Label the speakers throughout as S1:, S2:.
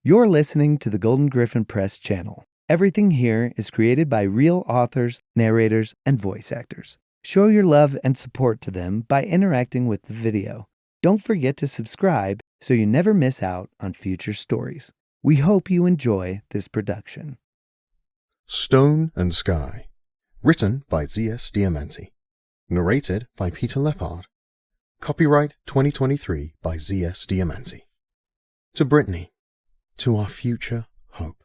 S1: You're listening to the Golden Griffin Press channel. Everything here is created by real authors, narrators, and voice actors. Show your love and support to them by interacting with the video. Don't forget to subscribe so you never miss out on future stories. We hope you enjoy this production.
S2: Stone and Sky. Written by Z.S. Diamanti. Narrated by Peter Leppard. Copyright 2023 by Z.S. Diamanti. To Brittany. To our future hope.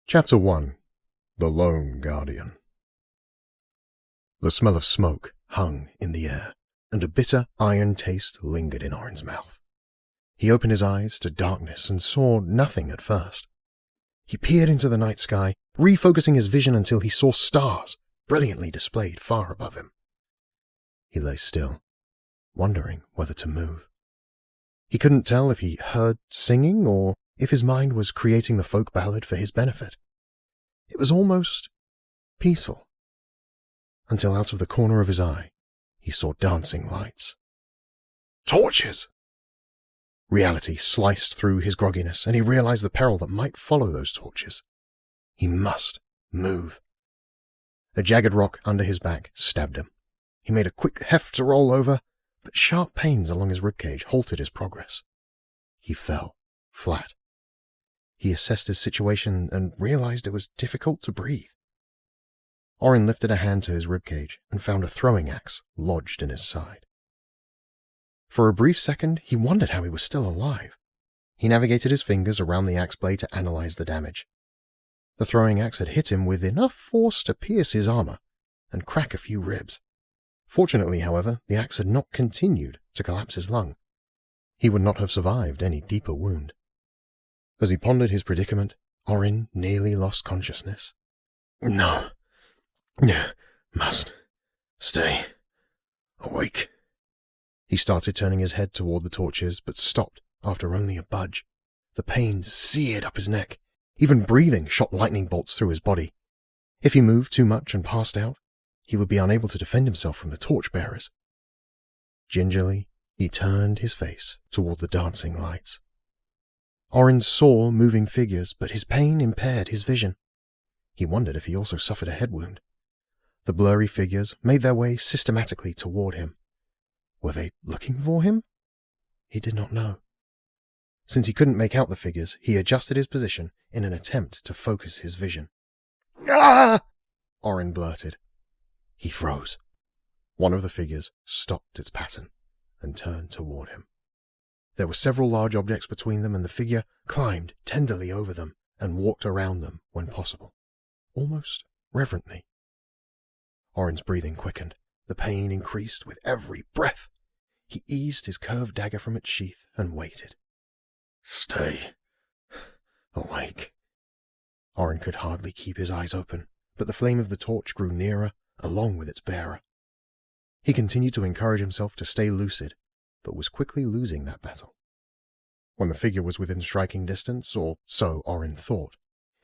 S2: Chapter 1. The Lone Guardian. The smell of smoke hung in the air, and a bitter iron taste lingered in Orin's mouth. He opened his eyes to darkness and saw nothing at first. He peered into the night sky, refocusing his vision until he saw stars brilliantly displayed far above him. He lay still, wondering whether to move. He couldn't tell if he heard singing or if his mind was creating the folk ballad for his benefit. It was almost peaceful, until out of the corner of his eye, he saw dancing lights. Torches! Reality sliced through his grogginess, and he realized the peril that might follow those torches. He must move. A jagged rock under his back stabbed him. He made a quick heft to roll over, but sharp pains along his ribcage halted his progress. He fell flat. He assessed his situation and realized it was difficult to breathe. Orin lifted a hand to his ribcage and found a throwing axe lodged in his side. For a brief second, he wondered how he was still alive. He navigated his fingers around the axe blade to analyze the damage. The throwing axe had hit him with enough force to pierce his armor and crack a few ribs. Fortunately, however, the axe had not continued to collapse his lung. He would not have survived any deeper wound. As he pondered his predicament, Orin nearly lost consciousness. No. Must stay awake. He started turning his head toward the torches, but stopped after only a budge. The pain seared up his neck. Even breathing shot lightning bolts through his body. If he moved too much and passed out, he would be unable to defend himself from the torchbearers. Gingerly, he turned his face toward the dancing lights. Orin saw moving figures, but his pain impaired his vision. He wondered if he also suffered a head wound. The blurry figures made their way systematically toward him. Were they looking for him? He did not know. Since he couldn't make out the figures, he adjusted his position in an attempt to focus his vision. "Ah!" Orin blurted. He froze. One of the figures stopped its pattern and turned toward him. There were several large objects between them, and the figure climbed tenderly over them and walked around them when possible, almost reverently. Orin's breathing quickened. The pain increased with every breath. He eased his curved dagger from its sheath and waited. Stay awake. Orin could hardly keep his eyes open, but the flame of the torch grew nearer, along with its bearer. He continued to encourage himself to stay lucid, but was quickly losing that battle. When the figure was within striking distance, or so Orin thought,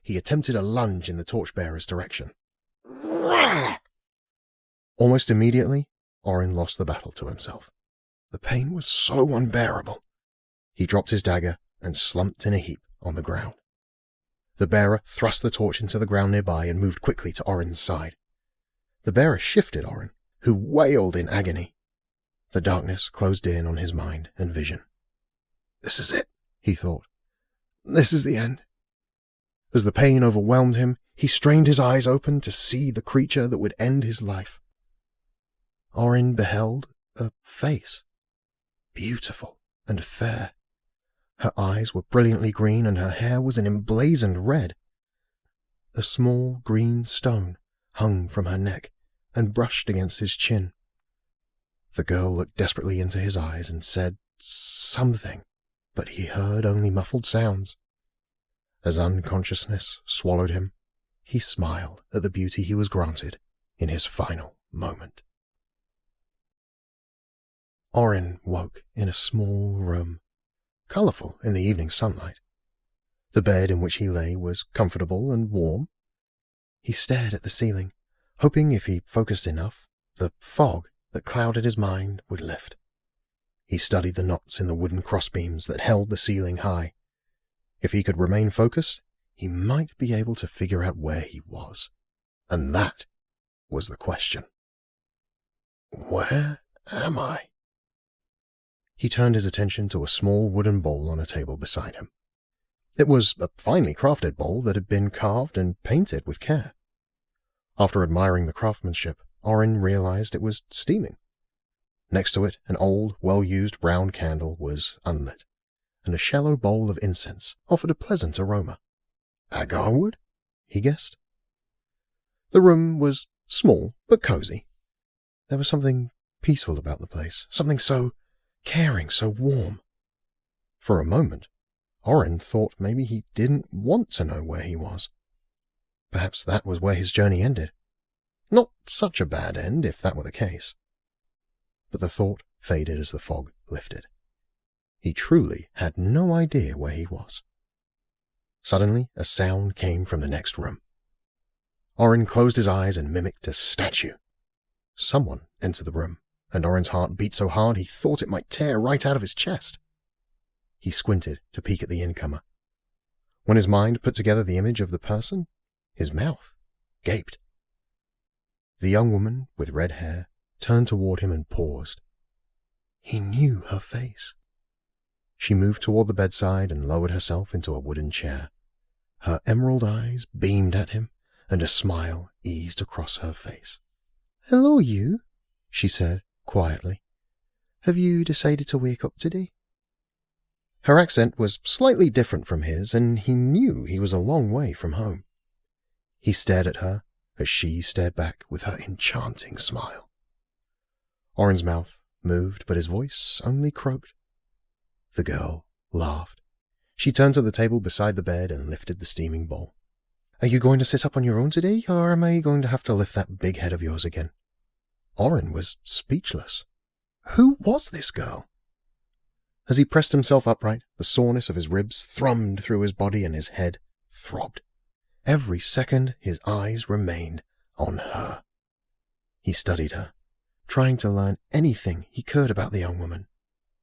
S2: he attempted a lunge in the torchbearer's direction. Almost immediately, Orin lost the battle to himself. The pain was so unbearable. He dropped his dagger and slumped in a heap on the ground. The bearer thrust the torch into the ground nearby and moved quickly to Orin's side. The bearer shifted Orin, who wailed in agony. The darkness closed in on his mind and vision. This is it, he thought. This is the end. As the pain overwhelmed him, he strained his eyes open to see the creature that would end his life. Orin beheld a face, beautiful and fair. Her eyes were brilliantly green and her hair was an emblazoned red. A small green stone hung from her neck and brushed against his chin. The girl looked desperately into his eyes and said something, but he heard only muffled sounds. As unconsciousness swallowed him, he smiled at the beauty he was granted in his final moment. Orin woke in a small room, colourful in the evening sunlight. The bed in which he lay was comfortable and warm. He stared at the ceiling, hoping if he focused enough, the fog that clouded his mind would lift. He studied the knots in the wooden crossbeams that held the ceiling high. If he could remain focused, he might be able to figure out where he was. And that was the question. Where am I? He turned his attention to a small wooden bowl on a table beside him. It was a finely crafted bowl that had been carved and painted with care. After admiring the craftsmanship, Orin realized it was steaming. Next to it, an old, well-used round candle was unlit, and a shallow bowl of incense offered a pleasant aroma. Agarwood? He guessed. The room was small but cozy. There was something peaceful about the place, something so caring, so warm. For a moment, Orin thought maybe he didn't want to know where he was. Perhaps that was where his journey ended. Not such a bad end, if that were the case. But the thought faded as the fog lifted. He truly had no idea where he was. Suddenly, a sound came from the next room. Orin closed his eyes and mimicked a statue. Someone entered the room, and Orin's heart beat so hard he thought it might tear right out of his chest. He squinted to peek at the incomer. When his mind put together the image of the person, his mouth gaped. The young woman with red hair turned toward him and paused. He knew her face. She moved toward the bedside and lowered herself into a wooden chair. Her emerald eyes beamed at him, and a smile eased across her face. "Hello, you," she said quietly. "Have you decided to wake up today?" Her accent was slightly different from his, and he knew he was a long way from home. He stared at her as she stared back with her enchanting smile. Orin's mouth moved, but his voice only croaked. The girl laughed. She turned to the table beside the bed and lifted the steaming bowl. "Are you going to sit up on your own today, or am I going to have to lift that big head of yours again?" Orin was speechless. Who was this girl? As he pressed himself upright, the soreness of his ribs thrummed through his body and his head throbbed. Every second his eyes remained on her. He studied her, trying to learn anything he could about the young woman.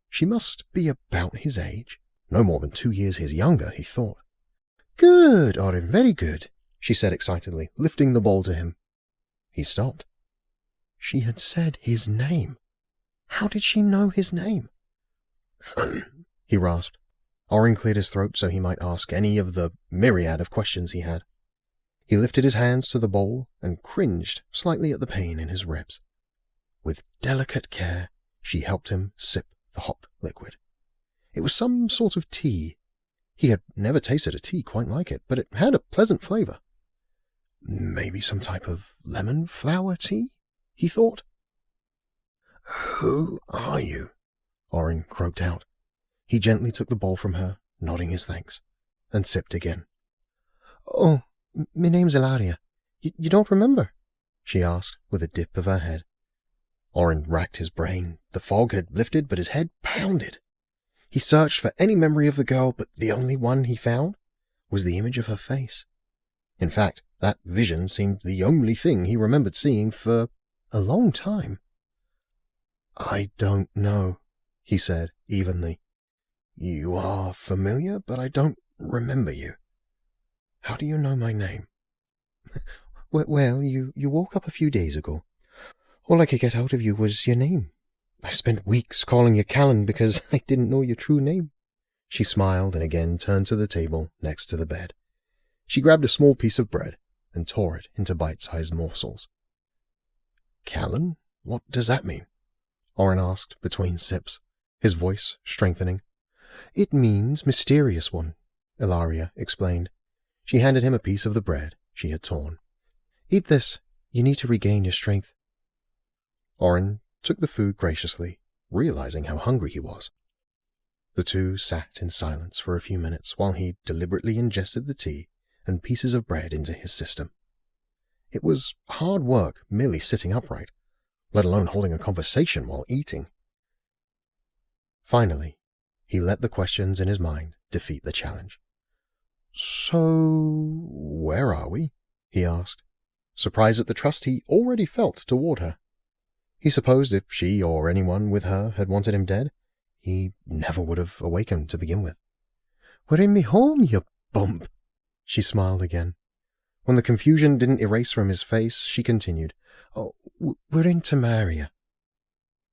S2: She must be about his age, no more than 2 years his younger, he thought. "Good, Orin, very good," she said excitedly, lifting the bowl to him. He stopped. She had said his name. How did she know his name? He rasped. Orin cleared his throat so he might ask any of the myriad of questions he had. He lifted his hands to the bowl and cringed slightly at the pain in his ribs. With delicate care, she helped him sip the hot liquid. It was some sort of tea. He had never tasted a tea quite like it, but it had a pleasant flavor. Maybe some type of lemon flower tea, he thought. "Who are you?" Orin croaked out. He gently took the bowl from her, nodding his thanks, and sipped again. "Oh, my name's Ilaria. You don't remember?" she asked, with a dip of her head. Orin racked his brain. The fog had lifted, but his head pounded. He searched for any memory of the girl, but the only one he found was the image of her face. In fact, that vision seemed the only thing he remembered seeing for a long time. "I don't know," he said evenly. "You are familiar, but I don't remember you. How do you know my name?" Well, you woke up a few days ago. All I could get out of you was your name. I spent weeks calling you Callan because I didn't know your true name." She smiled and again turned to the table next to the bed. She grabbed a small piece of bread and tore it into bite-sized morsels. "Callan? What does that mean?" Orin asked between sips, his voice strengthening. "It means mysterious one," Ilaria explained. She handed him a piece of the bread she had torn. "Eat this. You need to regain your strength." Orin took the food graciously, realizing how hungry he was. The two sat in silence for a few minutes while he deliberately ingested the tea and pieces of bread into his system. It was hard work merely sitting upright, let alone holding a conversation while eating. Finally, he let the questions in his mind defeat the challenge. "So, where are we?" he asked, surprised at the trust he already felt toward her. He supposed if she or anyone with her had wanted him dead, he never would have awakened to begin with. "We're in me home, you bump." She smiled again. When the confusion didn't erase from his face, she continued, "Oh, we're in Tamaria."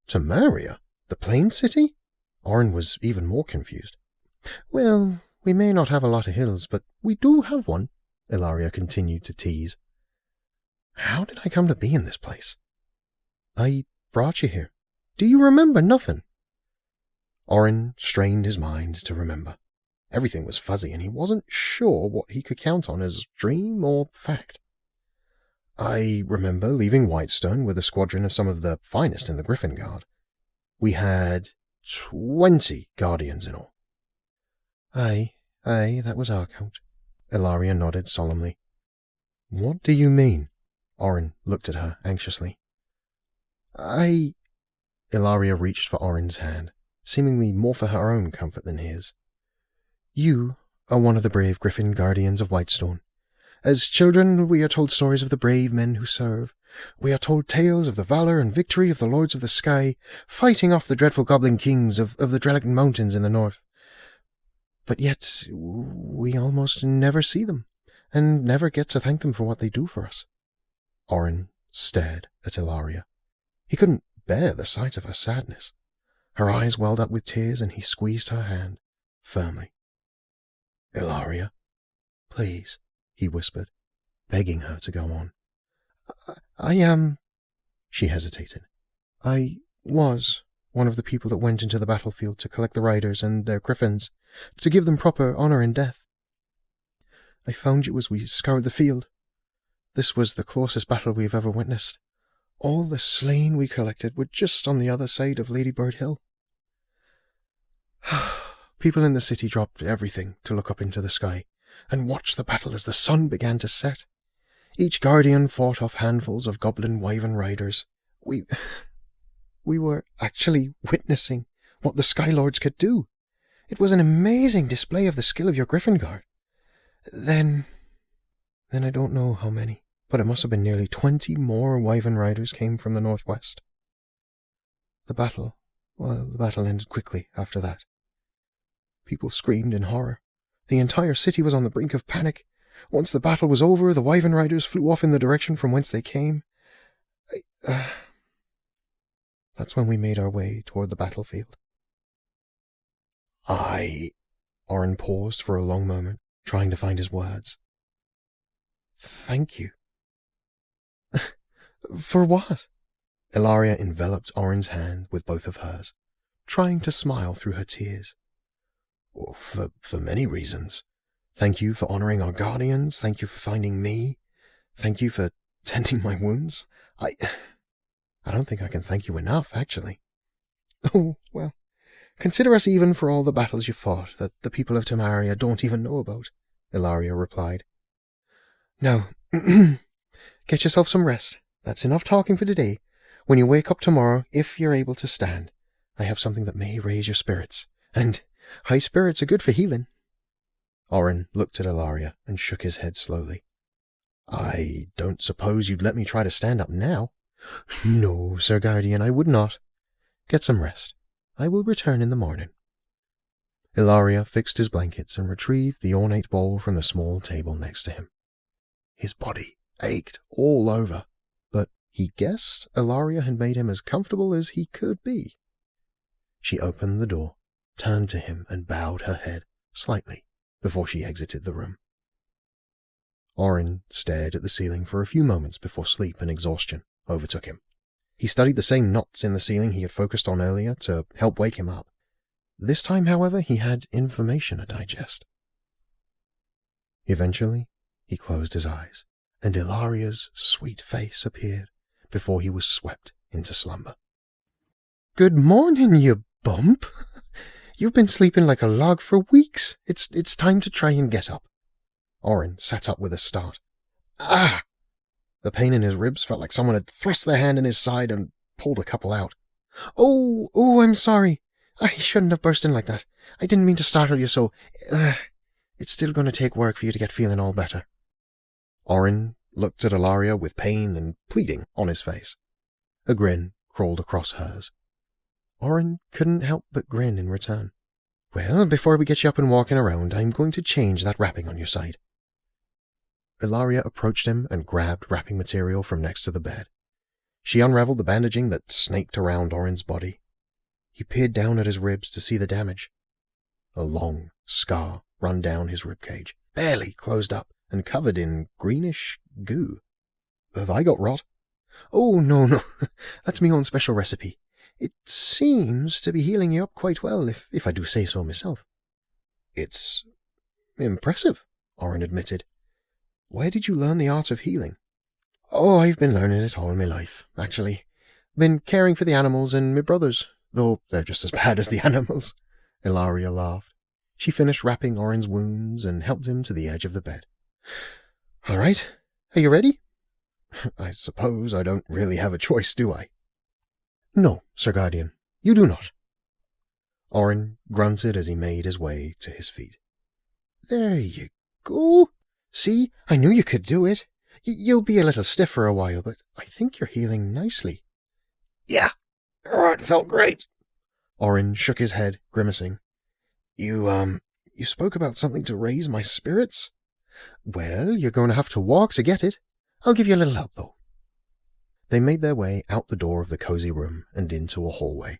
S2: Tamaria? The Plain City? Orin was even more confused. "Well, we may not have a lot of hills, but we do have one," Ilaria continued to tease. "How did I come to be in this place?" "I brought you here. Do you remember nothing?" Orin strained his mind to remember. Everything was fuzzy, and he wasn't sure what he could count on as dream or fact. "I remember leaving Whitestone with a squadron of some of the finest in the Griffin Guard. We had 20 guardians in all." Aye, that was our count." Ilaria nodded solemnly. "What do you mean?" Orin looked at her anxiously. Ilaria reached for Orin's hand, seemingly more for her own comfort than his. "You are one of the brave Griffin Guardians of Whitestone. As children, we are told stories of the brave men who serve. We are told tales of the valor and victory of the Lords of the Sky, fighting off the dreadful Goblin kings of the Drellic Mountains in the north. But yet, we almost never see them, and never get to thank them for what they do for us." Orin stared at Ilaria. He couldn't bear the sight of her sadness. Her eyes welled up with tears, and he squeezed her hand firmly. "Ilaria, please," he whispered, begging her to go on. I am... She hesitated. "I was one of the people that went into the battlefield to collect the riders and their griffins, to give them proper honor in death. I found you as we scoured the field. This was the closest battle we've ever witnessed. All the slain we collected were just on the other side of Ladybird Hill. People in the city dropped everything to look up into the sky and watch the battle as the sun began to set. Each guardian fought off handfuls of goblin wyvern riders. We were actually witnessing what the Skylords could do. It was an amazing display of the skill of your Griffin Guard. Then I don't know how many, but it must have been nearly 20 more wyvern riders came from the northwest. The battle ended quickly after that. People screamed in horror. The entire city was on the brink of panic. Once the battle was over, the wyvern riders flew off in the direction from whence they came. That's when we made our way toward the battlefield." Orin paused for a long moment, trying to find his words. "Thank you." "For what?" Ilaria enveloped Orin's hand with both of hers, trying to smile through her tears. For many reasons. Thank you for honoring our guardians. Thank you for finding me. Thank you for tending my wounds. I don't think I can thank you enough, actually." "Oh, well, consider us even for all the battles you fought that the people of Tamaria don't even know about," Ilaria replied. "Now, get yourself some rest. That's enough talking for today. When you wake up tomorrow, if you're able to stand, I have something that may raise your spirits, and high spirits are good for healing." Orin looked at Ilaria and shook his head slowly. "I don't suppose you'd let me try to stand up now?" "No, Sir Guardian, I would not. Get some rest. I will return in the morning." Ilaria fixed his blankets and retrieved the ornate bowl from the small table next to him. His body ached all over, but he guessed Ilaria had made him as comfortable as he could be. She opened the door, turned to him, and bowed her head slightly before she exited the room. Orin stared at the ceiling for a few moments before sleep and exhaustion overtook him. He studied the same knots in the ceiling he had focused on earlier to help wake him up. This time, however, he had information to digest. Eventually, he closed his eyes, and Ilaria's sweet face appeared before he was swept into slumber. "Good morning, you bump! You've been sleeping like a log for weeks. It's time to try and get up." Orin sat up with a start. "Ah!" The pain in his ribs felt like someone had thrust their hand in his side and pulled a couple out. Oh, I'm sorry. I shouldn't have burst in like that. I didn't mean to startle you so. It's still going to take work for you to get feeling all better." Orin looked at Ilaria with pain and pleading on his face. A grin crawled across hers. Orin couldn't help but grin in return. Well, before we get you up and walking around, I'm going to change that wrapping on your side. Ilaria approached him and grabbed wrapping material from next to the bed. She unraveled the bandaging that snaked around Orin's body. He peered down at his ribs to see the damage. A long scar run down his ribcage, barely closed up and covered in greenish goo. Have I got rot? Oh, no, that's me own special recipe. It seems to be healing you up quite well, if I do say so myself. It's impressive, Orin admitted. Where did you learn the art of healing? Oh, I've been learning it all my life, actually. Been caring for the animals and my brothers, though they're just as bad as the animals. Ilaria laughed. She finished wrapping Orin's wounds and helped him to the edge of the bed. All right, are you ready? I suppose I don't really have a choice, do I? No, Sir Guardian, you do not. Orin grunted as he made his way to his feet. There you go. See, I knew you could do it. You'll be a little stiff for a while, but I think you're healing nicely. Yeah, it felt great. Orin shook his head, grimacing. You spoke about something to raise my spirits? Well, you're going to have to walk to get it. I'll give you a little help, though. They made their way out the door of the cozy room and into a hallway.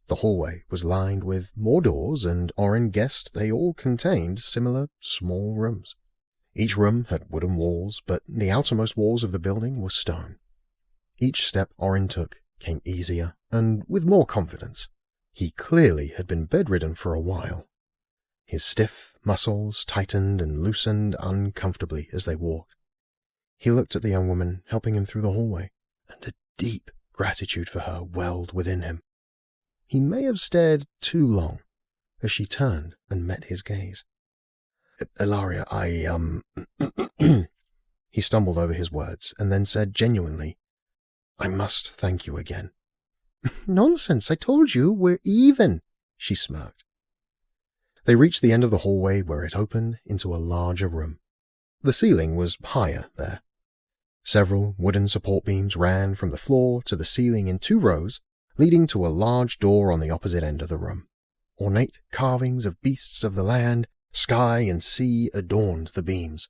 S2: The hallway was lined with more doors, and Orin guessed they all contained similar small rooms. Each room had wooden walls, but the outermost walls of the building were stone. Each step Orin took came easier and with more confidence. He clearly had been bedridden for a while. His stiff muscles tightened and loosened uncomfortably as they walked. He looked at the young woman helping him through the hallway, and a deep gratitude for her welled within him. He may have stared too long as she turned and met his gaze. Ilaria, He stumbled over his words and then said genuinely, I must thank you again. Nonsense, I told you, we're even, she smirked. They reached the end of the hallway where it opened into a larger room. The ceiling was higher there. Several wooden support beams ran from the floor to the ceiling in 2 rows, leading to a large door on the opposite end of the room. Ornate carvings of beasts of the land, sky and sea adorned the beams.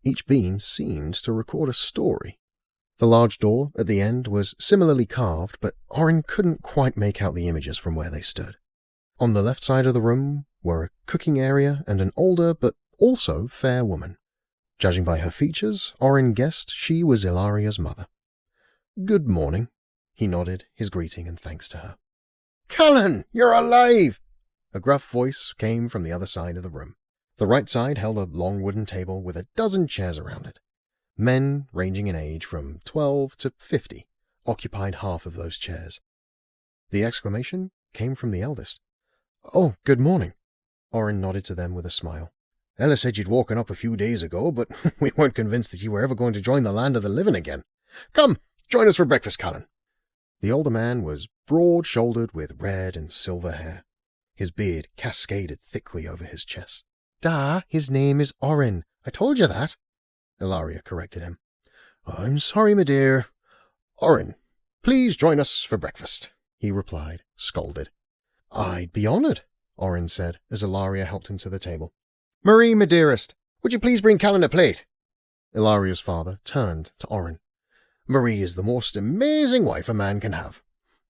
S2: Each beam seemed to record a story. The large door at the end was similarly carved, but Orin couldn't quite make out the images from where they stood. On the left side of the room were a cooking area and an older but also fair woman. Judging by her features, Orin guessed she was Ilaria's mother. Good morning, he nodded his greeting and thanks to her. Callan, you're alive! A gruff voice came from the other side of the room. The right side held a long wooden table with a dozen chairs around it. Men, ranging in age from 12 to 50, occupied half of those chairs. The exclamation came from the eldest. Oh, good morning. Orin nodded to them with a smile. Ella said you'd woken up a few days ago, but we weren't convinced that you were ever going to join the land of the living again. Come, join us for breakfast, Callan. The older man was broad-shouldered with red and silver hair. His beard cascaded thickly over his chest. His name is Orin. I told you that. Ilaria corrected him. I'm sorry, my dear. Orin, please join us for breakfast, he replied, scolded. I'd be honoured, Orin said as Ilaria helped him to the table. Marie, my dearest, would you please bring Callan a plate? Ilaria's father turned to Orin. Marie is the most amazing wife a man can have.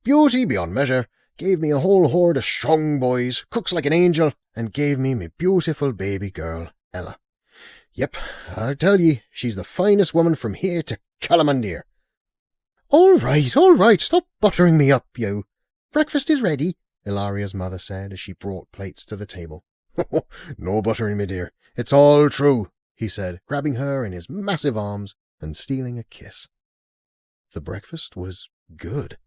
S2: Beauty beyond measure, gave me a whole horde of strong boys, cooks like an angel, and gave me my beautiful baby girl, Ella. Yep, I'll tell ye, she's the finest woman from here to Calamandir. All right, stop buttering me up, you. Breakfast is ready, Ilaria's mother said as she brought plates to the table. No buttering, my dear. It's all true, he said, grabbing her in his massive arms and stealing a kiss. The breakfast was good.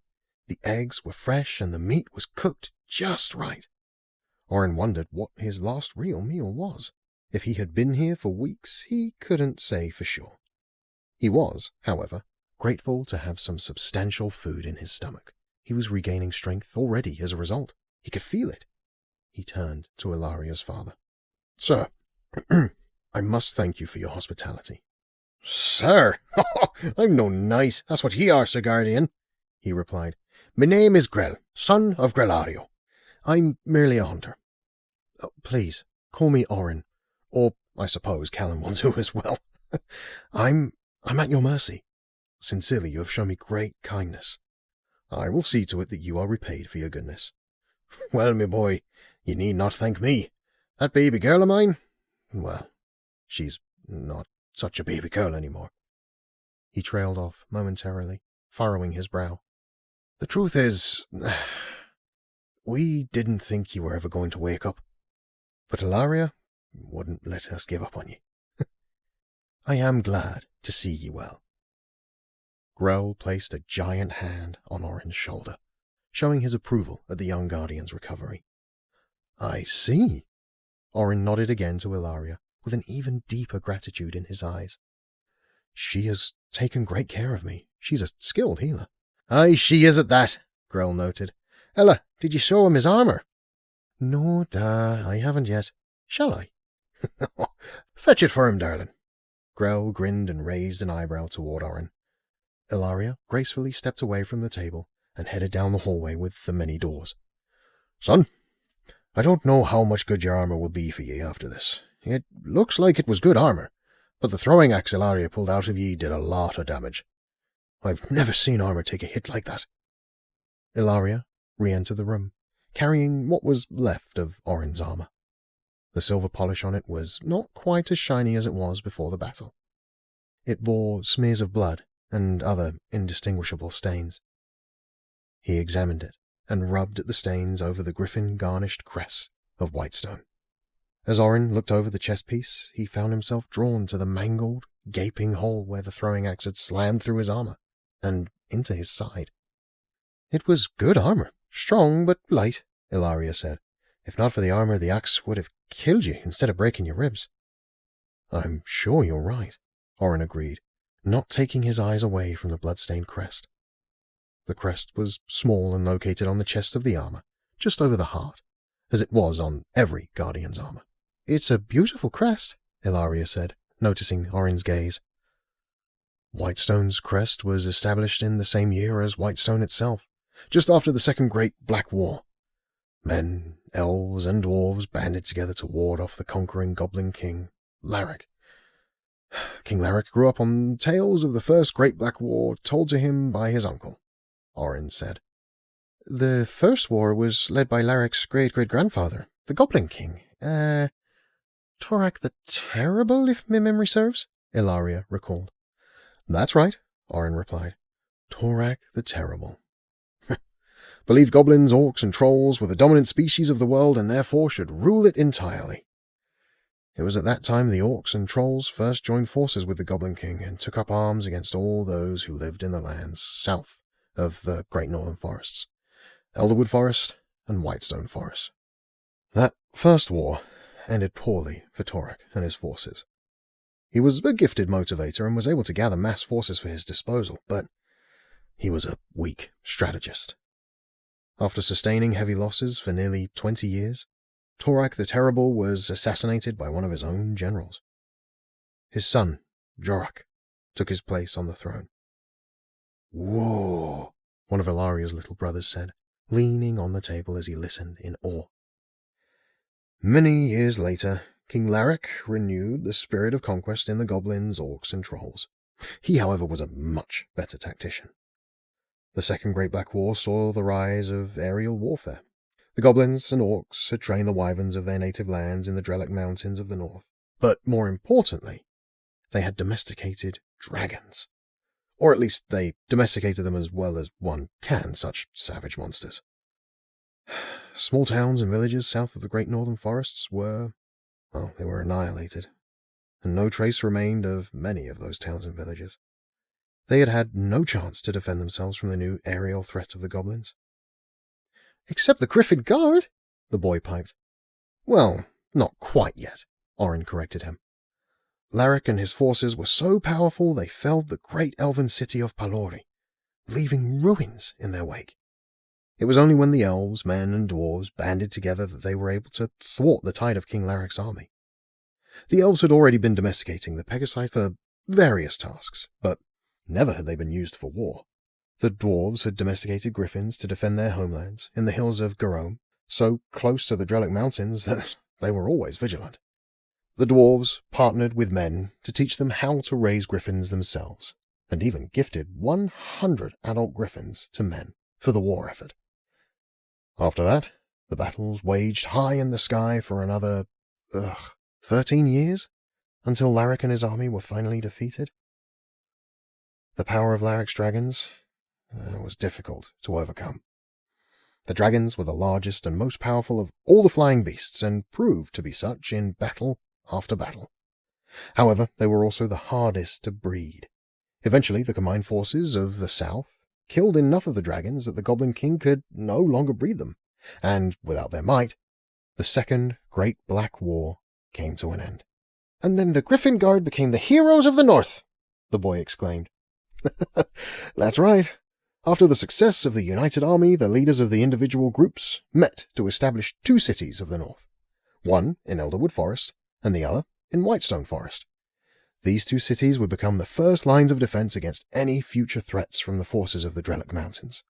S2: The eggs were fresh and the meat was cooked just right. Orin wondered what his last real meal was. If he had been here for weeks, he couldn't say for sure. He was, however, grateful to have some substantial food in his stomach. He was regaining strength already as a result. He could feel it. He turned to Ilaria's father. Sir, I must thank you for your hospitality. Sir? I'm no knight. That's what ye are, Sir Guardian, he replied. My name is Grell, son of Grellario. I'm merely a hunter. Oh, please, call me Orin, or I suppose Callan will do as well. I'm at your mercy. Sincerely, you have shown me great kindness. I will see to it that you are repaid for your goodness. Well, my boy, you need not thank me. That baby girl of mine, well, she's not such a baby girl anymore. He trailed off momentarily, furrowing his brow. The truth is, we didn't think you were ever going to wake up, but Ilaria wouldn't let us give up on you. I am glad to see ye well. Grell placed a giant hand on Orin's shoulder, showing his approval at the young guardian's recovery. I see. Orin nodded again to Ilaria, with an even deeper gratitude in his eyes. She has taken great care of me. She's a skilled healer. Aye, she is at that, Grell noted. Ella, did you show him his armour? No, I haven't yet. Shall I? Fetch it for him, darling. Grell grinned and raised an eyebrow toward Orin. Ilaria gracefully stepped away from the table and headed down the hallway with the many doors. Son, I don't know how much good your armour will be for ye after this. It looks like it was good armour, but the throwing axe Ilaria pulled out of ye did a lot of damage. I've never seen armour take a hit like that. Ilaria re-entered the room, carrying what was left of Orin's armour. The silver polish on it was not quite as shiny as it was before the battle. It bore smears of blood and other indistinguishable stains. He examined it and rubbed at the stains over the griffin-garnished crest of Whitestone. As Orin looked over the chest piece, he found himself drawn to the mangled, gaping hole where the throwing axe had slammed through his armour and into his side. It was good armour, strong but light, Ilaria said. If not for the armour, the axe would have killed you instead of breaking your ribs. I'm sure you're right, Orin agreed, not taking his eyes away from the blood-stained crest. The crest was small and located on the chest of the armour, just over the heart, as it was on every guardian's armour. It's a beautiful crest, Ilaria said, noticing Orin's gaze. Whitestone's crest was established in the same year as Whitestone itself, just after the Second Great Black War. Men, elves, and dwarves banded together to ward off the conquering Goblin king, Larrick. King Larrick grew up on tales of the First Great Black War told to him by his uncle, Orin said. The First War was led by Larrick's great-great-grandfather, the Goblin king. Torak the Terrible, if my memory serves, Ilaria recalled. That's right, Orin replied. Torak the Terrible. Believed goblins, orcs, and trolls were the dominant species of the world and therefore should rule it entirely. It was at that time the orcs and trolls first joined forces with the Goblin King and took up arms against all those who lived in the lands south of the Great Northern Forests, Elderwood Forest and Whitestone Forest. That first war ended poorly for Torak and his forces. He was a gifted motivator and was able to gather mass forces for his disposal, but he was a weak strategist. After sustaining heavy losses for nearly 20 years, Torak the Terrible was assassinated by one of his own generals. His son, Jaernok, took his place on the throne. Whoa, one of Ilaria's little brothers said, leaning on the table as he listened in awe. Many years later, King Larrick renewed the spirit of conquest in the goblins, orcs, and trolls. He, however, was a much better tactician. The Second Great Black War saw the rise of aerial warfare. The goblins and orcs had trained the wyverns of their native lands in the Drellic Mountains of the north. But more importantly, they had domesticated dragons. Or at least they domesticated them as well as one can such savage monsters. Small towns and villages south of the Great Northern Forests were annihilated, and no trace remained of many of those towns and villages. They had had no chance to defend themselves from the new aerial threat of the goblins. Except the Griffin Guard, the boy piped. Well, not quite yet, Orin corrected him. Larrick and his forces were so powerful they felled the great elven city of Palori, leaving ruins in their wake. It was only when the elves, men, and dwarves banded together that they were able to thwart the tide of King Larrick's army. The elves had already been domesticating the Pegasi for various tasks, but never had they been used for war. The dwarves had domesticated griffins to defend their homelands in the hills of Garome, so close to the Drellic Mountains that they were always vigilant. The dwarves partnered with men to teach them how to raise griffins themselves, and even gifted 100 adult griffins to men for the war effort. After that, the battles waged high in the sky for another 13 years, until Larrick and his army were finally defeated. The power of Larrick's dragons was difficult to overcome. The dragons were the largest and most powerful of all the flying beasts, and proved to be such in battle after battle. However, they were also the hardest to breed. Eventually, the combined forces of the south killed enough of the dragons that the Goblin King could no longer breed them, and without their might, the Second Great Black War came to an end. "And then the Griffin Guard became the heroes of the North," the boy exclaimed. "That's right. After the success of the united army, the leaders of the individual groups met to establish 2 cities of the North, one in Elderwood Forest and the other in Whitestone Forest. These 2 cities would become the first lines of defense against any future threats from the forces of the Drellic Mountains.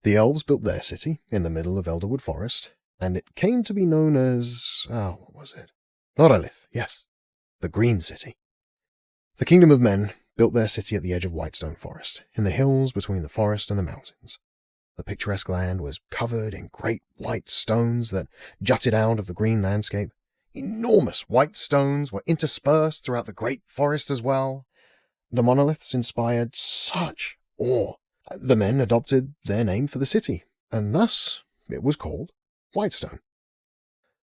S2: The Elves built their city in the middle of Elderwood Forest, and it came to be known as, what was it? Lorelith, yes, the Green City. The Kingdom of Men built their city at the edge of Whitestone Forest, in the hills between the forest and the mountains. The picturesque land was covered in great white stones that jutted out of the green landscape. Enormous white stones were interspersed throughout the great forest as well. The monoliths inspired such awe. The men adopted their name for the city, and thus it was called Whitestone.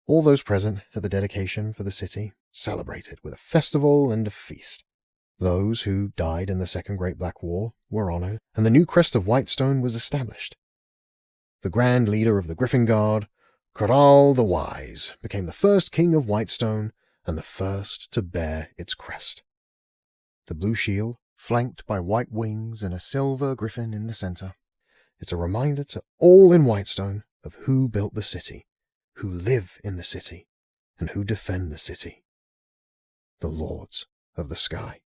S2: All those present at the dedication for the city celebrated with a festival and a feast. Those who died in the Second Great Black War were honored, and the new crest of Whitestone was established. The grand leader of the Griffin Guard, Coral the Wise, became the first king of Whitestone and the first to bear its crest. The blue shield, flanked by white wings and a silver griffin in the center. It's a reminder to all in Whitestone of who built the city, who live in the city, and who defend the city. The Lords of the Sky.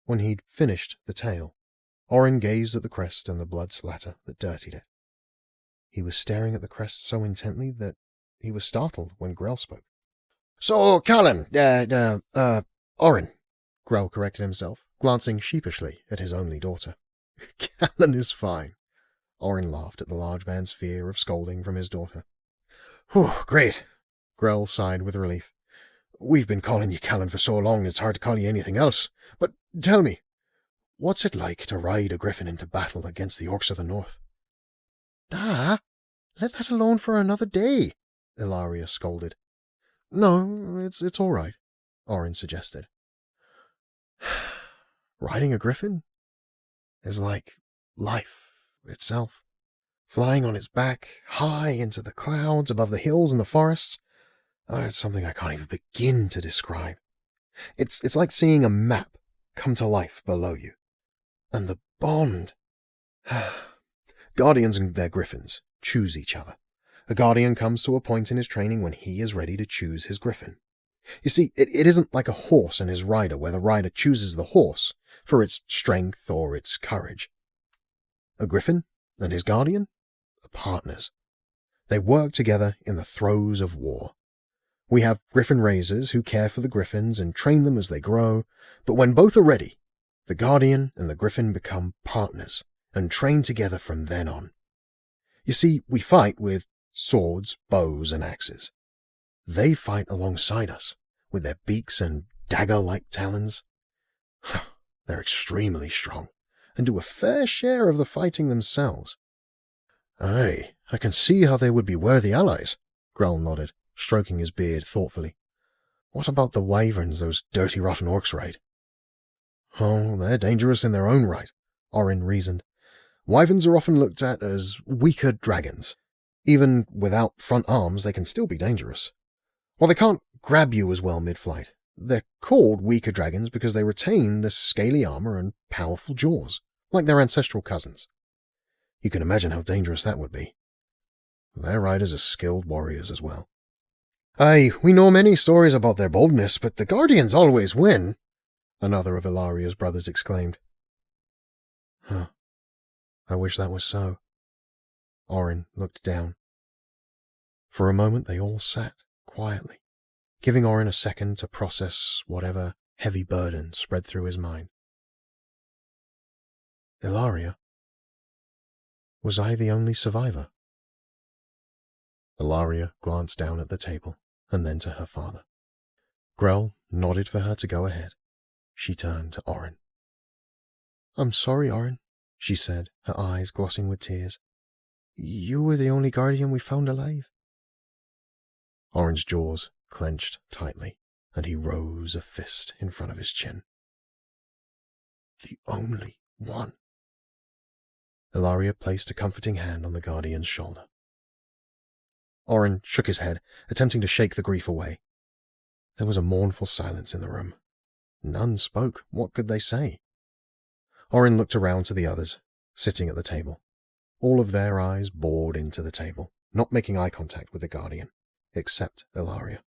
S2: When he'd finished the tale, Orin gazed at the crest and the blood splatter that dirtied it. He was staring at the crest so intently that he was startled when Grell spoke. "So, Callan, Orin," Grell corrected himself, glancing sheepishly at his only daughter. "Callan is fine." Orin laughed at the large man's fear of scolding from his daughter. "Whew, great," Grell sighed with relief. "We've been calling you Callan for so long it's hard to call you anything else. But tell me, what's it like to ride a griffin into battle against the orcs of the north?" "Da, let that alone for another day," Ilaria scolded. "No, it's all right," Orin suggested. Riding a griffin is like life itself. Flying on its back, high into the clouds above the hills and the forests. It's something I can't even begin to describe. It's like seeing a map come to life below you. And the bond. Guardians and their griffins choose each other. A guardian comes to a point in his training when he is ready to choose his griffin. You see, it isn't like a horse and his rider, where the rider chooses the horse for its strength or its courage. A griffin and his guardian are partners. They work together in the throes of war. We have griffin raisers who care for the griffins and train them as they grow, but when both are ready, the guardian and the griffin become partners and train together from then on. You see, we fight with swords, bows, and axes. They fight alongside us with their beaks and dagger-like talons. They're extremely strong and do a fair share of the fighting themselves. "Aye, I can see how they would be worthy allies," Grell nodded, stroking his beard thoughtfully. "What about the wyverns those dirty rotten orcs ride?" "Oh, they're dangerous in their own right," Orin reasoned. "Wyverns are often looked at as weaker dragons. Even without front arms, they can still be dangerous. While they can't grab you as well mid-flight, they're called weaker dragons because they retain the scaly armor and powerful jaws, like their ancestral cousins. You can imagine how dangerous that would be. Their riders are skilled warriors as well." "Aye, we know many stories about their boldness, but the Guardians always win," another of Ilaria's brothers exclaimed. Huh. I wish that was so. Orin looked down. For a moment they all sat quietly, giving Orin a second to process whatever heavy burden spread through his mind. Ilaria? Was I the only survivor? Ilaria glanced down at the table and then to her father. Grell nodded for her to go ahead. She turned to Orin. I'm sorry, Orin, she said, her eyes glossing with tears. You were the only guardian we found alive. Orin's jaws clenched tightly, and he rose a fist in front of his chin. The only one. Ilaria placed a comforting hand on the guardian's shoulder. Orin shook his head, attempting to shake the grief away. There was a mournful silence in the room. None spoke. What could they say? Orin looked around to the others, sitting at the table. All of their eyes bored into the table, not making eye contact with the guardian, except Ilaria.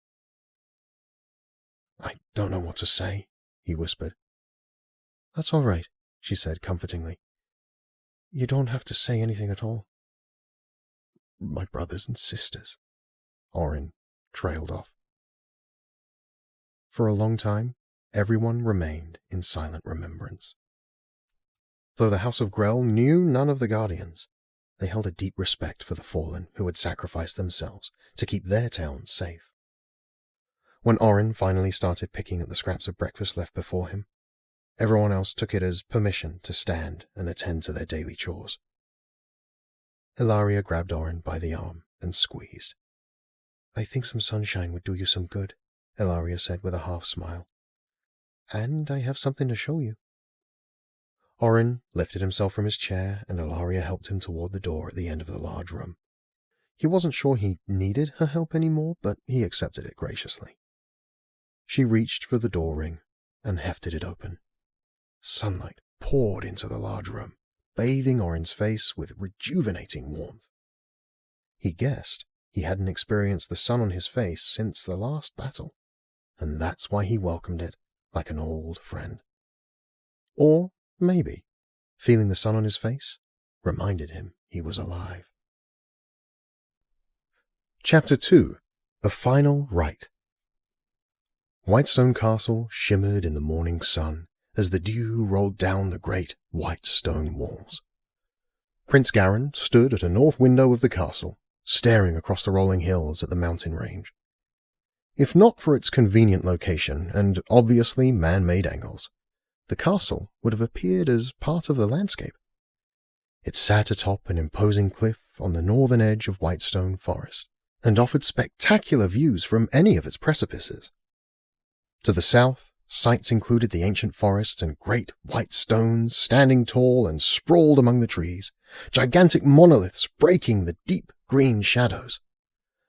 S2: I don't know what to say, he whispered. That's all right, she said comfortingly. You don't have to say anything at all. My brothers and sisters. Orin trailed off. For a long time, everyone remained in silent remembrance. Though the House of Grell knew none of the Guardians, they held a deep respect for the fallen who had sacrificed themselves to keep their town safe. When Orin finally started picking at the scraps of breakfast left before him, everyone else took it as permission to stand and attend to their daily chores. Ilaria grabbed Orin by the arm and squeezed. I think some sunshine would do you some good, Ilaria said with a half-smile. And I have something to show you. Orin lifted himself from his chair, and Ilaria helped him toward the door at the end of the large room. He wasn't sure he needed her help anymore, but he accepted it graciously. She reached for the door ring and hefted it open. Sunlight poured into the large room, bathing Orin's face with rejuvenating warmth. He guessed he hadn't experienced the sun on his face since the last battle, and that's why he welcomed it like an old friend. Or maybe feeling the sun on his face reminded him he was alive. Chapter 2. A Final Rite. Whitestone Castle shimmered in the morning sun as the dew rolled down the great white stone walls. Prince Garin stood at a north window of the castle, staring across the rolling hills at the mountain range. If not for its convenient location and obviously man-made angles, the castle would have appeared as part of the landscape. It sat atop an imposing cliff on the northern edge of Whitestone Forest, and offered spectacular views from any of its precipices. To the south, sights included the ancient forest and great white stones standing tall and sprawled among the trees, gigantic monoliths breaking the deep green shadows.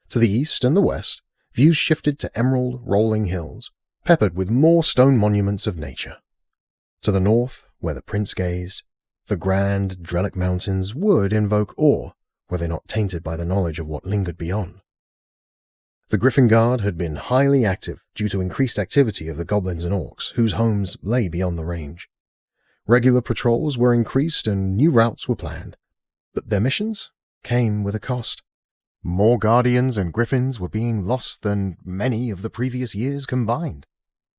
S2: To the east and the west, views shifted to emerald rolling hills, peppered with more stone monuments of nature. To the north, where the prince gazed, the grand Drellic Mountains would invoke awe were they not tainted by the knowledge of what lingered beyond. The Griffin Guard had been highly active due to increased activity of the goblins and orcs, whose homes lay beyond the range. Regular patrols were increased and new routes were planned, but their missions came with a cost. More guardians and griffins were being lost than many of the previous years combined.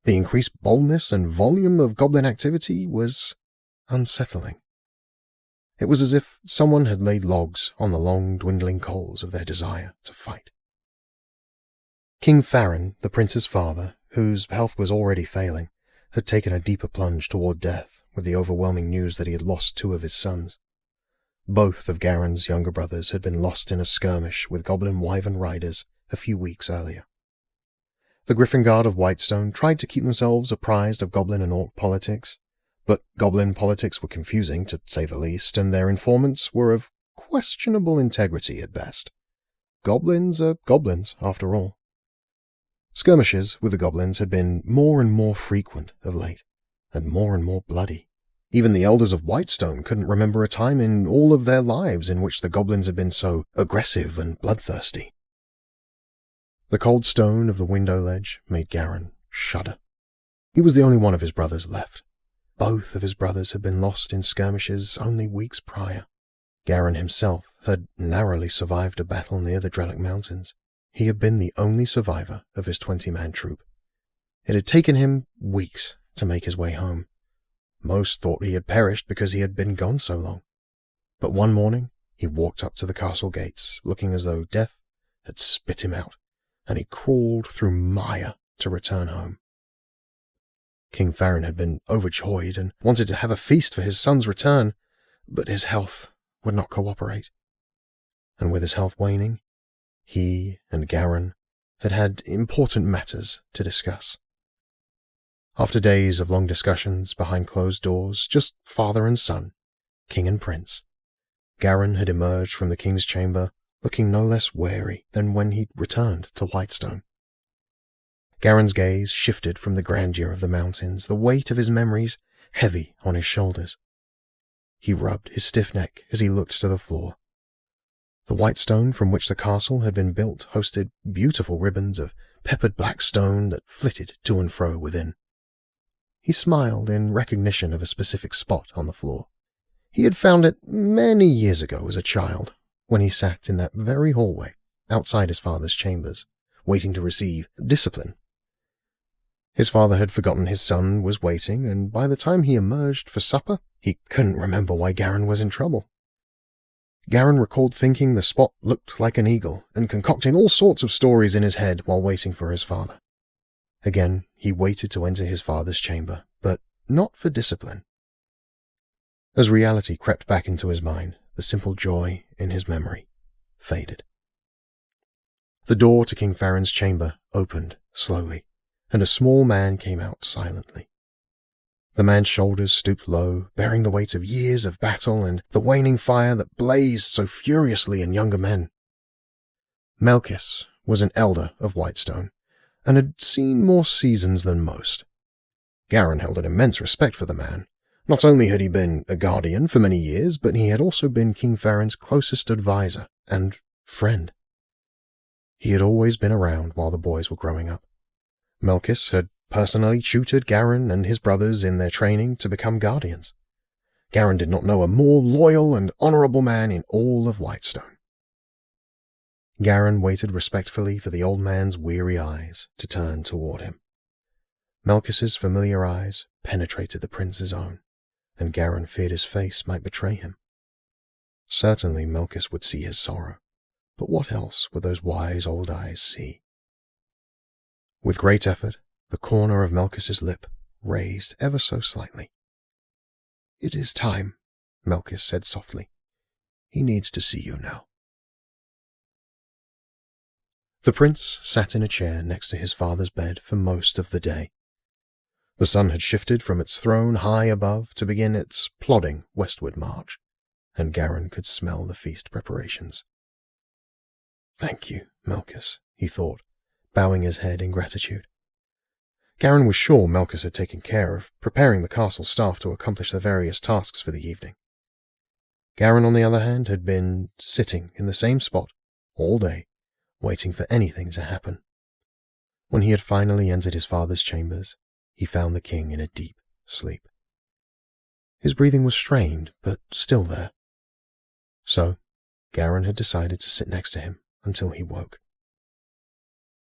S2: The increased boldness and volume of goblin activity was unsettling. It was as if someone had laid logs on the long dwindling coals of their desire to fight. King Farron, the prince's father, whose health was already failing, had taken a deeper plunge toward death with the overwhelming news that he had lost 2 of his sons. Both of Garen's younger brothers had been lost in a skirmish with goblin wyvern riders a few weeks earlier. The Griffin Guard of Whitestone tried to keep themselves apprised of goblin and orc politics, but goblin politics were confusing, to say the least, and their informants were of questionable integrity at best. Goblins are goblins, after all. Skirmishes with the goblins had been more and more frequent of late, and more bloody. Even the elders of Whitestone couldn't remember a time in all of their lives in which the goblins had been so aggressive and bloodthirsty. The cold stone of the window ledge made Garin shudder. He was the only one of his brothers left, both of his brothers had been lost in skirmishes only weeks prior. Garin himself had narrowly survived a battle near the Drellic Mountains. He had been the only survivor of his 20-man troop. It had taken him weeks to make his way home. Most thought he had perished because he had been gone so long. But one morning, he walked up to the castle gates, looking as though death had spit him out, and he crawled through mire to return home. King Farron had been overjoyed and wanted to have a feast for his son's return, but his health would not cooperate. And with his health waning, he and Garin had had important matters to discuss. After days of long discussions behind closed doors, just father and son, king and prince, Garin had emerged from the king's chamber looking no less wary than when he'd returned to Whitestone. Garin's gaze shifted from the grandeur of the mountains, the weight of his memories heavy on his shoulders. He rubbed his stiff neck as he looked to the floor. The white stone from which the castle had been built hosted beautiful ribbons of peppered black stone that flitted to and fro within. He smiled in recognition of a specific spot on the floor. He had found it many years ago as a child, when he sat in that very hallway outside his father's chambers, waiting to receive discipline. His father had forgotten his son was waiting, and by the time he emerged for supper, he couldn't remember why Garin was in trouble. Garin recalled thinking the spot looked like an eagle, and concocting all sorts of stories in his head while waiting for his father. Again, he waited to enter his father's chamber, but not for discipline. As reality crept back into his mind, the simple joy in his memory faded. The door to King Farron's chamber opened slowly, and a small man came out silently. The man's shoulders stooped low, bearing the weight of years of battle and the waning fire that blazed so furiously in younger men. Melkis was an elder of Whitestone, and had seen more seasons than most. Garin held an immense respect for the man. Not only had he been a guardian for many years, but he had also been King Farron's closest advisor and friend. He had always been around while the boys were growing up. Melkis had personally tutored Garin and his brothers in their training to become guardians. Garin did not know a more loyal and honorable man in all of Whitestone. Garin waited respectfully for the old man's weary eyes to turn toward him. Melkis's familiar eyes penetrated the prince's own, and Garin feared his face might betray him. Certainly Melkis would see his sorrow, but what else would those wise old eyes see? With great effort, the corner of Melkis's lip raised ever so slightly. "It is time," Melkis said softly. "He needs to see you now." The prince sat in a chair next to his father's bed for most of the day. The sun had shifted from its throne high above to begin its plodding westward march, and Garin could smell the feast preparations. "Thank you, Melkis," he thought, bowing his head in gratitude. Garin was sure Melkis had taken care of preparing the castle staff to accomplish their various tasks for the evening. Garin, on the other hand, had been sitting in the same spot all day, waiting for anything to happen. When he had finally entered his father's chambers, he found the king in a deep sleep. His breathing was strained, but still there. So, Garin had decided to sit next to him until he woke.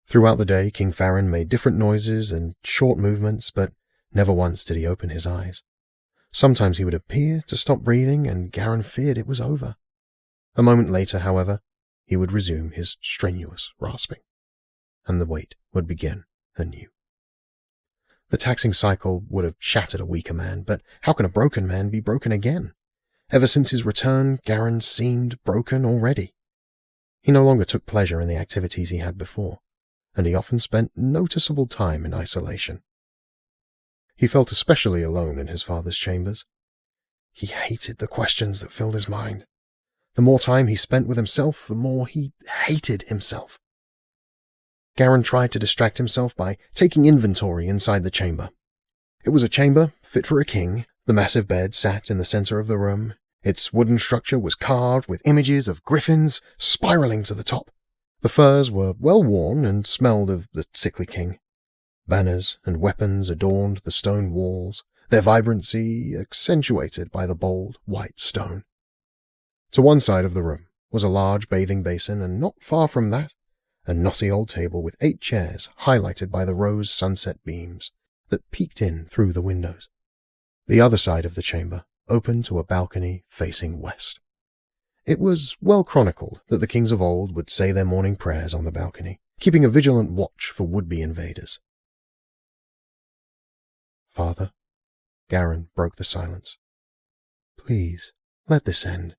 S2: Throughout the day, King Farron made different noises and short movements, but never once did he open his eyes. Sometimes he would appear to stop breathing, and Garin feared it was over. A moment later, however, he would resume his strenuous rasping, and the wait would begin anew. The taxing cycle would have shattered a weaker man, but how can a broken man be broken again? Ever since his return, Garin seemed broken already. He no longer took pleasure in the activities he had before, and he often spent noticeable time in isolation. He felt especially alone in his father's chambers. He hated the questions that filled his mind. The more time he spent with himself, the more he hated himself. Garin tried to distract himself by taking inventory inside the chamber. It was a chamber fit for a king. The massive bed sat in the center of the room. Its wooden structure was carved with images of griffins spiraling to the top. The furs were well worn and smelled of the sickly king. Banners and weapons adorned the stone walls. their vibrancy accentuated by the bold white stone. To one side of the room was a large bathing basin, and not far from that, a knotty old table with 8 chairs highlighted by the rose sunset beams that peeked in through the windows. The other side of the chamber opened to a balcony facing west. It was well chronicled that the kings of old would say their morning prayers on the balcony, keeping a vigilant watch for would-be invaders. "Father," Garin broke the silence, "please, let this end.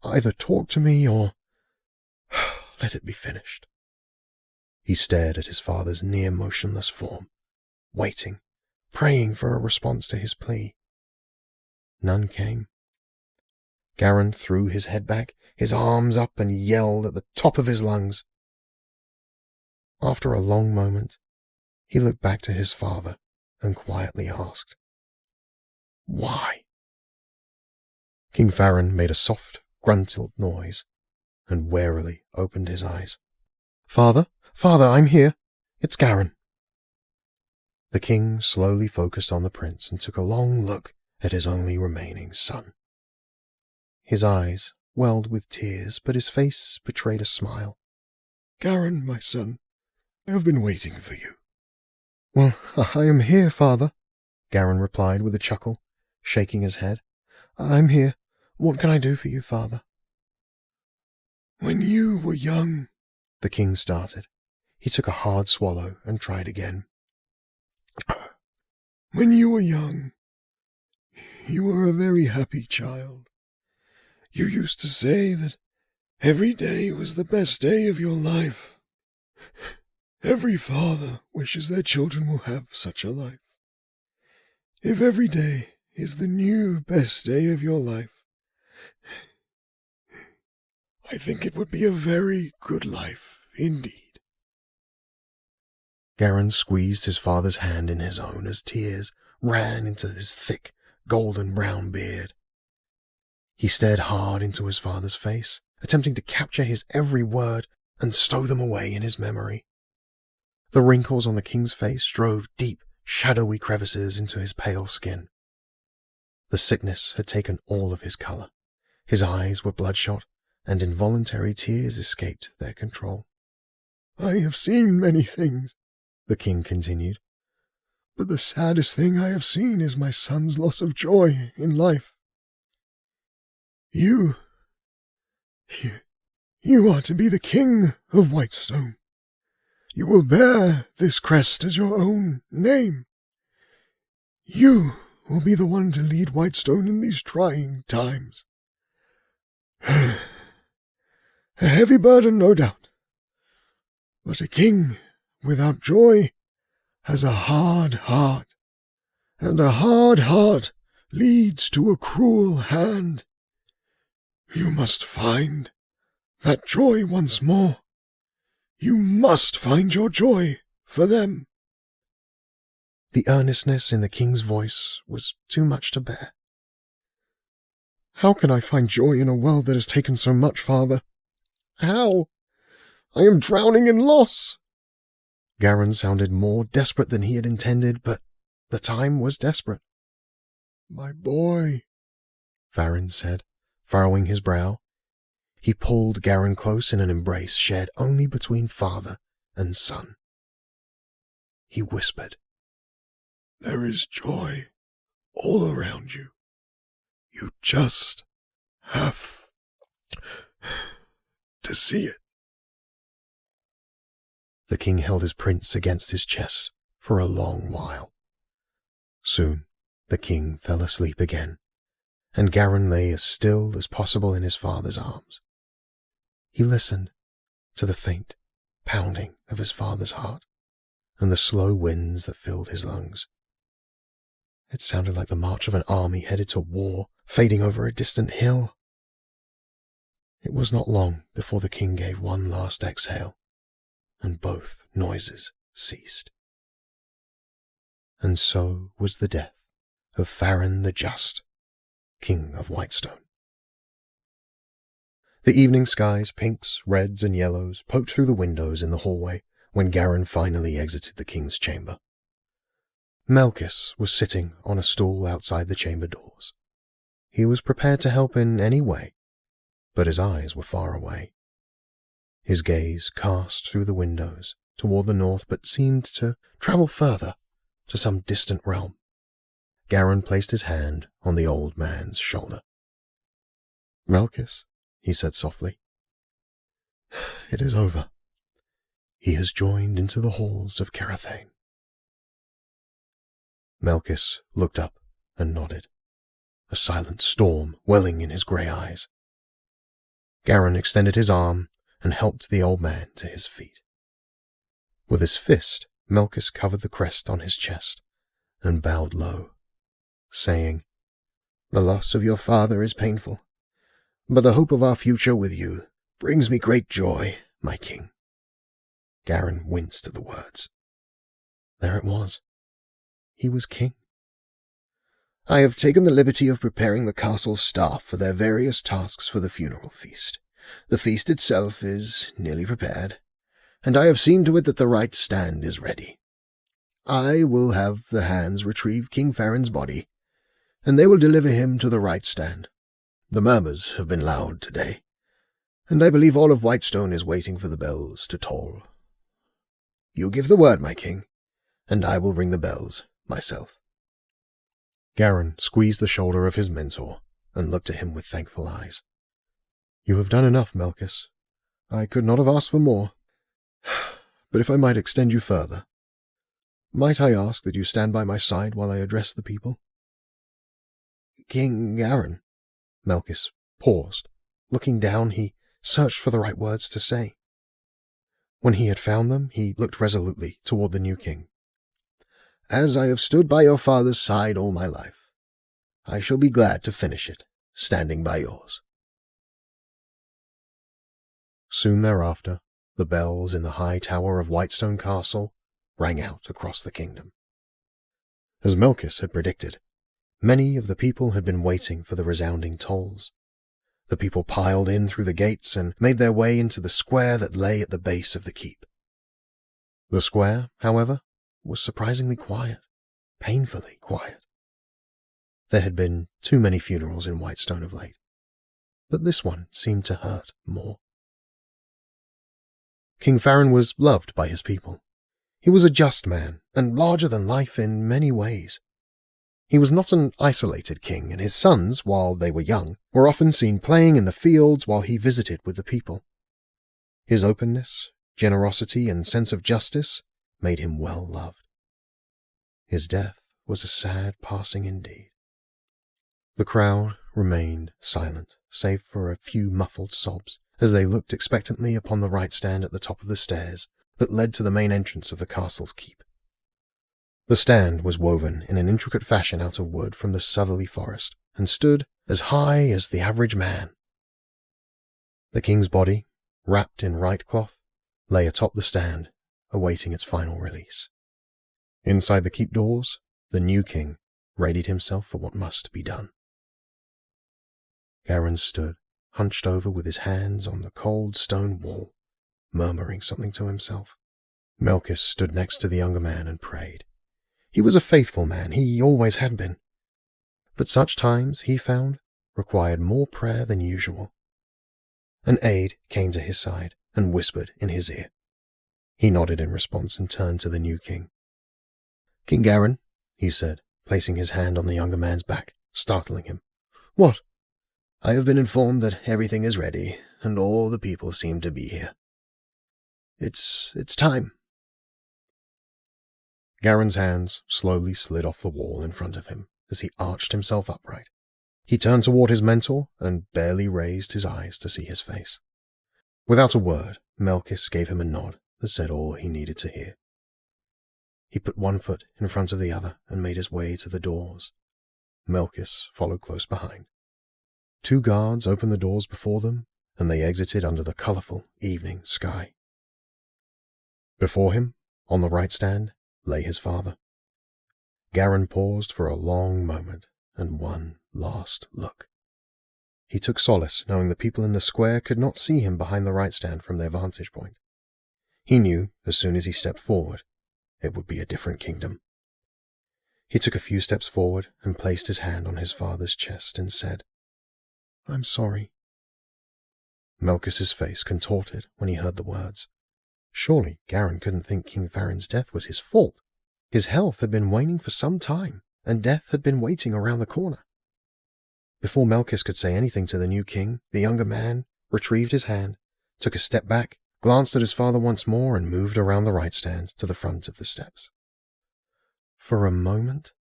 S2: Either talk to me or let it be finished." He stared at his father's near motionless form, waiting, praying for a response to his plea. None came. Garin threw his head back, his arms up, and yelled at the top of his lungs. After a long moment, he looked back to his father and quietly asked, "Why?" King Farron made a soft, grunted noise and warily opened his eyes. "Father, I'm here. It's Garin." The king slowly focused on the prince and took a long look at his only remaining son. His eyes welled with tears, but his face betrayed a smile. "Garin, my son, I have been waiting for you." "Well, I am here, father," Garin replied with a chuckle, shaking his head. "I'm here. What can I do for you, father?" "When you were young," the king started. He took a hard swallow and tried again. "When you were young, you were a very happy child. You used to say that every day was the best day of your life. Every father wishes their children will have such a life. If every day is the new best day of your life, I think it would be a very good life indeed." Garin squeezed his father's hand in his own as tears ran into his thick, golden-brown beard. He stared hard into his father's face, attempting to capture his every word and stow them away in his memory. The wrinkles on the king's face drove deep, shadowy crevices into his pale skin. The sickness had taken all of his color. His eyes were bloodshot, and involuntary tears escaped their control. "I have seen many things," the king continued, "but the saddest thing I have seen is my son's loss of joy in life. You are to be the king of Whitestone. You will bear this crest as your own name. You will be the one to lead Whitestone in these trying times. A heavy burden, no doubt, but a king without joy has a hard heart, and a hard heart leads to a cruel hand. You must find that joy once more. You must find your joy for them." The earnestness in the king's voice was too much to bear. "How can I find joy in a world that has taken so much, father? How? I am drowning in loss." Garin sounded more desperate than he had intended, but the time was desperate. "My boy," Farron said, furrowing his brow. He pulled Garin close in an embrace shared only between father and son. He whispered, "There is joy all around you. You just have to see it." The king held his prince against his chest for a long while. Soon the king fell asleep again, and Garin lay as still as possible in his father's arms. He listened to the faint pounding of his father's heart and the slow winds that filled his lungs. It sounded like the march of an army headed to war, fading over a distant hill. It was not long before the king gave one last exhale, and both noises ceased. And so was the death of Farron the Just, King of Whitestone. The evening sky's pinks, reds, and yellows poked through the windows in the hallway when Garin finally exited the king's chamber. Melkis was sitting on a stool outside the chamber doors. He was prepared to help in any way, but his eyes were far away. His gaze cast through the windows toward the north, but seemed to travel further, to some distant realm. Garin placed his hand on the old man's shoulder. "Melkis," he said softly, "it is over. He has joined into the halls of Karathane." Melkis looked up and nodded, a silent storm welling in his grey eyes. Garin extended his arm and helped the old man to his feet. With his fist, Melkis covered the crest on his chest and bowed low, saying, "The loss of your father is painful, but the hope of our future with you brings me great joy, my king." Garin winced at the words. There it was. He was king. "I have taken the liberty of preparing the castle's staff for their various tasks for the funeral feast. The feast itself is nearly prepared, and I have seen to it that the Rite stand is ready. I will have the hands retrieve King Farron's body, and they will deliver him to the Rite stand. The murmurs have been loud today, and I believe all of Whitestone is waiting for the bells to toll. You give the word, my king, and I will ring the bells myself." Garin squeezed the shoulder of his mentor and looked at him with thankful eyes. "You have done enough, Melkis. I could not have asked for more. But if I might extend you further, might I ask that you stand by my side while I address the people?" "King Garin." Melkis paused. Looking down, he searched for the right words to say. When he had found them, he looked resolutely toward the new king. "As I have stood by your father's side all my life, I shall be glad to finish it, standing by yours." Soon thereafter, the bells in the high tower of Whitestone Castle rang out across the kingdom. As Melkis had predicted, many of the people had been waiting for the resounding tolls. The people piled in through the gates and made their way into the square that lay at the base of the keep. The square, however, was surprisingly quiet, painfully quiet. There had been too many funerals in Whitestone of late, but this one seemed to hurt more. King Farron was loved by his people. He was a just man, and larger than life in many ways. He was not an isolated king, and his sons, while they were young, were often seen playing in the fields while he visited with the people. His openness, generosity, and sense of justice made him well loved. His death was a sad passing indeed. The crowd remained silent, save for a few muffled sobs, as they looked expectantly upon the Rite stand at the top of the stairs that led to the main entrance of the castle's keep. The stand was woven in an intricate fashion out of wood from the southerly forest, and stood as high as the average man. The king's body, wrapped in Rite cloth, lay atop the stand, awaiting its final release. Inside the keep doors, the new king readied himself for what must be done. Garin stood, hunched over with his hands on the cold stone wall, murmuring something to himself. Melkis stood next to the younger man and prayed. He was a faithful man, he always had been. But such times, he found, required more prayer than usual. An aide came to his side and whispered in his ear. He nodded in response and turned to the new king. "King Garin," he said, placing his hand on the younger man's back, startling him. "What?" "I have been informed that everything is ready, and all the people seem to be here. It's time." Garin's hands slowly slid off the wall in front of him as he arched himself upright. He turned toward his mentor and barely raised his eyes to see his face. Without a word, Melkis gave him a nod that said all he needed to hear. He put one foot in front of the other and made his way to the doors. Melkis followed close behind. 2 guards opened the doors before them, and they exited under the colorful evening sky. Before him, on the Rite stand, lay his father. Garin paused for a long moment and one last look. He took solace knowing the people in the square could not see him behind the Rite stand from their vantage point. He knew, as soon as he stepped forward, it would be a different kingdom. He took a few steps forward and placed his hand on his father's chest and said, "I'm sorry." Melkis's face contorted when he heard the words. Surely Garin couldn't think King Farron's death was his fault. His health had been waning for some time, and death had been waiting around the corner. Before Melkis could say anything to the new king, the younger man retrieved his hand, took a step back, glanced at his father once more, and moved around the Rite stand to the front of the steps. For a moment,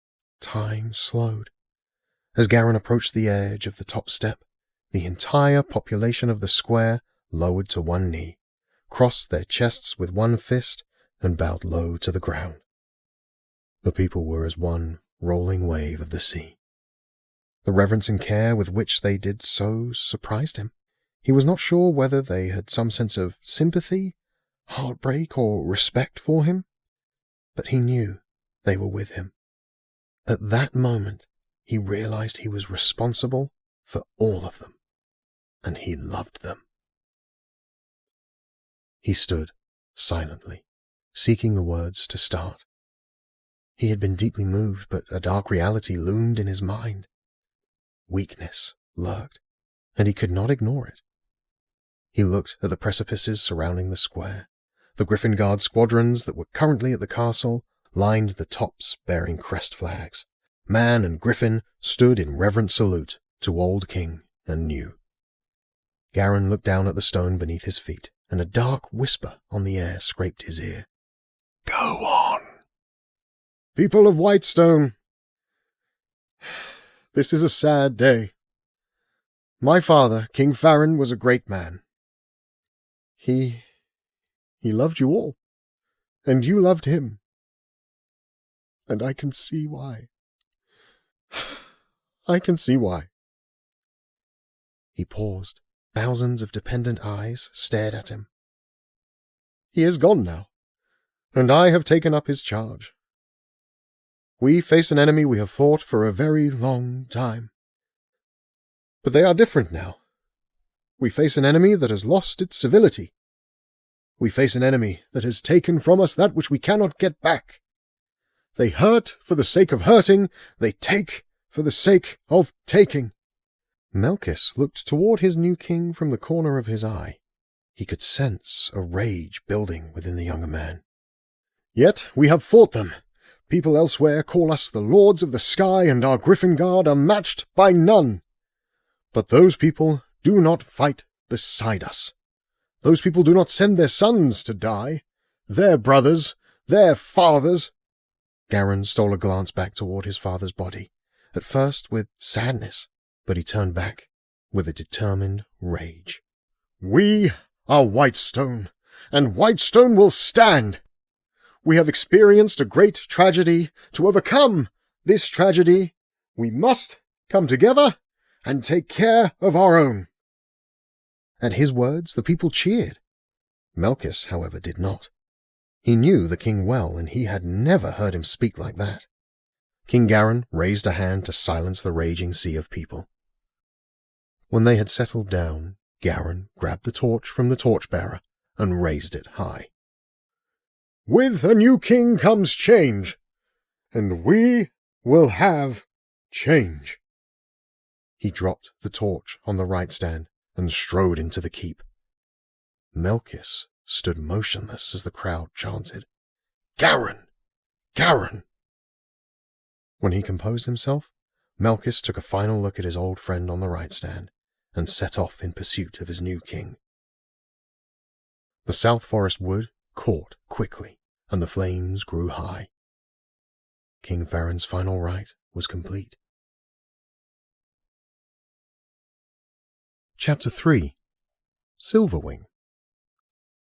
S2: time slowed. As Garin approached the edge of the top step, the entire population of the square lowered to one knee, crossed their chests with one fist, and bowed low to the ground. The people were as one rolling wave of the sea. The reverence and care with which they did so surprised him. He was not sure whether they had some sense of sympathy, heartbreak, or respect for him, but he knew they were with him. At that moment, he realized he was responsible for all of them, and he loved them. He stood silently, seeking the words to start. He had been deeply moved, but a dark reality loomed in his mind. Weakness lurked, and he could not ignore it. He looked at the precipices surrounding the square. The Griffin Guard squadrons that were currently at the castle lined the tops bearing crest flags. Man and griffin stood in reverent salute to old king and new. Garin looked down at the stone beneath his feet, and a dark whisper on the air scraped his ear. "Go on." "People of Whitestone, this is a sad day. My father, King Farron, was a great man. He loved you all, and you loved him. And I can see why. I can see why." He paused. Thousands of dependent eyes stared at him. "He is gone now, and I have taken up his charge. We face an enemy we have fought for a very long time. But they are different now. We face an enemy that has lost its civility. We face an enemy that has taken from us that which we cannot get back. They hurt for the sake of hurting. They take for the sake of taking." Melkis looked toward his new king from the corner of his eye. He could sense a rage building within the younger man. "Yet we have fought them. People elsewhere call us the Lords of the Sky, and our Griffin Guard are matched by none. But those people do not fight beside us. Those people do not send their sons to die. Their brothers, their fathers." Garin stole a glance back toward his father's body, at first with sadness, but he turned back with a determined rage. "We are Whitestone, and Whitestone will stand. We have experienced a great tragedy. To overcome this tragedy, we must come together and take care of our own." At his words, the people cheered. Melkis, however, did not. He knew the king well, and he had never heard him speak like that. King Garin raised a hand to silence the raging sea of people. When they had settled down, Garin grabbed the torch from the torchbearer and raised it high. "With a new king comes change, and we will have change." He dropped the torch on the Rite stand and strode into the keep. Melkis stood motionless as the crowd chanted, "Garin! Garin!" When he composed himself, Melkis took a final look at his old friend on the Rite stand and set off in pursuit of his new king. The South Forest wood caught quickly, and the flames grew high. King Farron's final rite was complete. Chapter 3. Silverwing.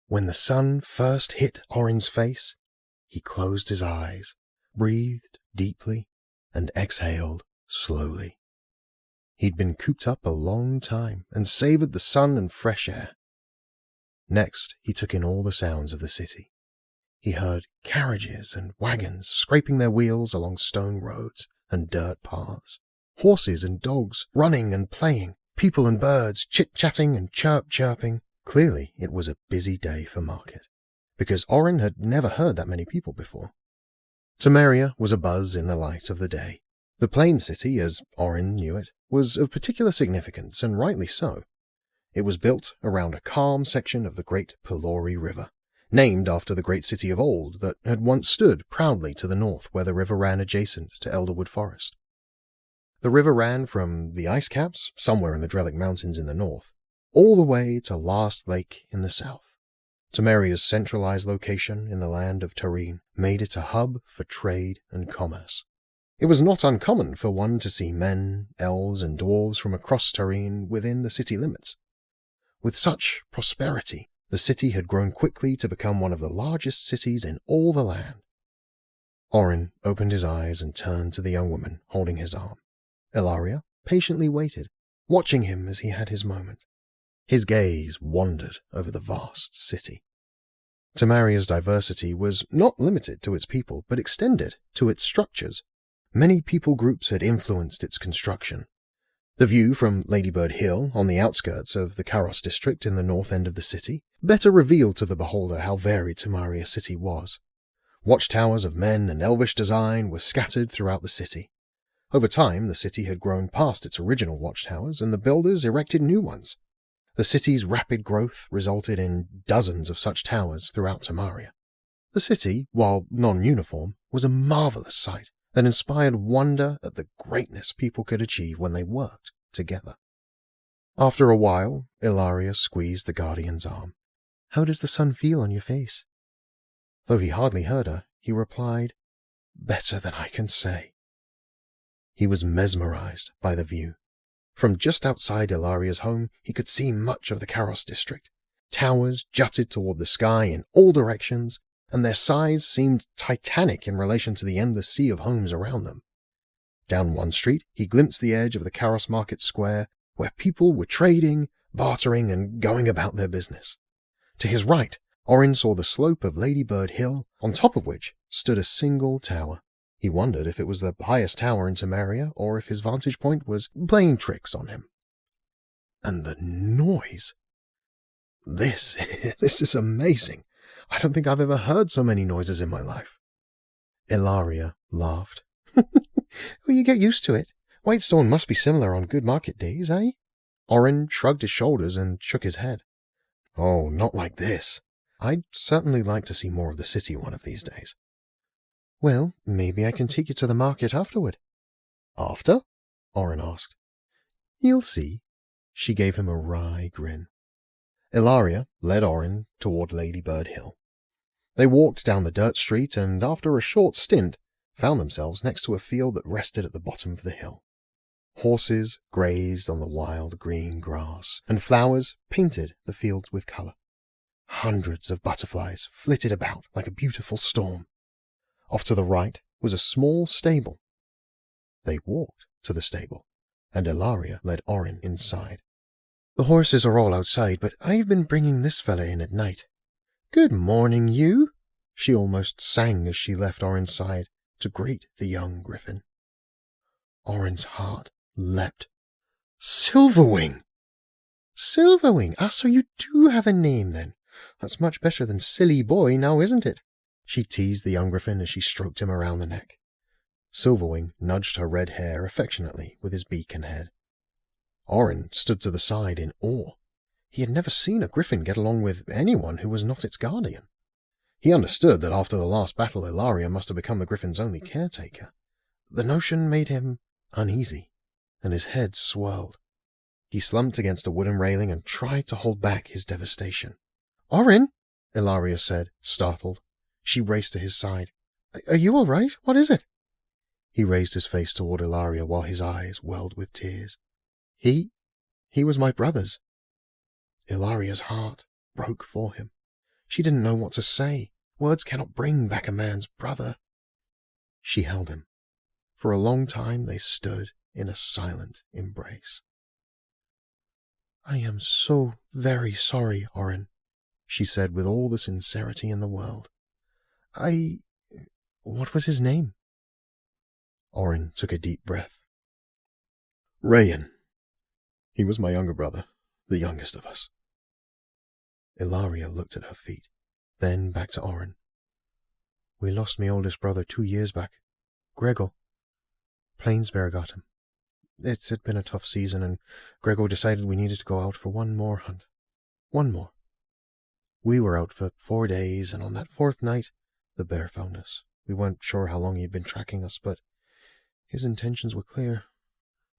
S2: When the sun first hit Orin's face, he closed his eyes, breathed deeply, and exhaled slowly. He'd been cooped up a long time and savored the sun and fresh air. Next, he took in all the sounds of the city. He heard carriages and wagons scraping their wheels along stone roads and dirt paths, horses and dogs running and playing, people and birds chit-chatting and chirping. Clearly, it was a busy day for market, because Orin had never heard that many people before. Temeria was abuzz in the light of the day. The plain city, as Orin knew it, was of particular significance, and rightly so. It was built around a calm section of the great Palori River, named after the great city of old that had once stood proudly to the north where the river ran adjacent to Elderwood Forest. The river ran from the ice caps, somewhere in the Drellic Mountains in the north, all the way to Last Lake in the south. Temeria's centralized location in the land of Tareen made it a hub for trade and commerce. It was not uncommon for one to see men, elves, and dwarves from across Tareen within the city limits. With such prosperity, the city had grown quickly to become one of the largest cities in all the land. Orin opened his eyes and turned to the young woman holding his arm. Ilaria patiently waited, watching him as he had his moment. His gaze wandered over the vast city. Temeria's diversity was not limited to its people, but extended to its structures. Many people groups had influenced its construction. The view from Ladybird Hill, on the outskirts of the Karos district in the north end of the city, better revealed to the beholder how varied Temeria City was. Watchtowers of men and elvish design were scattered throughout the city. Over time, the city had grown past its original watchtowers, and the builders erected new ones. The city's rapid growth resulted in dozens of such towers throughout Temeria. The city, while non-uniform, was a marvelous sight that inspired wonder at the greatness people could achieve when they worked together. After a while, Ilaria squeezed the Guardian's arm. "How does the sun feel on your face?" Though he hardly heard her, he replied, "Better than I can say." He was mesmerized by the view. From just outside Ilaria's home, he could see much of the Karos district. Towers jutted toward the sky in all directions, and their size seemed titanic in relation to the endless sea of homes around them. Down one street, he glimpsed the edge of the Karos Market Square, where people were trading, bartering, and going about their business. To his right, Orin saw the slope of Ladybird Hill, on top of which stood a single tower. He wondered if it was the highest tower in Temeria, or if his vantage point was playing tricks on him. And the noise! This is amazing. I don't think I've ever heard so many noises in my life. Ilaria laughed. Well, you get used to it. Whitestone must be similar on good market days, eh? Orin shrugged his shoulders and shook his head. Oh, not like this. I'd certainly like to see more of the city one of these days. Well, maybe I can take you to the market afterward. After? Orin asked. You'll see. She gave him a wry grin. Ilaria led Orin toward Ladybird Hill. They walked down the dirt street and, after a short stint, found themselves next to a field that rested at the bottom of the hill. Horses grazed on the wild green grass, and flowers painted the fields with color. Hundreds of butterflies flitted about like a beautiful storm. Off to the right was a small stable. They walked to the stable, and Ilaria led Orin inside. The horses are all outside, but I've been bringing this fella in at night. Good morning, you, she almost sang as she left Orin's side to greet the young Griffin. Orin's heart leapt. Silverwing! Silverwing! Ah, so you do have a name, then. That's much better than Silly Boy, now isn't it? She teased the young Griffin as she stroked him around the neck. Silverwing nudged her red hair affectionately with his beak and head. Orin stood to the side in awe. He had never seen a griffin get along with anyone who was not its guardian. He understood that after the last battle Ilaria must have become the griffin's only caretaker. The notion made him uneasy, and his head swirled. He slumped against a wooden railing and tried to hold back his devastation. Orin, Ilaria said, startled. She raced to his side. Are you all right? What is it? He raised his face toward Ilaria while his eyes welled with tears. He was my brother's. Ilaria's heart broke for him. She didn't know what to say. Words cannot bring back a man's brother. She held him. For a long time they stood in a silent embrace. I am so very sorry, Orin, she said with all the sincerity in the world. What was his name? Orin took a deep breath. Rayan. He was my younger brother, the youngest of us. Ilaria looked at her feet, then back to Orin. We lost me oldest brother 2 years back. Grego. Plainsbear got him. It had been a tough season, and Grego decided we needed to go out for one more hunt. One more. We were out for 4 days, and on that 4th night, the bear found us. We weren't sure how long he'd been tracking us, but his intentions were clear.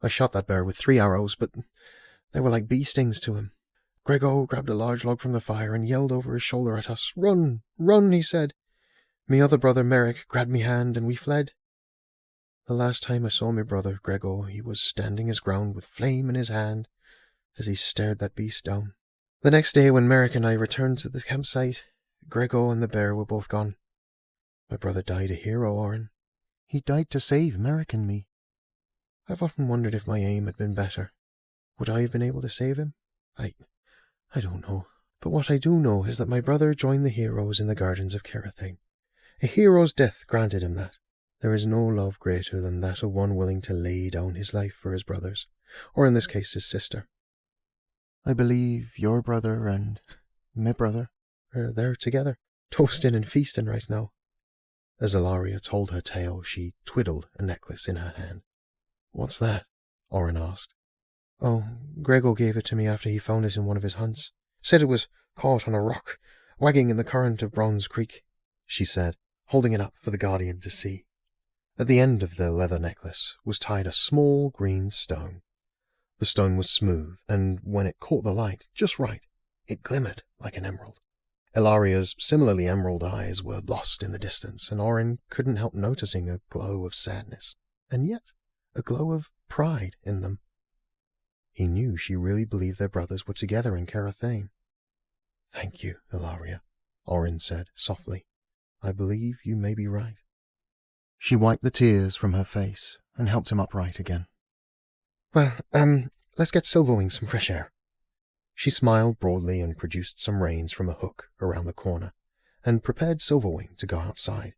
S2: I shot that bear with 3 arrows, but they were like bee stings to him. Grego grabbed a large log from the fire and yelled over his shoulder at us. "Run! Run!" he said. Me other brother Merrick grabbed me hand, and we fled. The last time I saw my brother, Grego, he was standing his ground with flame in his hand as he stared that beast down. The next day, when Merrick and I returned to the campsite, Grego and the bear were both gone. My brother died a hero, Orin. He died to save Merrick and me. I've often wondered if my aim had been better. Would I have been able to save him? I don't know. But what I do know is that my brother joined the heroes in the gardens of Carathane. A hero's death granted him that. There is no love greater than that of one willing to lay down his life for his brothers, or in this case his sister. I believe your brother and my brother are there together, toasting and feasting right now. As Ilaria told her tale, she twiddled a necklace in her hand. What's that? Orin asked. Oh, Grego gave it to me after he found it in one of his hunts. Said it was caught on a rock, wagging in the current of Bronze Creek, she said, holding it up for the Guardian to see. At the end of the leather necklace was tied a small green stone. The stone was smooth, and when it caught the light just right, it glimmered like an emerald. Ilaria's similarly emerald eyes were lost in the distance, and Orin couldn't help noticing a glow of sadness, and yet a glow of pride in them. He knew she really believed their brothers were together in Carathane. Thank you, Ilaria, Orin said softly. I believe you may be right. She wiped the tears from her face and helped him upright again. Well, let's get Silverwing some fresh air. She smiled broadly and produced some reins from a hook around the corner, and prepared Silverwing to go outside.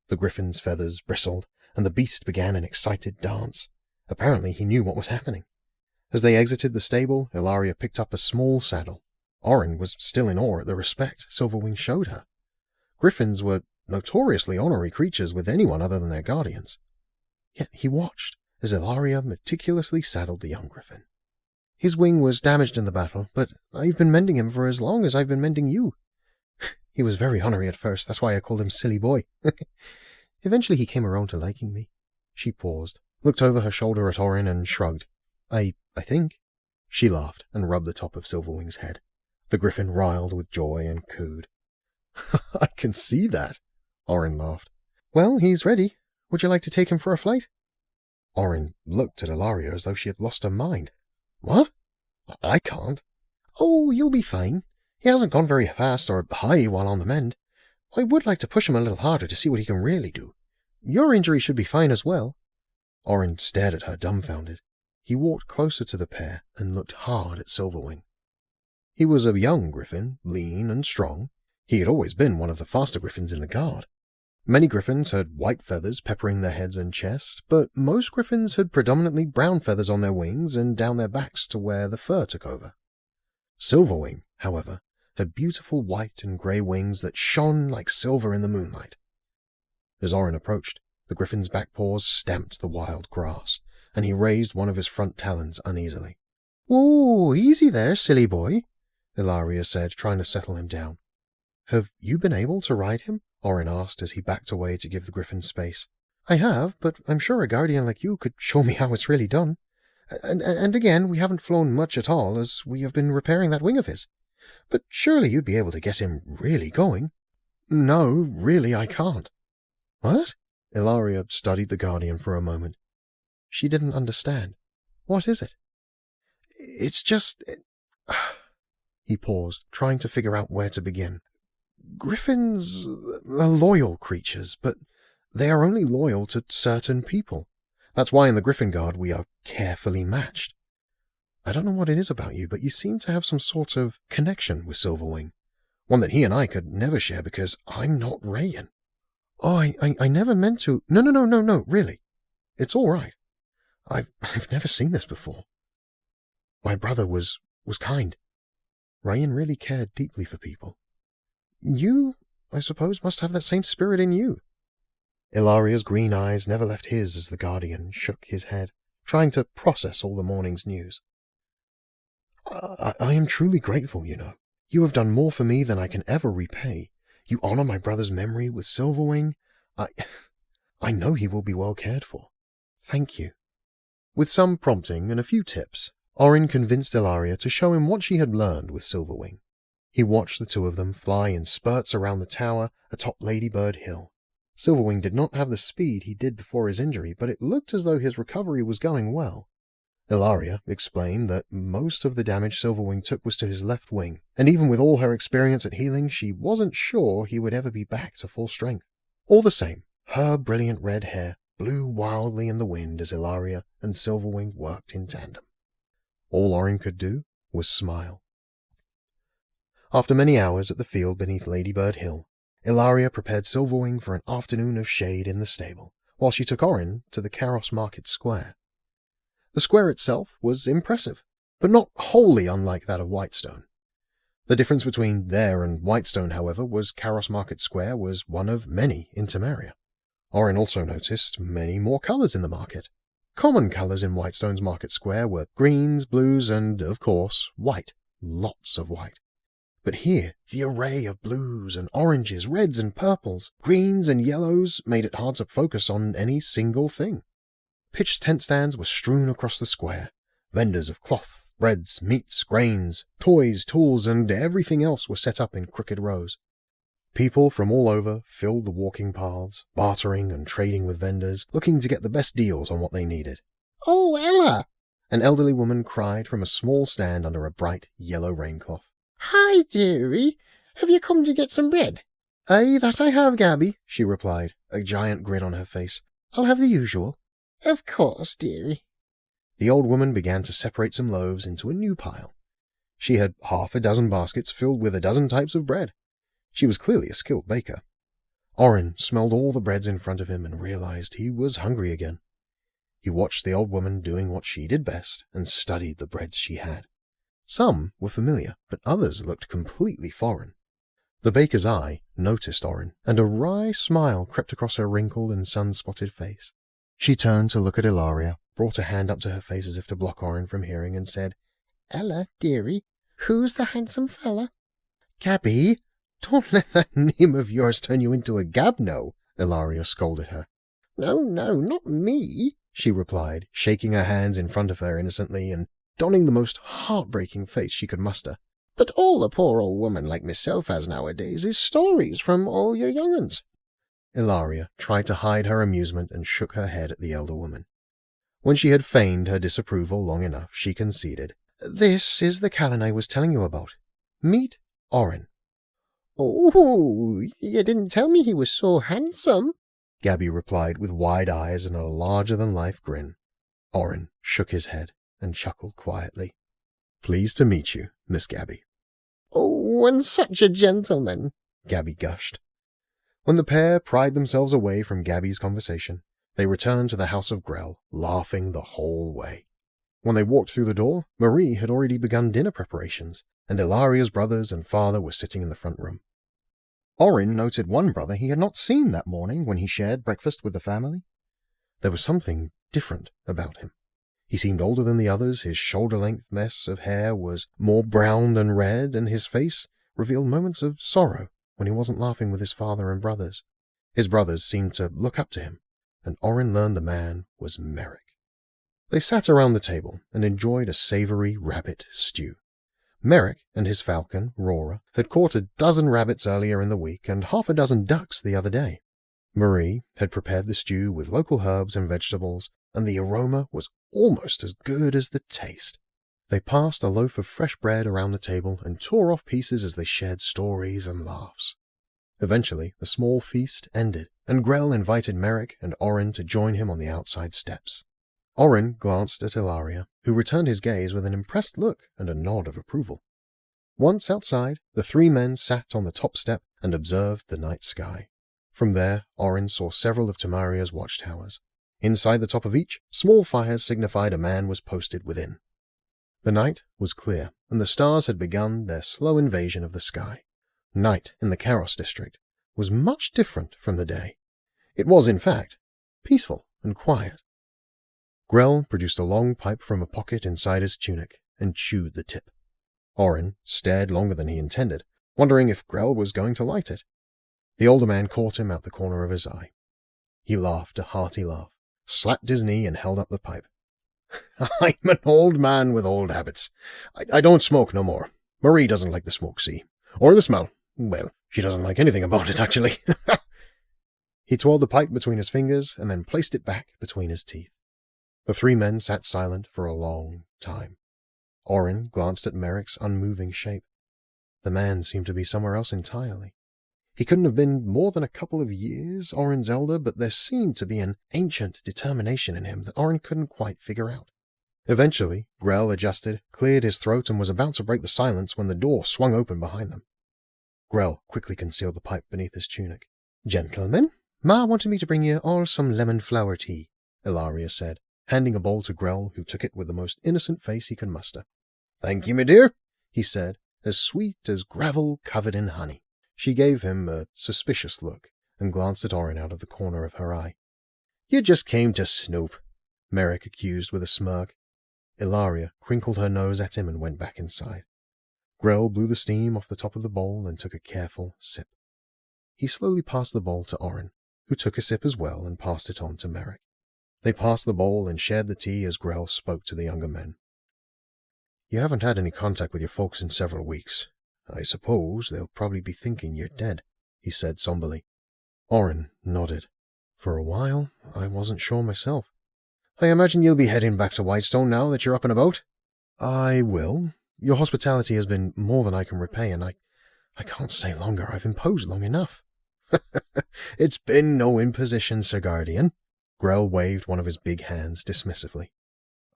S2: The griffin's feathers bristled, and the beast began an excited dance. Apparently he knew what was happening. As they exited the stable, Ilaria picked up a small saddle. Orin was still in awe at the respect Silverwing showed her. Griffins were notoriously honorary creatures with anyone other than their guardians. Yet he watched as Ilaria meticulously saddled the young griffin. His wing was damaged in the battle, but I've been mending him for as long as I've been mending you. He was very honorary at first, that's why I called him Silly Boy. Eventually he came around to liking me. She paused, looked over her shoulder at Orin and shrugged. I think. She laughed and rubbed the top of Silverwing's head. The griffin riled with joy and cooed. I can see that, Orin laughed. Well, he's ready. Would you like to take him for a flight? Orin looked at Ilaria as though she had lost her mind. What? I can't. Oh, you'll be fine. He hasn't gone very fast or high while on the mend. I would like to push him a little harder to see what he can really do. Your injury should be fine as well. Orin stared at her dumbfounded. He walked closer to the pair and looked hard at Silverwing. He was a young griffin, lean and strong. He had always been one of the faster griffins in the guard. Many griffins had white feathers peppering their heads and chest, but most griffins had predominantly brown feathers on their wings and down their backs to where the fur took over. Silverwing, however, had beautiful white and grey wings that shone like silver in the moonlight. As Orin approached, the griffin's back paws stamped the wild grass, and he raised one of his front talons uneasily. Whoa, easy there, silly boy, Ilaria said, trying to settle him down. Have you been able to ride him? Orin asked as he backed away to give the griffin space. I have, but I'm sure a guardian like you could show me how it's really done. And again, we haven't flown much at all, as we have been repairing that wing of his. But surely you'd be able to get him really going. No, really I can't. What? Ilaria studied the guardian for a moment. She didn't understand. What is it? It's just... He paused, trying to figure out where to begin. Griffins are loyal creatures, but they are only loyal to certain people. That's why in the Griffin Guard we are carefully matched. I don't know what it is about you, but you seem to have some sort of connection with Silverwing. One that he and I could never share because I'm not Rayan. Oh, I never meant to... No, really. It's all right. I've never seen this before. My brother was kind. Rayan really cared deeply for people. You I suppose, must have that same spirit in you." Ilaria's green eyes never left his as the Guardian shook his head, trying to process all the morning's news. I am truly grateful, you know. You have done more for me than I can ever repay. You honor my brother's memory with Silverwing. I know he will be well cared for. Thank you." With some prompting and a few tips, Orin convinced Ilaria to show him what she had learned with Silverwing. He watched the two of them fly in spurts around the tower atop Ladybird Hill. Silverwing did not have the speed he did before his injury, but it looked as though his recovery was going well. Ilaria explained that most of the damage Silverwing took was to his left wing, and even with all her experience at healing, she wasn't sure he would ever be back to full strength. All the same, her brilliant red hair blew wildly in the wind as Ilaria and Silverwing worked in tandem. All Orin could do was smile. After many hours at the field beneath Ladybird Hill, Ilaria prepared Silverwing for an afternoon of shade in the stable, while she took Orin to the Karos Market Square. The square itself was impressive, but not wholly unlike that of Whitestone. The difference between there and Whitestone, however, was Karos Market Square was one of many in Temeria. Orin also noticed many more colours in the market. Common colours in Whitestone's Market Square were greens, blues, and, of course, white. Lots of white. But here, the array of blues and oranges, reds and purples, greens and yellows made it hard to focus on any single thing. Pitched tent stands were strewn across the square. Vendors of cloth, breads, meats, grains, toys, tools, and everything else were set up in crooked rows. People from all over filled the walking paths, bartering and trading with vendors, looking to get the best deals on what they needed. "Oh, Ella!" an elderly woman cried from a small stand under a bright yellow raincloth.
S3: "Hi, dearie. Have you come to get some bread?"
S2: "Aye, that I have, Gabby," she replied, a giant grin on her face. "I'll have the usual."
S3: "Of course, dearie."
S2: The old woman began to separate some loaves into a new pile. She had half a dozen baskets filled with a dozen types of bread. She was clearly a skilled baker. Orin smelled all the breads in front of him and realized he was hungry again. He watched the old woman doing what she did best and studied the breads she had. Some were familiar, but others looked completely foreign. The baker's eye noticed Orin, and a wry smile crept across her wrinkled and sun-spotted face. She turned to look at Ilaria, brought a hand up to her face as if to block Orin from hearing, and said,
S3: "Ella, dearie, who's the handsome fella?"
S2: "Gabby, don't let that name of yours turn you into a Gabno," Ilaria scolded her.
S3: "No, not me,"
S2: she replied, shaking her hands in front of her innocently and donning the most heartbreaking face she could muster.
S3: "But all a poor old woman like myself has nowadays is stories from all your young'uns."
S2: Ilaria tried to hide her amusement and shook her head at the elder woman. When she had feigned her disapproval long enough, she conceded. "This is the Callan I was telling you about. Meet Orin."
S3: "Oh, you didn't tell me he was so handsome,"
S2: Gabby replied with wide eyes and a larger-than-life grin. Orin shook his head and chuckled quietly. "Pleased to meet you, Miss Gabby."
S3: "Oh, and such a gentleman,"
S2: Gabby gushed. When the pair pried themselves away from Gabby's conversation, they returned to the House of Grell, laughing the whole way. When they walked through the door, Marie had already begun dinner preparations, and Ilaria's brothers and father were sitting in the front room. Orin noted one brother he had not seen that morning when he shared breakfast with the family. There was something different about him. He seemed older than the others, his shoulder-length mess of hair was more brown than red, and his face revealed moments of sorrow when he wasn't laughing with his father and brothers. His brothers seemed to look up to him, and Orin learned the man was Merrick. They sat around the table and enjoyed a savory rabbit stew. Merrick and his falcon, Rora, had caught a dozen rabbits earlier in the week and half a dozen ducks the other day. Marie had prepared the stew with local herbs and vegetables, and the aroma was almost as good as the taste. They passed a loaf of fresh bread around the table and tore off pieces as they shared stories and laughs. Eventually, the small feast ended, and Grell invited Merrick and Orin to join him on the outside steps. Orin glanced at Ilaria, who returned his gaze with an impressed look and a nod of approval. Once outside, the three men sat on the top step and observed the night sky. From there, Orin saw several of Temeria's watchtowers. Inside the top of each, small fires signified a man was posted within. The night was clear, and the stars had begun their slow invasion of the sky. Night in the Karos district was much different from the day. It was, in fact, peaceful and quiet. Grell produced a long pipe from a pocket inside his tunic and chewed the tip. Orin stared longer than he intended, wondering if Grell was going to light it. The older man caught him out the corner of his eye. He laughed a hearty laugh, slapped his knee, and held up the pipe. I'm an old man with old habits. I don't smoke no more. Marie doesn't like the smoke, see? Or the smell. Well, she doesn't like anything about it, actually. He twirled the pipe between his fingers and then placed it back between his teeth. The three men sat silent for a long time. Orin glanced at Merrick's unmoving shape. The man seemed to be somewhere else entirely. He couldn't have been more than a couple of years Orin's elder, but there seemed to be an ancient determination in him that Orin couldn't quite figure out. Eventually, Grell adjusted, cleared his throat, and was about to break the silence when the door swung open behind them. Grell quickly concealed the pipe beneath his tunic. "Gentlemen, Ma wanted me to bring you all some lemon flower tea," Ilaria said, handing a bowl to Grell, who took it with the most innocent face he could muster. "Thank you, my dear," he said, as sweet as gravel covered in honey. She gave him a suspicious look and glanced at Orin out of the corner of her eye. "You just came to snoop," Merrick accused with a smirk. Ilaria crinkled her nose at him and went back inside. Grell blew the steam off the top of the bowl and took a careful sip. He slowly passed the bowl to Orin, who took a sip as well and passed it on to Merrick. They passed the bowl and shared the tea as Grell spoke to the younger men. "You haven't had any contact with your folks in several weeks. I suppose they'll probably be thinking you're dead," he said somberly. Orin nodded. "For a while, I wasn't sure myself." "I imagine you'll be heading back to Whitestone now that you're up and about?" "I will. Your hospitality has been more than I can repay, and I can't stay longer. I've imposed long enough." "It's been no imposition, Sir Guardian." Grell waved one of his big hands dismissively.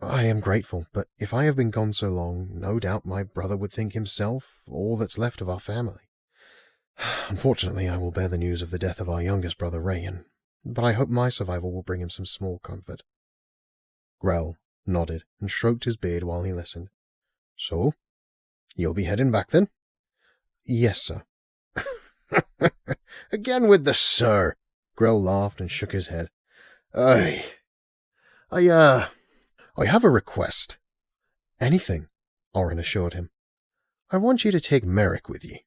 S2: "I am grateful, but if I have been gone so long, no doubt my brother would think himself all that's left of our family. Unfortunately, I will bear the news of the death of our youngest brother, Rayan, but I hope my survival will bring him some small comfort." Grell nodded and stroked his beard while he listened. "So, you'll be heading back then?" "Yes, sir." "Again with the sir." Grell laughed and shook his head. I have a request." "Anything," Orin assured him. "I want you to take Merrick with you."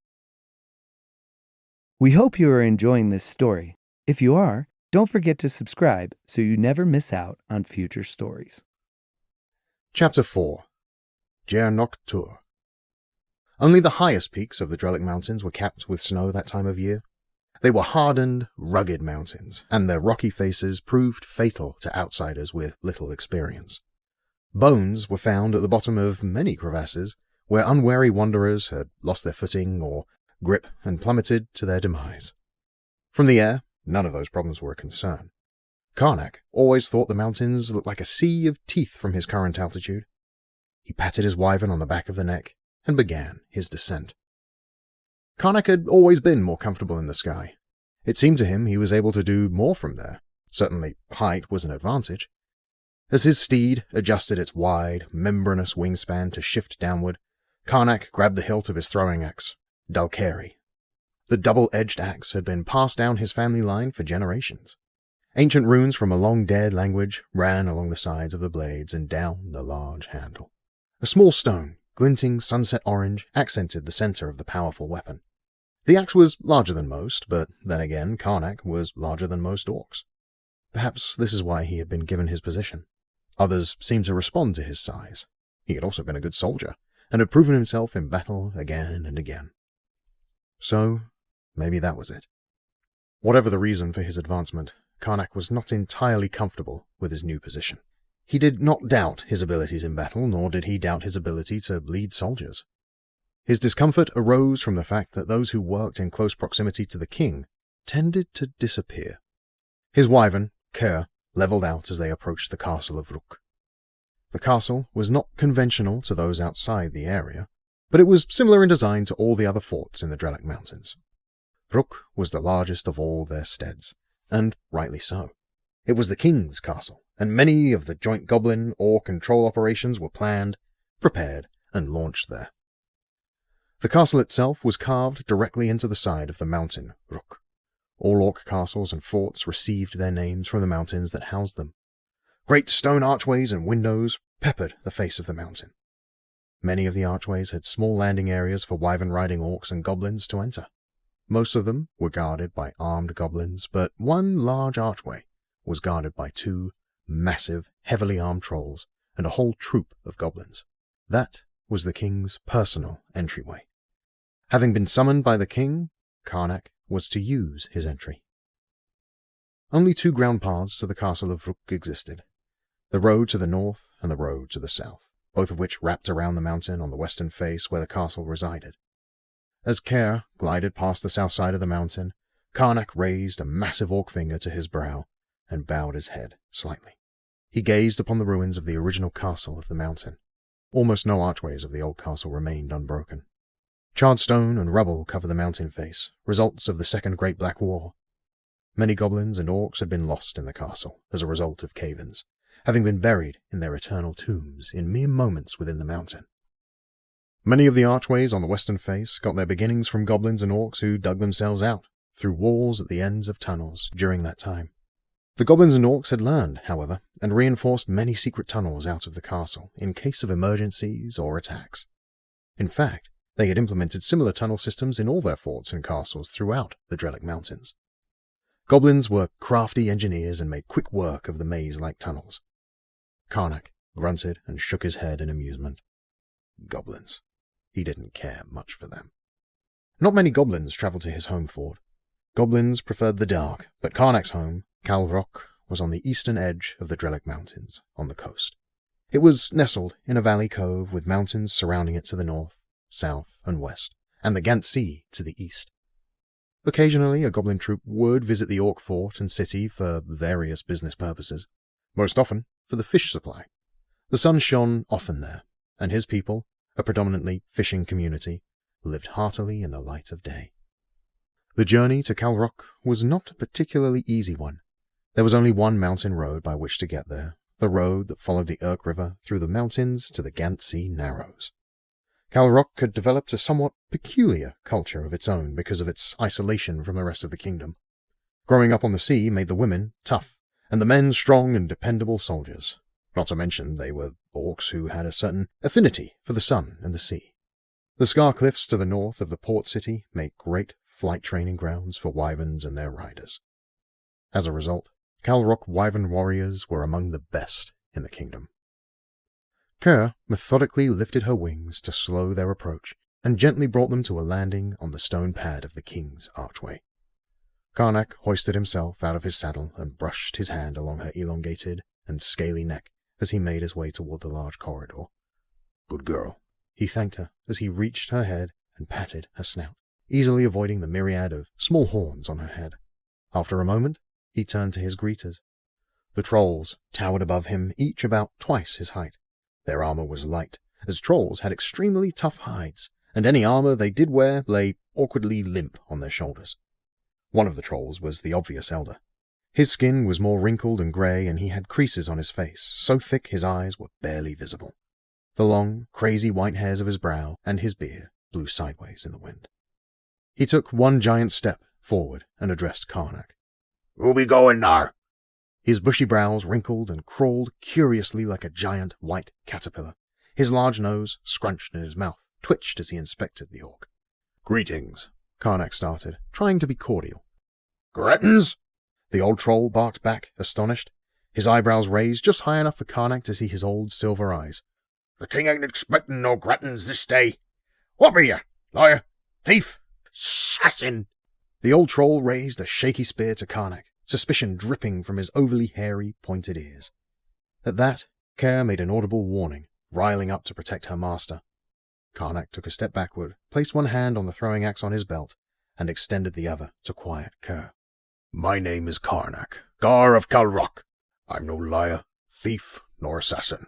S1: We hope you are enjoying this story. If you are, don't forget to subscribe so you never miss out on future stories.
S2: Chapter 4. Jaernok Tur. Only the highest peaks of the Drellic Mountains were capped with snow that time of year. They were hardened, rugged mountains, and their rocky faces proved fatal to outsiders with little experience. Bones were found at the bottom of many crevasses, where unwary wanderers had lost their footing or grip and plummeted to their demise. From the air, none of those problems were a concern. Karnak always thought the mountains looked like a sea of teeth from his current altitude. He patted his wyvern on the back of the neck and began his descent. Karnak had always been more comfortable in the sky. It seemed to him he was able to do more from there. Certainly, height was an advantage. As his steed adjusted its wide, membranous wingspan to shift downward, Karnak grabbed the hilt of his throwing axe, Dalkari. The double-edged axe had been passed down his family line for generations. Ancient runes from a long-dead language ran along the sides of the blades and down the large handle. A small stone, glinting sunset orange, accented the center of the powerful weapon. The axe was larger than most, but then again, Karnak was larger than most orcs. Perhaps this is why he had been given his position. Others seemed to respond to his size. He had also been a good soldier, and had proven himself in battle again and again. So, maybe that was it. Whatever the reason for his advancement, Karnak was not entirely comfortable with his new position. He did not doubt his abilities in battle, nor did he doubt his ability to lead soldiers. His discomfort arose from the fact that those who worked in close proximity to the king tended to disappear. His wyvern, Kerr, leveled out as they approached the castle of Rook. The castle was not conventional to those outside the area, but it was similar in design to all the other forts in the Drellic Mountains. Rook was the largest of all their steads, and rightly so. It was the king's castle, and many of the joint goblin or control operations were planned, prepared, and launched there. The castle itself was carved directly into the side of the mountain, Rook, All orc castles and forts received their names from the mountains that housed them. Great stone archways and windows peppered the face of the mountain. Many of the archways had small landing areas for wyvern-riding orcs and goblins to enter. Most of them were guarded by armed goblins, but one large archway was guarded by 2 massive, heavily armed trolls and a whole troop of goblins. That was the king's personal entryway. Having been summoned by the king, Jaernok was to use his entry. Only 2 ground paths to the castle of Rook existed, the road to the north and the road to the south, both of which wrapped around the mountain on the western face where the castle resided. As Caer glided past the south side of the mountain, Jaernok raised a massive orc finger to his brow and bowed his head slightly. He gazed upon the ruins of the original castle of the mountain. Almost no archways of the old castle remained unbroken. Charred stone and rubble covered the mountain face, results of the Second Great Black War. Many goblins and orcs had been lost in the castle as a result of cave-ins, having been buried in their eternal tombs in mere moments within the mountain. Many of the archways on the western face got their beginnings from goblins and orcs who dug themselves out through walls at the ends of tunnels during that time. The goblins and orcs had learned, however, and reinforced many secret tunnels out of the castle in case of emergencies or attacks. In fact, they had implemented similar tunnel systems in all their forts and castles throughout the Drellic Mountains. Goblins were crafty engineers and made quick work of the maze-like tunnels. Jaernok grunted and shook his head in amusement. Goblins. He didn't care much for them. Not many goblins traveled to his home fort. Goblins preferred the dark, but Jaernok's home, Calrok, was on the eastern edge of the Drellic Mountains, on the coast. It was nestled in a valley cove with mountains surrounding it to the north, south, and west, and the Ghun Sea to the east. Occasionally, a goblin troop would visit the orc fort and city for various business purposes, most often for the fish supply. The sun shone often there, and his people, a predominantly fishing community, lived heartily in the light of day. The journey to Calrok was not a particularly easy one. There was only one mountain road by which to get there, the road that followed the Urk River through the mountains to the Ghun Sea Narrows. Calrok had developed a somewhat peculiar culture of its own because of its isolation from the rest of the kingdom. Growing up on the sea made the women tough, and the men strong and dependable soldiers. Not to mention they were orcs who had a certain affinity for the sun and the sea. The Scar Cliffs to the north of the port city made great flight training grounds for wyverns and their riders. As a result, Calrok wyvern warriors were among the best in the kingdom. Caer methodically lifted her wings to slow their approach and gently brought them to a landing on the stone pad of the king's archway. Jaernok hoisted himself out of his saddle and brushed his hand along her elongated and scaly neck as he made his way toward the large corridor. "Good girl," he thanked her as he reached her head and patted her snout, easily avoiding the myriad of small horns on her head. After a moment, he turned to his greeters. The trolls towered above him, each about twice his height. Their armor was light, as trolls had extremely tough hides, and any armor they did wear lay awkwardly limp on their shoulders. One of the trolls was the obvious elder. His skin was more wrinkled and grey, and he had creases on his face, so thick his eyes were barely visible. The long, crazy white hairs of his brow and his beard blew sideways in the wind. He took one giant step forward and addressed Jaernok.
S3: "Who be going there?"
S2: His bushy brows wrinkled and crawled curiously like a giant white caterpillar. His large nose, scrunched and his mouth, twitched as he inspected the orc.
S3: "Greetings,"
S2: Jaernok started, trying to be cordial.
S3: "Gretins?"
S2: The old troll barked back, astonished. His eyebrows raised just high enough for Jaernok to see his old silver eyes.
S3: "The king ain't expecting no gretins this day. What be you? Liar? Thief? Assassin?"
S2: The old troll raised a shaky spear to Jaernok, suspicion dripping from his overly hairy, pointed ears. At that, Caer made an audible warning, riling up to protect her master. Jaernok took a step backward, placed one hand on the throwing axe on his belt, and extended the other to quiet Caer.
S3: "My name is Jaernok, Gar of Calrok. I'm no liar, thief, nor assassin.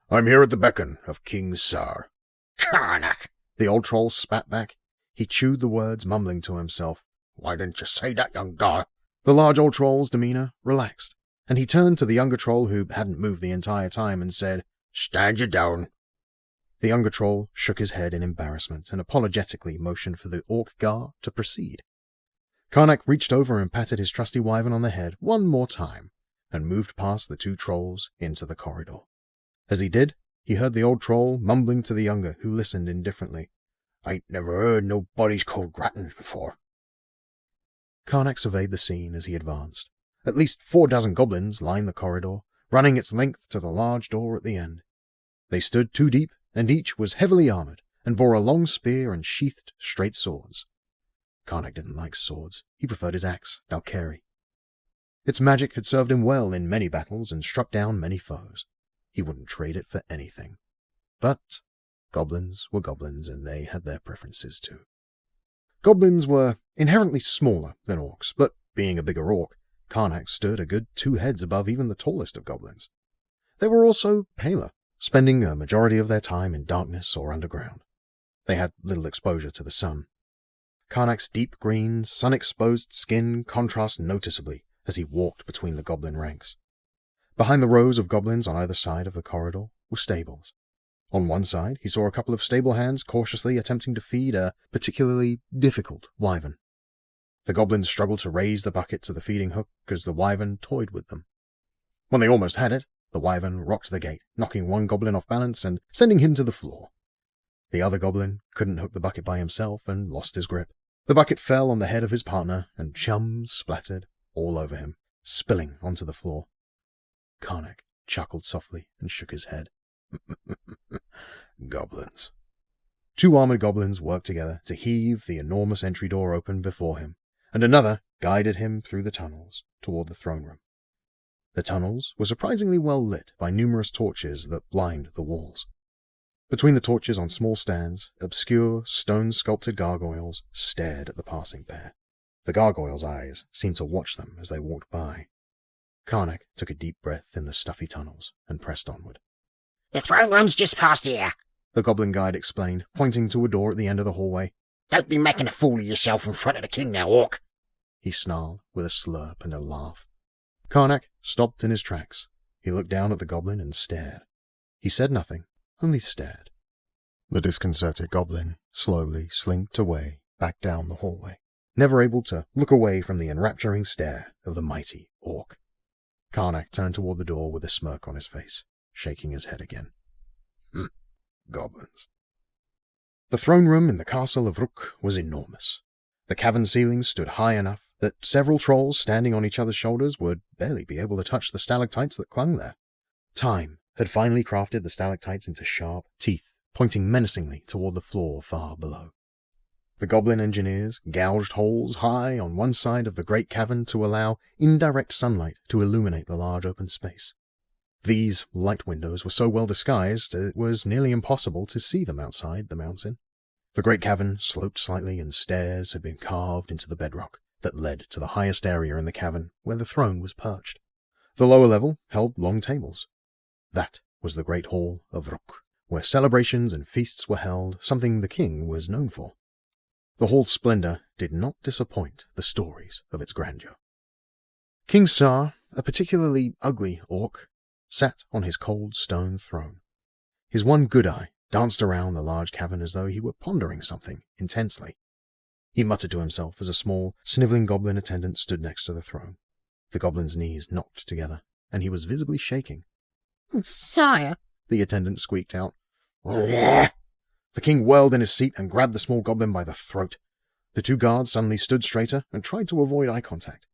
S3: I'm here at the beckon of King Sar." "Jaernok!"
S2: The old troll spat back. He chewed the words, mumbling to himself.
S3: "Why didn't you say that, young Gar?"
S2: The large old troll's demeanor relaxed, and he turned to the younger troll who hadn't moved the entire time and said,
S3: "Stand you down."
S2: The younger troll shook his head in embarrassment and apologetically motioned for the orc Gar to proceed. Karnak reached over and patted his trusty wyvern on the head one more time, and moved past the two trolls into the corridor. As he did, he heard the old troll mumbling to the younger, who listened indifferently. "Ain't never heard nobody's called Grattan before." Karnak surveyed the scene as he advanced. At least 4 dozen goblins lined the corridor, running its length to the large door at the end. They stood 2 deep, and each was heavily armored, and bore a long spear and sheathed straight swords. Karnak didn't like swords. He preferred his axe, Valkyrie. Its magic had served him well in many battles and struck down many foes. He wouldn't trade it for anything. But goblins were goblins, and they had their preferences too. Goblins were inherently smaller than orcs, but being a bigger orc, Karnak stood a good 2 heads above even the tallest of goblins. They were also paler, spending a majority of their time in darkness or underground. They had little exposure to the sun. Karnak's deep green, sun-exposed skin contrasted noticeably as he walked between the goblin ranks. Behind the rows of goblins on either side of the corridor were stables. On one side, he saw a couple of stable hands cautiously attempting to feed a particularly difficult wyvern. The goblins struggled to raise the bucket to the feeding hook as the wyvern toyed with them. When they almost had it, the wyvern rocked the gate, knocking one goblin off balance and sending him to the floor. The other goblin couldn't hook the bucket by himself and lost his grip. The bucket fell on the head of his partner, and chum splattered all over him, spilling onto the floor. Karnak chuckled softly and shook his head. Goblins. 2 armored goblins worked together to heave the enormous entry door open before him, and another guided him through the tunnels toward the throne room. The tunnels were surprisingly well lit by numerous torches that lined the walls. Between the torches on small stands, obscure, stone-sculpted gargoyles stared at the passing pair. The gargoyles' eyes seemed to watch them as they walked by. Karnak took a deep breath in the stuffy tunnels and pressed onward.
S4: "The throne room's just past here,"
S2: the goblin guide explained, pointing to a door at the end of the hallway.
S4: "Don't be making a fool of yourself in front of the king now, orc,"
S2: he snarled with a slurp and a laugh. Karnak stopped in his tracks. He looked down at the goblin and stared. He said nothing, only stared. The disconcerted goblin slowly slinked away back down the hallway, never able to look away from the enrapturing stare of the mighty orc. Karnak turned toward the door with a smirk on his face, shaking his head again. Goblins. The throne room in the castle of Rook was enormous. The cavern ceilings stood high enough that several trolls standing on each other's shoulders would barely be able to touch the stalactites that clung there. Time had finally crafted the stalactites into sharp teeth, pointing menacingly toward the floor far below. The goblin engineers gouged holes high on one side of the great cavern to allow indirect sunlight to illuminate the large open space. These light windows were so well disguised it was nearly impossible to see them outside the mountain. The great cavern sloped slightly, and stairs had been carved into the bedrock that led to the highest area in the cavern where the throne was perched. The lower level held long tables. That was the great hall of Rook, where celebrations and feasts were held, something the king was known for. The hall's splendor did not disappoint the stories of its grandeur. King Sar, a particularly ugly orc, sat on his cold stone throne. His one good eye danced around the large cavern as though he were pondering something intensely. He muttered to himself as a small, sniveling goblin attendant stood next to the throne. The goblin's knees knocked together, and he was visibly shaking.
S4: "Sire,"
S2: the attendant squeaked out. The king whirled in his seat and grabbed the small goblin by the throat. The 2 guards suddenly stood straighter and tried to avoid eye contact.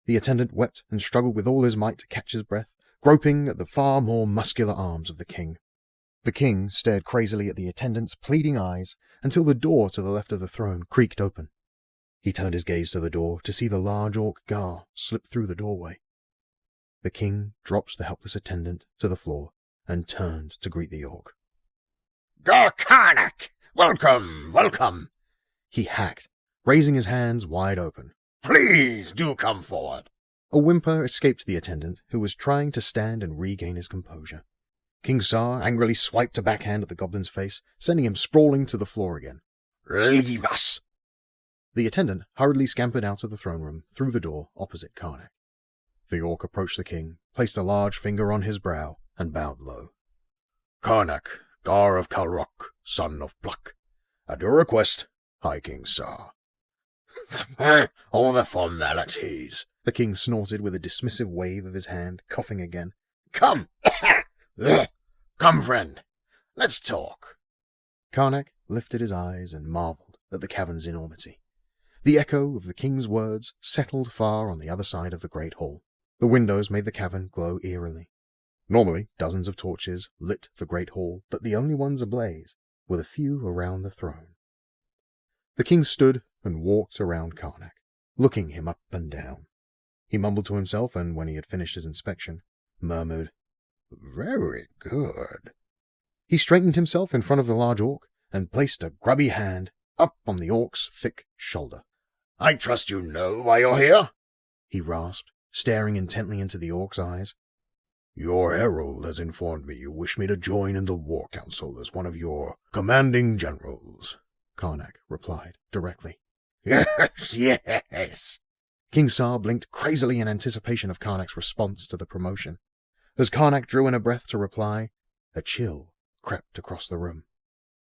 S2: The attendant wept and struggled with all his might to catch his breath, groping at the far more muscular arms of the king. The king stared crazily at the attendant's pleading eyes until the door to the left of the throne creaked open. He turned his gaze to the door to see the large orc Gar slip through the doorway. The king dropped the helpless attendant to the floor and turned to greet the orc.
S3: Karnak! Welcome, welcome!
S2: He hacked, raising his hands wide open.
S3: Please do come forward.
S2: A whimper escaped the attendant, who was trying to stand and regain his composure. King Sar angrily swiped a backhand at the goblin's face, sending him sprawling to the floor again.
S3: Leave us!
S2: The attendant hurriedly scampered out of the throne room through the door opposite Karnak. The orc approached the king, placed a large finger on his brow, and bowed low.
S3: Karnak, Gar of Calrok, son of Pluck. At your request, High King Sar. All the formalities, the king snorted with a dismissive wave of his hand, coughing again. Come! Come, friend. Let's talk. Karnak lifted his eyes and marvelled at the cavern's enormity. The echo of the king's words settled far on the other side of the great hall. The windows made the cavern glow eerily. Normally, dozens of torches lit the great hall, but the only ones ablaze were the few around the throne. The king stood and walked around Karnak, looking him up and down. He mumbled to himself, and when he had finished his inspection, murmured, "Very good." He straightened himself in front of the large orc and placed a grubby hand up on the orc's thick shoulder. "I trust you know why you're here?" he rasped, staring intently into the orc's eyes. "Your herald has informed me you wish me to join in the war council as one of your commanding generals," Karnak replied directly. "Yes, yes." King Sar blinked crazily in anticipation of Karnak's response to the promotion. As Karnak drew in a breath to reply, a chill crept across the room.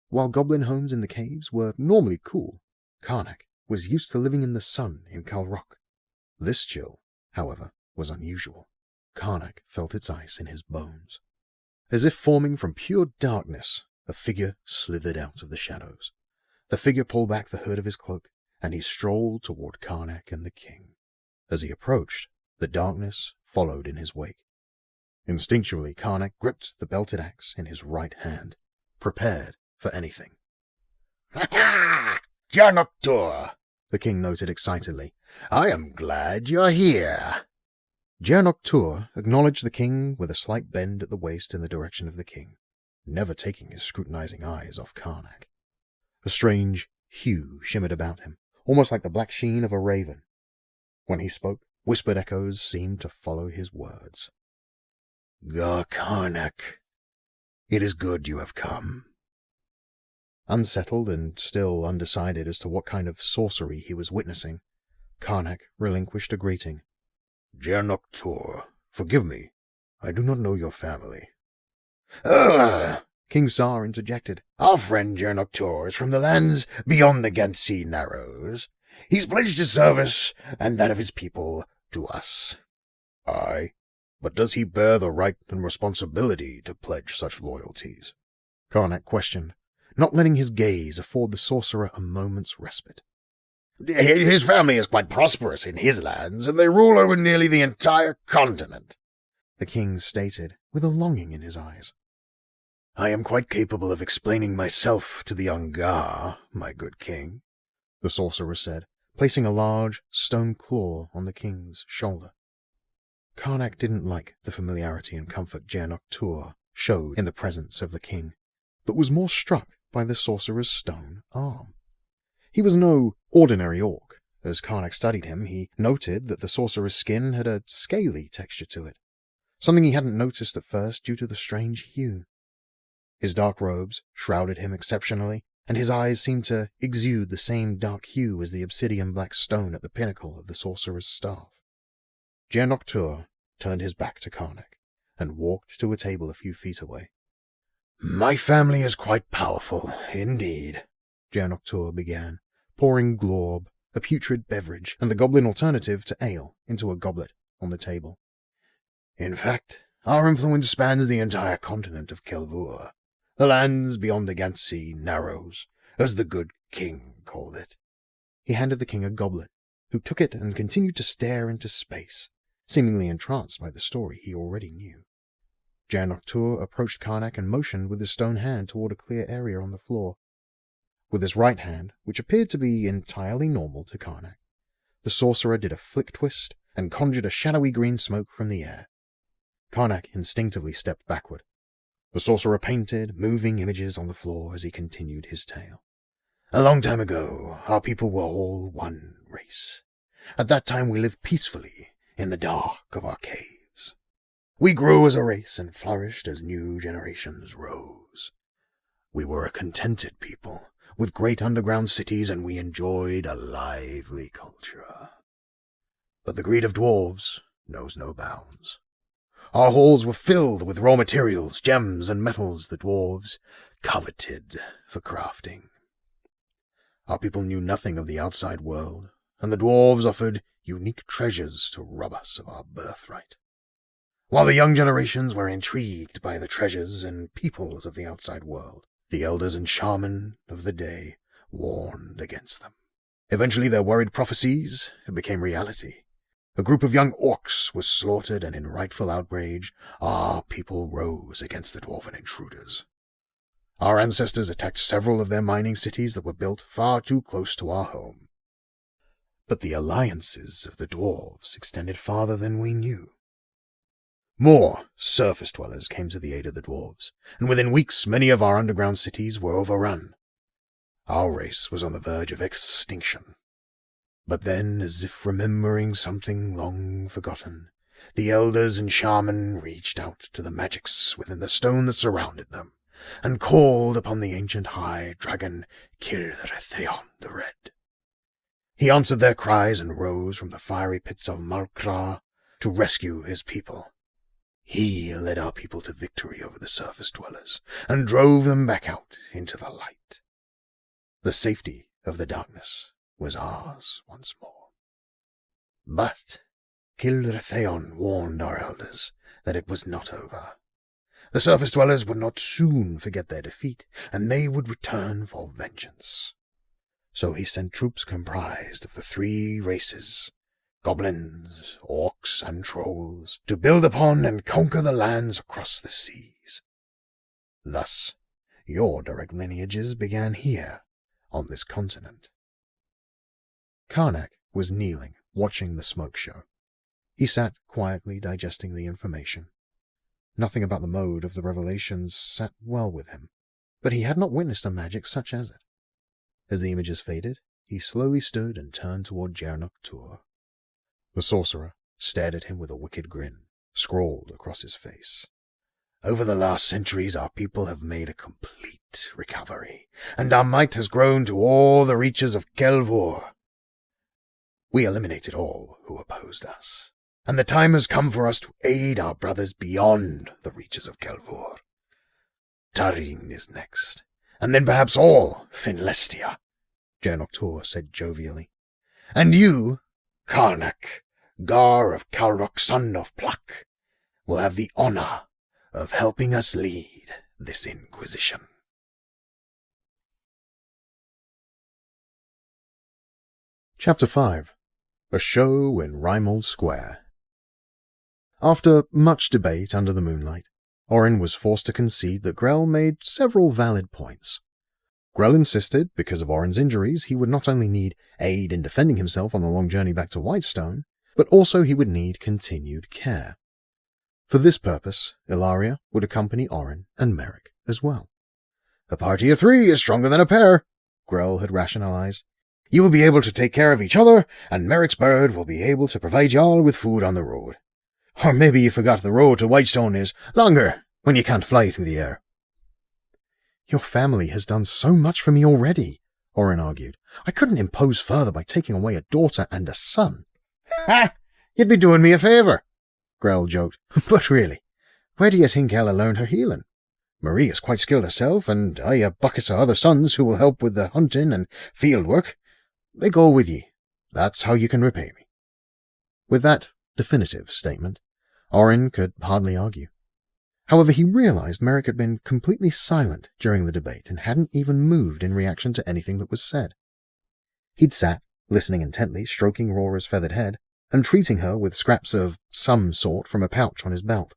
S3: While goblin homes in the caves were normally cool, Karnak was used to living in the sun in Calrok. This chill, however, was unusual. Karnak felt its ice in his bones. As if forming from pure darkness, a figure slithered out of the shadows. The figure pulled back the hood of his cloak, and he strolled toward Karnak and the king. As he approached, the darkness followed in his wake. Instinctually, Karnak gripped the belted axe in his right hand, prepared for anything. "Ha ha! Jaernok Tur," the king noted excitedly. "I am glad you're here." Jaernok Tur acknowledged the king with a slight bend at the waist in the direction of the king, never taking his scrutinizing eyes off Karnak. A strange hue shimmered about him, almost like the black sheen of a raven. When he spoke, whispered echoes seemed to follow his words. "Karnak, it is good you have come." Unsettled and still undecided as to what kind of sorcery he was witnessing, Karnak relinquished a greeting. "Jaernok Tur, forgive me, I do not know your family." King Sar interjected. "Our friend Jaernok Tur is from the lands beyond the Ghun-Ra Narrows. He's pledged his service and that of his people to us." "Aye, but does he bear the right and responsibility to pledge such loyalties?" Karnak questioned, not letting his gaze afford the sorcerer a moment's respite. "His family is quite prosperous in his lands, and they rule over nearly the entire continent," the king stated, with a longing in his eyes. "I am quite capable of explaining myself to the Ungar, my good king," the sorcerer said, placing a large stone claw on the king's shoulder. Karnak didn't like the familiarity and comfort Jaernok Tur showed in the presence of the king, but was more struck by the sorcerer's stone arm. He was no ordinary orc. As Karnak studied him, he noted that the sorcerer's skin had a scaly texture to it, something he hadn't noticed at first due to the strange hue. His dark robes shrouded him exceptionally, and his eyes seemed to exude the same dark hue as the obsidian black stone at the pinnacle of the sorcerer's staff. Jaernok Tur turned his back to Karnak and walked to a table a few feet away. "My family is quite powerful, indeed," Jaernok Tur began, pouring glorb, a putrid beverage, and the goblin alternative to ale, into a goblet on the table. "In fact, our influence spans the entire continent of Kelvur, the lands beyond the Ghun-Ra Narrows, as the good king called it." He handed the king a goblet, who took it and continued to stare into space, seemingly entranced by the story he already knew. Jaernok Tur approached Karnak and motioned with his stone hand toward a clear area on the floor. With his right hand, which appeared to be entirely normal to Karnak, the sorcerer did a flick twist and conjured a shadowy green smoke from the air. Karnak instinctively stepped backward. The sorcerer painted moving images on the floor as he continued his tale. "A long time ago, our people were all one race. At that time we lived peacefully in the dark of our caves. We grew as a race and flourished as new generations rose. We were a contented people, with great underground cities, and we enjoyed a lively culture. But the greed of dwarves knows no bounds. Our halls were filled with raw materials, gems, and metals the dwarves coveted for crafting. Our people knew nothing of the outside world, and the dwarves offered unique treasures to rob us of our birthright. While the young generations were intrigued by the treasures and peoples of the outside world, the elders and shaman of the day warned against them. Eventually their worried prophecies became reality. A group of young orcs was slaughtered, and in rightful outrage, our people rose against the dwarven intruders. Our ancestors attacked several of their mining cities that were built far too close to our home. But the alliances of the dwarves extended farther than we knew. More surface dwellers came to the aid of the dwarves, and within weeks many of our underground cities were overrun. Our race was on the verge of extinction. But then, as if remembering something long forgotten, the elders and shaman reached out to the magics within the stone that surrounded them, and called upon the ancient high dragon Calrok the Red. He answered their cries and rose from the fiery pits of Malkra to rescue his people. He led our people to victory over the surface dwellers, and drove them back out into the light. The safety of the darkness was ours once more. But Calrok warned our elders that it was not over. The surface dwellers would not soon forget their defeat, and they would return for vengeance. So he sent troops comprised of the three races, goblins, orcs, and trolls, to build upon and conquer the lands across the seas. Thus, your direct lineages began here, on this continent. Karnak was kneeling, watching the smoke show. He sat quietly digesting the information. Nothing about the mode of the revelations sat well with him, but he had not witnessed a magic such as it. As the images faded, he slowly stood and turned toward Jaernok Tur. The sorcerer stared at him with a wicked grin, scrawled across his face. Over the last centuries, our people have made a complete recovery, and our might has grown to all the reaches of Kelvor. We eliminated all who opposed us, and the time has come for us to aid our brothers beyond the reaches of Kelvor. Tarin is next, and then perhaps all Finlestia, Jaernok Tur said jovially. And you, Karnak, Gar of Calrok, son of Pluck, will have the honor of helping us lead this inquisition.
S2: Chapter 5. A Show in Reimald Square. After much debate under the moonlight, Orin was forced to concede that Grell made several valid points. Grell insisted, because of Orin's injuries, he would not only need aid in defending himself on the long journey back to Whitestone, but also he would need continued care. For this purpose, Ilaria would accompany Orin and Merrick as well.
S3: A party of 3 is stronger than a pair, Grell had rationalized. You will be able to take care of each other, and Merrick's bird will be able to provide y'all with food on the road. Or maybe you forgot the road to Whitestone is longer when you can't fly through the air.
S2: Your family has done so much for me already, Orin argued. I couldn't impose further by taking away a daughter and a son.
S3: Ha! You'd be doing me a favour, Grell joked. But really, where do you think Ella learned her healing? Marie is quite skilled herself, and I have buckets of other sons who will help with the hunting and field work. They go with ye. That's how you can repay me.
S2: With that definitive statement, Orin could hardly argue. However, he realized Merrick had been completely silent during the debate and hadn't even moved in reaction to anything that was said. He'd sat, listening intently, stroking Rora's feathered head, and treating her with scraps of some sort from a pouch on his belt.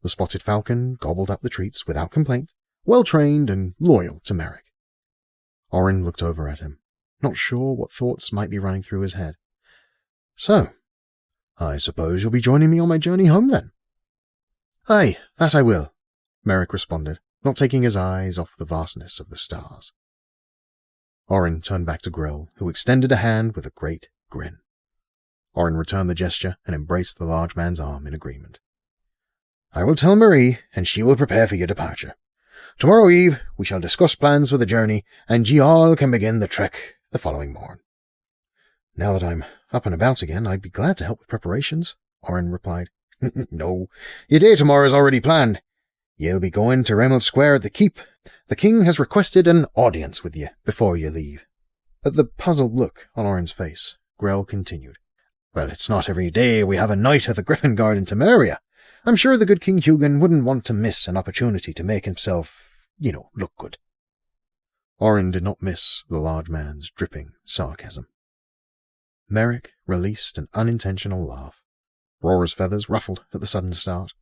S2: The spotted falcon gobbled up the treats without complaint, well-trained and loyal to Merrick. Orin looked over at him, not sure what thoughts might be running through his head. So, I suppose you'll be joining me on my journey home, then? Aye, that I will, Merrick responded, not taking his eyes off the vastness of the stars. Orin turned back to Grell, who extended a hand with a great grin. Orin returned the gesture and embraced the large man's arm in agreement. I will tell Marie, and she will prepare for your departure. Tomorrow eve we shall discuss plans for the journey, and ye all can begin the trek the following morn. Now that I'm up and about again, I'd be glad to help with preparations, Orin replied. No, your day tomorrow is already planned. You'll be going to Reimald Square at the keep. The king has requested an audience with you before you leave. At the puzzled look on Orin's face, Grell continued. Well, it's not every day we have a knight of the Griffin Guard in Temeria. I'm sure the good King Hugin wouldn't want to miss an opportunity to make himself, look good. Orin did not miss the large man's dripping sarcasm. Merrick released an unintentional laugh. Rora's feathers ruffled at the sudden start.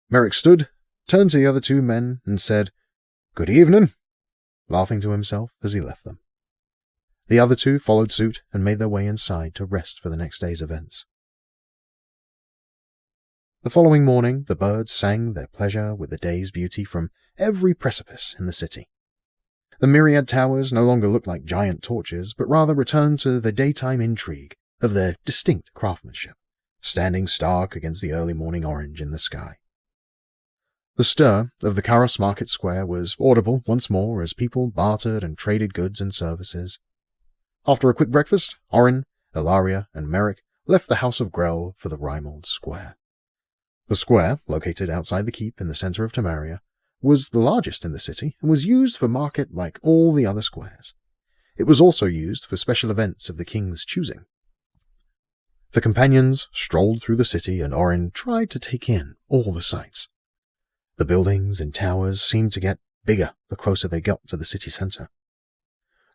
S2: Merrick stood, turned to the other two men, and said, "Good evening," laughing to himself as he left them. The other two followed suit and made their way inside to rest for the next day's events. The following morning, the birds sang their pleasure with the day's beauty from every precipice in the city. The myriad towers no longer looked like giant torches, but rather returned to the daytime intrigue of their distinct craftsmanship, standing stark against the early morning orange in the sky. The stir of the Karos Market Square was audible once more as people bartered and traded goods and services. After a quick breakfast, Orin, Ilaria, and Merrick left the House of Grell for the Reimald Square. The square, located outside the keep in the center of Temeria, was the largest in the city and was used for market like all the other squares. It was also used for special events of the king's choosing. The companions strolled through the city and Orin tried to take in all the sights. The buildings and towers seemed to get bigger the closer they got to the city center.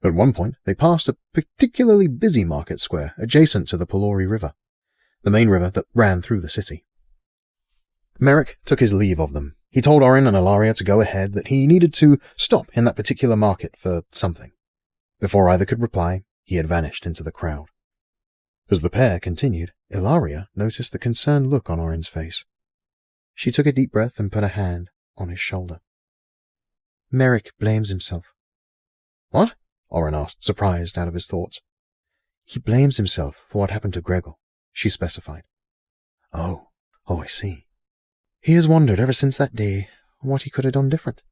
S2: At one point, they passed a particularly busy market square adjacent to the Palori River, the main river that ran through the city. Merrick took his leave of them. He told Orin and Ilaria to go ahead, that he needed to stop in that particular market for something. Before either could reply, he had vanished into the crowd. As the pair continued, Ilaria noticed the concerned look on Orin's face. She took a deep breath and put a hand on his shoulder. Merrick blames himself. What? Orin asked, surprised out of his thoughts. He blames himself for what happened to Gregor, she specified. Oh, I see. He has wondered ever since that day what he could have done different.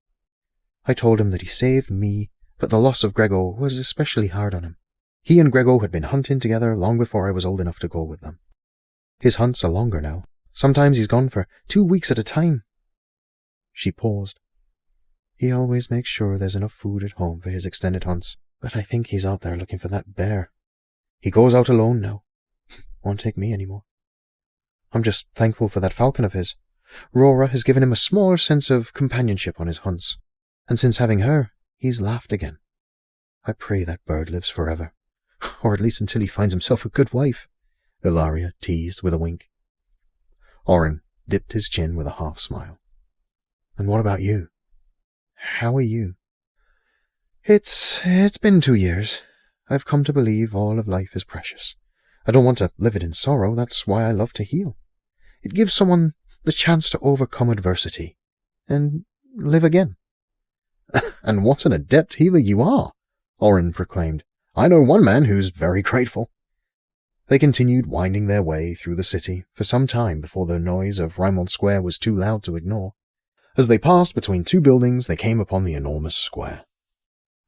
S2: I told him that he saved me, but the loss of Gregor was especially hard on him. He and Gregor had been hunting together long before I was old enough to go with them. His hunts are longer now. Sometimes he's gone for 2 weeks at a time. She paused. He always makes sure there's enough food at home for his extended hunts, but I think he's out there looking for that bear. He goes out alone now. Won't take me anymore. I'm just thankful for that falcon of his. Rora has given him a small sense of companionship on his hunts, and since having her, he's laughed again. I pray that bird lives forever, or at least until he finds himself a good wife, Ilaria teased with a wink. Orin dipped his chin with a half-smile. And what about you? How are you? It's been 2 years. I've come to believe all of life is precious. I don't want to live it in sorrow, that's why I love to heal. It gives someone the chance to overcome adversity and live again. And what an adept healer you are, Orin proclaimed. I know one man who's very grateful. They continued winding their way through the city for some time before the noise of Reimald Square was too loud to ignore. As they passed between two buildings, they came upon the enormous square.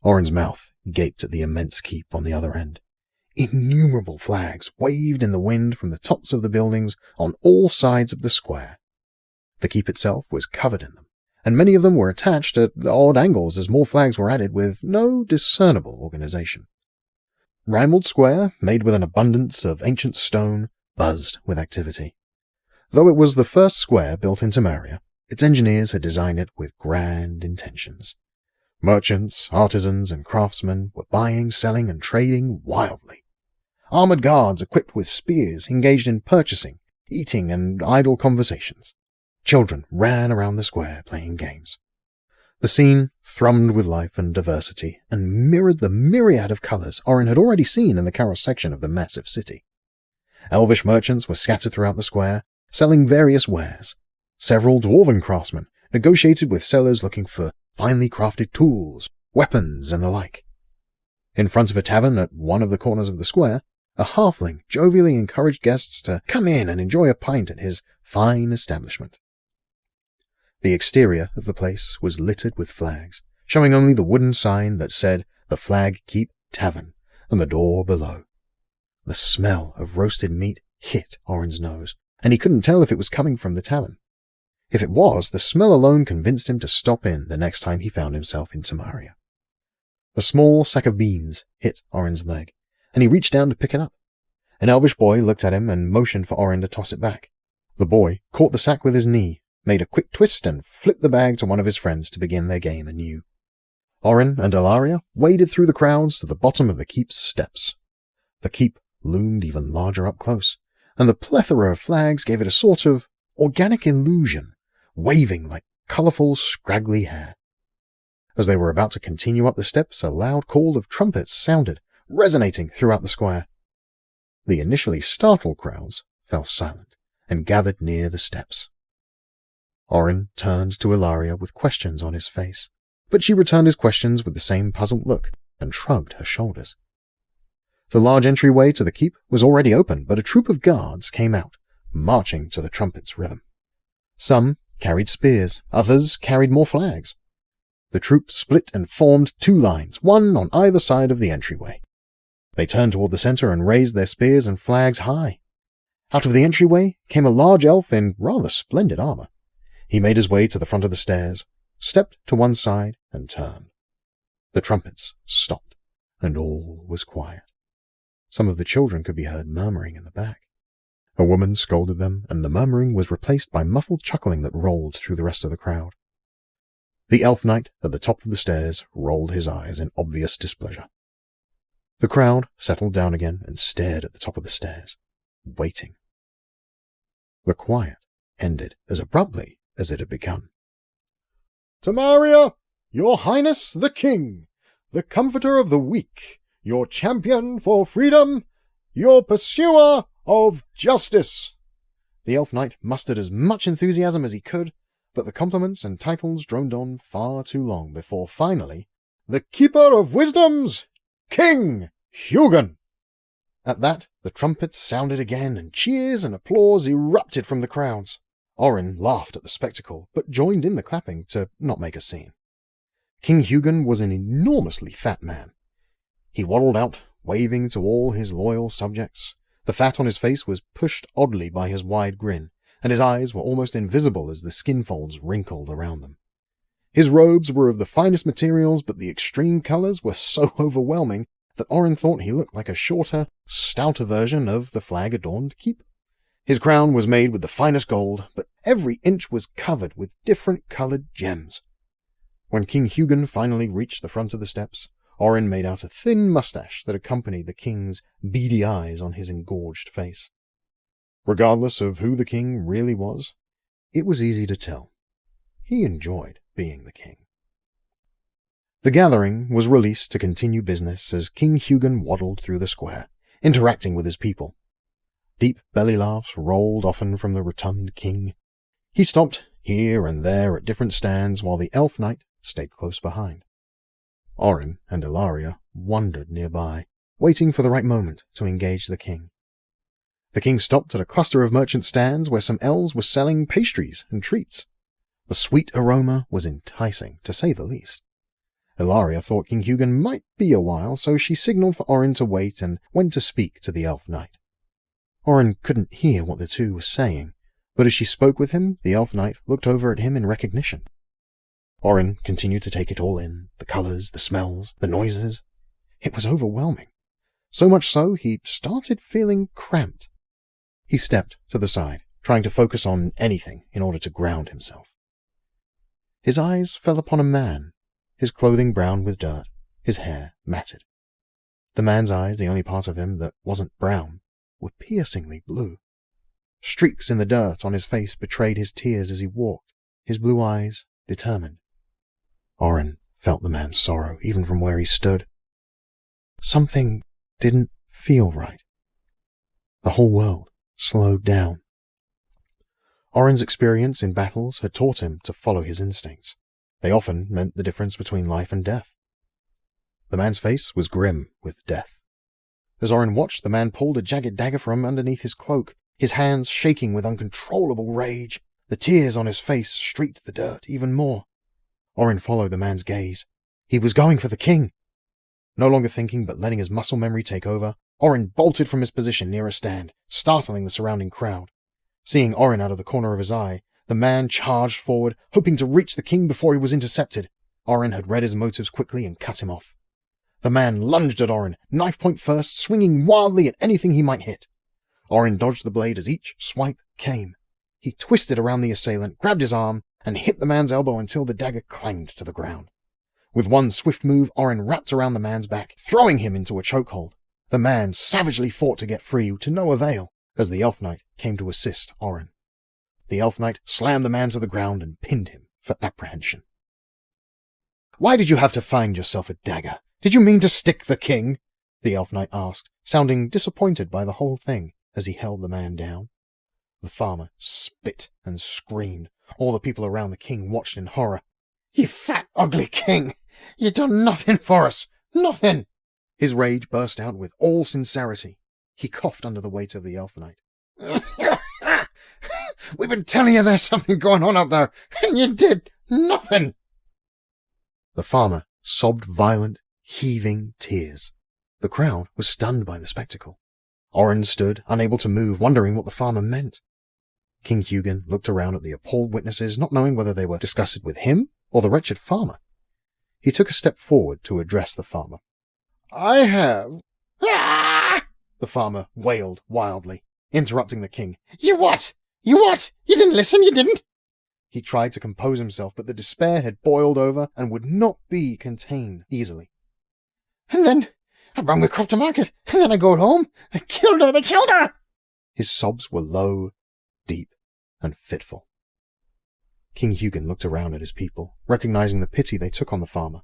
S2: Orin's mouth gaped at the immense keep on the other end. Innumerable flags waved in the wind from the tops of the buildings on all sides of the square. The keep itself was covered in them, and many of them were attached at odd angles as more flags were added with no discernible organization. Reimald Square, made with an abundance of ancient stone, buzzed with activity. Though it was the first square built in Temeria, its engineers had designed it with grand intentions. Merchants, artisans, and craftsmen were buying, selling, and trading wildly. Armored guards equipped with spears engaged in purchasing, eating, and idle conversations. Children ran around the square playing games. The scene thrummed with life and diversity, and mirrored the myriad of colours Orin had already seen in the Karos section of the massive city. Elvish merchants were scattered throughout the square, selling various wares. Several dwarven craftsmen negotiated with sellers looking for finely crafted tools, weapons, and the like. In front of a tavern at one of the corners of the square, a halfling jovially encouraged guests to come in and enjoy a pint at his fine establishment. The exterior of the place was littered with flags, showing only the wooden sign that said the Flagkeep Tavern and the door below. The smell of roasted meat hit Orin's nose, and he couldn't tell if it was coming from the tavern. If it was, the smell alone convinced him to stop in the next time he found himself in Temeria. A small sack of beans hit Orin's leg, and he reached down to pick it up. An elvish boy looked at him and motioned for Orin to toss it back. The boy caught the sack with his knee, made a quick twist, and flipped the bag to one of his friends to begin their game anew. Orin and Ilaria waded through the crowds to the bottom of the keep's steps. The keep loomed even larger up close, and the plethora of flags gave it a sort of organic illusion, waving like colourful, scraggly hair. As they were about to continue up the steps, a loud call of trumpets sounded, resonating throughout the square. The initially startled crowds fell silent and gathered near the steps. Orin turned to Ilaria with questions on his face, but she returned his questions with the same puzzled look and shrugged her shoulders. The large entryway to the keep was already open, but a troop of guards came out, marching to the trumpet's rhythm. Some carried spears, others carried more flags. The troop split and formed 2 lines, one on either side of the entryway. They turned toward the center and raised their spears and flags high. Out of the entryway came a large elf in rather splendid armor. He made his way to the front of the stairs, stepped to one side, and turned. The trumpets stopped, and all was quiet. Some of the children could be heard murmuring in the back. A woman scolded them, and the murmuring was replaced by muffled chuckling that rolled through the rest of the crowd. The elf knight at the top of the stairs rolled his eyes in obvious displeasure. The crowd settled down again and stared at the top of the stairs, waiting. The quiet ended as abruptly as it had begun. "Tamaria, your highness the king, the comforter of the weak, your champion for freedom, your pursuer of justice." The elf knight mustered as much enthusiasm as he could, but the compliments and titles droned on far too long before finally, "The keeper of wisdoms, King Hugin." At that, the trumpets sounded again, and cheers and applause erupted from the crowds. Orin laughed at the spectacle, but joined in the clapping to not make a scene. King Hugin was an enormously fat man. He waddled out, waving to all his loyal subjects. The fat on his face was pushed oddly by his wide grin, and his eyes were almost invisible as the skin folds wrinkled around them. His robes were of the finest materials, but the extreme colors were so overwhelming that Orin thought he looked like a shorter, stouter version of the flag-adorned keep. His crown was made with the finest gold, but every inch was covered with different colored gems. When King Hugin finally reached the front of the steps, Orin made out a thin mustache that accompanied the king's beady eyes on his engorged face. Regardless of who the king really was, it was easy to tell. He enjoyed being the king. The gathering was released to continue business as King Hugin waddled through the square, interacting with his people. Deep belly laughs rolled often from the rotund king. He stopped here and there at different stands while the elf knight stayed close behind. Orin and Ilaria wandered nearby, waiting for the right moment to engage the king. The king stopped at a cluster of merchant stands where some elves were selling pastries and treats. The sweet aroma was enticing, to say the least. Ilaria thought King Hugin might be a while, so she signaled for Orin to wait and went to speak to the elf knight. Orin couldn't hear what the two were saying, but as she spoke with him, the elf knight looked over at him in recognition. Orin continued to take it all in, the colors, the smells, the noises. It was overwhelming. So much so, he started feeling cramped. He stepped to the side, trying to focus on anything in order to ground himself. His eyes fell upon a man, his clothing brown with dirt, his hair matted. The man's eyes, the only part of him that wasn't brown, were piercingly blue. Streaks in the dirt on his face betrayed his tears as he walked, his blue eyes determined. Orin felt the man's sorrow, even from where he stood. Something didn't feel right. The whole world slowed down. Orin's experience in battles had taught him to follow his instincts. They often meant the difference between life and death. The man's face was grim with death. As Orin watched, the man pulled a jagged dagger from underneath his cloak, his hands shaking with uncontrollable rage. The tears on his face streaked the dirt even more. Orin followed the man's gaze. He was going for the king. No longer thinking but letting his muscle memory take over, Orin bolted from his position near a stand, startling the surrounding crowd. Seeing Orin out of the corner of his eye, the man charged forward, hoping to reach the king before he was intercepted. Orin had read his motives quickly and cut him off. The man lunged at Orin, knife point first, swinging wildly at anything he might hit. Orin dodged the blade as each swipe came. He twisted around the assailant, grabbed his arm, and hit the man's elbow until the dagger clanged to the ground. With one swift move, Orin wrapped around the man's back, throwing him into a chokehold. The man savagely fought to get free, to no avail, as the Elf Knight came to assist Orin. The Elf Knight slammed the man to the ground and pinned him for apprehension. "Why did you have to find yourself a dagger? Did you mean to stick the king?" the Elf Knight asked, sounding disappointed by the whole thing as he held the man down. The farmer spit and screamed. All the people around the king watched in horror. "You fat, ugly king! You done nothing for us! Nothing!" His rage burst out with all sincerity. He coughed under the weight of the Elf Knight. "We've been telling you there's something going on up there, and you did nothing!" The farmer sobbed violent, heaving tears. The crowd was stunned by the spectacle. Orin stood, unable to move, wondering what the farmer meant. King Hugin looked around at the appalled witnesses, not knowing whether they were disgusted with him or the wretched farmer. He took a step forward to address the farmer. "I have—"
S4: Ah!
S2: the farmer wailed wildly, interrupting the king.
S4: You what? You what? You didn't listen, you didn't?
S2: He tried to compose himself, but the despair had boiled over and would not be contained easily.
S4: "And then I brought my crop to market, and then I go home. They killed her! They killed her!"
S2: His sobs were low, deep, and fitful. King Hugin looked around at his people, recognizing the pity they took on the farmer.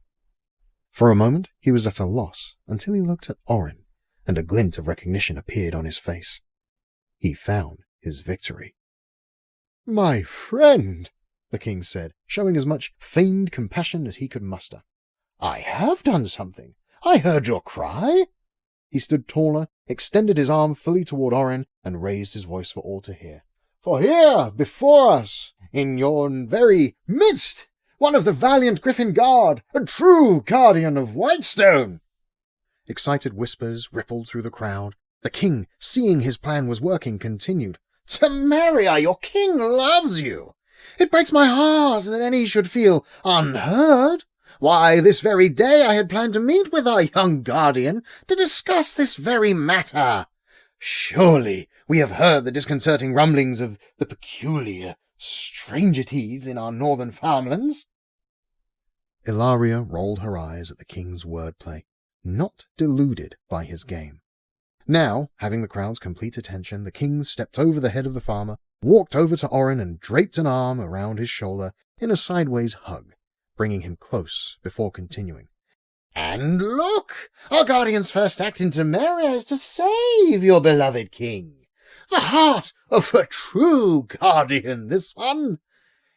S2: For a moment he was at a loss, until he looked at Orin, and a glint of recognition appeared on his face. He found his victory. "My friend," the king said, showing as much feigned compassion as he could muster. "I have done something. I heard your cry." He stood taller, extended his arm fully toward Orin, and raised his voice for all to hear. "For here, before us, in your very midst, one of the valiant Griffin Guard, a true guardian of Whitestone." Excited whispers rippled through the crowd. The king, seeing his plan was working, continued. "Temeria, your king loves you. It breaks my heart that any should feel unheard. Why, this very day I had planned to meet with our young guardian to discuss this very matter. Surely we have heard the disconcerting rumblings of the peculiar Strangeties in our northern farmlands." Ilaria rolled her eyes at the king's wordplay, not deluded by his game. Now, having the crowd's complete attention, the king stepped over the head of the farmer, walked over to Orin and draped an arm around his shoulder in a sideways hug, bringing him close before continuing. "And look, our guardian's first act in Temeria is to save your beloved king. The heart of a true guardian, this one.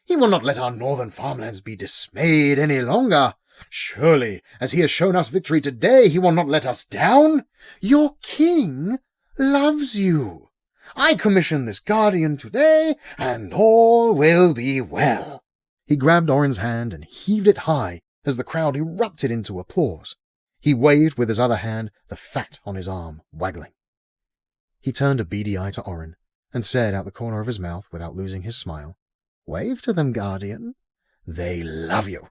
S2: He will not let our northern farmlands be dismayed any longer. Surely, as he has shown us victory today, he will not let us down. Your king loves you. I commission this guardian today, and all will be well." He grabbed Orin's hand and heaved it high as the crowd erupted into applause. He waved with his other hand, the fat on his arm waggling. He turned a beady eye to Orin and said out the corner of his mouth without losing his smile, "Wave to them, guardian. They love you."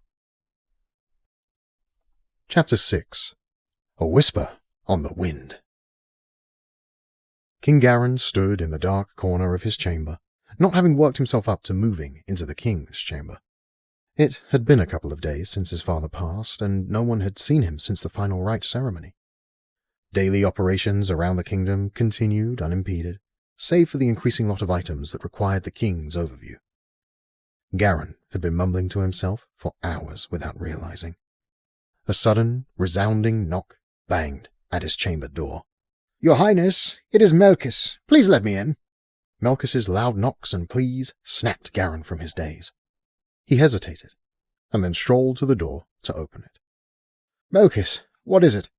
S2: Chapter 6. A Whisper on the Wind. King Garin stood in the dark corner of his chamber, not having worked himself up to moving into the king's chamber. It had been a couple of days since his father passed, and no one had seen him since the final rite ceremony. Daily operations around the kingdom continued unimpeded, save for the increasing lot of items that required the king's overview. Garin had been mumbling to himself for hours without realizing. A sudden, resounding knock banged at his chamber door. "Your Highness, it is Melkis. Please let me in." Melkis's loud knocks and pleas snapped Garin from his daze. He hesitated, and then strolled to the door to open it. "Melkis, what is it?"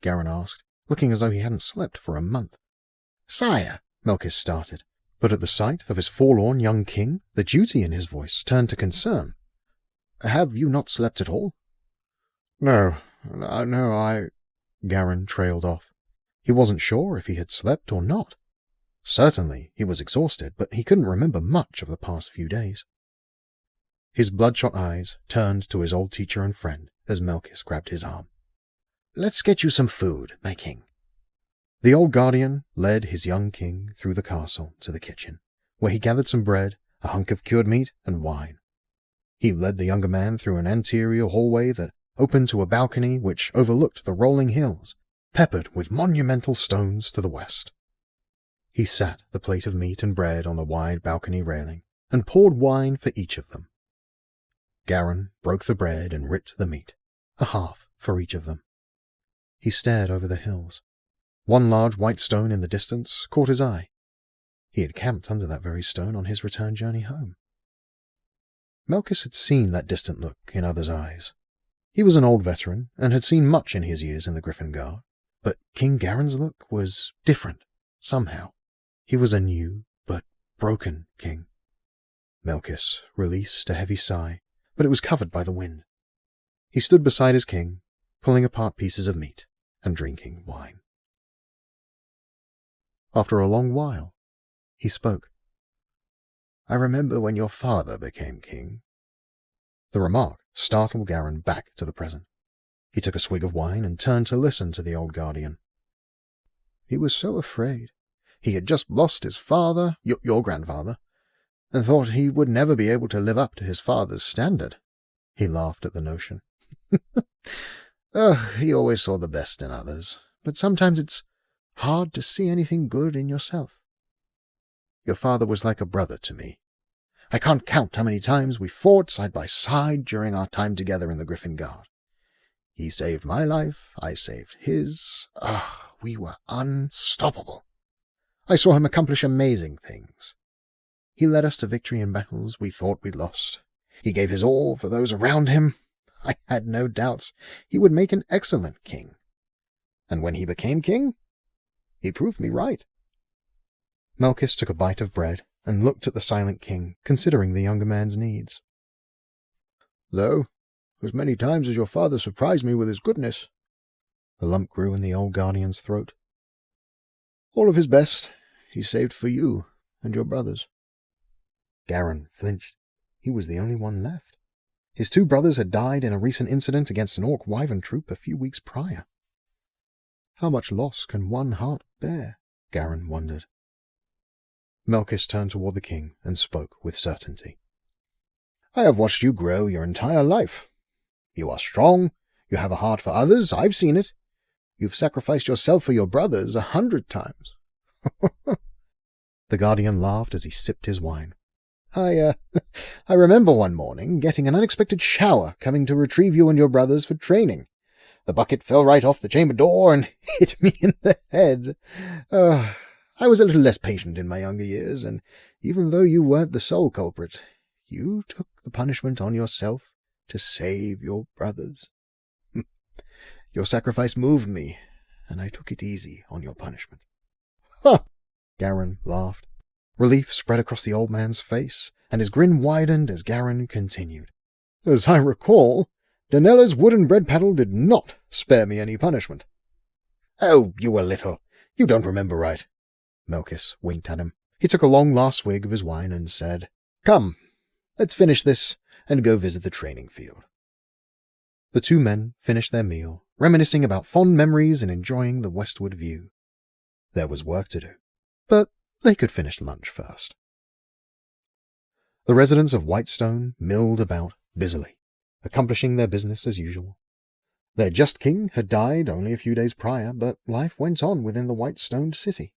S2: Garin asked, looking as though he hadn't slept for a month. "Sire," Melkis started, but at the sight of his forlorn young king, the duty in his voice turned to concern. "Have you not slept at all?" No, Garin trailed off. He wasn't sure if he had slept or not. Certainly he was exhausted, but he couldn't remember much of the past few days. His bloodshot eyes turned to his old teacher and friend as Melkis grabbed his arm. let's get you some food, my king." The old guardian led his young king through the castle to the kitchen, where he gathered some bread, a hunk of cured meat, and wine. He led the younger man through an anterior hallway that opened to a balcony which overlooked the rolling hills, peppered with monumental stones to the west. He sat the plate of meat and bread on the wide balcony railing and poured wine for each of them. Garren broke the bread and ripped the meat, a half for each of them. He stared over the hills. One large white stone in the distance caught his eye. He had camped under that very stone on his return journey home. Melkis had seen that distant look in others' eyes. He was an old veteran and had seen much in his years in the Griffin Guard, but King Garren's look was different, somehow. He was a new, but broken king. Melkis released a heavy sigh, but it was covered by the wind. He stood beside his king, pulling apart pieces of meat and drinking wine. After a long while, he spoke. "I remember when your father became king." The remark startled Garren back to the present. He took a swig of wine and turned to listen to the old guardian. "He was so afraid. He had just lost his father, your grandfather, and thought he would never be able to live up to his father's standard." He laughed at the notion. He always saw the best in others, but sometimes it's hard to see anything good in yourself. Your father was like a brother to me. I can't count how many times we fought side by side during our time together in the Griffin Guard. He saved my life, I saved his. We were unstoppable. I saw him accomplish amazing things. He led us to victory in battles we thought we'd lost. He gave his all for those around him. I had no doubts he would make an excellent king. And when he became king, he proved me right. Melkis took a bite of bread and looked at the silent king, considering the younger man's needs. "Though, as many times as your father surprised me with his goodness." A lump grew in the old guardian's throat. "All of his best he saved for you and your brothers." Garren flinched. He was the only one left. His two brothers had died in a recent incident against an orc wyvern troop a few weeks prior. How much loss can one heart bear? Garren wondered. Melkis turned toward the king and spoke with certainty. "I have watched you grow your entire life. You are strong. You have a heart for others. I've seen it. You've sacrificed yourself for your brothers 100 times. The guardian laughed as he sipped his wine. I remember one morning getting an unexpected shower coming to retrieve you and your brothers for training. The bucket fell right off the chamber door and hit me in the head. I was a little less patient in my younger years, and even though you weren't the sole culprit, you took the punishment on yourself to save your brothers. Your sacrifice moved me, and I took it easy on your punishment." "Ha!" Garren laughed. Relief spread across the old man's face, and his grin widened as Garren continued. "As I recall, Danella's wooden bread paddle did not spare me any punishment." "Oh, you were little. You don't remember right." Melkis winked at him. He took a long last swig of his wine and said, "Come, let's finish this and go visit the training field." The two men finished their meal, reminiscing about fond memories and enjoying the westward view. There was work to do, but they could finish lunch first. The residents of Whitestone milled about busily, accomplishing their business as usual. Their just king had died only a few days prior, but life went on within the white-stoned city.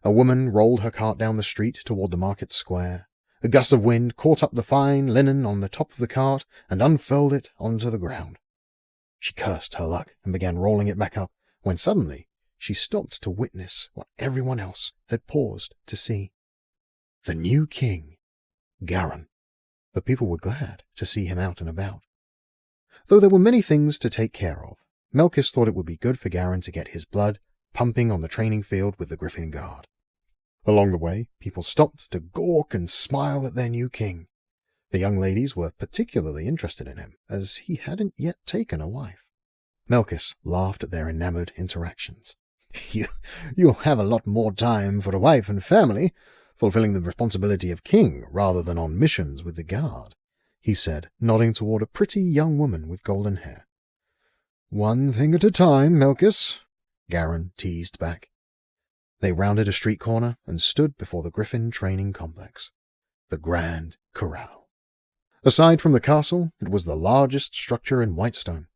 S2: A woman rolled her cart down the street toward the market square. A gust of wind caught up the fine linen on the top of the cart and unfurled it onto the ground. She cursed her luck and began rolling it back up, when suddenly she stopped to witness what everyone else had paused to see. The new king, Garren. The people were glad to see him out and about. Though there were many things to take care of, Melkis thought it would be good for Garren to get his blood pumping on the training field with the Griffin Guard. Along the way, people stopped to gawk and smile at their new king. The young ladies were particularly interested in him, as he hadn't yet taken a wife. Melkis laughed at their enamored interactions. You'll have a lot more time for a wife and family, fulfilling the responsibility of king rather than on missions with the guard, he said, nodding toward a pretty young woman with golden hair. One thing at a time, Melkis, Garin teased back. They rounded a street corner and stood before the Griffin training complex, the Grand Corral. Aside from the castle, it was the largest structure in Whitestone.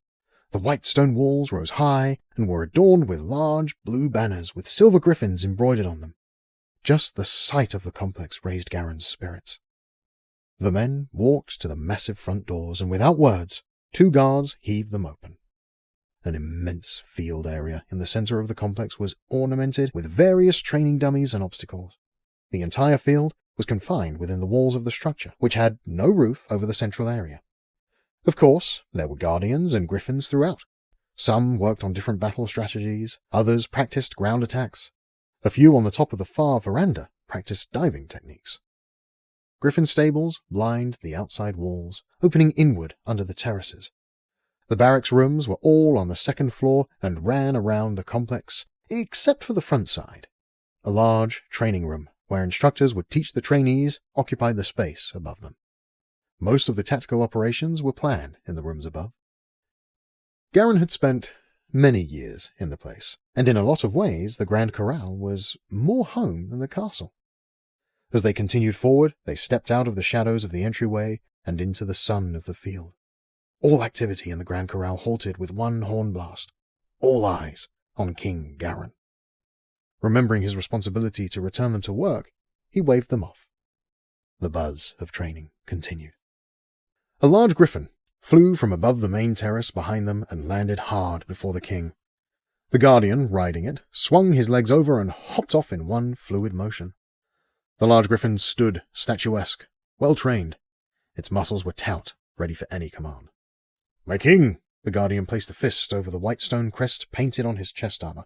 S2: The white stone walls rose high and were adorned with large blue banners with silver griffins embroidered on them. Just the sight of the complex raised Garin's spirits. The men walked to the massive front doors, and without words, 2 guards heaved them open. An immense field area in the center of the complex was ornamented with various training dummies and obstacles. The entire field was confined within the walls of the structure, which had no roof over the central area. Of course, there were guardians and griffins throughout. Some worked on different battle strategies, others practiced ground attacks. A few on the top of the far veranda practiced diving techniques. Griffin stables lined the outside walls, opening inward under the terraces. The barracks rooms were all on the second floor and ran around the complex, except for the front side. A large training room, where instructors would teach the trainees, occupied the space above them. Most of the tactical operations were planned in the rooms above. Garin had spent many years in the place, and in a lot of ways the Grand Corral was more home than the castle. As they continued forward, they stepped out of the shadows of the entryway and into the sun of the field. All activity in the Grand Corral halted with one horn blast. All eyes on King Garin. Remembering his responsibility to return them to work, he waved them off. The buzz of training continued. A large griffin flew from above the main terrace behind them and landed hard before the king. The guardian, riding it, swung his legs over and hopped off in one fluid motion. The large griffin stood statuesque, well-trained. Its muscles were taut, ready for any command. "My king!" The guardian placed a fist over the white stone crest painted on his chest armor.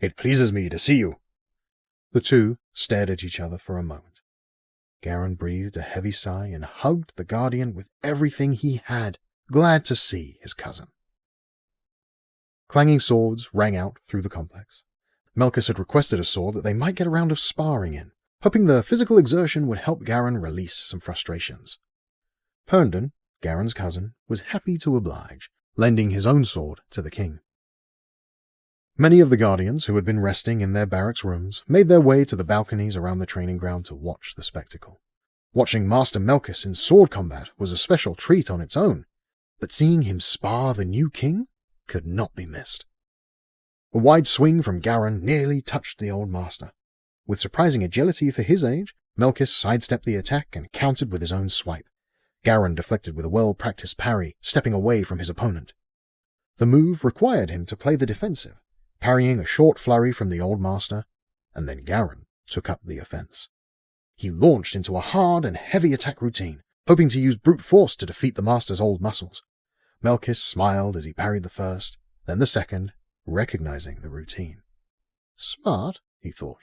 S2: "It pleases me to see you." The two stared at each other for a moment. Garin breathed a heavy sigh and hugged the guardian with everything he had, glad to see his cousin. Clanging swords rang out through the complex. Melkis had requested a sword that they might get a round of sparring in, hoping the physical exertion would help Garin release some frustrations. Herndon, Garin's cousin, was happy to oblige, lending his own sword to the king. Many of the guardians who had been resting in their barracks rooms made their way to the balconies around the training ground to watch the spectacle. Watching Master Melkis in sword combat was a special treat on its own, but seeing him spar the new king could not be missed. A wide swing from Garin nearly touched the old master. With surprising agility for his age, Melkis sidestepped the attack and countered with his own swipe. Garin deflected with a well-practiced parry, stepping away from his opponent. The move required him to play the defensive, parrying a short flurry from the old master, and then Garin took up the offense. He launched into a hard and heavy attack routine, hoping to use brute force to defeat the master's old muscles. Melkis smiled as he parried the first, then the second, recognizing the routine. Smart, he thought.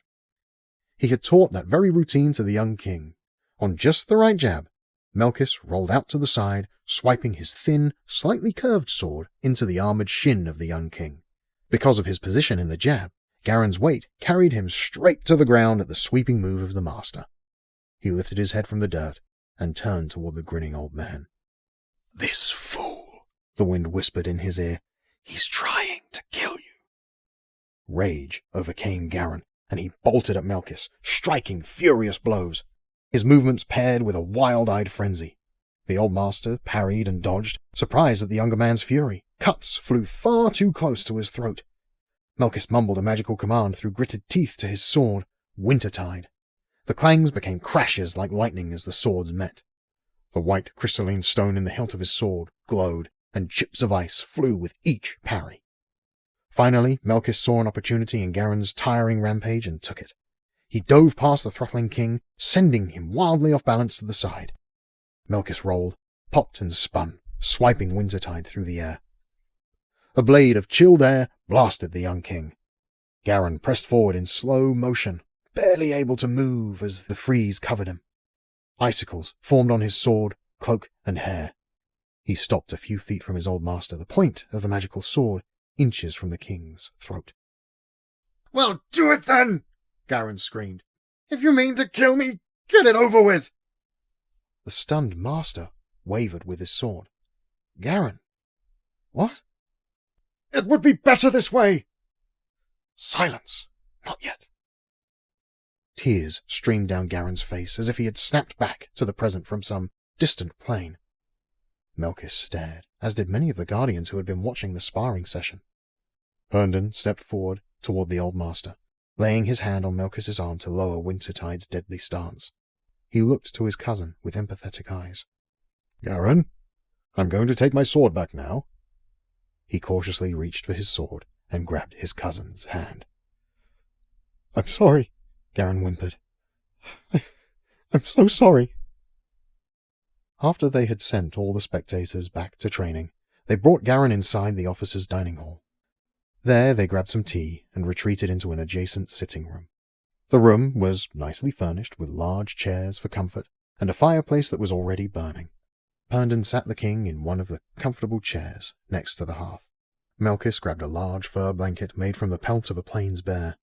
S2: He had taught that very routine to the young king. On just the right jab, Melkis rolled out to the side, swiping his thin, slightly curved sword into the armored shin of the young king. Because of his position in the jab, Garin's weight carried him straight to the ground at the sweeping move of the master. He lifted his head from the dirt and turned toward the grinning old man. "This fool," the wind whispered in his ear. "He's trying to kill you." Rage overcame Garin, and he bolted at Melkis, striking furious blows. His movements paired with a wild-eyed frenzy. The old master parried and dodged, surprised at the younger man's fury. Cuts flew far too close to his throat. Melkis mumbled a magical command through gritted teeth to his sword, Wintertide. The clangs became crashes like lightning as the swords met. The white crystalline stone in the hilt of his sword glowed, and chips of ice flew with each parry. Finally, Melkis saw an opportunity in Garin's tiring rampage and took it. He dove past the throttling king, sending him wildly off balance to the side. Melkis rolled, popped and spun, swiping Wintertide through the air. A blade of chilled air blasted the young king. Garin pressed forward in slow motion, barely able to move as the freeze covered him. Icicles formed on his sword, cloak, and hair. He stopped a few feet from his old master, the point of the magical sword inches from the king's throat.
S3: "Well, do it then!" Garin screamed. "If you mean to kill me, get it over with!"
S2: The stunned master wavered with his sword. "Garin, what?" It would be better this way! Silence! Not yet. Tears streamed down Garen's face as if he had snapped back to the present from some distant plane. Melkis stared, as did many of the guardians who had been watching the sparring session. Herndon stepped forward toward the old master, laying his hand on Melkis's arm to lower Wintertide's deadly stance. He looked to his cousin with empathetic eyes. Garen, I'm going to take my sword back now. He cautiously reached for his sword and grabbed his cousin's hand. I'm sorry, Garen whimpered. I'm so sorry. After they had sent all the spectators back to training, they brought Garen inside the officers' dining hall. There they grabbed some tea and retreated into an adjacent sitting room. The room was nicely furnished with large chairs for comfort and a fireplace that was already burning. Herndon sat the king in one of the comfortable chairs next to the hearth. Melkis grabbed a large fur blanket made from the pelt of a plains bear.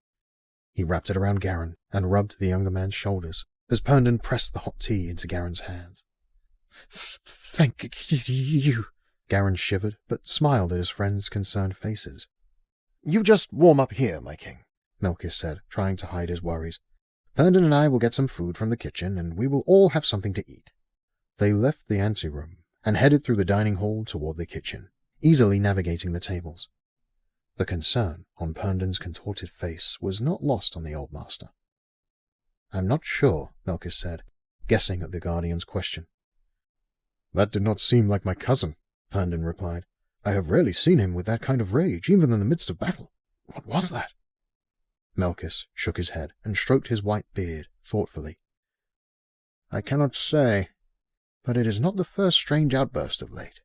S2: He wrapped it around Garen and rubbed the younger man's shoulders as Herndon pressed the hot tea into Garen's hands. Thank you, Garen shivered, but smiled at his friends' concerned faces. You just warm up here, my king, Melkis said, trying to hide his worries. Herndon and I will get some food from the kitchen, and we will all have something to eat. They left the anteroom and headed through the dining hall toward the kitchen, easily navigating the tables. The concern on Herndon's contorted face was not lost on the old master. I'm not sure, Melkis said, guessing at the guardian's question. That did not seem like my cousin, Herndon replied. I have rarely seen him with that kind of rage, even in the midst of battle. What was that? Melkis shook his head and stroked his white beard thoughtfully. I cannot say, but it is not the first strange outburst of late.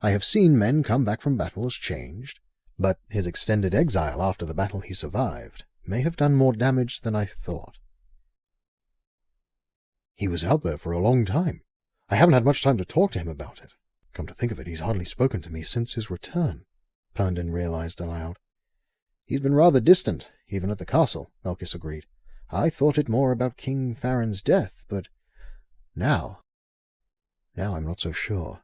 S2: I have seen men come back from battle as changed, but his extended exile after the battle he survived may have done more damage than I thought. He was out there for a long time. I haven't had much time to talk to him about it. Come to think of it, he's hardly spoken to me since his return, Herndon realized aloud. He's been rather distant, even at the castle, Melkis agreed. I thought it more about King Farron's death, but now I'm not so sure.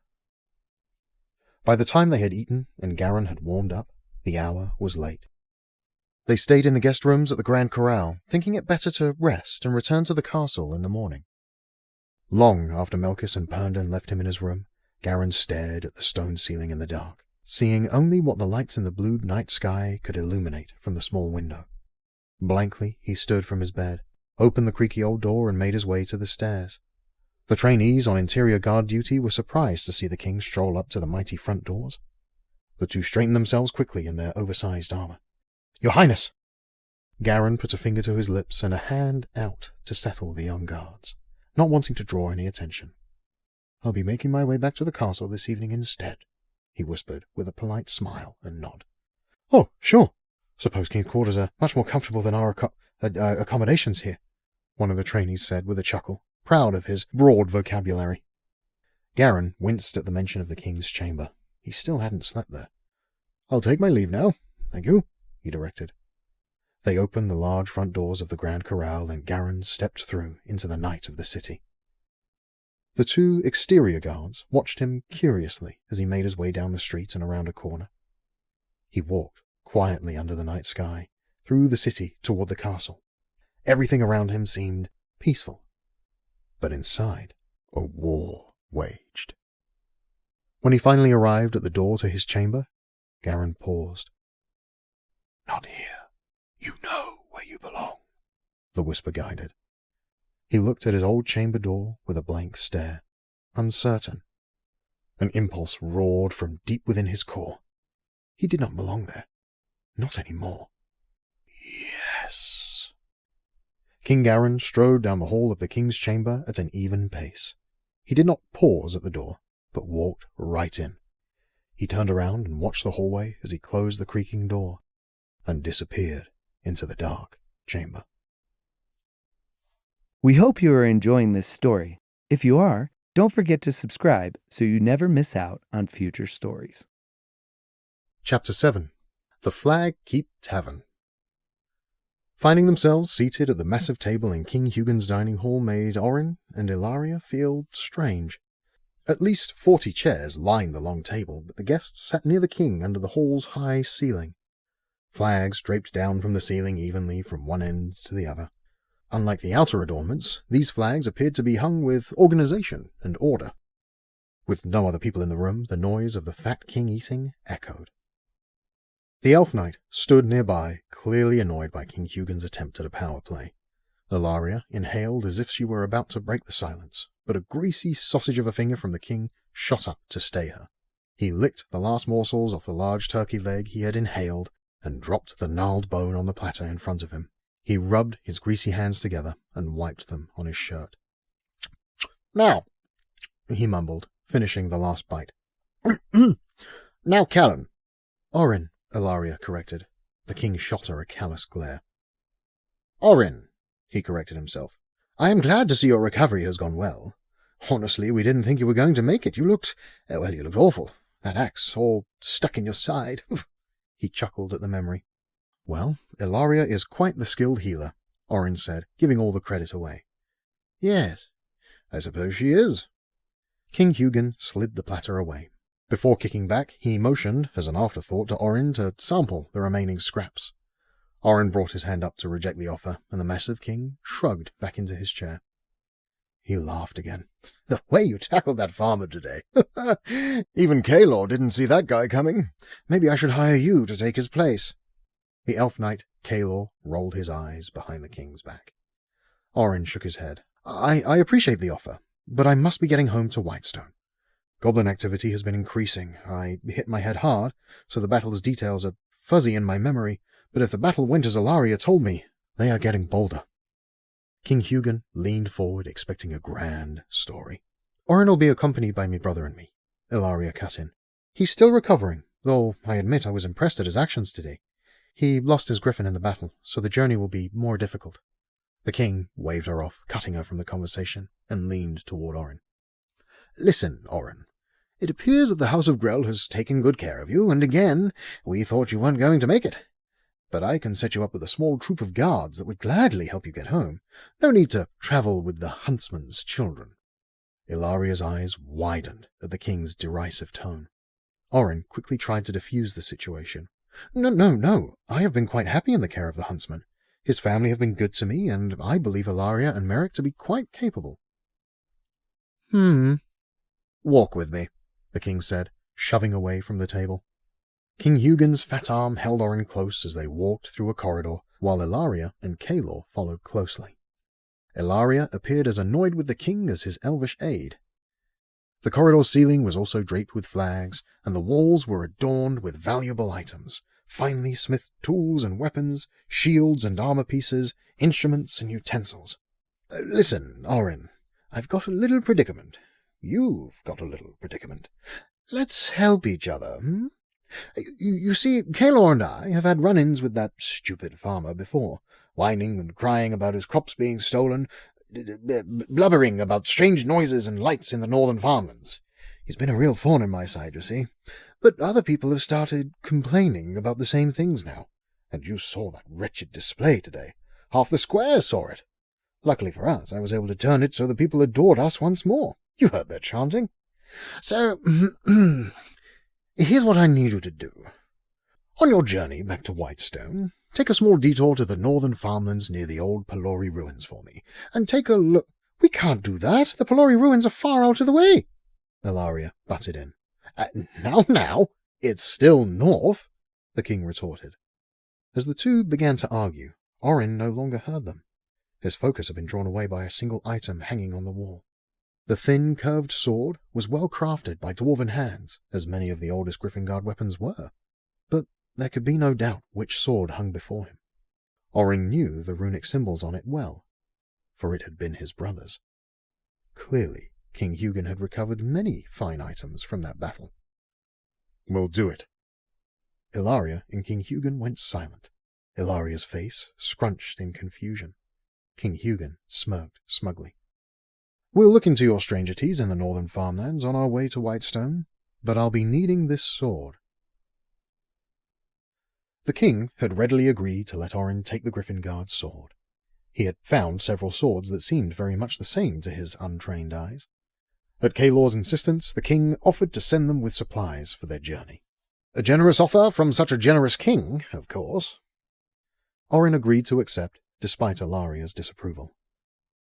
S2: By the time they had eaten and Garen had warmed up, the hour was late. They stayed in the guest rooms at the Grand Corral, thinking it better to rest and return to the castle in the morning. Long after Melkis and Herndon left him in his room, Garen stared at the stone ceiling in the dark, seeing only what the lights in the blue night sky could illuminate from the small window. Blankly, he stood from his bed, opened the creaky old door and made his way to the stairs. The trainees on interior guard duty were surprised to see the king stroll up to the mighty front doors. The two straightened themselves quickly in their oversized armor. Your Highness! Garen put a finger to his lips and a hand out to settle the young guards, not wanting to draw any attention. I'll be making my way back to the castle this evening instead, he whispered with a polite smile and nod. Oh, sure. Suppose King's quarters are much more comfortable than our accommodations here, one of the trainees said with a chuckle, proud of his broad vocabulary. Garen winced at the mention of the king's chamber. He still hadn't slept there. I'll take my leave now. Thank you, he directed. They opened the large front doors of the Grand Corral and Garen stepped through into the night of the city. The two exterior guards watched him curiously as he made his way down the street and around a corner. He walked quietly under the night sky, through the city toward the castle. Everything around him seemed peaceful. But inside, a war waged. When he finally arrived at the door to his chamber, Garen paused. Not here. You know where you belong, the whisper guided. He looked at his old chamber door with a blank stare, uncertain. An impulse roared from deep within his core. He did not belong there. Not anymore. Yes. King Garen strode down the hall of the king's chamber at an even pace. He did not pause at the door, but walked right in. He turned around and watched the hallway as he closed the creaking door and disappeared into the dark chamber.
S1: We hope you are enjoying this story. If you are, don't forget to subscribe so you never miss out on future stories.
S2: Chapter 7. The Flagkeep Tavern. Finding themselves seated at the massive table in King Hugin's dining hall made Orin and Ilaria feel strange. At least 40 chairs lined the long table, but the guests sat near the king under the hall's high ceiling. Flags draped down from the ceiling evenly from one end to the other. Unlike the outer adornments, these flags appeared to be hung with organization and order. With no other people in the room, the noise of the fat king eating echoed. The elf knight stood nearby, clearly annoyed by King Hugin's attempt at a power play. Ilaria inhaled as if she were about to break the silence, but a greasy sausage of a finger from the king shot up to stay her. He licked the last morsels off the large turkey leg he had inhaled and dropped the gnarled bone on the platter in front of him. He rubbed his greasy hands together and wiped them on his shirt. "Now," he mumbled, finishing the last bite. "Now, Callan." "Orin," Ilaria corrected. The king shot her a callous glare. "Orin," he corrected himself. "I am glad to see your recovery has gone well. Honestly, we didn't think you were going to make it. You looked awful. That axe all stuck in your side." He chuckled at the memory. "Well, Ilaria is quite the skilled healer," Orin said, giving all the credit away. "Yes, I suppose she is." King Hugin slid the platter away. Before kicking back, he motioned, as an afterthought, to Orin to sample the remaining scraps. Orin brought his hand up to reject the offer, and the massive king shrugged back into his chair. He laughed again. "The way you tackled that farmer today. Even Calor didn't see that guy coming. Maybe I should hire you to take his place." The elf knight, Calor, rolled his eyes behind the king's back. Orin shook his head. I appreciate the offer, but I must be getting home to Whitestone. Goblin activity has been increasing. I hit my head hard, so the battle's details are fuzzy in my memory, but if the battle went as Ilaria told me, they are getting bolder." King Hugin leaned forward, expecting a grand story. "Orin will be accompanied by me brother and me," Ilaria cut in. "He's still recovering, though I admit I was impressed at his actions today. He lost his griffin in the battle, so the journey will be more difficult." The king waved her off, cutting her from the conversation, and leaned toward Orin. "Listen, Orin. It appears that the House of Grell has taken good care of you, and again, we thought you weren't going to make it. But I can set you up with a small troop of guards that would gladly help you get home. No need to travel with the huntsman's children." Ilaria's eyes widened at the king's derisive tone. Orin quickly tried to defuse the situation. No. I have been quite happy in the care of the huntsman. His family have been good to me, and I believe Ilaria and Merrick to be quite capable." "Walk with me," the king said, shoving away from the table. King Hugin's fat arm held Orin close as they walked through a corridor, while Ilaria and Calor followed closely. Ilaria appeared as annoyed with the king as his elvish aide. The corridor ceiling was also draped with flags, and the walls were adorned with valuable items, finely smithed tools and weapons, shields and armor pieces, instruments and utensils. "Listen, Orin, I've got a little predicament. You've got a little predicament. Let's help each other, You see, Calor and I have had run-ins with that stupid farmer before, whining and crying about his crops being stolen, blubbering about strange noises and lights in the northern farmlands. He's been a real thorn in my side, you see. But other people have started complaining about the same things now. And you saw that wretched display today. Half the square saw it. Luckily for us, I was able to turn it so the people adored us once more. You heard their chanting. So, here's what I need you to do. On your journey back to Whitestone, take a small detour to the northern farmlands near the old Palori ruins for me, and take a look. We can't do that. The Palori ruins are far out of the way. Ilaria butted in. Now, it's still north, the king retorted. As the two began to argue, Orin no longer heard them. His focus had been drawn away by a single item hanging on the wall. The thin, curved sword was well crafted by dwarven hands, as many of the oldest Griffin Guard weapons were. But there could be no doubt which sword hung before him. Orin knew the runic symbols on it well, for it had been his brother's. Clearly, King Hugin had recovered many fine items from that battle. We'll do it. Ilaria and King Hugin went silent, Ilaria's face scrunched in confusion. King Hugin smirked smugly. We'll look into your Strangeties in the northern farmlands on our way to Whitestone, but I'll be needing this sword. The king had readily agreed to let Orin take the Griffin Guard's sword. He had found several swords that seemed very much the same to his untrained eyes. At Calor's insistence, the king offered to send them with supplies for their journey. A generous offer from such a generous king, of course. Orin agreed to accept, despite Ilaria's disapproval.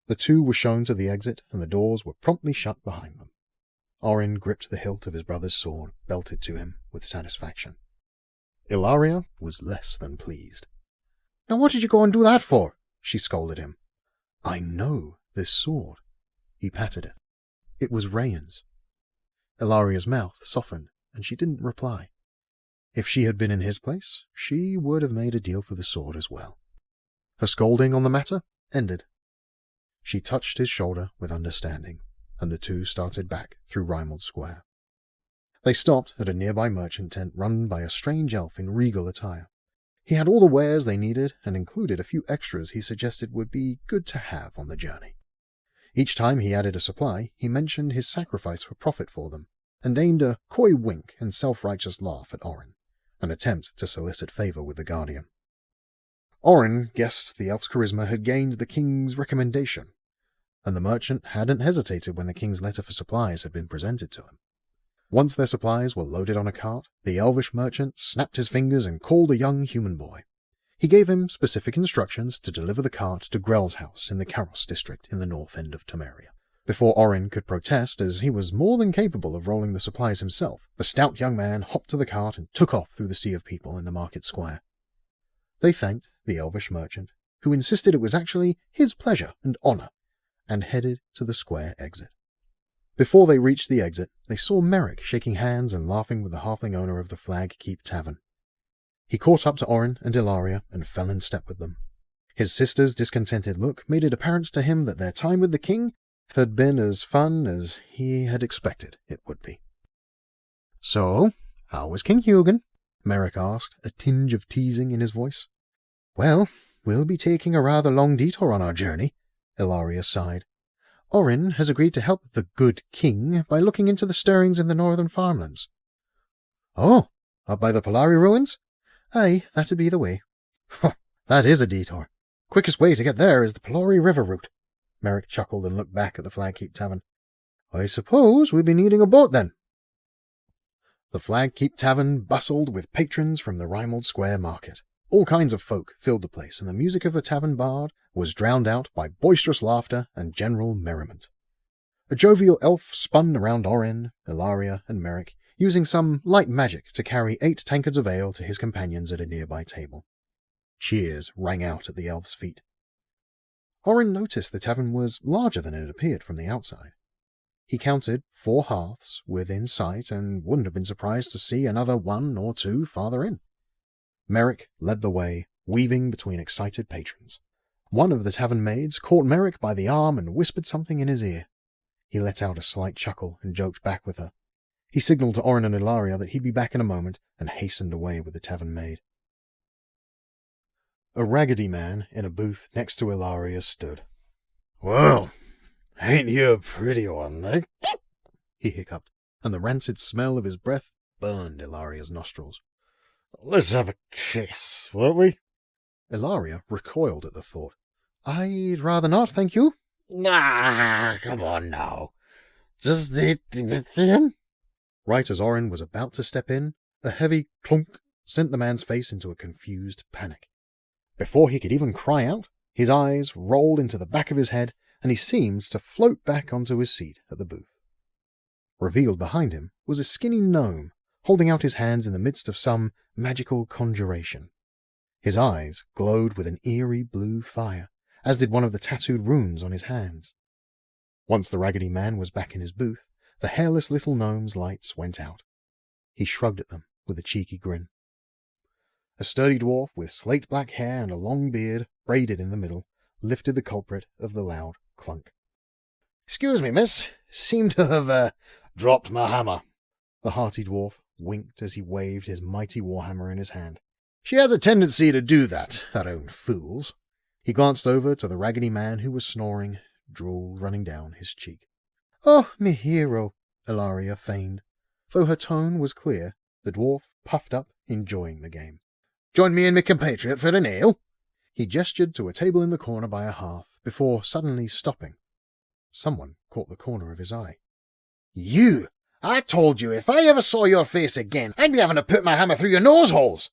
S2: The two were shown to the exit, and the doors were promptly shut behind them. Orin gripped the hilt of his brother's sword, belted to him with satisfaction. Ilaria was less than pleased.
S4: Now what did you go and do that for?
S2: She scolded him. I know this sword. He patted it. It was Rayan's. Ilaria's mouth softened, and she didn't reply. If she had been in his place, she would have made a deal for the sword as well. Her scolding on the matter ended. She touched his shoulder with understanding, and the two started back through Reimald Square. They stopped at a nearby merchant tent run by a strange elf in regal attire. He had all the wares they needed and included a few extras he suggested would be good to have on the journey. Each time he added a supply, he mentioned his sacrifice for profit for them, and aimed a coy wink and self-righteous laugh at Orin, an attempt to solicit favour with the Guardian. Orin guessed the elf's charisma had gained the king's recommendation, and the merchant hadn't hesitated when the king's letter for supplies had been presented to him. Once their supplies were loaded on a cart, the elvish merchant snapped his fingers and called a young human boy. He gave him specific instructions to deliver the cart to Grell's house in the Karos district in the north end of Temeria. Before Orin could protest, as he was more than capable of rolling the supplies himself, the stout young man hopped to the cart and took off through the sea of people in the market square. They thanked the elvish merchant, who insisted it was actually his pleasure and honour, and headed to the square exit. Before they reached the exit, they saw Merrick shaking hands and laughing with the halfling owner of the Flagkeep Tavern. He caught up to Orin and Ilaria and fell in step with them. His sister's discontented look made it apparent to him that their time with the king had been as fun as he had expected it would be.
S4: So, how was King Hugin?
S2: Merrick asked, a tinge of teasing in his voice.
S4: Well, we'll be taking a rather long detour on our journey, Ilaria sighed. Orin has agreed to help the good king by looking into the stirrings in the northern farmlands. Oh, up by the Palori ruins? Aye, that'd be the way.
S2: That is a detour.
S4: Quickest way to get there is the Palori River route.
S2: Merrick chuckled and looked back at the Flagkeep Tavern.
S4: I suppose we'll be needing a boat then.
S2: The Flagkeep Tavern bustled with patrons from the Reimald Square market. All kinds of folk filled the place, and the music of the tavern bard was drowned out by boisterous laughter and general merriment. A jovial elf spun around Orin, Ilaria, and Merrick, using some light magic to carry 8 tankards of ale to his companions at a nearby table. Cheers rang out at the elf's feet. Orin noticed the tavern was larger than it appeared from the outside. He counted 4 hearths within sight and wouldn't have been surprised to see another 1 or 2 farther in. Merrick led the way, weaving between excited patrons. One of the tavern maids caught Merrick by the arm and whispered something in his ear. He let out a slight chuckle and joked back with her. He signaled to Orin and Ilaria that he'd be back in a moment and hastened away with the tavern maid. A raggedy man in a booth next to Ilaria stood.
S3: Well, ain't you a pretty one, eh?
S2: He hiccuped, and the rancid smell of his breath burned Ilaria's nostrils.
S3: Let's have a kiss, won't we?
S2: Ilaria recoiled at the thought. I'd rather not, thank you.
S3: Nah, come on now. Just eat with him.
S2: Right as Orin was about to step in, a heavy clunk sent the man's face into a confused panic. Before he could even cry out, his eyes rolled into the back of his head, and he seemed to float back onto his seat at the booth. Revealed behind him was a skinny gnome, holding out his hands in the midst of some magical conjuration. His eyes glowed with an eerie blue fire, as did one of the tattooed runes on his hands. Once the raggedy man was back in his booth, the hairless little gnome's lights went out. He shrugged at them with a cheeky grin. A sturdy dwarf with slate-black hair and a long beard, braided in the middle, lifted the culprit of the loud clunk.
S3: "Excuse me, miss. Seem to have, dropped my hammer."
S2: The hearty dwarf winked as he waved his mighty warhammer in his hand.
S3: "She has a tendency to do that, her own fools."
S2: He glanced over to the raggedy man who was snoring, drool running down his cheek.
S4: "Oh, me hero,"
S2: Ilaria feigned. Though her tone was clear, the dwarf puffed up, enjoying the game.
S3: "Join me and me compatriot for an ale?"
S2: He gestured to a table in the corner by a hearth, before suddenly stopping. Someone caught the corner of his eye.
S3: You! I told you if I ever saw your face again, I'd be having to put my hammer through your nose holes!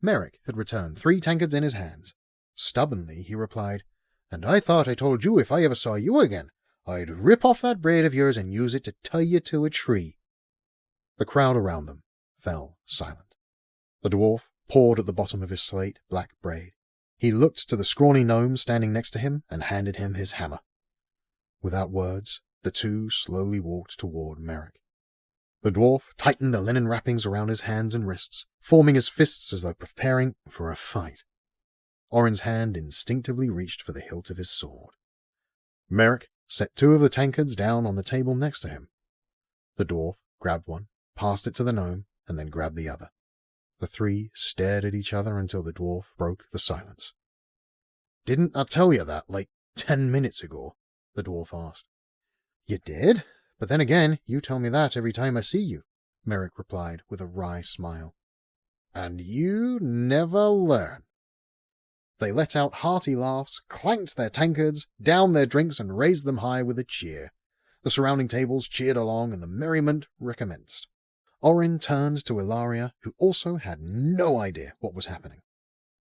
S4: Merrick had returned 3 tankards in his hands. Stubbornly, he replied, "And I thought I told you if I ever saw you again, I'd rip off that braid of yours and use it to tie you to a tree." The crowd around them fell silent. The dwarf pawed at the bottom of his slate black braid. He looked to the scrawny gnome standing next to him and handed him his hammer. Without words, the two slowly walked toward Merrick. The dwarf tightened the linen wrappings around his hands and wrists, forming his fists as though preparing for a fight. Orin's hand instinctively reached for the hilt of his sword. Merrick set 2 of the tankards down on the table next to him. The dwarf grabbed one, passed it to the gnome, and then grabbed the other. The 3 stared at each other until the dwarf broke the silence. "Didn't I tell you that, 10 minutes ago?" the dwarf asked. "You did? But then again, you tell me that every time I see you," Merrick replied with a wry smile. "And you never learn." They let out hearty laughs, clanked their tankards, downed their drinks, and raised them high with a cheer. The surrounding tables cheered along, and the merriment recommenced. Orin turned to Ilaria, who also had no idea what was happening.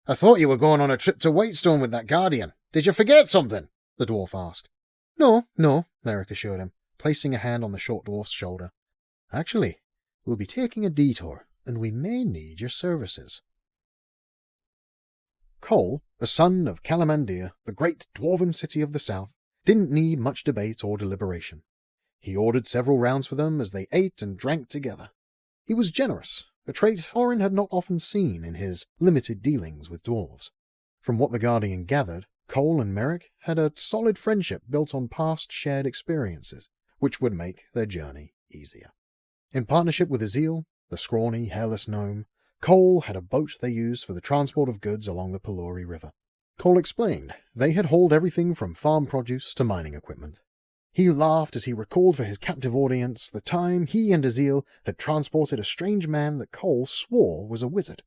S4: "I thought you were going on a trip to Whitestone with that guardian. Did you forget something?" the dwarf asked. No, Merrick assured him, placing a hand on the short dwarf's shoulder. "Actually, we'll be taking a detour, and we may need your services." Cole, a son of Calamandir, the great dwarven city of the south, didn't need much debate or deliberation. He ordered several rounds for them as they ate and drank together. He was generous, a trait Orin had not often seen in his limited dealings with dwarves. From what the Guardian gathered, Cole and Merrick had a solid friendship built on past shared experiences, which would make their journey easier. In partnership with Azil, the scrawny, hairless gnome, Cole had a boat they used for the transport of goods along the Palori River. Cole explained they had hauled everything from farm produce to mining equipment. He laughed as he recalled for his captive audience the time he and Azil had transported a strange man that Cole swore was a wizard.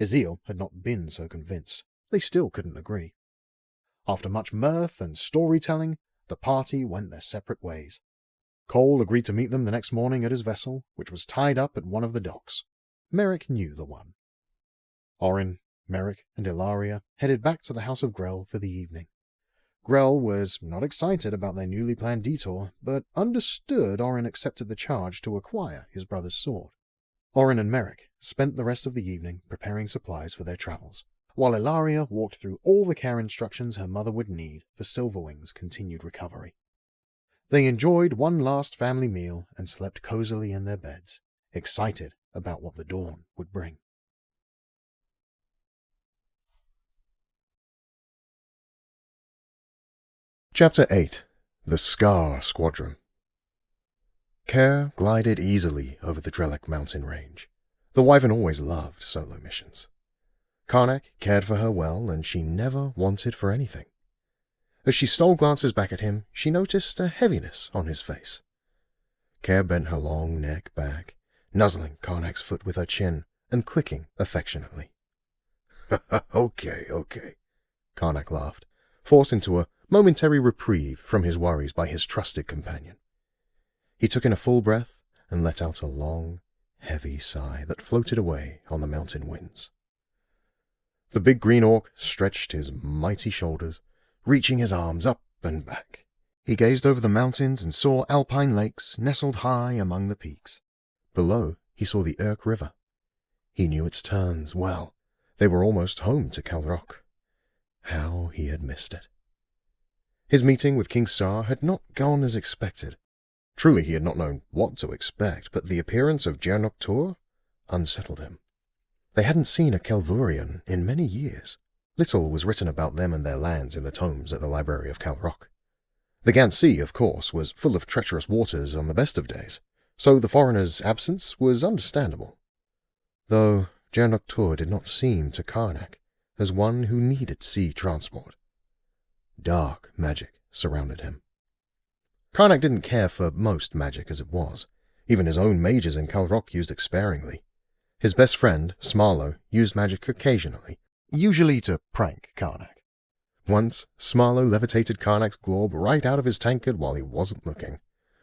S4: Azil had not been so convinced. They still couldn't agree. After much mirth and storytelling, the party went their separate ways. Cole agreed to meet them the next morning at his vessel, which was tied up at one of the docks. Merrick knew the one. Orin, Merrick, and Ilaria headed back to the House of Grell for the evening. Grell was not excited about their newly planned detour, but understood Orin accepted the charge to acquire his brother's sword. Orin and Merrick spent the rest of the evening preparing supplies for their travels, while Ilaria walked through all the care instructions her mother would need for Silverwing's continued recovery. They enjoyed one last family meal and slept cozily in their beds, excited about what the dawn would bring.
S2: Chapter 8. The Scar Squadron. Care glided easily over the Drelek mountain range. The wyvern always loved solo missions. Karnak cared for her well, and she never wanted for anything. As she stole glances back at him, she noticed a heaviness on his face. Care bent her long neck back, nuzzling Karnak's foot with her chin and clicking affectionately.
S3: Okay,
S2: Karnak laughed, forced into a momentary reprieve from his worries by his trusted companion. He took in a full breath and let out a long, heavy sigh that floated away on the mountain winds. The big green orc stretched his mighty shoulders, reaching his arms up and back. He gazed over the mountains and saw alpine lakes nestled high among the peaks. Below, he saw the Urk River. He knew its turns well. They were almost home to Calrok. How he had missed it. His meeting with King Sar had not gone as expected. Truly he had not known what to expect, but the appearance of Jaernok Tur unsettled him. They hadn't seen a Kelvurian in many years. Little was written about them and their lands in the tomes at the Library of Calrok. The Gant Sea, of course, was full of treacherous waters on the best of days, so the foreigner's absence was understandable. Though Jaernok Tur did not seem to Karnak as one who needed sea transport. Dark magic surrounded him. Karnak didn't care for most magic as it was. Even his own mages in Calrok used it sparingly. His best friend, Smarlo, used magic occasionally, usually to prank Karnak. Once, Smarlo levitated Karnak's globe right out of his tankard while he wasn't looking.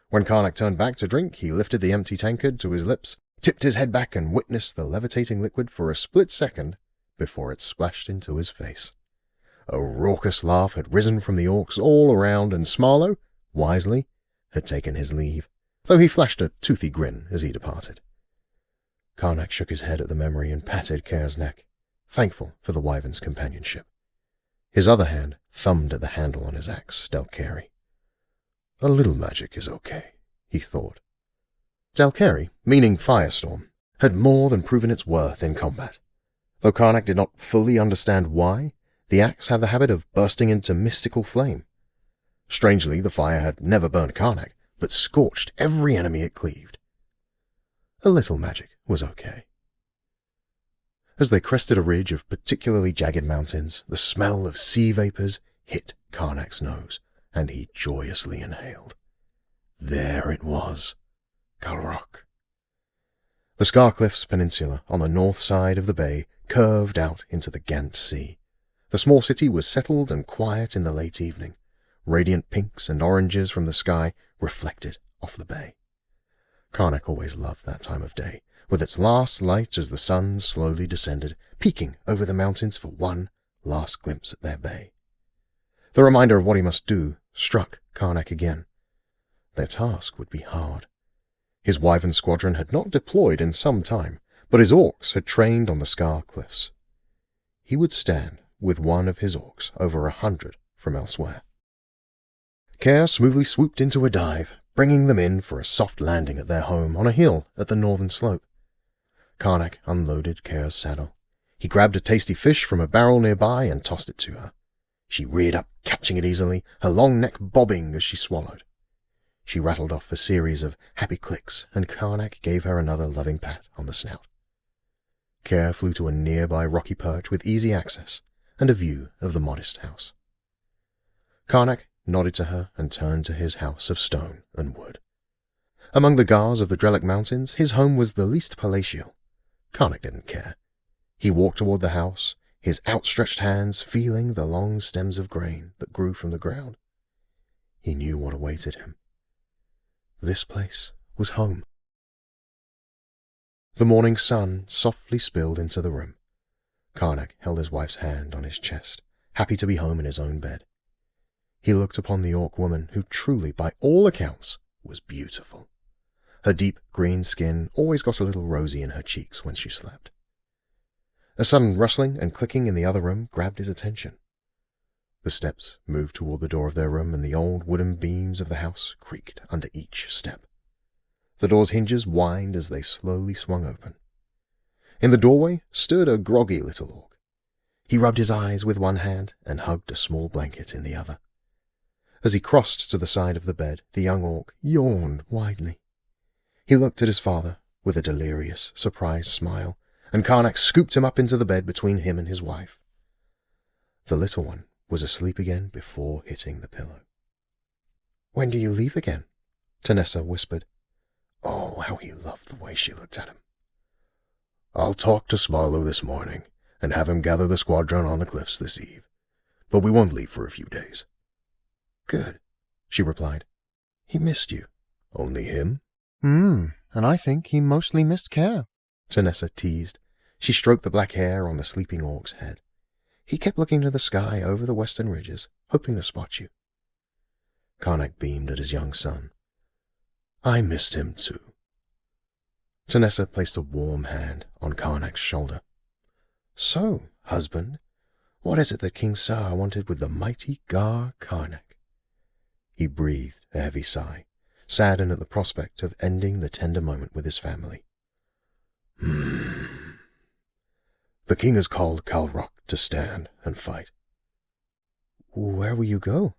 S2: When Karnak turned back to drink, he lifted the empty tankard to his lips, tipped his head back, and witnessed the levitating liquid for a split second before it splashed into his face. A raucous laugh had risen from the orcs all around, and Smarlow, wisely, had taken his leave, though he flashed a toothy grin as he departed. Karnak shook his head at the memory and patted Kerr's neck, thankful for the wyvern's companionship. His other hand thumbed at the handle on his axe, Dalkari. A little magic is okay, he thought. Dalkari, meaning Firestorm, had more than proven its worth in combat. Though Karnak did not fully understand why, the axe had the habit of bursting into mystical flame. Strangely, the fire had never burned Karnak, but scorched every enemy it cleaved. A little magic was okay. As they crested a ridge of particularly jagged mountains, the smell of sea vapors hit Karnak's nose, and he joyously inhaled. There it was, Calrok. The Scarcliffs Peninsula on the north side of the bay curved out into the Ghant Sea. The small city was settled and quiet in the late evening. Radiant pinks and oranges from the sky reflected off the bay. Karnak always loved that time of day, with its last light as the sun slowly descended, peeking over the mountains for one last glimpse at their bay. The reminder of what he must do struck Karnak again. Their task would be hard. His wyvern squadron had not deployed in some time, but his orcs had trained on the Scar Cliffs. He would stand with one of his orcs over 100 from elsewhere. Kerr smoothly swooped into a dive, bringing them in for a soft landing at their home on a hill at the northern slope. Karnak unloaded Kerr's saddle. He grabbed a tasty fish from a barrel nearby and tossed it to her. She reared up, catching it easily, her long neck bobbing as she swallowed. She rattled off a series of happy clicks, and Karnak gave her another loving pat on the snout. Kerr flew to a nearby rocky perch with easy access and a view of the modest house. Karnak nodded to her and turned to his house of stone and wood. Among the Gars of the Drellic Mountains, his home was the least palatial. Karnak didn't care. He walked toward the house, his outstretched hands feeling the long stems of grain that grew from the ground. He knew what awaited him. This place was home. The morning sun softly spilled into the room. Karnak held his wife's hand on his chest, happy to be home in his own bed. He looked upon the orc woman who truly, by all accounts, was beautiful. Her deep green skin always got a little rosy in her cheeks when she slept. A sudden rustling and clicking in the other room grabbed his attention. The steps moved toward the door of their room, and the old wooden beams of the house creaked under each step. The door's hinges whined as they slowly swung open. In the doorway stood a groggy little orc. He rubbed his eyes with one hand and hugged a small blanket in the other. As he crossed to the side of the bed, the young orc yawned widely. He looked at his father with a delirious, surprised smile, and Karnak scooped him up into the bed between him and his wife. The little one was asleep again before hitting the pillow. "When do you leave again?" Tanessa whispered. Oh, how he loved the way she looked at him.
S3: "I'll talk to Smarlow this morning and have him gather the squadron on the cliffs this eve, but we won't leave for a few days."
S4: "Good," she replied. "He missed you."
S3: "Only him?"
S4: And I think he mostly missed Kerr," Tanessa teased. She stroked the black hair on the sleeping orc's head. "He kept looking to the sky over the western ridges, hoping to spot you."
S3: Karnak beamed at his young son. "I missed him too."
S2: Tanessa placed a warm hand on Karnak's shoulder.
S4: "So, husband, what is it that King Sar wanted with the mighty Gar Karnak?"
S2: He breathed a heavy sigh, saddened at the prospect of ending the tender moment with his family.
S3: The king has called Calrok to stand and fight.
S4: "Where will you go?"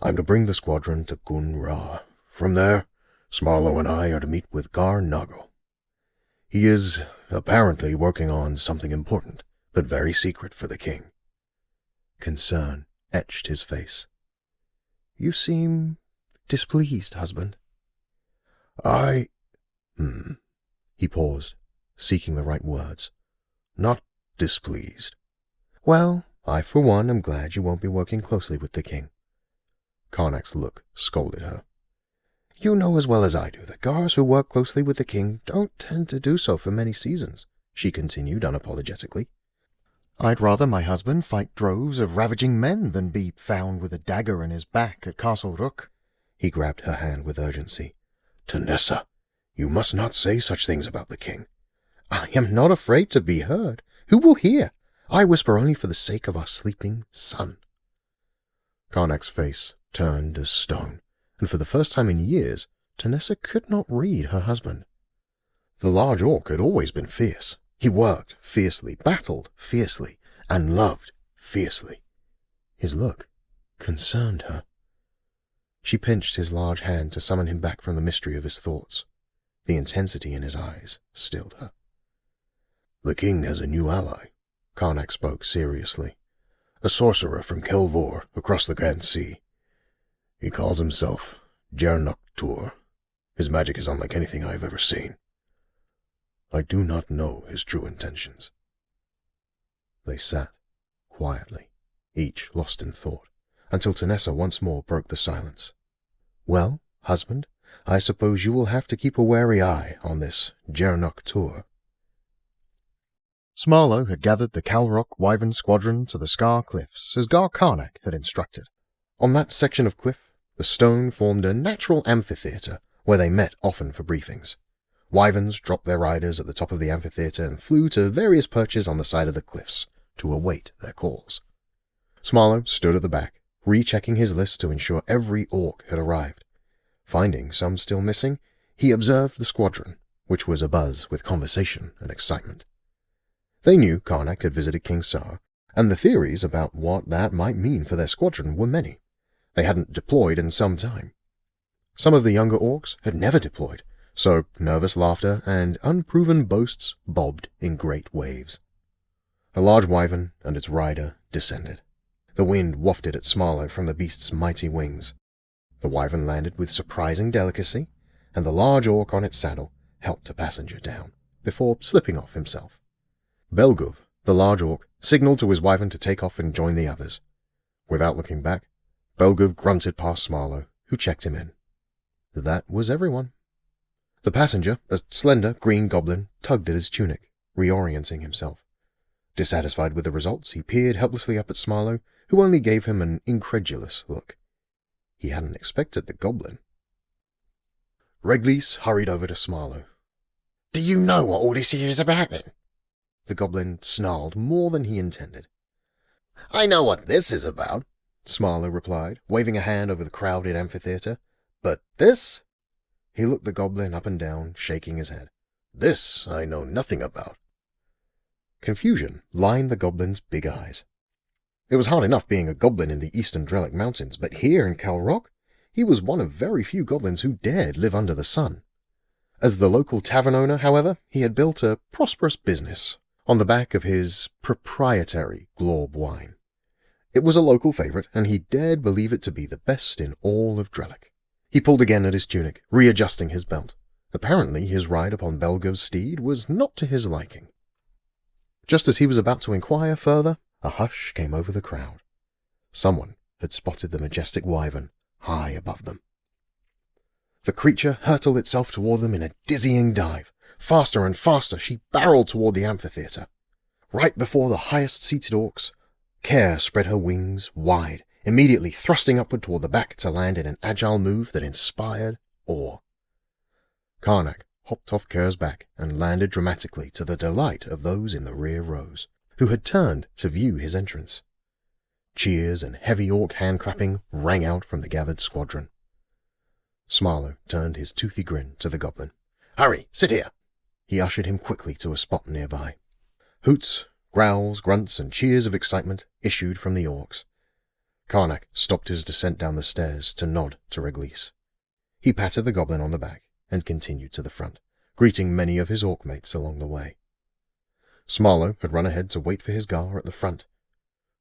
S3: "I'm to bring the squadron to Ghun-Ra. From there, Smarlow and I are to meet with Gar Nago. He is apparently working on something important, but very secret for the king."
S2: Concern etched his face.
S4: "You seem displeased, husband."
S2: He paused, seeking the right words.
S3: "Not displeased."
S2: "Well, I for one am glad you won't be working closely with the king." Karnak's look scolded her.
S4: You know as well as I do that Gars who work closely with the king don't tend to do so for many seasons, she continued unapologetically. I'd rather my husband fight droves of ravaging men than be found with a dagger in his back at Castle Rook. He grabbed her hand with urgency.
S3: Tanessa, you must not say such things about the king.
S4: I am not afraid to be heard. Who will hear? I whisper only for the sake of our sleeping son.
S2: Karnak's face turned as stone, and for the first time in years, Tanessa could not read her husband. The large orc had always been fierce. He worked fiercely, battled fiercely, and loved fiercely. His look concerned her. She pinched his large hand to summon him back from the mystery of his thoughts. The intensity in his eyes stilled her.
S3: The king has a new ally, Karnak spoke seriously. A sorcerer from Kelvor across the Grand Sea. He calls himself Jaernok Tur. His magic is unlike anything I have ever seen. I do not know his true intentions.
S2: They sat, quietly, each lost in thought, until Tanessa once more broke the silence. Well, husband, I suppose you will have to keep a wary eye on this Jaernok Tur. Smarlow had gathered the Calrok wyvern squadron to the Scar Cliffs, as Gar Karnak had instructed. On that section of cliff, the stone formed a natural amphitheatre, where they met often for briefings. Wyverns dropped their riders at the top of the amphitheatre and flew to various perches on the side of the cliffs to await their calls. Smarlow stood at the back, rechecking his list to ensure every orc had arrived. Finding some still missing, he observed the squadron, which was abuzz with conversation and excitement. They knew Karnak had visited King Sar, and the theories about what that might mean for their squadron were many. They hadn't deployed in some time. Some of the younger orcs had never deployed, so nervous laughter and unproven boasts bobbed in great waves. A large wyvern and its rider descended. The wind wafted at Smarlow from the beast's mighty wings. The wyvern landed with surprising delicacy, and the large orc on its saddle helped a passenger down, before slipping off himself. Belguv, the large orc, signaled to his wyvern to take off and join the others. Without looking back, Belguv grunted past Smarlow, who checked him in. That was everyone. The passenger, a slender green goblin, tugged at his tunic, reorienting himself. Dissatisfied with the results, he peered helplessly up at Smarlow, who only gave him an incredulous look. He hadn't expected the goblin. Reglis hurried over to Smarlow.
S3: Do you know what all this here is about, then?
S2: The goblin snarled more than he intended.
S3: I know what this is about,
S2: Smarlow replied, waving a hand over the crowded amphitheatre. But this? He looked the goblin up and down, shaking his head.
S3: This I know nothing about.
S2: Confusion lined the goblin's big eyes. It was hard enough being a goblin in the eastern Drellic Mountains, but here in Calrok, he was one of very few goblins who dared live under the sun. As the local tavern owner, however, he had built a prosperous business on the back of his proprietary Glorb wine. It was a local favourite, and he dared believe it to be the best in all of Drellic. He pulled again at his tunic, readjusting his belt. Apparently his ride upon Belgov's steed was not to his liking. Just as he was about to inquire further, a hush came over the crowd. Someone had spotted the majestic wyvern high above them. The creature hurtled itself toward them in a dizzying dive. Faster and faster she barreled toward the amphitheatre. Right before the highest-seated orcs, Care spread her wings wide, immediately thrusting upward toward the back to land in an agile move that inspired awe. Karnak hopped off Care's back and landed dramatically to the delight of those in the rear rows, who had turned to view his entrance. Cheers and heavy orc hand-clapping rang out from the gathered squadron. Smarlow turned his toothy grin to the goblin.
S3: Hurry, sit here.
S2: He ushered him quickly to a spot nearby. Hoots, growls, grunts, and cheers of excitement issued from the orcs. Karnak stopped his descent down the stairs to nod to Reglis. He patted the goblin on the back and continued to the front, greeting many of his orc mates along the way. Smarlow had run ahead to wait for his gar at the front.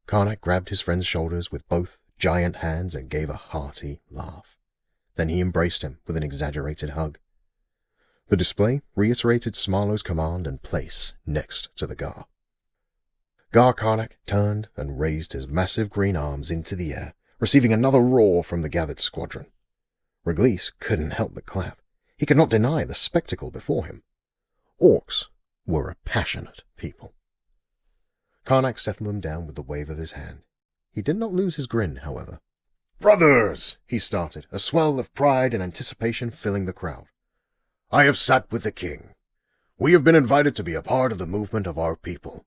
S2: Karnak grabbed his friend's shoulders with both giant hands and gave a hearty laugh. Then he embraced him with an exaggerated hug. The display reiterated Smarlow's command and place next to the gar. Gar Karnak turned and raised his massive green arms into the air, receiving another roar from the gathered squadron. Reglis couldn't help but clap. He could not deny the spectacle before him. Orcs were a passionate people. Karnak settled them down with the wave of his hand. He did not lose his grin, however.
S3: "Brothers,"
S2: He started, a swell of pride and anticipation filling the crowd.
S3: "I have sat with the king. We have been invited to be a part of the movement of our people.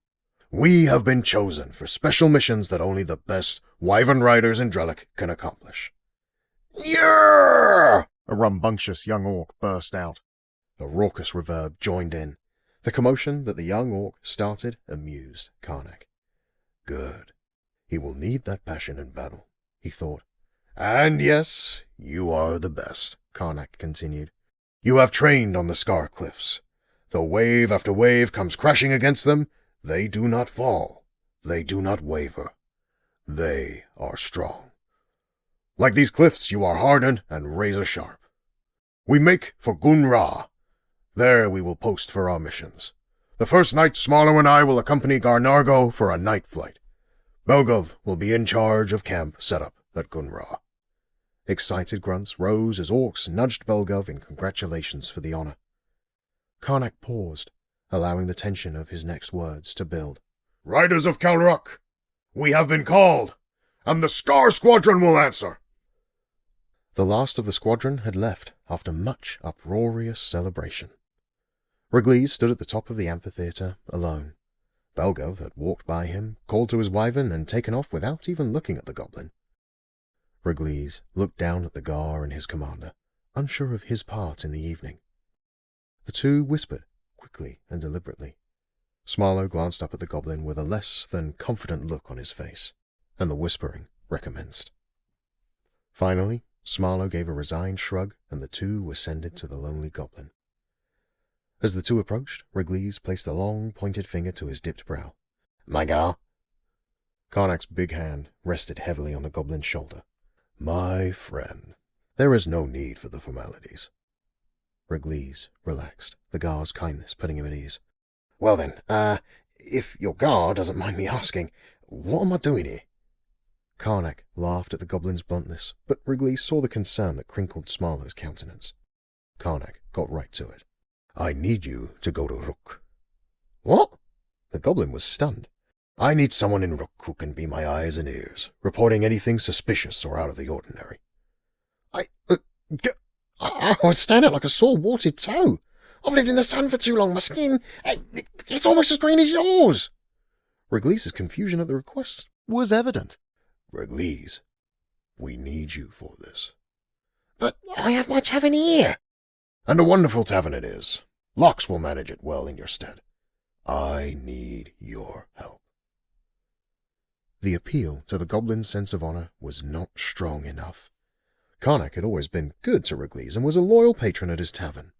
S3: We have been chosen for special missions that only the best wyvern riders in Drellic can accomplish." "Yeah!"
S2: A rambunctious young orc burst out. A raucous reverb joined in. The commotion that the young orc started amused Karnak. Good. He will need that passion in battle, he thought.
S3: "And yes, you are the best," Karnak continued. "You have trained on the Scar Cliffs. Though wave after wave comes crashing against them, they do not fall. They do not waver. They are strong. Like these cliffs, you are hardened and razor sharp. We make for Ghun-Ra. There we will post for our missions. The first night, Smarlow and I will accompany Garnargo for a night flight. Belgov will be in charge of camp setup at Ghun-Ra." Excited grunts rose as orcs nudged Belgov in congratulations for the honor. Karnak paused, allowing the tension of his next words to build. "Riders of Calrok, we have been called, and the Scar Squadron will answer."
S2: The last of the squadron had left after much uproarious celebration. Reglis stood at the top of the amphitheatre, alone. Belgov had walked by him, called to his wyvern, and taken off without even looking at the goblin. Reglis looked down at the Gar and his commander, unsure of his part in the evening. The two whispered, quickly and deliberately. Smarlow glanced up at the goblin with a less than confident look on his face, and the whispering recommenced. Finally, Smarlow gave a resigned shrug, and the two ascended to the lonely goblin. As the two approached, Reglis placed a long, pointed finger to his dipped brow.
S3: "My Gar."
S2: Karnak's big hand rested heavily on the goblin's shoulder.
S3: "My friend, there is no need for the formalities."
S2: Reglis relaxed, the Gar's kindness putting him at ease.
S3: "Well then, if your Gar doesn't mind me asking, what am I doing here?"
S2: Karnak laughed at the goblin's bluntness, but Reglis saw the concern that crinkled Smarlow's countenance. Karnak got right to it.
S3: "I need you to go to Rook."
S2: "What?" The goblin was stunned.
S3: "I need someone in Rook who can be my eyes and ears, reporting anything suspicious or out of the ordinary."
S4: I was standing like a sore warted toe. I've lived in the sun for too long. My skin, it's almost as green as yours."
S2: Reglis's confusion at the request was evident.
S3: "Reglis, we need you for this."
S4: "But I have my tavern here."
S3: "And a wonderful tavern it is. Lox will manage it well in your stead. I need your help."
S2: The appeal to the goblin's sense of honor was not strong enough. Karnak had always been good to Reglis and was a loyal patron at his tavern.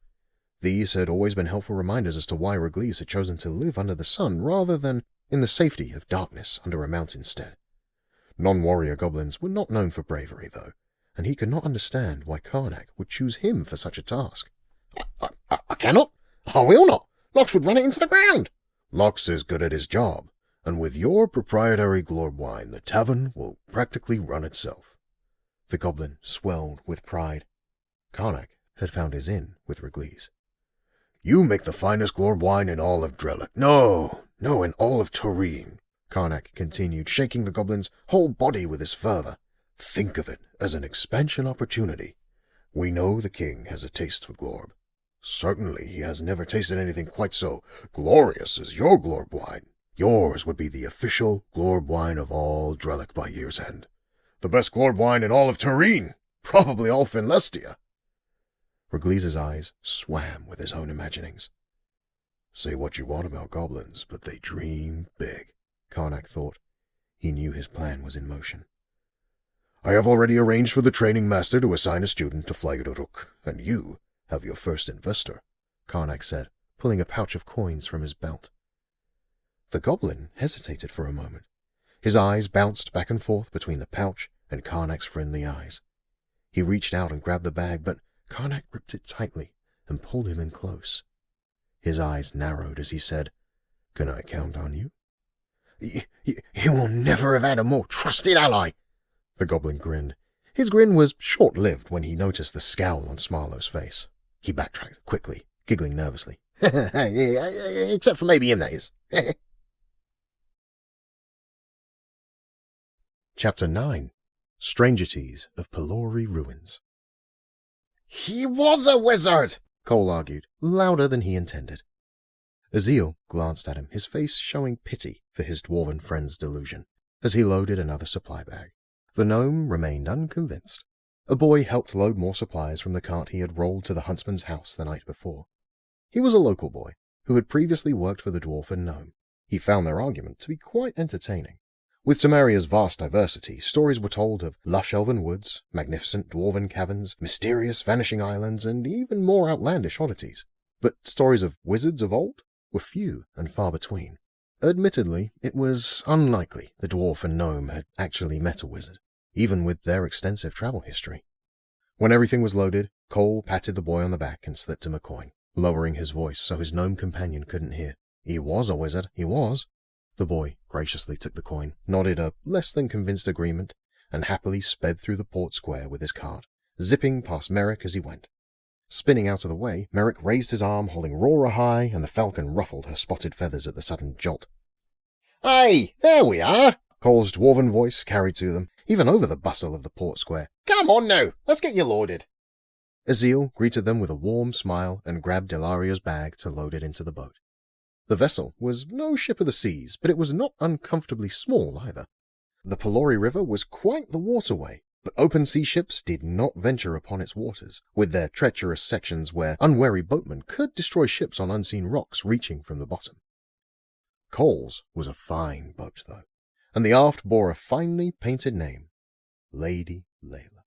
S2: These had always been helpful reminders as to why Reglis had chosen to live under the sun rather than in the safety of darkness under a mountainstead. Non-warrior goblins were not known for bravery, though, and he could not understand why Karnak would choose him for such a task.
S4: I cannot. I will not. Lox would run it into the ground."
S3: "Lox is good at his job, and with your proprietary glorb wine, the tavern will practically run itself."
S2: The goblin swelled with pride. Karnak had found his in with Reglis.
S3: "You make the finest glorb wine in all of Drellic. No, in all of Turin,"
S2: Karnak continued, shaking the goblin's whole body with his fervor.
S3: "Think of it as an expansion opportunity. We know the king has a taste for glorb. Certainly he has never tasted anything quite so glorious as your glorb wine. Yours would be the official glorb wine of all Drellic by year's end. The best glorb wine in all of Turin, probably all Finlestia."
S2: Reglis's eyes swam with his own imaginings.
S3: "Say what you want about goblins, but they dream big,"
S2: Karnak thought. He knew his plan was in motion.
S3: "I have already arranged for the training master to assign a student to fly to Rook, and you have your first investor,"
S2: Karnak said, pulling a pouch of coins from his belt. The goblin hesitated for a moment. His eyes bounced back and forth between the pouch and Karnak's friendly eyes. He reached out and grabbed the bag, but Karnak gripped it tightly and pulled him in close. His eyes narrowed as he said,
S3: "Can I count on you?"
S4: You will never have had a more trusted ally."
S2: The goblin grinned. His grin was short-lived when he noticed the scowl on Smarlow's face. He backtracked quickly, giggling nervously. Except for maybe him, that is. Chapter 9. Strangeties of Palori Ruins.
S3: He was a wizard,
S2: Cole argued, louder than he intended. Azil glanced at him, his face showing pity for his dwarven friend's delusion, as he loaded another supply bag. The gnome remained unconvinced. A boy helped load more supplies from the cart he had rolled to the huntsman's house the night before. He was a local boy, who had previously worked for the dwarf and gnome. He found their argument to be quite entertaining. With Temeria's vast diversity, stories were told of lush elven woods, magnificent dwarven caverns, mysterious vanishing islands, and even more outlandish oddities. But stories of wizards of old were few and far between. Admittedly, it was unlikely the dwarf and gnome had actually met a wizard, even with their extensive travel history. When everything was loaded, Cole patted the boy on the back and slipped him a coin, lowering his voice so his gnome companion couldn't hear. He was a wizard, he was. The boy graciously took the coin, nodded a less than convinced agreement, and happily sped through the port square with his cart, zipping past Merrick as he went. Spinning out of the way, Merrick raised his arm, holding Rora high, and the falcon ruffled her spotted feathers at the sudden jolt.
S3: "Hey, there we are!"
S2: Cole's dwarven voice carried to them, even over the bustle of the port square.
S3: "Come on now, let's get you loaded."
S2: Azil greeted them with a warm smile and grabbed Ilaria's bag to load it into the boat. The vessel was no ship of the seas, but it was not uncomfortably small either. The Palori River was quite the waterway, but open sea ships did not venture upon its waters, with their treacherous sections where unwary boatmen could destroy ships on unseen rocks reaching from the bottom. Cole's was a fine boat, though, and the aft bore a finely painted name, Lady Layla.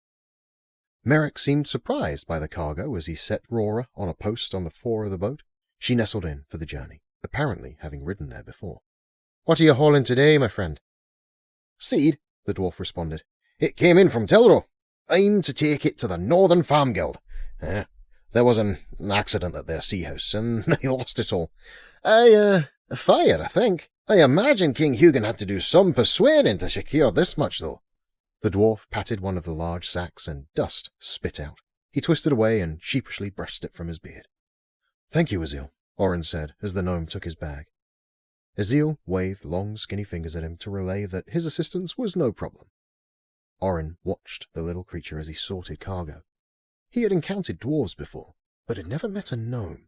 S2: Merrick seemed surprised by the cargo as he set Rora on a post on the fore of the boat. She nestled in for the journey, apparently having ridden there before. "What are you hauling today, my friend?"
S3: "Seed," the dwarf responded. "It came in from Telro. I'm to take it to the Northern Farm Guild. There was an accident at their sea house, and they lost it all. A fire, I think. I imagine King Hugin had to do some persuading to secure this much, though."
S2: The dwarf patted one of the large sacks, and dust spit out. He twisted away and sheepishly brushed it from his beard. "Thank you, Azil," Orin said as the gnome took his bag. Azil waved long, skinny fingers at him to relay that his assistance was no problem. Orin watched the little creature as he sorted cargo. He had encountered dwarves before, but had never met a gnome.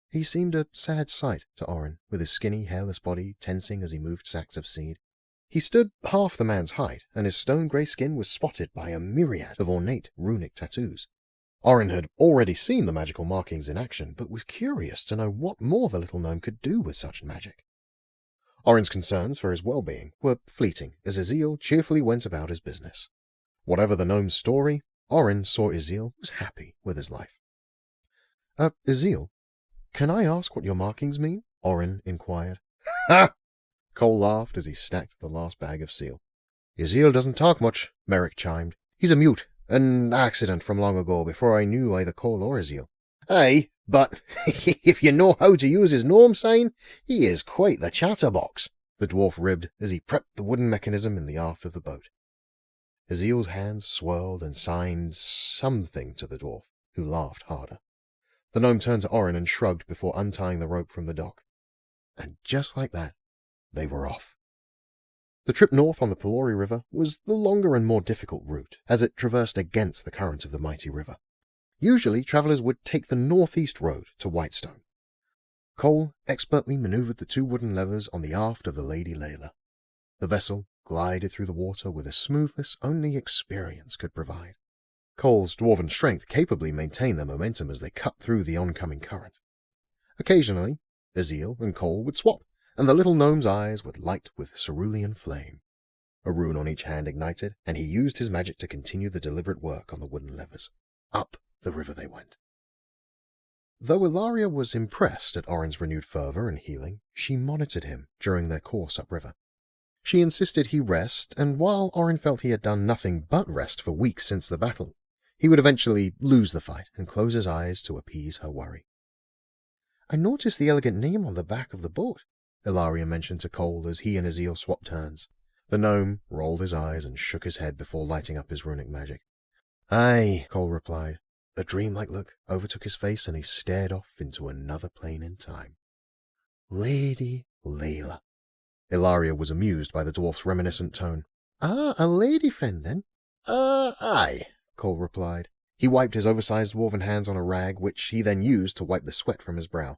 S2: He seemed a sad sight to Orin, with his skinny, hairless body tensing as he moved sacks of seed. He stood half the man's height, and his stone-grey skin was spotted by a myriad of ornate runic tattoos. Orin had already seen the magical markings in action, but was curious to know what more the little gnome could do with such magic. Orin's concerns for his well-being were fleeting as Azil cheerfully went about his business. Whatever the gnome's story, Orin saw Azil was happy with his life. Azil, can I ask what your markings mean?" Orin inquired.
S3: "Ha!"
S2: Cole laughed as he stacked the last bag of seal. "Azil doesn't talk much," Merrick chimed. "He's a mute, an accident from long ago before I knew either Cole or Azil."
S3: "Aye, but if you know how to use his gnome sign, he is quite the chatterbox,"
S2: the dwarf ribbed as he prepped the wooden mechanism in the aft of the boat. Azil's hands swirled and signed something to the dwarf, who laughed harder. The gnome turned to Orin and shrugged before untying the rope from the dock. And just like that, they were off. The trip north on the Palori River was the longer and more difficult route, as it traversed against the current of the mighty river. Usually, travelers would take the northeast road to Whitestone. Cole expertly maneuvered the two wooden levers on the aft of the Lady Layla. The vessel glided through the water with a smoothness only experience could provide. Cole's dwarven strength capably maintained their momentum as they cut through the oncoming current. Occasionally, Azil and Cole would swap, and the little gnome's eyes would light with cerulean flame. A rune on each hand ignited, and he used his magic to continue the deliberate work on the wooden levers. Up the river they went. Though Ilaria was impressed at Orin's renewed fervor and healing, she monitored him during their course upriver. She insisted he rest, and while Orin felt he had done nothing but rest for weeks since the battle, he would eventually lose the fight and close his eyes to appease her worry. "I noticed the elegant name on the back of the boat," Ilaria mentioned to Cole as he and Azil swapped turns. The gnome rolled his eyes and shook his head before lighting up his runic magic. Aye, Cole replied. A dreamlike look overtook his face and he stared off into another plane in time. Lady Layla. Ilaria was amused by the dwarf's reminiscent tone. Ah, a lady friend, then? Aye, Cole replied. He wiped his oversized dwarven hands on a rag, which he then used to wipe the sweat from his brow.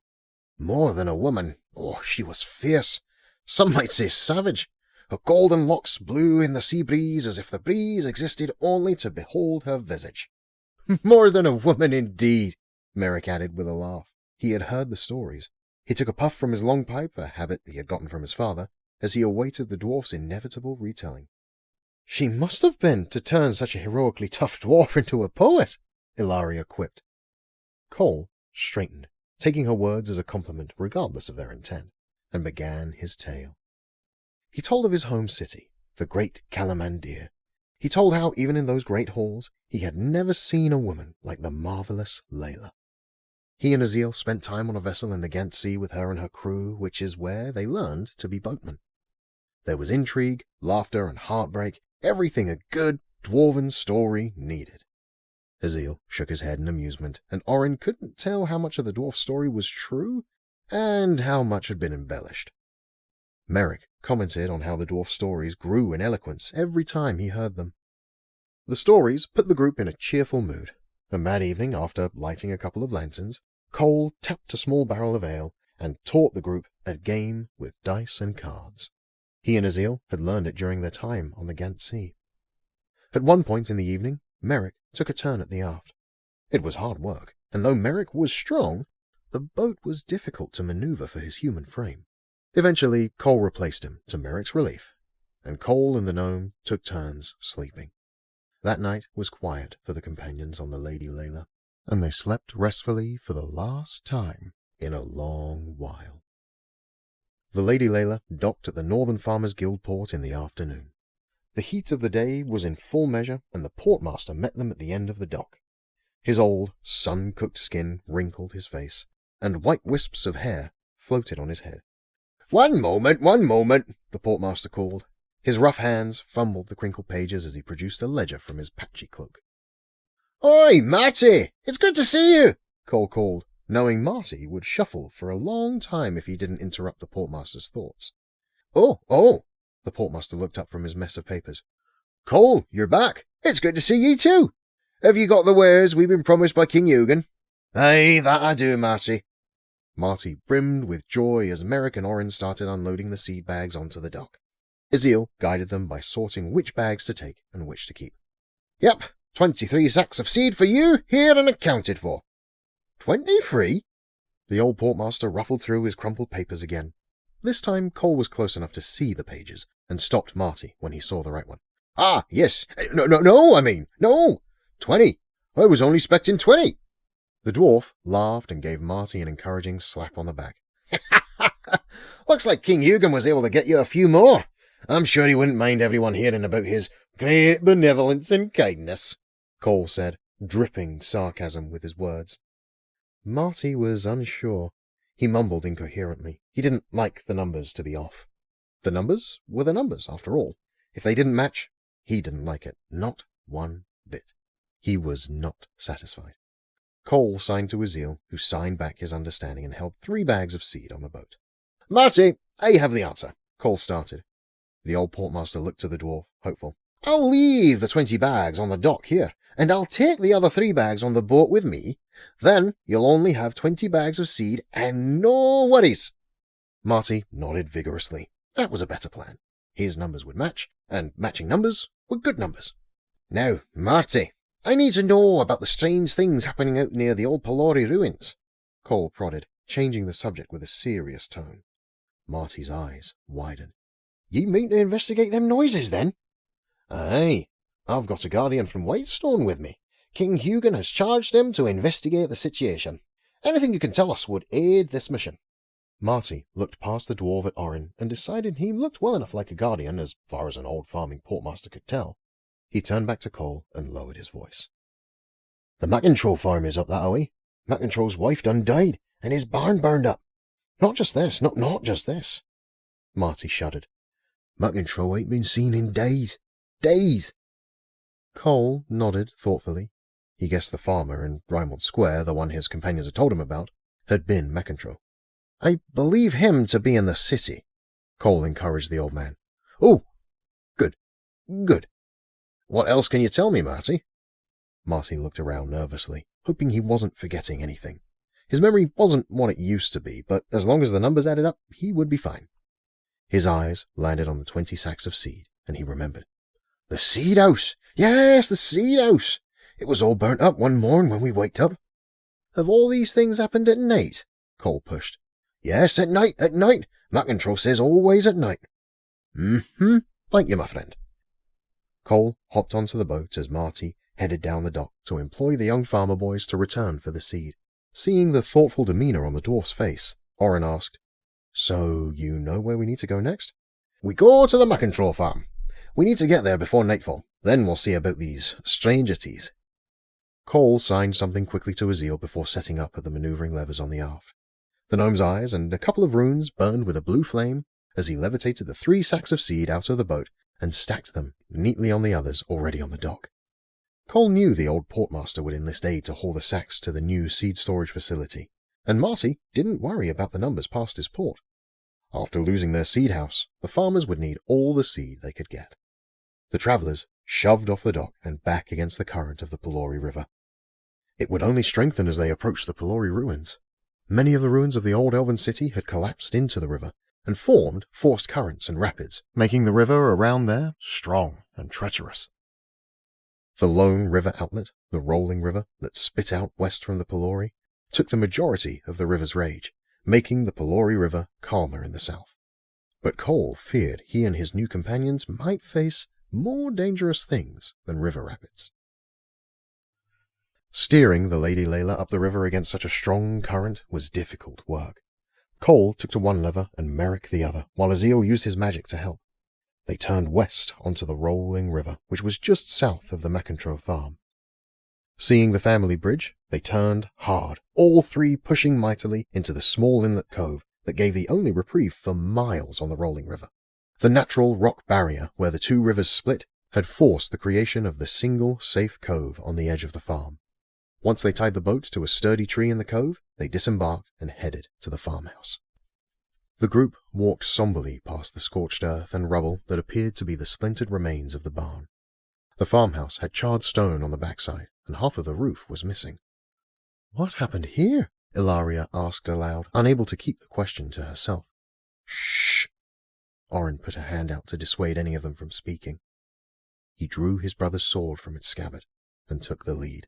S2: More than a woman. Oh, she was fierce. Some might say savage. Her golden locks blew in the sea breeze as if the breeze existed only to behold her visage. More than a woman, indeed, Merrick added with a laugh. He had heard the stories. He took a puff from his long pipe, a habit he had gotten from his father, as he awaited the dwarf's inevitable retelling. She must have been to turn such a heroically tough dwarf into a poet, Ilaria quipped. Cole straightened, taking her words as a compliment regardless of their intent, and began his tale. He told of his home city, the great Calamandir. He told how, even in those great halls, he had never seen a woman like the marvelous Layla. He and Azil spent time on a vessel in the Ghent Sea with her and her crew, which is where they learned to be boatmen. There was intrigue, laughter, and heartbreak, everything a good dwarven story needed. Azil shook his head in amusement, and Orin couldn't tell how much of the dwarf story was true and how much had been embellished. Merrick commented on how the dwarf stories grew in eloquence every time he heard them. The stories put the group in a cheerful mood, and that evening, after lighting a couple of lanterns, Cole tapped a small barrel of ale and taught the group a game with dice and cards. He and Azil had learned it during their time on the Ghent Sea. At one point in the evening, Merrick took a turn at the aft. It was hard work, and though Merrick was strong, the boat was difficult to maneuver for his human frame. Eventually, Cole replaced him, to Merrick's relief, and Cole and the gnome took turns sleeping. That night was quiet for the companions on the Lady Layla, and they slept restfully for the last time in a long while. The Lady Layla docked at the Northern Farmers Guild port in the afternoon. The heat of the day was in full measure, and the portmaster met them at the end of the dock. His old, sun-cooked skin wrinkled his face, and white wisps of hair floated on his head. One moment, the portmaster called. His rough hands fumbled the crinkled pages as he produced a ledger from his patchy cloak. Oi, Marty! It's good to see you! Cole called, knowing Marty would shuffle for a long time if he didn't interrupt the portmaster's thoughts. Oh, the portmaster looked up from his mess of papers. Cole, you're back. It's good to see you too. Have you got the wares we've been promised by King Eugen? Aye, that I do, Marty. Marty brimmed with joy as Merrick and Orin started unloading the seed bags onto the dock. Azil guided them by sorting which bags to take and which to keep. Yep, 23 sacks of seed for you, here and accounted for. 23? The old portmaster ruffled through his crumpled papers again. This time Cole was close enough to see the pages, and stopped Marty when he saw the right one. Ah, yes. No. 20. I was only expecting 20. The dwarf laughed and gave Marty an encouraging slap on the back. Looks like King Eugen was able to get you a few more. I'm sure he wouldn't mind everyone hearing about his great benevolence and kindness, Cole said, dripping sarcasm with his words. Marty was unsure. He mumbled incoherently. He didn't like the numbers to be off. The numbers were the numbers, after all. If they didn't match, he didn't like it. Not one bit. He was not satisfied. Cole signed to Azil, who signed back his understanding and held 3 bags of seed on the boat. Marty, I have the answer, Cole started. The old portmaster looked to the dwarf, hopeful. I'll leave the 20 bags on the dock here, and I'll take the other 3 bags on the boat with me. Then you'll only have 20 bags of seed and no worries. Marty nodded vigorously. That was a better plan. His numbers would match, and matching numbers were good numbers. Now, Marty, I need to know about the strange things happening out near the old Palori ruins, Cole prodded, changing the subject with a serious tone. Marty's eyes widened. You mean to investigate them noises, then? Aye, I've got a guardian from Whitestone with me. King Eugen has charged him to investigate the situation. Anything you can tell us would aid this mission. Marty looked past the dwarf at Orin and decided he looked well enough like a guardian, as far as an old farming portmaster could tell. He turned back to Cole and lowered his voice. The McIntroe farm is up that way. McIntroe's wife done died, and his barn burned up. Not just this. Marty shuddered. Muckintro ain't been seen in days. Days!
S4: Cole nodded thoughtfully. He guessed the farmer in Reimald Square, the one his companions had told him about, had been Muckintro. I believe him to be in the city, Cole encouraged the old man.
S2: Oh, good, good. What else can you tell me, Marty?
S4: Marty looked around nervously, hoping he wasn't forgetting anything. His memory wasn't what it used to be, but as long as the numbers added up, he would be fine. His eyes landed on the 20 sacks of seed, and he remembered.
S2: The seed house! Yes, the seed house! It was all burnt up one morn when we waked up.
S4: Have all these things happened at night? Cole pushed.
S2: Yes, at night, at night. Muckintro says always at night.
S4: Mm-hmm. Thank you, my friend. Cole hopped onto the boat as Marty headed down the dock to employ the young farmer boys to return for the seed. Seeing the thoughtful demeanor on the dwarf's face, Orin asked, So you know where we need to go next?
S2: We go to the Muckintro farm. We need to get there before nightfall. Then we'll see about these Strangeties.
S4: Cole signed something quickly to Azil before setting up at the maneuvering levers on the aft. The gnome's eyes and a couple of runes burned with a blue flame as he levitated the 3 sacks of seed out of the boat and stacked them neatly on the others already on the dock. Cole knew the old portmaster would enlist aid to haul the sacks to the new seed storage facility, and Marty didn't worry about the numbers past his port. After losing their seed house, the farmers would need all the seed they could get. The travellers shoved off the dock and back against the current of the Palori River. It would only strengthen as they approached the Palori ruins. Many of the ruins of the old elven city had collapsed into the river and formed forced currents and rapids, making the river around there strong and treacherous. The lone river outlet, the rolling river that spit out west from the Palori, took the majority of the river's rage, making the Palori River calmer in the south. But Cole feared he and his new companions might face more dangerous things than river rapids. Steering the Lady Layla up the river against such a strong current was difficult work. Cole took to one lever and Merrick the other, while Azil used his magic to help. They turned west onto the rolling river, which was just south of the Muckintro farm. Seeing the family bridge, they turned hard, all 3 pushing mightily into the small inlet cove that gave the only reprieve for miles on the rolling river. The natural rock barrier where the 2 rivers split had forced the creation of the single safe cove on the edge of the farm. Once they tied the boat to a sturdy tree in the cove, they disembarked and headed to the farmhouse. The group walked somberly past the scorched earth and rubble that appeared to be the splintered remains of the barn. The farmhouse had charred stone on the backside, and half of the roof was missing. What happened here? Ilaria asked aloud, unable to keep the question to herself. Shh! Orin put a hand out to dissuade any of them from speaking. He drew his brother's sword from its scabbard and took the lead.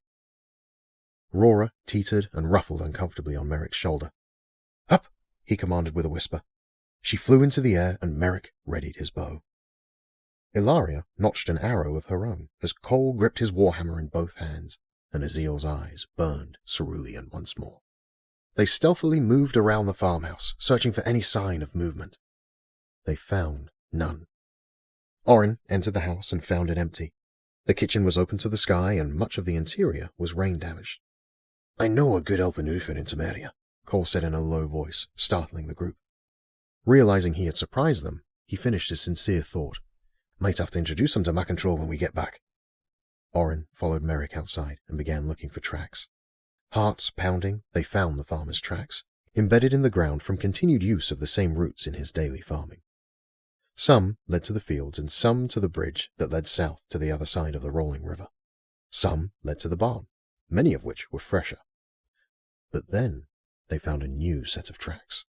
S4: Rora teetered and ruffled uncomfortably on Merrick's shoulder. Up! He commanded with a whisper. She flew into the air, and Merrick readied his bow. Ilaria notched an arrow of her own as Cole gripped his warhammer in both hands, and Azil's eyes burned cerulean once more. They stealthily moved around the farmhouse, searching for any sign of movement. They found none. Orin entered the house and found it empty. The kitchen was open to the sky, and much of the interior was rain-damaged.
S2: I know a good elven infant in Temeria,
S4: Cole said in a low voice, startling the group. Realizing he had surprised them, he finished his sincere thought.
S2: Might have to introduce them to Muckintro when we get back.
S4: Orin followed Merrick outside and began looking for tracks. Hearts pounding, they found the farmer's tracks, embedded in the ground from continued use of the same routes in his daily farming. Some led to the fields and some to the bridge that led south to the other side of the rolling river. Some led to the barn, many of which were fresher. But then they found a new set of tracks.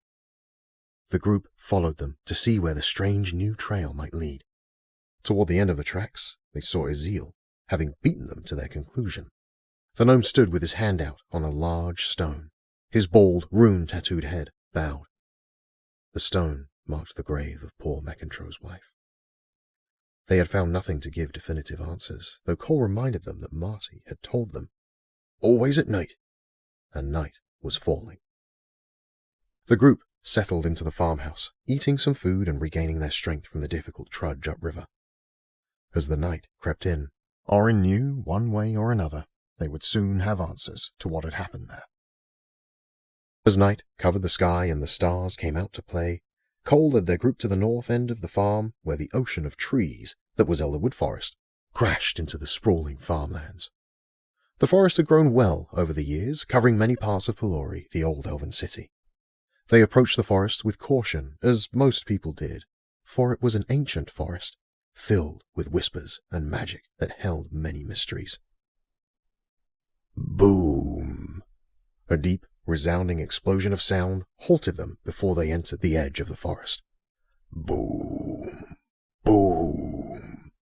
S4: The group followed them to see where the strange new trail might lead. Toward the end of the tracks, they saw Azil, having beaten them to their conclusion. The gnome stood with his hand out on a large stone, his bald, rune-tattooed head bowed. The stone marked the grave of poor Muckintro's wife. They had found nothing to give definitive answers, though Cole reminded them that Marty had told them, always at night, and night was falling. The group settled into the farmhouse, eating some food and regaining their strength from the difficult trudge upriver. As the night crept in, Orin knew, one way or another, they would soon have answers to what had happened there. As night covered the sky and the stars came out to play,
S2: Cole led their group to the north end of the farm, where the ocean of trees that was Elderwood Forest crashed into the sprawling farmlands. The forest had grown well over the years, covering many parts of Palori, the old elven city. They approached the forest with caution, as most people did, for it was an ancient forest, filled with whispers and magic that held many mysteries. Boom! A deep, resounding explosion of sound halted them before they entered the edge of the forest. Boom! Boom!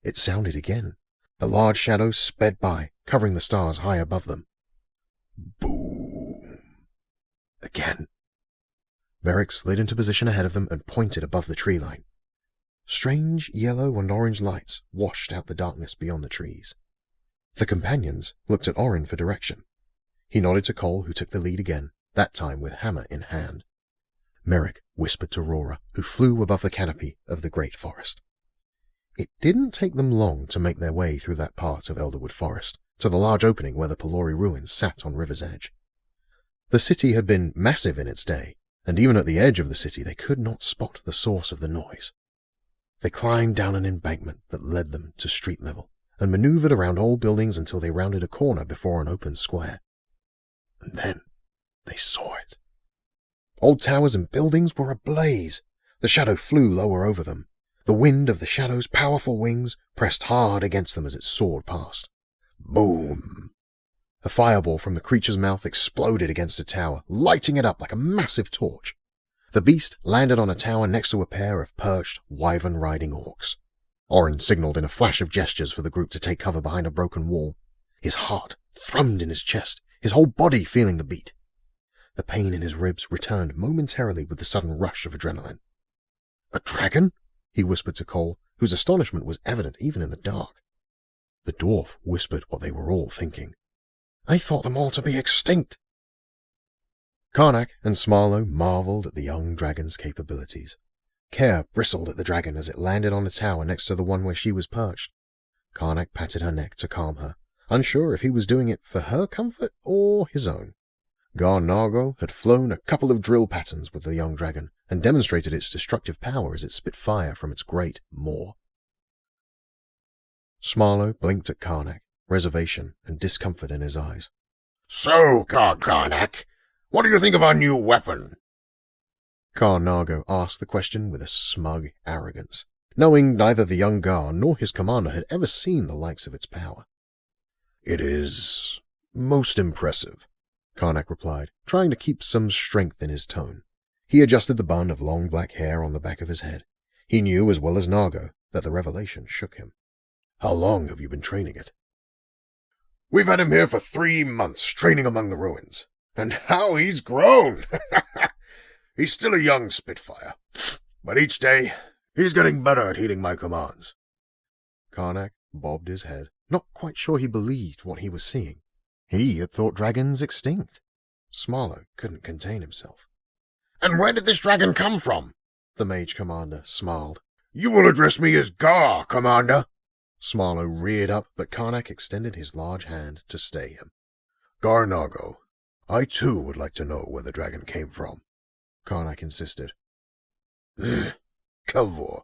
S2: It sounded again. A large shadow sped by, covering the stars high above them. Boom! Again. Merrick slid into position ahead of them and pointed above the tree line. Strange yellow and orange lights washed out the darkness beyond the trees. The companions looked at Orin for direction. He nodded to Cole, who took the lead again, that time with hammer in hand. Merrick whispered to Rora, who flew above the canopy of the great forest. It didn't take them long to make their way through that part of Elderwood Forest, to the large opening where the Palori ruins sat on River's Edge. The city had been massive in its day, and even at the edge of the city they could not spot the source of the noise. They climbed down an embankment that led them to street level, and maneuvered around old buildings until they rounded a corner before an open square. And then they saw it. Old towers and buildings were ablaze. The shadow flew lower over them. The wind of the shadow's powerful wings pressed hard against them as it soared past. Boom! A fireball from the creature's mouth exploded against a tower, lighting it up like a massive torch. The beast landed on a tower next to a pair of perched, wyvern-riding orcs. Orin signaled in a flash of gestures for the group to take cover behind a broken wall. His heart thrummed in his chest, his whole body feeling the beat. The pain in his ribs returned momentarily with the sudden rush of adrenaline. "A dragon?" he whispered to Cole, whose astonishment was evident even in the dark. The dwarf whispered what they were all thinking. "I thought them all to be extinct." Karnak and Smarlow marveled at the young dragon's capabilities. Care bristled at the dragon as it landed on a tower next to the one where she was perched. Karnak patted her neck to calm her, unsure if he was doing it for her comfort or his own. Gar-Nargo had flown a couple of drill patterns with the young dragon and demonstrated its destructive power as it spit fire from its great maw. Smarlow blinked at Karnak, reservation and discomfort in his eyes.
S3: "So, Karnak, what do you think of our new weapon?"
S2: Gar-Nargo asked the question with a smug arrogance, knowing neither the young Gar nor his commander had ever seen the likes of its power. "It is most impressive," Karnak replied, trying to keep some strength in his tone. He adjusted the bun of long black hair on the back of his head. He knew as well as Nargo that the revelation shook him. "How long have you been training it?"
S3: "We've had him here for 3 months, training among the ruins. And how he's grown! He's still a young Spitfire, but each day he's getting better at heeding my commands."
S2: Karnak bobbed his head, not quite sure he believed what he was seeing. He had thought dragons extinct. Smarlow couldn't contain himself.
S3: "And where did this dragon come from?"
S2: The mage commander smiled.
S3: "You will address me as Gar, Commander."
S2: Smarlow reared up, but Karnak extended his large hand to stay him.
S3: "Gar-Nargo, I too would like to know where the dragon came from,"
S2: Karnak insisted.
S3: "Kelvor,"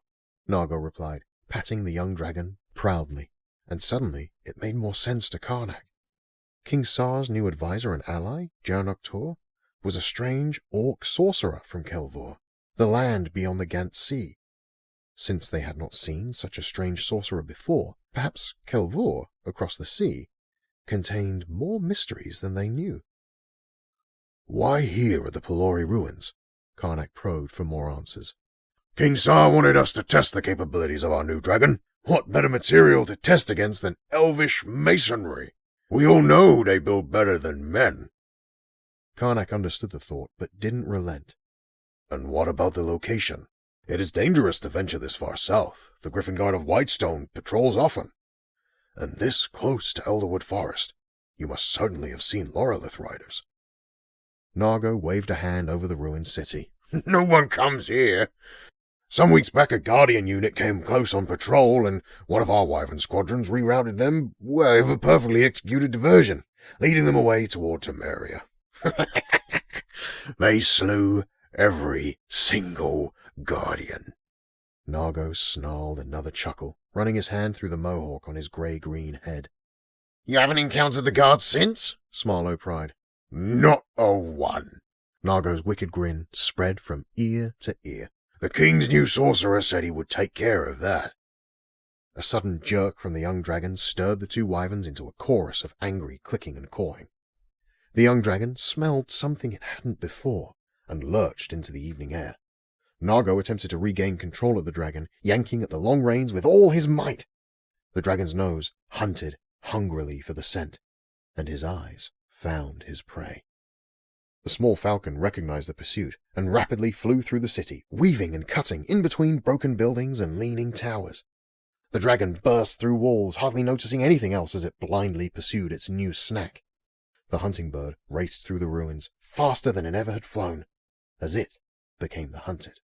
S2: Nargo replied, patting the young dragon proudly, and suddenly it made more sense to Karnak. King Sar's new advisor and ally, Jaernok Tur, was a strange orc sorcerer from Kelvor, the land beyond the Gant Sea. Since they had not seen such a strange sorcerer before, perhaps Kelvor, across the sea, contained more mysteries than they knew.
S3: "Why here at the Palori ruins?"
S2: Karnak probed for more answers.
S3: "King Sar wanted us to test the capabilities of our new dragon. What better material to test against than elvish masonry? We all know they build better than men."
S2: Karnak understood the thought, but didn't relent.
S3: "And what about the location? It is dangerous to venture this far south. The Griffin Guard of Whitestone patrols often. And this close to Elderwood Forest. You must certainly have seen Laurelith riders."
S2: Nargo waved a hand over the ruined city.
S3: "No one comes here. Some weeks back a Guardian unit came close on patrol, and one of our wyvern squadrons rerouted them with a perfectly executed diversion, leading them away toward Temeria. They slew Every single guardian.
S2: Nargo snarled another chuckle, running his hand through the mohawk on his grey-green head.
S3: You haven't encountered the guards since?
S2: Smarlo cried.
S3: Not a one.
S2: Nargo's wicked grin spread from ear to ear.
S3: The king's new sorcerer said he would take care of that.
S2: A sudden jerk from the young dragon stirred the two wyverns into a chorus of angry clicking and cawing. The young dragon smelled something it hadn't before and lurched into the evening air. Nargo attempted to regain control of the dragon, yanking at the long reins with all his might. The dragon's nose hunted hungrily for the scent, and his eyes found his prey. The small falcon recognized the pursuit and rapidly flew through the city, weaving and cutting in between broken buildings and leaning towers. The dragon burst through walls, hardly noticing anything else as it blindly pursued its new snack. The hunting bird raced through the ruins faster than it ever had flown, as it became the hunted.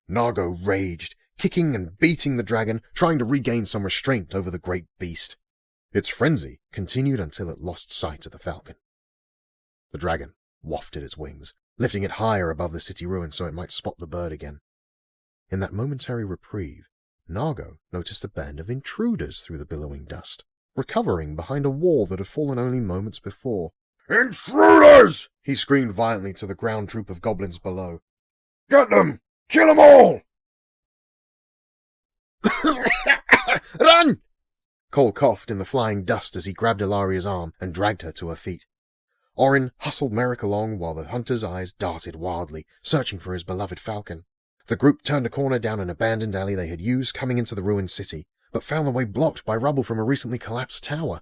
S2: Nargo raged, kicking and beating the dragon, trying to regain some restraint over the great beast. Its frenzy continued until it lost sight of the falcon. The dragon wafted its wings, lifting it higher above the city ruins so it might spot the bird again. In that momentary reprieve, Nargo noticed a band of intruders through the billowing dust, recovering behind a wall that had fallen only moments before.
S3: Intruders!
S2: He screamed violently to the ground troop of goblins below.
S3: Get them! Kill them all!
S2: Run! Cole coughed in the flying dust as he grabbed Ilaria's arm and dragged her to her feet. Orin hustled Merrick along while the hunter's eyes darted wildly, searching for his beloved falcon. The group turned a corner down an abandoned alley they had used coming into the ruined city, but found the way blocked by rubble from a recently collapsed tower.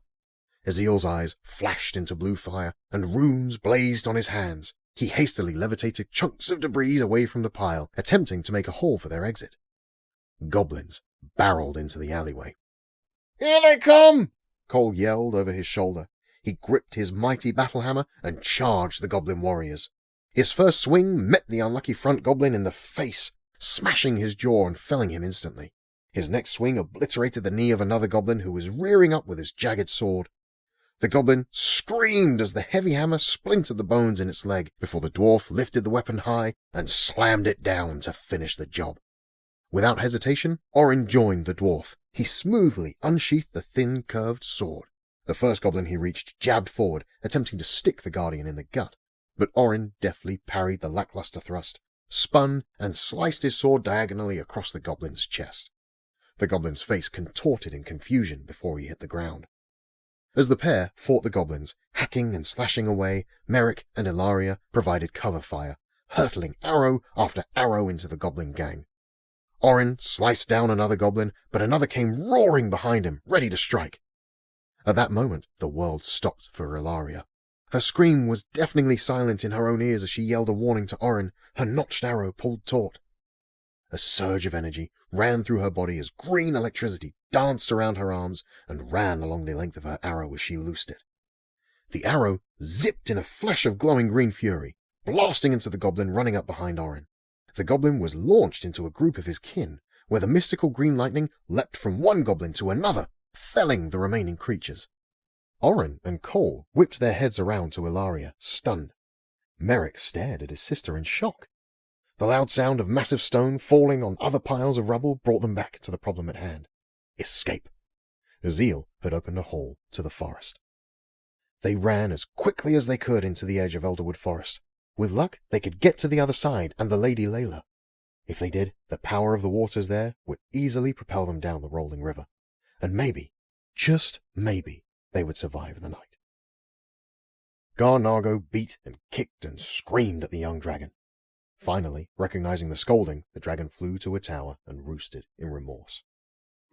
S2: Ezeal's eyes flashed into blue fire, and runes blazed on his hands. He hastily levitated chunks of debris away from the pile, attempting to make a hole for their exit. Goblins barreled into the alleyway.
S3: Here they come!
S2: Cole yelled over his shoulder. He gripped his mighty battle hammer and charged the goblin warriors. His first swing met the unlucky front goblin in the face, smashing his jaw and felling him instantly. His next swing obliterated the knee of another goblin who was rearing up with his jagged sword. The goblin screamed as the heavy hammer splintered the bones in its leg before the dwarf lifted the weapon high and slammed it down to finish the job. Without hesitation, Orin joined the dwarf. He smoothly unsheathed the thin, curved sword. The first goblin he reached jabbed forward, attempting to stick the guardian in the gut, but Orin deftly parried the lackluster thrust, spun, and sliced his sword diagonally across the goblin's chest. The goblin's face contorted in confusion before he hit the ground. As the pair fought the goblins, hacking and slashing away, Merrick and Ilaria provided cover fire, hurtling arrow after arrow into the goblin gang. Orin sliced down another goblin, but another came roaring behind him, ready to strike. At that moment, the world stopped for Ilaria. Her scream was deafeningly silent in her own ears as she yelled a warning to Orin, her notched arrow pulled taut. A surge of energy ran through her body as green electricity danced around her arms and ran along the length of her arrow as she loosed it. The arrow zipped in a flash of glowing green fury, blasting into the goblin running up behind Orin. The goblin was launched into a group of his kin, where the mystical green lightning leapt from one goblin to another, felling the remaining creatures. Orin and Cole whipped their heads around to Ilaria, stunned. Merrick stared at his sister in shock. The loud sound of massive stone falling on other piles of rubble brought them back to the problem at hand. Escape. Ezeal had opened a hole to the forest. They ran as quickly as they could into the edge of Elderwood Forest. With luck, they could get to the other side and the Lady Layla. If they did, the power of the waters there would easily propel them down the rolling river. And maybe, just maybe, they would survive the night. Nargo beat and kicked and screamed at the young dragon. Finally, recognizing the scolding, the dragon flew to a tower and roosted in remorse.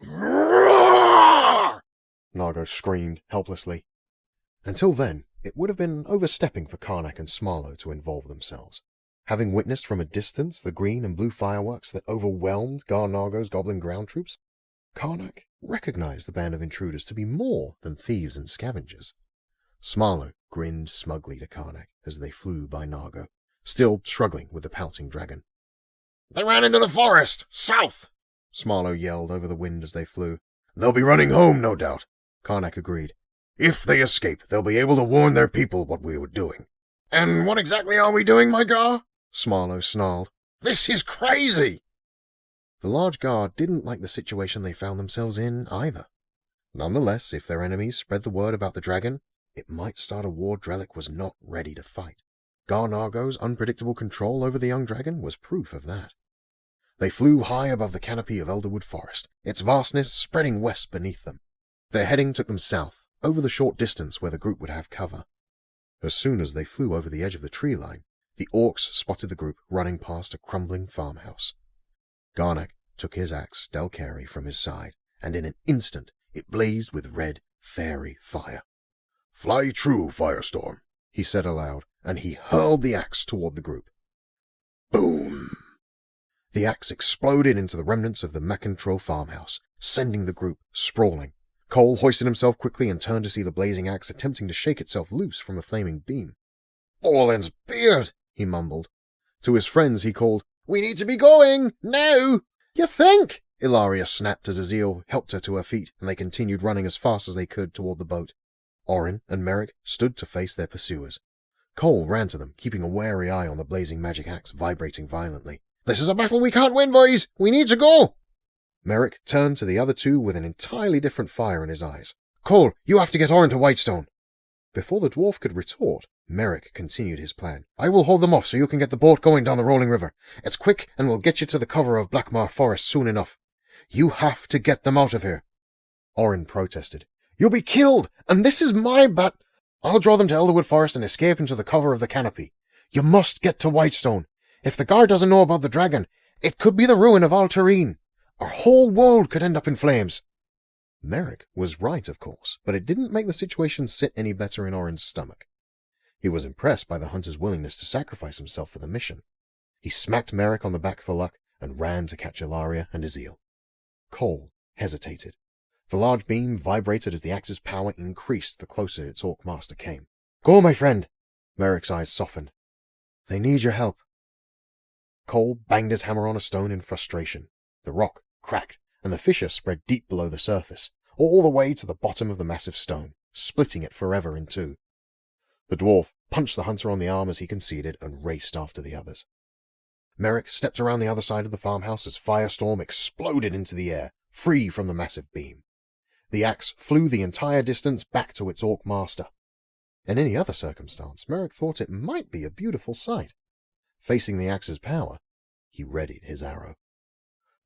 S3: Roar!
S2: Nargo screamed helplessly. Until then, it would have been overstepping for Karnak and Smarlo to involve themselves. Having witnessed from a distance the green and blue fireworks that overwhelmed Nargo's goblin ground troops, Karnak recognized the band of intruders to be more than thieves and scavengers. Smarlo grinned smugly to Karnak as they flew by Nargo, still struggling with the pouting dragon.
S3: They ran into the forest, south!
S2: Smarlo yelled over the wind as they flew.
S3: They'll be running home, no doubt.
S2: Karnak agreed.
S3: If they escape, they'll be able to warn their people what we were doing. And what exactly are we doing, my Gar?
S4: Smarlo snarled.
S3: This is crazy!
S4: The large guard didn't like the situation they found themselves in either. Nonetheless, if their enemies spread the word about the dragon, it might start a war Drellic was not ready to fight. Garnargo's unpredictable control over the young dragon was proof of that. They flew high above the canopy of Elderwood Forest, its vastness spreading west beneath them. Their heading took them south, over the short distance where the group would have cover. As soon as they flew over the edge of the tree line, the orcs spotted the group running past a crumbling farmhouse. Garnok took his axe Delcari from his side, and in an instant it blazed with red, fairy fire.
S3: Fly true, Firestorm,
S4: he said aloud, and he hurled the axe toward the group.
S3: Boom!
S4: The axe exploded into the remnants of the Macintro farmhouse, sending the group sprawling. Cole hoisted himself quickly and turned to see the blazing axe attempting to shake itself loose from a flaming beam.
S3: Orlin's beard,
S4: he mumbled. To his friends he called, "We need to be going! Now!" "You think?" Ilaria snapped as Azil helped her to her feet, and they continued running as fast as they could toward the boat. Orin and Merrick stood to face their pursuers. Cole ran to them, keeping a wary eye on the blazing magic axe vibrating violently. "This is a battle we can't win, boys! We need to go!" Merrick turned to the other two with an entirely different fire in his eyes. "Cole, you have to get Orin to Whitestone." Before the dwarf could retort, Merrick continued his plan. "I will hold them off so you can get the boat going down the rolling river. It's quick and will get you to the cover of Blackmar Forest soon enough. You have to get them out of here." Orin protested. "You'll be killed, and this is my bat—" "I'll draw them to Elderwood Forest and escape into the cover of the canopy. You must get to Whitestone. If the guard doesn't know about the dragon, it could be the ruin of Alkhoren. Our whole world could end up in flames." Merrick was right, of course, but it didn't make the situation sit any better in Orin's stomach. He was impressed by the hunter's willingness to sacrifice himself for the mission. He smacked Merrick on the back for luck and ran to catch Ilaria and Azil. Cole hesitated. The large beam vibrated as the axe's power increased the closer its orc master came. "Go, my friend!" Merrick's eyes softened. "They need your help." Cole banged his hammer on a stone in frustration. The rock cracked, and the fissure spread deep below the surface, all the way to the bottom of the massive stone, splitting it forever in two. The dwarf punched the hunter on the arm as he conceded and raced after the others. Merrick stepped around the other side of the farmhouse as Firestorm exploded into the air, free from the massive beam. The axe flew the entire distance back to its orc master. In any other circumstance, Merrick thought it might be a beautiful sight. Facing the axe's power, he readied his arrow.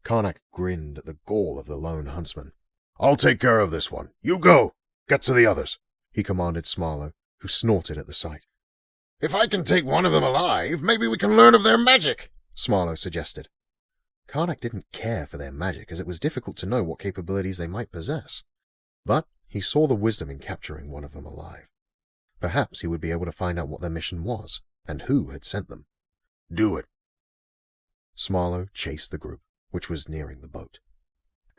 S4: Karnak grinned at the gall of the lone huntsman.
S3: "I'll take care of this one. You go! Get to the others,"
S4: he commanded Smarlo, who snorted at the sight.
S3: "If I can take one of them alive, maybe we can learn of their magic,"
S4: Smarlo suggested. Karnak didn't care for their magic, as it was difficult to know what capabilities they might possess. But he saw the wisdom in capturing one of them alive. Perhaps he would be able to find out what their mission was, and who had sent them.
S3: "Do it."
S4: Smarlo chased the group, which was nearing the boat.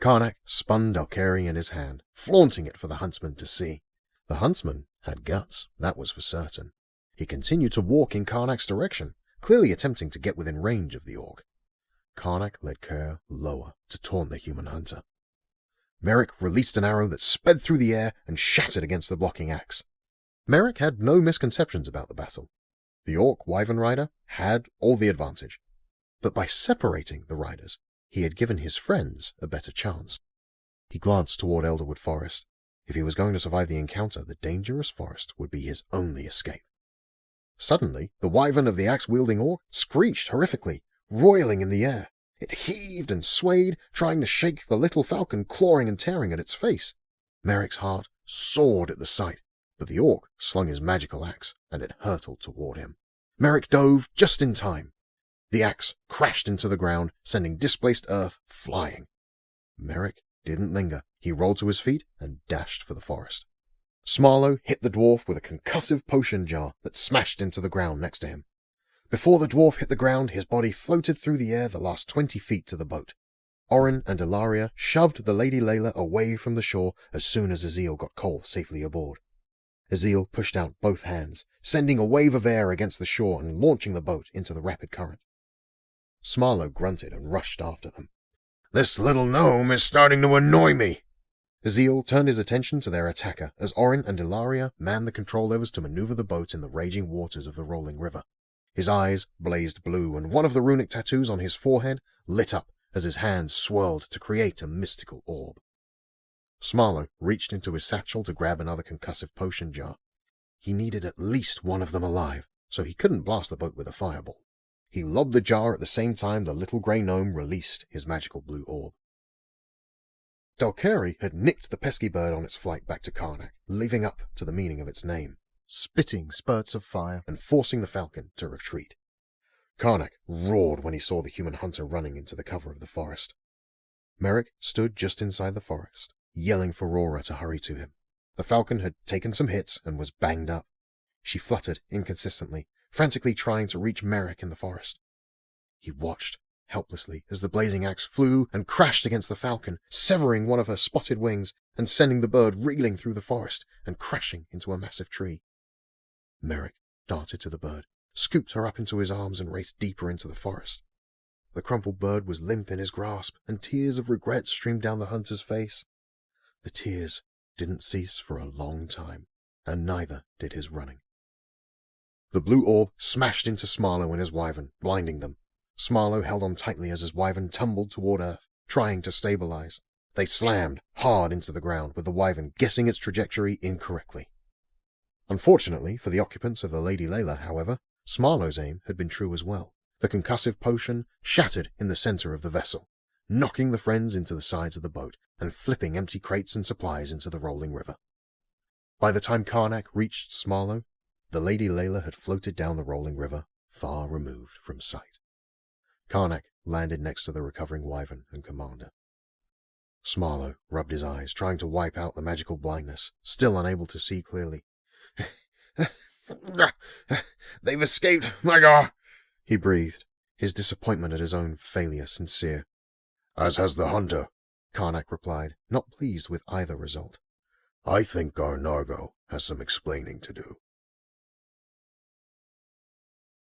S4: Karnak spun Delcari in his hand, flaunting it for the huntsman to see. The huntsman had guts, that was for certain. He continued to walk in Karnak's direction, clearly attempting to get within range of the orc. Karnak led Kerr lower to taunt the human hunter. Merrick released an arrow that sped through the air and shattered against the blocking axe. Merrick had no misconceptions about the battle. The orc wyvern rider had all the advantage. But by separating the riders, he had given his friends a better chance. He glanced toward Elderwood Forest. If he was going to survive the encounter, the dangerous forest would be his only escape. Suddenly, the wyvern of the axe-wielding orc screeched horrifically, roiling in the air. It heaved and swayed, trying to shake the little falcon clawing and tearing at its face. Merrick's heart soared at the sight, but the orc slung his magical axe, and it hurtled toward him. Merrick dove just in time. The axe crashed into the ground, sending displaced earth flying. Merrick didn't linger. He rolled to his feet and dashed for the forest. Smarlo hit the dwarf with a concussive potion jar that smashed into the ground next to him. Before the dwarf hit the ground, his body floated through the air the last 20 feet to the boat. Orin and Ilaria shoved the Lady Layla away from the shore as soon as Azil got Cole safely aboard. Azil pushed out both hands, sending a wave of air against the shore and launching the boat into the rapid current. Smarlo grunted and rushed after them.
S3: "This little gnome is starting to annoy me."
S4: Azil turned his attention to their attacker as Orin and Ilaria manned the control levers to maneuver the boat in the raging waters of the rolling river.
S2: His eyes blazed blue, and one of the runic tattoos on his forehead lit up as his hands swirled to create a mystical orb. Smarlow reached into his satchel to grab another concussive potion jar. He needed at least one of them alive, so he couldn't blast the boat with a fireball. He lobbed the jar at the same time the little grey gnome released his magical blue orb. Dalkari had nicked the pesky bird on its flight back to Karnak, living up to the meaning of its name, spitting spurts of fire and forcing the falcon to retreat. Karnak roared when he saw the human hunter running into the cover of the forest. Merrick stood just inside the forest, yelling for Rora to hurry to him. The falcon had taken some hits and was banged up. She fluttered inconsistently, frantically trying to reach Merrick in the forest. He watched helplessly as the blazing axe flew and crashed against the falcon, severing one of her spotted wings and sending the bird reeling through the forest and crashing into a massive tree. Merrick darted to the bird, scooped her up into his arms and raced deeper into the forest. The crumpled bird was limp in his grasp, and tears of regret streamed down the hunter's face. The tears didn't cease for a long time, and neither did his running. The blue orb smashed into Smarlow and his wyvern, blinding them. Smarlow held on tightly as his wyvern tumbled toward Earth, trying to stabilize. They slammed hard into the ground, with the wyvern guessing its trajectory incorrectly. Unfortunately for the occupants of the Lady Layla, however, Smarlow's aim had been true as well. The concussive potion shattered in the center of the vessel, knocking the friends into the sides of the boat and flipping empty crates and supplies into the rolling river. By the time Karnak reached Smarlow, the Lady Layla had floated down the rolling river, far removed from sight. Karnak landed next to the recovering wyvern and commander. Smarlow rubbed his eyes, trying to wipe out the magical blindness, still unable to see clearly.
S3: They've escaped, my God,
S2: he breathed, his disappointment at his own failure sincere.
S3: As has the hunter,
S2: Karnak replied, not pleased with either result.
S3: I think our Nargo has some explaining to do.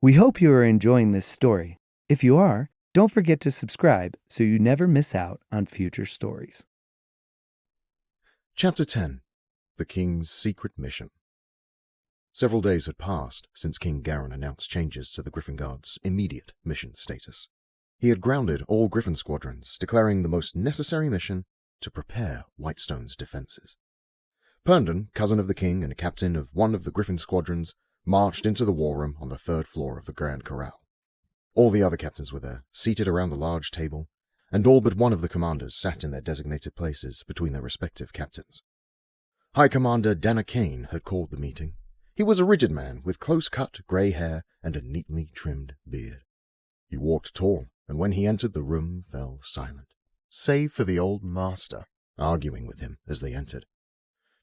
S1: We hope you are enjoying this story. If you are, don't forget to subscribe so you never miss out on future stories.
S2: Chapter 10. The King's Secret Mission. Several days had passed since King Garin announced changes to the Griffin Guard's immediate mission status. He had grounded all Griffin squadrons, declaring the most necessary mission to prepare Whitestone's defenses. Herndon, cousin of the king and captain of one of the Griffin squadrons, marched into the war room on the 3rd floor of the Grand Corral. All the other captains were there, seated around the large table, and all but one of the commanders sat in their designated places between their respective captains. High Commander Dana Kane had called the meeting. He was a rigid man with close-cut grey hair and a neatly trimmed beard. He walked tall, and when he entered the room fell silent, save for the old master, arguing with him as they entered.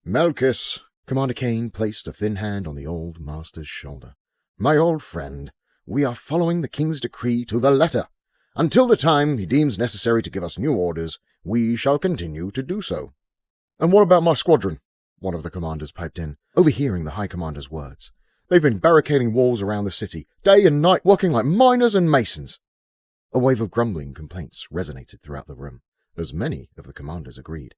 S3: Melkis,
S2: Commander Kane placed a thin hand on the old master's shoulder.
S3: my old friend, we are following the king's decree to the letter. Until the time he deems necessary to give us new orders, we shall continue to do so.
S2: And what about my squadron? One of the commanders piped in, overhearing the High Commander's words. They've been barricading walls around the city, day and night, working like miners and masons. A wave of grumbling complaints resonated throughout the room, as many of the commanders agreed.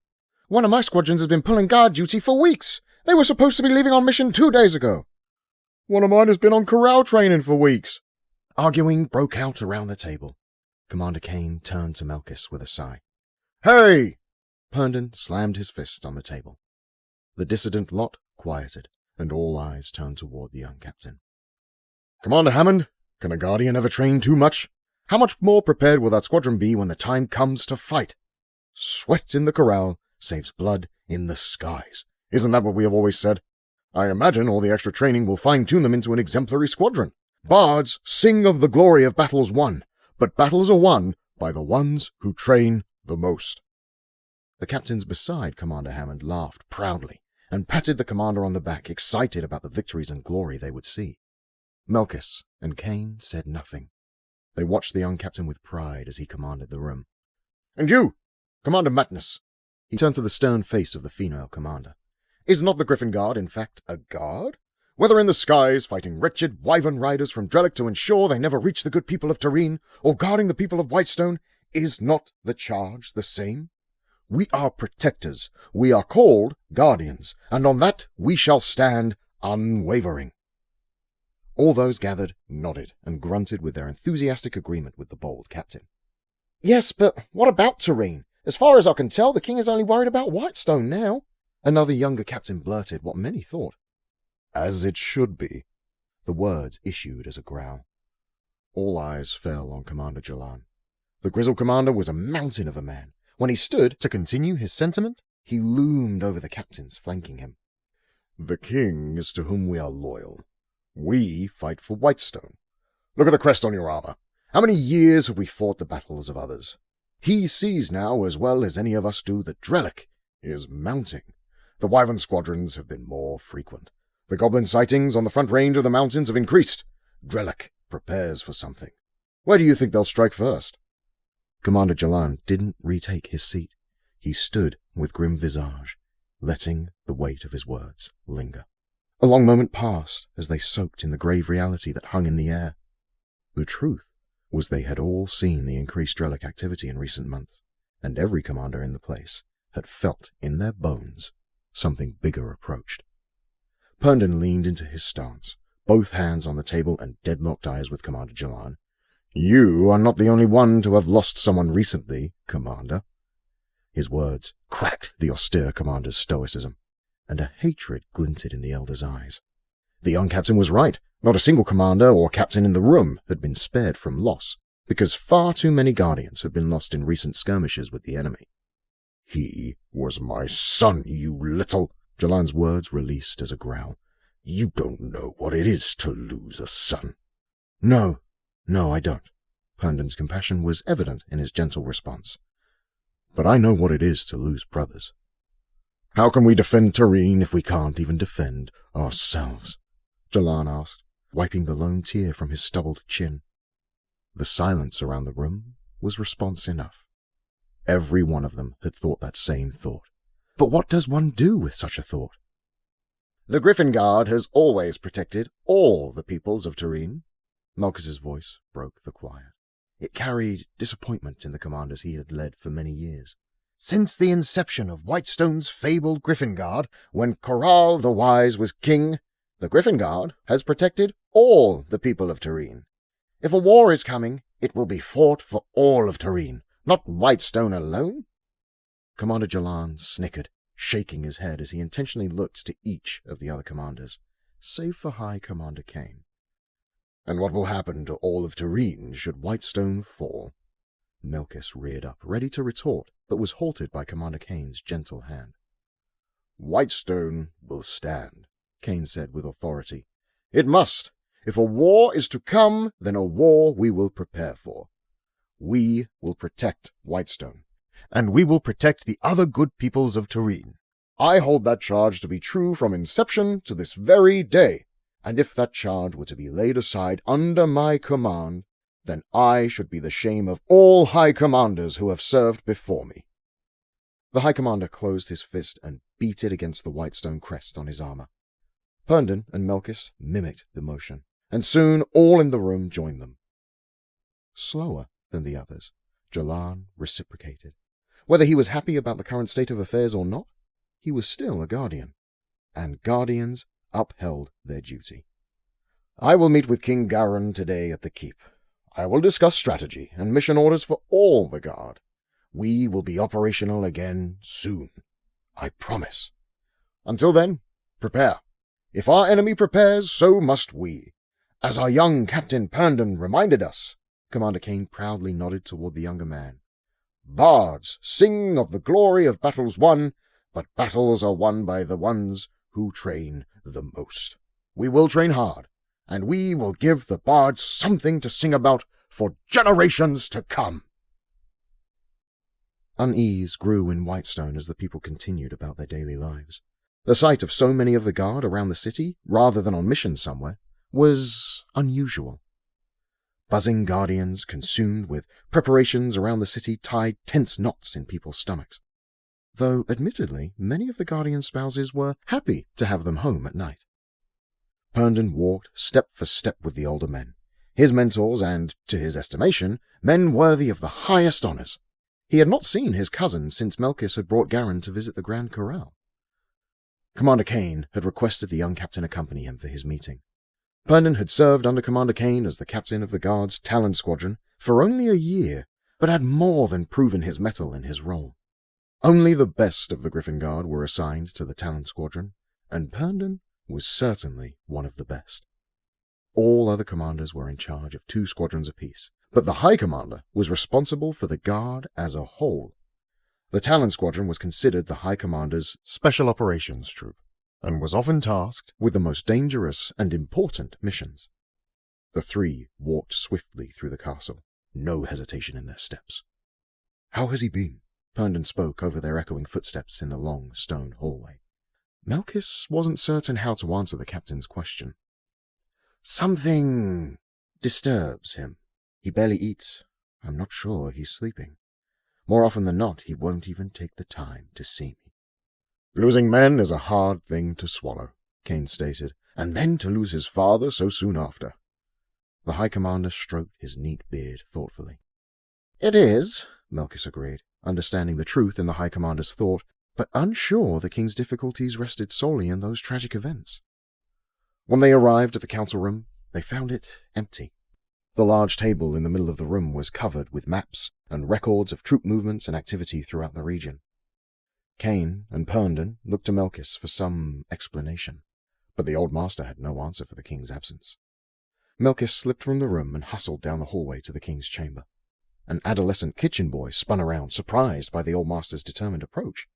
S3: One of my squadrons has been pulling guard duty for weeks. They were supposed to be leaving on mission 2 days ago.
S2: One of mine has been on corral training for weeks. Arguing broke out around the table. Commander Kane turned to Melkis with a sigh.
S3: Hey!
S2: Herndon slammed his fist on the table. The dissident lot quieted, and all eyes turned toward the young captain.
S3: Commander Hammond, can a Guardian ever train too much? How much more prepared will that squadron be when the time comes to fight? Sweat in the corral saves blood in the skies. Isn't that what we have always said? I imagine all the extra training will fine-tune them into an exemplary squadron. Bards sing of the glory of battles won, but battles are won by the ones who train the most.
S2: The captains beside Commander Hammond laughed proudly and patted the commander on the back, excited about the victories and glory they would see. Melkis and Kane said nothing. They watched the young captain with pride as he commanded the room.
S3: And you, Commander Matness,
S2: he turned to the stern face of the female commander.
S3: Is not the Griffin Guard, in fact, a guard? Whether in the skies, fighting wretched wyvern riders from Drellic to ensure they never reach the good people of Tareen, or guarding the people of Whitestone, is not the charge the same? We are protectors. We are called guardians, and on that we shall stand unwavering.
S4: All those gathered nodded and grunted with their enthusiastic agreement with the bold captain. "Yes, but what about Tareen? As far as I can tell, the king is only worried about Whitestone now." Another younger captain blurted what many thought.
S2: "As it should be." The words issued as a growl. All eyes fell on Commander Jalan. The grizzled commander was a mountain of a man. When he stood to continue his sentiment, he loomed over the captains flanking him. "The king is to whom we are loyal. We fight for Whitestone. Look at the crest on your armor. How many years have we fought the battles of others? He sees now as well as any of us do that Drellick is mounting. The wyvern squadrons have been more frequent. The goblin sightings on the front range of the mountains have increased. Drellick prepares for something. Where do you think they'll strike first?"
S4: Commander Jalan didn't retake his seat. He stood with grim visage, letting the weight of his words linger. A long moment passed as they soaked in the grave reality that hung in the air. The truth was they had all seen the increased Drellick activity in recent months, and every commander in the place had felt in their bones something bigger approached. Herndon leaned into his stance, both hands on the table and deadlocked eyes with Commander Jalan.
S2: "You are not the only one to have lost someone recently, Commander."
S4: His words cracked the austere commander's stoicism, and a hatred glinted in the elder's eyes. The young captain was right. Not a single commander or captain in the room had been spared from loss, because far too many guardians had been lost in recent skirmishes with the enemy.
S2: "He was my son, you little—"
S4: Jalan's words released as a growl.
S2: "You don't know what it is to lose a son."
S4: No, I don't." Herndon's compassion was evident in his gentle response. "But I know what it is to lose brothers."
S2: "How can we defend Tareen if we can't even defend ourselves?"
S4: Jalan asked, wiping the lone tear from his stubbled chin. The silence around the room was response enough. Every one of them had thought that same thought. But what does one do with such a thought?
S3: "The Griffin Guard has always protected all the peoples of Tareen."
S4: Malchus's voice broke the quiet. It carried disappointment in the commanders he had led for many years.
S3: "Since the inception of Whitestone's fabled Griffin Guard, when Corral the Wise was king, the Griffin Guard has protected all the people of Tareen. If a war is coming, it will be fought for all of Tareen, not Whitestone alone."
S4: Commander Jalan snickered, shaking his head as he intentionally looked to each of the other commanders, save for High Commander Kane.
S2: "And what will happen to all of Tareen should Whitestone fall?"
S4: Malchus reared up, ready to retort, but was halted by Commander Kane's gentle hand.
S2: "Whitestone will stand,"
S4: Kane said with authority.
S3: "It must. If a war is to come, then a war we will prepare for. We will protect Whitestone, and we will protect the other good peoples of Tareen. I hold that charge to be true from inception to this very day, and if that charge were to be laid aside under my command, then I should be the shame of all high commanders who have served before me."
S4: The High Commander closed his fist and beat it against the Whitestone crest on his armor. Herndon and Malchus mimicked the motion, and soon all in the room joined them. Slower than the others, Jalan reciprocated. Whether he was happy about the current state of affairs or not, he was still a guardian, and guardians upheld their duty.
S3: "I will meet with King Garin today at the keep. I will discuss strategy and mission orders for all the guard. We will be operational again soon. I promise. Until then, prepare. If our enemy prepares, so must we. As our young Captain Herndon reminded us."
S4: Commander Kane proudly nodded toward the younger man.
S3: "Bards sing of the glory of battles won, but battles are won by the ones who train the most. We will train hard, and we will give the bards something to sing about for generations to come."
S4: Unease grew in Whitestone as the people continued about their daily lives. The sight of so many of the guard around the city, rather than on mission somewhere, was unusual. Buzzing guardians, consumed with preparations around the city, tied tense knots in people's stomachs. Though, admittedly, many of the guardian spouses were happy to have them home at night. Herndon walked step for step with the older men, his mentors and, to his estimation, men worthy of the highest honors. He had not seen his cousin since Malchus had brought Garin to visit the Grand Corral. Commander Kane had requested the young captain accompany him for his meeting.
S2: Perndon had served under Commander Kane as the captain of the Guard's Talon Squadron for only a year, but had more than proven his mettle in his role. Only the best of the Griffin Guard were assigned to the Talon Squadron, and Perndon was certainly one of the best. All other commanders were in charge of 2 squadrons apiece, but the High Commander was responsible for the Guard as a whole. The Talon Squadron was considered the High Commander's Special Operations Troop, and was often tasked with the most dangerous and important missions. The 3 walked swiftly through the castle, no hesitation in their steps. "How has he been?" Perndon spoke over their echoing footsteps in the long stone hallway. Malchus wasn't certain how to answer the captain's question. "Something disturbs him. He barely eats. I'm not sure he's sleeping. More often than not, he won't even take the time to see me." "Losing men is a hard thing to swallow," Kane stated, "and then to lose his father so soon after." The High Commander stroked his neat beard thoughtfully. "It is," Malchus agreed, understanding the truth in the High Commander's thought, but unsure the king's difficulties rested solely in those tragic events. When they arrived at the council room, they found it empty. The large table in the middle of the room was covered with maps and records of troop movements and activity throughout the region. Kane and Perndon looked to Malchus for some explanation, but the old master had no answer for the king's absence. Malchus slipped from the room and hustled down the hallway to the king's chamber. An adolescent kitchen boy spun around, surprised by the old master's determined approach.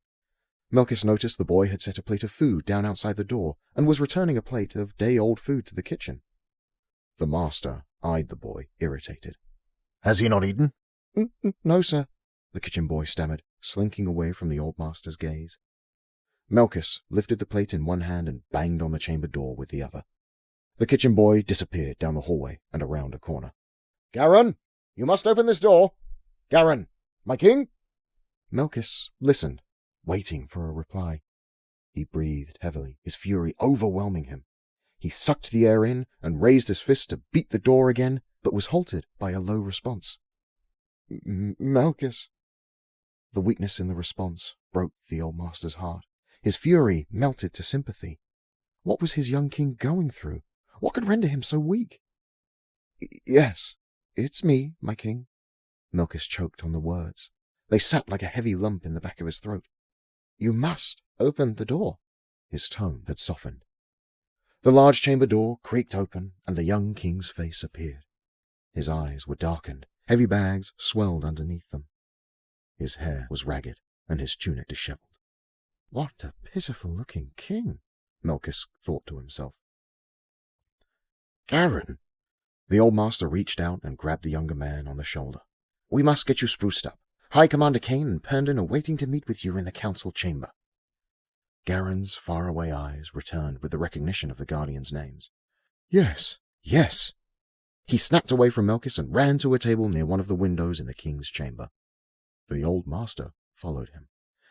S2: Malchus noticed the boy had set a plate of food down outside the door and was returning a plate of day-old food to the kitchen. The master eyed the boy, irritated. "Has he not eaten?" "No, sir," the kitchen boy stammered, slinking away from the old master's gaze. Malchus lifted the plate in one hand and banged on the chamber door with the other. The kitchen boy disappeared down the hallway and around a corner. "Garin, you must open this door! Garin, my king?" Malchus listened, waiting for a reply. He breathed heavily, his fury overwhelming him. He sucked the air in and raised his fist to beat the door again, but was halted by a low response. "Malchus." The weakness in the response broke the old master's heart. His fury melted to sympathy. What was his young king going through? What could render him so weak? "Yes, it's me, my king." Malchus choked on the words. They sat like a heavy lump in the back of his throat. "You must open the door." His tone had softened. The large chamber door creaked open, and the young king's face appeared. His eyes were darkened, heavy bags swelled underneath them. His hair was ragged, and his tunic disheveled. "What a pitiful-looking king," Malchus thought to himself. "Garin." The old master reached out and grabbed the younger man on the shoulder. "We must get you spruced up. High Commander Kane and Perndon are waiting to meet with you in the council chamber." Garin's faraway eyes returned with the recognition of the Guardians' names. "Yes, yes." He snapped away from Malchus and ran to a table near one of the windows in the king's chamber. The old master followed him,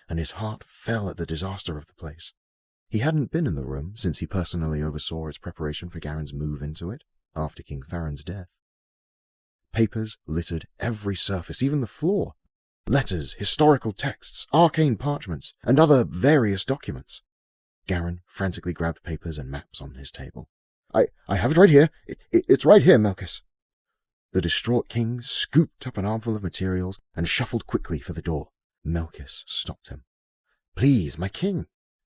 S2: and his heart fell at the disaster of the place. He hadn't been in the room since he personally oversaw its preparation for Garin's move into it after King Farron's death. Papers littered every surface, even the floor. Letters, historical texts, arcane parchments, and other various documents. Garin frantically grabbed papers and maps on his table. I have it right here. It's right here, Malchus." The distraught king scooped up an armful of materials and shuffled quickly for the door. Malchus stopped him. "Please, my king,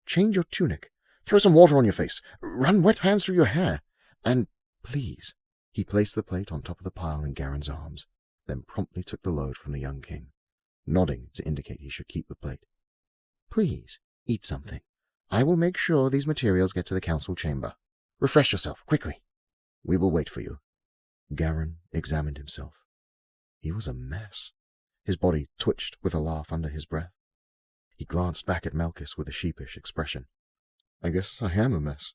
S2: change your tunic. Throw some water on your face. Run wet hands through your hair. And please." He placed the plate on top of the pile in Garin's arms, then promptly took the load from the young king, nodding to indicate he should keep the plate. "Please, eat something. I will make sure these materials get to the council chamber. Refresh yourself, quickly. We will wait for you." Garin examined himself. He was a mess. His body twitched with a laugh under his breath. He glanced back at Malchus with a sheepish expression. "I guess I am a mess."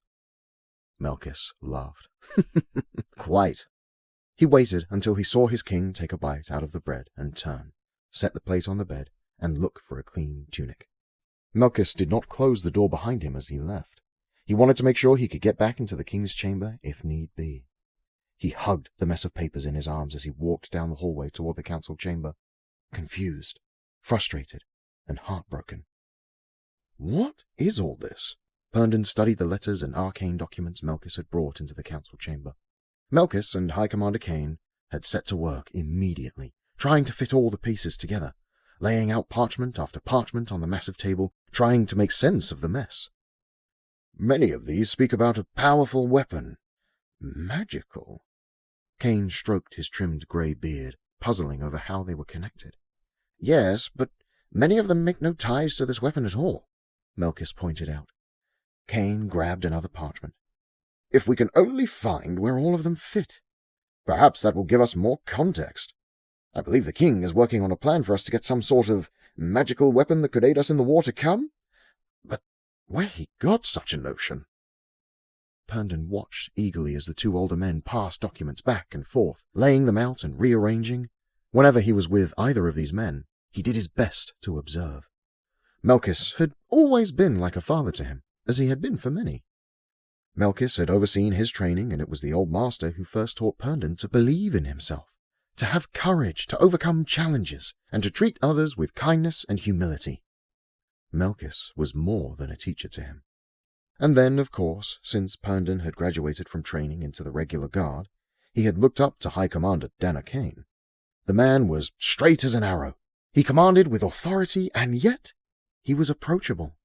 S2: Malchus laughed. "Quite." He waited until he saw his king take a bite out of the bread and turn, set the plate on the bed, and look for a clean tunic. Malchus did not close the door behind him as he left. He wanted to make sure he could get back into the king's chamber if need be. He hugged the mess of papers in his arms as he walked down the hallway toward the council chamber, confused, frustrated, and heartbroken. What is all this?
S4: Herndon studied the letters and arcane documents Melkis had brought into the council chamber. Melkis and High Commander Kane had set to work immediately, trying to fit all the pieces together, laying out parchment after parchment on the massive table, trying to make sense of the mess.
S3: Many of these speak about a powerful weapon. Magical.
S4: Kane stroked his trimmed grey beard, puzzling over how they were connected.
S3: Yes, but many of them make no ties to this weapon at all, Melkis pointed out.
S4: Kane grabbed another parchment.
S3: If we can only find where all of them fit, perhaps that will give us more context. I believe the king is working on a plan for us to get some sort of magical weapon that could aid us in the war to come. But where he got such a notion?
S4: Herndon watched eagerly as the two older men passed documents back and forth, laying them out and rearranging. Whenever he was with either of these men, he did his best to observe. Melkis had always been like a father to him, as he had been for many. Melkis had overseen his training, and it was the old master who first taught Herndon to believe in himself, to have courage, to overcome challenges, and to treat others with kindness and humility. Melkis was more than a teacher to him. And then, of course, since Herndon had graduated from training into the regular guard, he had looked up to High Commander Dana Kane. The man was straight as an arrow. He commanded with authority, and yet he was approachable,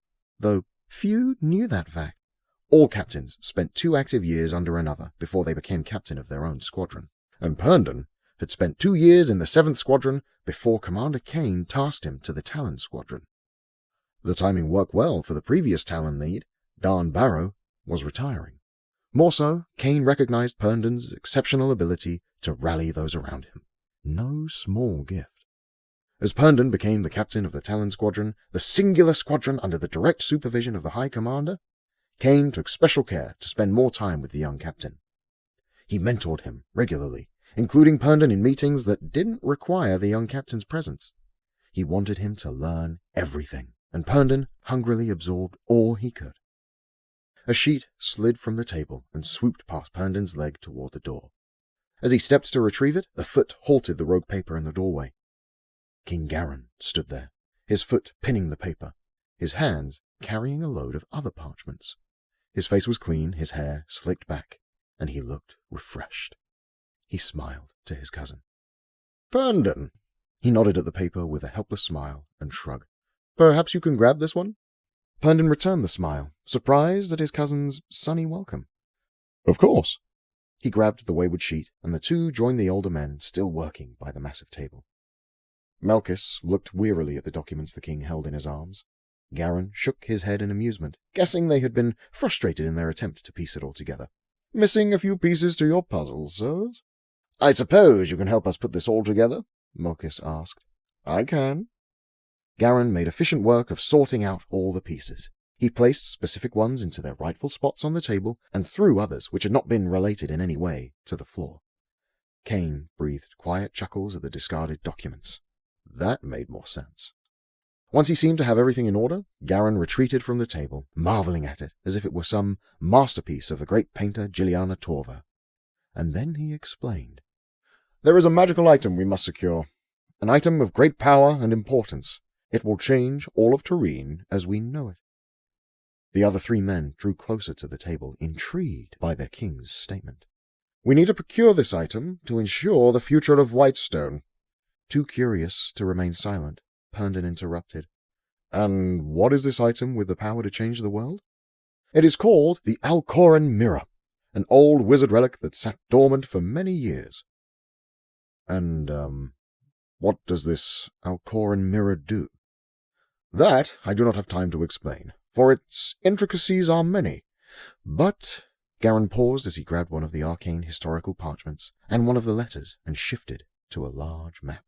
S4: though few knew that fact. All captains spent 2 active years under another before they became captain of their own squadron, and Herndon had spent 2 years in the 7th Squadron before Commander Kane tasked him to the Talon Squadron. The timing worked well, for the previous Talon lead, Dan Barrow, was retiring. More so, Kane recognized Herndon's exceptional ability to rally those around him. No small gift. As Herndon became the captain of the Talon Squadron, the singular squadron under the direct supervision of the High Commander, Kane took special care to spend more time with the young captain. He mentored him regularly, including Herndon in meetings that didn't require the young captain's presence. He wanted him to learn everything, and Herndon hungrily absorbed all he could. A sheet slid from the table and swooped past Herndon's leg toward the door. As he stepped to retrieve it, a foot halted the rogue paper in the doorway. King Garin stood there, his foot pinning the paper, his hands carrying a load of other parchments. His face was clean, his hair slicked back, and he looked refreshed. He smiled to his cousin.
S3: Herndon.
S4: He nodded at the paper with a helpless smile and shrug. Perhaps you can grab this one? Herndon returned the smile, surprised at his cousin's sunny welcome.
S3: Of course.
S4: He grabbed the wayward sheet, and the two joined the older men still working by the massive table. Melkis looked wearily at the documents the king held in his arms. Garin shook his head in amusement, guessing they had been frustrated in their attempt to piece it all together.
S3: Missing a few pieces to your puzzle, sirs? I suppose you can help us put this all together? Melkis asked. I can.
S4: Garin made efficient work of sorting out all the pieces. He placed specific ones into their rightful spots on the table and threw others, which had not been related in any way, to the floor. Kane breathed quiet chuckles at the discarded documents. That made more sense. Once he seemed to have everything in order, Garin retreated from the table, marveling at it as if it were some masterpiece of the great painter Jaernok Tur. And then he explained.
S3: There is a magical item we must secure, an item of great power and importance. It will change all of Tureen as we know it.
S4: The other 3 men drew closer to the table, intrigued by their king's statement.
S3: We need to procure this item to ensure the future of Whitestone.
S4: Too curious to remain silent, Herndon interrupted.
S3: And what is this item with the power to change the world?
S4: It is called the Alkhoren Mirror, an old wizard relic that sat dormant for many years.
S3: And, what does this Alkhoren Mirror do?
S4: That I do not have time to explain, for its intricacies are many. But Garin paused as he grabbed one of the arcane historical parchments and one of the letters and shifted to a large map.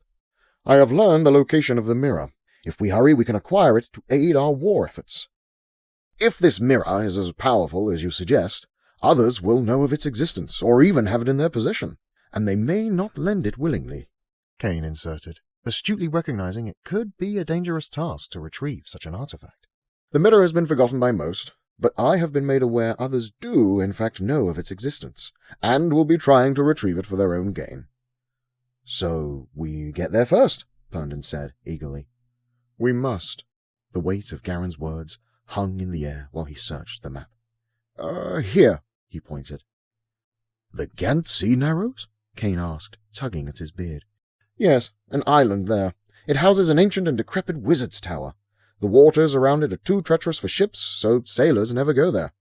S3: I have learned the location of the mirror. If we hurry, we can acquire it to aid our war efforts. If this mirror is as powerful as you suggest, others will know of its existence, or even have it in their possession, and they may not lend it willingly,
S4: Kane inserted, astutely recognizing it could be a dangerous task to retrieve such an artifact.
S3: The mirror has been forgotten by most, but I have been made aware others do in fact know of its existence, and will be trying to retrieve it for their own gain.
S4: So we get there first, Herndon said eagerly.
S3: We must.
S4: The weight of Garin's words hung in the air while he searched the map. Here, he pointed.
S2: The Ghant Sea Narrows?
S4: Kane asked, tugging at his beard. Yes, an island there. It houses an ancient and decrepit wizard's tower. The waters around it are too treacherous for ships, so sailors never go there.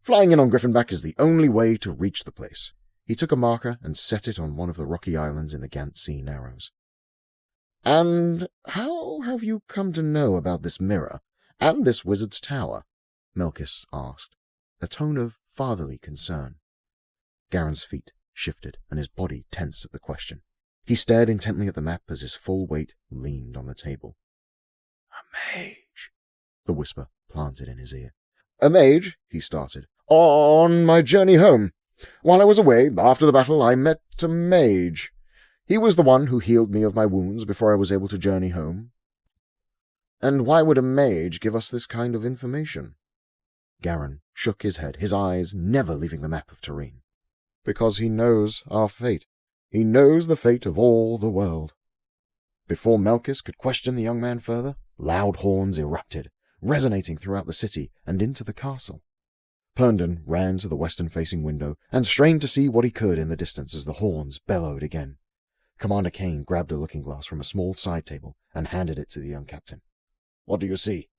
S4: Flying in on Griffinback is the only way to reach the place. He took a marker and set it on one of the rocky islands in the Ghant Sea Narrows. And how have you come to know about this mirror and this wizard's tower? Melkis asked, a tone of fatherly concern. Garen's feet shifted and his body tensed at the question. He stared intently at the map as his full weight leaned on the table.
S2: A mage,
S4: the whisper planted in his ear. A mage, he started, on my journey home. While I was away, after the battle, I met a mage. He was the one who healed me of my wounds before I was able to journey home. And why would a mage give us this kind of information? Garen shook his head, his eyes never leaving the map of Tareen. Because he knows our fate. He knows the fate of all the world. Before Melkis could question the young man further, loud horns erupted, resonating throughout the city and into the castle. Herndon ran to the western-facing window and strained to see what he could in the distance as the horns bellowed again. Commander Kane grabbed a looking-glass from a small side table and handed it to the young captain. "What do you see?"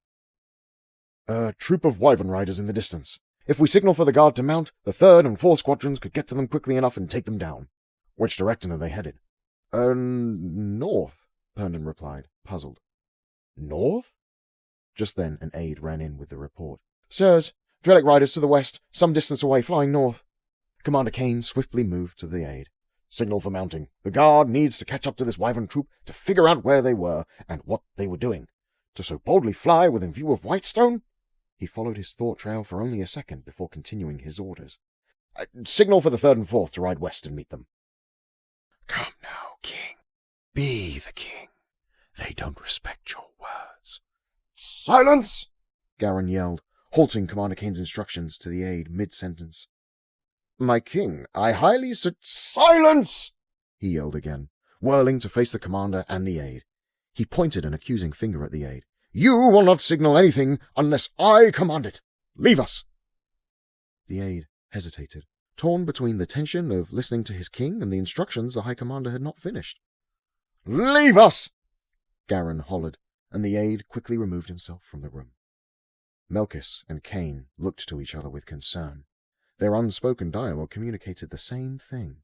S4: "A troop of wyvern riders in the distance. If we signal for the guard to mount, the 3rd and 4th squadrons could get to them quickly enough and take them down." "Which direction are they headed?" North," Herndon replied, puzzled. "North?" Just then an aide ran in with the report. "Sirs, Drellic riders to the west, some distance away, flying north." Commander Kane swiftly moved to the aide. "Signal for mounting. The guard needs to catch up to this wyvern troop to figure out where they were and what they were doing. To so boldly fly within view of Whitestone?" He followed his thought trail for only a second before continuing his orders. "Signal for the 3rd and 4th to ride west and meet them."
S2: "Come now, King. Be the king. They don't respect your words."
S4: "Silence!" Garen yelled, halting Commander Kane's instructions to the aide mid-sentence. "My king, I highly Silence!" he yelled again, whirling to face the commander and the aide. He pointed an accusing finger at the aide. "You will not signal anything unless I command it. Leave us!" The aide hesitated, torn between the tension of listening to his king and the instructions the High Commander had not finished. "Leave us!" Garen hollered, and the aide quickly removed himself from the room. Melkis and Kane looked to each other with concern. Their unspoken dialogue communicated the same thing.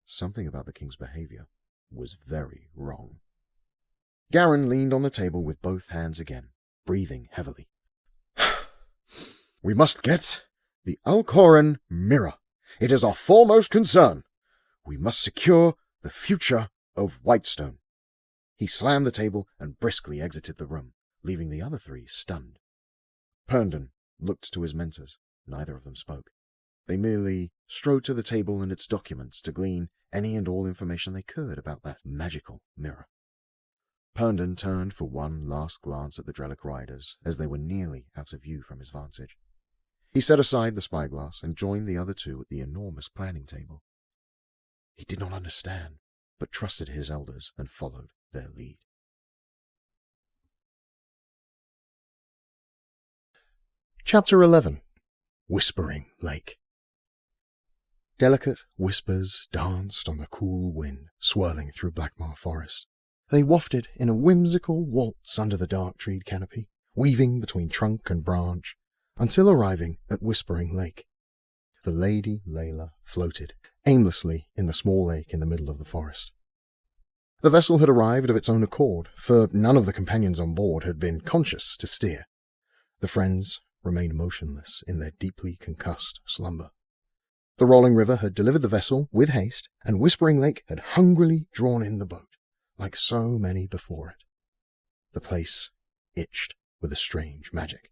S4: Something about the king's behavior was very wrong. Garen leaned on the table with both hands again, breathing heavily. "We must get the Alkhoren mirror. It is our foremost concern. We must secure the future of Whitestone." He slammed the table and briskly exited the room, leaving the other 3 stunned. Herndon looked to his mentors. Neither of them spoke. They merely strode to the table and its documents to glean any and all information they could about that magical mirror. Herndon turned for one last glance at the Drellic riders as they were nearly out of view from his vantage. He set aside the spyglass and joined the other 2 at the enormous planning table. He did not understand, but trusted his elders and followed their lead. Chapter 11. Whispering Lake. Delicate whispers danced on the cool wind swirling through Blackmar Forest. They wafted in a whimsical waltz under the dark-treed canopy, weaving between trunk and branch, until arriving at Whispering Lake. The Lady Layla floated aimlessly in the small lake in the middle of the forest. The vessel had arrived of its own accord, for none of the companions on board had been conscious to steer. The friends remained motionless in their deeply concussed slumber. The rolling river had delivered the vessel with haste, and Whispering Lake had hungrily drawn in the boat, like so many before it. The place itched with a strange magic.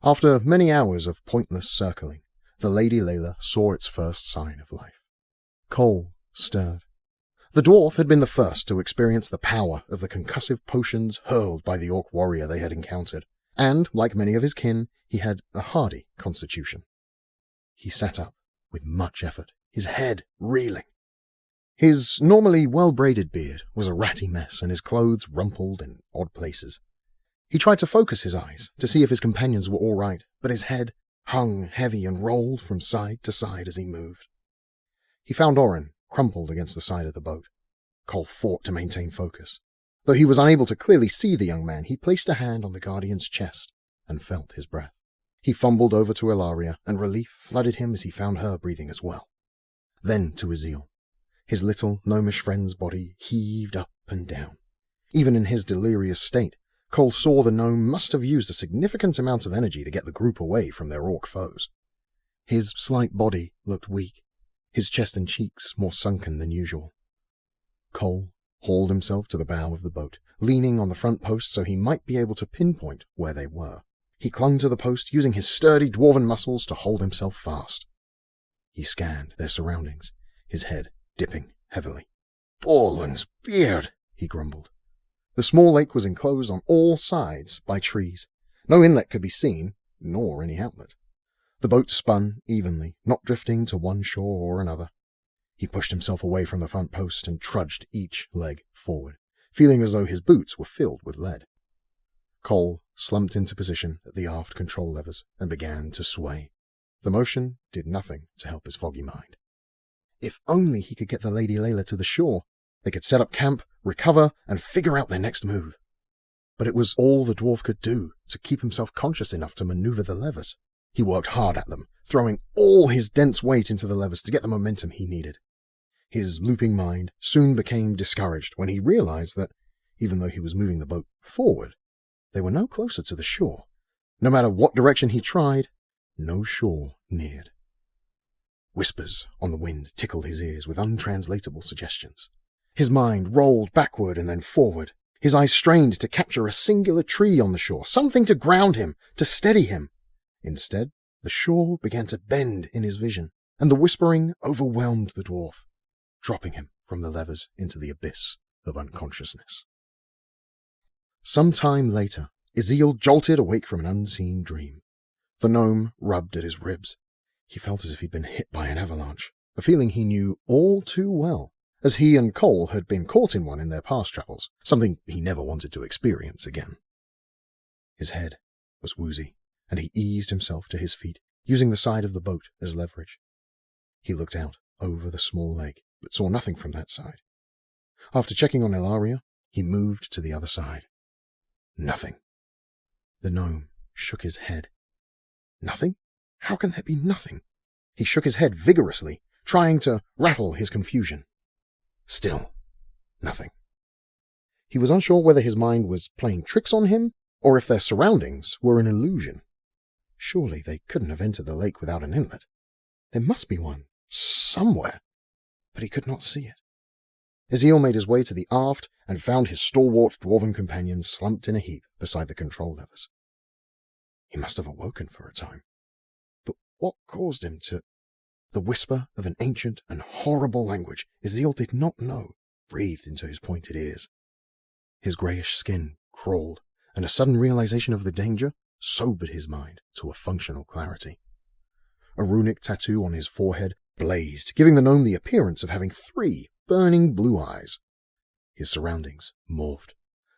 S4: After many hours of pointless circling, the Lady Layla saw its first sign of life. Cole stirred. The dwarf had been the first to experience the power of the concussive potions hurled by the orc warrior they had encountered, and, like many of his kin, he had a hardy constitution. He sat up with much effort, his head reeling. His normally well-braided beard was a ratty mess, and his clothes rumpled in odd places. He tried to focus his eyes to see if his companions were all right, but his head hung heavy and rolled from side to side as he moved. He found Orin crumpled against the side of the boat. Cole fought to maintain focus. Though he was unable to clearly see the young man, he placed a hand on the Guardian's chest and felt his breath. He fumbled over to Ilaria, and relief flooded him as he found her breathing as well. Then to Azil. His little, gnomish friend's body heaved up and down. Even in his delirious state, Cole saw the gnome must have used a significant amount of energy to get the group away from their orc foes. His slight body looked weak, his chest and cheeks more sunken than usual. Cole hauled himself to the bow of the boat, leaning on the front post so he might be able to pinpoint where they were. He clung to the post, using his sturdy dwarven muscles to hold himself fast. He scanned their surroundings, his head dipping heavily.
S3: "Borland's beard,"
S4: he grumbled. The small lake was enclosed on all sides by trees. No inlet could be seen, nor any outlet. The boat spun evenly, not drifting to one shore or another. He pushed himself away from the front post and trudged each leg forward, feeling as though his boots were filled with lead. Cole slumped into position at the aft control levers and began to sway. The motion did nothing to help his foggy mind. If only he could get the Lady Layla to the shore. They could set up camp, recover, and figure out their next move. But it was all the dwarf could do to keep himself conscious enough to maneuver the levers. He worked hard at them, throwing all his dense weight into the levers to get the momentum he needed. His looping mind soon became discouraged when he realized that, even though he was moving the boat forward, they were no closer to the shore. No matter what direction he tried, no shore neared. Whispers on the wind tickled his ears with untranslatable suggestions. His mind rolled backward and then forward. His eyes strained to capture a singular tree on the shore, something to ground him, to steady him. Instead, the shore began to bend in his vision, and the whispering overwhelmed the dwarf, dropping him from the levers into the abyss of unconsciousness. Some time later, Azil jolted awake from an unseen dream. The gnome rubbed at his ribs. He felt as if he'd been hit by an avalanche, a feeling he knew all too well, as he and Cole had been caught in one in their past travels, something he never wanted to experience again. His head was woozy, and he eased himself to his feet, using the side of the boat as leverage. He looked out over the small lake, but saw nothing from that side. After checking on Ilaria, he moved to the other side. Nothing. The gnome shook his head. Nothing? How can there be nothing? He shook his head vigorously, trying to rattle his confusion. Still, nothing. He was unsure whether his mind was playing tricks on him, or if their surroundings were an illusion. Surely they couldn't have entered the lake without an inlet. There must be one, somewhere, but he could not see it. Azil made his way to the aft and found his stalwart dwarven companion slumped in a heap beside the control levers. He must have awoken for a time. But what caused him to... The whisper of an ancient and horrible language Azil did not know breathed into his pointed ears. His greyish skin crawled, and a sudden realization of the danger sobered his mind to a functional clarity. A runic tattoo on his forehead blazed, giving the gnome the appearance of having 3 burning blue eyes. His surroundings morphed.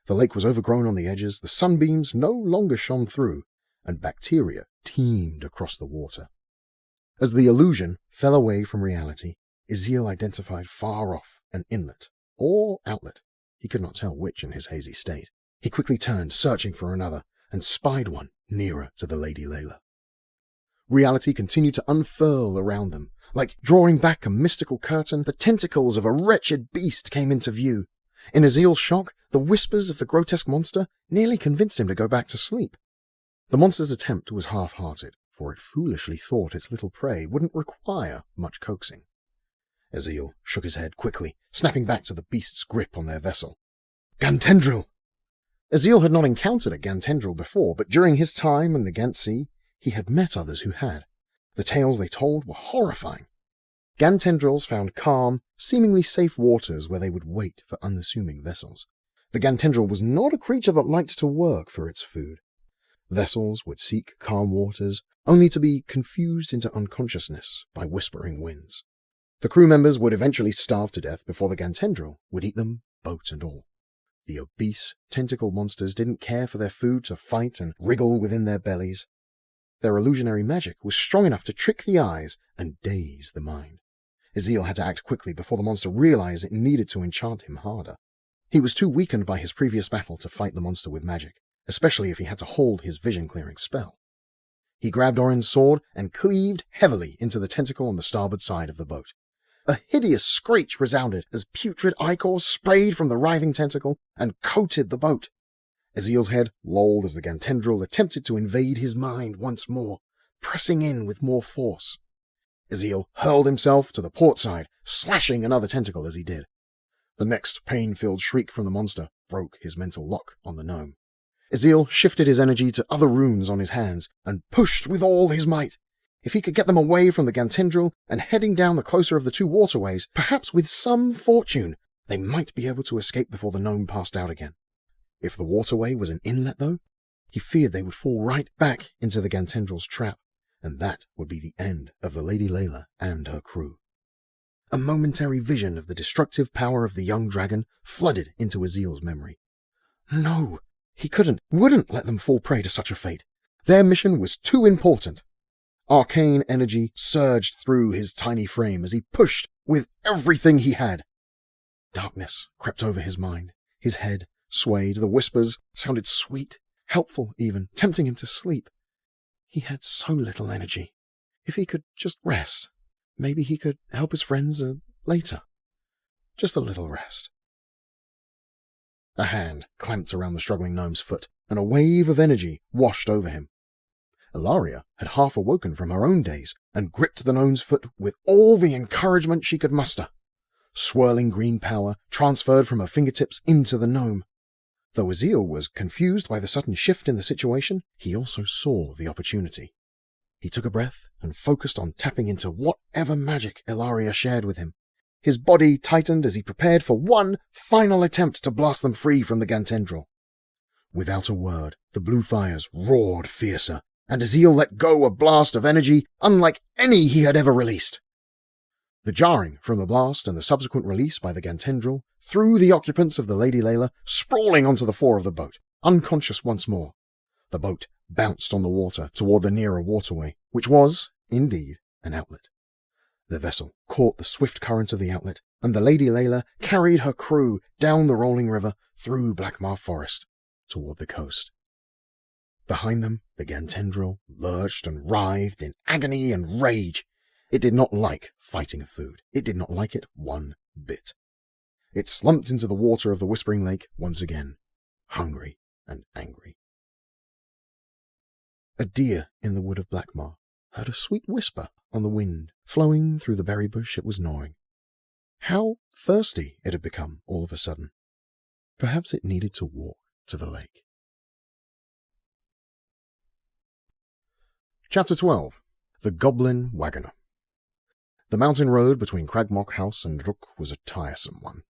S4: The lake was overgrown on the edges, the sunbeams no longer shone through, and bacteria teemed across the water. As the illusion fell away from reality, Azil identified far off an inlet, or outlet. He could not tell which in his hazy state. He quickly turned, searching for another, and spied one nearer to the Lady Layla. Reality continued to unfurl around them. Like drawing back a mystical curtain, the tentacles of a wretched beast came into view. In Azil's shock, the whispers of the grotesque monster nearly convinced him to go back to sleep. The monster's attempt was half-hearted, for it foolishly thought its little prey wouldn't require much coaxing. Azil shook his head quickly, snapping back to the beast's grip on their vessel. Gantendril! Azil had not encountered a Gantendril before, but during his time in the Gant Sea, he had met others who had. The tales they told were horrifying. Gantendrils found calm, seemingly safe waters where they would wait for unassuming vessels. The Gantendril was not a creature that liked to work for its food. Vessels would seek calm waters, only to be confused into unconsciousness by whispering winds. The crew members would eventually starve to death before the Gantendril would eat them, boat and all. The obese, tentacle monsters didn't care for their food to fight and wriggle within their bellies. Their illusionary magic was strong enough to trick the eyes and daze the mind. Ezeel had to act quickly before the monster realized it needed to enchant him harder. He was too weakened by his previous battle to fight the monster with magic, especially if he had to hold his vision-clearing spell. He grabbed Orin's sword and cleaved heavily into the tentacle on the starboard side of the boat. A hideous screech resounded as putrid ichor sprayed from the writhing tentacle and coated the boat. Ezeel's head lolled as the Gantendril attempted to invade his mind once more, pressing in with more force. Ezeel hurled himself to the port side, slashing another tentacle as he did. The next pain-filled shriek from the monster broke his mental lock on the gnome. Ezeel shifted his energy to other runes on his hands and pushed with all his might. If he could get them away from the Gantendril and heading down the closer of the two waterways, perhaps with some fortune, they might be able to escape before the gnome passed out again. If the waterway was an inlet, though, he feared they would fall right back into the Gantendril's trap, and that would be the end of the Lady Layla and her crew. A momentary vision of the destructive power of the young dragon flooded into Ezeel's memory. No, he wouldn't let them fall prey to such a fate. Their mission was too important. Arcane energy surged through his tiny frame as he pushed with everything he had. Darkness crept over his mind. His head swayed. The whispers sounded sweet, helpful even, tempting him to sleep. He had so little energy. If he could just rest, maybe he could help his friends later. Just a little rest. A hand clamped around the struggling gnome's foot, and a wave of energy washed over him. Ilaria had half awoken from her own daze and gripped the gnome's foot with all the encouragement she could muster. Swirling green power transferred from her fingertips into the gnome. Though Ezeel was confused by the sudden shift in the situation, he also saw the opportunity. He took a breath and focused on tapping into whatever magic Ilaria shared with him. His body tightened as he prepared for one final attempt to blast them free from the Gantendril. Without a word, the blue fires roared fiercer, and Ezeel let go a blast of energy unlike any he had ever released. The jarring from the blast and the subsequent release by the Gantendril threw the occupants of the Lady Layla sprawling onto the floor of the boat, unconscious once more. The boat bounced on the water toward the nearer waterway, which was, indeed, an outlet. The vessel caught the swift current of the outlet, and the Lady Layla carried her crew down the rolling river through Blackmar Forest toward the coast. Behind them, the Gantendril lurched and writhed in agony and rage. It did not like fighting food. It did not like it one bit. It slumped into the water of the Whispering Lake once again, hungry and angry. A deer in the wood of Blackmar heard a sweet whisper on the wind flowing through the berry bush it was gnawing. How thirsty it had become all of a sudden. Perhaps it needed to walk to the lake. Chapter 12. The Goblin Wagoner. The mountain road between Cragmock House and Rook was a tiresome one.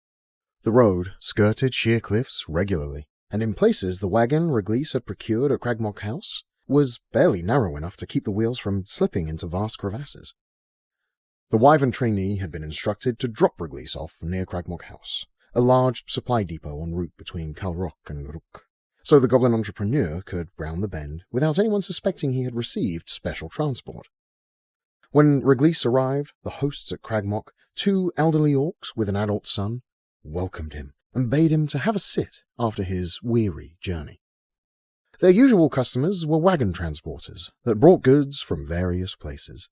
S4: The road skirted sheer cliffs regularly, and in places the wagon Reglise had procured at Cragmock House was barely narrow enough to keep the wheels from slipping into vast crevasses. The wyvern trainee had been instructed to drop Reglise off near Cragmock House, a large supply depot en route between Calrok and Rook, so the goblin entrepreneur could round the bend without anyone suspecting he had received special transport. When Reglise arrived, the hosts at Cragmock, 2 elderly orcs with an adult son, welcomed him and bade him to have a sit after his weary journey. Their usual customers were wagon transporters that brought goods from various places.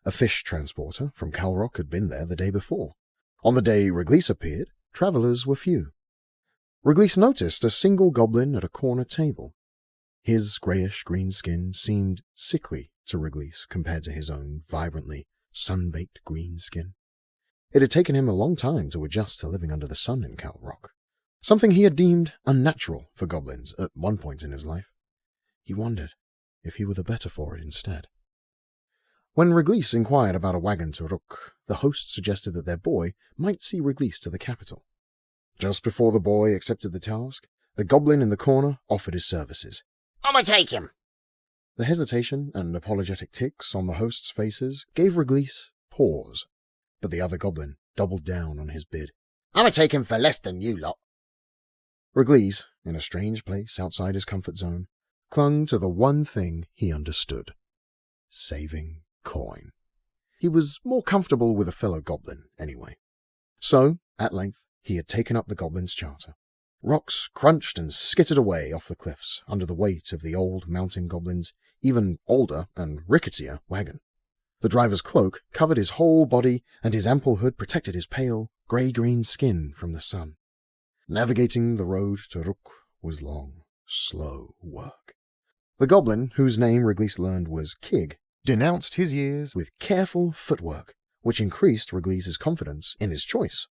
S4: A fish transporter from Calrok had been there the day before. On the day Reglise appeared, travellers were few. Reglise noticed a single goblin at a corner table. His greyish-green skin seemed sickly to Reglise compared to his own vibrantly sun-baked green skin. It had taken him a long time to adjust to living under the sun in Calrok, something he had deemed unnatural for goblins at one point in his life. He wondered if he were the better for it instead. When Reglise inquired about a wagon to Rook, the host suggested that their boy might see Reglise to the capital. Just before the boy accepted the task, the goblin in the corner offered his services.
S3: "I'ma take him."
S4: The hesitation and apologetic tics on the hosts' faces gave Reglise pause, but the other goblin doubled down on his bid.
S3: "I'ma take him for less than you lot."
S4: Reglise, in a strange place outside his comfort zone, clung to the one thing he understood: saving coin. He was more comfortable with a fellow goblin, anyway. So, at length, he had taken up the goblin's charter. Rocks crunched and skittered away off the cliffs under the weight of the old mountain goblin's even older and ricketier wagon. The driver's cloak covered his whole body, and his ample hood protected his pale, grey-green skin from the sun. Navigating the road to Rook was long, slow work. The goblin, whose name Reglise learned was Kig, denounced his years with careful footwork, which increased Reglise's confidence in his choice.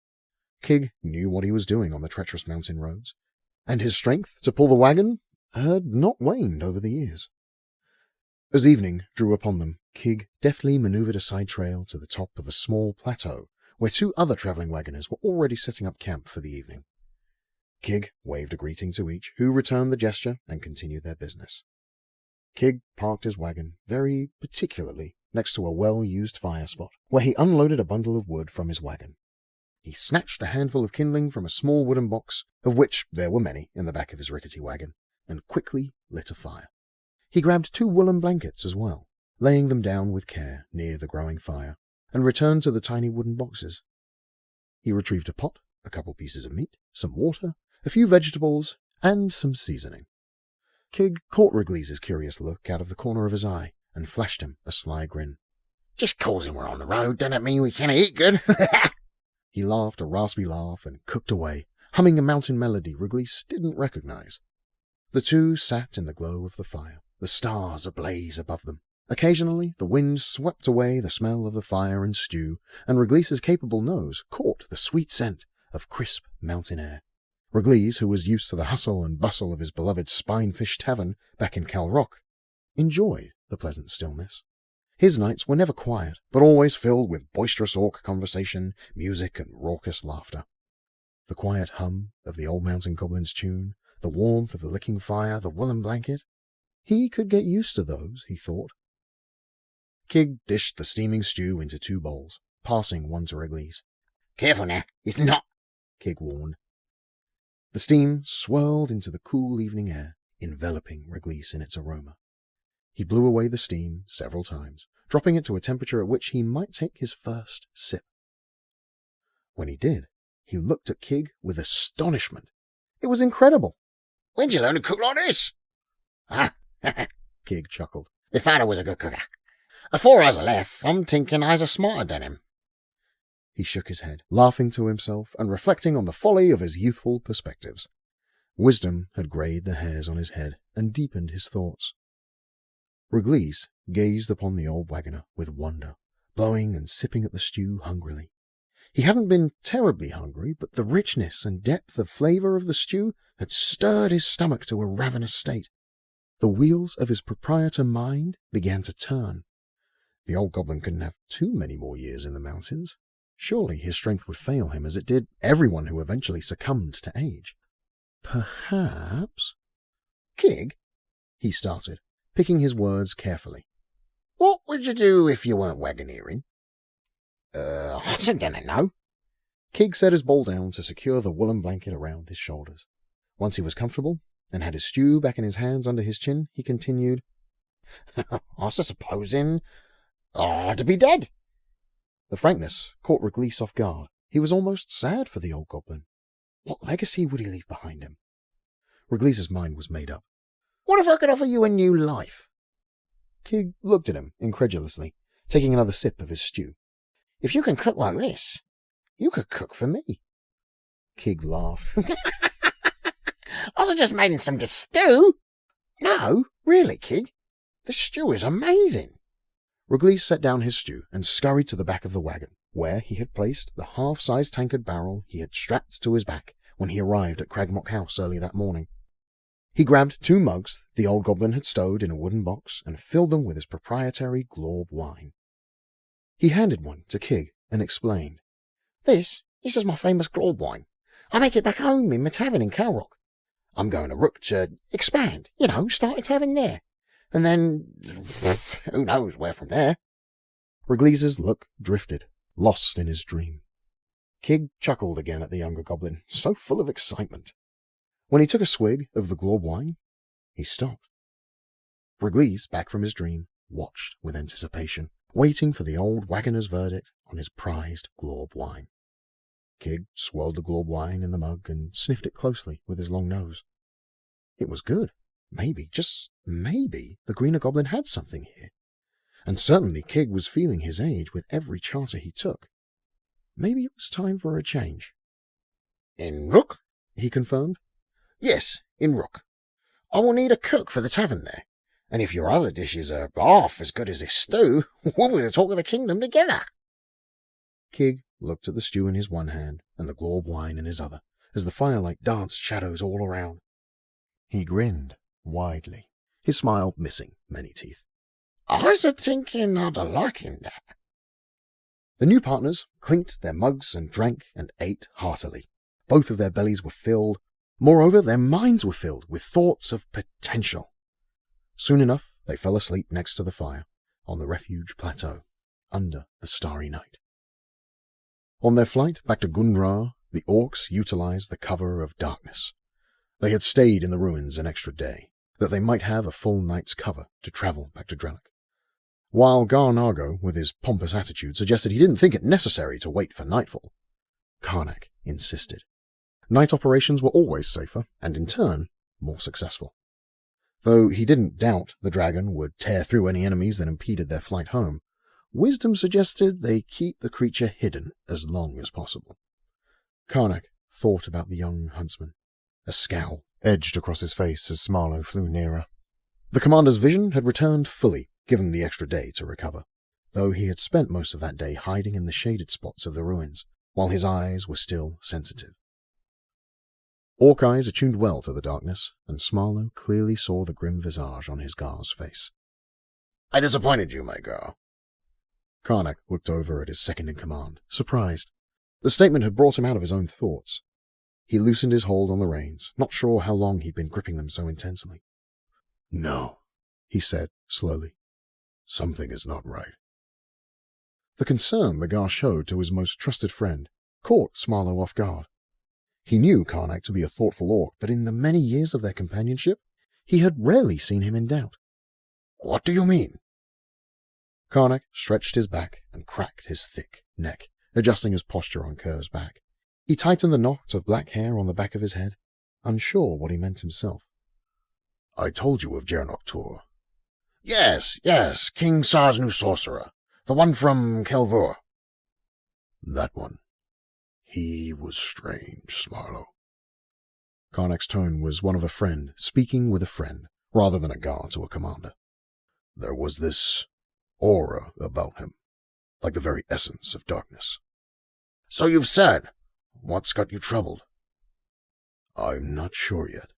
S4: Kig knew what he was doing on the treacherous mountain roads, and his strength to pull the wagon had not waned over the years. As evening drew upon them, Kig deftly maneuvered a side trail to the top of a small plateau where 2 other travelling wagoners were already setting up camp for the evening. Kig waved a greeting to each, who returned the gesture and continued their business. Kig parked his wagon very particularly next to a well-used fire spot, where he unloaded a bundle of wood from his wagon. He snatched a handful of kindling from a small wooden box, of which there were many in the back of his rickety wagon, and quickly lit a fire. He grabbed 2 woolen blankets as well, laying them down with care near the growing fire, and returned to the tiny wooden boxes. He retrieved a pot, a couple pieces of meat, some water, a few vegetables, and some seasoning. Kig caught Reglise's curious look out of the corner of his eye, and flashed him a sly grin.
S3: Just 'cause we're on the road doesn't mean we can't eat good.
S4: He laughed a raspy laugh and cooked away, humming a mountain melody Reglise didn't recognize. The 2 sat in the glow of the fire, the stars ablaze above them. Occasionally, the wind swept away the smell of the fire and stew, and Reglise's capable nose caught the sweet scent of crisp mountain air. Reglise, who was used to the hustle and bustle of his beloved Spinefish Tavern back in Calrok, enjoyed the pleasant stillness. His nights were never quiet, but always filled with boisterous orc conversation, music, and raucous laughter. The quiet hum of the old mountain goblin's tune, the warmth of the licking fire, the woolen blanket. He could get used to those, he thought. Kig dished the steaming stew into 2 bowls, passing one to Reglise.
S3: Careful now, it's not,
S4: Kig warned. The steam swirled into the cool evening air, enveloping Reglise in its aroma. He blew away the steam several times, dropping it to a temperature at which he might take his first sip. When he did, he looked at Kig with astonishment. It was incredible.
S3: When'd you learn to cook like this?
S4: Kig chuckled.
S3: My father was a good cooker. Afore I was left, I'm thinking I was smarter than him.
S4: He shook his head, laughing to himself and reflecting on the folly of his youthful perspectives. Wisdom had greyed the hairs on his head and deepened his thoughts. Reglise gazed upon the old wagoner with wonder, blowing and sipping at the stew hungrily. He hadn't been terribly hungry, but the richness and depth of flavour of the stew had stirred his stomach to a ravenous state. The wheels of his proprietor mind began to turn. The old goblin couldn't have too many more years in the mountains. Surely his strength would fail him, as it did everyone who eventually succumbed to age. Perhaps... Kig, he started, picking his words carefully.
S3: What would you do if you weren't wagoneering? I don't know.
S4: Kig set his bowl down to secure the woolen blanket around his shoulders. Once he was comfortable, and had his stew back in his hands under his chin, he continued,
S3: I was supposing to be dead.
S4: The frankness caught Reglise off guard. He was almost sad for the old goblin. What legacy would he leave behind him? Reglise's mind was made up.
S3: What if I could offer you a new life?
S4: Kig looked at him incredulously, taking another sip of his stew.
S3: If you can cook like this, you could cook for me.
S4: Kig laughed.
S3: I was just making some stew. No, really, Kig. The stew is amazing.
S4: Reglise set down his stew and scurried to the back of the wagon, where he had placed the half-sized tankard barrel he had strapped to his back when he arrived at Cragmock House early that morning. He grabbed 2 mugs the old goblin had stowed in a wooden box and filled them with his proprietary Glorb wine. He handed one to Kig and explained.
S3: This is my famous Glorb wine. I make it back home in my tavern in Calrok. I'm going to Rook to expand, start a tavern there. And then, who knows where from there.
S4: Reglise's look drifted, lost in his dream. Kig chuckled again at the younger goblin, so full of excitement. When he took a swig of the glorb wine, he stopped. Briglees, back from his dream, watched with anticipation, waiting for the old wagoner's verdict on his prized glorb wine. Kig swirled the glorb wine in the mug and sniffed it closely with his long nose. It was good. Maybe, just maybe, the greener goblin had something here. And certainly Kig was feeling his age with every charter he took. Maybe it was time for a change.
S3: In Rook?
S4: He confirmed.
S3: Yes, in Rook. I will need a cook for the tavern there. And if your other dishes are half as good as this stew, we'll be to talk of the kingdom together.
S4: Kig looked at the stew in his one hand and the glorb wine in his other, as the firelight danced shadows all around. He grinned widely, his smile missing many teeth.
S3: I was a-thinking I'd liking that.
S4: The new partners clinked their mugs and drank and ate heartily. Both of their bellies were filled. Moreover, their minds were filled with thoughts of potential. Soon enough, they fell asleep next to the fire, on the refuge plateau, under the starry night. On their flight back to Ghun-Ra, the orcs utilized the cover of darkness. They had stayed in the ruins an extra day, that they might have a full night's cover to travel back to Jaernok. While Garnago, with his pompous attitude, suggested he didn't think it necessary to wait for nightfall, Karnak insisted. Night operations were always safer, and in turn, more successful. Though he didn't doubt the dragon would tear through any enemies that impeded their flight home, wisdom suggested they keep the creature hidden as long as possible. Karnak thought about the young huntsman. A scowl edged across his face as Smarlo flew nearer. The commander's vision had returned fully, given the extra day to recover, though he had spent most of that day hiding in the shaded spots of the ruins, while his eyes were still sensitive. Orc eyes attuned well to the darkness, and Smarlo clearly saw the grim visage on his Gar's face.
S3: I disappointed you, my girl.
S4: Karnak looked over at his second-in-command, surprised. The statement had brought him out of his own thoughts. He loosened his hold on the reins, not sure how long he'd been gripping them so intensely.
S2: No, he said slowly. Something is not right.
S4: The concern the Gar showed to his most trusted friend caught Smarlo off guard. He knew Karnak to be a thoughtful orc, but in the many years of their companionship, he had rarely seen him in doubt.
S3: What do you mean?
S4: Karnak stretched his back and cracked his thick neck, adjusting his posture on Kerr's back. He tightened the knot of black hair on the back of his head, unsure what he meant himself.
S2: I told you of Jaernok Tur.
S3: Yes, King Sar's new sorcerer. The one from Calrok.
S2: That one. He was strange, Smarlo.
S4: Karnak's tone was one of a friend speaking with a friend, rather than a guard to a commander.
S2: There was this aura about him, like the very essence of darkness.
S3: So you've said. What's got you troubled?
S2: I'm not sure yet.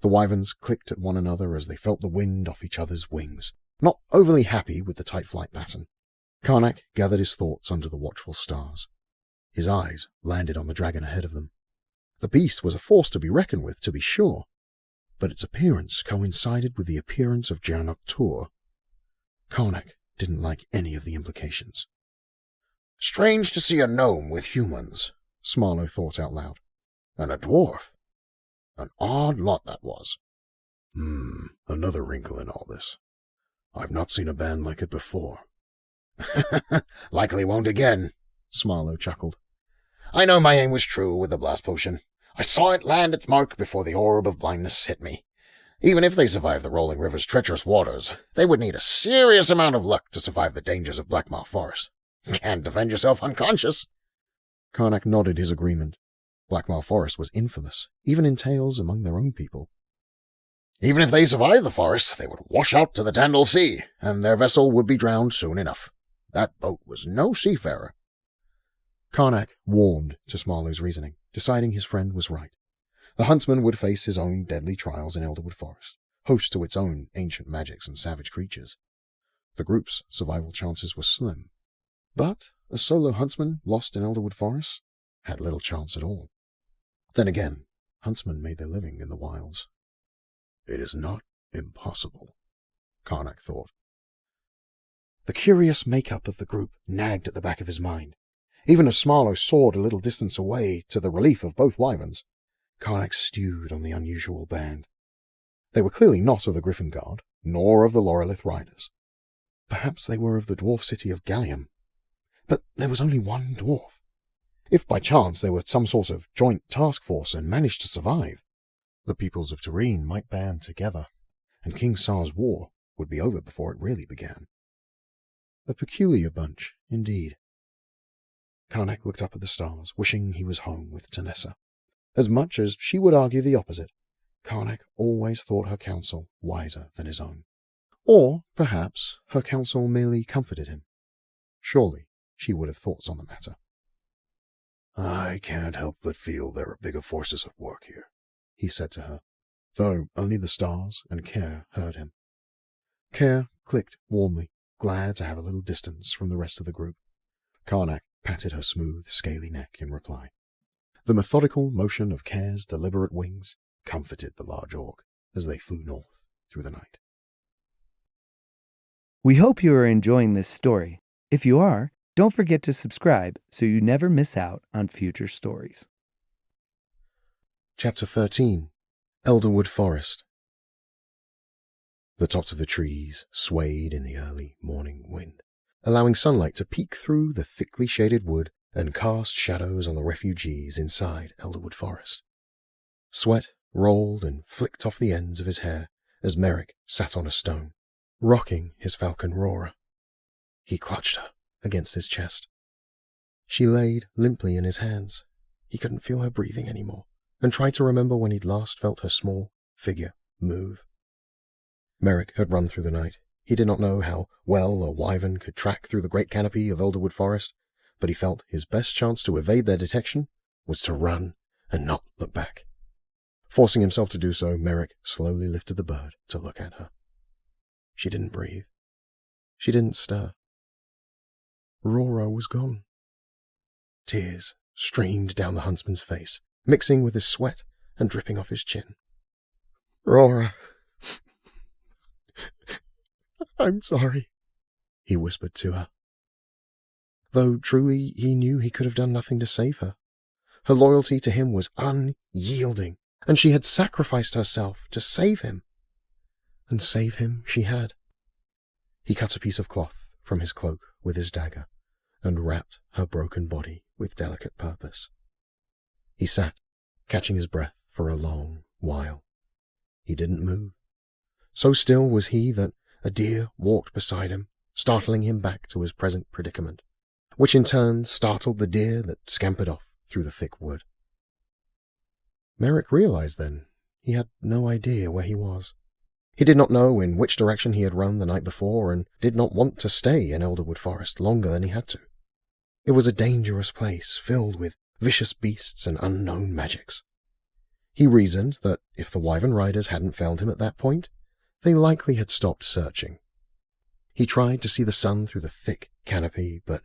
S4: The wyverns clicked at one another as they felt the wind off each other's wings, not overly happy with the tight flight pattern. Karnak gathered his thoughts under the watchful stars. His eyes landed on the dragon ahead of them. The beast was a force to be reckoned with, to be sure, but its appearance coincided with the appearance of Jaernok Tur. Karnak didn't like any of the implications.
S3: Strange to see a gnome with humans,
S4: Smarlo thought out loud.
S3: And a dwarf. An odd lot that was.
S2: Another wrinkle in all this. I've not seen a band like it before.
S3: Likely won't again,
S4: Smarlo chuckled.
S3: I know my aim was true with the blast potion. I saw it land its mark before the orb of blindness hit me. Even if they survived the rolling river's treacherous waters, they would need a serious amount of luck to survive the dangers of Blackmaw Forest. Can't defend yourself unconscious.
S4: Karnak nodded his agreement. Blackmaw Forest was infamous, even in tales among their own people.
S3: Even if they survived the forest, they would wash out to the Tandal Sea, and their vessel would be drowned soon enough. That boat was no seafarer.
S4: Karnak warmed to Smarlo's reasoning, deciding his friend was right. The huntsman would face his own deadly trials in Elderwood Forest, host to its own ancient magics and savage creatures. The group's survival chances were slim, but a solo huntsman lost in Elderwood Forest had little chance at all. Then again, huntsmen made their living in the wilds.
S2: It is not impossible,
S4: Karnak thought. The curious makeup of the group nagged at the back of his mind. Even as Smarlo soared a little distance away to the relief of both wyverns, Karnak stewed on the unusual band. They were clearly not of the Griffin Guard, nor of the Lorelith Riders. Perhaps they were of the dwarf city of Gallium. But there was only one dwarf. If by chance they were some sort of joint task force and managed to survive, the peoples of Tyreen might band together, and King Sar's war would be over before it really began. A peculiar bunch, indeed. Karnak looked up at the stars, wishing he was home with Tanessa. As much as she would argue the opposite, Karnak always thought her counsel wiser than his own. Or, perhaps, her counsel merely comforted him. Surely she would have thoughts on the matter.
S3: I can't help but feel there are bigger forces at work here,
S4: he said to her, though only the stars and Care heard him. Care clicked warmly, glad to have a little distance from the rest of the group. Karnak patted her smooth, scaly neck in reply. The methodical motion of Care's deliberate wings comforted the large orc as they flew north through the night.
S1: We hope you are enjoying this story. If you are, don't forget to subscribe so you never miss out on future stories.
S4: Chapter 13. Elderwood Forest. The tops of the trees swayed in the early morning wind, allowing sunlight to peek through the thickly shaded wood and cast shadows on the refugees inside Elderwood Forest. Sweat rolled and flicked off the ends of his hair as Merrick sat on a stone, rocking his falcon Rora. He clutched her against his chest. She laid limply in his hands. He couldn't feel her breathing anymore, and tried to remember when he'd last felt her small figure move. Merrick had run through the night. He did not know how well a wyvern could track through the great canopy of Elderwood Forest, but he felt his best chance to evade their detection was to run and not look back. Forcing himself to do so, Merrick slowly lifted the bird to look at her. She didn't breathe. She didn't stir. Rora was gone. Tears streamed down the huntsman's face, mixing with his sweat and dripping off his chin. "Rora, I'm sorry," he whispered to her. Though truly he knew he could have done nothing to save her. Her loyalty to him was unyielding, and she had sacrificed herself to save him. And save him she had. He cut a piece of cloth from his cloak with his dagger, and wrapped her broken body with delicate purpose. He sat, catching his breath for a long while. He didn't move. So still was he that a deer walked beside him, startling him back to his present predicament, which in turn startled the deer that scampered off through the thick wood. Merrick realized then he had no idea where he was. He did not know in which direction he had run the night before, and did not want to stay in Elderwood Forest longer than he had to. It was a dangerous place, filled with vicious beasts and unknown magics. He reasoned that if the wyvern riders hadn't found him at that point, they likely had stopped searching. He tried to see the sun through the thick canopy, but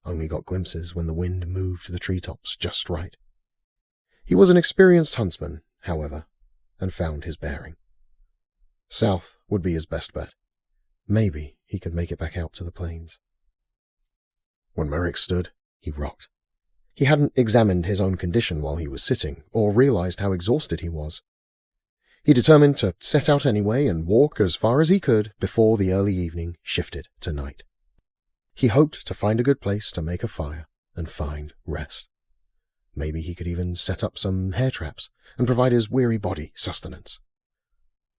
S4: only got glimpses when the wind moved the treetops just right. He was an experienced huntsman, however, and found his bearing. South would be his best bet. Maybe he could make it back out to the plains. When Merrick stood, he rocked. He hadn't examined his own condition while he was sitting, or realized how exhausted he was. He determined to set out anyway and walk as far as he could before the early evening shifted to night. He hoped to find a good place to make a fire and find rest. Maybe he could even set up some hair traps and provide his weary body sustenance.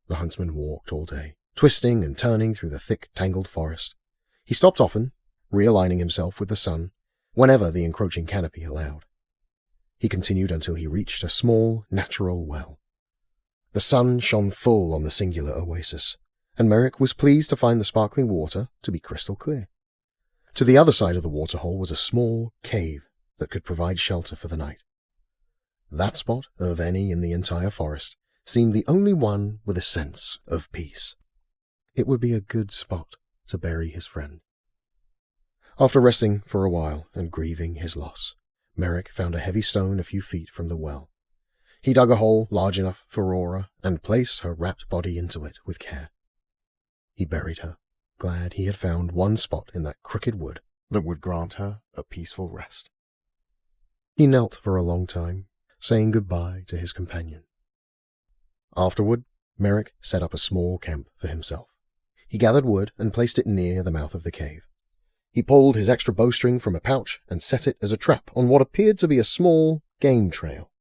S4: The huntsman walked all day, twisting and turning through the thick, tangled forest. He stopped often, realigning himself with the sun, whenever the encroaching canopy allowed. He continued until he reached a small, natural well. The sun shone full on the singular oasis, and Merrick was pleased to find the sparkling water to be crystal clear. To the other side of the waterhole was a small cave that could provide shelter for the night. That spot, of any in the entire forest, seemed the only one with a sense of peace. It would be a good spot to bury his friend. After resting for a while and grieving his loss, Merrick found a heavy stone a few feet from the well. He dug a hole large enough for Rora and placed her wrapped body into it with care. He buried her, glad he had found one spot in that crooked wood that would grant her a peaceful rest. He knelt for a long time,
S2: saying goodbye to his companion. Afterward, Merrick set up a small camp for himself. He gathered wood and placed it near the mouth of the cave. He pulled his extra bowstring from a pouch and set it as a trap on what appeared to be a small game trail.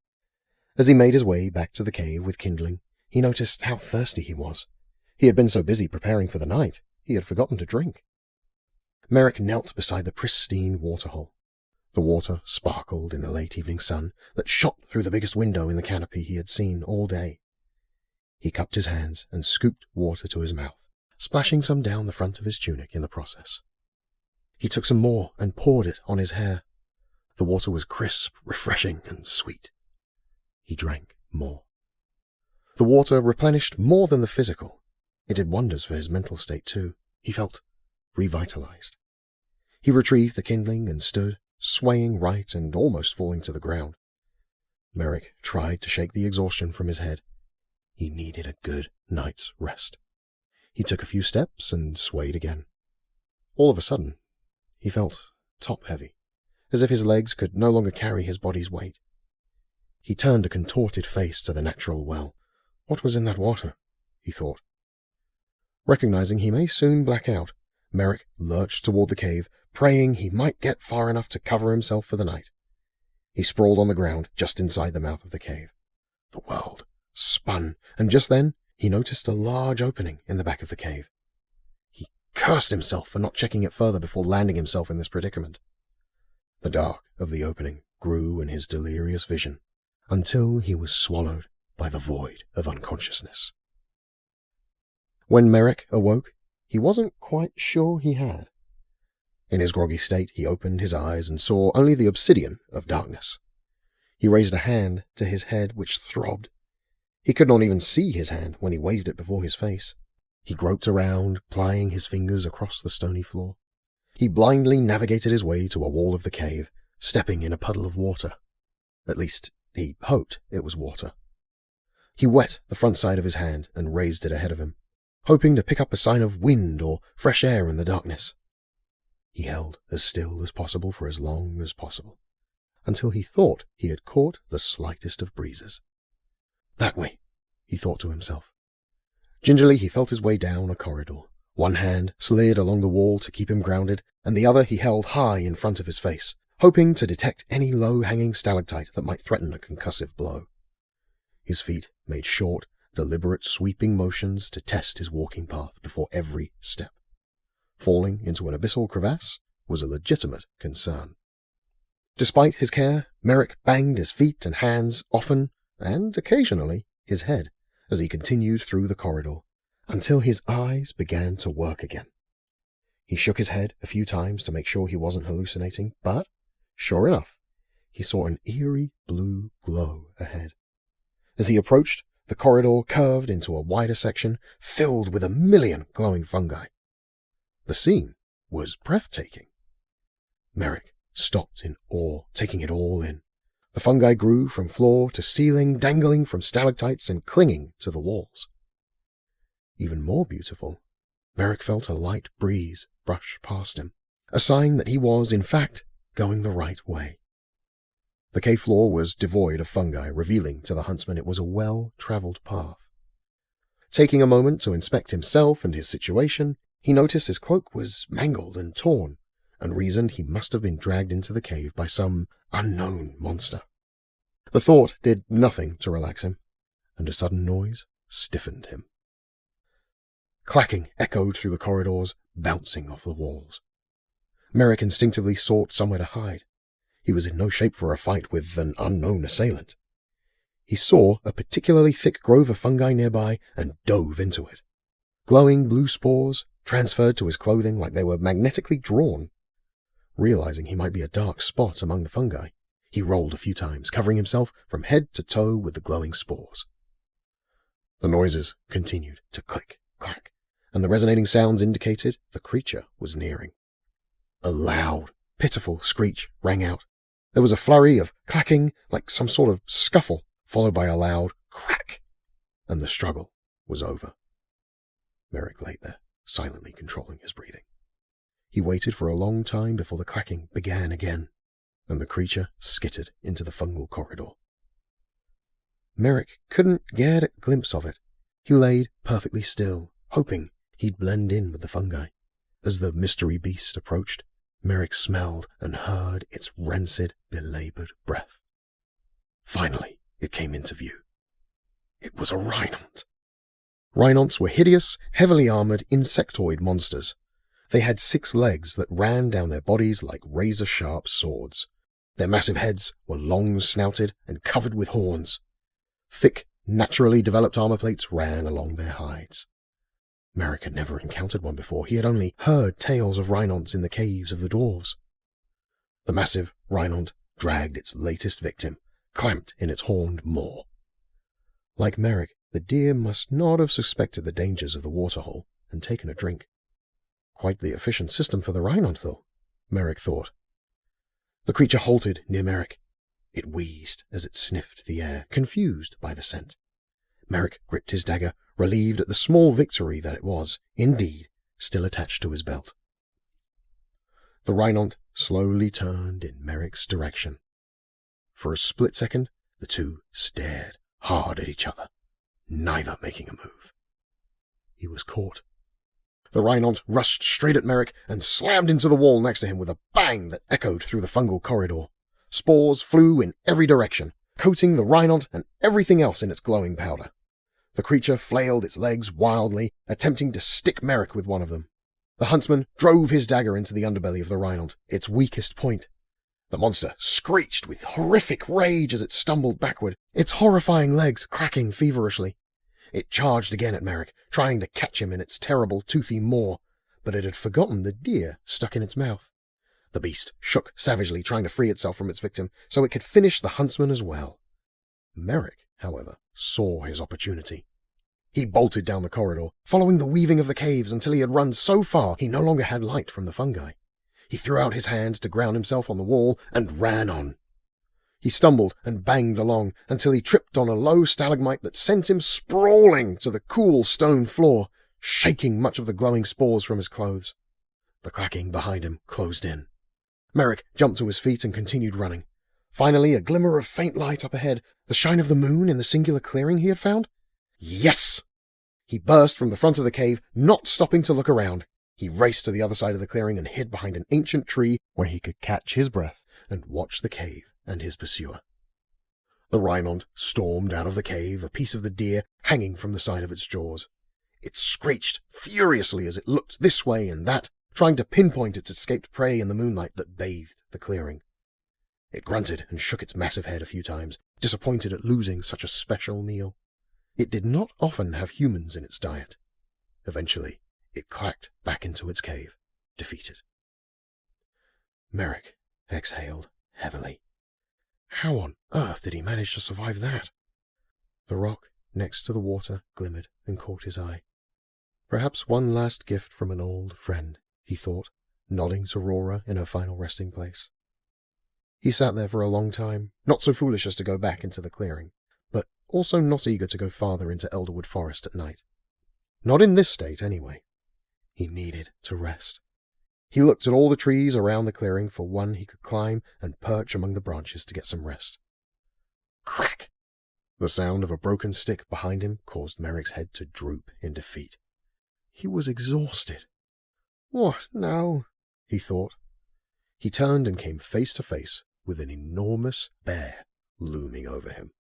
S2: As he made his way back to the cave with kindling, he noticed how thirsty he was. He had been so busy preparing for the night, he had forgotten to drink. Merrick knelt beside the pristine waterhole. The water sparkled in the late evening sun that shot through the biggest window in the canopy he had seen all day. He cupped his hands and scooped water to his mouth, splashing some down the front of his tunic in the process. He took some more and poured it on his hair. The water was crisp, refreshing, and sweet. He drank more. The water replenished more than the physical. It did wonders for his mental state too. He felt revitalized. He retrieved the kindling and stood, swaying right and almost falling to the ground. Merrick tried to shake the exhaustion from his head. He needed a good night's rest. He took a few steps and swayed again. All of a sudden, he felt top-heavy, as if his legs could no longer carry his body's weight. He turned a contorted face to the natural well. What was in that water? He thought. Recognizing he may soon black out, Merrick lurched toward the cave, praying he might get far enough to cover himself for the night. He sprawled on the ground just inside the mouth of the cave. The world spun, and just then he noticed a large opening in the back of the cave. He cursed himself for not checking it further before landing himself in this predicament. The dark of the opening grew in his delirious vision, until he was swallowed by the void of unconsciousness. When Merrick awoke, he wasn't quite sure he had. In his groggy state, he opened his eyes and saw only the obsidian of darkness. He raised a hand to his head, which throbbed. He could not even see his hand when he waved it before his face. He groped around, plying his fingers across the stony floor. He blindly navigated his way to a wall of the cave, stepping in a puddle of water. At least, he hoped it was water. He wet the front side of his hand and raised it ahead of him, hoping to pick up a sign of wind or fresh air in the darkness. He held as still as possible for as long as possible, until he thought he had caught the slightest of breezes. That way, he thought to himself. Gingerly he felt his way down a corridor. One hand slid along the wall to keep him grounded, and the other he held high in front of his face, hoping to detect any low-hanging stalactite that might threaten a concussive blow. His feet made short, deliberate sweeping motions to test his walking path before every step. Falling into an abyssal crevasse was a legitimate concern. Despite his care, Merrick banged his feet and hands often, and occasionally his head, as he continued through the corridor, until his eyes began to work again. He shook his head a few times to make sure he wasn't hallucinating, but, sure enough, he saw an eerie blue glow ahead. As he approached, the corridor curved into a wider section filled with 1,000,000 glowing fungi. The scene was breathtaking. Merrick stopped in awe, taking it all in. The fungi grew from floor to ceiling, dangling from stalactites and clinging to the walls. Even more beautiful, Merrick felt a light breeze brush past him, a sign that he was, in fact, going the right way. The cave floor was devoid of fungi, revealing to the huntsman it was a well-traveled path. Taking a moment to inspect himself and his situation, he noticed his cloak was mangled and torn, and reasoned he must have been dragged into the cave by some unknown monster. The thought did nothing to relax him, and a sudden noise stiffened him. Clacking echoed through the corridors, bouncing off the walls. Merrick instinctively sought somewhere to hide. He was in no shape for a fight with an unknown assailant. He saw a particularly thick grove of fungi nearby and dove into it. Glowing blue spores transferred to his clothing like they were magnetically drawn. Realizing he might be a dark spot among the fungi, he rolled a few times, covering himself from head to toe with the glowing spores. The noises continued to click, clack, and the resonating sounds indicated the creature was nearing. A loud, pitiful screech rang out. There was a flurry of clacking, like some sort of scuffle, followed by a loud crack, and the struggle was over. Merrick lay there, silently controlling his breathing. He waited for a long time before the clacking began again, and the creature skittered into the fungal corridor.
S4: Merrick couldn't get a glimpse of it. He laid perfectly still, hoping he'd blend in with the fungi. As the mystery beast approached, Merrick smelled and heard its rancid, belabored breath. Finally, it came into view. It was a Reinald. Reinalds were hideous, heavily armored insectoid monsters. They had 6 legs that ran down their bodies like razor-sharp swords. Their massive heads were long-snouted and covered with horns. Thick, naturally developed armor plates ran along their hides. Merrick had never encountered one before. He had only heard tales of Reinalds in the caves of the dwarves. The massive Reinald dragged its latest victim, clamped in its horned maw. Like Merrick, the deer must not have suspected the dangers of the waterhole and taken a drink. Quite the efficient system for the Reinald, though, Merrick thought. The creature halted near Merrick. It wheezed as it sniffed the air, confused by the scent. Merrick gripped his dagger, relieved at the small victory that it was, indeed, still attached to his belt. The Reinald slowly turned in Merrick's direction. For a split second, the two stared hard at each other, neither making a move. He was caught. The Reinald rushed straight at Merrick and slammed into the wall next to him with a bang that echoed through the fungal corridor. Spores flew in every direction, coating the Reinald and everything else in its glowing powder. The creature flailed its legs wildly, attempting to stick Merrick with one of them. The huntsman drove his dagger into the underbelly of the Reinald, its weakest point. The monster screeched with horrific rage as it stumbled backward, its horrifying legs clacking feverishly. It charged again at Merrick, trying to catch him in its terrible toothy maw, but it had forgotten the deer stuck in its mouth. The beast shook savagely, trying to free itself from its victim, so it could finish the huntsman as well. Merrick, however, saw his opportunity. He bolted down the corridor, following the weaving of the caves until he had run so far he no longer had light from the fungi. He threw out his hand to ground himself on the wall and ran on. He stumbled and banged along until he tripped on a low stalagmite that sent him sprawling to the cool stone floor, shaking much of the glowing spores from his clothes. The clacking behind him closed in. Merrick jumped to his feet and continued running. Finally, a glimmer of faint light up ahead, the shine of the moon in the singular clearing he had found. Yes! He burst from the front of the cave, not stopping to look around. He raced to the other side of the clearing and hid behind an ancient tree where he could catch his breath and watch the cave and his pursuer. The Reinald stormed out of the cave, a piece of the deer hanging from the side of its jaws. It screeched furiously as it looked this way and that, trying to pinpoint its escaped prey in the moonlight that bathed the clearing. It grunted and shook its massive head a few times, disappointed at losing such a special meal. It did not often have humans in its diet. Eventually, it clacked back into its cave, defeated. Merrick exhaled heavily. How on earth did he manage to survive that? The rock next to the water glimmered and caught his eye. Perhaps one last gift from an old friend, he thought, nodding to Rora in her final resting place. He sat there for a long time, not so foolish as to go back into the clearing, but also not eager to go farther into Elderwood Forest at night. Not in this state, anyway. He needed to rest. He looked at all the trees around the clearing for one he could climb and perch among the branches to get some rest. Crack! The sound of a broken stick behind him caused Merrick's head to droop in defeat. He was exhausted. What now? He thought. He turned and came face to face with an enormous bear looming over him.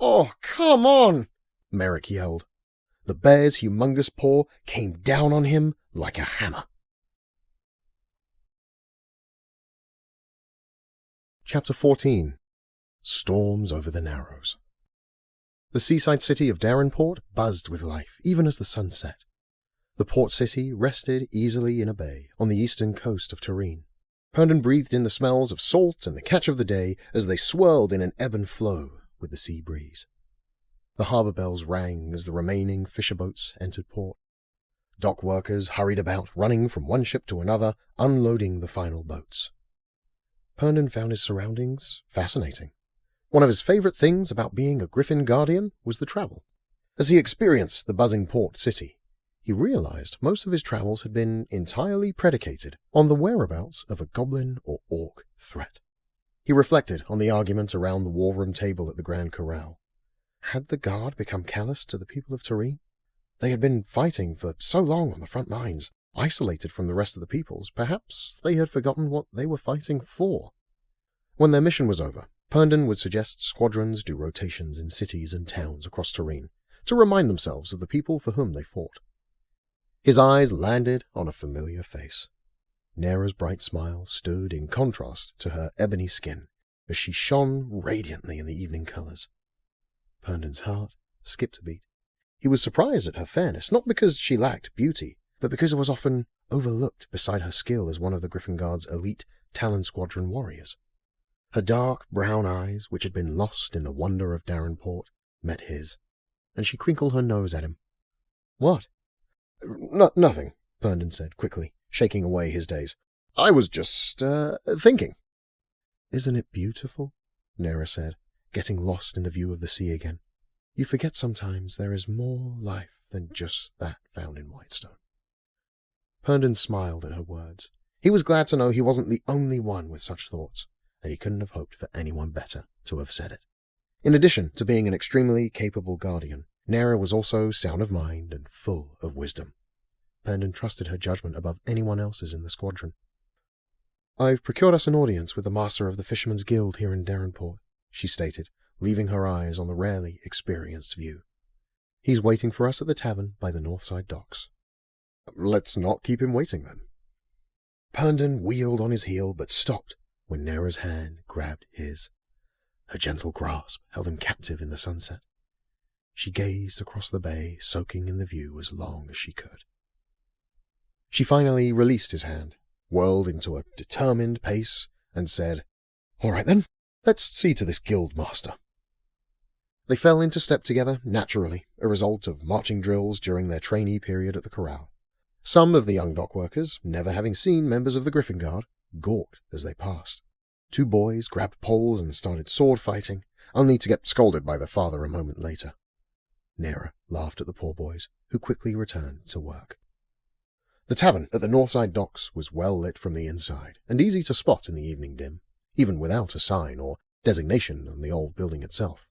S4: Oh, come on! Merrick yelled. The bear's humongous paw came down on him like a hammer. Chapter 14. Storms over the Narrows. The seaside city of Darenport buzzed with life, even as the sun set. The port city rested easily in a bay on the eastern coast of Tureen. Herndon breathed in the smells of salt and the catch of the day as they swirled in an ebb and flow with the sea breeze. The harbour bells rang as the remaining fisher boats entered port. Dock workers hurried about, running from one ship to another, unloading the final boats. Herndon found his surroundings fascinating. One of his favourite things about being a Griffin Guardian was the travel. As he experienced the buzzing port city, he realized most of his travels had been entirely predicated on the whereabouts of a goblin or orc threat. He reflected on the argument around the war room table at the Grand Corral.
S2: Had the guard become callous to the people of Tureen? They had been fighting for so long on the front lines, isolated from the rest of the peoples. Perhaps they had forgotten what they were fighting for. When their mission was over, Herndon would suggest squadrons do rotations in cities and towns across Tureen to remind themselves of the people for whom they fought. His eyes landed on a familiar face. Nera's bright smile stood in contrast to her ebony skin as she shone radiantly in the evening colors. Herndon's heart skipped a beat. He was surprised at her fairness, not because she lacked beauty, but because it was often overlooked beside her skill as one of the Griffin Guard's elite Talon Squadron warriors. Her dark brown eyes, which had been lost in the wonder of Darrenport, met his, and she crinkled her nose at him. "What?" Nothing, Herndon said quickly, shaking away his daze. "I was just, thinking." "Isn't it beautiful?" Nera said, getting lost in the view of the sea again. "You forget sometimes there is more life than just that found in Whitestone." Herndon smiled at her words. He was glad to know he wasn't the only one with such thoughts, and he couldn't have hoped for anyone better to have said it. In addition to being an extremely capable guardian, Nera was also sound of mind and full of wisdom. Herndon trusted her judgment above anyone else's in the squadron. "I've procured us an audience with the master of the Fishermen's Guild here in Darrenport," she stated, leaving her eyes on the rarely experienced view. "He's waiting for us at the tavern by the Northside docks." "Let's not keep him waiting, then." Herndon wheeled on his heel, but stopped when Nera's hand grabbed his. Her gentle grasp held him captive in the sunset. She gazed across the bay, soaking in the view as long as she could. She finally released his hand, whirled into a determined pace, and said, "All right then, let's see to this guild master." They fell into step together naturally, a result of marching drills during their trainee period at the corral. Some of the young dockworkers, never having seen members of the Griffin Guard, gawked as they passed. Two boys grabbed poles and started sword fighting, only to get scolded by their father a moment later. Nera laughed at the poor boys, who quickly returned to work. The tavern at the Northside docks was well lit from the inside, and easy to spot in the evening dim, even without a sign or designation on the old building itself.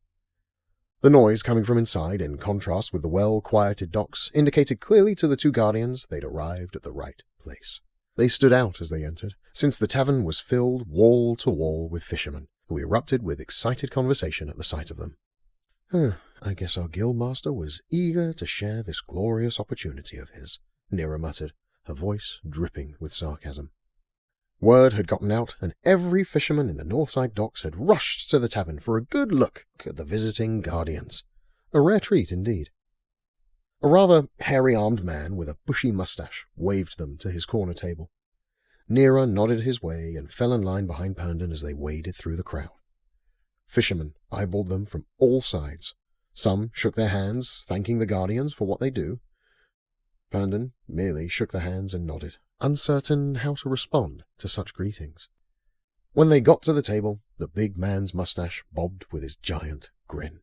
S2: The noise coming from inside, in contrast with the well-quieted docks, indicated clearly to the two guardians they'd arrived at the right place. They stood out as they entered, since the tavern was filled wall to wall with fishermen, who erupted with excited conversation at the sight of them. I guess our guildmaster was eager to share this glorious opportunity of his," Nera muttered, her voice dripping with sarcasm. Word had gotten out, and every fisherman in the Northside docks had rushed to the tavern for a good look at the visiting guardians. A rare treat indeed. A rather hairy-armed man with a bushy mustache waved them to his corner table. Nera nodded his way and fell in line behind Herndon as they waded through the crowd. Fishermen eyeballed them from all sides. Some shook their hands, thanking the guardians for what they do. Herndon merely shook their hands and nodded, uncertain how to respond to such greetings. When they got to the table, the big man's mustache bobbed with his giant grin.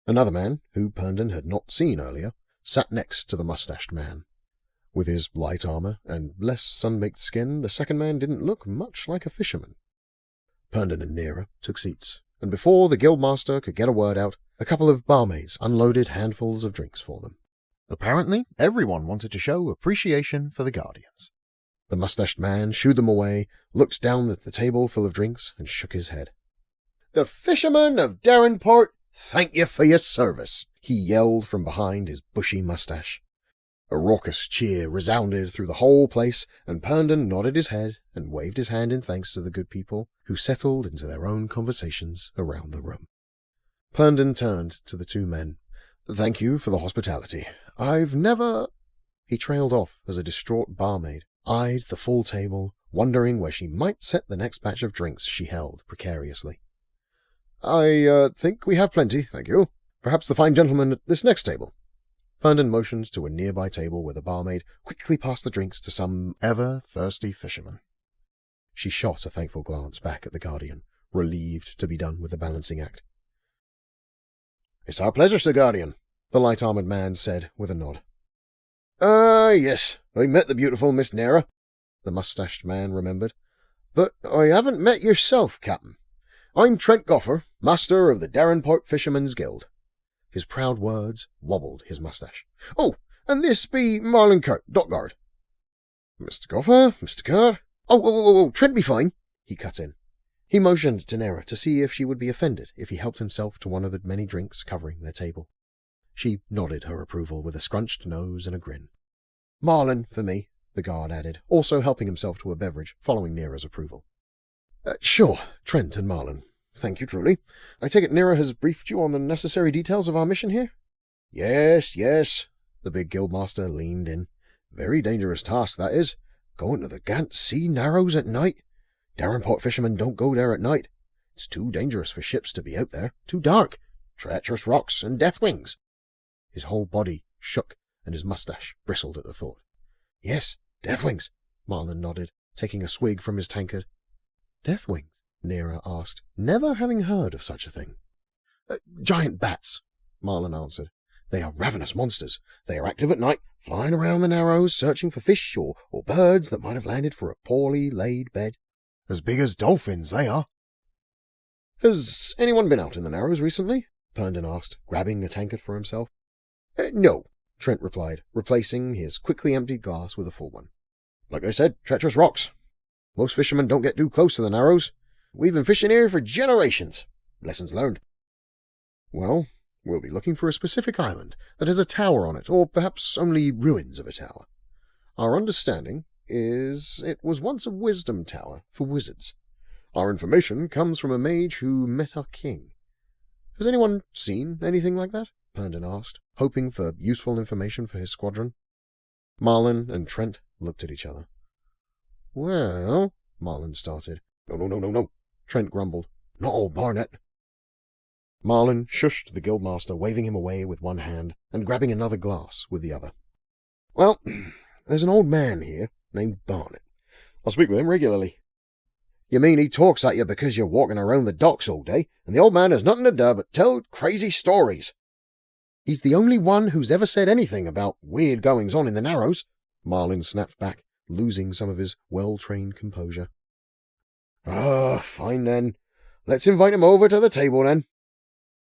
S2: Another man, who Herndon had not seen earlier, sat next to the mustached man. With his light armor and less sun-baked skin, the second man didn't look much like a fisherman. Herndon and Nera took seats, and before the guildmaster could get a word out, a couple of barmaids unloaded handfuls of drinks for them. Apparently, everyone wanted to show appreciation for the guardians. The mustached man shooed them away, looked down at the table full of drinks, and shook his head. "The fishermen of Darrenport thank you for your service," he yelled from behind his bushy mustache. A raucous cheer resounded through the whole place, and Herndon nodded his head and waved his hand in thanks to the good people, who settled into their own conversations around the room. Herndon turned to the two men. "Thank you for the hospitality. I've never—" He trailed off as a distraught barmaid eyed the full table, wondering where she might set the next batch of drinks she held precariously. "I think we have plenty, thank you. Perhaps the fine gentleman at this next table." Herndon motioned to a nearby table where the barmaid quickly passed the drinks to some ever-thirsty fisherman. She shot a thankful glance back at the guardian, relieved to be done with the balancing act. "It's our pleasure, Sir Guardian," the light-armored man said with a nod. Yes, I met the beautiful Miss Nera," the mustached man remembered. "But I haven't met yourself, Captain. I'm Trent Goffer, master of the Darrenport Fishermen's Guild. His proud words wobbled his moustache. "Oh, and this be Marlin Kirk, dock guard." "Mr. Goffer, Mr. Guard." Oh, Trent be fine," he cut in. He motioned to Nera to see if she would be offended if he helped himself to one of the many drinks covering their table. She nodded her approval with a scrunched nose and a grin. "Marlin, for me," the guard added, also helping himself to a beverage, following Nera's approval. Sure, Trent and Marlin. Thank you truly. I take it Nera has briefed you on the necessary details of our mission here?"
S3: Yes. The big guildmaster leaned in. "Very dangerous task, that is. Going to the Gant Sea Narrows at night. Davenport fishermen don't go there at night. It's too dangerous for ships to be out there. Too dark. Treacherous rocks and deathwings."
S2: His whole body shook, and his mustache bristled at the thought.
S3: "Yes, deathwings,"
S2: Marlin nodded, taking a swig from his tankard. "Deathwings?" Nera asked, never having heard of such a thing. "Giant bats," Marlin answered. "They are ravenous monsters. They are active at night, flying around the Narrows, searching for fish or birds that might have landed for a poorly laid bed. As big as dolphins, they are." "Has anyone been out in the Narrows recently?" Herndon asked, grabbing a tankard for himself.
S3: No,"
S2: Trent replied, replacing his quickly emptied glass with a full one.
S3: "Like I said, treacherous rocks. Most fishermen don't get too close to the Narrows. We've been fishing here for generations. Lessons learned."
S2: "Well, we'll be looking for a specific island that has a tower on it, or perhaps only ruins of a tower. Our understanding is it was once a wisdom tower for wizards. Our information comes from a mage who met our king. Has anyone seen anything like that?" Herndon asked, hoping for useful information for his squadron. Marlin and Trent looked at each other. "Well," Marlin started.
S3: No,
S2: Trent grumbled.
S3: "Not old Barnett."
S2: Marlin shushed the guildmaster, waving him away with one hand and grabbing another glass with the other. "Well, there's an old man here named Barnett. I speak with him regularly."
S3: "You mean he talks at you because you're walking around the docks all day, and the old man has nothing to do but tell crazy stories?"
S2: "He's the only one who's ever said anything about weird goings-on in the Narrows," Marlin snapped back, losing some of his well-trained composure.
S3: Fine then. Let's invite him over to the table then."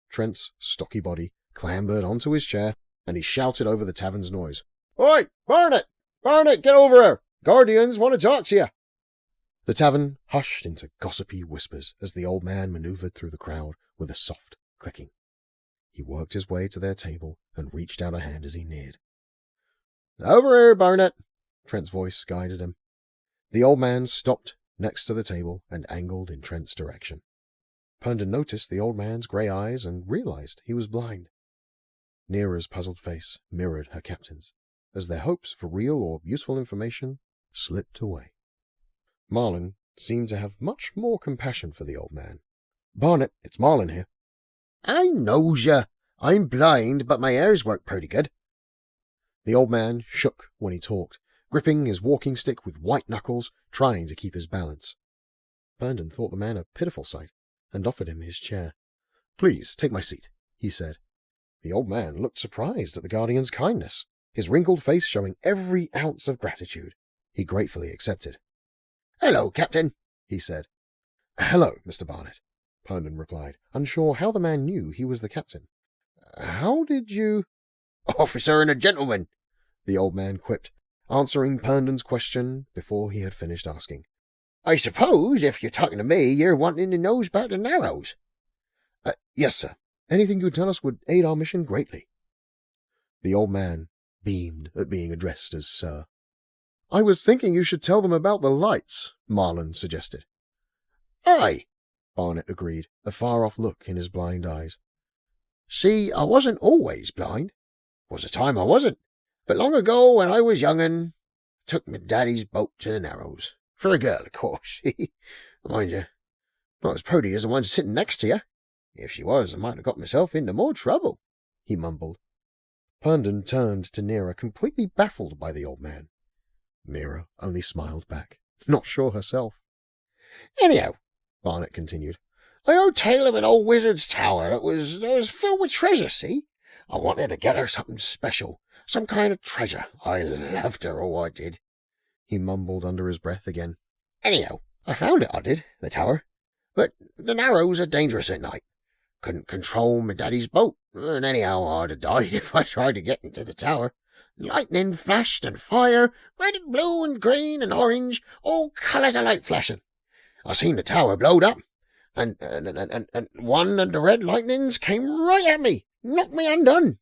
S2: Trent's stocky body clambered onto his chair, and he shouted over the tavern's noise.
S3: "Oi, Barnett! Barnett, get over here! Guardians want to talk to you."
S2: The tavern hushed into gossipy whispers as the old man maneuvered through the crowd with a soft clicking. He worked his way to their table and reached out a hand as he neared.
S3: "Over here, Barnett,"
S2: Trent's voice guided him. The old man stopped next to the table and angled in Trent's direction. Herndon noticed the old man's grey eyes and realized he was blind. Nera's puzzled face mirrored her captain's, as their hopes for real or useful information slipped away. Marlin seemed to have much more compassion for the old man. "Barnett, it's Marlin here."
S3: "I knows ya. I'm blind, but my ears work pretty good."
S2: The old man shook when he talked, gripping his walking stick with white knuckles, trying to keep his balance. Herndon thought the man a pitiful sight, and offered him his chair. "Please, take my seat," he said. The old man looked surprised at the guardian's kindness, his wrinkled face showing every ounce of gratitude. He gratefully accepted.
S3: "Hello, Captain,"
S2: he said. "Hello, Mr. Barnett," Herndon replied, unsure how the man knew he was the captain. "How did you—"
S3: "Officer and a gentleman,"
S2: the old man quipped, answering Herndon's question before he had finished asking.
S3: "I suppose, if you're talking to me, you're wanting to know about the Narrows."
S2: Yes, sir. Anything you tell us would aid our mission greatly." The old man beamed at being addressed as Sir. "I was thinking you should tell them about the lights," Marlin suggested.
S3: "Aye,"
S2: Barnett agreed, a far-off look in his blind eyes.
S3: "See, I wasn't always blind. Was a time I wasn't. But long ago, when I was young'un, took my daddy's boat to the Narrows. For a girl, of course. Mind you, not as pretty as the one sitting next to you. If she was, I might have got myself into more trouble," he mumbled.
S2: Herndon turned to Nera, completely baffled by the old man. Nera only smiled back, not sure herself.
S3: "Anyhow," Barnett continued, "I heard tale of an old wizard's tower that was filled with treasure, see? I wanted to get her something special, some kind of treasure. I loved her, oh, I did."
S2: He mumbled under his breath again.
S3: "Anyhow, I found it, I did, the tower. But the Narrows are dangerous at night. Couldn't control my daddy's boat, and anyhow I'd have died if I tried to get into the tower. Lightning flashed and fire, red and blue and green and orange, all colours of light flashing. I seen the tower blowed up, and one of the red lightnings came right at me, knocked me undone.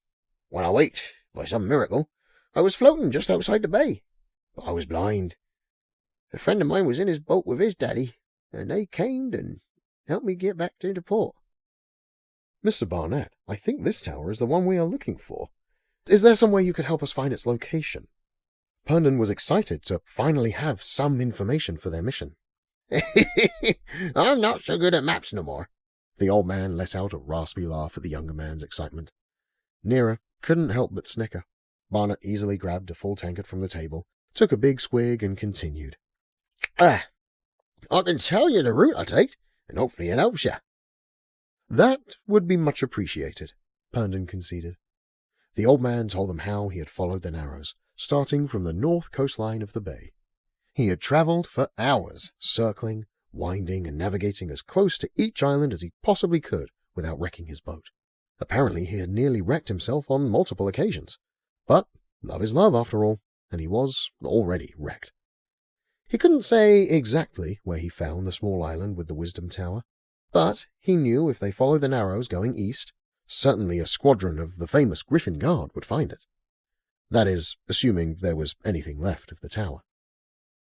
S3: When I waked, by some miracle, I was floating just outside the bay, but I was blind. A friend of mine was in his boat with his daddy, and they came and helped me get back to the port.
S2: Mr. Barnett, I think this tower is the one we are looking for. Is there some way you could help us find its location? Herndon was excited to finally have some information for their mission.
S3: I'm not so good at maps no more.
S2: The old man let out a raspy laugh at the younger man's excitement. Nera couldn't help but snicker. Barnett easily grabbed a full tankard from the table, took a big swig, and continued.
S3: I can tell you the route I take, and hopefully it helps you.
S2: That would be much appreciated, Herndon conceded. The old man told them how he had followed the Narrows, starting from the north coastline of the bay. He had travelled for hours, circling, winding, and navigating as close to each island as he possibly could without wrecking his boat. Apparently he had nearly wrecked himself on multiple occasions. But love is love, after all, and he was already wrecked. He couldn't say exactly where he found the small island with the Wisdom Tower, but he knew if they followed the Narrows going east, certainly a squadron of the famous Griffin Guard would find it. That is, assuming there was anything left of the tower.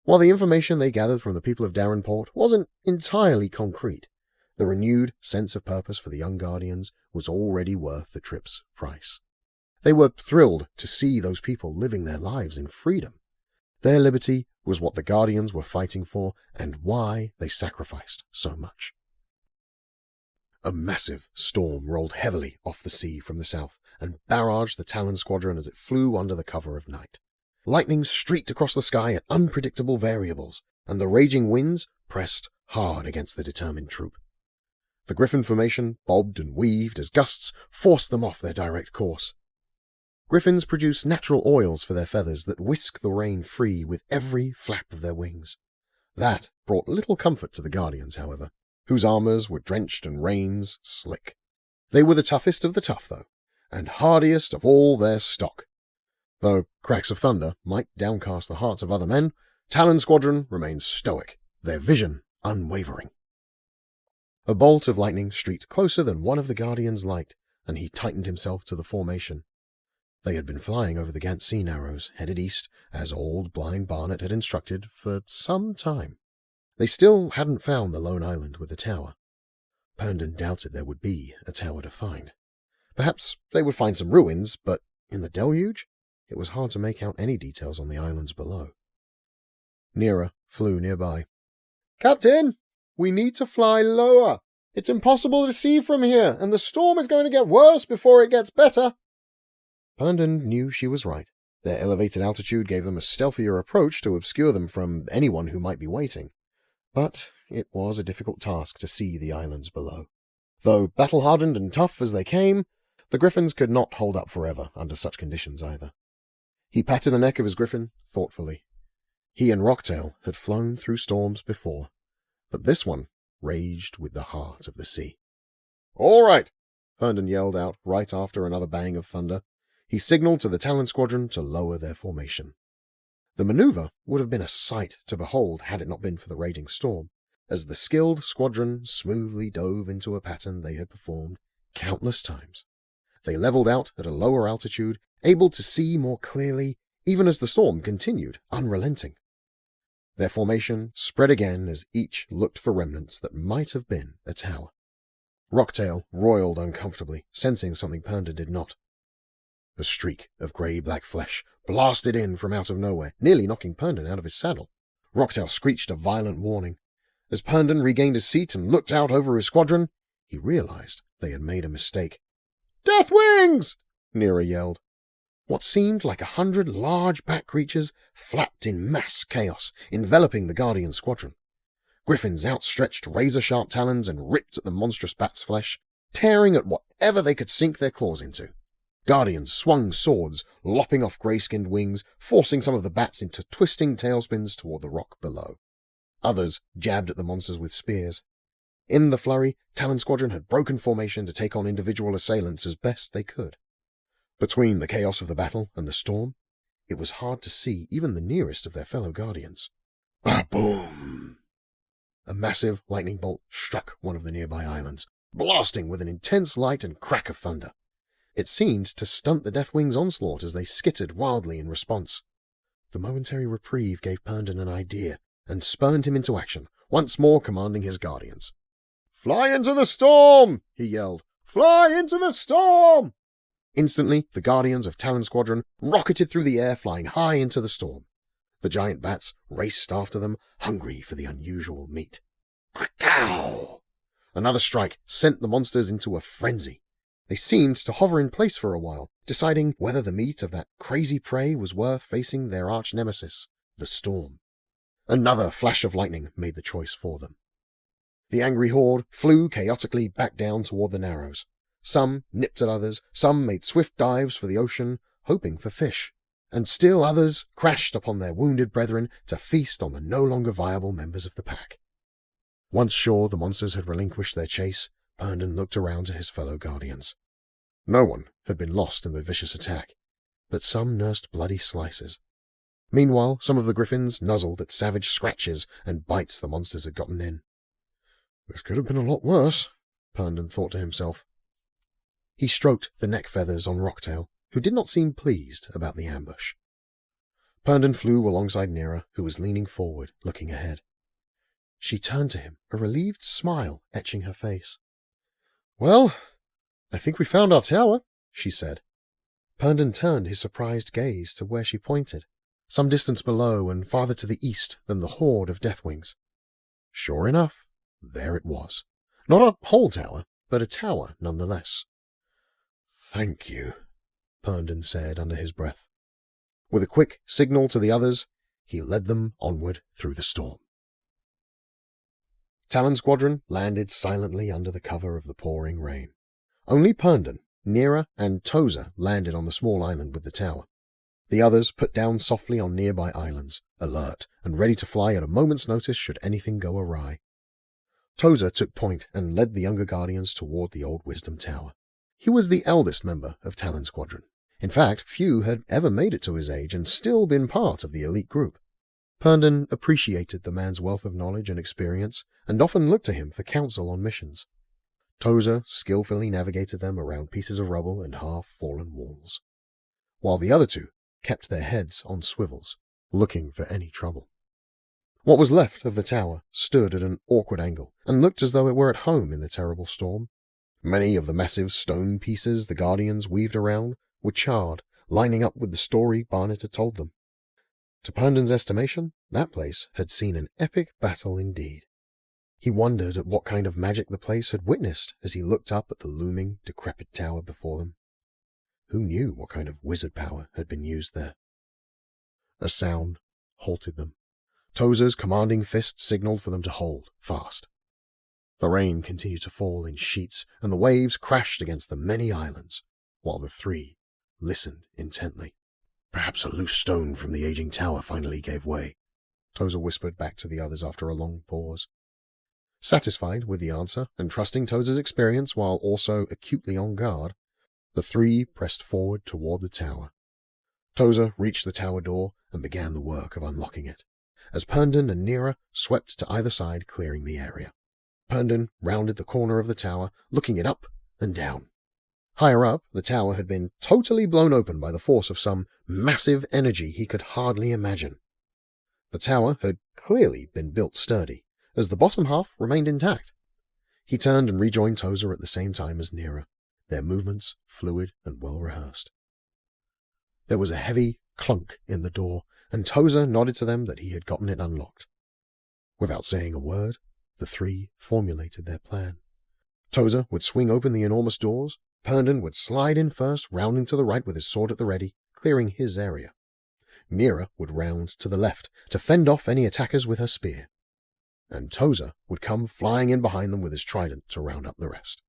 S2: While the information they gathered from the people of Darrenport wasn't entirely concrete, the renewed sense of purpose for the young Guardians was already worth the trip's price. They were thrilled to see those people living their lives in freedom. Their liberty was what the Guardians were fighting for and why they sacrificed so much. A massive storm rolled heavily off the sea from the south and barraged the Talon squadron as it flew under the cover of night. Lightning streaked across the sky at unpredictable variables, and the raging winds pressed hard against the determined troop. The Griffin formation bobbed and weaved as gusts forced them off their direct course. Griffins produce natural oils for their feathers that whisk the rain free with every flap of their wings. That brought little comfort to the Guardians, however, whose armors were drenched and reins slick. They were the toughest of the tough, though, and hardiest of all their stock. Though cracks of thunder might downcast the hearts of other men, Talon Squadron remained stoic, their vision unwavering. A bolt of lightning streaked closer than one of the Guardians liked, and he tightened himself to the formation. They had been flying over the Gant Sea Narrows, headed east, as old blind Barnett had instructed, for some time. They still hadn't found the lone island with the tower. Herndon doubted there would be a tower to find. Perhaps they would find some ruins, but in the deluge, it was hard to make out any details on the islands below. Nera flew nearby.
S4: Captain, we need to fly lower. It's impossible to see from here, and the storm is going to get worse before it gets better.
S2: Herndon knew she was right. Their elevated altitude gave them a stealthier approach to obscure them from anyone who might be waiting. But it was a difficult task to see the islands below. Though battle-hardened and tough as they came, the Griffins could not hold up forever under such conditions either. He patted the neck of his Griffin thoughtfully. He and Rocktail had flown through storms before, but this one raged with the heart of the sea. "All right," Herndon yelled out right after another bang of thunder. He signaled to the Talon squadron to lower their formation. The maneuver would have been a sight to behold had it not been for the raging storm, as the skilled squadron smoothly dove into a pattern they had performed countless times. They leveled out at a lower altitude, able to see more clearly, even as the storm continued, unrelenting. Their formation spread again as each looked for remnants that might have been a tower. Rocktail roiled uncomfortably, sensing something Herndon did not. A streak of grey-black flesh blasted in from out of nowhere, nearly knocking Herndon out of his saddle. Rocktail screeched a violent warning. As Herndon regained his seat and looked out over his squadron, he realized they had made a mistake. "Death Wings!" Nera yelled. What seemed like 100 large bat creatures flapped in mass chaos, enveloping the Guardian squadron. Griffins outstretched razor-sharp talons and ripped at the monstrous bat's flesh, tearing at whatever they could sink their claws into. Guardians swung swords, lopping off grey-skinned wings, forcing some of the bats into twisting tailspins toward the rock below. Others jabbed at the monsters with spears.
S4: In the flurry, Talon Squadron had broken formation to take on individual assailants as best they could. Between the chaos of the battle and the storm, it was hard to see even the nearest of their fellow guardians. Ba-boom! A massive lightning bolt struck one of the nearby islands, blasting with an intense light and crack of thunder. It seemed to stunt the Deathwing's onslaught as they skittered wildly in response. The momentary reprieve gave Herndon an idea and spurned him into action, once more commanding his guardians. "Fly into the storm!" he yelled. "Fly into the storm!" Instantly, the guardians of Talon Squadron rocketed through the air, flying high into the storm. The giant bats raced after them, hungry for the unusual meat. Krakow! Another strike sent the monsters into a frenzy. They seemed to hover in place for a while, deciding whether the meat of that crazy prey was worth facing their arch-nemesis, the storm. Another flash of lightning made the choice for them. The angry horde flew chaotically back down toward the Narrows. Some nipped at others, some made swift dives for the ocean, hoping for fish, and still others crashed upon their wounded brethren to feast on the no longer viable members of the pack. Once sure the monsters had relinquished their chase, Herndon looked around to his fellow guardians. No one had been lost in the vicious attack, but some nursed bloody slices. Meanwhile, some of the griffins nuzzled at savage scratches and bites the monsters had gotten in. This could have been a lot worse, Herndon thought to himself. He stroked the neck feathers on Rocktail, who did not seem pleased about the ambush. Herndon flew alongside Nera, who was leaning forward, looking ahead. She turned to him, a relieved smile etching her face. "Well, I think we found our tower," she said. Herndon turned his surprised gaze to where she pointed, some distance below and farther to the east than the horde of Deathwings. Sure enough, there it was. Not a whole tower, but a tower nonetheless. "Thank you," Herndon said under his breath. With a quick signal to the others, he led them onward through the storm. Talon Squadron landed silently under the cover of the pouring rain. Only Herndon, Nera, and Tozer landed on the small island with the tower. The others put down softly on nearby islands, alert and ready to fly at a moment's notice should anything go awry. Tozer took point and led the younger guardians toward the old Wisdom Tower. He was the eldest member of Talon Squadron. In fact, few had ever made it to his age and still been part of the elite group. Herndon appreciated the man's wealth of knowledge and experience, and often looked to him for counsel on missions. Tozer skillfully navigated them around pieces of rubble and half-fallen walls, while the other two kept their heads on swivels, looking for any trouble. What was left of the tower stood at an awkward angle, and looked as though it were at home in the terrible storm. Many of the massive stone pieces the Guardians weaved around were charred, lining up with the story Barnett had told them. To Herndon's estimation, that place had seen an epic battle indeed. He wondered at what kind of magic the place had witnessed as he looked up at the looming, decrepit tower before them. Who knew what kind of wizard power had been used there? A sound halted them. Tozer's commanding fist signaled for them to hold fast. The rain continued to fall in sheets, and the waves crashed against the many islands, while the three listened intently. Perhaps a loose stone from the aging tower finally gave way, Tozer whispered back to the others after a long pause. Satisfied with the answer, and trusting Tozer's experience while also acutely on guard, the three pressed forward toward the tower. Tozer reached the tower door and began the work of unlocking it, as Herndon and Nera swept to either side, clearing the area. Herndon rounded the corner of the tower, looking it up and down. Higher up, the tower had been totally blown open by the force of some massive energy he could hardly imagine. The tower had clearly been built sturdy, as the bottom half remained intact. He turned and rejoined Tozer at the same time as Nera, their movements fluid and well-rehearsed. There was a heavy clunk in the door, and Tozer nodded to them that he had gotten it unlocked. Without saying a word, the three formulated their plan. Tozer would swing open the enormous doors. Herndon would slide in first, rounding to the right with his sword at the ready, clearing his area. Nera would round to the left to fend off any attackers with her spear, and Tozer would come flying in behind them with his trident to round up the rest.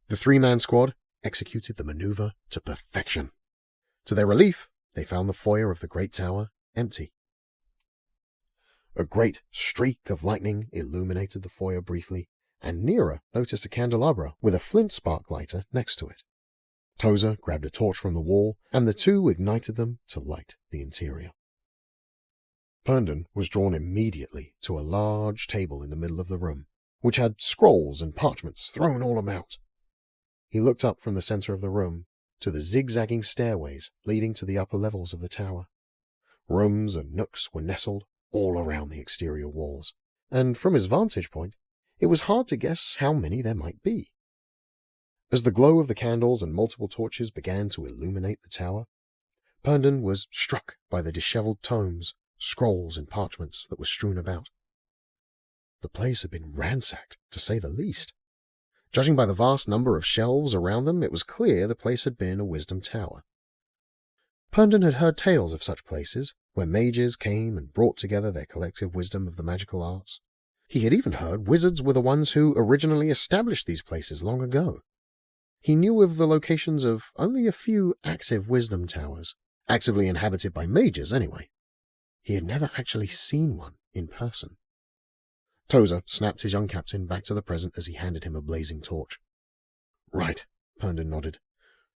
S4: The three-man squad executed the maneuver to perfection. To their relief, they found the foyer of the great tower empty.
S2: A great streak of lightning illuminated the foyer briefly, and Nira noticed a candelabra with a flint spark lighter next to it. Tozer grabbed a torch from the wall, and the two ignited them to light the interior. Herndon was drawn immediately to a large table in the middle of the room, which had scrolls and parchments thrown all about. He looked up from the center of the room to the zigzagging stairways leading to the upper levels of the tower. Rooms and nooks were nestled all around the exterior walls, and from his vantage point, it was hard to guess how many there might be. As the glow of the candles and multiple torches began to illuminate the tower, Herndon was struck by the disheveled tomes, scrolls, and parchments that were strewn about. The place had been ransacked, to say the least. Judging by the vast number of shelves around them, it was clear the place had been a wisdom tower. Herndon had heard tales of such places, where mages came and brought together their collective wisdom of the magical arts. He had even heard wizards were the ones who originally established these places long ago. He knew of the locations of only a few active wisdom towers, actively inhabited by mages anyway. He had never actually seen one in person. Tozer snapped his young captain back to the present as he handed him a blazing torch. Right, Herndon nodded.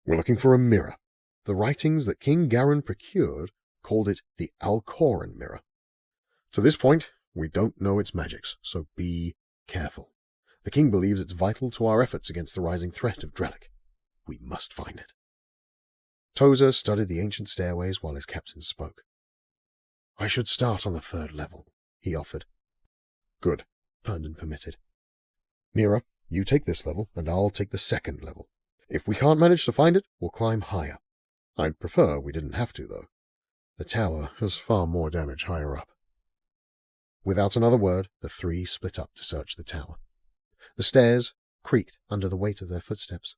S2: We're looking for a mirror. The writings that King Garin procured called it the Alkhoren mirror. To this point, we don't know its magics, so be careful. The king believes it's vital to our efforts against the rising threat of Drellic. We must find it. Tozer studied the ancient stairways while his captain spoke. I should start on the 3rd level, he offered. Good, Herndon permitted. Nira, you take this level, and I'll take the 2nd level. If we can't manage to find it, we'll climb higher. I'd prefer we didn't have to, though. The tower has far more damage higher up. Without another word, the three split up to search the tower. The stairs creaked under the weight of their footsteps.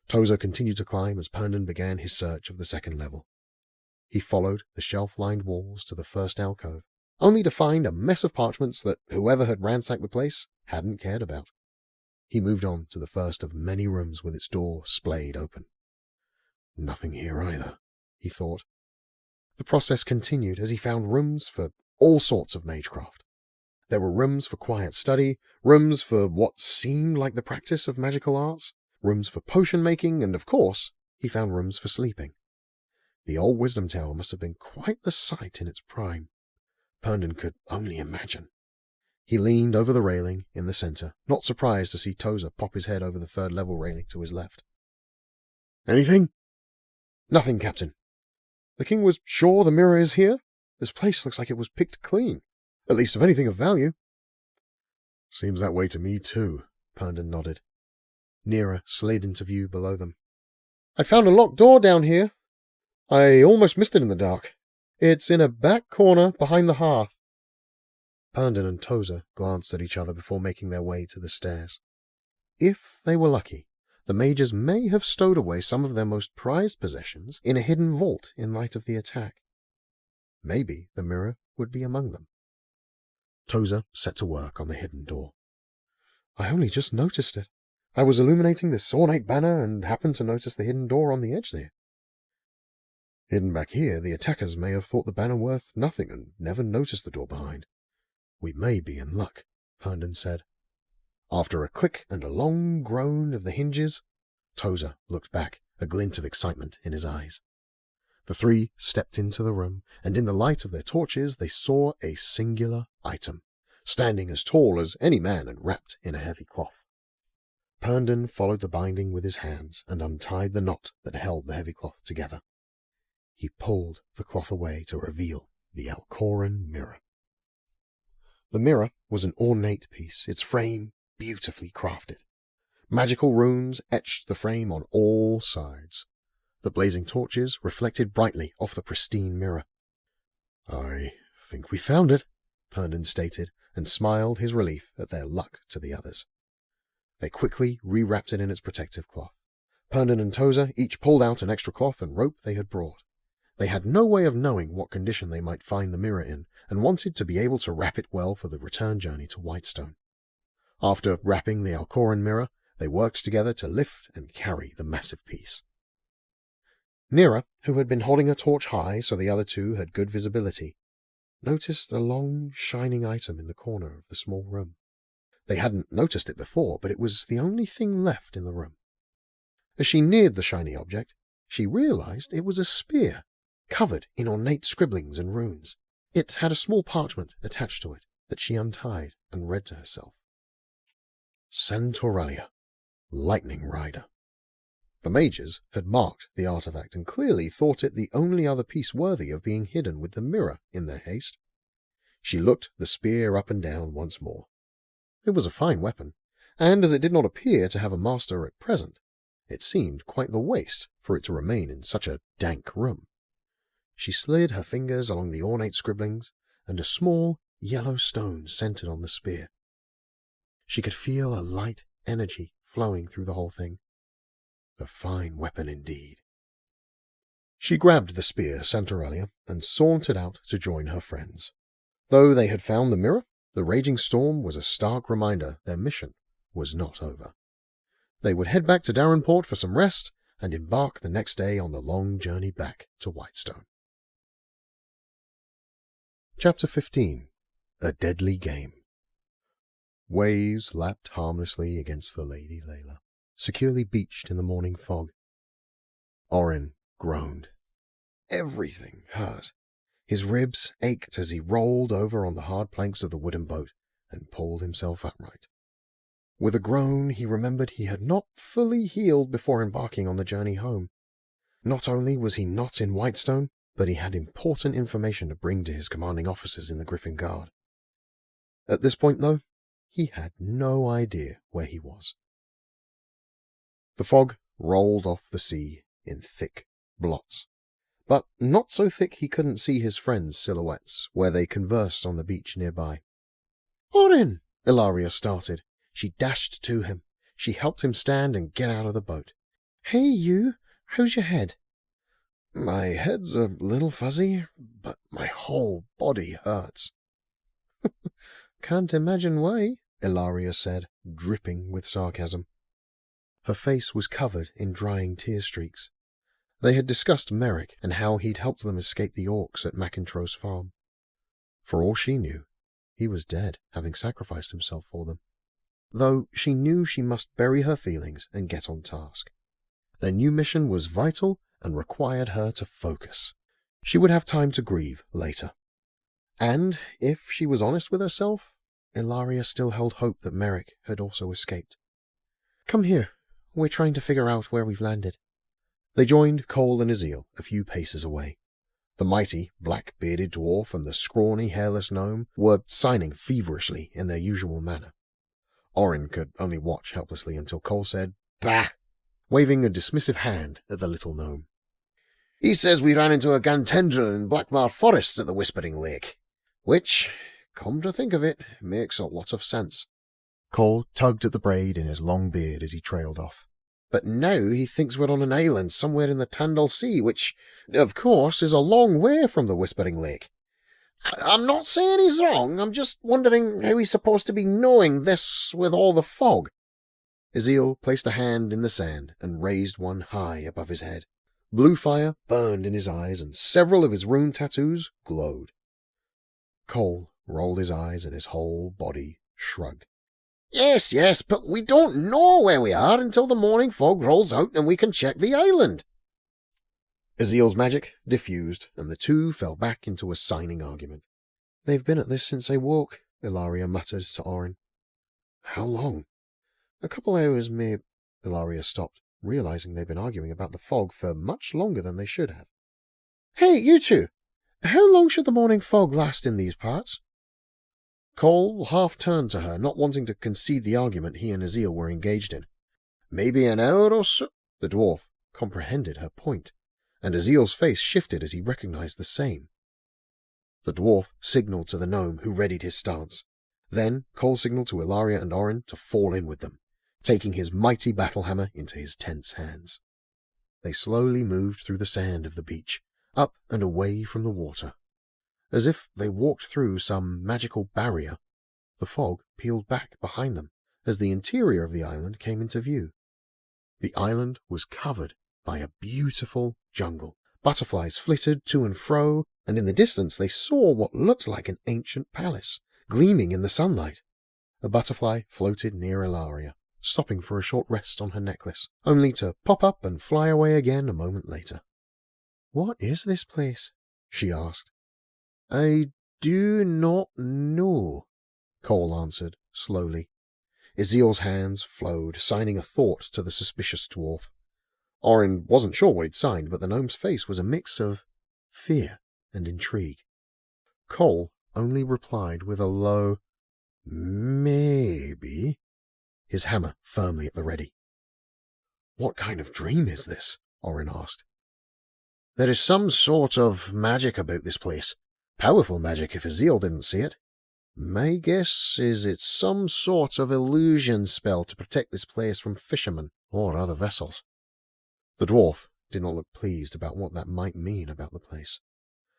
S2: Tozer continued to climb as Herndon began his search of the 2nd level. He followed the shelf-lined walls to the first alcove, only to find a mess of parchments that whoever had ransacked the place hadn't cared about. He moved on to the first of many rooms with its door splayed open. Nothing here either, he thought. The process continued as he found rooms for all sorts of magecraft. There were rooms for quiet study, rooms for what seemed like the practice of magical arts, rooms for potion making, and of course, he found rooms for sleeping. The old wisdom tower must have been quite the sight in its prime. Herndon could only imagine. He leaned over the railing in the center, not surprised to see Tozer pop his head over the 3rd level railing to his left. Anything? Nothing, Captain. The king was sure the mirror is here? This place looks like it was picked clean, at least of anything of value. Seems that way to me too, Herndon nodded. Nira slid into view below them. I found a locked door down here. I almost missed it in the dark. It's in a back corner behind the hearth. Herndon and Tozer glanced at each other before making their way to the stairs. If they were lucky, the mages may have stowed away some of their most prized possessions in a hidden vault in light of the attack. Maybe the mirror would be among them. Tozer set to work on the hidden door. I only just noticed it. I was illuminating this ornate banner and happened to notice the hidden door on the edge there. Hidden back here, the attackers may have thought the banner worth nothing and never noticed the door behind. We may be in luck, Herndon said. After a click and a long groan of the hinges, Tozer looked back, a glint of excitement in his eyes. The three stepped into the room, and in the light of their torches they saw a singular item, standing as tall as any man and wrapped in a heavy cloth. Herndon followed the binding with his hands and untied the knot that held the heavy cloth together. He pulled the cloth away to reveal the Alkhoren mirror. The mirror was an ornate piece, its frame beautifully crafted. Magical runes etched the frame on all sides. The blazing torches reflected brightly off the pristine mirror. I think we found it, Herndon stated, and smiled his relief at their luck to the others. They quickly rewrapped it in its protective cloth. Herndon and Tozer each pulled out an extra cloth and rope they had brought. They had no way of knowing what condition they might find the mirror in, and wanted to be able to wrap it well for the return journey to Whitestone. After wrapping the Alkhoren mirror, they worked together to lift and carry the massive piece. Nira, who had been holding her torch high so the other two had good visibility, noticed a long, shining item in the corner of the small room. They hadn't noticed it before, but it was the only thing left in the room. As she neared the shiny object, she realized it was a spear, covered in ornate scribblings and runes. It had a small parchment attached to it that she untied and read to herself. Centoralia, Lightning Rider. The mages had marked the artifact and clearly thought it the only other piece worthy of being hidden with the mirror in their haste. She looked the spear up and down once more. It was a fine weapon, and as it did not appear to have a master at present, it seemed quite the waste for it to remain in such a dank room. She slid her fingers along the ornate scribblings, and a small yellow stone centered on the spear. She could feel a light energy flowing through the whole thing. A fine weapon indeed. She grabbed the spear, Centoralia, and sauntered out to join her friends. Though they had found the mirror, the raging storm was a stark reminder their mission was not over. They would head back to Darrenport for some rest and embark the next day on the long journey back to Whitestone. Chapter 15. A Deadly Game. Waves lapped harmlessly against the Lady Layla, securely beached in the morning fog. Orin groaned. Everything hurt. His ribs ached as he rolled over on the hard planks of the wooden boat and pulled himself upright. With a groan, he remembered he had not fully healed before embarking on the journey home. Not only was he not in Whitestone, but he had important information to bring to his commanding officers in the Griffin Guard. At this point, though, he had no idea where he was. The fog rolled off the sea in thick blots, but not so thick he couldn't see his friends' silhouettes where they conversed on the beach nearby. "Orin!" Ilaria started. She dashed to him. She helped him stand and get out of the boat. "Hey, you! How's your head?" "My head's a little fuzzy, but my whole body hurts." "Can't imagine why," Ilaria said, dripping with sarcasm. Her face was covered in drying tear streaks. They had discussed Merrick and how he'd helped them escape the orcs at McIntroe's farm. For all she knew, he was dead, having sacrificed himself for them. Though she knew she must bury her feelings and get on task. Their new mission was vital and required her to focus. She would have time to grieve later. And, if she was honest with herself, Ilaria still held hope that Merrick had also escaped. "Come here. We're trying to figure out where we've landed." They joined Cole and Azil a few paces away. The mighty, black-bearded dwarf and the scrawny, hairless gnome were signing feverishly in their usual manner. Orin could only watch helplessly until Cole said, "Bah!" waving a dismissive hand at the little gnome. "He says we ran into a Gantendril in Blackmar Forests at the Whispering Lake, which, come to think of it, makes a lot of sense." Cole tugged at the braid in his long beard as he trailed off. "But now he thinks we're on an island somewhere in the Tandal Sea, which, of course, is a long way from the Whispering Lake. I'm not saying he's wrong, I'm just wondering how he's supposed to be knowing this with all the fog." Azil placed a hand in the sand and raised one high above his head. Blue fire burned in his eyes and several of his rune tattoos glowed. Cole rolled his eyes and his whole body shrugged. Yes, but we don't know where we are until the morning fog rolls out and we can check the island." Azil's magic diffused, and the two fell back into a signing argument. "They've been at this since they woke," Ilaria muttered to Orin. "How long?" "A couple hours, maybe." Ilaria stopped, realizing they'd been arguing about the fog for much longer than they should have. "Hey, you two! How long should the morning fog last in these parts?" Cole half turned to her, not wanting to concede the argument he and Azil were engaged in. "Maybe an hour or so." The dwarf comprehended her point, and Azil's face shifted as he recognized the same. The dwarf signaled to the gnome, who readied his stance. Then Cole signaled to Ilaria and Orin to fall in with them, taking his mighty battle hammer into his tense hands. They slowly moved through the sand of the beach, up and away from the water. As if they walked through some magical barrier, the fog peeled back behind them as the interior of the island came into view. The island was covered by a beautiful jungle,
S4: Butterflies flitted to and fro, and in the distance they saw what looked like an ancient palace, gleaming in the sunlight. A butterfly floated near Ilaria, stopping for a short rest on her necklace, only to pop up and fly away again a moment later. "What is this place?" she asked. "I do not know," Cole answered, slowly. Ezeal's hands flowed, signing a thought to the suspicious dwarf. Orin wasn't sure what he'd signed, but the gnome's face was a mix of fear and intrigue. Cole only replied with a low, "Maybe," his hammer firmly at the ready. "What kind of dream is this?" Orin asked. "There is some sort of magic about this place. Powerful magic if Ezeal didn't see it. My guess is it's some sort of illusion spell to protect this place from fishermen or other vessels." The dwarf did not look pleased about what that might mean about the place.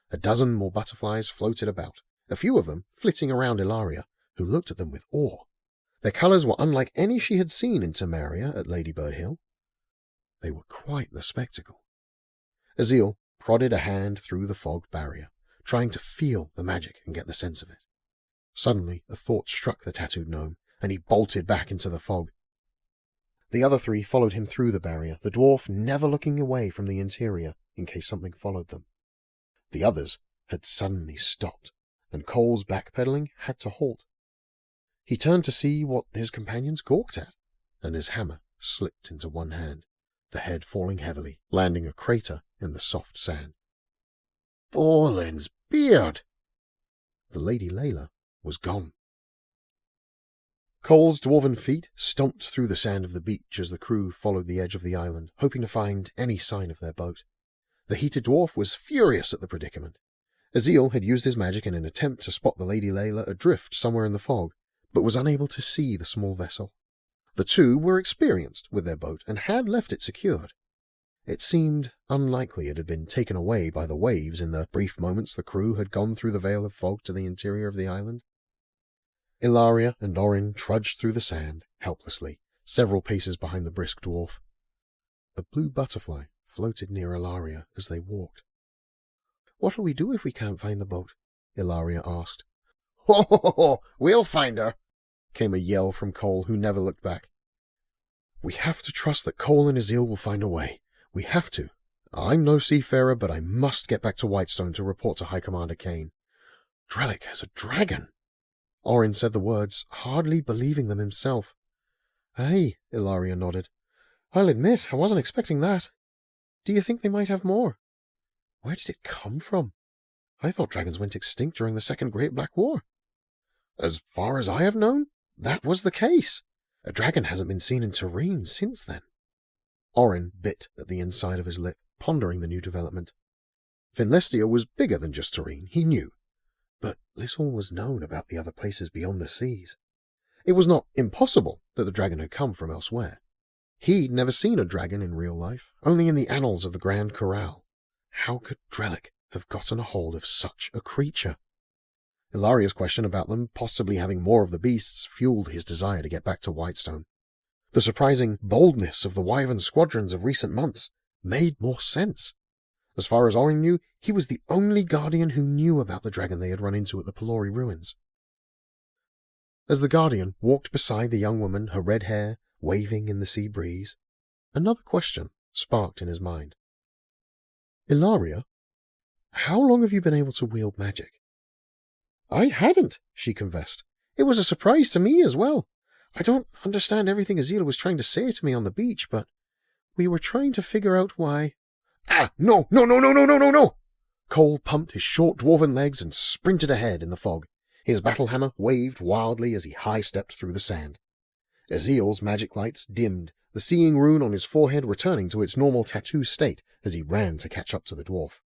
S4: A dozen more butterflies floated about, a few of them flitting around Ilaria, who looked at them with awe. Their colours were unlike any she had seen in Temeria at Ladybird Hill. They were quite the spectacle. Ezeal prodded a hand through the fog barrier, trying to feel the magic and get the sense of it. Suddenly, a thought struck the tattooed gnome, and he bolted back into the fog. The other three followed him through the barrier, the dwarf never looking away from the interior in case something followed them. The others had suddenly stopped, and Cole's backpedaling had to halt. He turned to see what his companions gawked at, and his hammer slipped into one hand, the head falling heavily, landing a crater in the soft sand. "Bolin's beard!" The Lady Layla was gone. Cole's dwarven feet stomped through the sand of the beach as the crew followed the edge of the island, hoping to find any sign of their boat. The heated dwarf was furious at the predicament. Ezeal had used his magic in an attempt to spot the Lady Layla adrift somewhere in the fog, but was unable to see the small vessel. The two were experienced with their boat and had left it secured. It seemed unlikely it had been taken away by the waves in the brief moments the crew had gone through the veil of fog to the interior of the island. Ilaria and Orin trudged through the sand, helplessly, several paces behind the brisk dwarf. A blue butterfly floated near Ilaria as they walked. "What'll we do if we can't find the boat?" Ilaria asked. "Ho, ho, ho, ho! We'll find her!" came a yell from Cole, who never looked back. "We have to trust that Cole and Ezeal will find a way. We have to. I'm no seafarer, but I must get back to Whitestone to report to High Commander Kane. Drellic has a dragon." Orin said the words, hardly believing them himself. "Aye," Ilaria nodded. "I'll admit, I wasn't expecting that. Do you think they might have more? Where did it come from? I thought dragons went extinct during the Second Great Black War." "As far as I have known, that was the case. A dragon hasn't been seen in Tavern since then." Orin bit at the inside of his lip, pondering the new development. Finlestia was bigger than just Tavern, he knew. But little was known about the other places beyond the seas. It was not impossible that the dragon had come from elsewhere. He'd never seen a dragon in real life, only in the annals of the Grand Corral. How could Drellic have gotten a hold of such a creature? Ilaria's question about them possibly having more of the beasts fueled his desire to get back to Whitestone. The surprising boldness of the wyvern squadrons of recent months made more sense. As far as Orin knew, he was the only guardian who knew about the dragon they had run into at the Palori ruins. As the guardian walked beside the young woman, her red hair waving in the sea breeze, another question sparked in his mind. "Ilaria, how long have you been able to wield magic?" "I hadn't," she confessed. "It was a surprise to me as well. I don't understand everything Ezeal was trying to say to me on the beach, but we were trying to figure out why—" "Ah, no! Cole pumped his short dwarven legs and sprinted ahead in the fog. His battle hammer waved wildly as he high-stepped through the sand. Ezeal's magic lights dimmed, the seeing rune on his forehead returning to its normal tattoo state as he ran to catch up to the dwarf.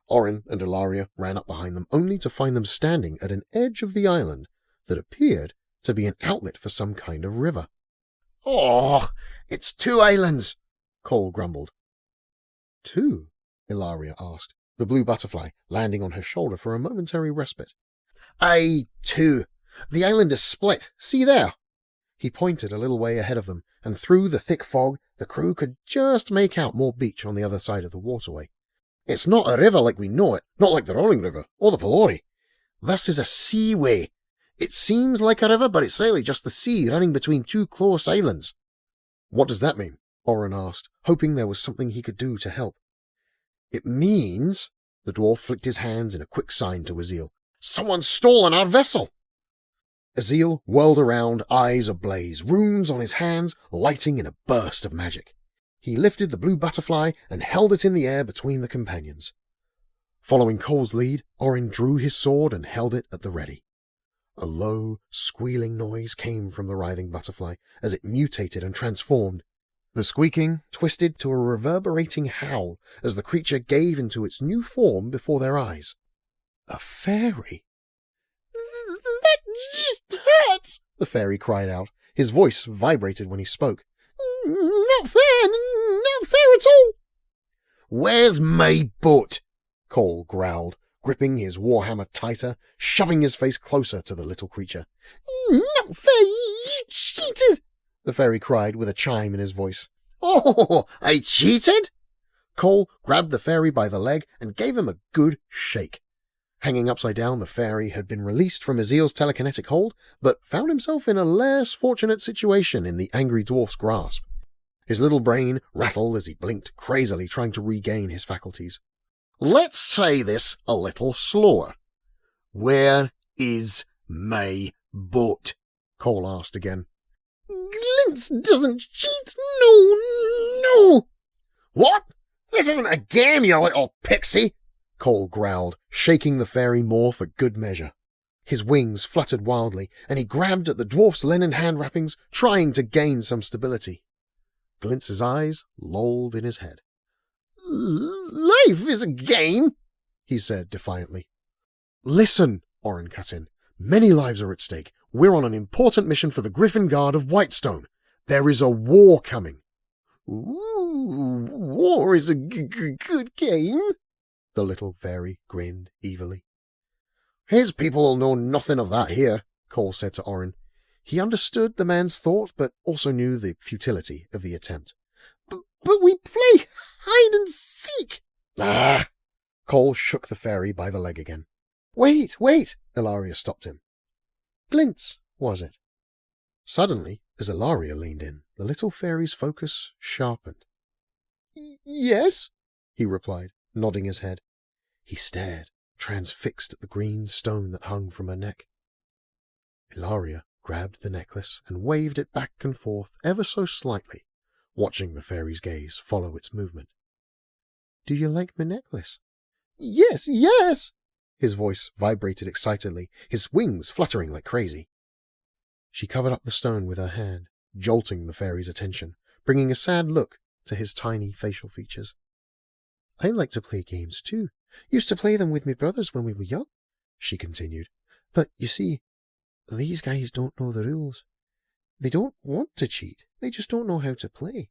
S4: Orin and Ilaria ran up behind them, only to find them standing at an edge of the island that appeared to be an outlet for some kind of river. "Oh, it's two islands," Cole grumbled. "Two?" Ilaria asked, the blue butterfly landing on her shoulder for a momentary respite. "Aye, two. The island is split. See there?" He pointed a little way ahead of them, and through the thick fog, the crew could just make out more beach on the other side of the waterway.
S3: It's not a river like we know it, not like the Rolling River or the Palori. This is a seaway. It seems like a river, but it's really just the sea running between two close islands.
S4: What does that mean? Orin asked, hoping there was something he could do to help.
S3: It means, the dwarf flicked his hands in a quick sign to Azil, someone's stolen our vessel. Azil whirled around, eyes ablaze, runes on his hands lighting in a burst of magic. He lifted the blue butterfly and held it in the air between the companions. Following Cole's lead, Orin drew his sword and held it at the ready. A low, squealing noise came from the writhing butterfly as it mutated and transformed. The squeaking twisted to a reverberating howl as the creature gave into its new form before their eyes. A fairy.
S5: That just hurts, the fairy cried out. His voice vibrated when he spoke. Not fair at all.
S3: Where's my boat? Cole growled, gripping his warhammer tighter, shoving his face closer to the little creature.
S5: Not fair, you cheated, the fairy cried with a chime in his voice.
S3: Oh, I cheated? Cole grabbed the fairy by the leg and gave him a good shake.
S5: Hanging upside down, the fairy had been released from Azil's telekinetic hold, but found himself in a less fortunate situation in the angry dwarf's grasp. His little brain rattled as he blinked crazily, trying to regain his faculties.
S3: Let's try this a little slower. Where is my boat? Cole asked again.
S5: Glintz doesn't cheat, no.
S3: What? This isn't a game, you little pixie!
S5: Cole growled, shaking the fairy more for good measure. His wings fluttered wildly, and he grabbed at the dwarf's linen hand wrappings, trying to gain some stability. Glintz's eyes lolled in his head.
S3: Life is a game, he said defiantly.
S5: Listen, Orin cut in. Many lives are at stake. We're on an important mission for the Griffin Guard of Whitestone. There is a war coming.
S3: Ooh, war is a good game,
S5: the little fairy grinned evilly.
S3: His people'll know nothing of that here,
S5: Cole said to Orin. He understood the man's thought, but also knew the futility of the attempt.
S3: But we play hide and seek.
S5: Ah! Cole shook the fairy by the leg again.
S3: Wait,
S5: Ilaria stopped him. Glintz, was it? Suddenly, as Ilaria leaned in, the little fairy's focus sharpened.
S3: Yes,
S5: he replied, nodding his head. He stared, transfixed at the green stone that hung from her neck. Ilaria grabbed the necklace and waved it back and forth ever so slightly, watching the fairy's gaze follow its movement. Do you like my necklace?
S3: Yes.
S5: His voice vibrated excitedly, his wings fluttering like crazy. She covered up the stone with her hand, jolting the fairy's attention, bringing a sad look to his tiny facial features. I like to play games too. Used to play them with my brothers when we were young, she continued. But you see, these guys don't know the rules. They don't want to cheat. They just don't know how to play.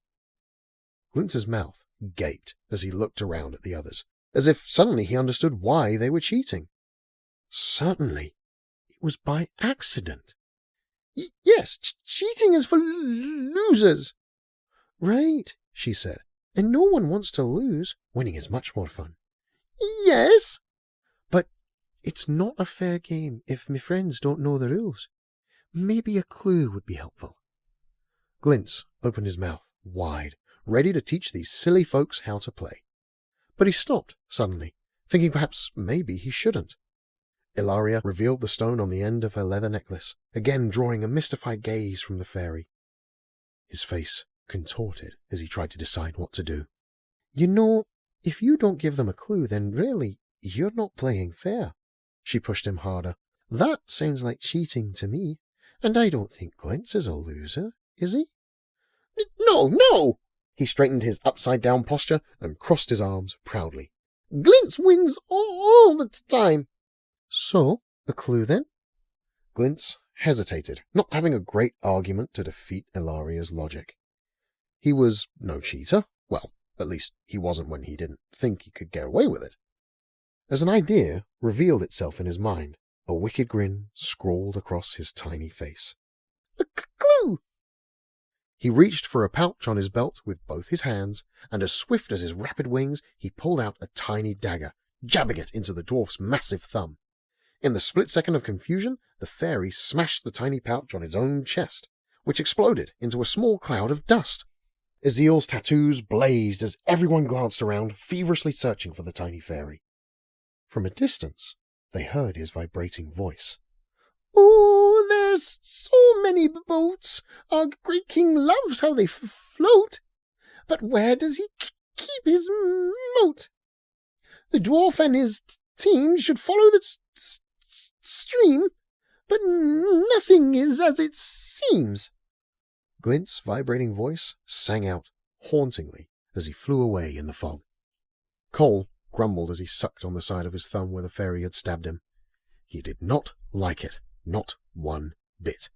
S5: Glintz's mouth gaped as he looked around at the others, as if suddenly he understood why they were cheating. Certainly, it was by accident.
S3: Yes, cheating is for losers.
S5: Right, she said, and no one wants to lose. Winning is much more fun.
S3: Yes,
S5: but it's not a fair game if my friends don't know the rules. Maybe a clue would be helpful. Glintz opened his mouth wide, ready to teach these silly folks how to play. But he stopped suddenly, thinking perhaps maybe he shouldn't. Ilaria revealed the stone on the end of her leather necklace, again drawing a mystified gaze from the fairy. His face contorted as he tried to decide what to do. You know, if you don't give them a clue, then really, you're not playing fair. She pushed him harder. That sounds like cheating to me, and I don't think Glintz is a loser, is he?
S3: No!
S5: He straightened his upside-down posture and crossed his arms proudly.
S3: Glintz wins all the time.
S5: So, a clue then? Glintz hesitated, not having a great argument to defeat Ilaria's logic. He was no cheater. Well, at least he wasn't when he didn't think he could get away with it. As an idea revealed itself in his mind, a wicked grin scrawled across his tiny face.
S3: A clue!
S4: He reached for a pouch on his belt with both his hands, and as swift as his rapid wings, he pulled out a tiny dagger, jabbing it into the dwarf's massive thumb. In the split second of confusion, the fairy smashed the tiny pouch on his own chest, which exploded into a small cloud of dust. Ezeal's tattoos blazed as everyone glanced around, feverishly searching for the tiny fairy. From a distance, they heard his vibrating voice.
S5: "Oh, there's so many boats. Our great king loves how they float. But where does he keep his moat? The dwarf and his team should follow the stream, but nothing is as it seems."
S4: Glint's vibrating voice sang out hauntingly as he flew away in the fog. Cole grumbled as he sucked on the side of his thumb where the fairy had stabbed him. He did not like it, not one bit.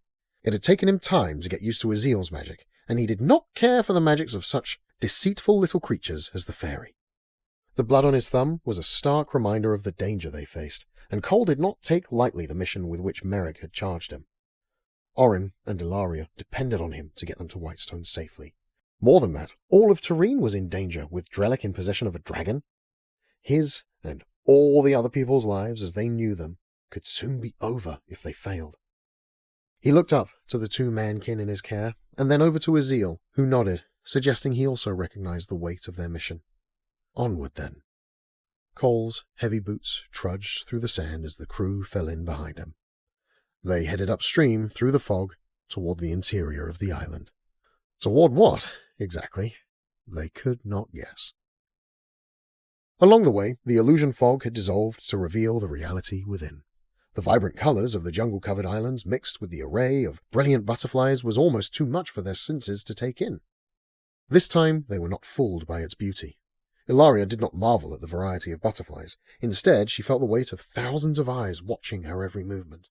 S4: It had taken him time to get used to Ezeal's magic, and he did not care for the magics of such deceitful little creatures as the fairy. The blood on his thumb was a stark reminder of the danger they faced, and Cole did not take lightly the mission with which Merrick had charged him. Orin and Ilaria depended on him to get them to Whitestone safely. More than that, all of Tareen was in danger, with Drellic in possession of a dragon. His and all the other people's lives as they knew them could soon be over if they failed. He looked up to the two mankin in his care, and then over to Ezeal, who nodded, suggesting he also recognized the weight of their mission. Onward, then. Cole's heavy boots trudged through the sand as the crew fell in behind him. They headed upstream through the fog toward the interior of the island. Toward what, exactly? They could not guess. Along the way, the illusion fog had dissolved to reveal the reality within. The vibrant colors of the jungle-covered islands mixed with the array of brilliant butterflies was almost too much for their senses to take in. This time they were not fooled by its beauty. Ilaria did not marvel at the variety of butterflies. Instead, she felt the weight of thousands of eyes watching her every movement.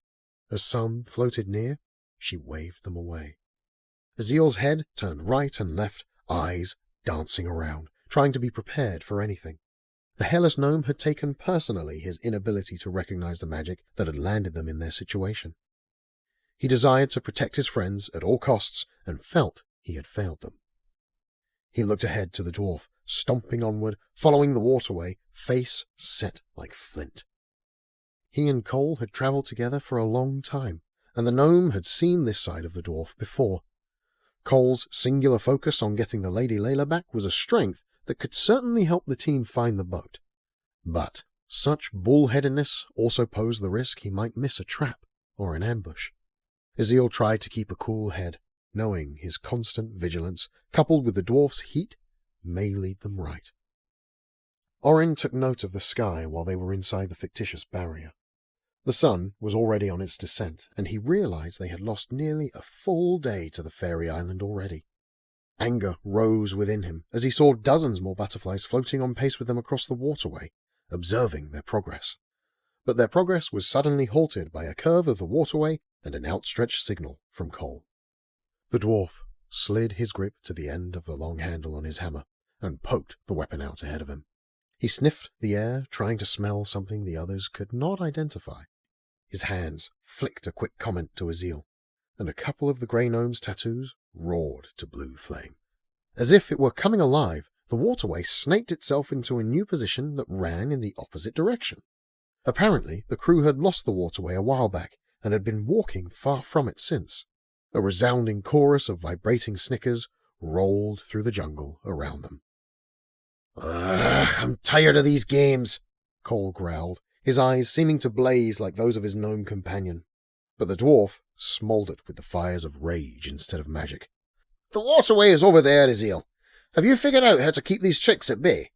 S4: As some floated near, she waved them away. Ezeal's head turned right and left, eyes dancing around, trying to be prepared for anything. The hairless gnome had taken personally his inability to recognize the magic that had landed them in their situation. He desired to protect his friends at all costs and felt he had failed them. He looked ahead to the dwarf, stomping onward, following the waterway, face set like flint. He and Cole had travelled together for a long time, and the gnome had seen this side of the dwarf before. Cole's singular focus on getting the Lady Layla back was a strength that could certainly help the team find the boat. But such bullheadedness also posed the risk he might miss a trap or an ambush. Ezeal tried to keep a cool head, knowing his constant vigilance, coupled with the dwarf's heat, may lead them right. Orin took note of the sky while they were inside the fictitious barrier. The sun was already on its descent, and he realized they had lost nearly a full day to the fairy island already. Anger rose within him as he saw dozens more butterflies floating on pace with them across the waterway, observing their progress. But their progress was suddenly halted by a curve of the waterway and an outstretched signal from Cole. The dwarf slid his grip to the end of the long handle on his hammer and poked the weapon out ahead of him. He sniffed the air, trying to smell something the others could not identify. His hands flicked a quick comment to Ezeal, and a couple of the grey gnome's tattoos roared to blue flame. As if it were coming alive, the waterway snaked itself into a new position that ran in the opposite direction. Apparently, the crew had lost the waterway a while back and had been walking far from it since. A resounding chorus of vibrating snickers rolled through the jungle around them.
S3: "Ugh, I'm tired of these games,"
S4: Cole growled, his eyes seeming to blaze like those of his gnome companion. But the dwarf smouldered with the fires of rage instead of magic.
S3: "The waterway is over there, Ezeal. Have you figured out how to keep these tricks at bay?"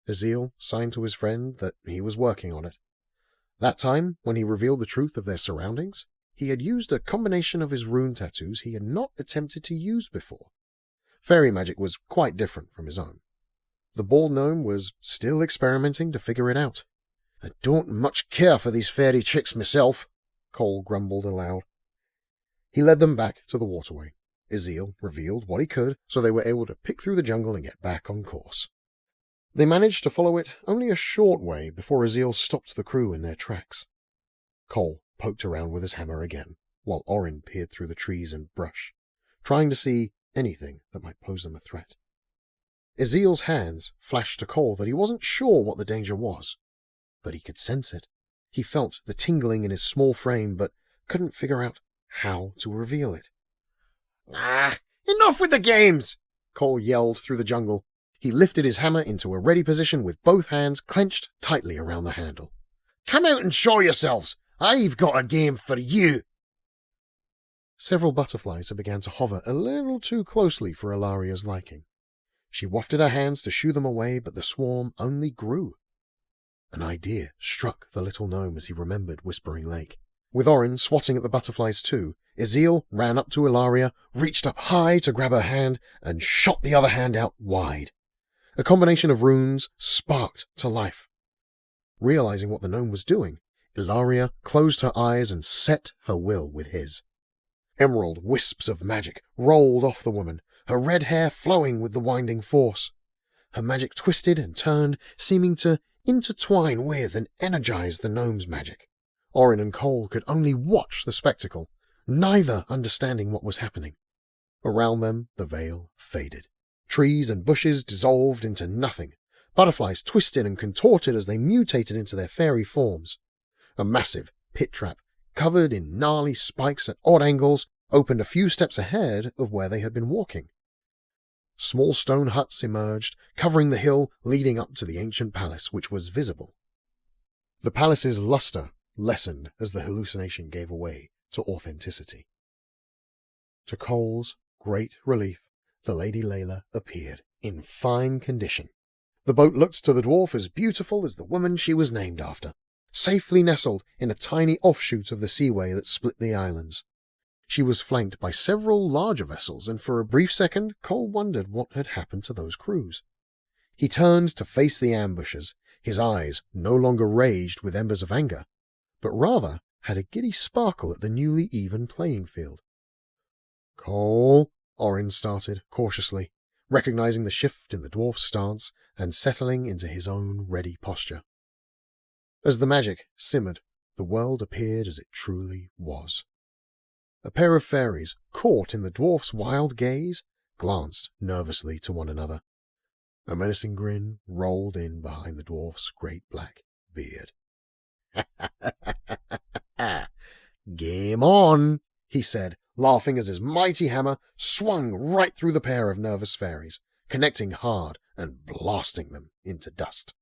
S4: Ezeal signed to his friend that he was working on it. That time, when he revealed the truth of their surroundings, he had used a combination of his rune tattoos he had not attempted to use before. Fairy magic was quite different from his own. The bald gnome was still experimenting to figure it out.
S3: "I don't much care for these fairy tricks myself,"
S4: Cole grumbled aloud. He led them back to the waterway. Ezeal revealed what he could, so they were able to pick through the jungle and get back on course. They managed to follow it only a short way before Ezeal stopped the crew in their tracks. Cole poked around with his hammer again, while Orin peered through the trees and brush, trying to see anything that might pose them a threat. Ezeal's hands flashed to Cole that he wasn't sure what the danger was, but he could sense it. He felt the tingling in his small frame, but couldn't figure out how to reveal it. Enough with the games! Cole yelled through the jungle. He lifted his hammer into a ready position with both hands clenched tightly around the handle. Come out and show yourselves! I've got a game for you! Several butterflies had begun to hover a little too closely for Ilaria's liking. She wafted her hands to shoo them away, but the swarm only grew. An idea struck the little gnome as he remembered Whispering Lake. With Orin swatting at the butterflies too, Ezeal ran up to Ilaria, reached up high to grab her hand, and shot the other hand out wide. A combination of runes sparked to life. Realizing what the gnome was doing, Ilaria closed her eyes and set her will with his. Emerald wisps of magic rolled off the woman, her red hair flowing with the winding force. Her magic twisted and turned, seeming to intertwine with and energize the gnome's magic. Orin and Cole could only watch the spectacle, neither understanding what was happening. Around them, the veil faded. Trees and bushes dissolved into nothing. Butterflies twisted and contorted as they mutated into their fairy forms. A massive pit trap, covered in gnarly spikes at odd angles, opened a few steps ahead of where they had been walking. Small stone huts emerged, covering the hill leading up to the ancient palace, which was visible. The palace's luster lessened as the hallucination gave way to authenticity. To Cole's great relief, the Lady Layla appeared, in fine condition. The boat looked to the dwarf as beautiful as the woman she was named after, safely nestled in a tiny offshoot of the seaway that split the islands. She was flanked by several larger vessels, and for a brief second Cole wondered what had happened to those crews. He turned to face the ambushers, his eyes no longer raged with embers of anger, but rather had a giddy sparkle at the newly even playing field. "Cole," Orin started cautiously, recognizing the shift in the dwarf's stance and settling into his own ready posture. As the magic simmered, the world appeared as it truly was. A pair of fairies, caught in the dwarf's wild gaze, glanced nervously to one another. A menacing grin rolled in behind the dwarf's great black beard. "Game on," he said, laughing as his mighty hammer swung right through the pair of nervous fairies, connecting hard and blasting them into dust.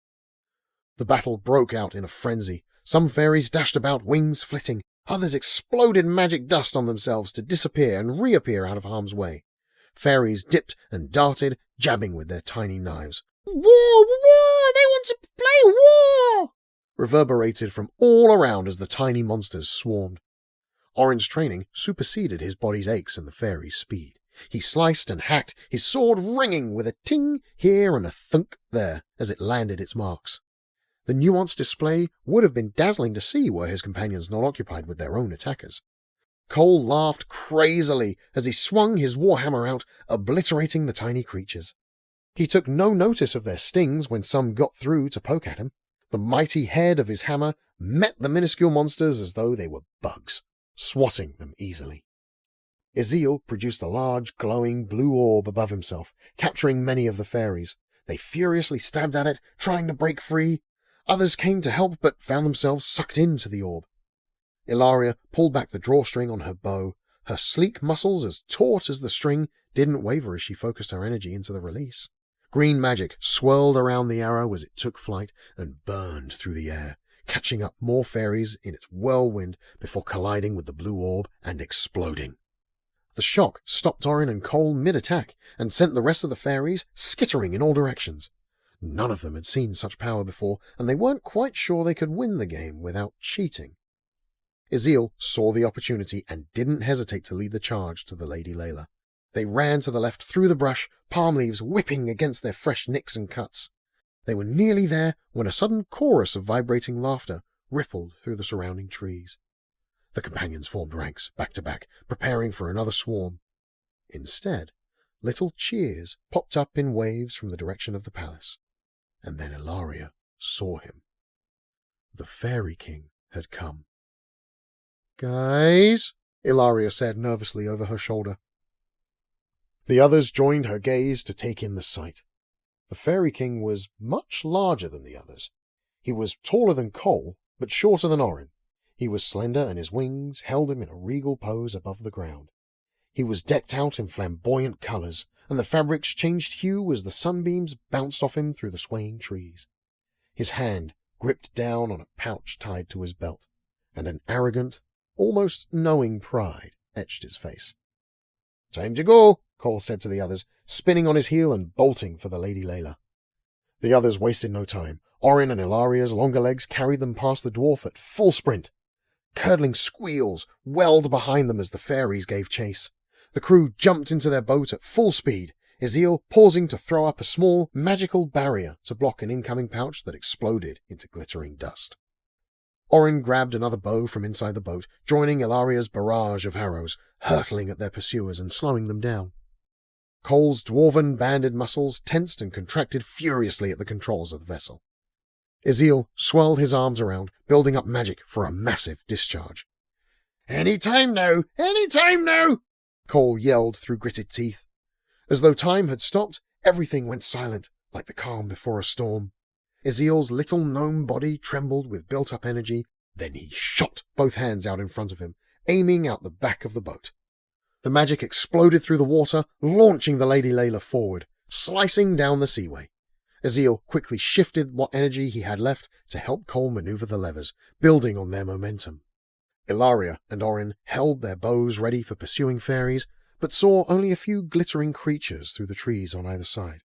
S4: The battle broke out in a frenzy. Some fairies dashed about, wings flitting. Others exploded magic dust on themselves to disappear and reappear out of harm's way. Fairies dipped and darted, jabbing with their tiny knives. "War! War! They want to play war!" reverberated from all around as the tiny monsters swarmed. Orin's training superseded his body's aches and the fairies' speed. He sliced and hacked, his sword ringing with a ting here and a thunk there as it landed its marks. The nuanced display would have been dazzling to see were his companions not occupied with their own attackers. Cole laughed crazily as he swung his warhammer out, obliterating the tiny creatures. He took no notice of their stings when some got through to poke at him. The mighty head of his hammer met the minuscule monsters as though they were bugs, swatting them easily. Ezeal produced a large, glowing blue orb above himself, capturing many of the fairies. They furiously stabbed at it, trying to break free. Others came to help, but found themselves sucked into the orb. Ilaria pulled back the drawstring on her bow. Her sleek muscles, as taut as the string, didn't waver as she focused her energy into the release. Green magic swirled around the arrow as it took flight and burned through the air, catching up more fairies in its whirlwind before colliding with the blue orb and exploding. The shock stopped Orin and Cole mid-attack and sent the rest of the fairies skittering in all directions. None of them had seen such power before, and they weren't quite sure they could win the game without cheating. Ezeal saw the opportunity and didn't hesitate to lead the charge to the Lady Layla. They ran to the left through the brush, palm leaves whipping against their fresh nicks and cuts. They were nearly there when a sudden chorus of vibrating laughter rippled through the surrounding trees. The companions formed ranks, back to back, preparing for another swarm. Instead, little cheers popped up in waves from the direction of the palace. And then Ilaria saw him. The Fairy King had come. "Guys," Ilaria said nervously over her shoulder.
S2: The others joined her gaze to take in the sight. The Fairy King was much larger than the others. He was taller than Cole, but shorter than Orin. He was slender, and his wings held him in a regal pose above the ground. He was decked out in flamboyant colours, and the fabrics changed hue as the sunbeams bounced off him through the swaying trees. His hand gripped down on a pouch tied to his belt, and an arrogant, almost knowing pride etched his face. "Time to go," Cole said to the others, spinning on his heel and bolting for the Lady Layla. The others wasted no time. Orin and Ilaria's longer legs carried them past the dwarf at full sprint. Curdling squeals welled behind them as the fairies gave chase. The crew jumped into their boat at full speed, Ezeal pausing to throw up a small, magical barrier to block an incoming pouch that exploded into glittering dust. Orin grabbed another bow from inside the boat, joining Ilaria's barrage of arrows, hurtling at their pursuers and slowing them down. Cole's dwarven banded muscles tensed and contracted furiously at the controls of the vessel. Ezeal swirled his arms around, building up magic for a massive discharge. "Any time now! Any time now!" Cole yelled through gritted teeth. As though time had stopped, everything went silent, like the calm before a storm. Ezeal's little gnome body trembled with built-up energy, then he shot both hands out in front of him, aiming out the back of the boat. The magic exploded through the water, launching the Lady Layla forward, slicing down the seaway. Ezeal quickly shifted what energy he had left to help Cole maneuver the levers, building on their momentum. Ilaria and Orin held their bows ready for pursuing fairies, but saw only a few glittering creatures through the trees on either side.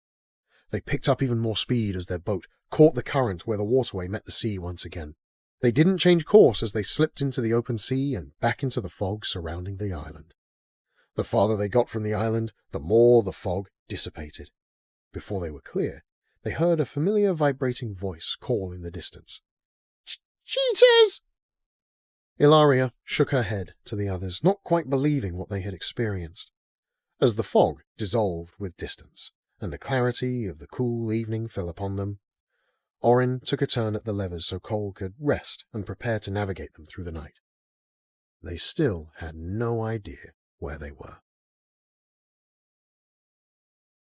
S2: They picked up even more speed as their boat caught the current where the waterway met the sea once again. They didn't change course as they slipped into the open sea and back into the fog surrounding the island. The farther they got from the island, the more the fog dissipated. Before they were clear, they heard a familiar vibrating voice call in the distance. "Cheaters!" Ilaria shook her head to the others, not quite believing what they had experienced. As the fog dissolved with distance, and the clarity of the cool evening fell upon them, Orin took a turn at the levers so Cole could rest and prepare to navigate them through the night. They still had no idea where they were.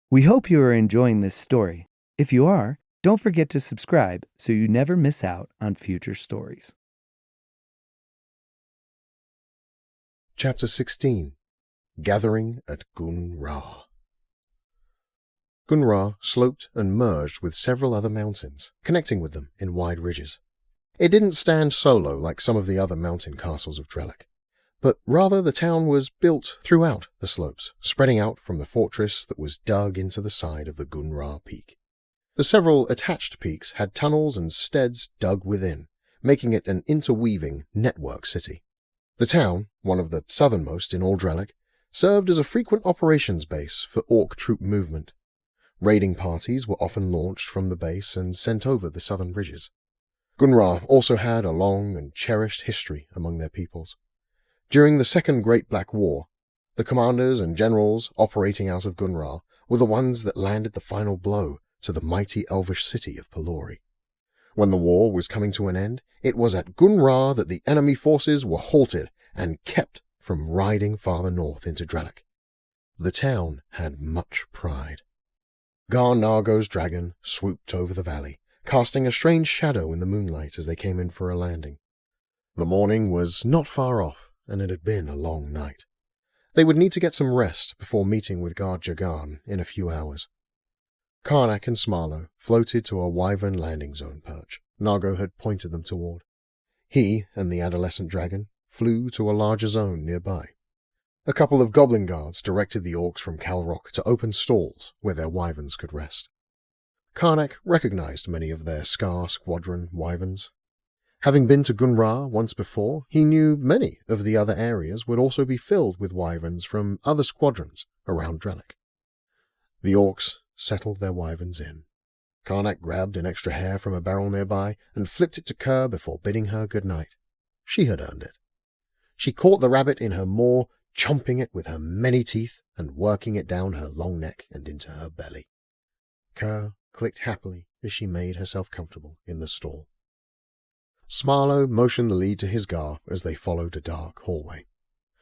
S1: We hope you are enjoying this story. If you are, don't forget to subscribe so you never miss out on future stories.
S2: Chapter 16. Gathering at Ghun-Ra. Ghun-Ra sloped and merged with several other mountains, connecting with them in wide ridges. It didn't stand solo like some of the other mountain castles of Drellic, but rather the town was built throughout the slopes, spreading out from the fortress that was dug into the side of the Ghun-Ra peak. The several attached peaks had tunnels and steads dug within, making it an interweaving network city. The town, one of the southernmost in all Drellic, served as a frequent operations base for orc troop movement. Raiding parties were often launched from the base and sent over the southern ridges. Ghun-Ra also had a long and cherished history among their peoples. During the Second Great Black War, the commanders and generals operating out of Ghun-Ra were the ones that landed the final blow to the mighty elvish city of Palori. When the war was coming to an end, it was at Ghun-Ra that the enemy forces were halted and kept from riding farther north into Drellic. The town had much pride. Gar-Nargo's dragon swooped over the valley, casting a strange shadow in the moonlight as they came in for a landing. The morning was not far off, and it had been a long night. They would need to get some rest before meeting with Guard Jagan in a few hours. Karnak and Smarlo floated to a wyvern landing zone perch Nargo had pointed them toward. He and the adolescent dragon flew to a larger zone nearby. A couple of goblin guards directed the orcs from Calrok to open stalls where their wyverns could rest. Karnak recognized many of their Scar Squadron wyverns. Having been to Ghun-Ra once before, he knew many of the other areas would also be filled with wyverns from other squadrons around Drellic. The orcs settled their wyverns in. Karnak grabbed an extra hair from a barrel nearby and flipped it to Kerr before bidding her good night. She had earned it. She caught the rabbit in her maw, chomping it with her many teeth and working it down her long neck and into her belly. Kerr clicked happily as she made herself comfortable in the stall. Smarlo motioned the lead to his gar as they followed a dark hallway.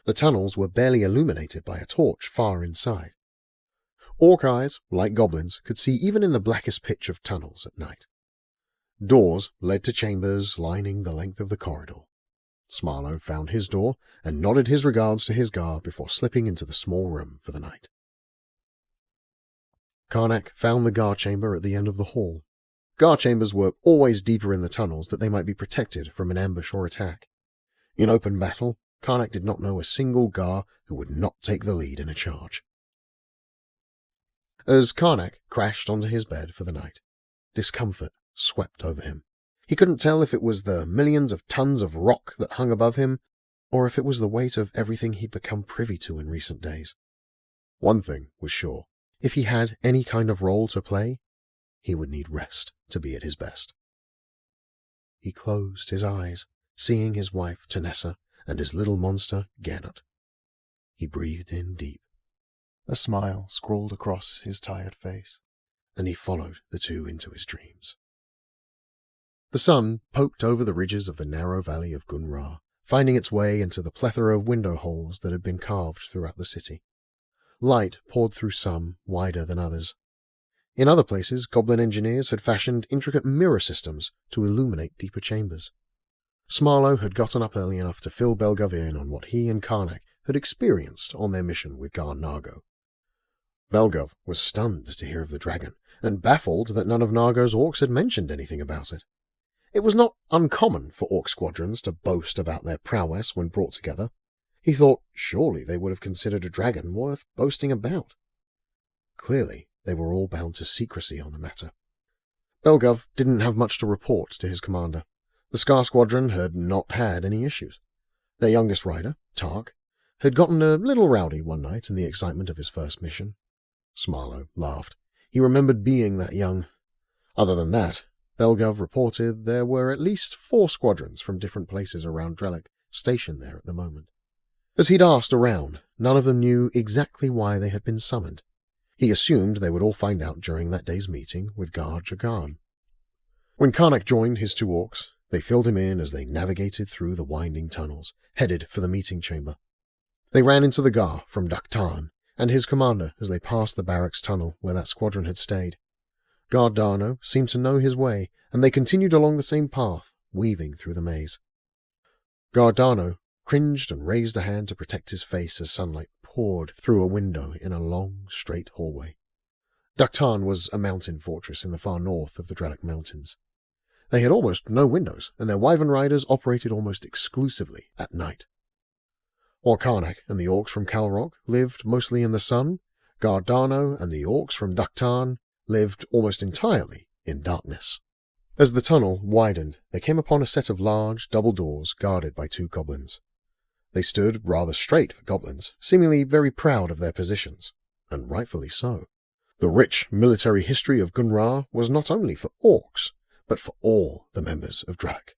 S2: The tunnels were barely illuminated by a torch far inside. Orc eyes, like goblins, could see even in the blackest pitch of tunnels at night. Doors led to chambers lining the length of the corridor. Smarlo found his door and nodded his regards to his Gar before slipping into the small room for the night. Karnak found the Gar chamber at the end of the hall. Gar chambers were always deeper in the tunnels that they might be protected from an ambush or attack. In open battle, Karnak did not know a single Gar who would not take the lead in a charge. As Karnak crashed onto his bed for the night, discomfort swept over him. He couldn't tell if it was the millions of tons of rock that hung above him, or if it was the weight of everything he'd become privy to in recent days. One thing was sure. If he had any kind of role to play, he would need rest to be at his best. He closed his eyes, seeing his wife, Tanessa, and his little monster, Jaernok. He breathed in deep. A smile scrawled across his tired face, and he followed the two into his dreams. The sun poked over the ridges of the narrow valley of Ghun-Ra, finding its way into the plethora of window holes that had been carved throughout the city. Light poured through some, wider than others. In other places, goblin engineers had fashioned intricate mirror systems to illuminate deeper chambers. Smarlo had gotten up early enough to fill Belgov in on what he and Karnak had experienced on their mission with Gar-Nargo. Belgov was stunned to hear of the dragon, and baffled that none of Nargo's orcs had mentioned anything about it. It was not uncommon for orc squadrons to boast about their prowess when brought together. He thought surely they would have considered a dragon worth boasting about. Clearly, they were all bound to secrecy on the matter. Belgov didn't have much to report to his commander. The Scar Squadron had not had any issues. Their youngest rider, Tark, had gotten a little rowdy one night in the excitement of his first mission. Smarlo laughed. He remembered being that young. Other than that, Belgov reported there were at least 4 squadrons from different places around Drellic stationed there at the moment. As he'd asked around, none of them knew exactly why they had been summoned. He assumed they would all find out during that day's meeting with Gar Jagan. When Karnak joined his 2 orcs, they filled him in as they navigated through the winding tunnels, headed for the meeting chamber. They ran into the Gar from Daktan and his commander as they passed the barracks tunnel where that squadron had stayed. Gar Darno seemed to know his way, and they continued along the same path, weaving through the maze. Gar Darno cringed and raised a hand to protect his face as sunlight poured through a window in a long, straight hallway. Daktan was a mountain fortress in the far north of the Drellic Mountains. They had almost no windows, and their wyvern riders operated almost exclusively at night. While Karnak and the orcs from Calrok lived mostly in the sun, Gar Darno and the orcs from Daktan lived almost entirely in darkness. As the tunnel widened, they came upon a set of large, double doors guarded by 2 goblins. They stood rather straight for goblins, seemingly very proud of their positions, and rightfully so. The rich military history of Ghun-Ra was not only for orcs, but for all the members of Drellic.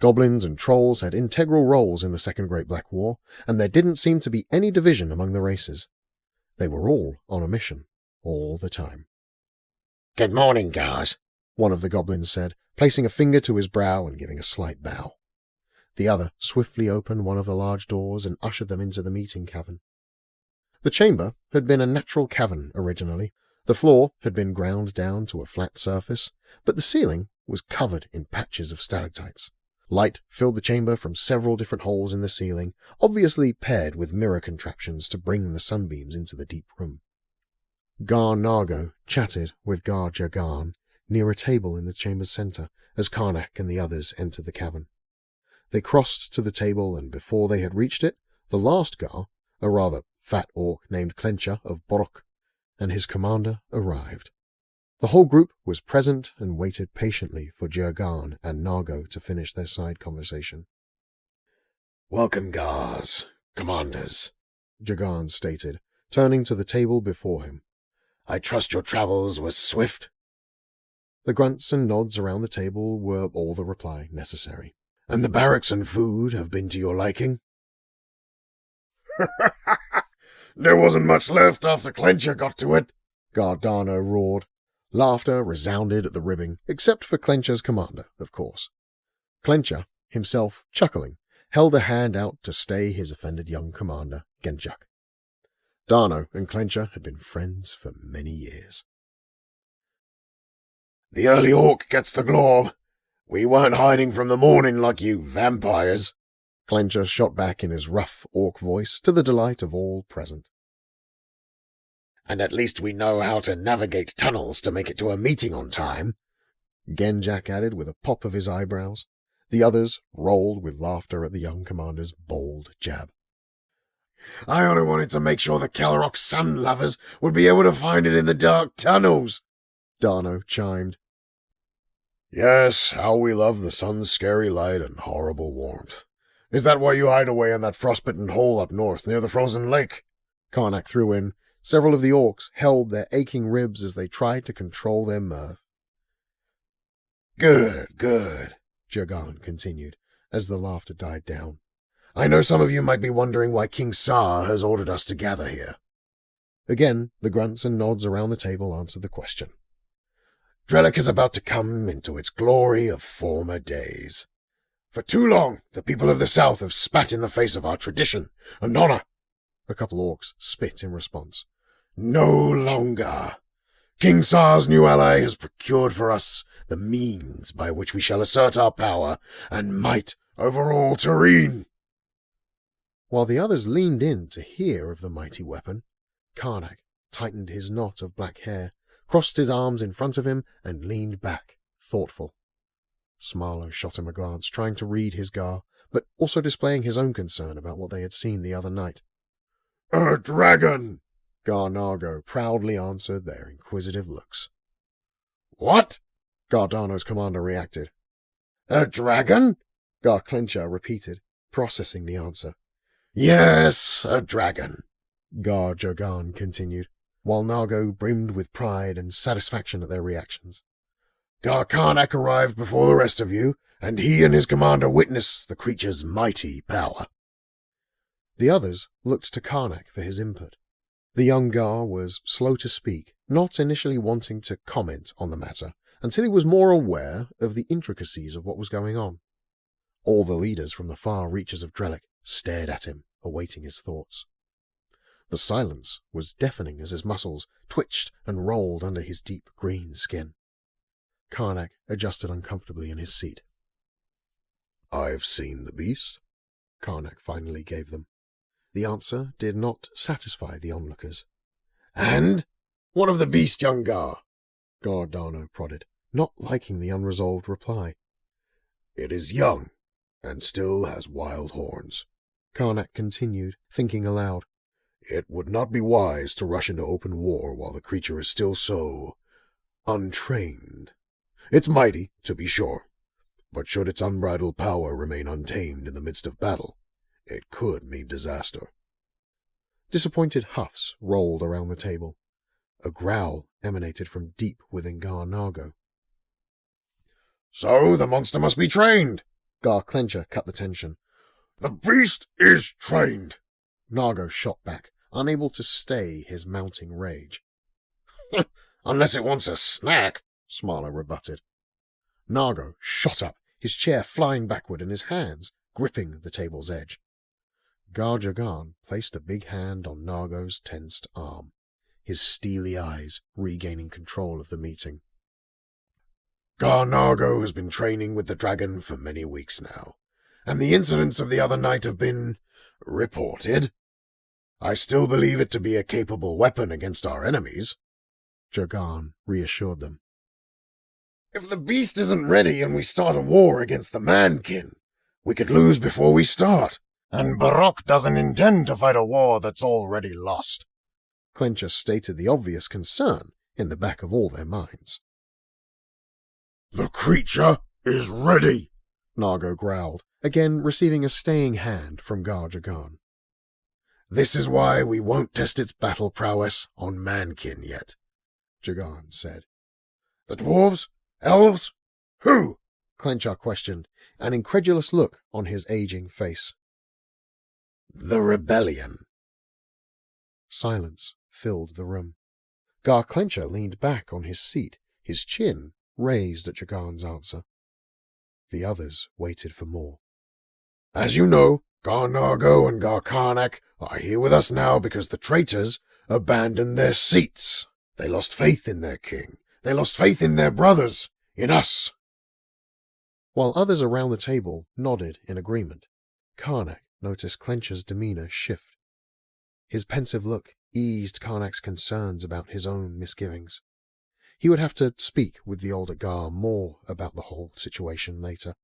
S2: Goblins and trolls had integral roles in the Second Great Black War, and there didn't seem to be any division among the races. They were all on a mission, all the time.
S3: "Good morning, Gars,"
S2: one of the goblins said, placing a finger to his brow and giving a slight bow. The other swiftly opened one of the large doors and ushered them into the meeting cavern. The chamber had been a natural cavern originally. The floor had been ground down to a flat surface, but the ceiling was covered in patches of stalactites. Light filled the chamber from several different holes in the ceiling, obviously paired with mirror contraptions to bring the sunbeams into the deep room. Gar-Nargo chatted with Gar Jagan near a table in the chamber's center as Karnak and the others entered the cavern. They crossed to the table, and before they had reached it, the last Gar, a rather fat orc named Clencha of Borok, and his commander arrived. The whole group was present and waited patiently for Jagan and Nargo to finish their side conversation.
S3: "Welcome, Gars, commanders,"
S2: Jagan stated, turning to the table before him.
S3: "I trust your travels were swift."
S2: The grunts and nods around the table were all the reply necessary.
S3: "And the barracks and food have been to your liking?" "There wasn't much left after Clencha got to it,"
S2: Gar Darno roared. Laughter resounded at the ribbing, except for Clencha's commander, of course. Clencha, himself chuckling, held a hand out to stay his offended young commander, Renjak. Darno and Clencher had been friends for many years.
S3: The early orc gets the globe. We weren't hiding from the morning like you vampires.
S2: Clencher shot back in his rough orc voice, to the delight of all present.
S3: And at least we know how to navigate tunnels to make it to a meeting on time,
S2: Renjak added with a pop of his eyebrows. The others rolled with laughter at the young commander's bold jab.
S3: I only wanted to make sure the Calrok sun lovers would be able to find it in the dark tunnels,
S2: Darno chimed.
S3: Yes, how we love the sun's scary light and horrible warmth. Is that why you hide away in that frostbitten hole up north near the frozen lake?
S2: Karnak threw in. Several of the orcs held their aching ribs as they tried to control their mirth.
S3: Good, good,
S2: Jaernok continued, as the laughter died down.
S3: I know some of you might be wondering why King Sar has ordered us to gather here.
S2: Again, the grunts and nods around the table answered the question.
S3: Drellic is about to come into its glory of former days. For too long, the people of the south have spat in the face of our tradition and honor.
S2: A couple orcs spit in response.
S3: No longer. King Sar's new ally has procured for us the means by which we shall assert our power and might over all Terrene.
S2: While the others leaned in to hear of the mighty weapon, Karnak tightened his knot of black hair, crossed his arms in front of him, and leaned back, thoughtful. Smarlo shot him a glance, trying to read his Gar, but also displaying his own concern about what they had seen the other night.
S3: A dragon!
S2: Gar Nargo proudly answered their inquisitive looks.
S3: What?
S2: Gar Darno's commander reacted.
S3: A dragon?
S2: Gar Clencher repeated, processing the answer.
S3: Yes, a dragon,
S2: Gar Jogan continued, while Nargo brimmed with pride and satisfaction at their reactions.
S3: Gar Karnak arrived before the rest of you, and he and his commander witnessed the creature's mighty power.
S2: The others looked to Karnak for his input. The young Gar was slow to speak, not initially wanting to comment on the matter, until he was more aware of the intricacies of what was going on. All the leaders from the far reaches of Drellic stared at him, awaiting his thoughts. The silence was deafening as his muscles twitched and rolled under his deep green skin. Karnak adjusted uncomfortably in his seat.
S3: I've seen the beast,
S2: Karnak finally gave them. The answer did not satisfy the onlookers.
S3: And? What of the beast, young Gar?
S2: Gar Darno prodded, not liking the unresolved reply.
S3: It is young, and still has wild horns,
S2: Karnak continued, thinking aloud.
S3: It would not be wise to rush into open war while the creature is still so untrained. It's mighty, to be sure, but should its unbridled power remain untamed in the midst of battle, it could mean disaster.
S2: Disappointed huffs rolled around the table. A growl emanated from deep within Gar Nargo.
S3: So the monster must be trained.
S2: Gar Clencher cut the tension.
S3: The beast is trained.
S2: Nargo shot back, unable to stay his mounting rage.
S3: Unless it wants a snack,
S2: Smarlo rebutted. Nargo shot up, his chair flying backward and his hands gripping the table's edge. Gar Jagan placed a big hand on Nargo's tensed arm, his steely eyes regaining control of the meeting.
S3: Gar Nargo has been training with the dragon for many weeks now, and the incidents of the other night have been reported. I still believe it to be a capable weapon against our enemies,
S2: Jagan reassured them.
S3: If the beast isn't ready and we start a war against the mankin, we could lose before we start, and Barok doesn't intend to fight a war that's already lost.
S2: Clencher stated the obvious concern in the back of all their minds.
S3: The creature is ready,
S2: Nargo growled, again receiving a staying hand from Gar Jagan.
S3: This is why we won't test its battle prowess on mankin yet,
S2: Jagan said.
S3: The dwarves? Elves? Who?
S2: Clencher questioned, an incredulous look on his aging face.
S3: The rebellion.
S2: Silence filled the room. Gar Clencher leaned back on his seat, his chin raised at Jagan's answer. The others waited for more.
S3: As you know, Gar-Nargo and Gar-Karnak are here with us now because the traitors abandoned their seats. They lost faith in their king. They lost faith in their brothers, in us.
S4: While others around the table nodded in agreement, Karnak noticed Clencher's demeanor shift. His pensive look eased Karnak's concerns about his own misgivings. He would have to speak with the older Gar more about the whole situation later.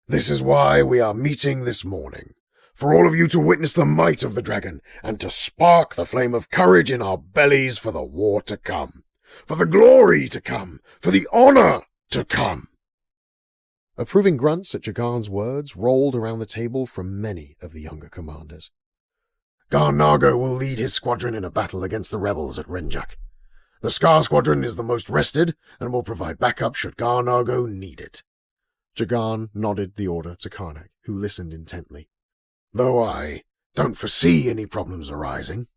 S3: This is why we are meeting this morning, for all of you to witness the might of the dragon, and to spark the flame of courage in our bellies for the war to come, for the glory to come, for the honor to come.
S4: Approving grunts at Jagan's words rolled around the table from many of the younger commanders.
S3: Gar-Nargo will lead his squadron in a battle against the rebels at Renjak. The Scar Squadron is the most rested and will provide backup should Gar-Nargo need it.
S4: Jagan nodded the order to Karnak, who listened intently.
S3: Though I don't foresee any problems arising.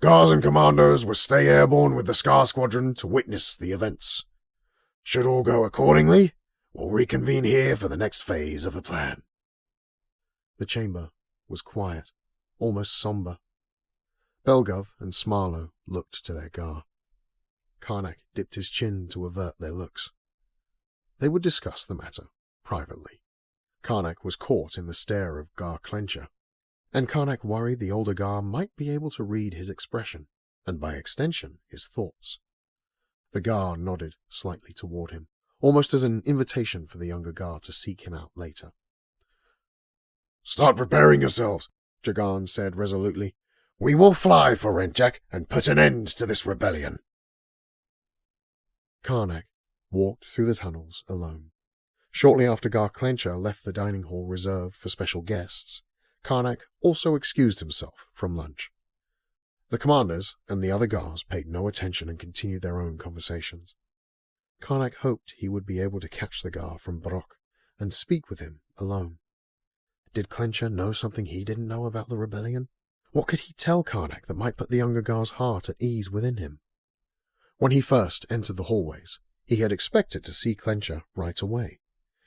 S3: Gars and commandos will stay airborne with the Scar Squadron to witness the events. Should all go accordingly, we'll reconvene here for the next phase of the plan.
S4: The chamber was quiet, almost somber. Belgov and Smarlo looked to their Gar. Karnak dipped his chin to avert their looks. They would discuss the matter privately. Karnak was caught in the stare of Gar Clencher, and Karnak worried the older Gar might be able to read his expression, and by extension his thoughts. The Gar nodded slightly toward him, almost as an invitation for the younger Gar to seek him out later.
S3: Start preparing yourselves, Jagan said resolutely. We will fly for Renjak and put an end to this rebellion.
S4: Karnak walked through the tunnels alone. Shortly after Gar Clencher left the dining hall reserved for special guests, Karnak also excused himself from lunch. The commanders and the other Gars paid no attention and continued their own conversations. Karnak hoped he would be able to catch the Gar from Brok and speak with him alone. Did Clencher know something he didn't know about the rebellion? What could he tell Karnak that might put the younger Gar's heart at ease within him? When he first entered the hallways, he had expected to see Clencher right away.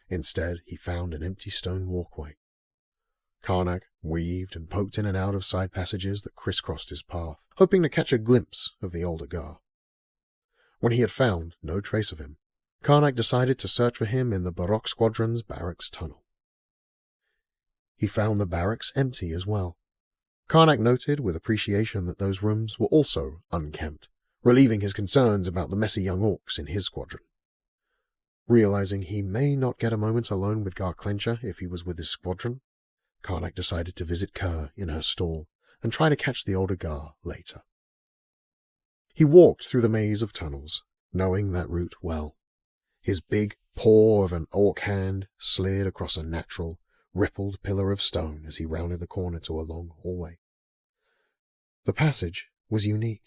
S4: Instead, he found an empty stone walkway. Karnak weaved and poked in and out of side passages that crisscrossed his path, hoping to catch a glimpse of the older Gar. When he had found no trace of him, Karnak decided to search for him in the Barok Squadron's barracks tunnel. He found the barracks empty as well. Karnak noted with appreciation that those rooms were also unkempt, relieving his concerns about the messy young orcs in his squadron. Realizing he may not get a moment alone with Gar Clencher if he was with his squadron, Karnak decided to visit Kerr in her stall and try to catch the older Gar later. He walked through the maze of tunnels, knowing that route well. His big paw of an orc hand slid across a natural, rippled pillar of stone as he rounded the corner to a long hallway. The passage was unique.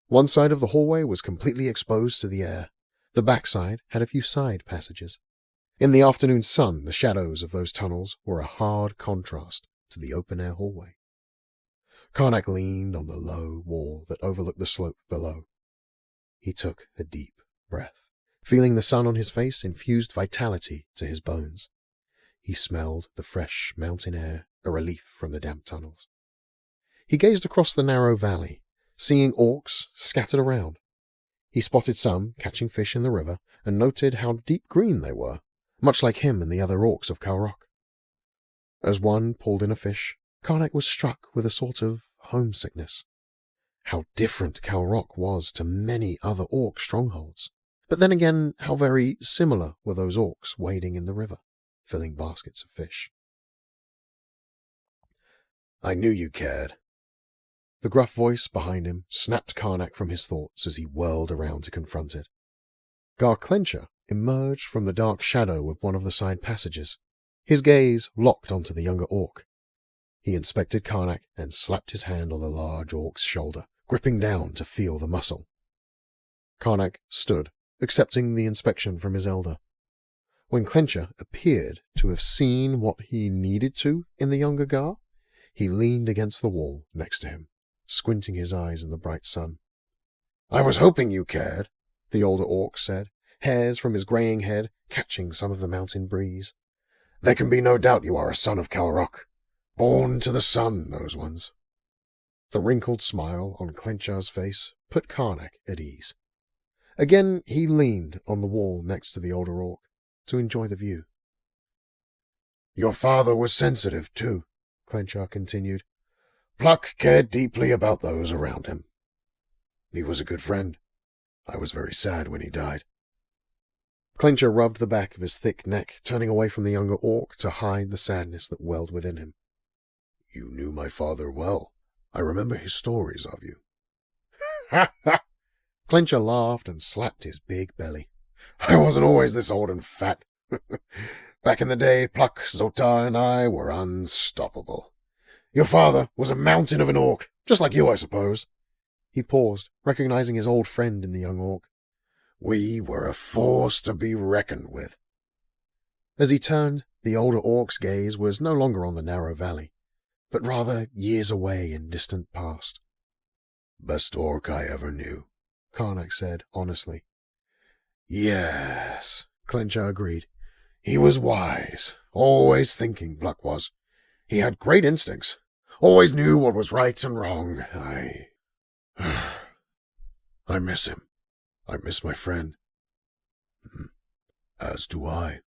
S4: One side of the hallway was completely exposed to the air. The backside had a few side passages. In the afternoon sun, the shadows of those tunnels were a hard contrast to the open-air hallway. Karnak leaned on the low wall that overlooked the slope below. He took a deep breath, feeling the sun on his face infused vitality to his bones. He smelled the fresh mountain air, a relief from the damp tunnels. He gazed across the narrow valley, seeing orcs scattered around. He spotted some catching fish in the river and noted how deep green they were, much like him and the other orcs of Calrok. As one pulled in a fish, Karnak was struck with a sort of homesickness. How different Calrok was to many other orc strongholds. But then again, how very similar were those orcs wading in the river, filling baskets of fish.
S3: I knew you cared.
S4: The gruff voice behind him snapped Karnak from his thoughts as he whirled around to confront it. Gar Clencher emerged from the dark shadow of one of the side passages. His gaze locked onto the younger orc. He inspected Karnak and slapped his hand on the large orc's shoulder, gripping down to feel the muscle. Karnak stood, accepting the inspection from his elder. When Clencher appeared to have seen what he needed to in the younger Gar, he leaned against the wall next to him, squinting his eyes in the bright sun.
S3: I was hoping you cared,
S4: the older orc said, hairs from his greying head catching some of the mountain breeze.
S3: There can be no doubt you are a son of Calrok. Born to the sun, those ones.
S4: The wrinkled smile on Clenchar's face put Jaernok at ease. Again he leaned on the wall next to the older orc to enjoy the view.
S3: Your father was sensitive, too, Clenchar continued. Pluck cared deeply about those around him. He was a good friend. I was very sad when he died.
S4: Clenchar rubbed the back of his thick neck, turning away from the younger orc to hide the sadness that welled within him.
S3: You knew my father well. I remember his stories of you. Ha ha!
S4: Clenchar laughed and slapped his big belly.
S3: I wasn't always this old and fat. Back in the day, Pluck, Zotar, and I were unstoppable. Your father was a mountain of an orc, just like you, I suppose.
S4: He paused, recognizing his old friend in the young orc.
S3: We were a force to be reckoned with.
S4: As he turned, the older orc's gaze was no longer on the narrow valley, but rather years away in distant past.
S3: Best orc I ever knew,
S4: Jaernok said honestly.
S3: Yes, Clenchar agreed. He was wise, always thinking, Pluck was. He had great instincts, always knew what was right and wrong. I miss him. I miss my friend. As do I.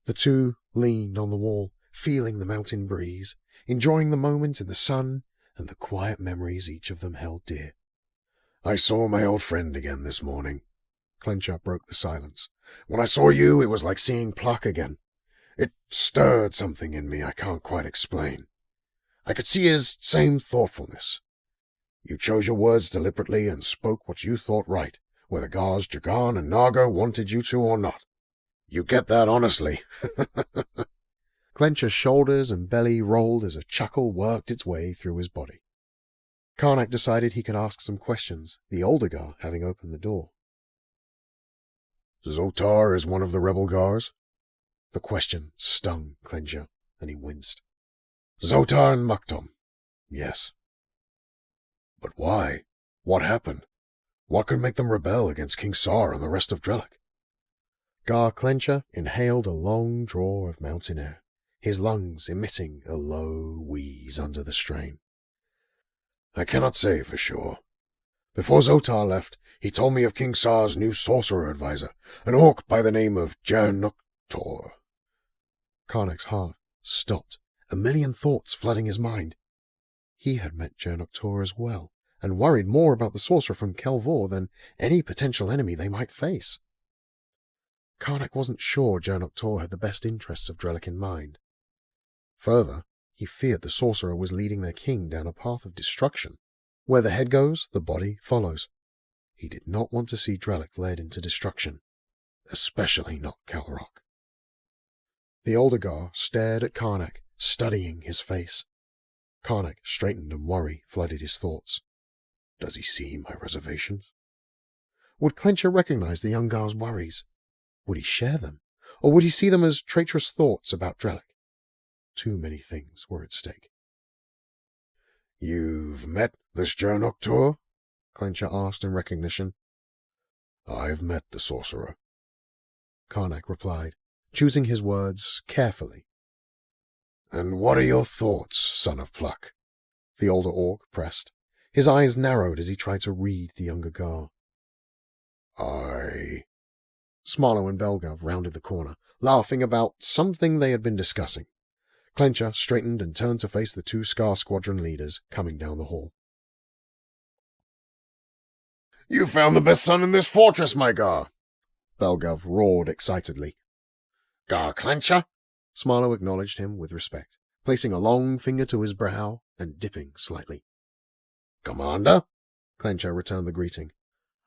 S4: The two leaned on the wall, feeling the mountain breeze, enjoying the moment in the sun and the quiet memories each of them held dear.
S3: I saw my old friend again this morning. Clenchar broke the silence. When I saw you, it was like seeing Pluck again. It stirred something in me I can't quite explain. I could see his same thoughtfulness. You chose your words deliberately and spoke what you thought right, whether Gars, Jagan, and Naga wanted you to or not. You get that honestly.
S4: Clenchar's shoulders and belly rolled as a chuckle worked its way through his body. Jaernok decided he could ask some questions, the older Gar having opened the door.
S3: Zotar is one of the rebel Gars?
S4: The question stung Clenchar, and he winced.
S3: Zotar and Muktum, yes. But why? What happened? What could make them rebel against King Sar and the rest of Drellic?
S4: Gar Clenchar inhaled a long draw of mountain air, his lungs emitting a low wheeze under the strain.
S3: I cannot say for sure. Before Zotar left, he told me of King Sar's new sorcerer advisor, an orc by the name of Jaernok Tur.
S4: Jaernok's heart stopped, a million thoughts flooding his mind. He had met Jaernok Tur as well, and worried more about the sorcerer from Kelvor than any potential enemy they might face. Jaernok wasn't sure Jaernok Tur had the best interests of Drellic in mind. Further, he feared the sorcerer was leading their king down a path of destruction. Where the head goes, the body follows. He did not want to see Drellic led into destruction, especially not Calrok. The older Gar stared at Jaernok, studying his face. Jaernok straightened and worry flooded his thoughts.
S3: Does he see my reservations?
S4: Would Clenchar recognize the young Gar's worries? Would he share them? Or would he see them as traitorous thoughts about Drellic? Too many things were at stake.
S3: You've met this Jaernok Tur?
S4: Clenchar asked in recognition.
S3: I've met the sorcerer,
S4: Jaernok replied, choosing his words carefully.
S3: And what are your thoughts, son of Pluck?
S4: The older orc pressed. His eyes narrowed as he tried to read the younger Gar.
S3: Smarlo
S4: and Belgav rounded the corner, laughing about something they had been discussing. Clenchar straightened and turned to face the two Scar Squadron leaders coming down the hall.
S3: You found the best son in this fortress, my Gar!
S4: Belgav roared excitedly.
S3: Gar Clenchar?
S4: Smarlo acknowledged him with respect, placing a long finger to his brow and dipping slightly.
S3: Commander?
S4: Clenchar returned the greeting.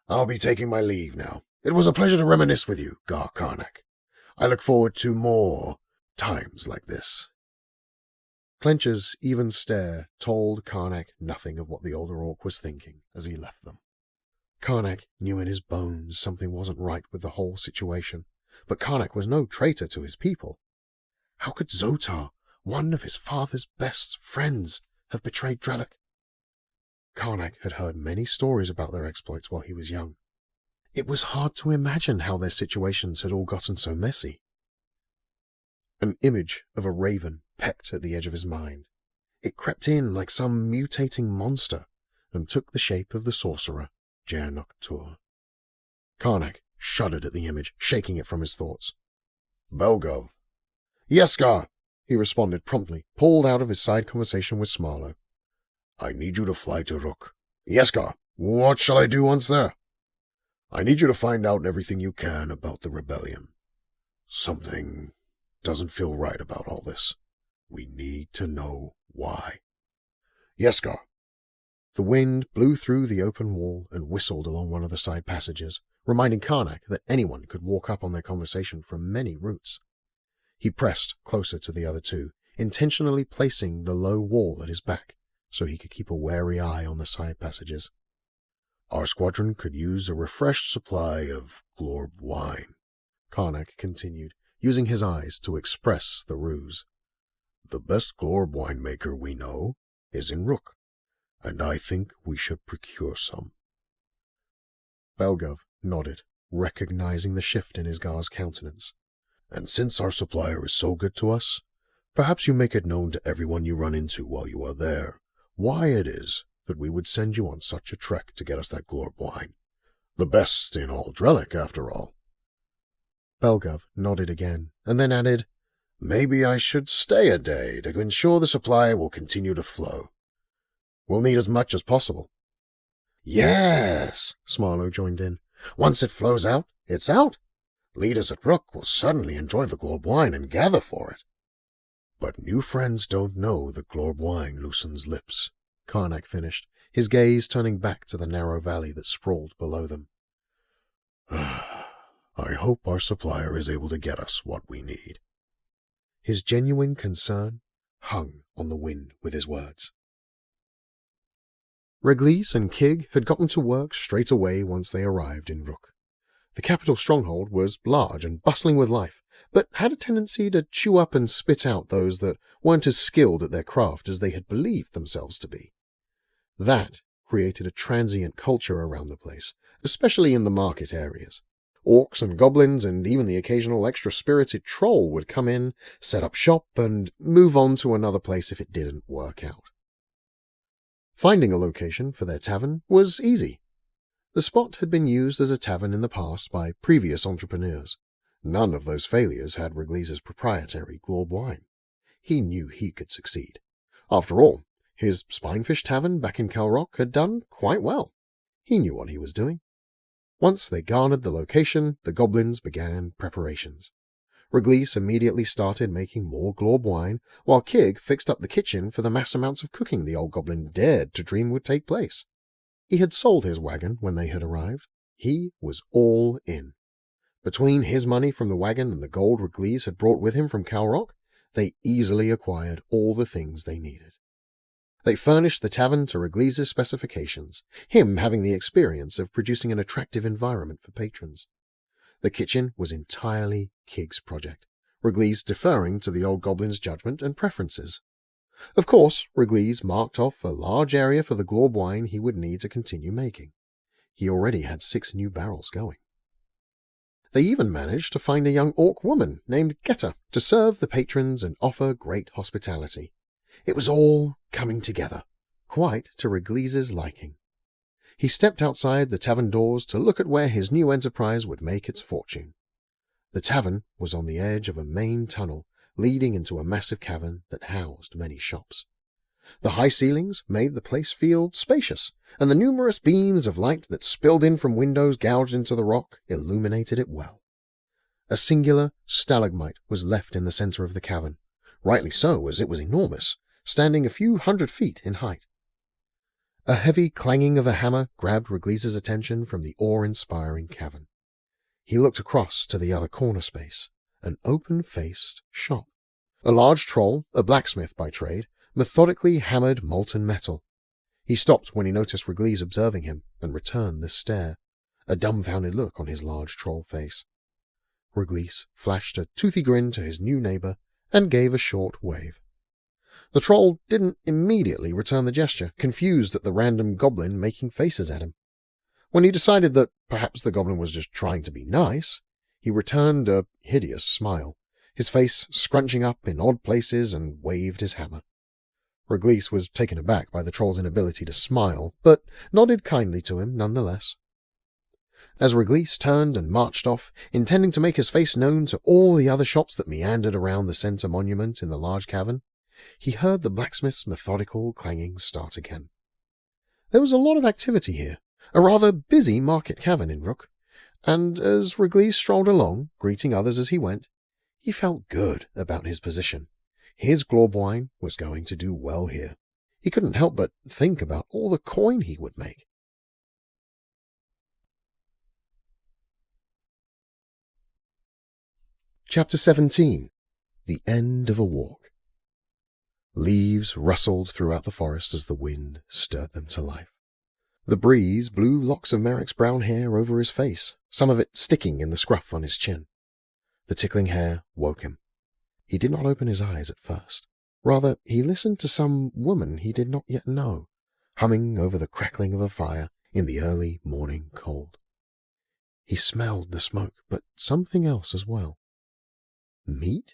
S3: I'll be taking my leave now. It was a pleasure to reminisce with you, Gar Jaernok. I look forward to more times like this.
S4: Clenchar's even stare told Jaernok nothing of what the older orc was thinking as he left them. Jaernok knew in his bones something wasn't right with the whole situation, but Jaernok was no traitor to his people. How could Zotar, one of his father's best friends, have betrayed Drellic? Jaernok had heard many stories about their exploits while he was young. It was hard to imagine how their situations had all gotten so messy.
S2: An image of a raven pecked at the edge of his mind. It crept in like some mutating monster and took the shape of the sorcerer, Jaernok Tur. Karnak shuddered at the image, shaking it from his thoughts.
S3: Belgov.
S2: Yes, Gar, he responded promptly, pulled out of his side conversation with Smarlow.
S3: I need you to fly to Rook.
S2: Yes, Gar. What shall I do once there?
S3: I need you to find out everything you can about the rebellion. Something doesn't feel right about all this. We need to know why.
S2: Yes, Gar. The wind blew through the open wall and whistled along one of the side passages, reminding Karnak that anyone could walk up on their conversation from many routes. He pressed closer to the other two, intentionally placing the low wall at his back so he could keep a wary eye on the side passages.
S3: Our squadron could use a refreshed supply of glorb wine,
S2: Karnak continued, using his eyes to express the ruse.
S3: The best glorb winemaker we know is in Rook, and I think we should procure some.
S2: Belgov nodded, recognizing the shift in his Gar's countenance.
S3: And since our supplier is so good to us, perhaps you make it known to everyone you run into while you are there why it is that we would send you on such a trek to get us that glorb wine. The best in all Drellic, after all.
S2: Belgov nodded again, and then added,
S3: Maybe I should stay a day to ensure the supply will continue to flow.
S2: We'll need as much as possible.
S3: Yes, Smarlow joined in. Once it flows out, it's out. Leaders at Rook will suddenly enjoy the glorb wine and gather for it. But new friends don't know that glorb wine loosens lips,
S2: Karnak finished, his gaze turning back to the narrow valley that sprawled below them.
S3: I hope our supplier is able to get us what we need.
S2: His genuine concern hung on the wind with his words. Reglis and Kig had gotten to work straight away once they arrived in Rook. The capital stronghold was large and bustling with life, but had a tendency to chew up and spit out those that weren't as skilled at their craft as they had believed themselves to be. That created a transient culture around the place, especially in the market areas. Orcs and goblins and even the occasional extra-spirited troll would come in, set up shop, and move on to another place if it didn't work out. Finding a location for their tavern was easy. The spot had been used as a tavern in the past by previous entrepreneurs. None of those failures had Reglis' proprietary glorb wine. He knew he could succeed. After all, his Spinefish Tavern back in Calrok had done quite well. He knew what he was doing. Once they garnered the location, the goblins began preparations. Reglis immediately started making more glorb wine, while Kig fixed up the kitchen for the mass amounts of cooking the old goblin dared to dream would take place. He had sold his wagon when they had arrived. He was all in. Between his money from the wagon and the gold Reglis had brought with him from Calrok, they easily acquired all the things they needed. They furnished the tavern to Reglis' specifications, him having the experience of producing an attractive environment for patrons. The kitchen was entirely Kig's project, Reglis deferring to the old goblin's judgment and preferences. Of course, Reglis marked off a large area for the glorb wine he would need to continue making. He already had 6 new barrels going. They even managed to find a young orc woman named Geta to serve the patrons and offer great hospitality. It was all coming together, quite to Reglis' liking. He stepped outside the tavern doors to look at where his new enterprise would make its fortune. The tavern was on the edge of a main tunnel leading into a massive cavern that housed many shops. The high ceilings made the place feel spacious, and the numerous beams of light that spilled in from windows gouged into the rock illuminated it well. A singular stalagmite was left in the center of the cavern, rightly so, as it was enormous, standing a few 100 feet in height. A heavy clanging of a hammer grabbed Reglis' attention from the awe-inspiring cavern. He looked across to the other corner space, an open-faced shop. A large troll, a blacksmith by trade, methodically hammered molten metal. He stopped when he noticed Reglis observing him and returned the stare, a dumbfounded look on his large troll face. Reglis flashed a toothy grin to his new neighbor and gave a short wave. The troll didn't immediately return the gesture, confused at the random goblin making faces at him. When he decided that perhaps the goblin was just trying to be nice, he returned a hideous smile,
S4: his face scrunching up in odd places, and waved his hammer. Reglis was taken aback by the troll's inability to smile, but nodded kindly to him nonetheless. As Reglis turned and marched off, intending to make his face known to all the other shops that meandered around the centre monument in the large cavern, he heard the blacksmith's methodical clanging start again. There was a lot of activity here, a rather busy market cavern in Rook, and as Reglis strolled along, greeting others as he went, he felt good about his position. His Glorboyne was going to do well here. He couldn't help but think about all the coin he would make. Chapter 17. The End of a Walk. Leaves rustled throughout the forest as the wind stirred them to life. The breeze blew locks of Merrick's brown hair over his face, some of it sticking in the scruff on his chin. The tickling hair woke him. He did not open his eyes at first. Rather, he listened to some woman he did not yet know, humming over the crackling of a fire in the early morning cold. He smelled the smoke, but something else as well. Meat?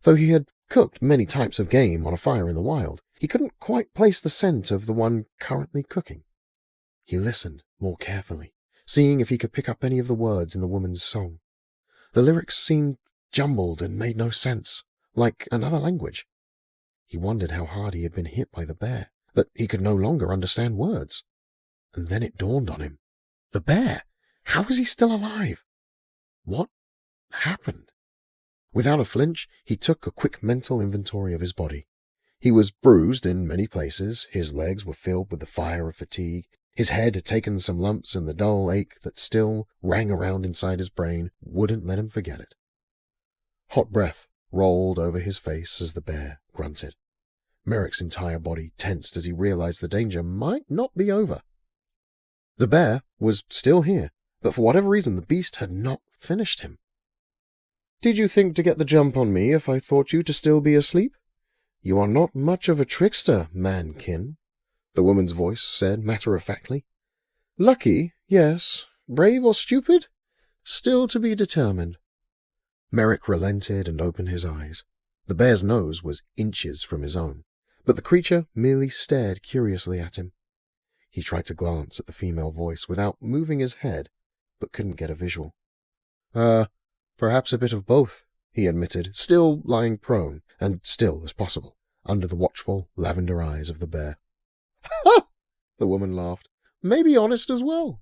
S4: Though he had cooked many types of game on a fire in the wild, he couldn't quite place the scent of the one currently cooking. He listened more carefully, seeing if he could pick up any of the words in the woman's song. The lyrics seemed jumbled and made no sense, like another language. He wondered how hard he had been hit by the bear, that he could no longer understand words. And then it dawned on him. The bear! How was he still alive? What happened? Without a flinch, he took a quick mental inventory of his body. He was bruised in many places, his legs were filled with the fire of fatigue, his head had taken some lumps, and the dull ache that still rang around inside his brain wouldn't let him forget it. Hot breath rolled over his face as the bear grunted. Merrick's entire body tensed as he realized the danger might not be over. The bear was still here, but for whatever reason the beast had not finished him. "Did you think to get the jump on me if I thought you to still be asleep? You are not much of a trickster, mankin," the woman's voice said matter-of-factly. "Lucky, yes. Brave or stupid? Still to be determined." Merrick relented and opened his eyes. The bear's nose was inches from his own, but the creature merely stared curiously at him. He tried to glance at the female voice without moving his head, but couldn't get a visual. Perhaps a bit of both," he admitted, still lying prone, and still as possible, under the watchful lavender eyes of the bear. "Ha!" the woman laughed. "Maybe honest as well."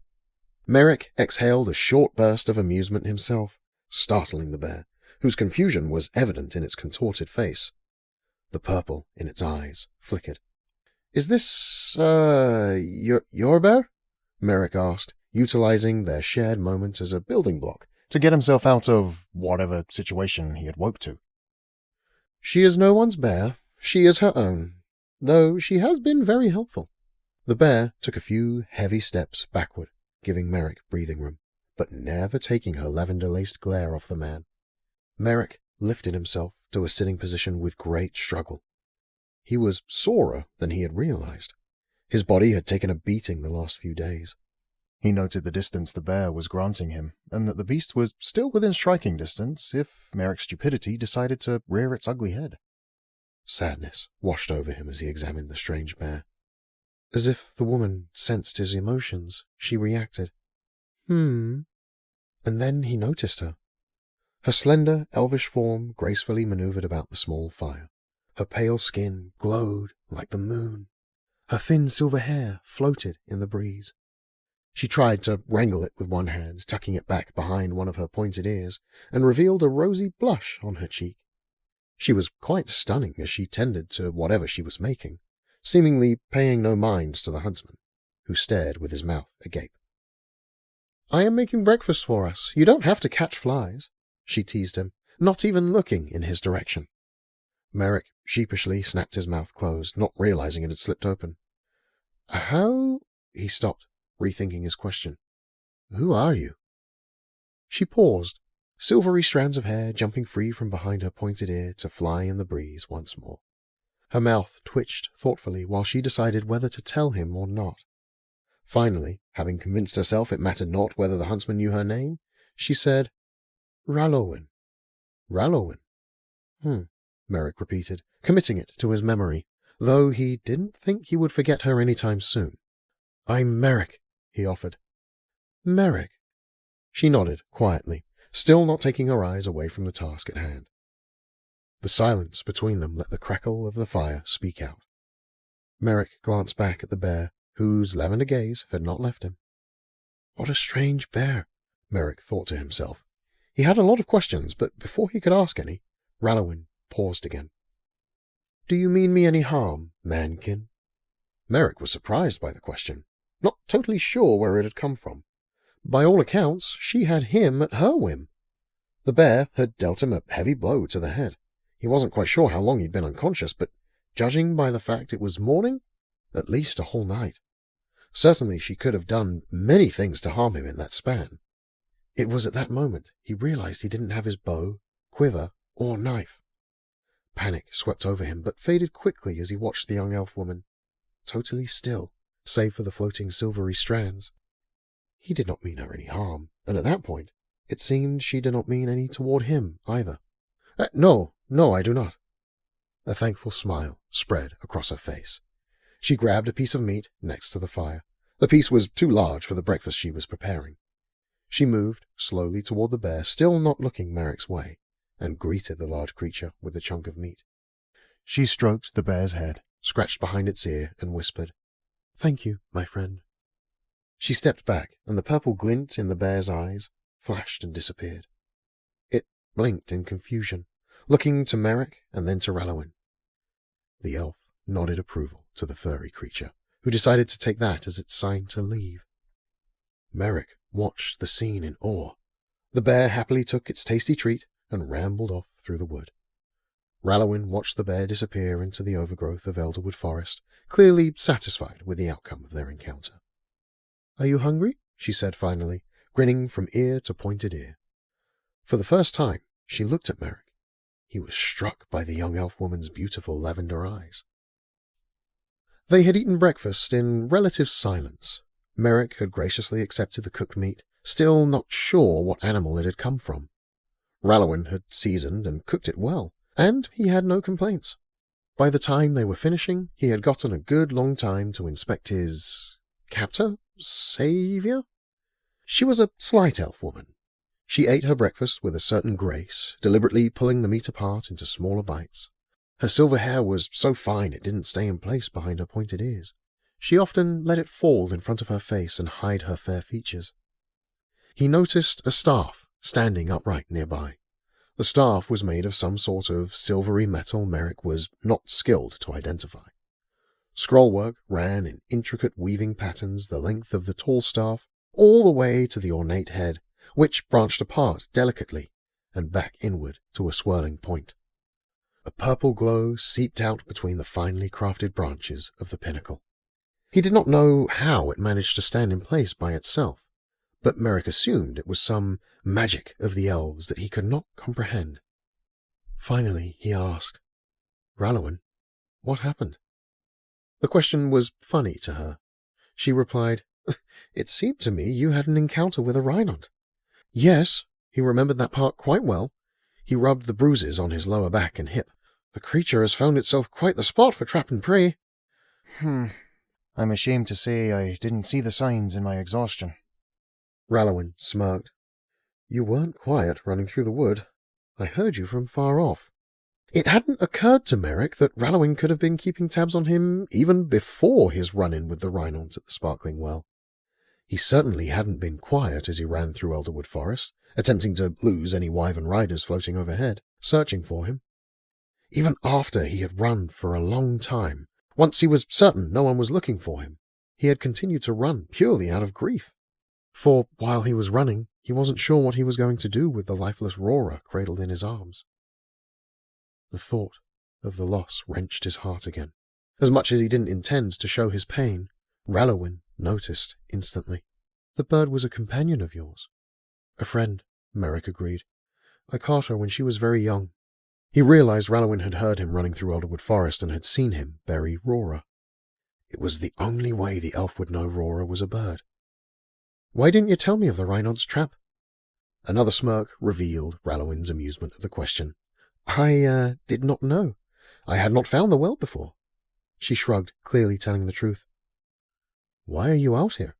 S4: Merrick exhaled a short burst of amusement himself, startling the bear, whose confusion was evident in its contorted face. The purple in its eyes flickered. "Is this, your bear?" Merrick asked, utilizing their shared moment as a building block to get himself out of whatever situation he had woke to. "She is no one's bear. She is her own, though she has been very helpful." The bear took a few heavy steps backward, giving Merrick breathing room, but never taking her lavender-laced glare off the man. Merrick lifted himself to a sitting position with great struggle. He was sorer than he had realized. His body had taken a beating the last few days. He noted the distance the bear was granting him, and that the beast was still within striking distance if Merrick's stupidity decided to rear its ugly head. Sadness washed over him as he examined the strange bear. As if the woman sensed his emotions, she reacted. And then he noticed her. Her slender, elvish form gracefully maneuvered about the small fire. Her pale skin glowed like the moon. Her thin silver hair floated in the breeze. She tried to wrangle it with one hand, tucking it back behind one of her pointed ears, and revealed a rosy blush on her cheek. She was quite stunning as she tended to whatever she was making, seemingly paying no mind to the huntsman, who stared with his mouth agape. "I am making breakfast for us. You don't have to catch flies," she teased him, not even looking in his direction. Merrick sheepishly snapped his mouth closed, not realizing it had slipped open. "How—" he stopped, rethinking his question. "Who are you?" She paused, silvery strands of hair jumping free from behind her pointed ear to fly in the breeze once more. Her mouth twitched thoughtfully while she decided whether to tell him or not. Finally, having convinced herself it mattered not whether the huntsman knew her name, she said, "Ralowen."
S5: Rallowin. Merrick repeated, committing it to his memory, though he didn't think he would forget her any time soon. I'm Merrick, he offered. Merrick. She nodded quietly, still not taking her eyes away from the task at hand. The silence between them let the crackle of the fire speak out. Merrick glanced back at the bear, whose lavender gaze had not left him. What a strange bear, Merrick thought to himself. He had a lot of questions, but before he could ask any, Rallowin paused again. Do you mean me any harm, mankin? Merrick was surprised by the question, not totally sure where it had come from. By all accounts, she had him at her whim. The bear had dealt him a heavy blow to the head. He wasn't quite sure how long he'd been unconscious, but judging by the fact it was morning, at least a whole night. Certainly she could have done many things to harm him in that span. It was at that moment he realized he didn't have his bow, quiver, or knife. Panic swept over him, but faded quickly as he watched the young elf woman, totally still, save for the floating silvery strands. He did not mean her any harm, and at that point, it seemed she did not mean any toward him either. No, I do not. A thankful smile spread across her face. She grabbed a piece of meat next to the fire. The piece was too large for the breakfast she was preparing. She moved slowly toward the bear, still not looking Merrick's way, and greeted the large creature with the chunk of meat. She stroked the bear's head, scratched behind its ear, and whispered, Thank you, my friend. She stepped back, and the purple glint in the bear's eyes flashed and disappeared. It blinked in confusion, looking to Merrick and then to Rallowin. The elf nodded approval to the furry creature, who decided to take that as its sign to leave. Merrick watched the scene in awe. The bear happily took its tasty treat and rambled off through the wood. Rallowin watched the bear disappear into the overgrowth of Elderwood forest, clearly satisfied with the outcome of their encounter. Are you hungry? She said finally, grinning from ear to pointed ear. For the first time, she looked at Merrick. He was struck by the young elf woman's beautiful lavender eyes. They had eaten breakfast in relative silence. Merrick had graciously accepted the cooked meat, still not sure what animal it had come from. Rallowin had seasoned and cooked it well, and he had no complaints. By the time they were finishing, he had gotten a good long time to inspect his captor? Savior? She was a slight elf woman. She ate her breakfast with a certain grace, deliberately pulling the meat apart into smaller bites. Her silver hair was so fine it didn't stay in place behind her pointed ears. She often let it fall in front of her face and hide her fair features. He noticed a staff standing upright nearby. The staff was made of some sort of silvery metal Merrick was not skilled to identify. Scrollwork ran in intricate weaving patterns the length of the tall staff, all the way to the ornate head, which branched apart delicately and back inward to a swirling point. A purple glow seeped out between the finely crafted branches of the pinnacle. He did not know how it managed to stand in place by itself, but Merrick assumed it was some magic of the elves that he could not comprehend. Finally, he asked, Rallowin, what happened? The question was funny to her. She replied, It seemed to me you had an encounter with a Reimald. Yes, he remembered that part quite well. He rubbed the bruises on his lower back and hip. The creature has found itself quite the spot for trap and prey. I'm ashamed to say I didn't see the signs in my exhaustion. Rallowin smirked. You weren't quiet running through the wood. I heard you from far off. It hadn't occurred to Merrick that Rallowin could have been keeping tabs on him even before his run-in with the Reimald at the Sparkling Well. He certainly hadn't been quiet as he ran through Elderwood Forest, attempting to lose any wyvern riders floating overhead, searching for him. Even after he had run for a long time, once he was certain no one was looking for him, he had continued to run purely out of grief. For while he was running, he wasn't sure what he was going to do with the lifeless Roarer cradled in his arms. The thought of the loss wrenched his heart again. As much as he didn't intend to show his pain, Rallowin noticed instantly. The bird was a companion of yours. A friend, Merrick agreed. I caught her when she was very young. He realized Rallowin had heard him running through Elderwood Forest and had seen him bury Roarer. It was the only way the elf would know Roarer was a bird. Why didn't you tell me of the Reimald's trap?
S4: Another smirk revealed Rallowin's amusement at the question. I did not know. I had not found the well before. She shrugged, clearly telling the truth. Why are you out here?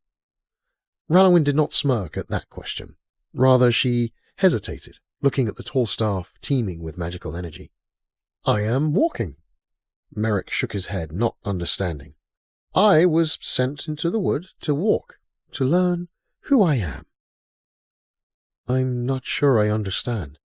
S4: Rallowin did not smirk at that question. Rather, she hesitated, looking at the tall staff teeming with magical energy. I am walking. Merrick shook his head, not understanding. I was sent into the wood to walk, to learn who I am. I'm not sure I understand.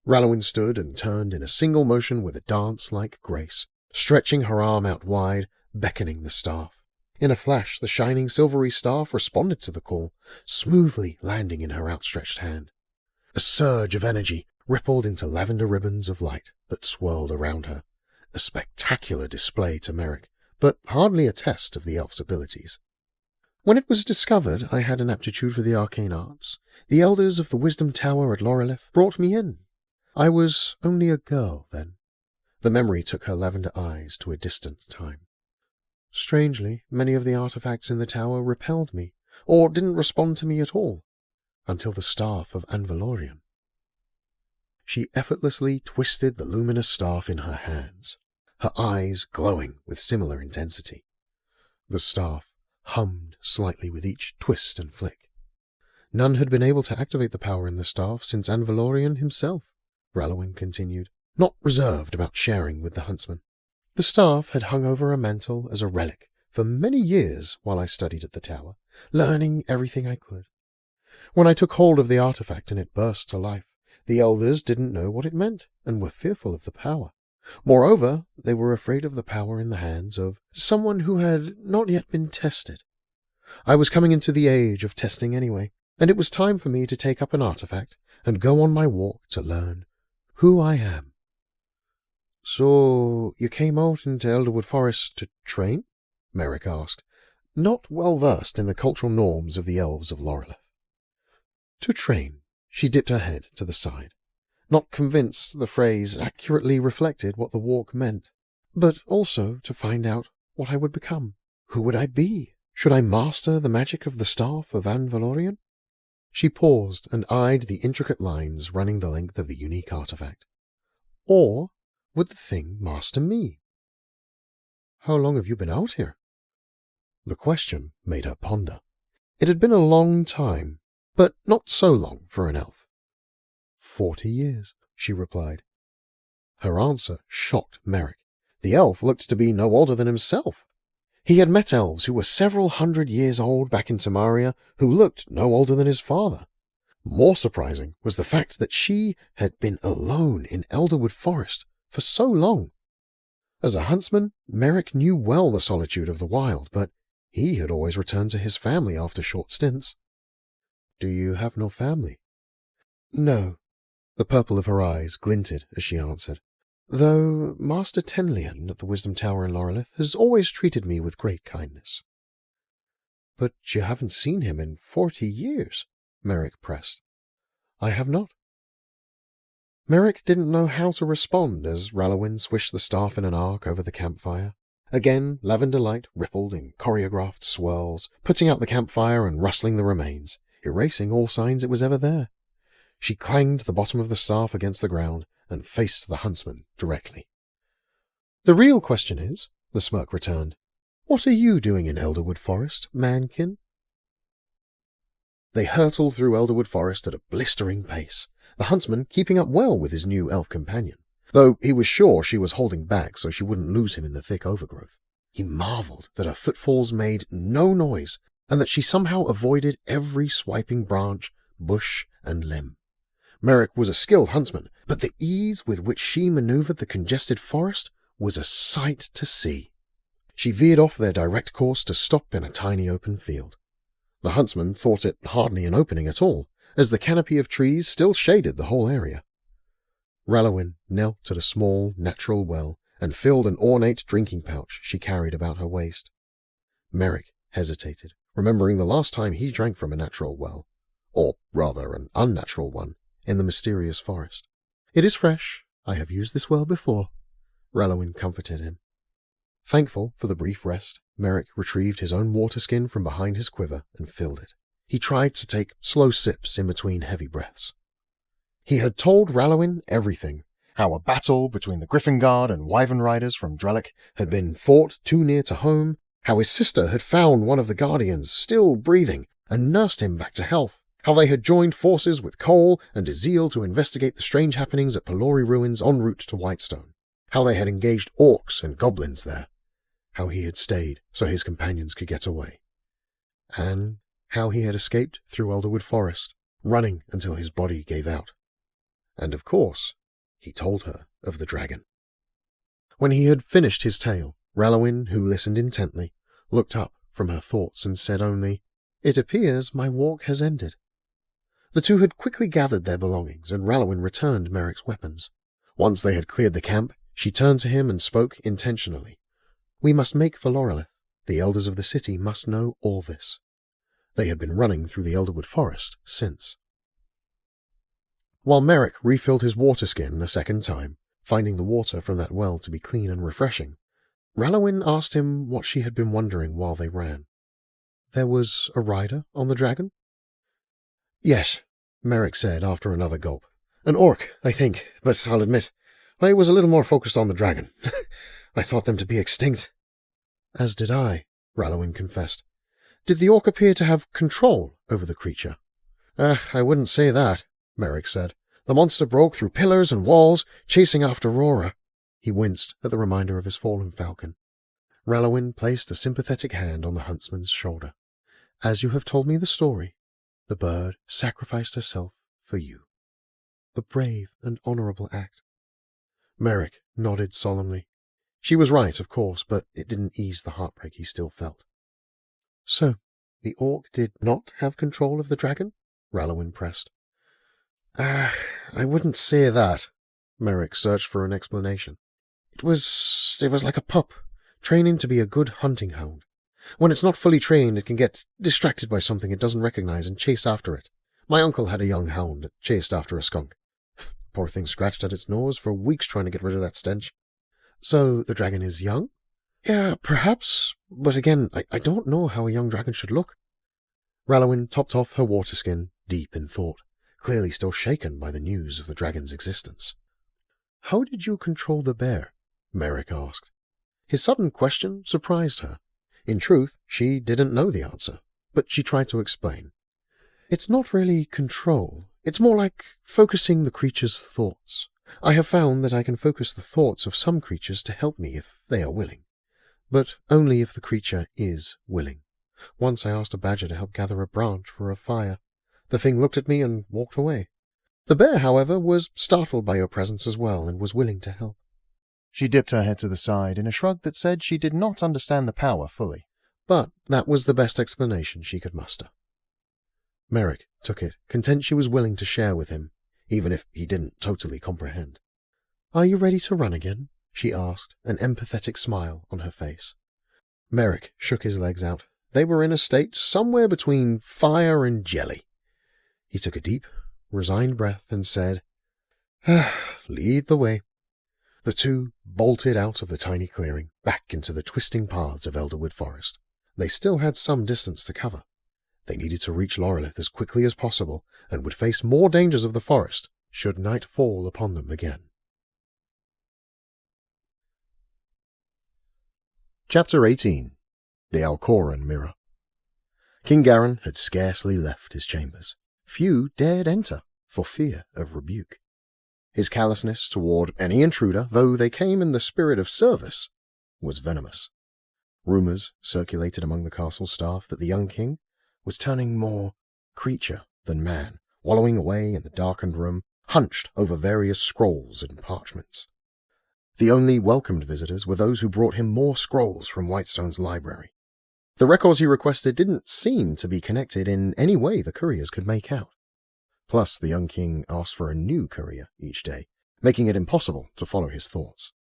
S4: Rallowin stood and turned in a single motion with a dance-like grace, stretching her arm out wide, beckoning the staff. In a flash, the shining silvery staff responded to the call, smoothly landing in her outstretched hand. A surge of energy rippled into lavender ribbons of light that swirled around her, a spectacular display to Merrick, but hardly a test of the elf's abilities. When it was discovered I had an aptitude for the arcane arts, the elders of the Wisdom Tower at Lorelith brought me in. I was only a girl then. The memory took her lavender eyes to a distant time. Strangely, many of the artifacts in the tower repelled me, or didn't respond to me at all, until the staff of Anvalorian. She effortlessly twisted the luminous staff in her hands, her eyes glowing with similar intensity. The staff hummed slightly with each twist and flick. None had been able to activate the power in the staff since Anvalorian himself, Rallowin continued, not reserved about sharing with the huntsman. The staff had hung over a mantle as a relic for many years while I studied at the tower, learning everything I could. When I took hold of the artifact and it burst to life, the elders didn't know what it meant and were fearful of the power. Moreover, they were afraid of the power in the hands of someone who had not yet been tested. I was coming into the age of testing anyway, and it was time for me to take up an artifact and go on my walk to learn who I am. So, you came out into Elderwood Forest to train? Merrick asked, not well versed in the cultural norms of the Elves of Lorelith. To train, she dipped her head to the side, not convinced the phrase accurately reflected what the walk meant, but also to find out what I would become. Who would I be? Should I master the magic of the staff of Anvalorian? She paused and eyed the intricate lines running the length of the unique artifact. Or would the thing master me? How long have you been out here? The question made her ponder. It had been a long time, but not so long for an elf. 40 years, she replied. Her answer shocked Merrick. The elf looked to be no older than himself. He had met elves who were several hundred years old back in Tamaria who looked no older than his father. More surprising was the fact that she had been alone in Elderwood Forest for so long. As a huntsman, Merrick knew well the solitude of the wild, but he had always returned to his family after short stints. Do you have no family? No. The purple of her eyes glinted as she answered, though Master Tenlian at the Wisdom Tower in Lorelith has always treated me with great kindness. But you haven't seen him in 40 years, Merrick pressed. I have not. Merrick didn't know how to respond as Rallowin swished the staff in an arc over the campfire. Again, lavender light rippled in choreographed swirls, putting out the campfire and rustling the remains, erasing all signs it was ever there. She clanged the bottom of the staff against the ground and faced the huntsman directly. The real question is, the smirk returned, what are you doing in Elderwood Forest, mankin? They hurtled through Elderwood Forest at a blistering pace, the huntsman keeping up well with his new elf companion, though he was sure she was holding back so she wouldn't lose him in the thick overgrowth. He marveled that her footfalls made no noise and that she somehow avoided every swiping branch, bush, and limb. Merrick was a skilled huntsman, but the ease with which she maneuvered the congested forest was a sight to see. She veered off their direct course to stop in a tiny open field. The huntsman thought it hardly an opening at all, as the canopy of trees still shaded the whole area. Rallowin knelt at a small, natural well and filled an ornate drinking pouch she carried about her waist. Merrick hesitated, remembering the last time he drank from a natural well, or rather an unnatural one, in the mysterious forest. It is fresh. I have used this well before, Rallowin comforted him. Thankful for the brief rest, Merrick retrieved his own water skin from behind his quiver and filled it. He tried to take slow sips in between heavy breaths. He had told Rallowin everything, how a battle between the Griffin Guard and wyvern riders from Drellic had been fought too near to home, how his sister had found one of the Guardians still breathing and nursed him back to health, how they had joined forces with Cole and Ezeal to investigate the strange happenings at Palori ruins en route to Whitestone, how they had engaged orcs and goblins there, how he had stayed so his companions could get away, and how he had escaped through Elderwood Forest, running until his body gave out. And of course, he told her of the dragon. When he had finished his tale, Rallowin, who listened intently, looked up from her thoughts and said only, "It appears my walk has ended." The two had quickly gathered their belongings, and Rallowin returned Merrick's weapons. Once they had cleared the camp, she turned to him and spoke intentionally. "We must make for Loreleth. The elders of the city must know all this." They had been running through the Elderwood Forest since. While Merrick refilled his water skin a second time, finding the water from that well to be clean and refreshing, Rallowin asked him what she had been wondering while they ran. "There was a rider on the dragon?" "Yes," Merrick said after another gulp. "An orc, I think, but I'll admit, I was a little more focused on the dragon. I thought them to be extinct." "As did I," Rallowin confessed. "Did the orc appear to have control over the creature?" I wouldn't say that," Merrick said. "The monster broke through pillars and walls, chasing after Aurora." He winced at the reminder of his fallen falcon. Rallowin placed a sympathetic hand on the huntsman's shoulder. "As you have told me the story, the bird sacrificed herself for you. A brave and honorable act." Merrick nodded solemnly. She was right, of course, but it didn't ease the heartbreak he still felt. "So, the orc did not have control of the dragon?" Rallowin pressed. I wouldn't say that." Merrick searched for an explanation. It was like a pup, training to be a good hunting hound. When it's not fully trained, it can get distracted by something it doesn't recognize and chase after it. My uncle had a young hound that chased after a skunk. Poor thing scratched at its nose for weeks trying to get rid of that stench." "So the dragon is young?" "Yeah, perhaps, but again, I don't know how a young dragon should look." Rallowin topped off her water skin, deep in thought, clearly still shaken by the news of the dragon's existence. "How did you control the bear?" Merrick asked. His sudden question surprised her. In truth, she didn't know the answer, but she tried to explain. "It's not really control. It's more like focusing the creature's thoughts. I have found that I can focus the thoughts of some creatures to help me if they are willing, but only if the creature is willing. Once I asked a badger to help gather a branch for a fire. The thing looked at me and walked away. The bear, however, was startled by your presence as well and was willing to help."
S2: She dipped her head to the side in a shrug that said she did not understand the power fully.
S4: But that was the best explanation she could muster. Merrick took it, content she was willing to share with him, even if he didn't totally comprehend. "Are you ready to run again?" she asked, an empathetic smile on her face. Merrick shook his legs out. They were in a state somewhere between fire and jelly. He took a deep, resigned breath and said, "Lead the way." The two bolted out of the tiny clearing, back into the twisting paths of Elderwood Forest. They still had some distance to cover. They needed to reach Loreleth as quickly as possible, and would face more dangers of the forest should night fall upon them again.
S2: Chapter 18. The Alkhoren Mirror.
S4: King Garin had scarcely left his chambers. Few dared enter, for fear of rebuke. His callousness toward any intruder, though they came in the spirit of service, was venomous. Rumors circulated among the castle staff that the young king was turning more creature than man, wallowing away in the darkened room, hunched over various scrolls and parchments. The only welcomed visitors were those who brought him more scrolls from Whitestone's library. The records he requested didn't seem to be connected in any way the couriers could make out. Plus, the young king asked for a new courier each day, making it impossible to follow his thoughts.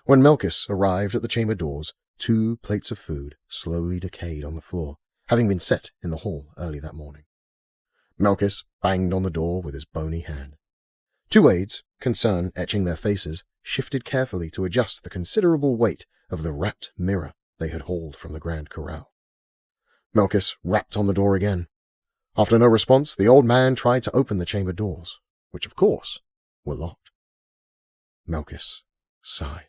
S4: When Melkis arrived at the chamber doors, 2 plates of food slowly decayed on the floor, having been set in the hall early that morning. Melkis banged on the door with his bony hand. 2 aides, concern etching their faces, shifted carefully to adjust the considerable weight of the wrapped mirror they had hauled from the Grand Corral. Melkis rapped on the door again.
S2: After no response, the old man tried to open the chamber doors, which of course were locked. Melkis sighed.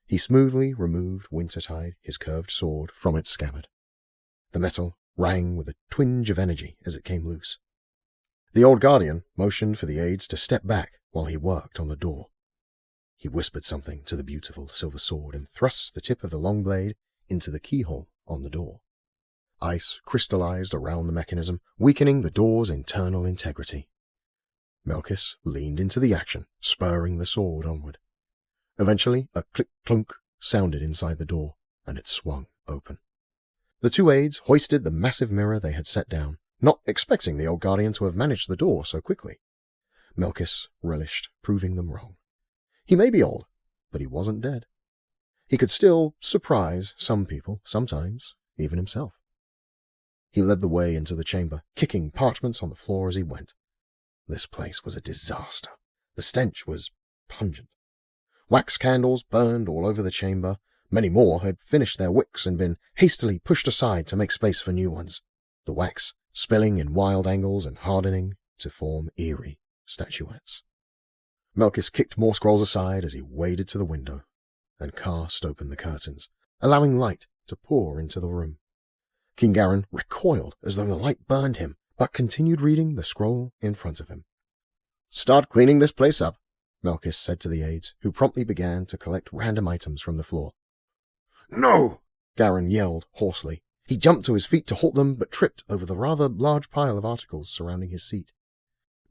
S2: He smoothly removed Wintertide, his curved sword, from its scabbard. The metal rang with a twinge of energy as it came loose. The old guardian motioned for the aides to step back while he worked on the door. He whispered something to the beautiful silver sword and thrust the tip of the long blade into the keyhole on the door. Ice crystallized around the mechanism, weakening the door's internal integrity. Melkis leaned into the action, spurring the sword onward. Eventually, a click-clunk sounded inside the door, and it swung open. The two aides hoisted the massive mirror they had set down, not expecting the old guardian to have managed the door so quickly. Melkis relished proving them wrong. He may be old, but he wasn't dead. He could still surprise some people, sometimes even himself. He led the way into the chamber, kicking parchments on the floor as he went. This place was a disaster. The stench was pungent. Wax candles burned all over the chamber. Many more had finished their wicks and been hastily pushed aside to make space for new ones, the wax spilling in wild angles and hardening to form eerie statuettes. Melkis kicked more scrolls aside as he waded to the window and cast open the curtains, allowing light to pour into the room. King Garin recoiled as though the light burned him, but continued reading the scroll in front of him. "Start cleaning this place up," Melkis said to the aides, who promptly began to collect random items from the floor. "No!"
S4: Garin yelled hoarsely. He jumped to his feet to halt them, but tripped over the rather large pile of articles surrounding his seat.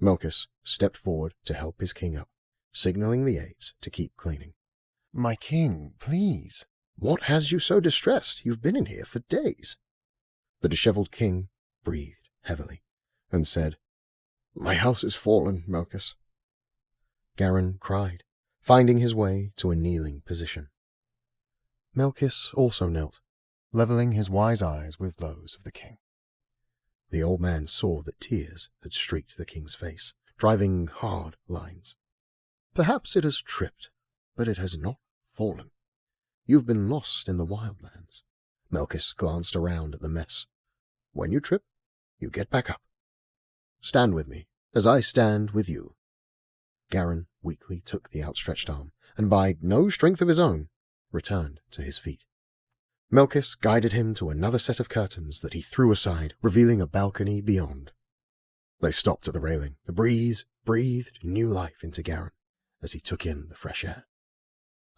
S4: Melkis stepped forward to help his king up, signaling the aides to keep cleaning.
S2: "My king, please."
S4: "What has you so distressed? You've been in here for days." The disheveled king breathed heavily and said, "My house is fallen, Melkis." Garin cried, finding his way to a kneeling position. Melkis also knelt, leveling his wise eyes with those of the king. The old man saw that tears had streaked the king's face, driving hard lines. "Perhaps it has tripped, but it has not fallen. You've been lost in the wildlands." Melkis glanced around at the mess. "When you trip, you get back up. Stand with me, as I stand with you." Garin weakly took the outstretched arm, and by no strength of his own, returned to his feet. Melkis guided him to another set of curtains that he threw aside, revealing a balcony beyond. They stopped at the railing. The breeze breathed new life into Garin as he took in the fresh air.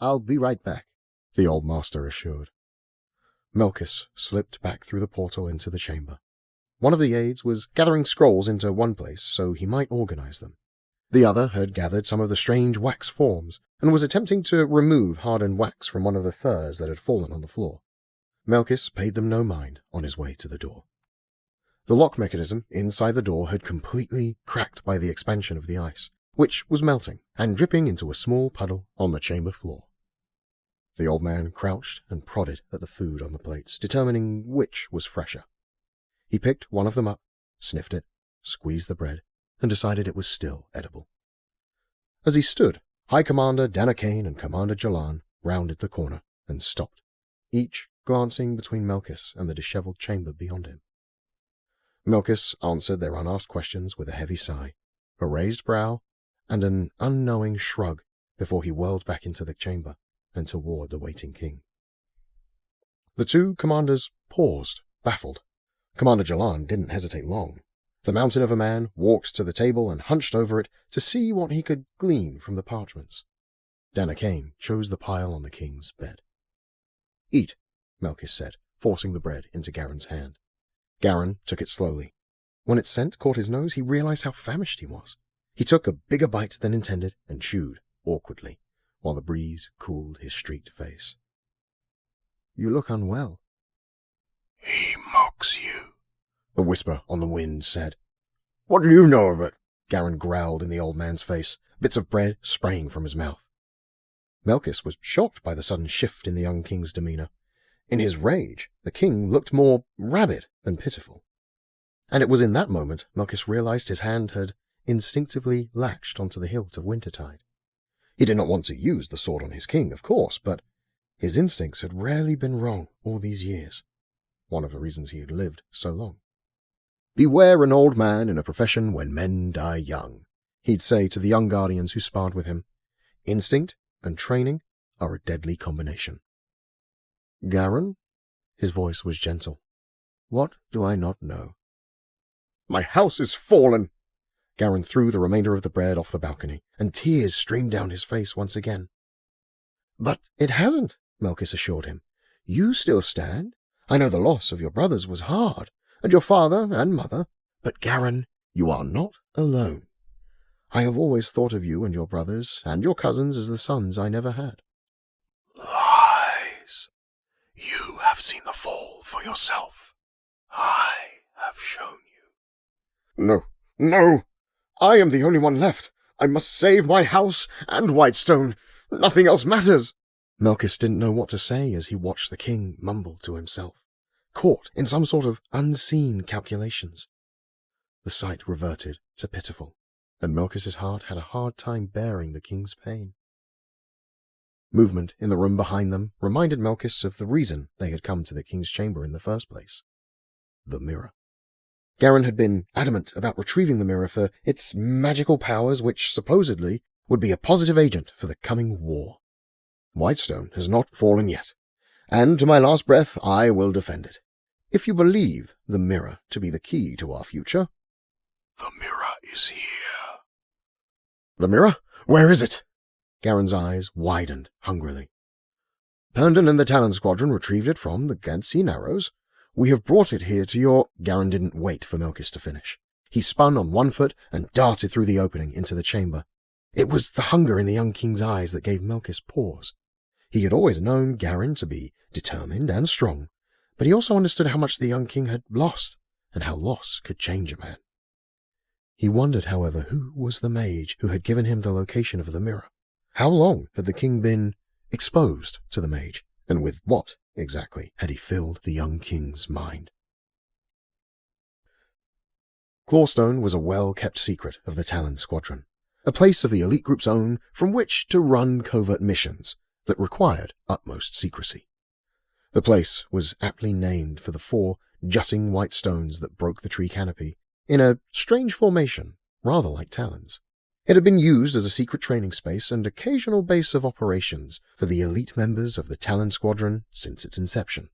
S4: "I'll be right back," the old master assured. Melkis slipped back through the portal into the chamber. One of the aides was gathering scrolls into one place so he might organize them. The other had gathered some of the strange wax forms and was attempting to remove hardened wax from one of the furs that had fallen on the floor. Melkis paid them no mind on his way to the door. The lock mechanism inside the door had completely cracked by the expansion of the ice, which was melting and dripping into a small puddle on the chamber floor. The old man crouched and prodded at the food on the plates, determining which was fresher. He picked one of them up, sniffed it, squeezed the bread, and decided it was still edible. As he stood, High Commander Danakane and Commander Jalan rounded the corner and stopped, each glancing between Melkis and the disheveled chamber beyond him. Melkis answered their unasked questions with a heavy sigh, a raised brow, and an unknowing shrug before he whirled back into the chamber and toward the waiting king. The two commanders paused, baffled. Commander Jalan didn't hesitate long. The mountain of a man walked to the table and hunched over it to see what he could glean from the parchments. Danakane chose the pile on the king's bed. "Eat," Melkis said, forcing the bread into Garin's hand. Garin took it slowly. When its scent caught his nose, he realized how famished he was. He took a bigger bite than intended and chewed awkwardly, while the breeze cooled his streaked face. "You look unwell."
S2: "He mocks you,"
S4: the whisper on the wind said.
S2: "What do you know of it?"
S4: Garin growled in the old man's face, bits of bread spraying from his mouth. Melkis was shocked by the sudden shift in the young king's demeanor. In his rage, the king looked more rabid than pitiful. And it was in that moment Melkis realized his hand had instinctively latched onto the hilt of Wintertide. He did not want to use the sword on his king, of course, but his instincts had rarely been wrong all these years. One of the reasons he had lived so long.
S2: "Beware an old man in a profession when men die young," he'd say to the young guardians who sparred with him. Instinct and training are a deadly combination. "Garin?" His voice was gentle. "What do I not know?" "My house is fallen!" Garin threw the remainder of the bread off the balcony, and tears streamed down his face once again. "But it hasn't," Melkis assured him. "You still stand. I know the loss of your brothers was hard, and your father and mother, but Garin, you are not alone. I have always thought of you and your brothers and your cousins as the sons I never had."
S3: "Lies. You have seen the fall for yourself. I have shown you."
S2: "No, no! I am the only one left. I must save my house and Whitestone. Nothing else matters." Melkis didn't know what to say as he watched the king mumble to himself, caught in some sort of unseen calculations. The sight reverted to pitiful, and Melkis's heart had a hard time bearing the king's pain. Movement in the room behind them reminded Melkis of the reason they had come to the king's chamber in the first place. The mirror. Garin had been adamant about retrieving the mirror for its magical powers, which supposedly would be a positive agent for the coming war. Whitestone has not fallen yet, and to my last breath I will defend it. If you believe the mirror to be the key to our future...
S3: The mirror is here.
S2: The mirror? Where is it? Garin's eyes widened hungrily. Herndon and the Talon Squadron retrieved it from the Ghun-Ra Narrows. We have brought it here to your... Garin didn't wait for Melkis to finish. He spun on one foot and darted through the opening into the chamber. It was the hunger in the young king's eyes that gave Melkis pause. He had always known Garin to be determined and strong, but he also understood how much the young king had lost, and how loss could change a man. He wondered, however, who was the mage who had given him the location of the mirror. How long had the king been exposed to the mage, and with what, exactly, had he filled the young king's mind? Clawstone was a well-kept secret of the Talon Squadron, a place of the elite group's own from which to run covert missions that required utmost secrecy. The place was aptly named for the 4 jutting white stones that broke the tree canopy in a strange formation, rather like talons. It had been used as a secret training space and occasional base of operations for the elite members of the Talon Squadron since its inception.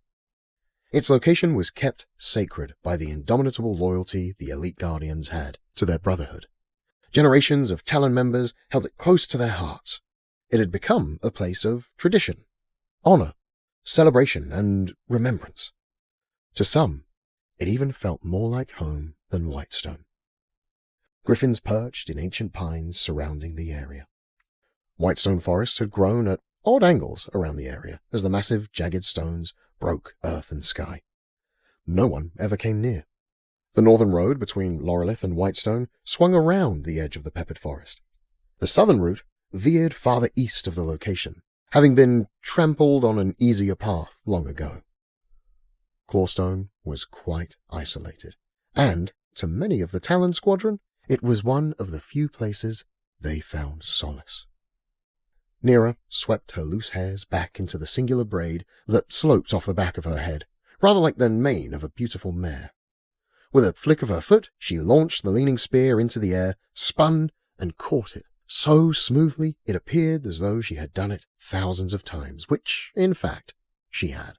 S2: Its location was kept sacred by the indomitable loyalty the elite guardians had to their brotherhood. Generations of Talon members held it close to their hearts. It had become a place of tradition, honor, celebration, and remembrance. To some, it even felt more like home than Whitestone. Griffins perched in ancient pines surrounding the area. Whitestone Forest had grown at odd angles around the area as the massive, jagged stones broke earth and sky. No one ever came near. The northern road between Laurelith and Whitestone swung around the edge of the peppered forest. The southern route veered farther east of the location, having been trampled on an easier path long ago. Clawstone was quite isolated, and, to many of the Talon Squadron, it was one of the few places they found solace. Nera swept her loose hairs back into the singular braid that sloped off the back of her head, rather like the mane of a beautiful mare. With a flick of her foot, she launched the leaning spear into the air, spun, and caught it, so smoothly it appeared as though she had done it thousands of times, which, in fact, she had.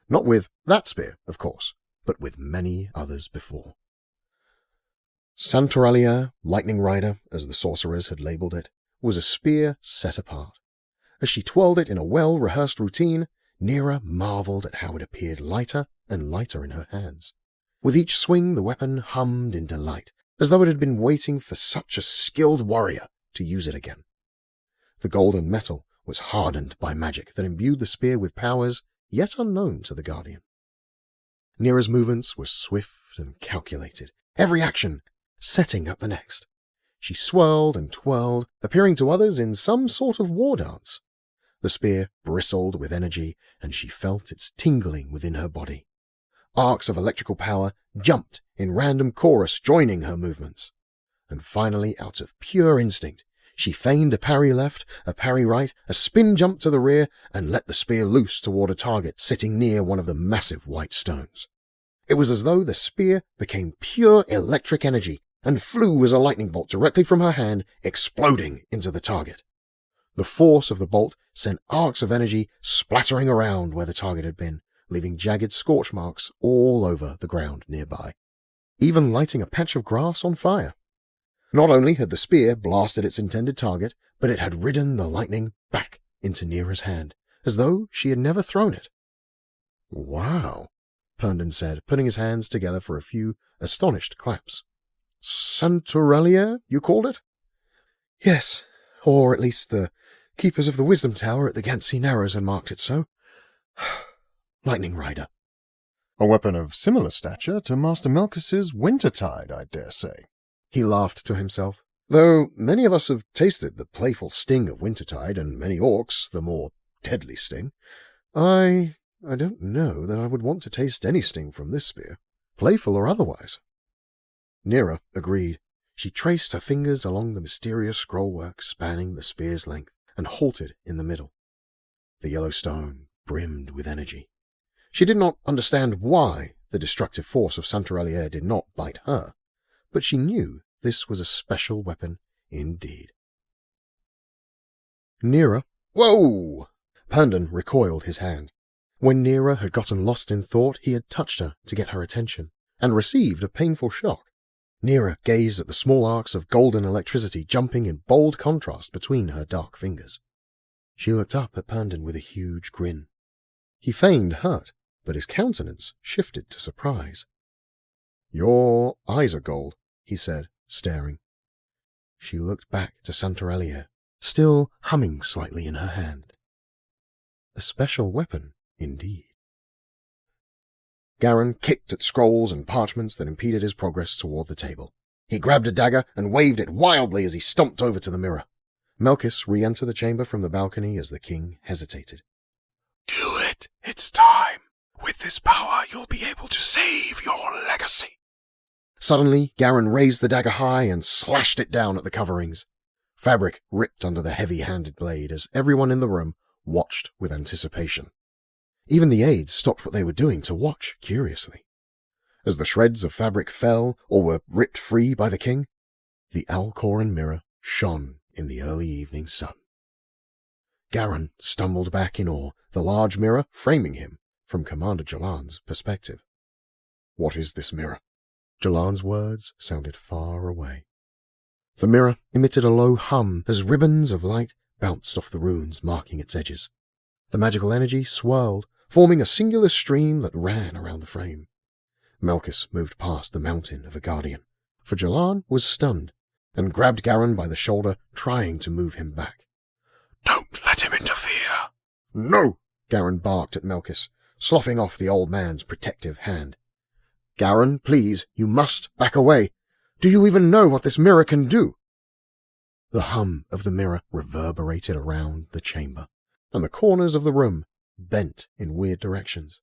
S2: Not with that spear, of course, but with many others before. Santoralia, Lightning Rider, as the sorcerers had labelled it, was a spear set apart. As she twirled it in a well-rehearsed routine, Nera marvelled at how it appeared lighter and lighter in her hands. With each swing, the weapon hummed in delight, as though it had been waiting for such a skilled warrior to use it again. The golden metal was hardened by magic that imbued the spear with powers yet unknown to the Guardian. Nera's movements were swift and calculated, every action setting up the next. She swirled and twirled, appearing to others in some sort of war dance. The spear bristled with energy, and she felt its tingling within her body. Arcs of electrical power jumped in random chorus, joining her movements. And finally, out of pure instinct, she feigned a parry left, a parry right, a spin jump to the rear, and let the spear loose toward a target sitting near one of the massive white stones. It was as though the spear became pure electric energy and flew as a lightning bolt directly from her hand, exploding into the target. The force of the bolt sent arcs of energy splattering around where the target had been, leaving jagged scorch marks all over the ground nearby, even lighting a patch of grass on fire. Not only had the spear blasted its intended target, but it had ridden the lightning back into Nira's hand, as though she had never thrown it. "Wow," Herndon said, putting his hands together for a few astonished claps. "Santorellia, you called it?"
S5: "Yes, or at least the keepers of the Wisdom Tower at the Gantsea Narrows had marked it so. Lightning Rider."
S2: "A weapon of similar stature to Master Melkus's Wintertide, I dare say." He laughed to himself. "Though many of us have tasted the playful sting of Wintertide, and many orcs the more deadly sting, I don't know that I would want to taste any sting from this spear, playful or otherwise." Nira agreed. She traced her fingers along the mysterious scrollwork spanning the spear's length and halted in the middle. The yellow stone brimmed with energy. She did not understand why the destructive force of Santorellia did not bite her, but she knew this was a special weapon indeed. Nira, "Whoa!" Herndon recoiled his hand. When Nira had gotten lost in thought, he had touched her to get her attention, and received a painful shock. Nira gazed at the small arcs of golden electricity jumping in bold contrast between her dark fingers. She looked up at Herndon with a huge grin. He feigned hurt, but his countenance shifted to surprise. "Your eyes are gold," he said, staring. She looked back to Santorellia, still humming slightly in her hand. A special weapon, indeed. Garin kicked at scrolls and parchments that impeded his progress toward the table. He grabbed a dagger and waved it wildly as he stomped over to the mirror. Melkus re-entered the chamber from the balcony as the king hesitated.
S3: "Do it. It's time. With this power, you'll be able to save your legacy."
S2: Suddenly, Garin raised the dagger high and slashed it down at the coverings. Fabric ripped under the heavy-handed blade as everyone in the room watched with anticipation. Even the aides stopped what they were doing to watch curiously. As the shreds of fabric fell or were ripped free by the king, the Alkhoren mirror shone in the early evening sun. Garin stumbled back in awe, the large mirror framing him from Commander Jalan's perspective. "What is this mirror?" Jalan's words sounded far away. The mirror emitted a low hum as ribbons of light bounced off the runes marking its edges. The magical energy swirled, forming a singular stream that ran around the frame. Melkus moved past the mountain of a guardian, for Jalan was stunned, and grabbed Garin by the shoulder, trying to move him back.
S3: "Don't let him interfere."
S2: "No!" Garin barked at Melkus, sloughing off the old man's protective hand. "Garin, please, you must back away. Do you even know what this mirror can do?" The hum of the mirror reverberated around the chamber, and the corners of the room bent in weird directions.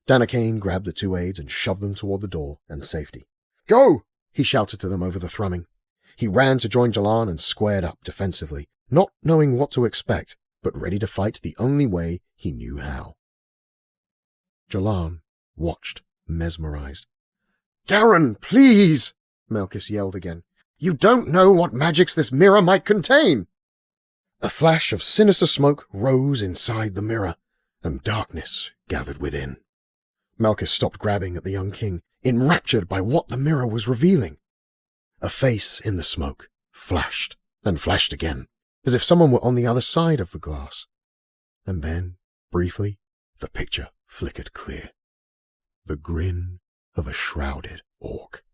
S2: Danakane grabbed the two aides and shoved them toward the door and safety. "Go!" he shouted to them over the thrumming. He ran to join Jalan and squared up defensively, not knowing what to expect, but ready to fight the only way he knew how. Jalan watched, mesmerized. "Garin, please!" Melkus yelled again. "You don't know what magics this mirror might contain!" A flash of sinister smoke rose inside the mirror, and darkness gathered within. Melkus stopped grabbing at the young king, enraptured by what the mirror was revealing. A face in the smoke flashed and flashed again, as if someone were on the other side of the glass. And then, briefly, the picture flickered clear. The grin of a shrouded orc.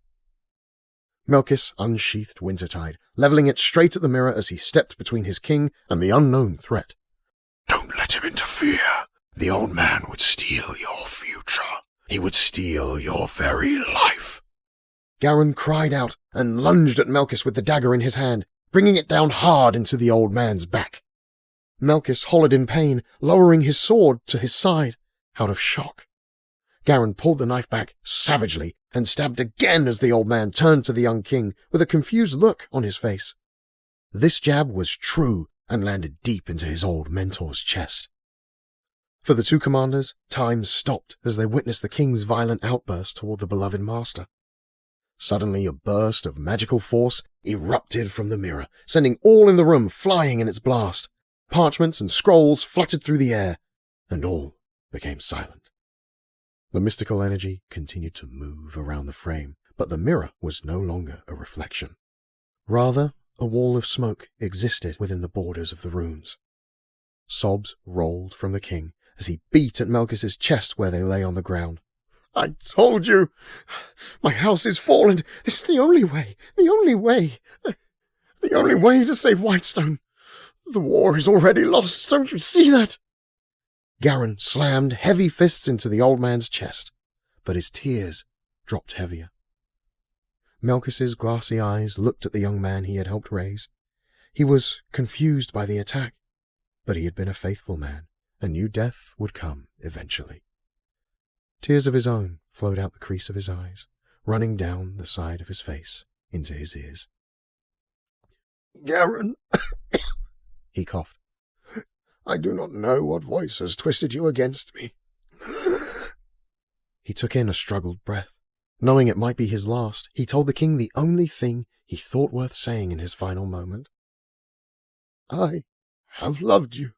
S2: Melkus unsheathed Wintertide, leveling it straight at the mirror as he stepped between his king and the unknown threat.
S3: "Don't let him interfere. The old man would steal your future. He would steal your very life."
S2: Garin cried out and lunged at Melkus with the dagger in his hand, bringing it down hard into the old man's back. Melkus hollered in pain, lowering his sword to his side, out of shock. Garin pulled the knife back savagely and stabbed again as the old man turned to the young king with a confused look on his face. This jab was true and landed deep into his old mentor's chest.
S4: For the two commanders, time stopped as they witnessed the king's violent outburst toward the beloved master. Suddenly, a burst of magical force erupted from the mirror, sending all in the room flying in its blast. Parchments and scrolls fluttered through the air, and all became silent. The mystical energy continued to move around the frame, but the mirror was no longer a reflection. Rather, a wall of smoke existed within the borders of the runes. Sobs rolled from the king as he beat at Melkis's chest where they lay on the ground.
S5: I told you! My house is fallen! This is the only way! The only way! The only way to save Whitestone! The war is already lost, don't you see that?
S4: Garen slammed heavy fists into the old man's chest, but his tears dropped heavier. Melkis's glassy eyes looked at the young man he had helped raise. He was confused by the attack, but he had been a faithful man, and knew death would come eventually. Tears of his own flowed out the crease of his eyes, running down the side of his face into his ears.
S5: Garen,
S4: he coughed.
S5: I do not know what voice has twisted you against me.
S4: He took in a struggled breath. Knowing it might be his last, he told the king the only thing he thought worth saying in his final moment.
S5: I have loved you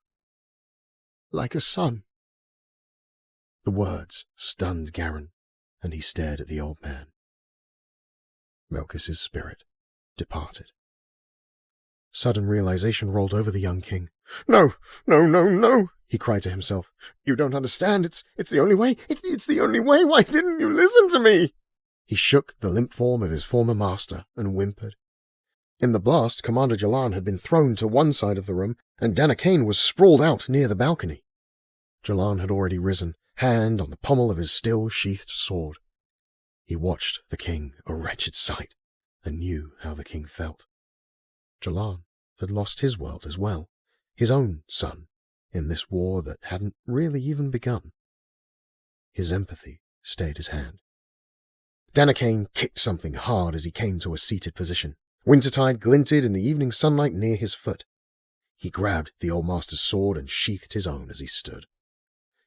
S5: like a son.
S4: The words stunned Garen, and he stared at the old man. Melkis's spirit departed. Sudden realization rolled over the young king.
S5: No, no, no, no, he cried to himself. You don't understand. It's the only way. It's the only way. Why didn't you listen to me?
S4: He shook the limp form of his former master and whimpered. In the blast, Commander Jalan had been thrown to one side of the room, and Danakane was sprawled out near the balcony. Jalan had already risen, hand on the pommel of his still-sheathed sword. He watched the king, a wretched sight, and knew how the king felt. Jalan had lost his world as well, his own son, in this war that hadn't really even begun. His empathy stayed his hand. Danakane kicked something hard as he came to a seated position. Wintertide glinted in the evening sunlight near his foot. He grabbed the old master's sword and sheathed his own as he stood.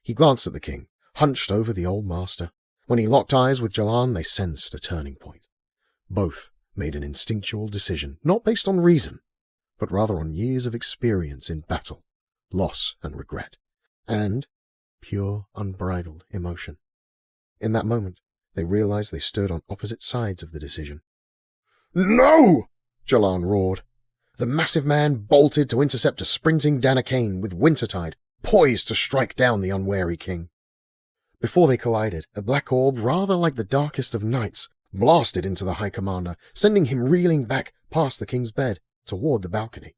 S4: He glanced at the king, hunched over the old master. When he locked eyes with Jalan, they sensed a turning point. Both made an instinctual decision, not based on reason, but rather on years of experience in battle, loss and regret, and pure, unbridled emotion. In that moment, they realized they stood on opposite sides of the decision.
S5: No!
S4: Jalan roared. The massive man bolted to intercept a sprinting Danakane with Wintertide, poised to strike down the unwary king. Before they collided, a black orb, rather like the darkest of nights, blasted into the High Commander, sending him reeling back past the king's bed toward the balcony.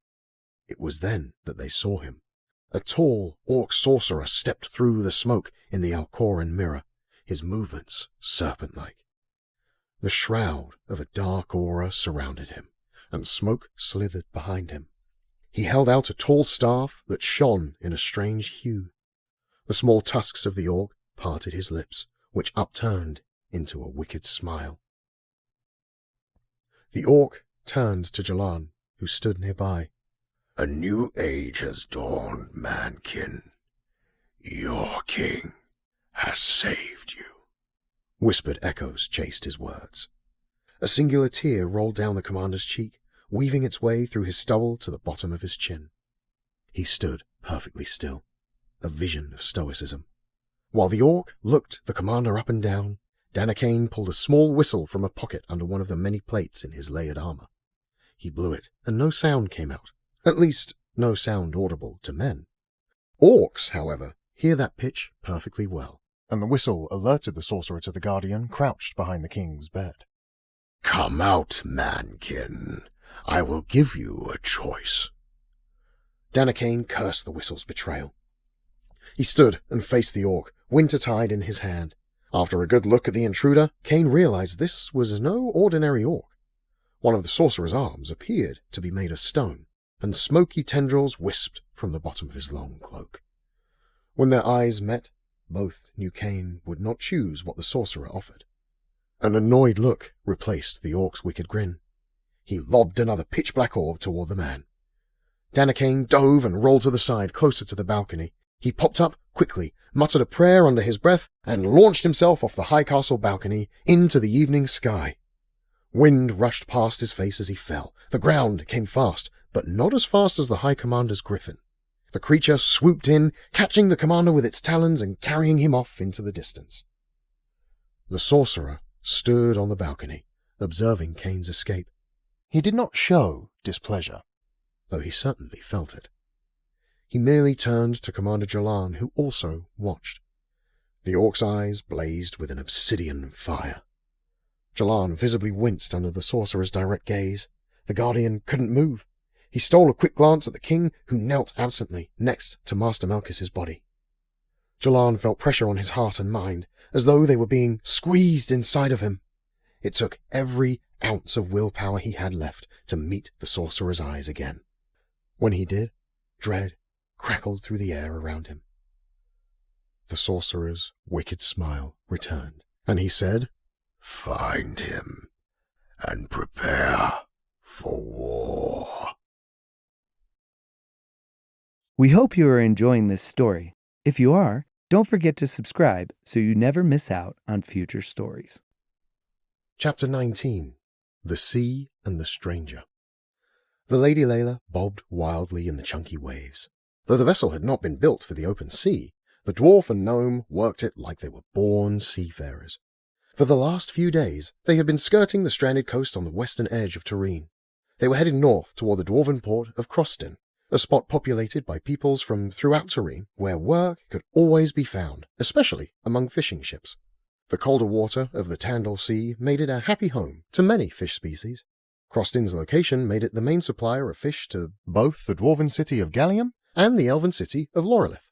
S4: It was then that they saw him. A tall orc sorcerer stepped through the smoke in the Alkhoren mirror, his movements serpent-like. The shroud of a dark aura surrounded him, and smoke slithered behind him. He held out a tall staff that shone in a strange hue. The small tusks of the orc parted his lips, which upturned into a wicked smile. The orc turned to Jalan, who stood nearby.
S3: A new age has dawned, mankin. Your king has saved you.
S4: Whispered echoes chased his words. A singular tear rolled down the commander's cheek, weaving its way through his stubble to the bottom of his chin. He stood perfectly still, a vision of stoicism. While the orc looked the commander up and down, Danakane pulled a small whistle from a pocket under one of the many plates in his layered armor. He blew it, and no sound came out. At least, no sound audible to men. Orcs, however, hear that pitch perfectly well.
S2: And the whistle alerted the sorcerer to the guardian crouched behind the king's bed.
S3: Come out, mankin. I will give you a choice.
S4: Danakane cursed the whistle's betrayal. He stood and faced the orc, Wintertide in his hand. After a good look at the intruder, Kane realized this was no ordinary orc. One of the sorcerer's arms appeared to be made of stone, and smoky tendrils wisped from the bottom of his long cloak. When their eyes met, both knew Kane would not choose what the sorcerer offered. An annoyed look replaced the orc's wicked grin. He lobbed another pitch-black orb toward the man. Danakane dove and rolled to the side, closer to the balcony. He popped up
S2: quickly muttered a prayer under his breath and launched himself off the high castle balcony into the evening sky. Wind rushed past his face as he fell. The ground came fast, but not as fast as the High Commander's griffin. The creature swooped in, catching the commander with its talons and carrying him off into the distance. The sorcerer stood on the balcony, observing Kane's escape. He did not show displeasure, though he certainly felt it. He merely turned to Commander Jalan, who also watched. The orc's eyes blazed with an obsidian fire. Jalan visibly winced under the sorcerer's direct gaze. The guardian couldn't move. He stole a quick glance at the king, who knelt absently next to Master Malchus's body. Jalan felt pressure on his heart and mind, as though they were being squeezed inside of him. It took every ounce of willpower he had left to meet the sorcerer's eyes again. When he did, dread crackled through the air around him. The sorcerer's wicked smile returned, and he said,
S3: "Find him, and prepare for war."
S1: We hope you are enjoying this story. If you are, don't forget to subscribe so you never miss out on future stories.
S2: Chapter 19. The Sea and the Stranger. The Lady Layla bobbed wildly in the chunky waves. Though the vessel had not been built for the open sea, the dwarf and gnome worked it like they were born seafarers. For the last few days, they had been skirting the stranded coast on the western edge of Turin. They were headed north toward the dwarven port of Croston, a spot populated by peoples from throughout Turin where work could always be found, especially among fishing ships. The colder water of the Tandil Sea made it a happy home to many fish species. Croston's location made it the main supplier of fish to both the dwarven city of Gallium and the elven city of Lorelith.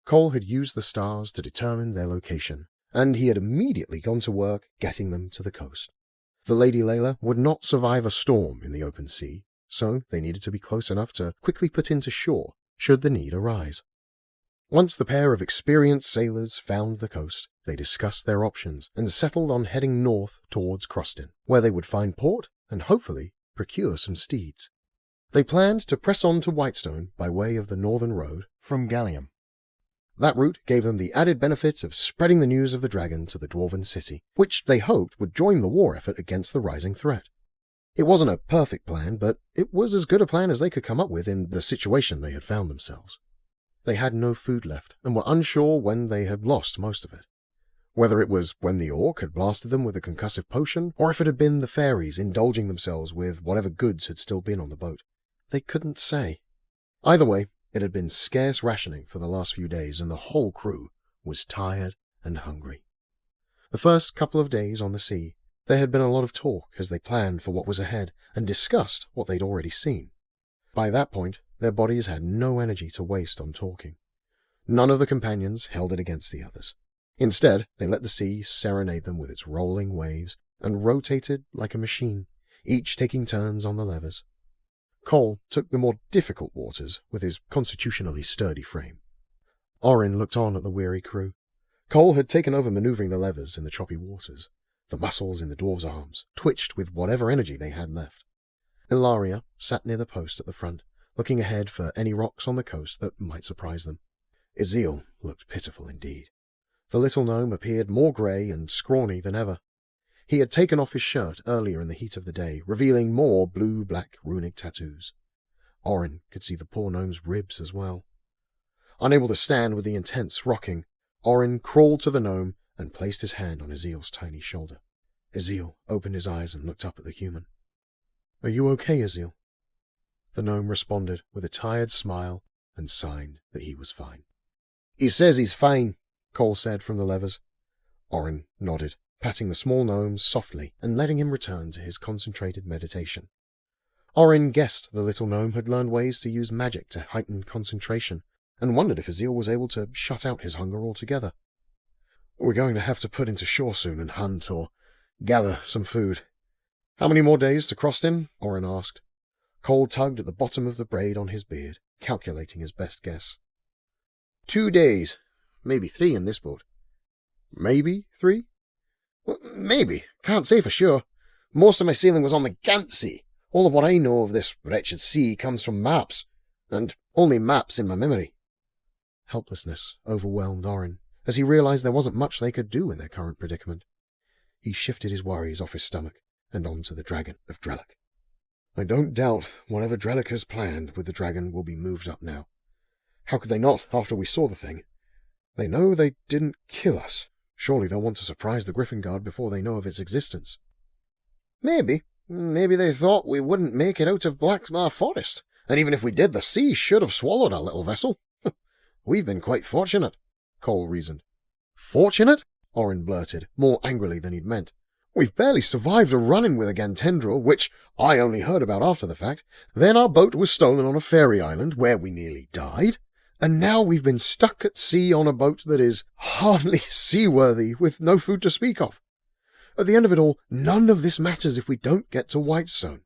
S2: Cole had used the stars to determine their location, and he had immediately gone to work getting them to the coast. The Lady Layla would not survive a storm in the open sea, so they needed to be close enough to quickly put into shore should the need arise. Once the pair of experienced sailors found the coast, they discussed their options and settled on heading north towards Croston, where they would find port and hopefully procure some steeds. They planned to press on to Whitestone by way of the northern road from Gallium. That route gave them the added benefit of spreading the news of the dragon to the dwarven city, which they hoped would join the war effort against the rising threat. It wasn't a perfect plan, but it was as good a plan as they could come up with in the situation they had found themselves. They had no food left, and were unsure when they had lost most of it. Whether it was when the orc had blasted them with a concussive potion, or if it had been the fairies indulging themselves with whatever goods had still been on the boat, they couldn't say. Either way, it had been scarce rationing for the last few days, and the whole crew was tired and hungry. The first couple of days on the sea, there had been a lot of talk as they planned for what was ahead and discussed what they'd already seen. By that point, their bodies had no energy to waste on talking. None of the companions held it against the others. Instead, they let the sea serenade them with its rolling waves and rotated like a machine, each taking turns on the levers. Cole took the more difficult waters with his constitutionally sturdy frame. Orin looked on at the weary crew. Cole had taken over maneuvering the levers in the choppy waters. The muscles in the dwarves' arms twitched with whatever energy they had left. Ilaria sat near the post at the front, looking ahead for any rocks on the coast that might surprise them. Ezil looked pitiful indeed. The little gnome appeared more grey and scrawny than ever. He had taken off his shirt earlier in the heat of the day, revealing more blue-black runic tattoos. Orin could see the poor gnome's ribs as well. Unable to stand with the intense rocking, Orin crawled to the gnome and placed his hand on Ezil's tiny shoulder. Ezil opened his eyes and looked up at the human. "Are you okay, Ezil?" The gnome responded with a tired smile and signed that he was fine. "He says he's fine," Cole said from the levers. Orin nodded, patting the small gnome softly and letting him return to his concentrated meditation. Orin guessed the little gnome had learned ways to use magic to heighten concentration, and wondered if Ezil was able to shut out his hunger altogether. "We're going to have to put into shore soon and hunt or gather some food. How many more days to Croston?" Orin asked. Cole tugged at the bottom of the braid on his beard, calculating his best guess. 2 days. Maybe 3 in this boat." "Maybe 3? "Well, maybe. Can't say for sure. Most of my sailing was on the Gant Sea. All of what I know of this wretched sea comes from maps, and only maps in my memory."
S4: Helplessness overwhelmed Orin as he realized there wasn't much they could do in their current predicament. He shifted his worries off his stomach and onto the dragon of Drellic. I don't doubt whatever Drellic has planned with the dragon will be moved up now. How could they not after we saw the thing? They know they didn't kill us. Surely they'll want to surprise the Griffin Guard before they know of its existence. Maybe they thought we wouldn't make it out of Blackmar Forest, and even if we did, the sea should have swallowed our little vessel. We've been quite fortunate, Cole reasoned. Fortunate? Orin blurted, more angrily than he'd meant. We've barely survived a run-in with a Gantendril, which I only heard about after the fact. Then our boat was stolen on a fairy island, where we nearly died. And now we've been stuck at sea on a boat that is hardly seaworthy, with no food to speak of. At the end of it all, none of this matters if we don't get to Whitestone.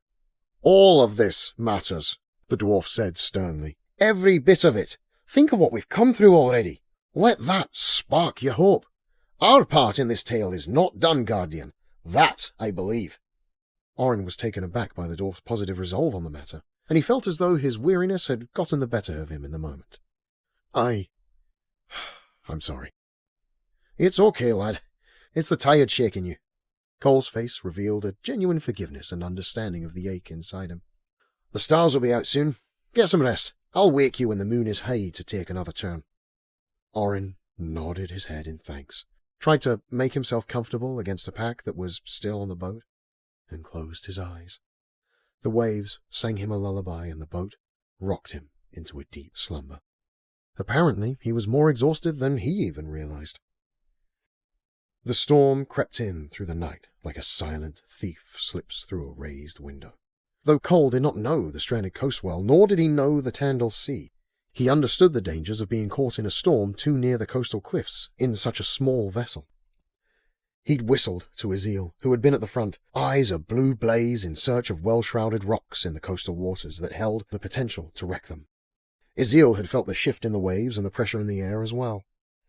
S4: All of this matters, the dwarf said sternly. Every bit of it. Think of what we've come through already. Let that spark your hope. Our part in this tale is not done, Guardian. That I believe. Orin was taken aback by the dwarf's positive resolve on the matter, and he felt as though his weariness had gotten the better of him in the moment. I'm sorry. It's okay, lad. It's the tired shaking you. Cole's face revealed a genuine forgiveness and understanding of the ache inside him. The stars will be out soon. Get some rest. I'll wake you when the moon is high to take another turn. Orin nodded his head in thanks, tried to make himself comfortable against the pack that was still on the boat, and closed his eyes. The waves sang him a lullaby, and the boat rocked him into a deep slumber. Apparently, he was more exhausted than he even realized. The storm crept in through the night like a silent thief slips through a raised window. Though Cole did not know the stranded coast well, nor did he know the Tandil Sea, he understood the dangers of being caught in a storm too near the coastal cliffs in such a small vessel. He'd whistled to Ezeel, who had been at the front, eyes a blue blaze in search of well-shrouded rocks in the coastal waters that held the potential to wreck them. Ezeel had felt the shift in the waves and the pressure in the air as well.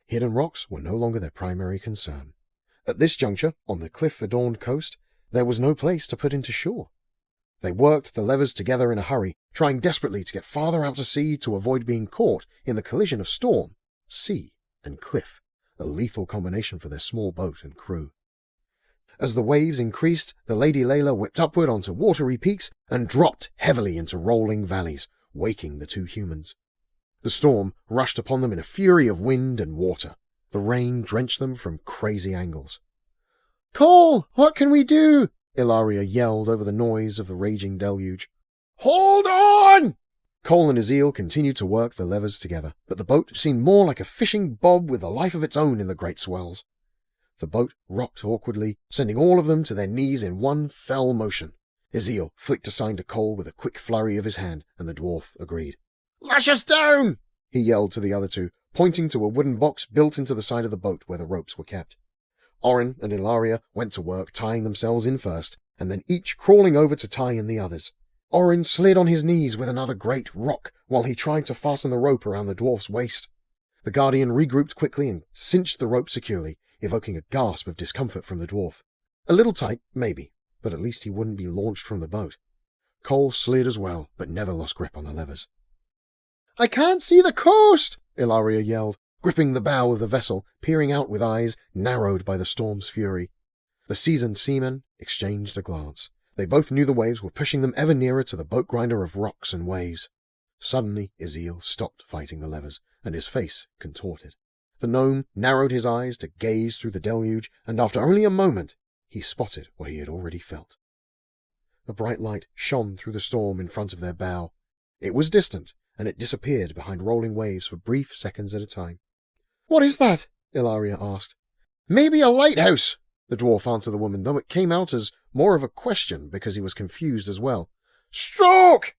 S4: Hidden rocks were no longer their primary concern. At this juncture, on the cliff-adorned coast, there was no place to put into shore. They worked the levers together in a hurry, trying desperately to get farther out to sea to avoid being caught in the collision of storm, sea, and cliff, a lethal combination for their small boat and crew. As the waves increased, the Lady Layla whipped upward onto watery peaks and dropped heavily into rolling valleys, waking the two humans. The storm rushed upon them in a fury of wind and water. The rain drenched them from crazy angles. "Cole, what can we do?" Ilaria yelled over the noise of the raging deluge. "Hold on!" Cole and Ezeel continued to work the levers together, but the boat seemed more like a fishing bob with a life of its own in the great swells. The boat rocked awkwardly, sending all of them to their knees in one fell motion. Ezeel flicked a sign to Cole with a quick flurry of his hand, and the dwarf agreed. "Lash us down!" he yelled to the other two, pointing to a wooden box built into the side of the boat where the ropes were kept. Orin and Ilaria went to work tying themselves in first, and then each crawling over to tie in the others. Orin slid on his knees with another great rock while he tried to fasten the rope around the dwarf's waist. The Guardian regrouped quickly and cinched the rope securely, evoking a gasp of discomfort from the dwarf. A little tight, maybe, but at least he wouldn't be launched from the boat. Cole slid as well, but never lost grip on the levers. "I can't see the coast!" Ilaria yelled, gripping the bow of the vessel, peering out with eyes narrowed by the storm's fury. The seasoned seamen exchanged a glance. They both knew the waves were pushing them ever nearer to the boat grinder of rocks and waves. Suddenly, Ezeel stopped fighting the levers, and his face contorted. The gnome narrowed his eyes to gaze through the deluge, and after only a moment, he spotted what he had already felt. A bright light shone through the storm in front of their bow. It was distant, and it disappeared behind rolling waves for brief seconds at a time. "What is that?" Ilaria asked. "Maybe a lighthouse," the dwarf answered the woman, though it came out as more of a question because he was confused as well. "Stroke!"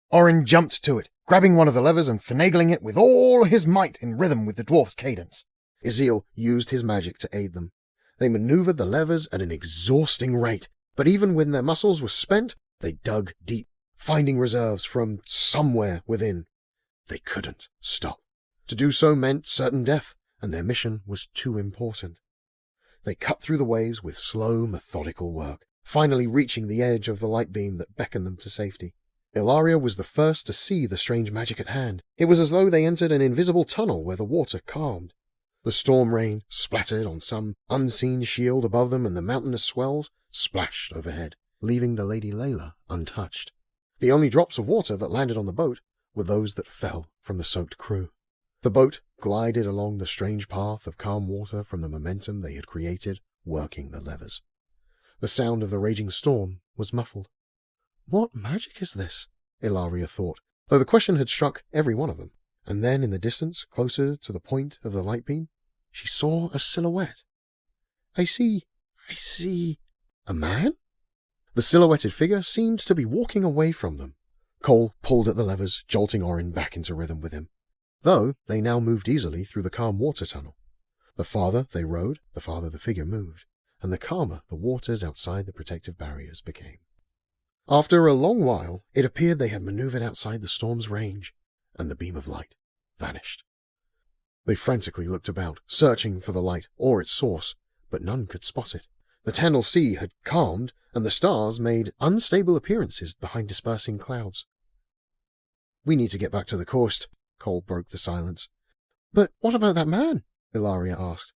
S4: Orin jumped to it, grabbing one of the levers and finagling it with all his might in rhythm with the dwarf's cadence. Ezeel used his magic to aid them. They maneuvered the levers at an exhausting rate, but even when their muscles were spent, they dug deep, finding reserves from somewhere within. They couldn't stop. To do so meant certain death, and their mission was too important. They cut through the waves with slow, methodical work, finally reaching the edge of the light beam that beckoned them to safety. Ilaria was the first to see the strange magic at hand. It was as though they entered an invisible tunnel where the water calmed. The storm rain splattered on some unseen shield above them, and the mountainous swells splashed overhead, leaving the Lady Layla untouched. The only drops of water that landed on the boat were those that fell from the soaked crew. The boat glided along the strange path of calm water from the momentum they had created, working the levers. The sound of the raging storm was muffled. What magic is this? Ilaria thought, though the question had struck every one of them. And then in the distance, closer to the point of the light beam, she saw a silhouette. I see. A man? The silhouetted figure seemed to be walking away from them. Cole pulled at the levers, jolting Orin back into rhythm with him. Though they now moved easily through the calm water tunnel. The farther they rode, the farther the figure moved, and the calmer the waters outside the protective barriers became. After a long while, it appeared they had maneuvered outside the storm's range, and the beam of light vanished. They frantically looked about, searching for the light or its source, but none could spot it. The Tandil Sea had calmed, and the stars made unstable appearances behind dispersing clouds. We need to get back to the coast, Cole broke the silence. But what about that man? Ilaria asked.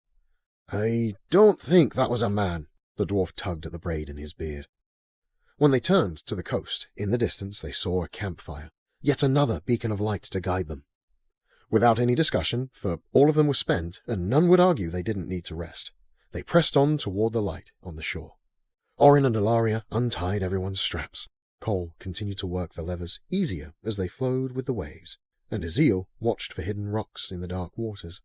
S4: I don't think that was a man, the dwarf tugged at the braid in his beard. When they turned to the coast, in the distance they saw a campfire, yet another beacon of light to guide them. Without any discussion, for all of them were spent, and none would argue they didn't need to rest, they pressed on toward the light on the shore. Orin and Ilaria untied everyone's straps. Cole continued to work the levers easier as they flowed with the waves, and Azil watched for hidden rocks in the dark waters.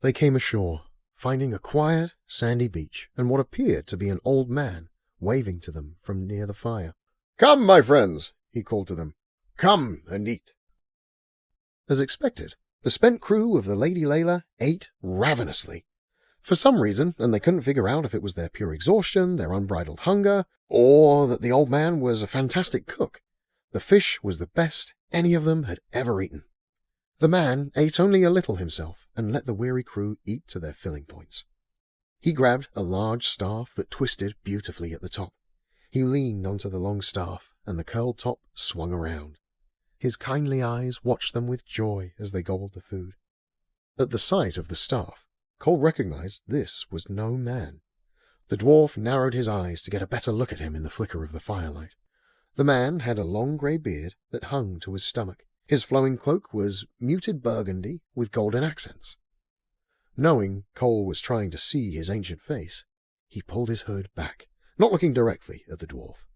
S4: They came ashore, finding a quiet, sandy beach and what appeared to be an old man waving to them from near the fire.
S3: Come, my friends, he called to them. Come and eat.
S4: As expected, the spent crew of the Lady Layla ate ravenously. For some reason, and they couldn't figure out if it was their pure exhaustion, their unbridled hunger, or that the old man was a fantastic cook, the fish was the best any of them had ever eaten. The man ate only a little himself and let the weary crew eat to their filling points. He grabbed a large staff that twisted beautifully at the top. He leaned onto the long staff, and the curled top swung around. His kindly eyes watched them with joy as they gobbled the food. At the sight of the staff, Cole recognized this was no man. The dwarf narrowed his eyes to get a better look at him in the flicker of the firelight. The man had a long grey beard that hung to his stomach. His flowing cloak was muted burgundy with golden accents. Knowing Cole was trying to see his ancient face, he pulled his hood back, not looking directly at the dwarf.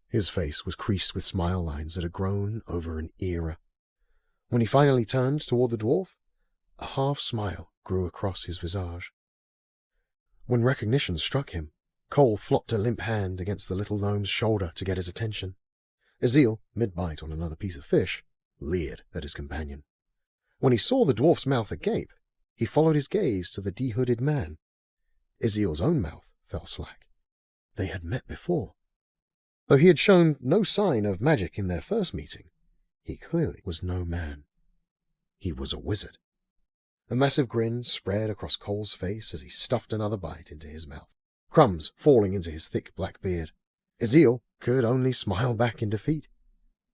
S4: His face was creased with smile lines that had grown over an era. When he finally turned toward the dwarf, a half smile grew across his visage. When recognition struck him, Cole flopped a limp hand against the little gnome's shoulder to get his attention. Azil, mid-bite on another piece of fish, leered at his companion. When he saw the dwarf's mouth agape, he followed his gaze to the de-hooded man. Azil's own mouth fell slack. They had met before. Though he had shown no sign of magic in their first meeting, he clearly was no man. He was a wizard. A massive grin spread across Cole's face as he stuffed another bite into his mouth, crumbs falling into his thick black beard. Azil could only smile back in defeat.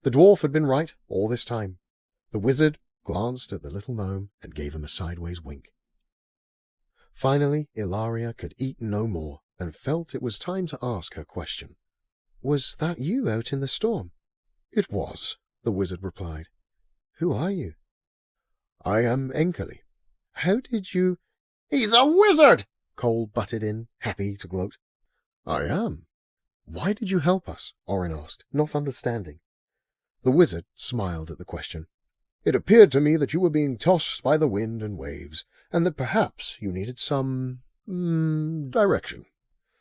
S4: The dwarf had been right all this time. The wizard glanced at the little gnome and gave him a sideways wink. Finally, Ilaria could eat no more and felt it was time to ask her question. Was that you out in the storm? It was, the wizard replied. Who are you? I am Enkeli. How did you...
S3: He's a wizard!
S4: Cole butted in, happy to gloat. I am. Why did you help us? Orin asked, not understanding. The wizard smiled at the question. It appeared to me that you were being tossed by the wind and waves, and that perhaps you needed some... direction.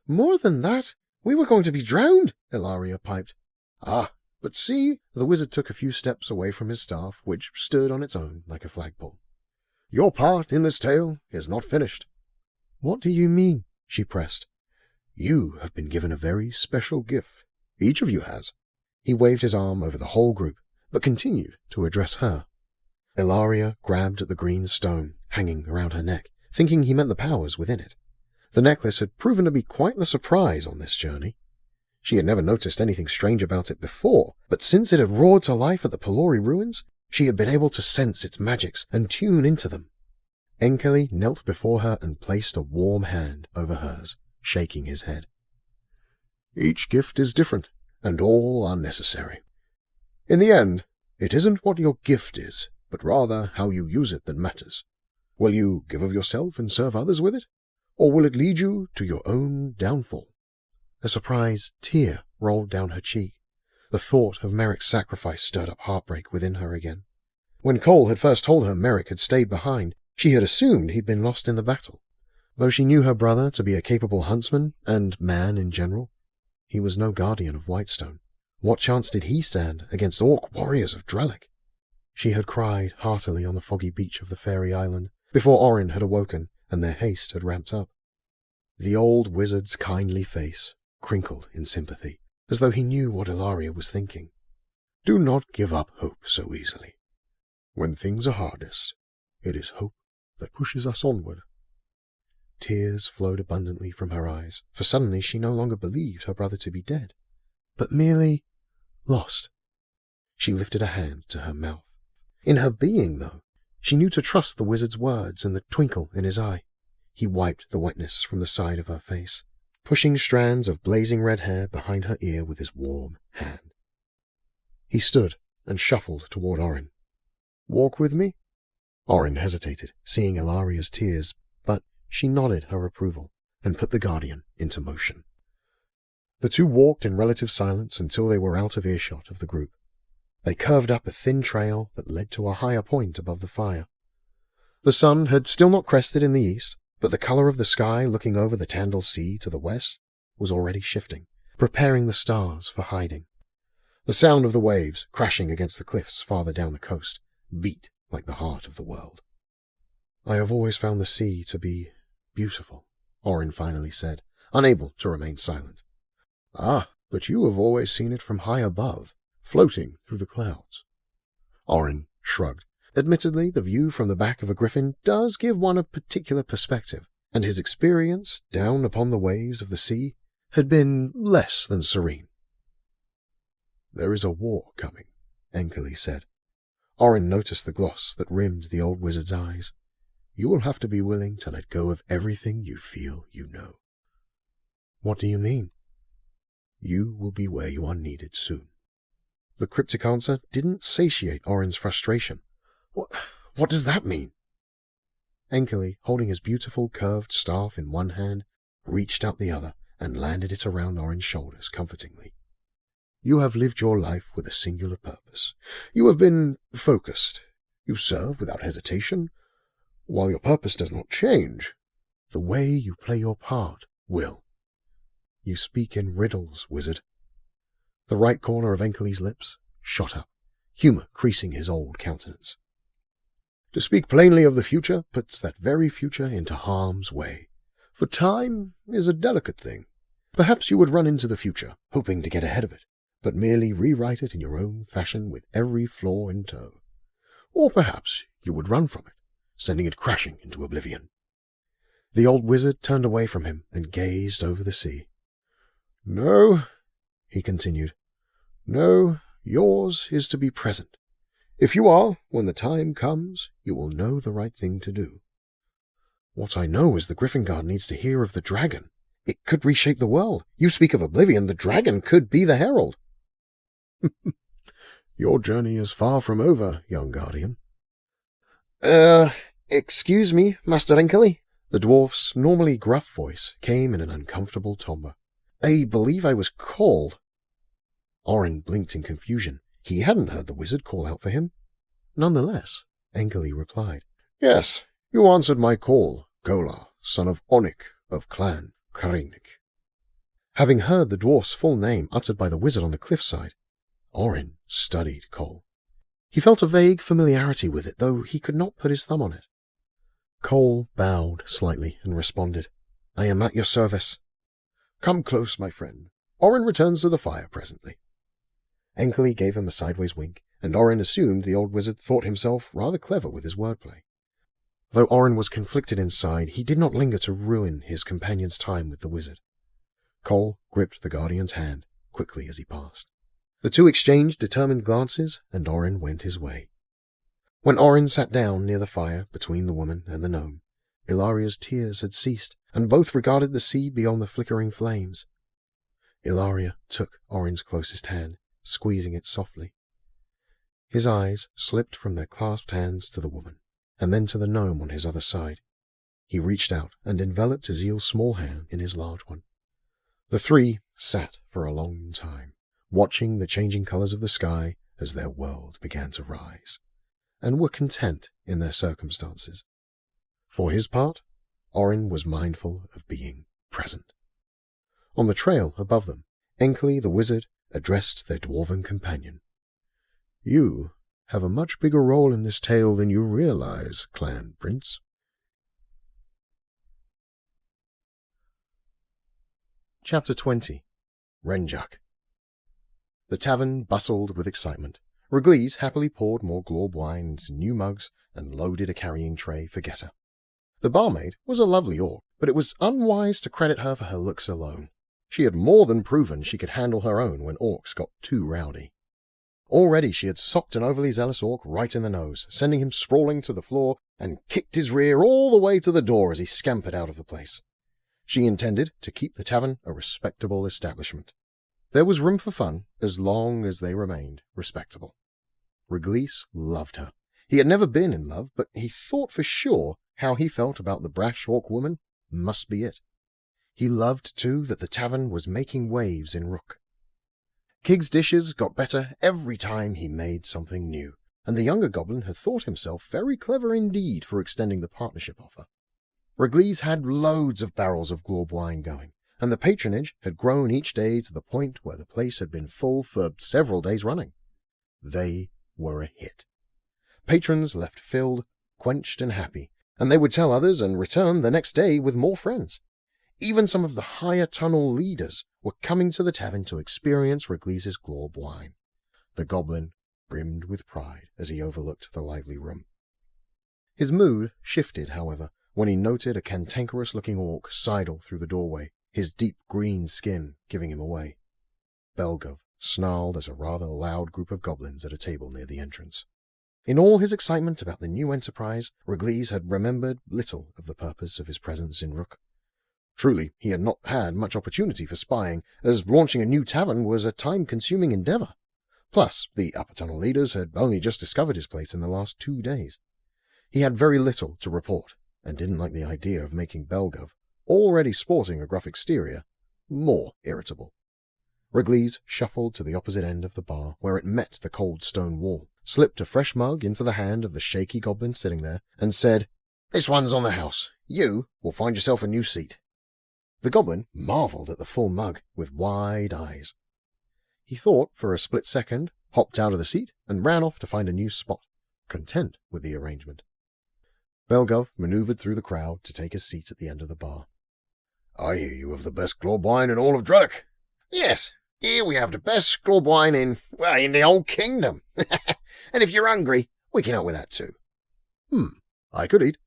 S4: More than that, we were going to be drowned, Ilaria piped. Ah, but see, the wizard took a few steps away from his staff, which stood on its own like a flagpole. Your part in this tale is not finished. What do you mean? She pressed. You have been given a very special gift. Each of you has. He waved his arm over the whole group, but continued to address her. Ilaria grabbed at the green stone hanging around her neck, thinking he meant the powers within it. The necklace had proven to be quite the surprise on this journey. She had never noticed anything strange about it before, but since it had roared to life at the Palori ruins, she had been able to sense its magics and tune into them. Enkeli knelt before her and placed a warm hand over hers, shaking his head.
S2: Each gift is different, and all are necessary. In the end, it isn't what your gift is, but rather how you use it that matters. Will you give of yourself and serve others with it? Or will it lead you to your own downfall?
S4: A surprised tear rolled down her cheek. The thought of Merrick's sacrifice stirred up heartbreak within her again. When Cole had first told her Merrick had stayed behind, she had assumed he'd been lost in the battle. Though she knew her brother to be a capable huntsman and man in general, he was no guardian of Whitestone. What chance did he stand against orc warriors of Drellic? She had cried heartily on the foggy beach of the fairy island before Orin had awoken and their haste had ramped up. The old wizard's kindly face crinkled in sympathy, as though he knew what Ilaria was thinking.
S2: Do not give up hope so easily. When things are hardest, it is hope that pushes us onward.
S4: Tears flowed abundantly from her eyes, for suddenly she no longer believed her brother to be dead, but merely lost. She lifted a hand to her mouth. In her being, though, she knew to trust the wizard's words and the twinkle in his eye. He wiped the wetness from the side of her face, pushing strands of blazing red hair behind her ear with his warm hand. He stood and shuffled toward Orin.
S2: Walk with me?
S4: Orin hesitated, seeing Ilaria's tears, but she nodded her approval and put the guardian into motion. The two walked in relative silence until they were out of earshot of the group. They curved up a thin trail that led to a higher point above the fire. The sun had still not crested in the east, but the color of the sky looking over the Tandil Sea to the west was already shifting, preparing the stars for hiding. The sound of the waves crashing against the cliffs farther down the coast beat like the heart of the world. I have always found the sea to be beautiful, Orin finally said, unable to remain silent.
S2: Ah, but you have always seen it from high above, floating through the clouds.
S4: Orin shrugged. Admittedly, the view from the back of a griffin does give one a particular perspective, and his experience down upon the waves of the sea had been less than serene.
S2: There is a war coming,
S4: Enkeli said. Orin noticed the gloss that rimmed the old wizard's eyes.
S2: You will have to be willing to let go of everything you feel you know.
S4: What do you mean?
S2: You will be where you are needed soon.
S4: The cryptic answer didn't satiate Orin's frustration. What does that mean? Enkeli, holding his beautiful curved staff in one hand, reached out the other and landed it around Orin's shoulders comfortingly.
S2: You have lived your life with a singular purpose. You have been focused. You serve without hesitation. While your purpose does not change,
S4: the way you play your part will. You speak in riddles, wizard. The right corner of Enkeli's lips shot up, humor creasing his old countenance.
S2: To speak plainly of the future puts that very future into harm's way. For time is a delicate thing. Perhaps you would run into the future, hoping to get ahead of it, but merely rewrite it in your own fashion with every flaw in tow. Or perhaps you would run from it, sending it crashing into oblivion.
S4: The old wizard turned away from him and gazed over the sea.
S2: No, he continued. No, yours is to be present. If you are, when the time comes, you will know the right thing to do.
S4: What I know is the Griffin Guard needs to hear of the dragon. It could reshape the world. You speak of oblivion, the dragon could be the herald.
S2: Your journey is far from over, young guardian.
S4: Excuse me, Master Enkeli. The dwarf's normally gruff voice came in an uncomfortable timbre. I believe I was called. Orin blinked in confusion. He hadn't heard the wizard call out for him. Nonetheless, Enkeli replied.
S2: Yes, you answered my call, Gola, son of Onik of Clan Karinik.
S4: Having heard the dwarf's full name uttered by the wizard on the cliffside, Orin studied Cole. He felt a vague familiarity with it, though he could not put his thumb on it. Cole bowed slightly and responded, I am at your service.
S2: Come close, my friend. Orin returns to the fire presently.
S4: Enkeli gave him a sideways wink, and Orin assumed the old wizard thought himself rather clever with his wordplay. Though Orin was conflicted inside, he did not linger to ruin his companion's time with the wizard. Cole gripped the guardian's hand, quickly as he passed. The two exchanged determined glances, and Orin went his way. When Orin sat down near the fire between the woman and the gnome, Ilaria's tears had ceased, and both regarded the sea beyond the flickering flames. Ilaria took Orin's closest hand, squeezing it softly. His eyes slipped from their clasped hands to the woman, and then to the gnome on his other side. He reached out and enveloped Azil's small hand in his large one. The three sat for a long time, watching the changing colors of the sky as their world began to rise, and were content in their circumstances. For his part, Orin was mindful of being present. On the trail above them, Enkeli the wizard addressed their dwarven companion. "You have a much bigger role in this tale than you realize, Clan Prince." Chapter 20. Renjak. The tavern bustled with excitement. Reglis happily poured more glorb wine into new mugs and loaded a carrying tray for Geta. The barmaid was a lovely orc, but it was unwise to credit her for her looks alone. She had more than proven she could handle her own when orcs got too rowdy. Already she had socked an overly zealous orc right in the nose, sending him sprawling to the floor, and kicked his rear all the way to the door as he scampered out of the place. She intended to keep the tavern a respectable establishment. There was room for fun as long as they remained respectable. Reglis loved her. He had never been in love, but he thought for sure how he felt about the brash orc woman must be it. He loved, too, that the tavern was making waves in Rook. Kig's dishes got better every time he made something new, and the younger goblin had thought himself very clever indeed for extending the partnership offer. Reglis had loads of barrels of glorb wine going, and the patronage had grown each day to the point where the place had been full for several days running. They were a hit. Patrons left filled, quenched, and happy, and they would tell others and return the next day with more friends. Even some of the higher tunnel leaders were coming to the tavern to experience Reglis's glorb wine. The goblin brimmed with pride as he overlooked the lively room. His mood shifted, however, when he noted a cantankerous-looking orc sidle through the doorway, his deep green skin giving him away. Belgov snarled at a rather loud group of goblins at a table near the entrance. In all his excitement about the new enterprise, Reglis had remembered little of the purpose of his presence in Rook. Truly, he had not had much opportunity for spying, as launching a new tavern was a time-consuming endeavor. Plus, the upper tunnel leaders had only just discovered his place in the last 2 days. He had very little to report, and didn't like the idea of making Belgov, already sporting a gruff exterior, more irritable. Reglis shuffled to the opposite end of the bar, where it met the cold stone wall, slipped a fresh mug into the hand of the shaky goblin sitting there, and said, "This one's on the house. You will find yourself a new seat." The goblin marveled at the full mug with wide eyes. He thought for a split second, hopped out of the seat, and ran off to find a new spot, content with the arrangement. Belgov maneuvered through the crowd to take a seat at the end of the bar.
S3: "I hear you have the best glorb wine in all of Drellic." "Yes, here we have the best glorb wine in the whole kingdom. And if you're hungry, we can help with that too."
S4: I could eat."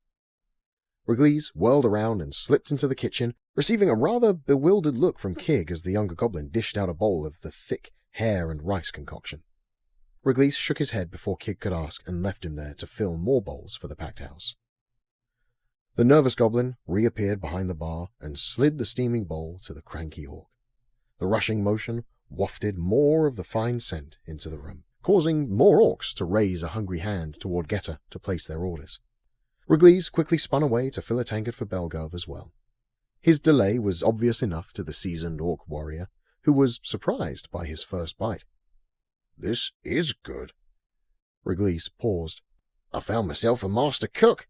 S4: Reglis whirled around and slipped into the kitchen, receiving a rather bewildered look from Kig as the younger goblin dished out a bowl of the thick hare and rice concoction. Reglis shook his head before Kig could ask and left him there to fill more bowls for the packed house. The nervous goblin reappeared behind the bar and slid the steaming bowl to the cranky orc. The rushing motion wafted more of the fine scent into the room, causing more orcs to raise a hungry hand toward Geta to place their orders. Reglis quickly spun away to fill a tankard for Belgov as well. His delay was obvious enough to the seasoned orc warrior, who was surprised by his first bite.
S3: "This is good."
S4: Reglis paused.
S3: "I found myself a master cook."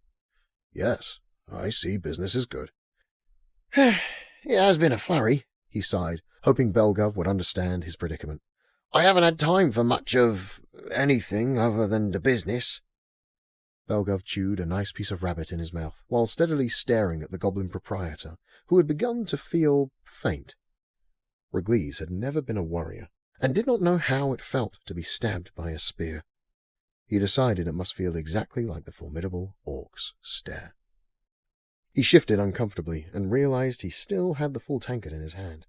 S4: "Yes, I see business is good."
S3: "It has been a flurry,"
S4: he sighed, hoping Belgov would understand his predicament.
S3: "I haven't had time for much of anything other than the business."
S4: Belgov chewed a nice piece of rabbit in his mouth, while steadily staring at the goblin proprietor, who had begun to feel faint. Reglis had never been a warrior, and did not know how it felt to be stabbed by a spear. He decided it must feel exactly like the formidable orc's stare. He shifted uncomfortably and realized he still had the full tankard in his hand.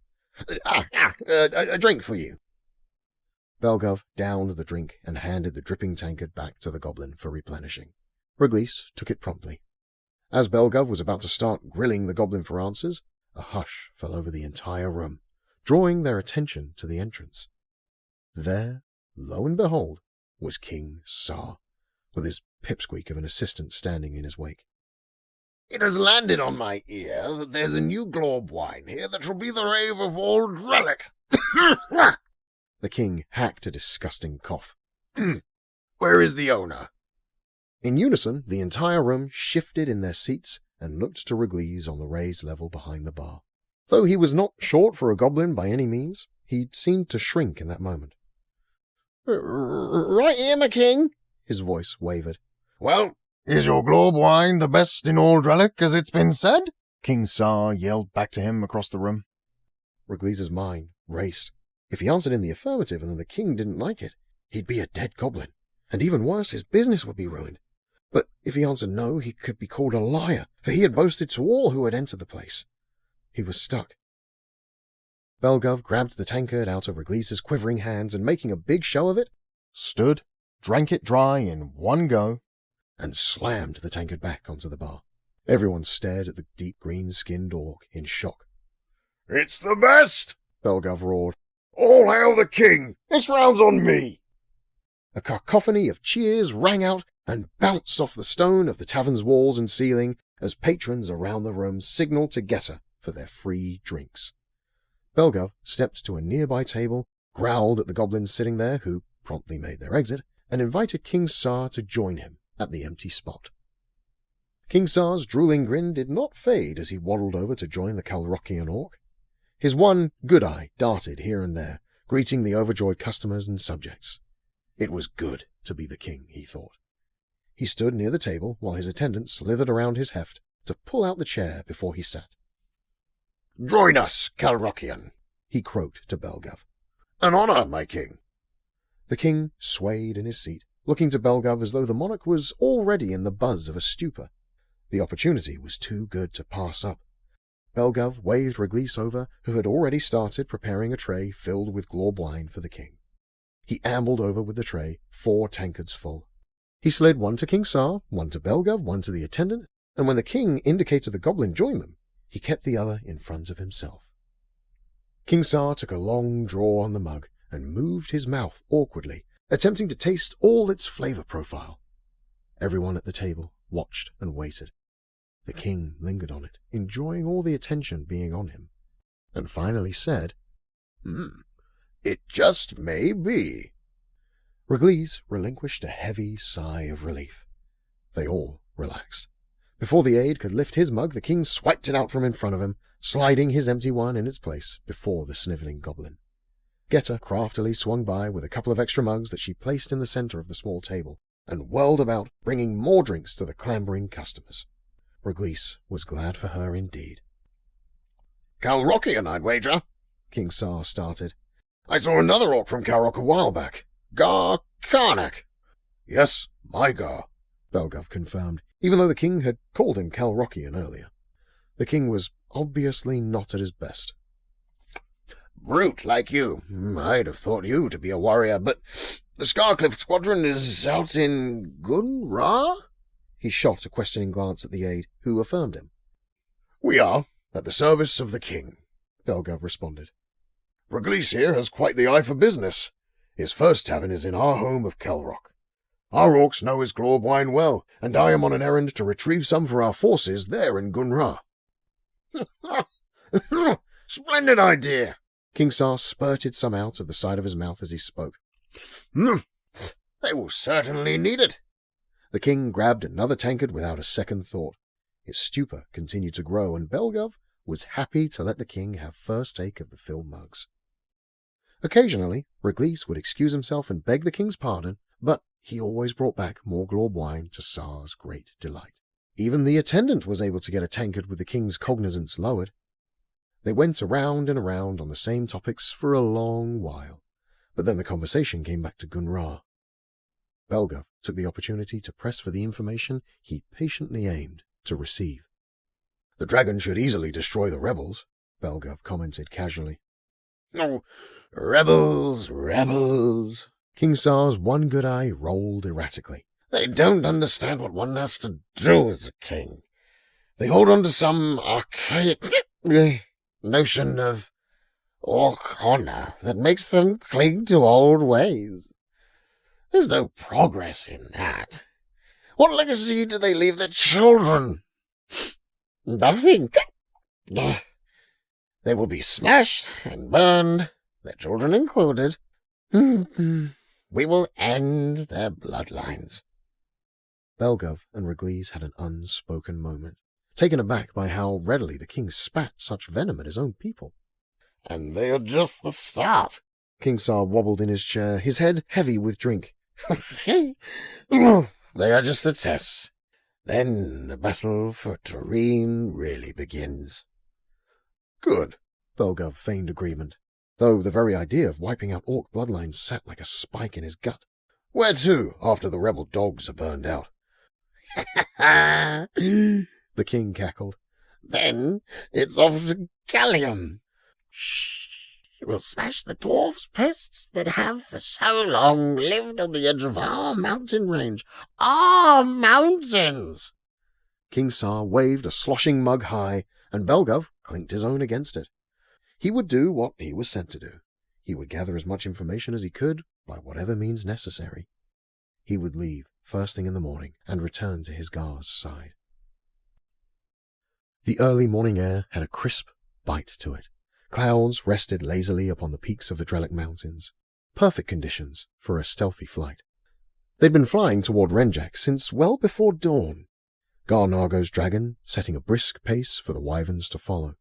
S3: A drink for you.
S4: Belgov downed the drink and handed the dripping tankard back to the goblin for replenishing. Raglis took it promptly. As Belgov was about to start grilling the goblin for answers, a hush fell over the entire room, drawing their attention to the entrance. There, lo and behold, was King Sar, with his pipsqueak of an assistant standing in his wake.
S3: It has landed on my ear that there's a new globe wine here that shall be the rave of old relic.
S4: The king hacked a disgusting cough.
S3: Where is the owner?
S4: In unison, the entire room shifted in their seats and looked to Raglis on the raised level behind the bar. Though he was not short for a goblin by any means, he seemed to shrink in that moment.
S5: Right here, my king,
S4: his voice wavered.
S3: Well, is your globe wine the best in old relic, as it's been said?
S2: King Sar yelled back to him across the room.
S4: Raglis' mind raced. If he answered in the affirmative and then the king didn't like it, he'd be a dead goblin. And even worse, his business would be ruined. But if he answered no, he could be called a liar, for he had boasted to all who had entered the place. He was stuck. Belgov grabbed the tankard out of Raglis' quivering hands and, making a big show of it,
S2: Stood, drank it dry in one go,
S4: and slammed the tankard back onto the bar. Everyone stared at the deep green-skinned orc in shock.
S3: It's the best!
S4: Belgov roared.
S3: All hail the king! This round's on me!
S4: A cacophony of cheers rang out and bounced off the stone of the tavern's walls and ceiling as patrons around the room signaled to Getter for their free drinks. Belgov stepped to a nearby table, growled at the goblins sitting there, who promptly made their exit, and invited King Sar to join him at the empty spot. King Sar's drooling grin did not fade as he waddled over to join the Calrokian orc. His one good eye darted here and there, greeting the overjoyed customers and subjects. It was good to be the king, he thought. He stood near the table while his attendant slithered around his heft to pull out the chair before he sat.
S3: Join us, Calrokian,
S4: he croaked to Belgov.
S3: An honor, my king.
S4: The king swayed in his seat, looking to Belgov as though the monarch was already in the buzz of a stupor. The opportunity was too good to pass up. Belgov waved Raglis over, who had already started preparing a tray filled with glob wine for the king. He ambled over with the tray, 4 tankards full. He slid one to King Sar, one to Belgov, one to the attendant, and when the king indicated the goblin join them, he kept the other in front of himself. King Sar took a long draw on the mug and moved his mouth awkwardly, attempting to taste all its flavor profile. Everyone at the table watched and waited. The king lingered on it, enjoying all the attention being on him, and finally said,
S3: It just may be.
S4: Raglis relinquished a heavy sigh of relief. They all relaxed. Before the aide could lift his mug, the king swiped it out from in front of him, sliding his empty one in its place before the sniveling goblin. Getter craftily swung by with a couple of extra mugs that she placed in the center of the small table, and whirled about, bringing more drinks to the clambering customers. Raglis was glad for her indeed.
S3: Calrokian, I'd wager,
S4: King Sar started.
S3: I saw another orc from Calrok a while back. Karnak. Yes, my Gar,
S4: Belgov confirmed, even though the king had called him Calrokian earlier. The king was obviously not at his best.
S3: Brute like you. I'd have thought you to be a warrior, but the Scarcliff Squadron is out in Ghun-Ra?
S4: He shot a questioning glance at the aide, who affirmed him.
S3: We are, at the service of the king,
S4: Belgov responded.
S3: Raglis here has quite the eye for business. His first tavern is in our home of Calrok. Our orcs know his glob wine well, and I am on an errand to retrieve some for our forces there in Ghun-Ra. Splendid idea!
S4: King Sar spurted some out of the side of his mouth as he spoke.
S3: They will certainly need it.
S4: The king grabbed another tankard without a second thought. His stupor continued to grow, and Belgov was happy to let the king have first take of the filled mugs. Occasionally, Raglis would excuse himself and beg the king's pardon, but he always brought back more glob wine to Sar's great delight. Even the attendant was able to get a tankard with the king's cognizance lowered. They went around and around on the same topics for a long while, but then the conversation came back to Ghun-Ra. Belgov took the opportunity to press for the information he patiently aimed to receive.
S3: The dragon should easily destroy the rebels,
S4: Belgov commented casually.
S3: Oh, rebels, rebels.
S2: King Sar's one good eye rolled erratically.
S3: They don't understand what one has to do as a king. They hold on to some archaic notion of orc honor that makes them cling to old ways. There's no progress in that. What legacy do they leave their children? Nothing. They will be smashed and burned, their children included. We will end their bloodlines.
S2: Belgov and Reglis had an unspoken moment, taken aback by how readily the king spat such venom at his own people.
S3: And they are just the start.
S2: King Sar wobbled in his chair, his head heavy with drink.
S3: They are just the tests. Then the battle for Turin really begins.
S2: Good, Belgov feigned agreement, though the very idea of wiping out orc bloodlines sat like a spike in his gut.
S3: Where to, after the rebel dogs are burned out?
S2: The king cackled.
S3: Then it's off to Gallium. We'll smash the dwarfs' pests that have for so long lived on the edge of our mountain range. Our mountains!
S2: King Sar waved a sloshing mug high, and Belgov clinked his own against it. He would do what he was sent to do. He would gather as much information as he could, by whatever means necessary. He would leave first thing in the morning and return to his Gar's side. The early morning air had a crisp bite to it. Clouds rested lazily upon the peaks of the Drellic Mountains. Perfect conditions for a stealthy flight. They'd been flying toward Renjak since well before dawn. Gar-Nargo's dragon setting a brisk pace for the wyverns to follow.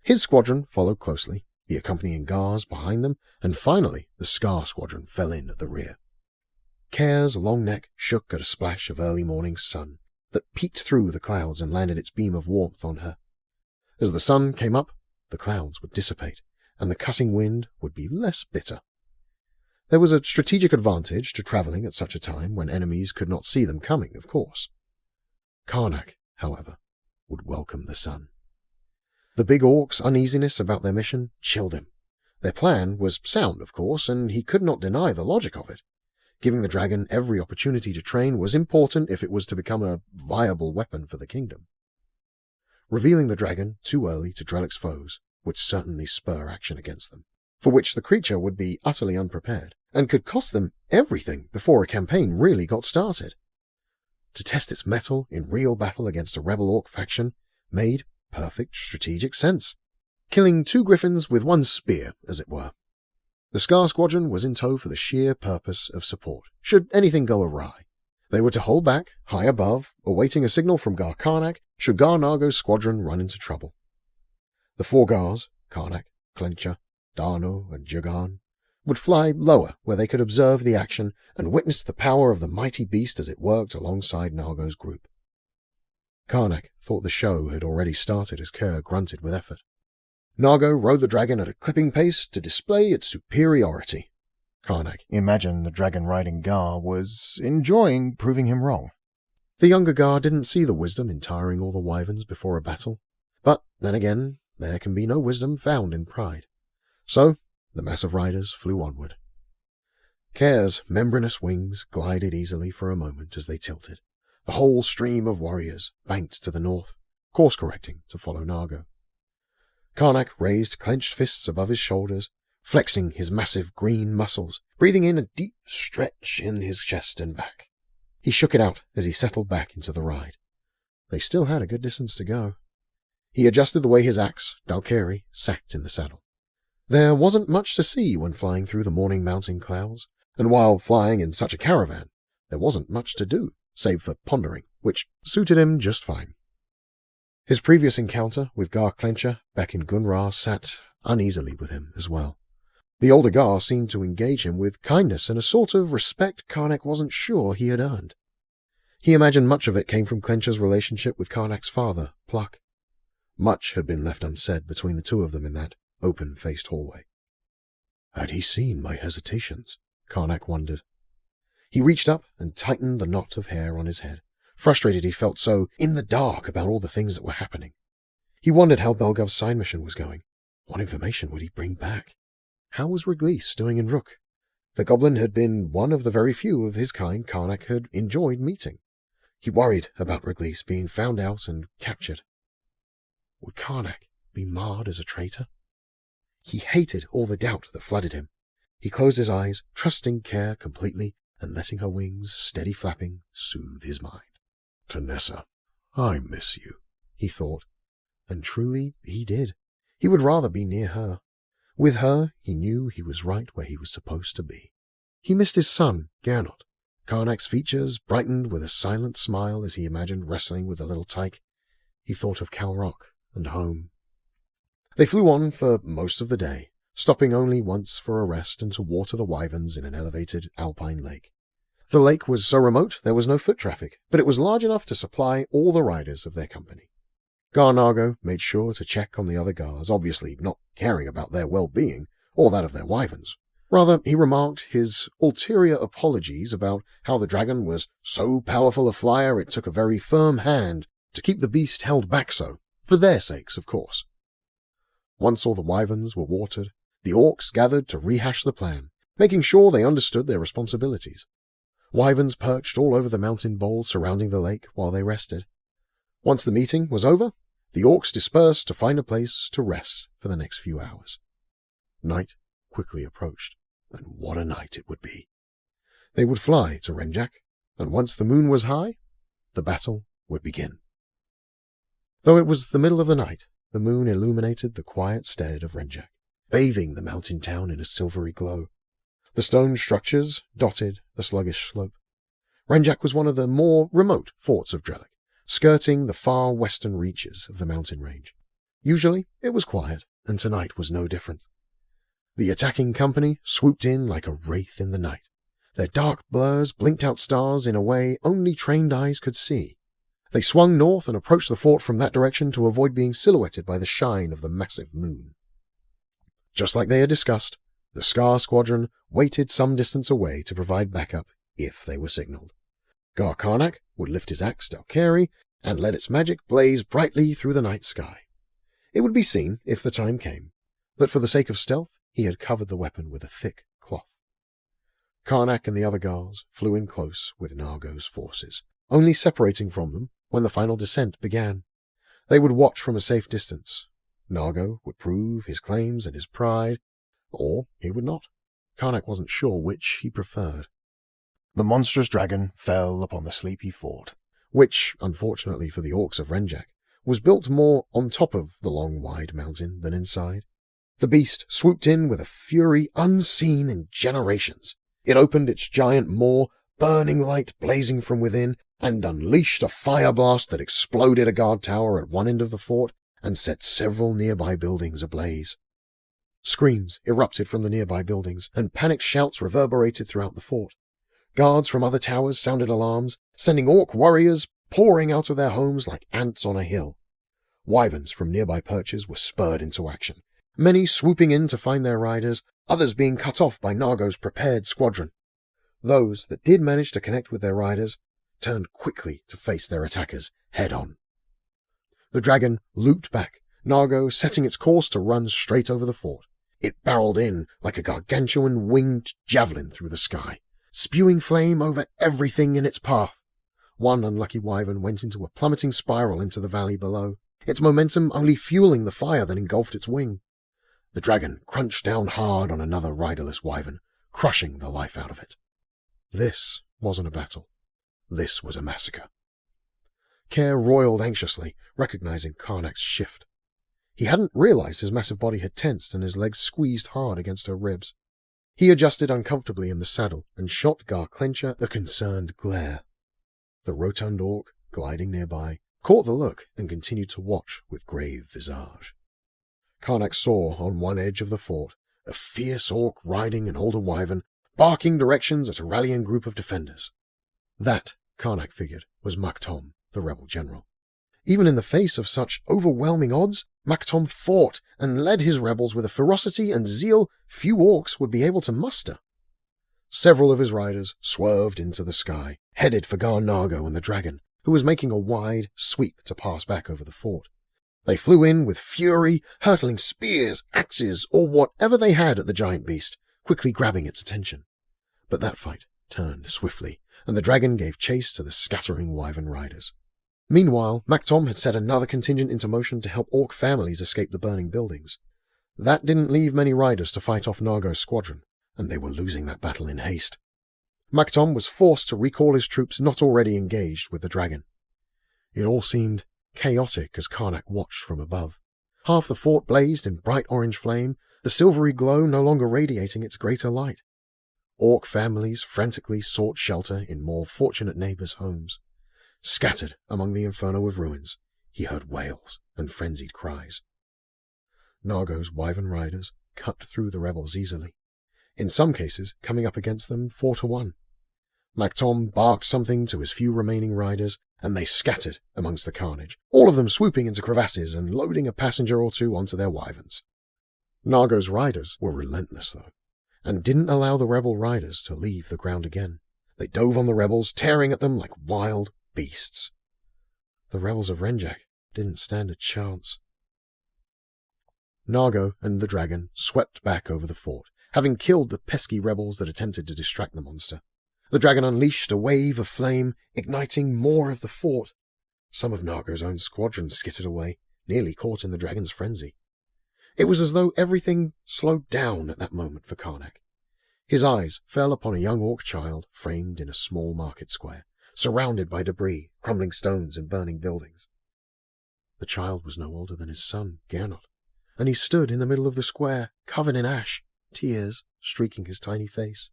S2: His squadron followed closely, the accompanying Gars behind them, and finally the Scar squadron fell in at the rear. Cair's long neck shook at a splash of early morning sun that peeked through the clouds and landed its beam of warmth on her. As the sun came up, the clouds would dissipate, and the cutting wind would be less bitter. There was a strategic advantage to travelling at such a time when enemies could not see them coming, of course. Karnak, however, would welcome the sun. The big orc's uneasiness about their mission chilled him. Their plan was sound, of course, and he could not deny the logic of it. Giving the dragon every opportunity to train was important if it was to become a viable weapon for the kingdom. Revealing the dragon too early to Drellic's foes would certainly spur action against them, for which the creature would be utterly unprepared, and could cost them everything before a campaign really got started. To test its mettle in real battle against a rebel orc faction made perfect strategic sense. Killing 2 griffins with 1 spear, as it were. The Scar Squadron was in tow for the sheer purpose of support, should anything go awry. They were to hold back, high above, awaiting a signal from Gar Karnak should Gar-Nargo's squadron run into trouble. The 4 Gars, Karnak, Clencha, Darno, and Jagan, would fly lower where they could observe the action and witness the power of the mighty beast as it worked alongside Nargo's group. Karnak thought the show had already started as Kerr grunted with effort. Nargo rode the dragon at a clipping pace to display its superiority. Karnak imagined the dragon-riding Gar was enjoying proving him wrong. The younger Gar didn't see the wisdom in tiring all the wyverns before a battle, but then again, there can be no wisdom found in pride. So, the mass of riders flew onward. Kerr's membranous wings glided easily for a moment as they tilted, the whole stream of warriors banked to the north, course-correcting to follow Nargo. Karnak raised clenched fists above his shoulders, flexing his massive green muscles, breathing in a deep stretch in his chest and back. He shook it out as he settled back into the ride. They still had a good distance to go. He adjusted the way his axe, Dalkari, sat in the saddle. There wasn't much to see when flying through the morning mountain clouds, and while flying in such a caravan, there wasn't much to do, save for pondering, which suited him just fine. His previous encounter with Gar Clencha back in Ghun-Ra sat uneasily with him as well. The older Gar seemed to engage him with kindness and a sort of respect Karnak wasn't sure he had earned. He imagined much of it came from Clencha's relationship with Karnak's father, Pluck. Much had been left unsaid between the two of them in that open-faced hallway. Had he seen my hesitations? Karnak wondered. He reached up and tightened the knot of hair on his head, frustrated he felt so in the dark about all the things that were happening. He wondered how Belgov's side mission was going. What information would he bring back?
S4: How was Reglisse doing in Rook? The goblin had been one of the very few of his kind Karnak had enjoyed meeting. He worried about Reglisse being found out and captured. Would Karnak be marred as a traitor? He hated all the doubt that flooded him. He closed his eyes, trusting Care completely, and letting her wings, steady flapping, soothe his mind.
S2: Tanessa, I miss you,
S4: he thought. And truly, he did. He would rather be near her. With her, he knew he was right where he was supposed to be. He missed his son, Jaernok. Karnak's features brightened with a silent smile as he imagined wrestling with the little tyke. He thought of Calrok and home. They flew on for most of the day, stopping only once for a rest and to water the wyverns in an elevated alpine lake. The lake was so remote there was no foot traffic, but it was large enough to supply all the riders of their company. Gar made sure to check on the other Gars, obviously not caring about their well-being or that of their wyverns. Rather, he remarked his ulterior apologies about how the dragon was so powerful a flyer it took a very firm hand to keep the beast held back so, for their sakes, of course. Once all the wyverns were watered, the orcs gathered to rehash the plan, making sure they understood their responsibilities. Wyverns perched all over the mountain bowl surrounding the lake while they rested. Once the meeting was over, the orcs dispersed to find a place to rest for the next few hours. Night quickly approached, and what a night it would be. They would fly to Renjak, and once the moon was high, the battle would begin. Though it was the middle of the night, the moon illuminated the quiet stead of Renjak, bathing the mountain town in a silvery glow. The stone structures dotted the sluggish slope. Renjak was one of the more remote forts of Drellic, skirting the far western reaches of the mountain range. Usually it was quiet, and tonight was no different. The attacking company swooped in like a wraith in the night. Their dark blurs blinked out stars in a way only trained eyes could see. They swung north and approached the fort from that direction to avoid being silhouetted by the shine of the massive moon. Just like they had discussed, the Scar Squadron waited some distance away to provide backup if they were signaled. Gar Karnak would lift his axe Dalkari and let its magic blaze brightly through the night sky. It would be seen if the time came, but for the sake of stealth, he had covered the weapon with a thick cloth. Karnak and the other Gars flew in close with Nargo's forces, only separating from them when the final descent began. They would watch from a safe distance. Nargo would prove his claims and his pride, or he would not. Karnak wasn't sure which he preferred. The monstrous dragon fell upon the sleepy fort, which, unfortunately for the orcs of Renjak, was built more on top of the long, wide mountain than inside. The beast swooped in with a fury unseen in generations. It opened its giant maw, burning light blazing from within, and unleashed a fire blast that exploded a guard tower at one end of the fort and set several nearby buildings ablaze. Screams erupted from the nearby buildings, and panicked shouts reverberated throughout the fort. Guards from other towers sounded alarms, sending orc warriors pouring out of their homes like ants on a hill. Wyverns from nearby perches were spurred into action, many swooping in to find their riders, others being cut off by Nargo's prepared squadron. Those that did manage to connect with their riders turned quickly to face their attackers head-on. The dragon looped back, Nargo setting its course to run straight over the fort. It barreled in like a gargantuan winged javelin through the sky, spewing flame over everything in its path. One unlucky wyvern went into a plummeting spiral into the valley below, its momentum only fueling the fire that engulfed its wing. The dragon crunched down hard on another riderless wyvern, crushing the life out of it. This wasn't a battle. This was a massacre. Care roiled anxiously, recognizing Karnak's shift. He hadn't realized his massive body had tensed and his legs squeezed hard against her ribs. He adjusted uncomfortably in the saddle and shot Gar Clencher a concerned glare. The rotund orc, gliding nearby, caught the look and continued to watch with grave visage. Karnak saw on one edge of the fort a fierce orc riding an older wyvern, barking directions at a rallying group of defenders. That, Karnak figured, was Maktom, the rebel general. Even in the face of such overwhelming odds, Maktom fought and led his rebels with a ferocity and zeal few orcs would be able to muster. Several of his riders swerved into the sky, headed for Gar Nargo and the dragon, who was making a wide sweep to pass back over the fort. They flew in with fury, hurtling spears, axes, or whatever they had at the giant beast, quickly grabbing its attention. But that fight turned swiftly, and the dragon gave chase to the scattering wyvern riders. Meanwhile, Mactom had set another contingent into motion to help orc families escape the burning buildings. That didn't leave many riders to fight off Nargo's squadron, and they were losing that battle in haste. Mactom was forced to recall his troops not already engaged with the dragon. It all seemed chaotic as Karnak watched from above. Half the fort blazed in bright orange flame, the silvery glow no longer radiating its greater light. Orc families frantically sought shelter in more fortunate neighbors' homes. Scattered among the inferno of ruins, he heard wails and frenzied cries. Nargo's wyvern riders cut through the rebels easily, in some cases coming up against them 4-1. Mactom barked something to his few remaining riders, and they scattered amongst the carnage, all of them swooping into crevasses and loading a passenger or two onto their wyverns. Nargo's riders were relentless, though, and didn't allow the rebel riders to leave the ground again. They dove on the rebels, tearing at them like wild beasts. The rebels of Renjak didn't stand a chance. Nargo and the dragon swept back over the fort, having killed the pesky rebels that attempted to distract the monster. The dragon unleashed a wave of flame, igniting more of the fort. Some of Nargo's own squadron skittered away, nearly caught in the dragon's frenzy. It was as though everything slowed down at that moment for Karnak. His eyes fell upon a young orc child framed in a small market square, surrounded by debris, crumbling stones and burning buildings. The child was no older than his son, Jaernok, and he stood in the middle of the square, covered in ash, tears streaking his tiny face.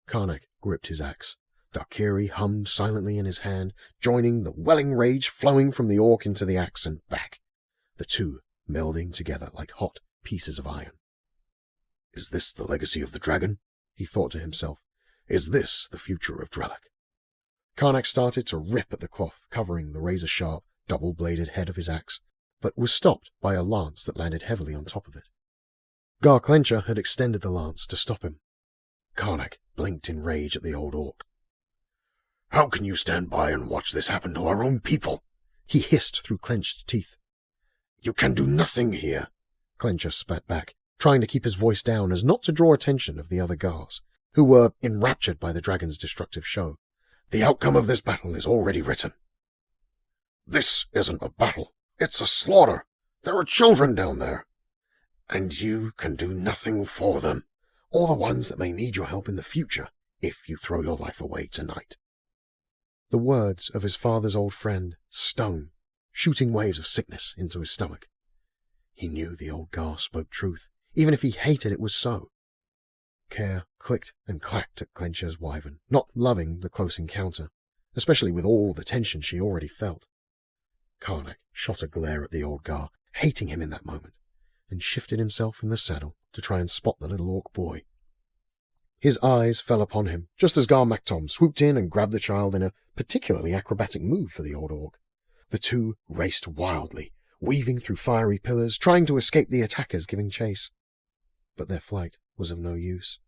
S4: Karnak gripped his axe. Darkiri hummed silently in his hand, joining the welling rage flowing from the orc into the axe and back, the two melding together like hot pieces of iron. Is this the legacy of the dragon? He thought to himself. Is this the future of Drelak? Karnak started to rip at the cloth covering the razor-sharp, double-bladed head of his axe, but was stopped by a lance that landed heavily on top of it. Gar Clencher had extended the lance to stop him. Karnak blinked in rage at the old orc. How can you stand by and watch this happen to our own people? He hissed through clenched teeth. You can do nothing here, Clencher spat back, trying to keep his voice down as not to draw attention of the other Gars, who were enraptured by the dragon's destructive show. The outcome of this battle is already written. This isn't a battle. It's a slaughter. There are children down there. And you can do nothing for them, or the ones that may need your help in the future if you throw your life away tonight. The words of his father's old friend stung, shooting waves of sickness into his stomach. He knew the old Gar spoke truth, even if he hated it was so. Care clicked and clacked at Clencher's wyvern, not loving the close encounter, especially with all the tension she already felt. Karnak shot a glare at the old Gar, hating him in that moment, and shifted himself in the saddle to try and spot the little orc boy. His eyes fell upon him, just as Gar Mactom swooped in and grabbed the child in a particularly acrobatic move for the old orc. The two raced wildly, weaving through fiery pillars, trying to escape the attackers giving chase. But their flight was of no use.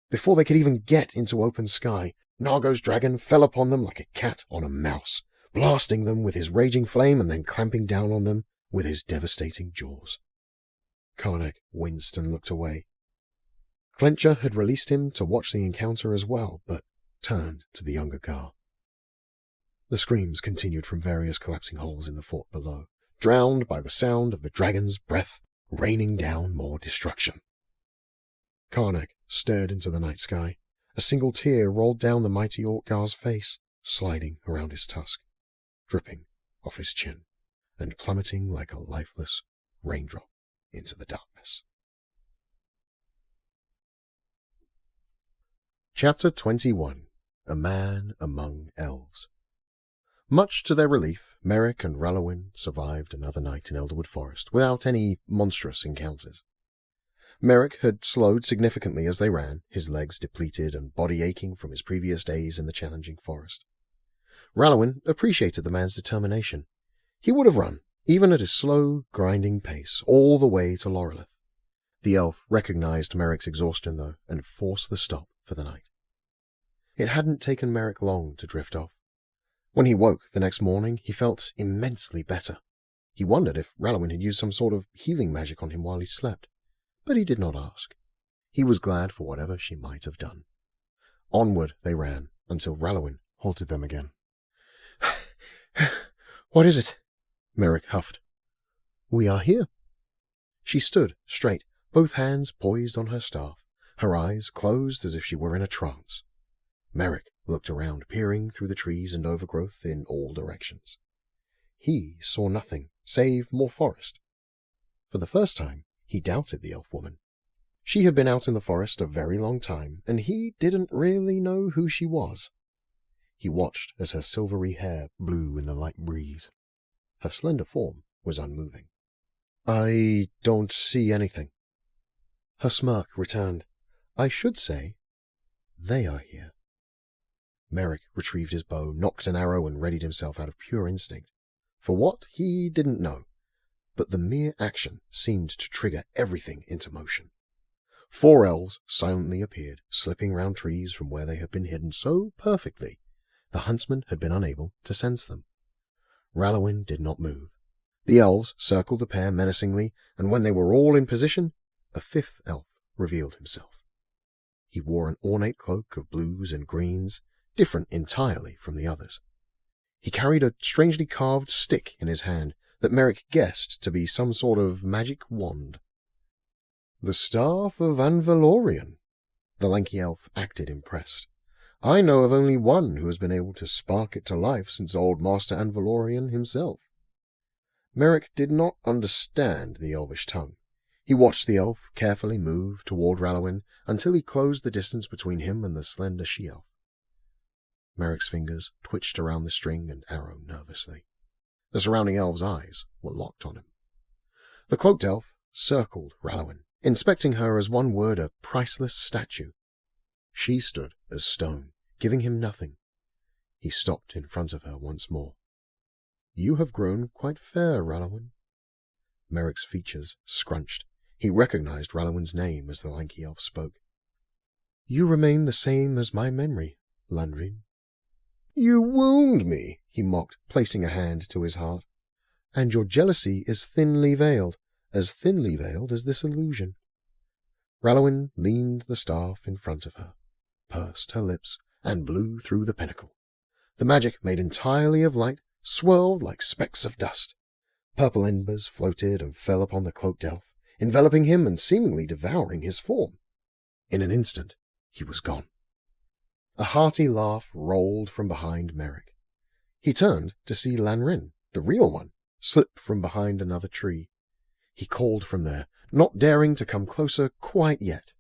S4: Before they could even get into open sky, Nargo's dragon fell upon them like a cat on a mouse, blasting them with his raging flame and then clamping down on them with his devastating jaws. Karnak winced and looked away. Clencher had released him to watch the encounter as well, but turned to the younger Gar. The screams continued from various collapsing holes in the fort below, drowned by the sound of the dragon's breath raining down more destruction. Karnak stared into the night sky. A single tear rolled down the mighty orc Gar's face, sliding around his tusk, dripping off his chin, and plummeting like a lifeless raindrop into the darkness. Chapter 21. A Man Among Elves. Much to their relief, Merrick and Rallowin survived another night in Elderwood Forest without any monstrous encounters. Merrick had slowed significantly as they ran, his legs depleted and body aching from his previous days in the challenging forest. Rallowin appreciated the man's determination. He would have run, even at his slow, grinding pace, all the way to Loreleth. The elf recognized Merrick's exhaustion, though, and forced the stop for the night. It hadn't taken Merrick long to drift off. When he woke the next morning, he felt immensely better. He wondered if Rallowin had used some sort of healing magic on him while he slept, but he did not ask. He was glad for whatever she might have done. Onward they ran, until Rallowin halted them again.
S5: What is it?
S4: Merrick huffed. We are here. She stood straight, both hands poised on her staff, her eyes closed as if she were in a trance. Merrick looked around, peering through the trees and overgrowth in all directions. He saw nothing save more forest. For the first time, he doubted the elf woman. She had been out in the forest a very long time, and he didn't really know who she was. He watched as her silvery hair blew in the light breeze. Her slender form was unmoving. I don't see anything. Her smirk returned. I should say, they are here. Merrick retrieved his bow, nocked an arrow, and readied himself out of pure instinct. For what, he didn't know, but the mere action seemed to trigger everything into motion. 4 elves silently appeared, slipping round trees from where they had been hidden so perfectly the huntsman had been unable to sense them. Rallowin did not move. The elves circled the pair menacingly, and when they were all in position, a 5th elf revealed himself. He wore an ornate cloak of blues and greens, different entirely from the others. He carried a strangely carved stick in his hand that Merrick guessed to be some sort of magic wand. The staff of Anvalorian. The lanky elf acted impressed. I know of only one who has been able to spark it to life since old Master Anvalorian himself. Merrick did not understand the elvish tongue. He watched the elf carefully move toward Rallowin until he closed the distance between him and the slender she-elf. Merrick's fingers twitched around the string and arrow nervously. The surrounding elves' eyes were locked on him. The cloaked elf circled Rallowin, inspecting her as one would a priceless statue. She stood as stone, giving him nothing. He stopped in front of her once more. You have grown quite fair, Rallowin. Merrick's features scrunched. He recognized Rallowin's name as the lanky elf spoke. You remain the same as my memory, Landrin. You wound me, he mocked, placing a hand to his heart. And your jealousy is thinly veiled as this illusion. Rallowin leaned the staff in front of her, pursed her lips, and blew through the pinnacle. The magic, made entirely of light, swirled like specks of dust. Purple embers floated and fell upon the cloaked elf, enveloping him and seemingly devouring his form. In an instant, he was gone. A hearty laugh rolled from behind Merrick. He turned to see Lanrin, the real one, slip from behind another tree. He called from there, not daring to come closer quite yet.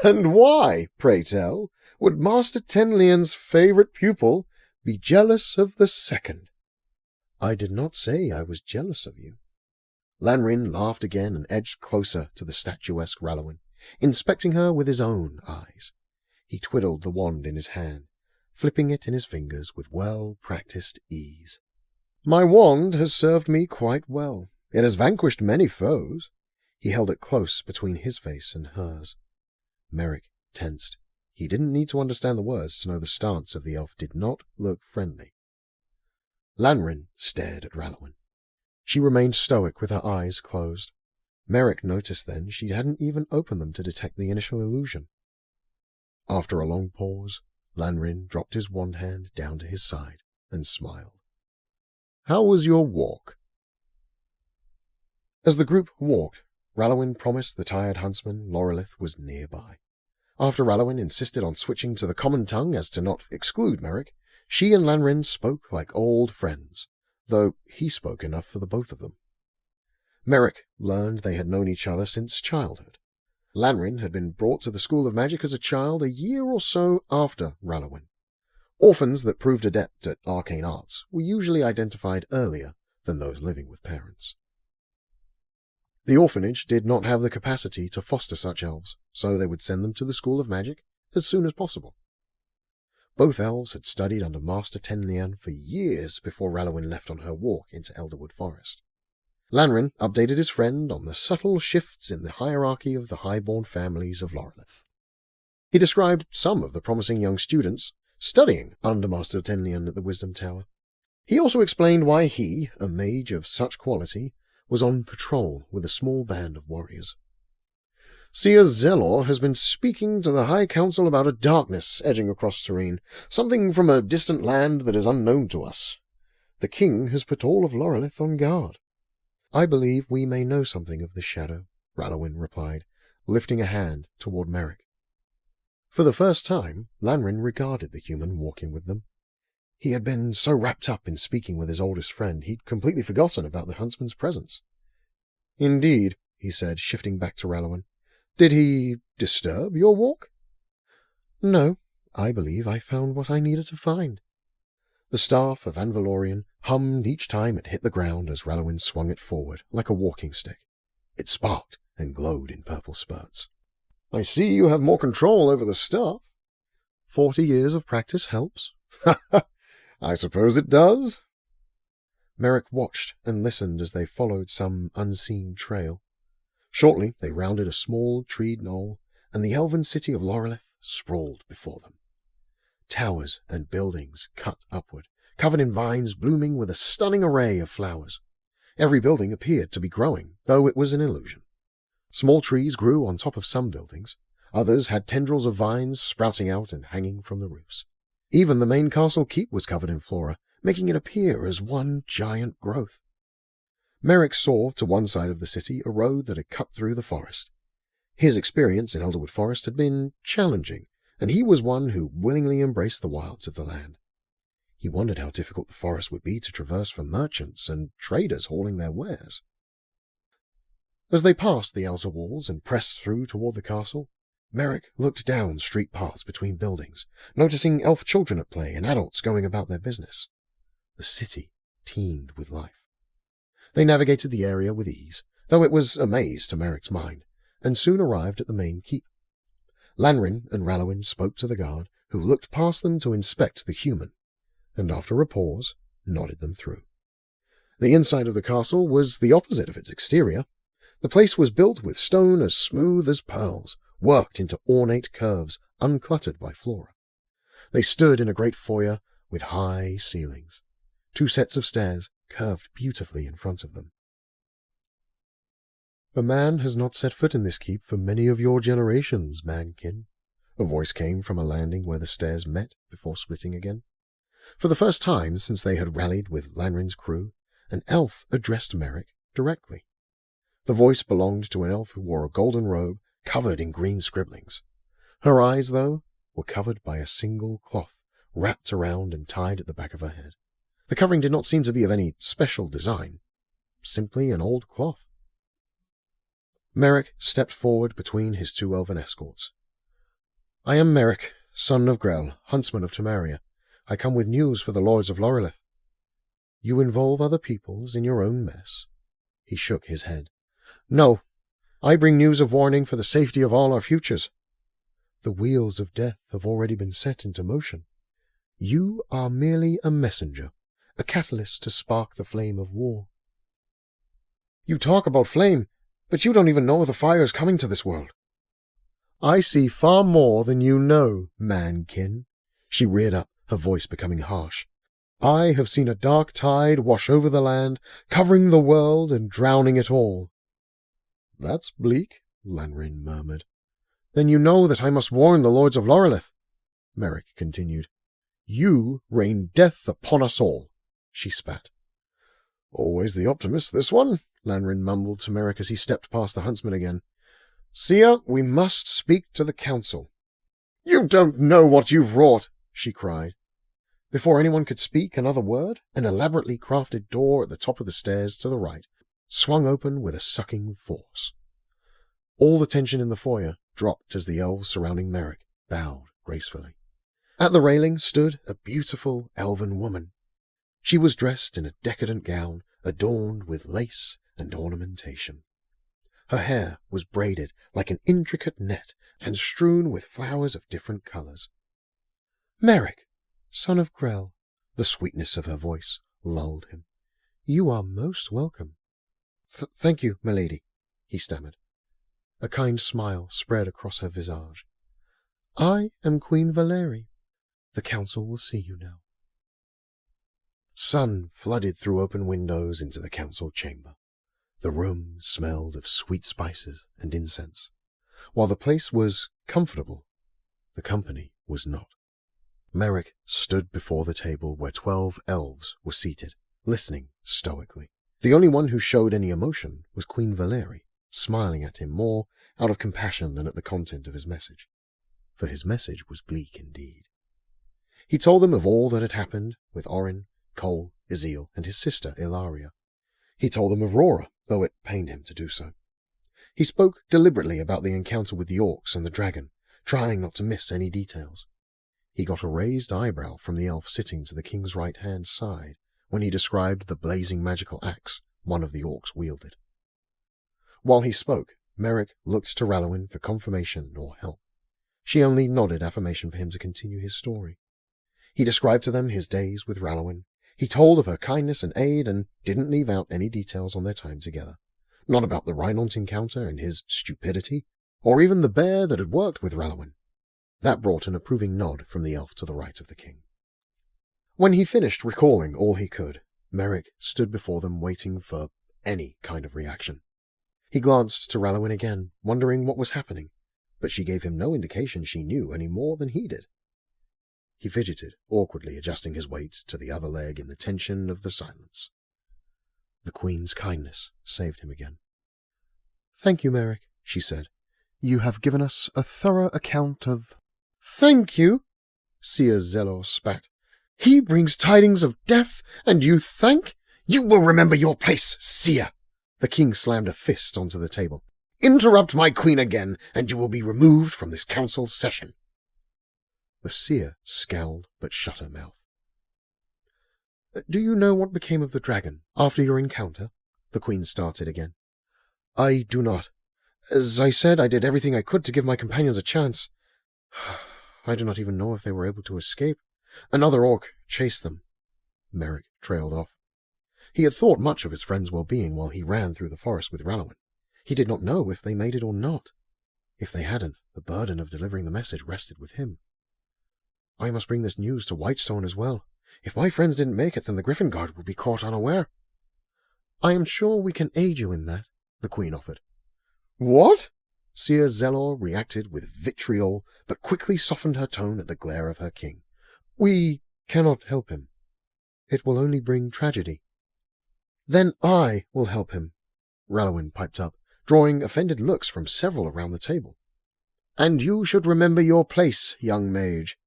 S4: And why, pray tell, would Master Tenlian's favourite pupil be jealous of the second? I did not say I was jealous of you. Lanrin laughed again and edged closer to the statuesque Rallowin, inspecting her with his own eyes. He twiddled the wand in his hand, flipping it in his fingers with well-practised ease. My wand has served me quite well. It has vanquished many foes. He held it close between his face and hers. Merrick tensed. He didn't need to understand the words to know the stance of the elf did not look friendly. Lanrin stared at Rallowin. She remained stoic with her eyes closed. Merrick noticed then she hadn't even opened them to detect the initial illusion. After a long pause, Lanrin dropped his wand hand down to his side and smiled. How was your walk? As the group walked, Rallowin promised the tired huntsman Lorelith was nearby. After Rallowin insisted on switching to the common tongue as to not exclude Merrick, she and Lanrin spoke like old friends, though he spoke enough for the both of them. Merrick learned they had known each other since childhood. Lanrin had been brought to the School of Magic as a child a year or so after Rallowin. Orphans that proved adept at arcane arts were usually identified earlier than those living with parents. The orphanage did not have the capacity to foster such elves, so they would send them to the School of Magic as soon as possible. Both elves had studied under Master Tenlian for years before Rallowin left on her walk into Elderwood Forest. Lanrin updated his friend on the subtle shifts in the hierarchy of the highborn families of Lorelith. He described some of the promising young students studying under Master Tenlian at the Wisdom Tower.
S2: He also explained why he, a mage of such quality, was on patrol with a small band of warriors. Seer Zelor has been speaking to the High Council about a darkness edging across terrain, something from a distant land that is unknown to us. The king has put all of Lorelith on guard. I believe we may know something of this shadow, Rallowin replied, lifting a hand toward Merrick. For the first time, Lanrin regarded the human walking with them. He had been so wrapped up in speaking with his oldest friend, he'd completely forgotten about the huntsman's presence. Indeed, he said, shifting back to Rallowin. Did he disturb your walk? No, I believe I found what I needed to find. The staff of Anvalorian hummed each time it hit the ground as Rallowin swung it forward, like a walking stick. It sparked and glowed in purple spurts. I see you have more control over the staff. 40 years of practice helps. I suppose it does. Merrick watched and listened as they followed some unseen trail. Shortly, they rounded a small treed knoll, and the elven city of Lorelith sprawled before them. Towers and buildings cut upward, covered in vines blooming with a stunning array of flowers. Every building appeared to be growing, though it was an illusion. Small trees grew on top of some buildings. Others had tendrils of vines sprouting out and hanging from the roofs. Even the main castle keep was covered in flora, making it appear as one giant growth. Merrick saw, to one side of the city, a road that had cut through the forest. His experience in Elderwood Forest had been challenging, and he was one who willingly embraced the wilds of the land. He wondered how difficult the forest would be to traverse for merchants and traders hauling their wares. As they passed the outer walls and pressed through toward the castle, Merrick looked down street paths between buildings, noticing elf children at play and adults going about their business. The city teemed with life. They navigated the area with ease, though it was a maze to Merrick's mind, and soon arrived at the main keep. Lanrin and Rallowin spoke to the guard, who looked past them to inspect the human, and after a pause, nodded them through. The inside of the castle was the opposite of its exterior. The place was built with stone as smooth as pearls, worked into ornate curves, uncluttered by flora. They stood in a great foyer with high ceilings. 2 sets of stairs curved beautifully in front of them. A man has not set foot in this keep for many of your generations, mankin. A voice came from a landing where the stairs met before splitting again. For the first time since they had rallied with Lanrin's crew, an elf addressed Merrick directly. The voice belonged to an elf who wore a golden robe covered in green scribblings. Her eyes, though, were covered by a single cloth wrapped around and tied at the back of her head. The covering did not seem to be of any special design, simply an old cloth. Merrick stepped forward between his 2 elven escorts. I am Merrick, son of Grell, huntsman of Temeria. I come with news for the lords of Lorelith. You involve other peoples in your own mess? He shook his head. No, I bring news of warning for the safety of all our futures. The wheels of death have already been set into motion. You are merely a messenger, a catalyst to spark the flame of war. You talk about flame, but you don't even know the fire is coming to this world. I see far more than you know, mankin. She reared up, her voice becoming harsh. I have seen a dark tide wash over the land, covering the world and drowning it all. That's bleak, Lanrin murmured. Then you know that I must warn the lords of Lorelith, Merrick continued. You rain death upon us all, she spat. Always the optimist, this one, Lanrin mumbled to Merrick as he stepped past the huntsman again. Seer, we must speak to the council. You don't know what you've wrought, she cried. Before anyone could speak another word, an elaborately crafted door at the top of the stairs to the right swung open with a sucking force. All the tension in the foyer dropped as the elves surrounding Merrick bowed gracefully. At the railing stood a beautiful elven woman. She was dressed in a decadent gown adorned with lace and ornamentation. Her hair was braided like an intricate net and strewn with flowers of different colors. Merrick, son of Grell, the sweetness of her voice lulled him. You are most welcome. Thank you, milady, he stammered. A kind smile spread across her visage. I am Queen Valeri. The council will see you now. Sun flooded through open windows into the council chamber. The room smelled of sweet spices and incense. While the place was comfortable, the company was not. Merrick stood before the table where 12 elves were seated, listening stoically. The only one who showed any emotion was Queen Valeri, smiling at him more out of compassion than at the content of his message. For his message was bleak indeed. He told them of all that had happened with Orin, Cole, Ezeel, and his sister Ilaria. He told them of Rora, though it pained him to do so. He spoke deliberately about the encounter with the orcs and the dragon, trying not to miss any details. He got a raised eyebrow from the elf sitting to the king's right-hand side when he described the blazing magical axe one of the orcs wielded. While he spoke, Merrick looked to Rallowin for confirmation or help. She only nodded affirmation for him to continue his story. He described to them his days with Rallowin. He told of her kindness and aid and didn't leave out any details on their time together. Not about the Reimald encounter and his stupidity, or even the bear that had worked with Rallowin. That brought an approving nod from the elf to the right of the king. When he finished recalling all he could, Merrick stood before them waiting for any kind of reaction. He glanced to Rallowin again, wondering what was happening, but she gave him no indication she knew any more than he did. He fidgeted, awkwardly adjusting his weight to the other leg in the tension of the silence. The Queen's kindness saved him again. "Thank you, Merrick," she said. "You have given us a thorough account of—" "Thank you," Seer Zelor spat. "He brings tidings of death, and you thank—"
S3: "You will remember your place, Seer!"
S2: The king slammed a fist onto the table.
S3: "Interrupt my queen again, and you will be removed from this council session."
S2: The seer scowled but shut her mouth. "Do you know what became of the dragon after your encounter?" The queen started again. "I do not. As I said, I did everything I could to give my companions a chance. I do not even know if they were able to escape. Another orc chased them." Merrick trailed off. He had thought much of his friend's well-being while he ran through the forest with Rallowin. He did not know if they made it or not. If they hadn't, the burden of delivering the message rested with him. "I must bring this news to Whitestone as well. If my friends didn't make it, then the Griffin Guard will be caught unaware." "I am sure we can aid you in that," the queen offered.
S3: "What?"
S2: Seer Zelor reacted with vitriol, but quickly softened her tone at the glare of her king. "We cannot help him. It will only bring tragedy." "Then I will help him," Rallowin piped up, drawing offended looks from several around the table. "And you should remember your place, young mage."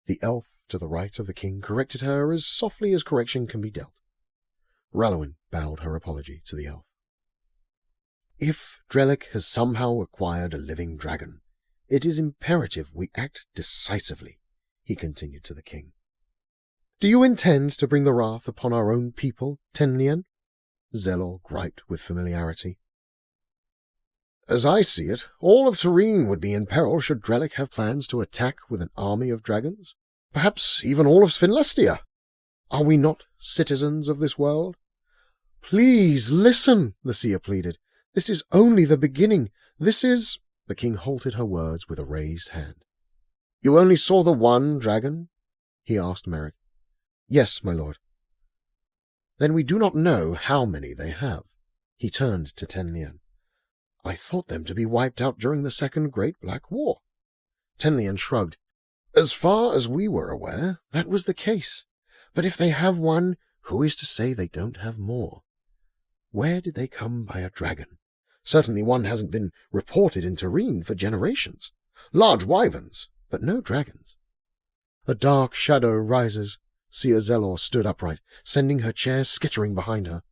S2: The elf to the right of the king corrected her as softly as correction can be dealt. Rallowin bowed her apology to the elf. "If Drellic has somehow acquired a living dragon, it is imperative we act decisively," he continued to the king. "Do you intend to bring the wrath upon our own people, Tenlian?" Zelor griped with familiarity. "As I see it, all of Tareen would be in peril should Drellic have plans to attack with an army of dragons. Perhaps even all of Svinlestia. Are we not citizens of this world?" "Please listen," the seer pleaded. "This is only the beginning. This is—" The king halted her words with a raised hand. "You only saw the one dragon?" he asked Merrick. "Yes, my lord." "Then we do not know how many they have." He turned to Tenlian. "I thought them to be wiped out during the Second Great Black War." Tenlian shrugged. "As far as we were aware, that was the case. But if they have one, who is to say they don't have more? Where did they come by a dragon? Certainly one hasn't been reported in Tareen for generations. Large wyverns, but no dragons." A dark shadow rises. Seer Zelor stood upright, sending her chair skittering behind her.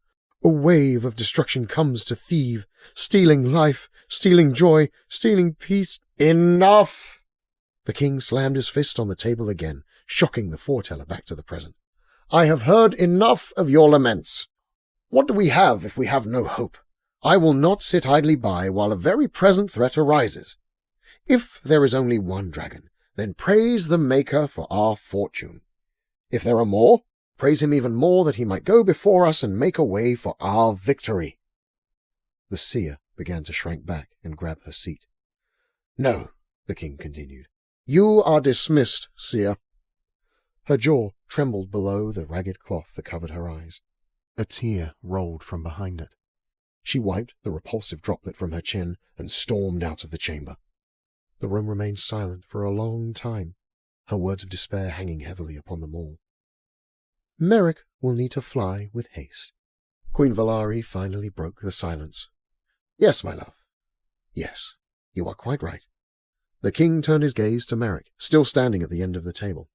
S2: "A wave of destruction comes to thieve, stealing life, stealing joy, stealing peace." "Enough!" The king slammed his fist on the table again, shocking the foreteller back to the present. "I have heard enough of your laments. What do we have if we have no hope? I will not sit idly by while a very present threat arises. If there is only one dragon, then praise the Maker for our fortune. If there are more, praise him even more that he might go before us and make a way for our victory." The seer began to shrink back and grab her seat. "No," the king continued. "You are dismissed, seer." Her jaw
S4: trembled below the ragged cloth that covered her eyes. A tear rolled from behind it. She wiped the repulsive droplet from her chin and stormed out of the chamber. The room remained silent for a long time, her words of despair hanging heavily upon them all. Merrick will need to fly with haste. Queen Valari finally broke the silence. Yes, my love. Yes, you are quite right. The king turned his gaze to Merrick, still standing at the end of the table.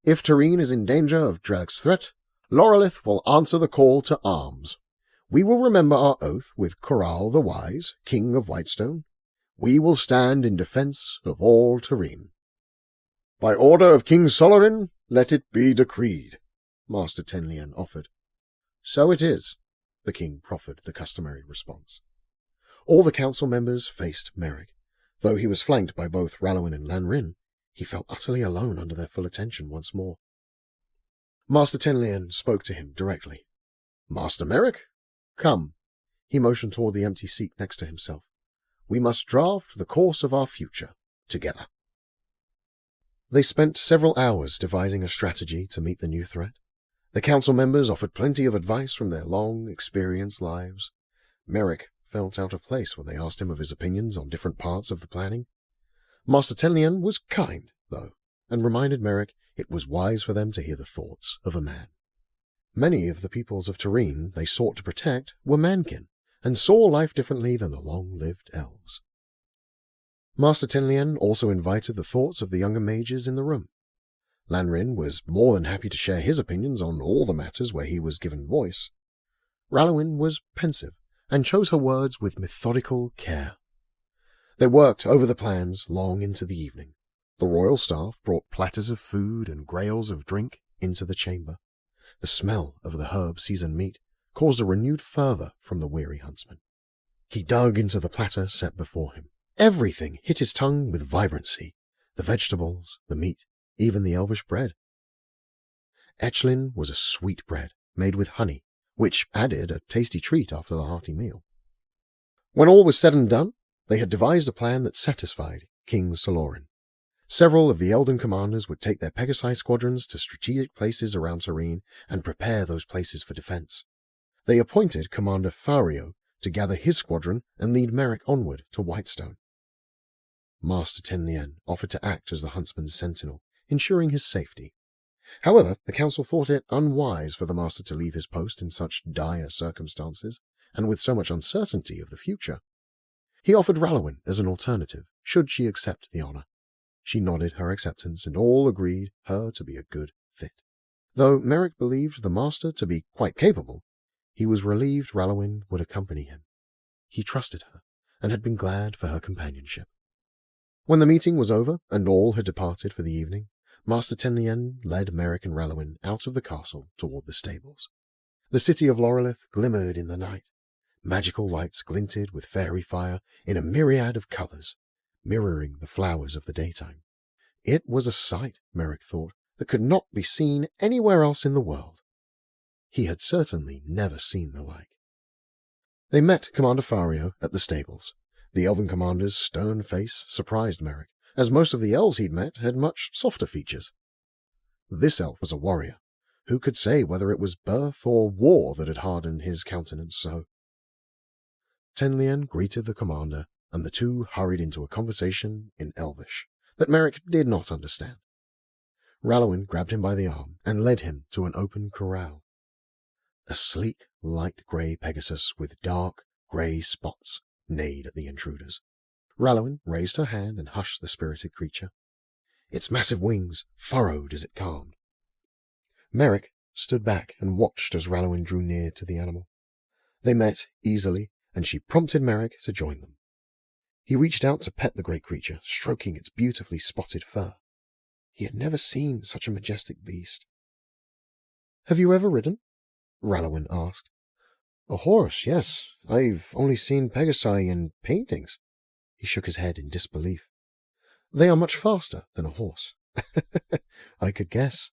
S4: If Tavern is in danger of Drellic's threat, Lorelith will answer the call to arms. We will remember our oath with Corral the Wise, King of Whitestone. We will stand in defense of all Tavern. By order of King Solorin, let it be decreed, Master Tenlian offered. So it is, the king proffered the customary response. All the council members faced Merrick. Though he was flanked by both Raloin and Lanrin, he felt utterly alone under their full attention once more. Master Tenlian spoke to him directly. Master Merrick, come. He motioned toward the empty seat next to himself. We must draft the course of our future together. They spent several hours devising a strategy to meet the new threat. The council members offered plenty of advice from their long, experienced lives. Merrick felt out of place when they asked him of his opinions on different parts of the planning. Master Tenlian was kind, though, and reminded Merrick it was wise for them to hear the thoughts of a man. Many of the peoples of Tavern they sought to protect were mankin, and saw life differently than the long-lived elves. Master Tenlian also invited the thoughts of the younger mages in the room. Lanrin was more than happy to share his opinions on all the matters where he was given voice. Raloin was pensive, and chose her words with methodical care. They worked over the plans long into the evening. The royal staff brought platters of food and grails of drink into the chamber. The smell of the herb-seasoned meat caused a renewed fervour from the weary huntsman. He dug into the platter set before him. Everything hit his tongue with vibrancy, the vegetables, the meat, even the elvish bread. Etchlin was a sweet bread made with honey, which added a tasty treat after the hearty meal. When all was said and done, they had devised a plan that satisfied King Solorin. Several of the Elden commanders would take their Pegasi squadrons to strategic places around Tavern and prepare those places for defense. They appointed Commander Fario to gather his squadron and lead Merrick onward to Whitestone. Master Tenlian offered to act as the huntsman's sentinel, ensuring his safety. However, the council thought it unwise for the master to leave his post in such dire circumstances, and with so much uncertainty of the future. He offered Raloin as an alternative, should she accept the honour. She nodded her acceptance, and all agreed her to be a good fit. Though Merrick believed the master to be quite capable, he was relieved Raloin would accompany him. He trusted her, and had been glad for her companionship. When the meeting was over, and all had departed for the evening, Master Tenlian led Merrick and Raloin out of the castle toward the stables. The city of Lorelith glimmered in the night. Magical lights glinted with fairy fire in a myriad of colours, mirroring the flowers of the daytime. It was a sight, Merrick thought, that could not be seen anywhere else in the world. He had certainly never seen the like. They met Commander Fario at the stables. The elven commander's stern face surprised Merrick, as most of the elves he'd met had much softer features. This elf was a warrior. Who could say whether it was birth or war that had hardened his countenance so? Tenlian greeted the commander, and the two hurried into a conversation in Elvish that Merrick did not understand. Raloin grabbed him by the arm and led him to an open corral. A sleek, light grey Pegasus with dark, grey spots neighed at the intruders. Raloin raised her hand and hushed the spirited creature. Its massive wings furrowed as it calmed. Merrick stood back and watched as Raloin drew near to the animal. They met easily, and she prompted Merrick to join them. He reached out to pet the great creature, stroking its beautifully spotted fur. He had never seen such a majestic beast. "Have you ever ridden?" Raloin asked. "A horse, yes. I've only seen Pegasi in paintings." He shook his head in disbelief. "They are much faster than a horse." "I could guess."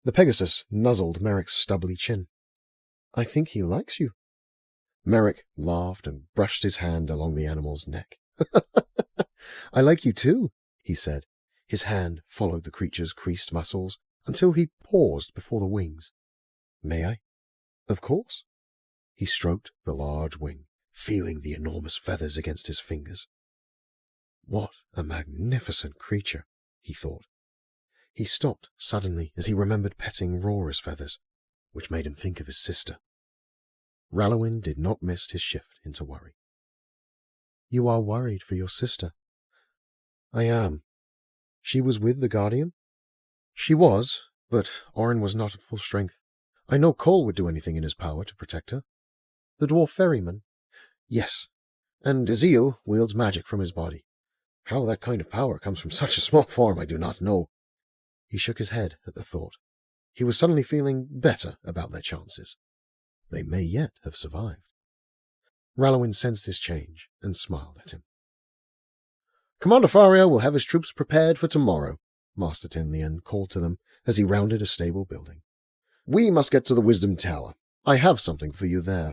S4: The Pegasus nuzzled Merrick's stubbly chin. "I think he likes you." Merrick laughed and brushed his hand along the animal's neck. "I like you too," he said. His hand followed the creature's creased muscles, until he paused before the wings. May I? Of course. He stroked the large wing, feeling the enormous feathers against his fingers. What a magnificent creature, he thought. He stopped suddenly as he remembered petting Rora's feathers, which made him think of his sister. Rallowin did not miss his shift into worry. You are worried for your sister. I am. She was with the Guardian? She was, but Orin was not at full strength. I know Cole would do anything in his power to protect her. The dwarf ferryman? Yes, and Azil wields magic from his body. How that kind of power comes from such a small form I do not know. He shook his head at the thought. He was suddenly feeling better about their chances. They may yet have survived. Rallowin sensed his change and smiled at him. Commander Faria will have his troops prepared for tomorrow, Master Tenlien called to them as he rounded a stable building. We must get to the Wisdom Tower. I have something for you there.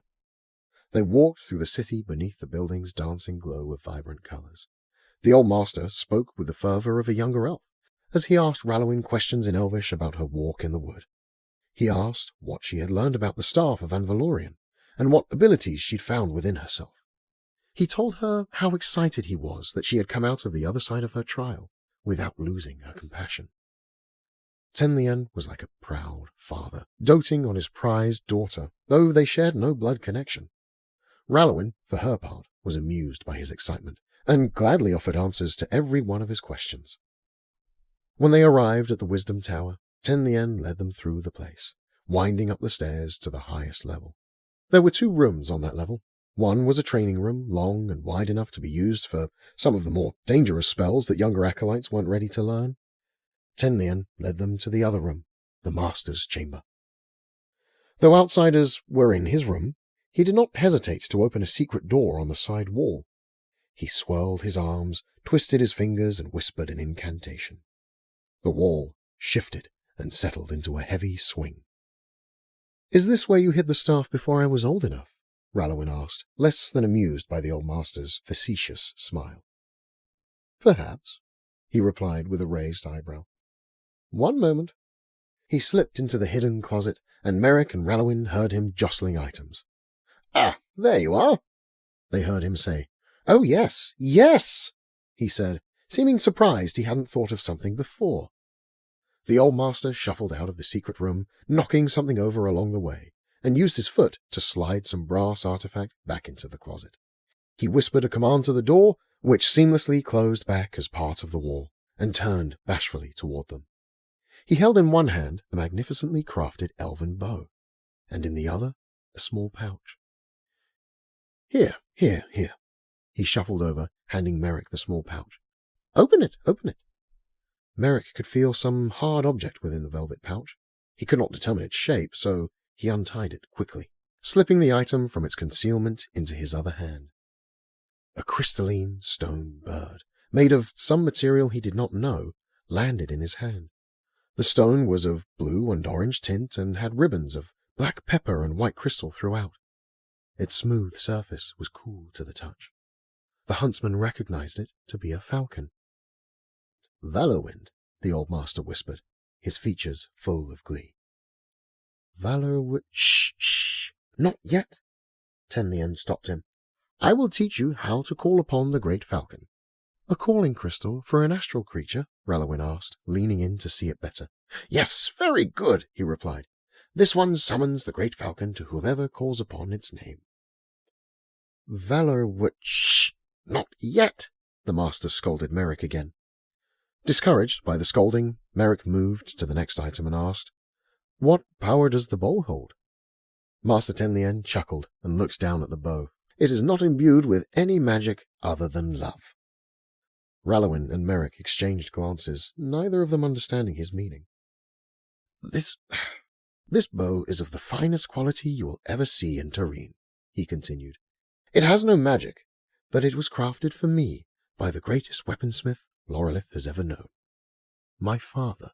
S4: They walked through the city beneath the building's dancing glow of vibrant colours. The old master spoke with the fervour of a younger elf, as he asked Rallowin questions in Elvish about her walk in the wood. He asked what she had learned about the staff of Anvalorian, and what abilities she'd found within herself. He told her how excited he was that she had come out of the other side of her trial, without losing her compassion. Tenlien was like a proud father, doting on his prized daughter, though they shared no blood connection. Rallowin, for her part, was amused by his excitement, and gladly offered answers to every one of his questions. When they arrived at the Wisdom Tower, Tenlien led them through the place, winding up the stairs to the highest level. There were 2 rooms on that level. One was a training room, long and wide enough to be used for some of the more dangerous spells that younger acolytes weren't ready to learn. Tenlien led them to the other room, the Master's Chamber. Though outsiders were in his room, he did not hesitate to open a secret door on the side wall. He swirled his arms, twisted his fingers, and whispered an incantation. The wall shifted and settled into a heavy swing. Is this where you hid the staff before I was old enough? Rallowin asked, less than amused by the old master's facetious smile. Perhaps, he replied with a raised eyebrow. One moment. He slipped into the hidden closet, and Merrick and Rallowin heard him jostling items. Ah, there you are, they heard him say. Oh, yes, yes, he said, seeming surprised he hadn't thought of something before. The old master shuffled out of the secret room, knocking something over along the way, and used his foot to slide some brass artifact back into the closet. He whispered a command to the door, which seamlessly closed back as part of the wall, and turned bashfully toward them. He held in one hand a magnificently crafted elven bow, and in the other a small pouch. Here. He shuffled over, handing Merrick the small pouch. Open it. Merrick could feel some hard object within the velvet pouch. He could not determine its shape, so he untied it quickly, slipping the item from its concealment into his other hand. A crystalline stone bird, made of some material he did not know, landed in his hand. The stone was of blue and orange tint and had ribbons of black pepper and white crystal throughout. Its smooth surface was cool to the touch. The huntsman recognized it to be a falcon. Valorwind, the old master whispered, his features full of glee. Valorwind... Shh! Not yet! Tenlien stopped him. I will teach you how to call upon the great falcon. A calling crystal for an astral creature? Rallowin asked, leaning in to see it better. Yes, very good, he replied. This one summons the great falcon to whomever calls upon its name. Valorwind... Shh! Not yet! The master scolded Merrick again. Discouraged by the scolding, Merrick moved to the next item and asked, What power does the bow hold? Master Tenlien chuckled and looked down at the bow. It is not imbued with any magic other than love. Rallowin and Merrick exchanged glances, neither of them understanding his meaning. This bow is of the finest quality you will ever see in Tareen, he continued. It has no magic, but it was crafted for me by the greatest weaponsmith Lorelith has ever known. My father.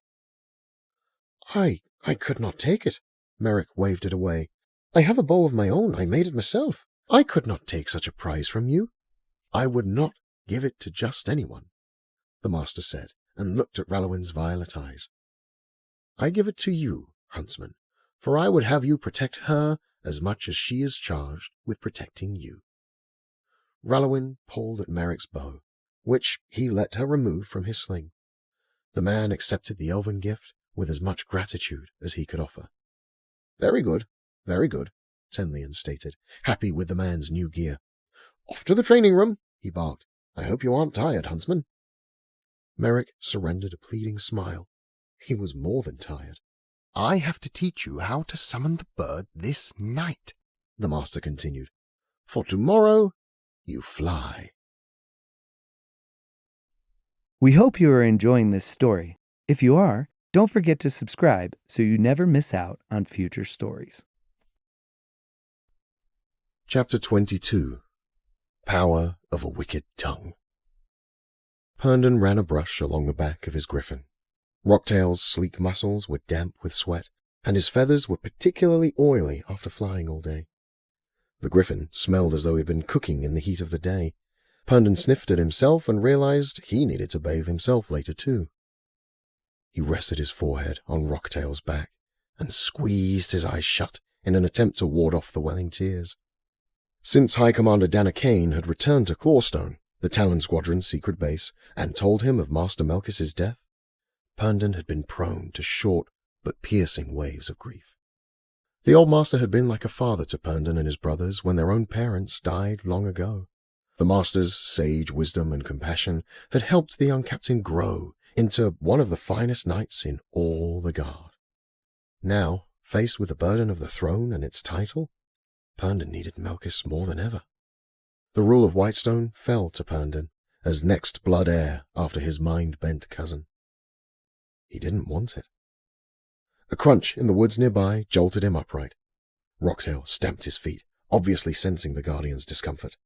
S4: I could not take it. Merrick waved it away. I have a bow of my own. I made it myself. I could not take such a prize from you. I would not give it to just anyone, the master said, and looked at Rallowin's violet eyes.
S2: I give it to you, huntsman, for I would have you protect her as much as she is charged with protecting you." Rallowin pulled at Merrick's bow, which he let her remove from his sling. The man accepted the elven gift with as much gratitude as he could offer. Very good, Tenlian stated, happy with the man's new gear. "Off to the training room," he barked. "I hope you aren't tired, huntsman." Merrick surrendered a pleading smile. He was more than tired.
S5: "I have to teach you how to summon the bird this night," the master continued.
S2: "For tomorrow, you fly."
S1: We hope you are enjoying this story. If you are, don't forget to subscribe so you never miss out on future stories.
S2: Chapter 22. Power of a Wicked Tongue. Herndon ran a brush along the back of his griffin. Rocktail's sleek muscles were damp with sweat, and his feathers were particularly oily after flying all day. The griffin smelled as though he had been cooking in the heat of the day. Herndon sniffed at himself and realized he needed to bathe himself later too. He rested his forehead on Rocktail's back and squeezed his eyes shut in an attempt to ward off the welling tears. Since High Commander Danakane had returned to Clawstone, the Talon Squadron's secret base, and told him of Master Melkis's death, Herndon had been prone to short but piercing waves of grief. The old master had been like a father to Herndon and his brothers when their own parents died long ago. The master's sage wisdom and compassion had helped the young captain grow into one of the finest knights in all the Guard. Now, faced with the burden of the throne and its title, Herndon needed Melkis more than ever. The rule of Whitestone fell to Herndon as next blood heir after his mind-bent cousin. He didn't want it. A crunch in the woods nearby jolted him upright. Rocktail stamped his feet, obviously sensing the Guardian's discomfort.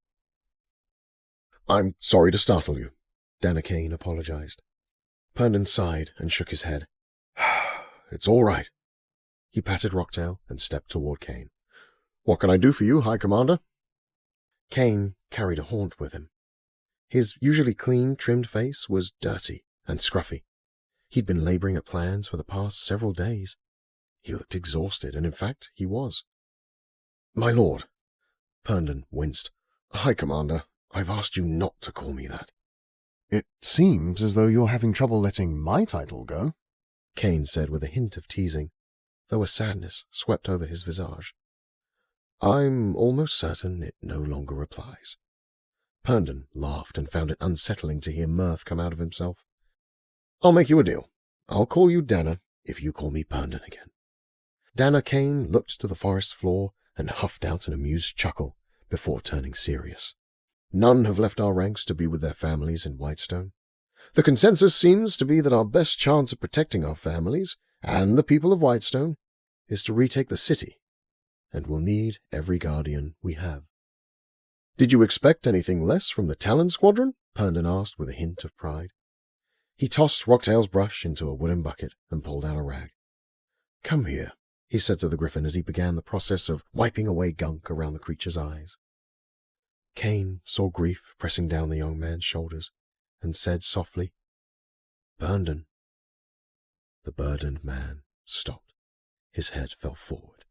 S2: "I'm sorry to startle you," Danakane apologized. Herndon sighed and shook his head. "It's all right." He patted Rocktail and stepped toward Kane. "What can I do for you, High Commander?" Kane carried a haunt with him. His usually clean, trimmed face was dirty and scruffy. He'd been laboring at plans for the past several days. He looked exhausted, and in fact, he was. "My lord," Herndon winced. "High Commander, I've asked you not to call me that."
S5: "It seems as though you're having trouble letting my title go,"
S2: Kane said with a hint of teasing, though a sadness swept over his visage. "I'm almost certain it no longer applies." Herndon laughed and found it unsettling to hear mirth come out of himself. "I'll make you a deal. I'll call you Dana if you call me Herndon again." Danakane looked to the forest floor and huffed out an amused chuckle before turning serious. "None have left our ranks to be with their families in Whitestone. The consensus seems to be that our best chance of protecting our families and the people of Whitestone is to retake the city, and we'll need every guardian we have." "Did you expect anything less from the Talon Squadron?" Herndon asked with a hint of pride. He tossed Rocktail's brush into a wooden bucket and pulled out a rag. "Come here," he said to the griffin as he began the process of wiping away gunk around the creature's eyes. Kane saw grief pressing down the young man's shoulders and said softly, "Herndon." The burdened man stopped. His head fell forward,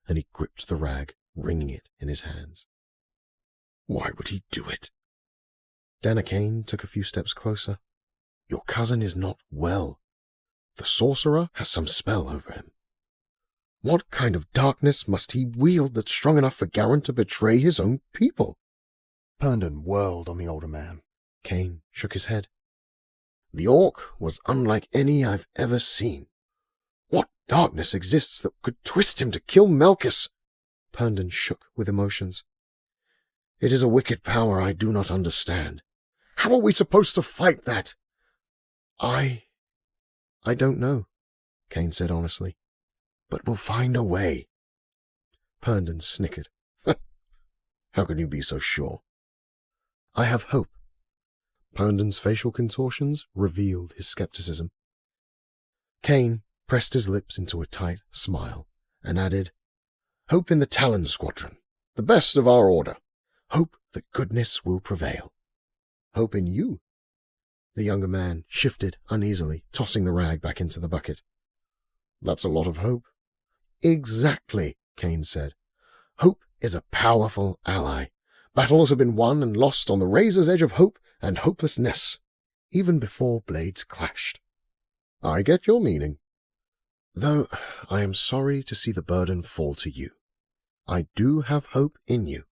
S2: and he gripped the rag, wringing it in his hands. "Why would he do it?" Danakane took a few steps closer. "Your cousin is not well. The sorcerer has some spell over him. What kind of darkness must he wield that's strong enough for Garin to betray his own people?"
S5: Herndon whirled on the older man.
S2: Kane shook his head. "The orc was unlike any I've ever seen. What darkness exists that could twist him to kill Melkis?" Herndon shook with emotions. "It is a wicked power I do not understand. How are we supposed to fight that?" I don't know," Kane said honestly, "but we'll find a way." Herndon snickered. "How can you be so sure?" "I have hope." Herndon's facial contortions revealed his skepticism. Kane pressed his lips into a tight smile and added, "Hope in the Talon Squadron, the best of our order. Hope that goodness will prevail. Hope in you." The younger man shifted uneasily, tossing the rag back into the bucket. That's a lot of hope.
S5: Exactly, Kane said. Hope is a powerful ally. Battles have been won and lost on the razor's edge of hope and hopelessness, even before blades clashed.
S2: I get your meaning. Though I am sorry to see the burden fall to you. I do have hope in you.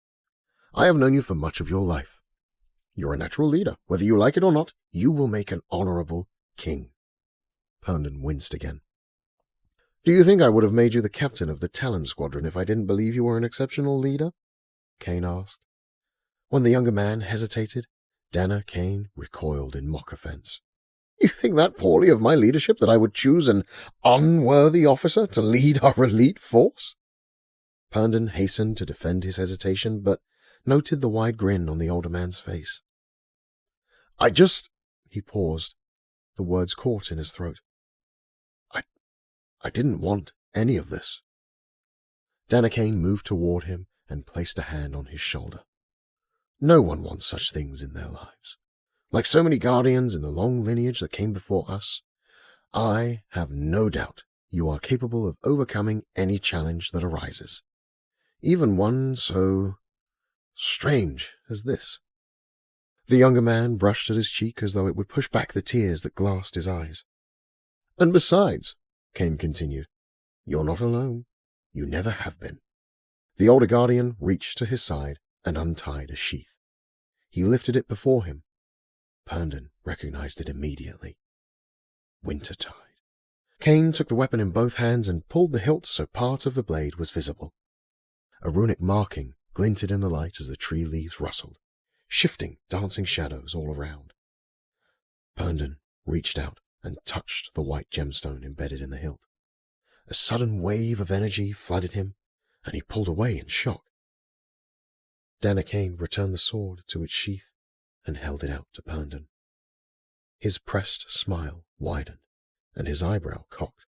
S2: I have known you for much of your life. You're a natural leader. Whether you like it or not, you will make an honorable king. Herndon winced again. Do you think I would have made you the captain of the Talon Squadron if I didn't believe you were an exceptional leader? Kane asked. When the younger man hesitated, Dana Kane recoiled in mock offense. You think that poorly of my leadership, that I would choose an unworthy officer to lead our elite force? Herndon hastened to defend his hesitation, but noted the wide grin on the older man's face. He paused. The words caught in his throat. I didn't want any of this. Dana Kane moved toward him and placed a hand on his shoulder. No one wants such things in their lives. Like so many guardians in the long lineage that came before us, I have no doubt you are capable of overcoming any challenge that arises, even one so strange as this. The younger man brushed at his cheek as though it would push back the tears that glassed his eyes. And besides, Kane continued, you're not alone. You never have been. The older guardian reached to his side and untied a sheath. He lifted it before him. Herndon recognized it immediately. Wintertide. Kane took the weapon in both hands and pulled the hilt so part of the blade was visible. A runic marking glinted in the light as the tree leaves rustled, shifting dancing shadows all around. Herndon reached out and touched the white gemstone embedded in the hilt. A sudden wave of energy flooded him, and he pulled away in shock. Dana Kane returned the sword to its sheath and held it out to Herndon. His pressed smile widened, and his eyebrow cocked.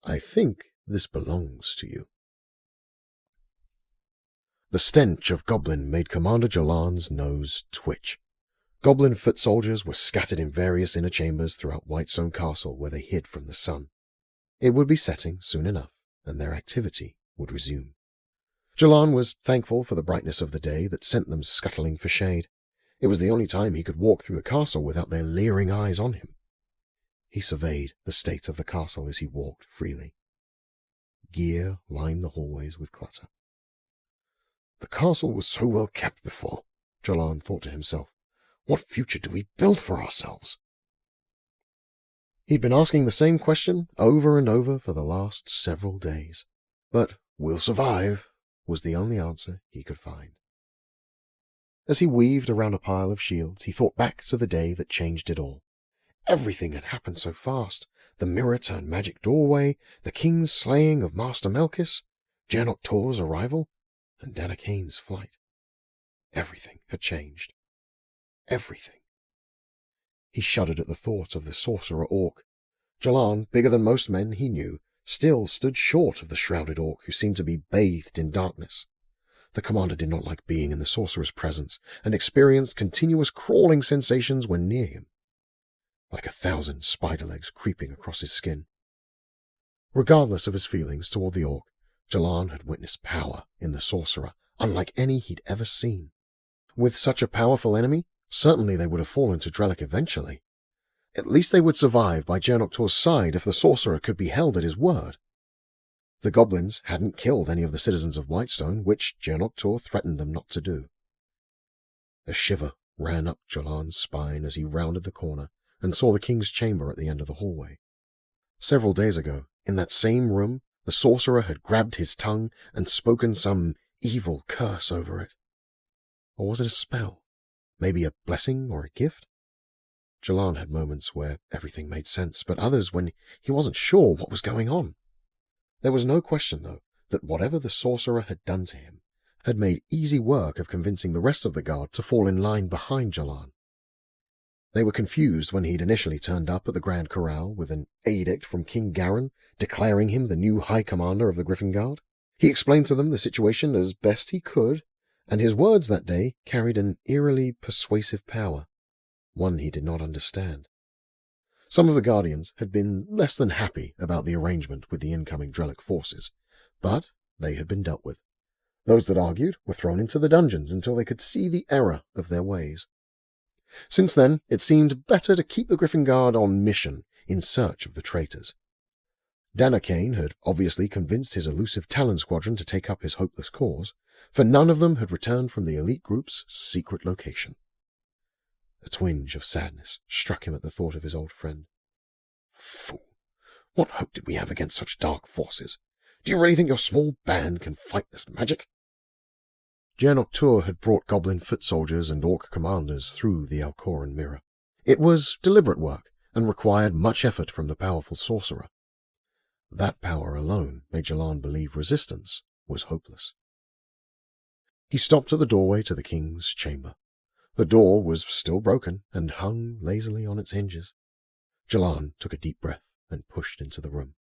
S2: I think this belongs to you. The stench of Goblin made Commander Jalan's nose twitch. Goblin foot soldiers were scattered in various inner chambers throughout Whitestone Castle where they hid from the sun. It would be setting soon enough, and their activity would resume. Jalan was thankful for the brightness of the day that sent them scuttling for shade. It was the only time he could walk through the castle without their leering eyes on him. He surveyed the state of the castle as he walked freely. Gear lined the hallways with clutter. The castle was so well kept before, Jalan thought to himself. What future do we build for ourselves? He'd been asking the same question over and over for the last several days. But we'll survive was the only answer he could find. As he weaved around a pile of shields, he thought back to the day that changed it all. Everything had happened so fast. The mirror-turned magic doorway, the king's slaying of Master Melkis, Jaernok Tur's arrival, and Dana Kane's flight. Everything had changed. Everything. He shuddered at the thought of the sorcerer orc. Jalan, bigger than most men he knew, still stood short of the shrouded orc who seemed to be bathed in darkness. The commander did not like being in the sorcerer's presence, and experienced continuous crawling sensations when near him, like 1,000 spider legs creeping across his skin. Regardless of his feelings toward the orc, Jalan had witnessed power in the sorcerer, unlike any he'd ever seen. With such a powerful enemy, certainly they would have fallen to Drellic eventually. At least they would survive by Jaernok Tur's side if the sorcerer could be held at his word. The goblins hadn't killed any of the citizens of Whitestone, which Jaernok Tur threatened them not to do. A shiver ran up Jalan's spine as he rounded the corner and saw the king's chamber at the end of the hallway. Several days ago, in that same room, the sorcerer had grabbed his tongue and spoken some evil curse over it. Or was it a spell? Maybe a blessing or a gift? Jalan had moments where everything made sense, but others when he wasn't sure what was going on. There was no question, though, that whatever the sorcerer had done to him had made easy work of convincing the rest of the guard to fall in line behind Jalan. They were confused when he'd initially turned up at the Grand Corral with an edict from King Garin declaring him the new High Commander of the Griffin Guard. He explained to them the situation as best he could, and his words that day carried an eerily persuasive power, one he did not understand. Some of the Guardians had been less than happy about the arrangement with the incoming Drellic forces, but they had been dealt with. Those that argued were thrown into the dungeons until they could see the error of their ways. Since then, it seemed better to keep the Griffin Guard on mission in search of the traitors. Danakane had obviously convinced his elusive Talon squadron to take up his hopeless cause, for none of them had returned from the elite group's secret location. A twinge of sadness struck him at the thought of his old friend. Fool! What hope did we have against such dark forces? Do you really think your small band can fight this magic? Jaernok Tur had brought goblin foot soldiers and orc commanders through the Alkhoren mirror. It was deliberate work and required much effort from the powerful sorcerer. That power alone made Jalan believe resistance was hopeless. He stopped at the doorway to the king's chamber. The door was still broken and hung lazily on its hinges. Jalan took a deep breath and pushed into the room.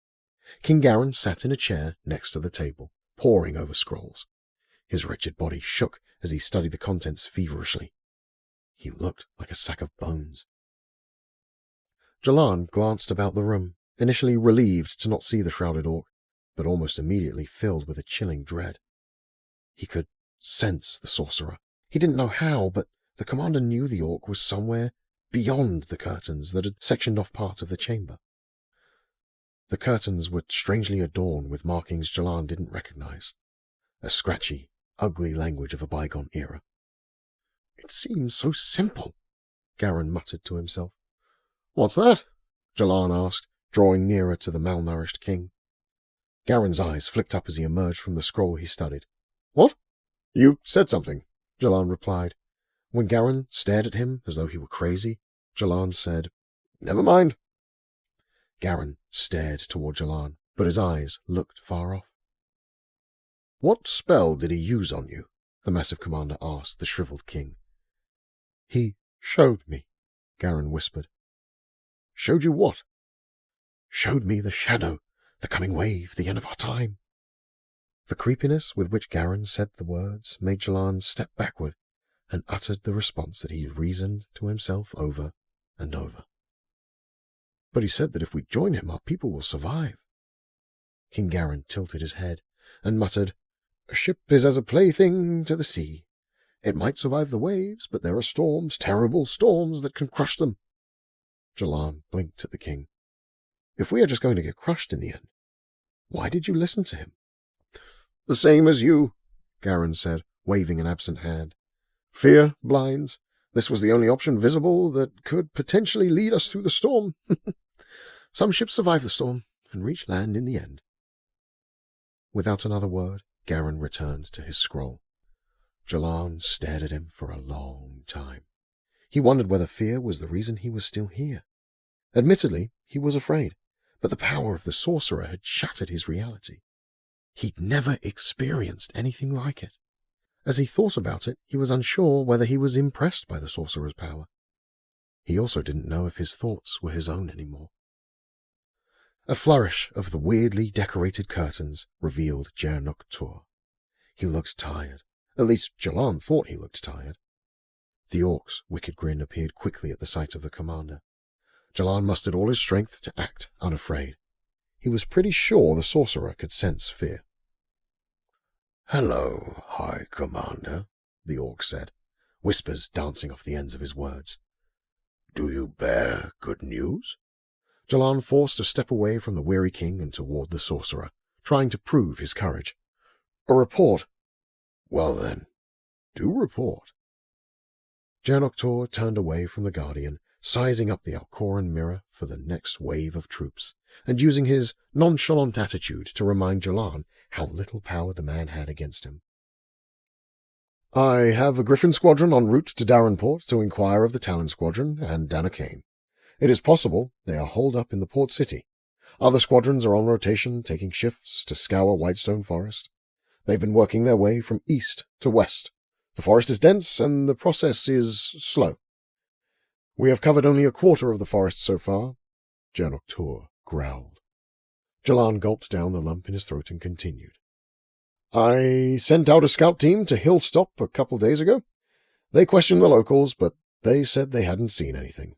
S2: King Garin sat in a chair next to the table, poring over scrolls. His wretched body shook as he studied the contents feverishly. He looked like a sack of bones. Jalan glanced about the room, initially relieved to not see the shrouded orc, but almost immediately filled with a chilling dread. He could sense the sorcerer. He didn't know how, but the commander knew the orc was somewhere beyond the curtains that had sectioned off part of the chamber. The curtains were strangely adorned with markings Jalan didn't recognize. A scratchy, ugly language of a bygone era. It seems so simple, Garin muttered to himself. What's that? Jalan asked, drawing nearer to the malnourished king. Garin's eyes flicked up as he emerged from the scroll he studied. What? You said something, Jalan replied. When Garin stared at him as though he were crazy, Jalan said, Never mind. Garin stared toward Jalan, but his eyes looked far off. What spell did he use on you? The massive commander asked the shriveled king. He showed me, Garin whispered. Showed you what? Showed me the shadow, the coming wave, the end of our time. The creepiness with which Garin said the words made Jalan step backward and uttered the response that he reasoned to himself over and over. But he said that if we join him, our people will survive. King Garin tilted his head and muttered, A ship is as a plaything to the sea. It might survive the waves, but there are storms, terrible storms, that can crush them. Jalan blinked at the king. If we are just going to get crushed in the end, why did you listen to him? The same as you, Garin said, waving an absent hand. Fear blinds. This was the only option visible that could potentially lead us through the storm. Some ships survive the storm and reach land in the end. Without another word, Garin returned to his scroll. Jalan stared at him for a long time. He wondered whether fear was the reason he was still here. Admittedly, he was afraid, but the power of the sorcerer had shattered his reality. He'd never experienced anything like it. As he thought about it, he was unsure whether he was impressed by the sorcerer's power. He also didn't know if his thoughts were his own anymore. A flourish of the weirdly decorated curtains revealed Jaernok Tur. He looked tired. At least Jalan thought he looked tired. The orc's wicked grin appeared quickly at the sight of the commander. Jalan mustered all his strength to act unafraid. He was pretty sure the sorcerer could sense fear. Hello, High Commander, the orc said, whispers dancing off the ends of his words. Do you bear good news? Jalan forced a step away from the weary king and toward the sorcerer, trying to prove his courage. A report. Well then, do report. Jaernok Tur turned away from the Guardian, sizing up the Alkhoren mirror for the next wave of troops, and using his nonchalant attitude to remind Jalan how little power the man had against him. I have a Griffin squadron en route to Darrenport to inquire of the Talon squadron and Danakane. It is possible they are holed up in the port city. Other squadrons are on rotation, taking shifts to scour Whitestone Forest. They've been working their way from east to west. The forest is dense, and the process is slow. We have covered only a quarter of the forest so far. Jaernok Tur growled. Jalan gulped down the lump in his throat and continued. I sent out a scout team to Hillstop a couple days ago. They questioned the locals, but they said they hadn't seen anything.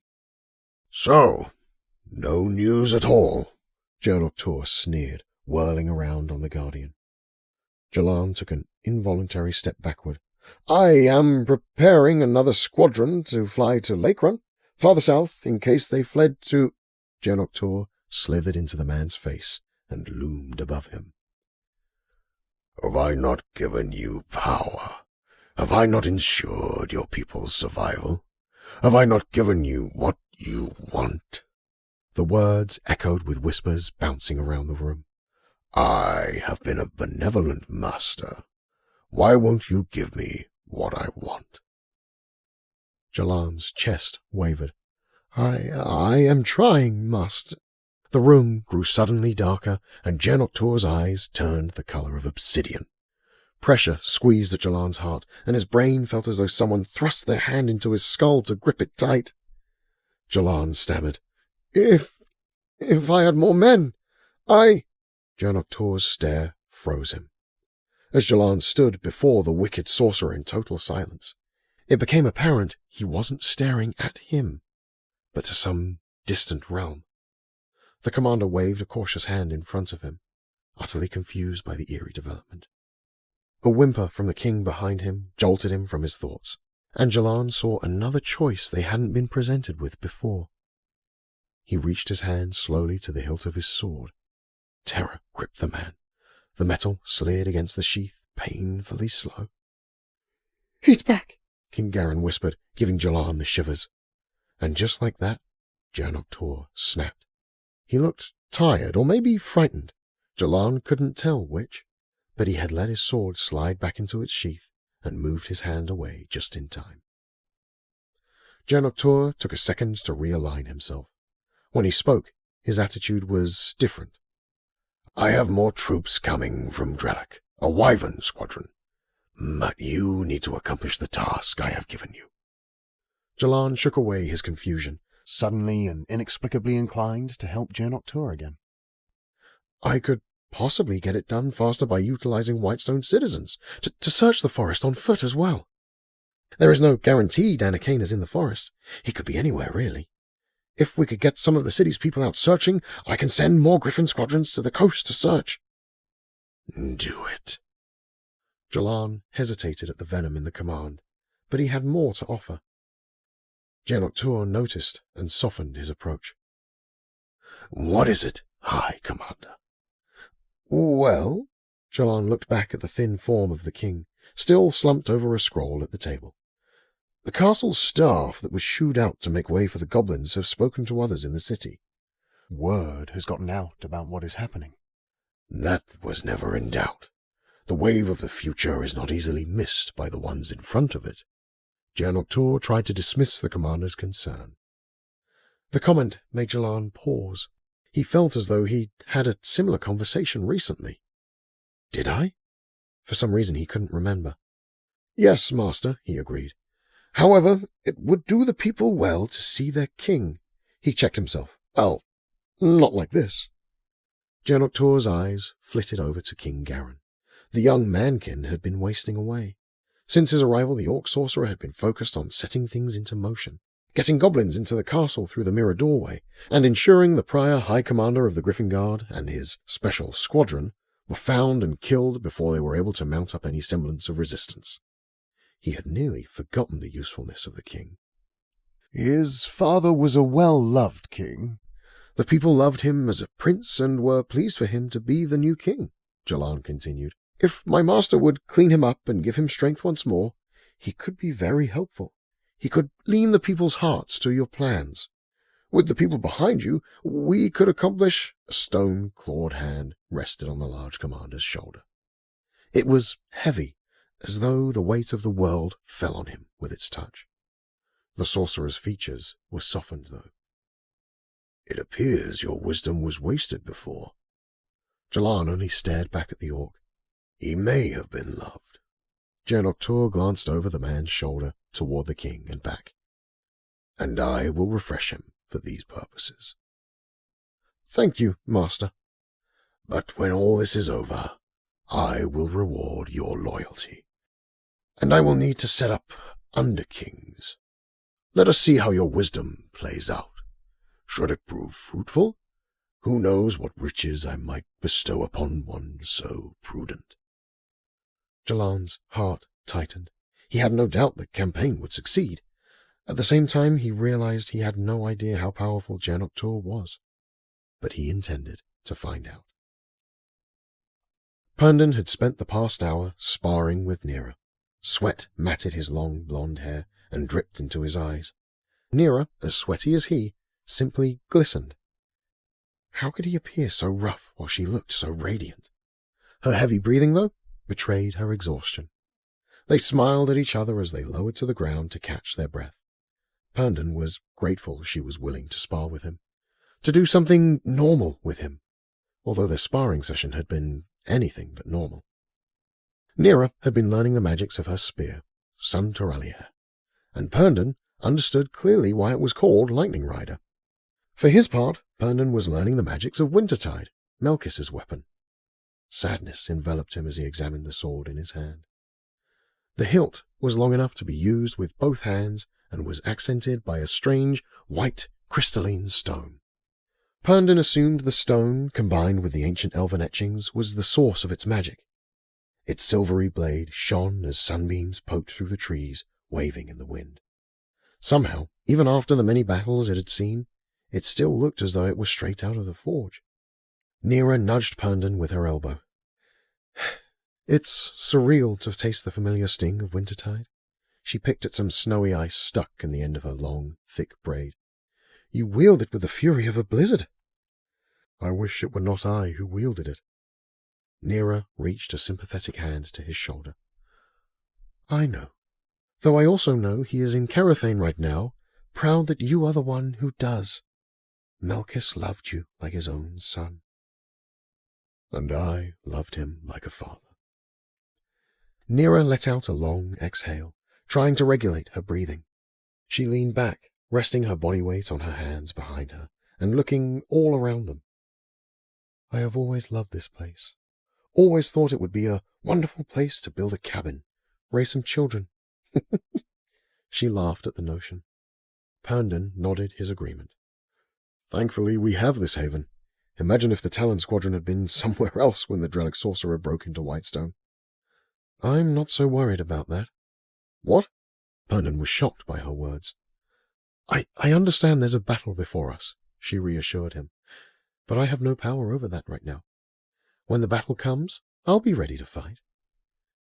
S2: So, No news at all, Jaernok Tur sneered, whirling around on the Guardian. Jalan took an involuntary step backward. I am preparing another squadron to fly to Lake Run, farther south, in case they fled to... Jaernok Tur slithered into the man's face and loomed above him. Have I not given you power? Have I not ensured your people's survival? Have I not given you what you want? The words echoed with whispers bouncing around the room. I have been a benevolent master. Why won't you give me what I want? Jalan's chest wavered. I am trying, master. The room grew suddenly darker, and Jaernok Tur's eyes turned the color of obsidian. Pressure squeezed at Jalan's heart, and his brain felt as though someone thrust their hand into his skull to grip it tight. Jalan stammered. If I had more men, Jaernok Tur's stare froze him. As Jalan stood before the wicked sorcerer in total silence, it became apparent he wasn't staring at him, but to some distant realm. The commander waved a cautious hand in front of him, utterly confused by the eerie development. A whimper from the king behind him jolted him from his thoughts, and Jalan saw another choice they hadn't been presented with before. He reached his hand slowly to the hilt of his sword. Terror gripped the man. The metal slid against the sheath, painfully slow. He's back, King Garin whispered, giving Jalan the shivers. And just like that, Jaernok Tur snapped. He looked tired, or maybe frightened. Jalan couldn't tell which, but he had let his sword slide back into its sheath and moved his hand away just in time. Jaernok Tur took a second to realign himself. When he spoke, his attitude was different. I have more troops coming from Drelak, a wyvern squadron, but you need to accomplish the task I have given you. Jalan shook away his confusion, suddenly and inexplicably inclined to help Jaernok Tur again. I could possibly get it done faster by utilizing Whitestone citizens, to search the forest on foot as well. There is no guarantee Danakane is in the forest. He could be anywhere, really. If we could get some of the city's people out searching, I can send more Griffin squadrons to the coast to search. Do it. Jalan hesitated at the venom in the command, but he had more to offer. Jaernok Tur noticed and softened his approach. What is it, High Commander? Well, Jalan looked back at the thin form of the king, still slumped over a scroll at the table. The castle's staff that was shooed out to make way for the goblins have spoken to others in the city. Word has gotten out about what is happening. That was never in doubt. The wave of the future is not easily missed by the ones in front of it. Jaernok Tur tried to dismiss the commander's concern. The comment made Jalan pause. He felt as though he'd had a similar conversation recently. Did I? For some reason he couldn't remember. Yes, master, he agreed. However, it would do the people well to see their king. He checked himself. Well, not like this. Jaernok Tur's eyes flitted over to King Garin. The young mankin had been wasting away. Since his arrival, the orc sorcerer had been focused on setting things into motion, getting goblins into the castle through the mirror doorway, and ensuring the prior high commander of the Griffin Guard and his special squadron were found and killed before they were able to mount up any semblance of resistance. He had nearly forgotten the usefulness of the king. His father was a well-loved king. The people loved him as a prince and were pleased for him to be the new king, Jalan continued. If my master would clean him up and give him strength once more, he could be very helpful. He could lean the people's hearts to your plans. With the people behind you, we could accomplish... A stone-clawed hand rested on the large commander's shoulder. It was heavy, as though the weight of the world fell on him with its touch. The sorcerer's features were softened, though. It appears your wisdom was wasted before. Jalan only stared back at the orc. He may have been loved. Jaernok Tur glanced over the man's shoulder toward the king and back. And I will refresh him for these purposes. Thank you, master. But when all this is over, I will reward your loyalty. And I will need to set up under-kings. Let us see how your wisdom plays out. Should it prove fruitful, who knows what riches I might bestow upon one so prudent."
S4: Jalan's heart tightened. He had no doubt the campaign would succeed. At the same time, he realized he had no idea how powerful Jaernok Tur was. But he intended to find out. Herndon had spent the past hour sparring with Nera. Sweat matted his long blonde hair and dripped into his eyes. Nera, as sweaty as he, simply glistened. How could he appear so rough while she looked so radiant? Her heavy breathing, though, betrayed her exhaustion. They smiled at each other as they lowered to the ground to catch their breath. Herndon was grateful she was willing to spar with him, to do something normal with him, although their sparring session had been anything but normal. Nera had been learning the magics of her spear, Sun Toralier, and Herndon understood clearly why it was called Lightning Rider. For his part, Herndon was learning the magics of Wintertide, Melkis's weapon. Sadness enveloped him as he examined the sword in his hand. The hilt was long enough to be used with both hands and was accented by a strange, white, crystalline stone. Herndon assumed the stone, combined with the ancient elven etchings, was the source of its magic. Its silvery blade shone as sunbeams poked through the trees, waving in the wind. Somehow, even after the many battles it had seen, it still looked as though it was straight out of the forge. Nera nudged Herndon with her elbow. It's surreal to taste the familiar sting of wintertide. She picked at some snowy ice stuck in the end of her long, thick braid. You wield it with the fury of a blizzard. I wish it were not I who wielded it. Nera reached a sympathetic hand to his shoulder. I know. Though I also know he is in Carathane right now, proud that you are the one who does. Melkis loved you like his own son. And I loved him like a father. Nera let out a long exhale, trying to regulate her breathing. She leaned back, resting her body weight on her hands behind her, and looking all around them. I have always loved this place. Always thought it would be a wonderful place to build a cabin, raise some children. She laughed at the notion. Herndon nodded his agreement. Thankfully, we have this haven. Imagine if the Talon Squadron had been somewhere else when the Drellic sorcerer broke into Whitestone. I'm not so worried about that. What? Herndon was shocked by her words. I understand there's a battle before us, she reassured him, but I have no power over that right now. When the battle comes, I'll be ready to fight.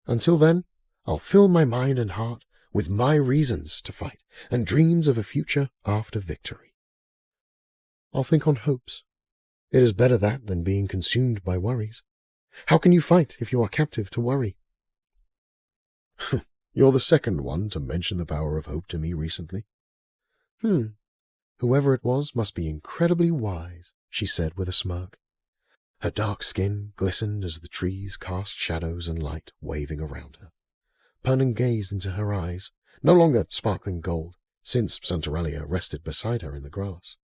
S4: Until then, I'll fill my mind and heart with my reasons to fight and dreams of a future after victory. I'll think on hopes. It is better that than being consumed by worries. How can you fight if you are captive to worry? You're the second one to mention the power of hope to me recently. Whoever it was must be incredibly wise, she said with a smirk. Her dark skin glistened as the trees cast shadows and light waving around her. Herndon gazed into her eyes, no longer sparkling gold, since Santoralia rested beside her in the grass.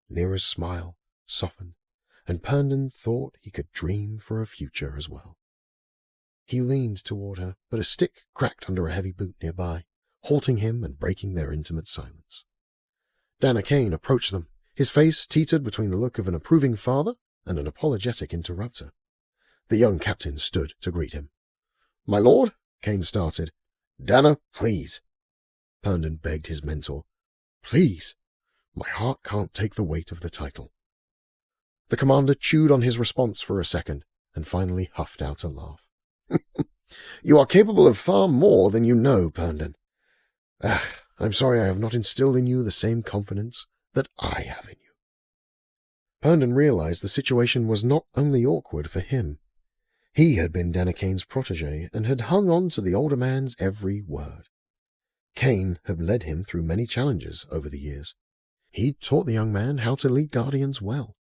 S4: Nera's smile softened, and Herndon thought he could dream for a future as well. He leaned toward her, but a stick cracked under a heavy boot nearby, halting him and breaking their intimate silence. Danakane approached them, his face teetered between the look of an approving father and an apologetic interrupter. The young captain stood to greet him. My lord, Kane started. Dana, please. Herndon begged his mentor. Please. My heart can't take the weight of the title. The commander chewed on his response for a second, and finally huffed out a laugh. You are capable of far more than you know, Herndon. I'm sorry I have not instilled in you the same confidence that I have in you. Herndon realized the situation was not only awkward for him. He had been Danakane's protege and had hung on to the older man's every word. Kane had led him through many challenges over the years. He'd taught the young man how to lead guardians well.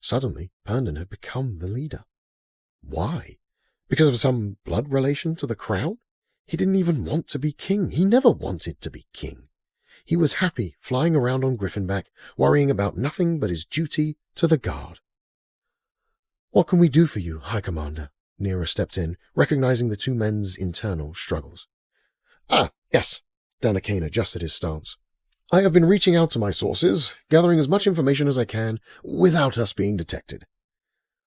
S4: Suddenly, Herndon had become the leader. Why? Because of some blood relation to the crown? He didn't even want to be king. He never wanted to be king. He was happy flying around on Griffinback, worrying about nothing but his duty to the guard. What can we do for you, High Commander? Nera stepped in, recognizing the two men's internal struggles. Yes. Danakane adjusted his stance.
S2: I have been reaching out to my sources, gathering as much information as I can without us being detected.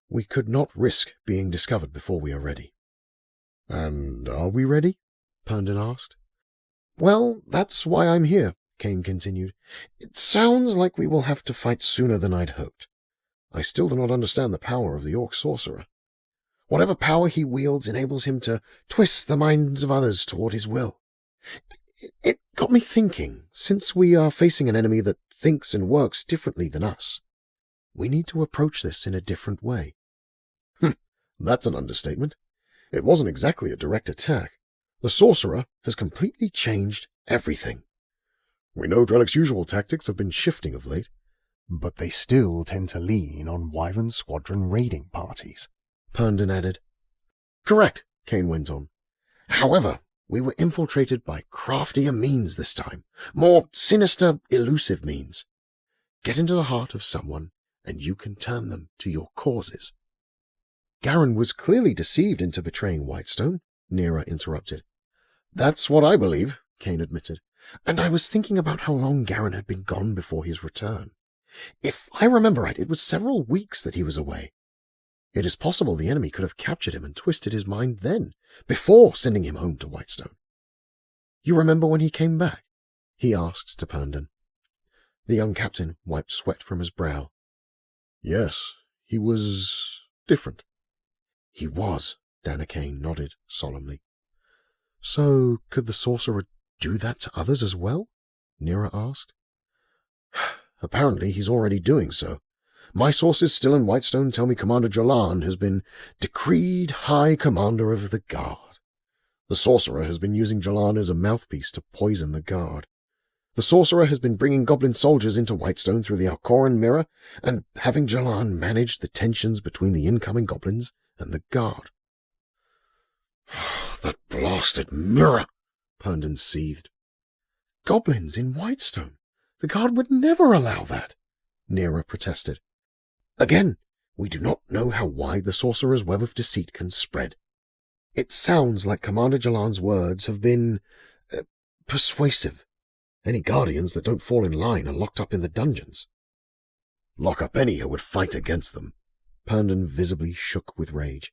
S2: We could not risk being discovered before we are ready. And are we ready? Herndon asked. Well, that's why I'm here, Kane continued. It sounds like we will have to fight sooner than I'd hoped. I still do not understand the power of the orc sorcerer. Whatever power he wields enables him to twist the minds of others toward his will. It got me thinking, since we are facing an enemy that thinks and works differently than us, we need to approach this in a different way. That's an understatement. It wasn't exactly a direct attack. The sorcerer has completely changed everything. We know Drellic's usual tactics have been shifting of late, but they still tend to lean on wyvern squadron raiding parties, Herndon added. Correct, Kane went on. However, we were infiltrated by craftier means this time, more sinister, elusive means. Get into the heart of someone, and you can turn them to your causes. Garen was clearly deceived into betraying Whitestone, Nera interrupted. That's what I believe, Kane admitted, and I was thinking about how long Garen had been gone before his return. If I remember right, it was several weeks that he was away. It is possible the enemy could have captured him and twisted his mind then, before sending him home to Whitestone. You remember when he came back? He asked to Herndon. The young captain wiped sweat from his brow. Yes, he was different. He was, Danakane nodded solemnly. So, could the sorcerer do that to others as well? Nera asked. Apparently he's already doing so. My sources still in Whitestone tell me Commander Jolan has been decreed High Commander of the Guard. The sorcerer has been using Jolan as a mouthpiece to poison the Guard. The sorcerer has been bringing Goblin soldiers into Whitestone through the Alkhoren mirror and having Jolan manage the tensions between the incoming Goblins and the Guard. That blasted mirror, Herndon seethed. Goblins in Whitestone? The Guard would never allow that, Nera protested. Again, we do not know how wide the sorcerer's web of deceit can spread. It sounds like Commander Jolan's words have been persuasive. Any guardians that don't fall in line are locked up in the dungeons. Lock up any who would fight against them. Herndon visibly shook with rage.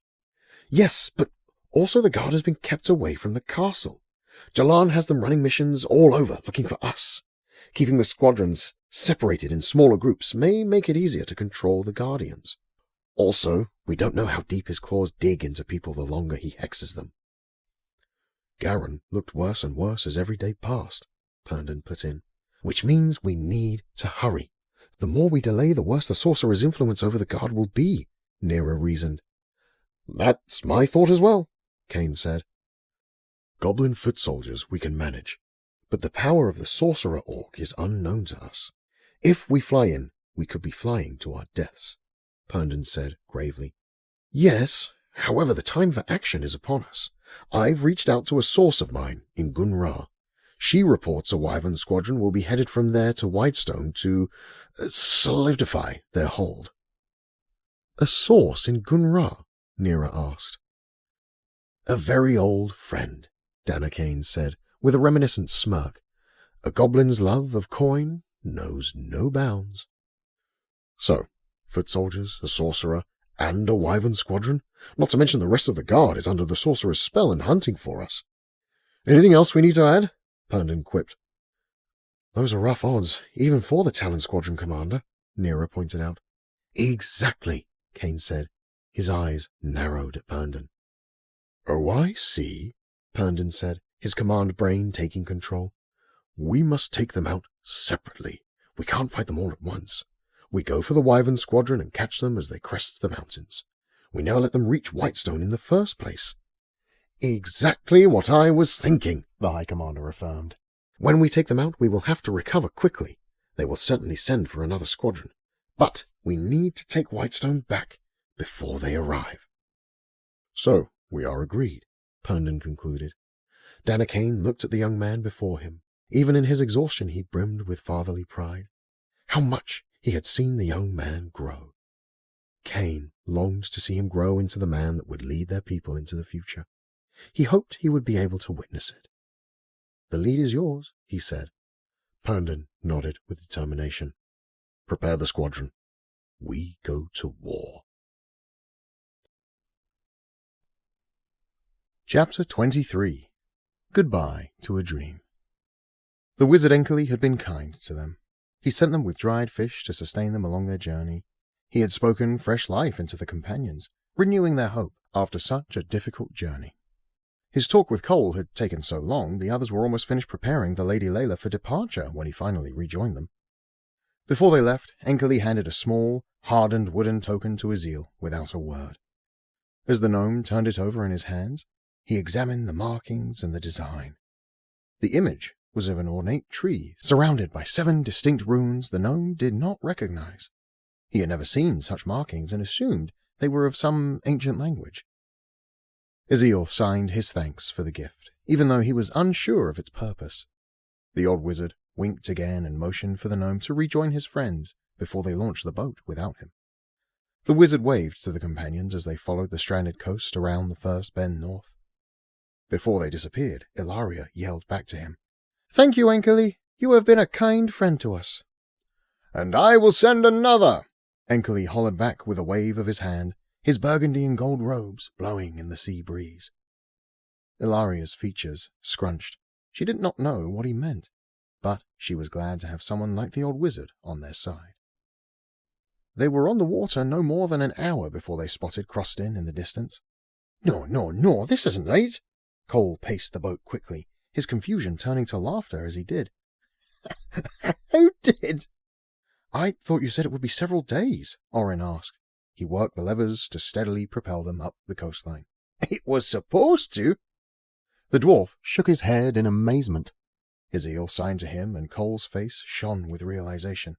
S2: Yes, but also the Guard has been kept away from the castle. Jolan has them running missions all over looking for us. Keeping the squadrons separated in smaller groups may make it easier to control the Guardians. Also, we don't know how deep his claws dig into people the longer he hexes them. Garen looked worse and worse as every day passed, Herndon put in, which means we need to hurry. The more we delay, the worse the sorcerer's influence over the Guard will be, Nera reasoned. That's my thought as well, Kane said. Goblin foot soldiers we can manage, but the power of the sorcerer orc is unknown to us. If we fly in, we could be flying to our deaths, Herndon said gravely. Yes, however, the time for action is upon us. I've reached out to a source of mine in Ghun-Ra. She reports a wyvern squadron will be headed from there to Whitestone to solidify their hold. A source in Ghun-Ra? Nera asked. A very old friend, Danakane said, with a reminiscent smirk. A goblin's love of coin knows no bounds. So, foot soldiers, a sorcerer, and a wyvern squadron, not to mention the rest of the Guard is under the sorcerer's spell and hunting for us. Anything else we need to add? Herndon quipped. Those are rough odds, even for the Talon squadron commander, Nera pointed out. Exactly, Kane said. His eyes narrowed at Herndon. Oh, I see, Herndon said, his command brain taking control. We must take them out separately. We can't fight them all at once. We go for the wyvern squadron and catch them as they crest the mountains. We never let them reach Whitestone in the first place. Exactly what I was thinking, the High Commander affirmed. When we take them out, we will have to recover quickly. They will certainly send for another squadron. But we need to take Whitestone back before they arrive. So, we are agreed, Herndon concluded. Danakane looked at the young man before him. Even in his exhaustion, he brimmed with fatherly pride. How much he had seen the young man grow. Kane longed to see him grow into the man that would lead their people into the future. He hoped he would be able to witness it. The lead is yours, he said. Herndon nodded with determination. Prepare the squadron. We go to war. Chapter 23. Goodbye to a Dream. The wizard Enkeli had been kind to them. He sent them with dried fish to sustain them along their journey. He had spoken fresh life into the companions, renewing their hope after such a difficult journey. His talk with Cole had taken so long, the others were almost finished preparing the Lady Layla for departure when he finally rejoined them. Before they left, Enkeli handed a small, hardened wooden token to Azil without a word. As the gnome turned it over in his hands, he examined the markings and the design. The image was of an ornate tree surrounded by 7 distinct runes the gnome did not recognize. He had never seen such markings and assumed they were of some ancient language. Azil signed his thanks for the gift, even though he was unsure of its purpose. The old wizard winked again and motioned for the gnome to rejoin his friends before they launched the boat without him. The wizard waved to the companions as they followed the stranded coast around the first bend north. Before they disappeared, Ilaria yelled back to him, "Thank you, Enkeli. You have been a kind friend to us."
S3: "And I will send another,"
S2: Enkeli hollered back with a wave of his hand, his burgundy and gold robes blowing in the sea breeze. Ilaria's features scrunched. She did not know what he meant, but she was glad to have someone like the old wizard on their side. They were on the water no more than an hour before they spotted Crostin in the distance.
S5: No, this isn't right."
S2: Cole paced the boat quickly, his confusion turning to laughter as he did.
S5: "Who did?"
S2: "I thought you said it would be several days," Orin asked. He worked the levers to steadily propel them up the coastline.
S5: "It was supposed to."
S2: The dwarf shook his head in amazement. Azil signed to him, and Cole's face shone with realization.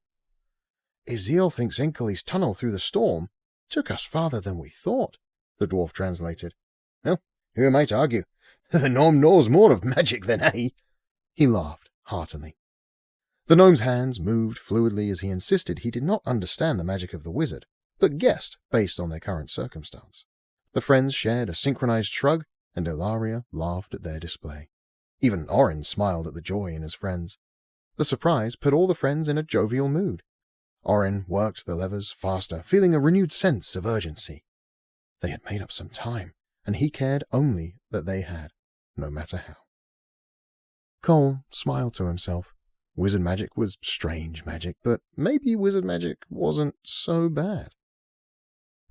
S5: "Azil thinks Enkeli's tunnel through the storm took us farther than we thought," the dwarf translated. "Well, who am I to argue? The gnome knows more of magic than I."
S2: He laughed heartily. The gnome's hands moved fluidly as he insisted he did not understand the magic of the wizard, but guessed based on their current circumstance. The friends shared a synchronized shrug, and Ilaria laughed at their display. Even Orin smiled at the joy in his friends. The surprise put all the friends in a jovial mood. Orin worked the levers faster, feeling a renewed sense of urgency. They had made up some time, and he cared only that they had, no matter how. Cole smiled to himself. Wizard magic was strange magic, but maybe wizard magic wasn't so bad.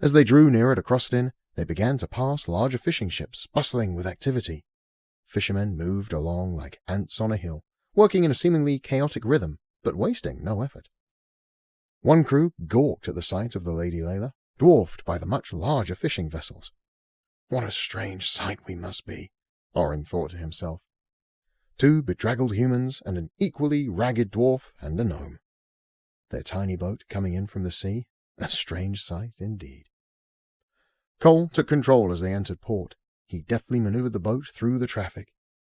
S2: As they drew nearer to Crostin, they began to pass larger fishing ships, bustling with activity. Fishermen moved along like ants on a hill, working in a seemingly chaotic rhythm, but wasting no effort. One crew gawked at the sight of the Lady Layla, dwarfed by the much larger fishing vessels. "What a strange sight we must be," Orin thought to himself. 2 bedraggled humans and an equally ragged dwarf and a gnome. Their tiny boat coming in from the sea, a strange sight indeed. Cole took control as they entered port. He deftly maneuvered the boat through the traffic.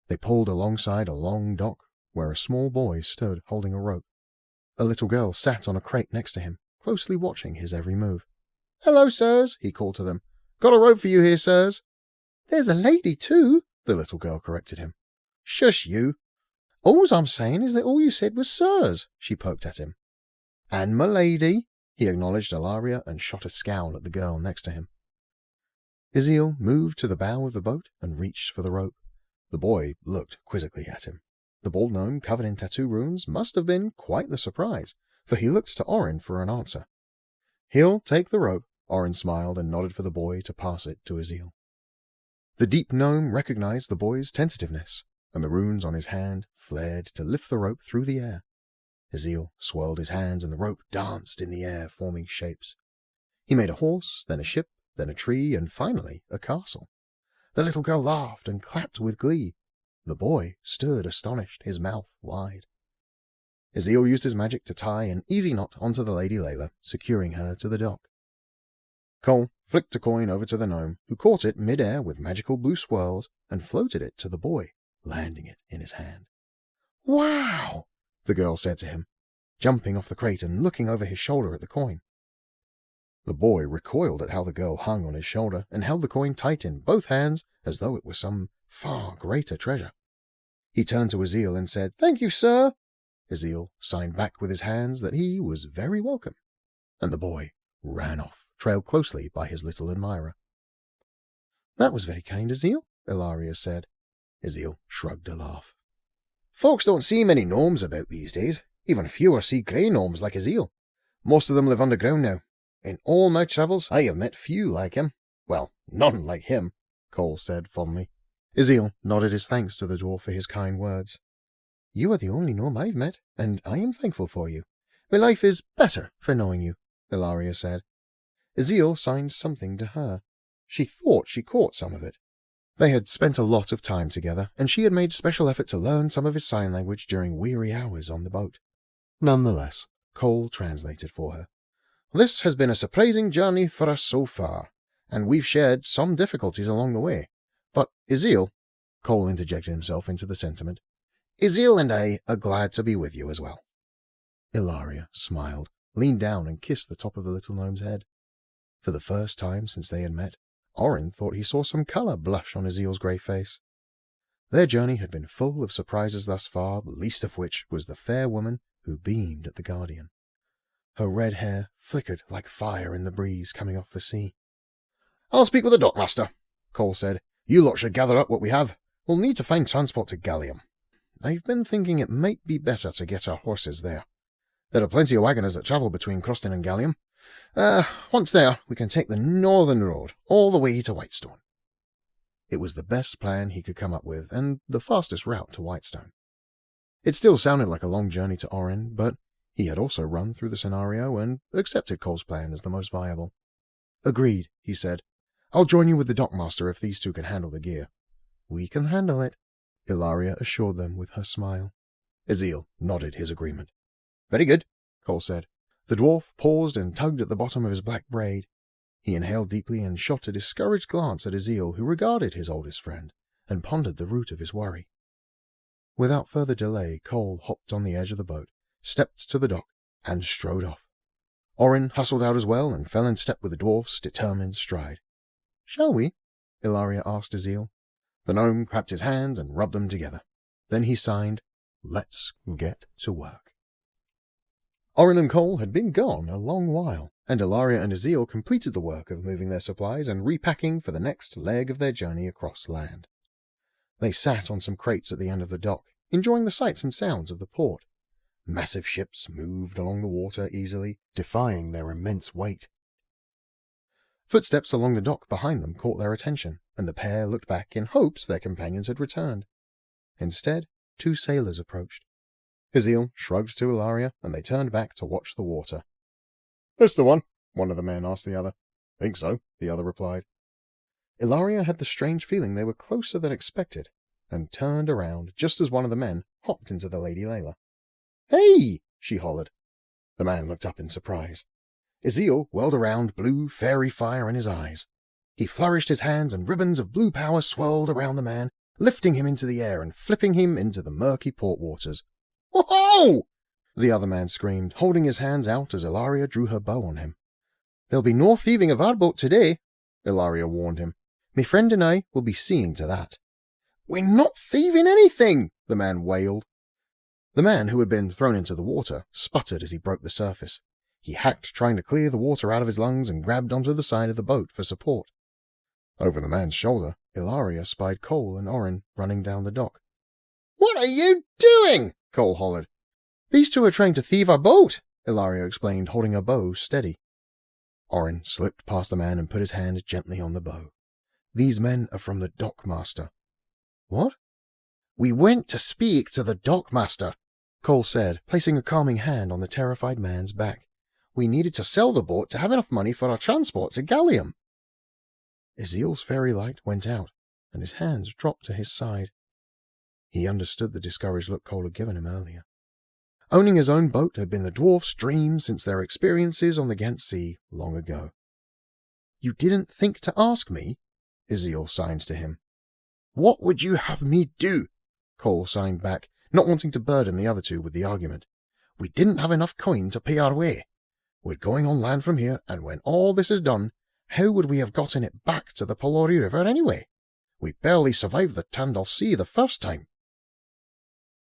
S2: They pulled alongside a long dock where a small boy stood holding a rope. A little girl sat on a crate next to him, closely watching his every move.
S5: "Hello, sirs," he called to them. "Got a rope for you here, sirs." "There's a lady, too," the little girl corrected him.
S2: "Shush, you."
S5: "All I'm saying is that all you said was sirs," she poked at him.
S2: "And my lady," he acknowledged Ilaria and shot a scowl at the girl next to him. Azil moved to the bow of the boat and reached for the rope. The boy looked quizzically at him. The bald gnome covered in tattoo runes must have been quite the surprise, for he looked to Orin for an answer. "He'll take the rope," Orin smiled and nodded for the boy to pass it to Azil. The deep gnome recognized the boy's tentativeness, and the runes on his hand flared to lift the rope through the air. Azil swirled his hands and the rope danced in the air, forming shapes. He made a horse, then a ship, then a tree, and finally a castle. The little girl laughed and clapped with glee. The boy stood astonished, his mouth wide. Azil used his magic to tie an easy knot onto the Lady Layla, securing her to the dock. Cole flicked a coin over to the gnome, who caught it mid-air with magical blue swirls and floated it to the boy, landing it in his hand.
S5: "Wow!"
S2: the girl said to him, jumping off the crate and looking over his shoulder at the coin. The boy recoiled at how the girl hung on his shoulder and held the coin tight in both hands as though it were some far greater treasure. He turned to Azil and said, "Thank you, sir." Ezil signed back with his hands that he was very welcome, and the boy ran off, trailed closely by his little admirer.
S5: "That was very kind, Ezil," Ilaria said.
S2: Ezil shrugged a laugh.
S3: "Folks don't see many gnomes about these days. Even fewer see grey gnomes like Ezil. Most of them live underground now. In all my travels, I have met few like him. Well, none like him,"
S2: Cole said fondly.
S5: Ezil nodded his thanks to the dwarf for his kind words. "You are the only gnome I've met, and I am thankful for you. My life is better for knowing you," Ilaria said. Ezil signed something to her. She thought she caught some of it. They had spent a lot of time together, and she had made special effort to learn some of his sign language during weary hours on the boat. Nonetheless, Cole translated for her.
S3: "This has been a surprising journey for us so far, and we've shared some difficulties along the way. But Ezil,"
S2: Cole interjected himself into the sentiment,
S3: "Ezil and I are glad to be with you as well."
S2: Ilaria smiled, leaned down and kissed the top of the little gnome's head. For the first time since they had met, Orin thought he saw some colour blush on Ezil's grey face. Their journey had been full of surprises thus far, the least of which was the fair woman who beamed at the Guardian. Her red hair flickered like fire in the breeze coming off the sea.
S3: "I'll speak with the dockmaster," Cole said. "You lot should gather up what we have. We'll need to find transport to Gallium. I've been thinking it might be better to get our horses there. There are plenty of wagoners that travel between Croston and Gallium. Once there, we can take the northern road all the way to Whitestone."
S2: It was the best plan he could come up with, and the fastest route to Whitestone. It still sounded like a long journey to Orin, but he had also run through the scenario and accepted Cole's plan as the most viable. "Agreed," he said. "I'll join you with the dockmaster if these two can handle the gear."
S5: "We can handle it,"
S2: Ilaria assured them with her smile. Ezil nodded his agreement.
S3: "Very good,"
S2: Cole said. The dwarf paused and tugged at the bottom of his black braid. He inhaled deeply and shot a discouraged glance at Ezil, who regarded his oldest friend, and pondered the root of his worry. Without further delay, Cole hopped on the edge of the boat, stepped to the dock, and strode off. Orin hustled out as well and fell in step with the dwarf's determined stride.
S5: "Shall we?"
S2: Ilaria asked Ezil. The gnome clapped his hands and rubbed them together. Then he signed, "Let's get to work." Orin and Cole had been gone a long while, and Ilaria and Ezil completed the work of moving their supplies and repacking for the next leg of their journey across land. They sat on some crates at the end of the dock, enjoying the sights and sounds of the port. Massive ships moved along the water easily, defying their immense weight. Footsteps along the dock behind them caught their attention, and the pair looked back in hopes their companions had returned. Instead, two sailors approached. Ezil shrugged to Ilaria, and they turned back to watch the water. "This the one?" one of the men asked the other. "Think so," the other replied. Ilaria had the strange feeling they were closer than expected, and turned around just as one of the men hopped into the Lady Layla. "Hey!" she hollered. The man looked up in surprise. Ezil whirled around, blue fairy fire in his eyes. He flourished his hands, and ribbons of blue power swirled around the man, lifting him into the air and flipping him into the murky port waters. "Whoa!" the other man screamed, holding his hands out as Ilaria drew her bow on him. "There'll be no thieving of our boat today," Ilaria warned him. "Me friend and I will be seeing to that." "We're not thieving anything," the man wailed. The man, who had been thrown into the water, sputtered as he broke the surface. He hacked, trying to clear the water out of his lungs, and grabbed onto the side of the boat for support. Over the man's shoulder, Ilaria spied Cole and Orin running down the dock. "What are you doing?" Cole hollered. "These two are trying to thieve our boat," Ilaria explained, holding her bow steady. Orin slipped past the man and put his hand gently on the bow. "These men are from the dockmaster." "What?" "We went to speak to the dockmaster," Cole said, placing a calming hand on the terrified man's back. "We needed to sell the boat to have enough money for our transport to Gallium." Ezil's fairy light went out, and his hands dropped to his side. He understood the discouraged look Cole had given him earlier. Owning his own boat had been the dwarf's dream since their experiences on the Ghent Sea long ago. "You didn't think to ask me?" Ezil signed to him. "What would you have me do?" Cole signed back, not wanting to burden the other two with the argument. "We didn't have enough coin to pay our way. We're going on land from here, and when all this is done, how would we have gotten it back to the Palori River anyway? We barely survived the Tandal Sea the first time."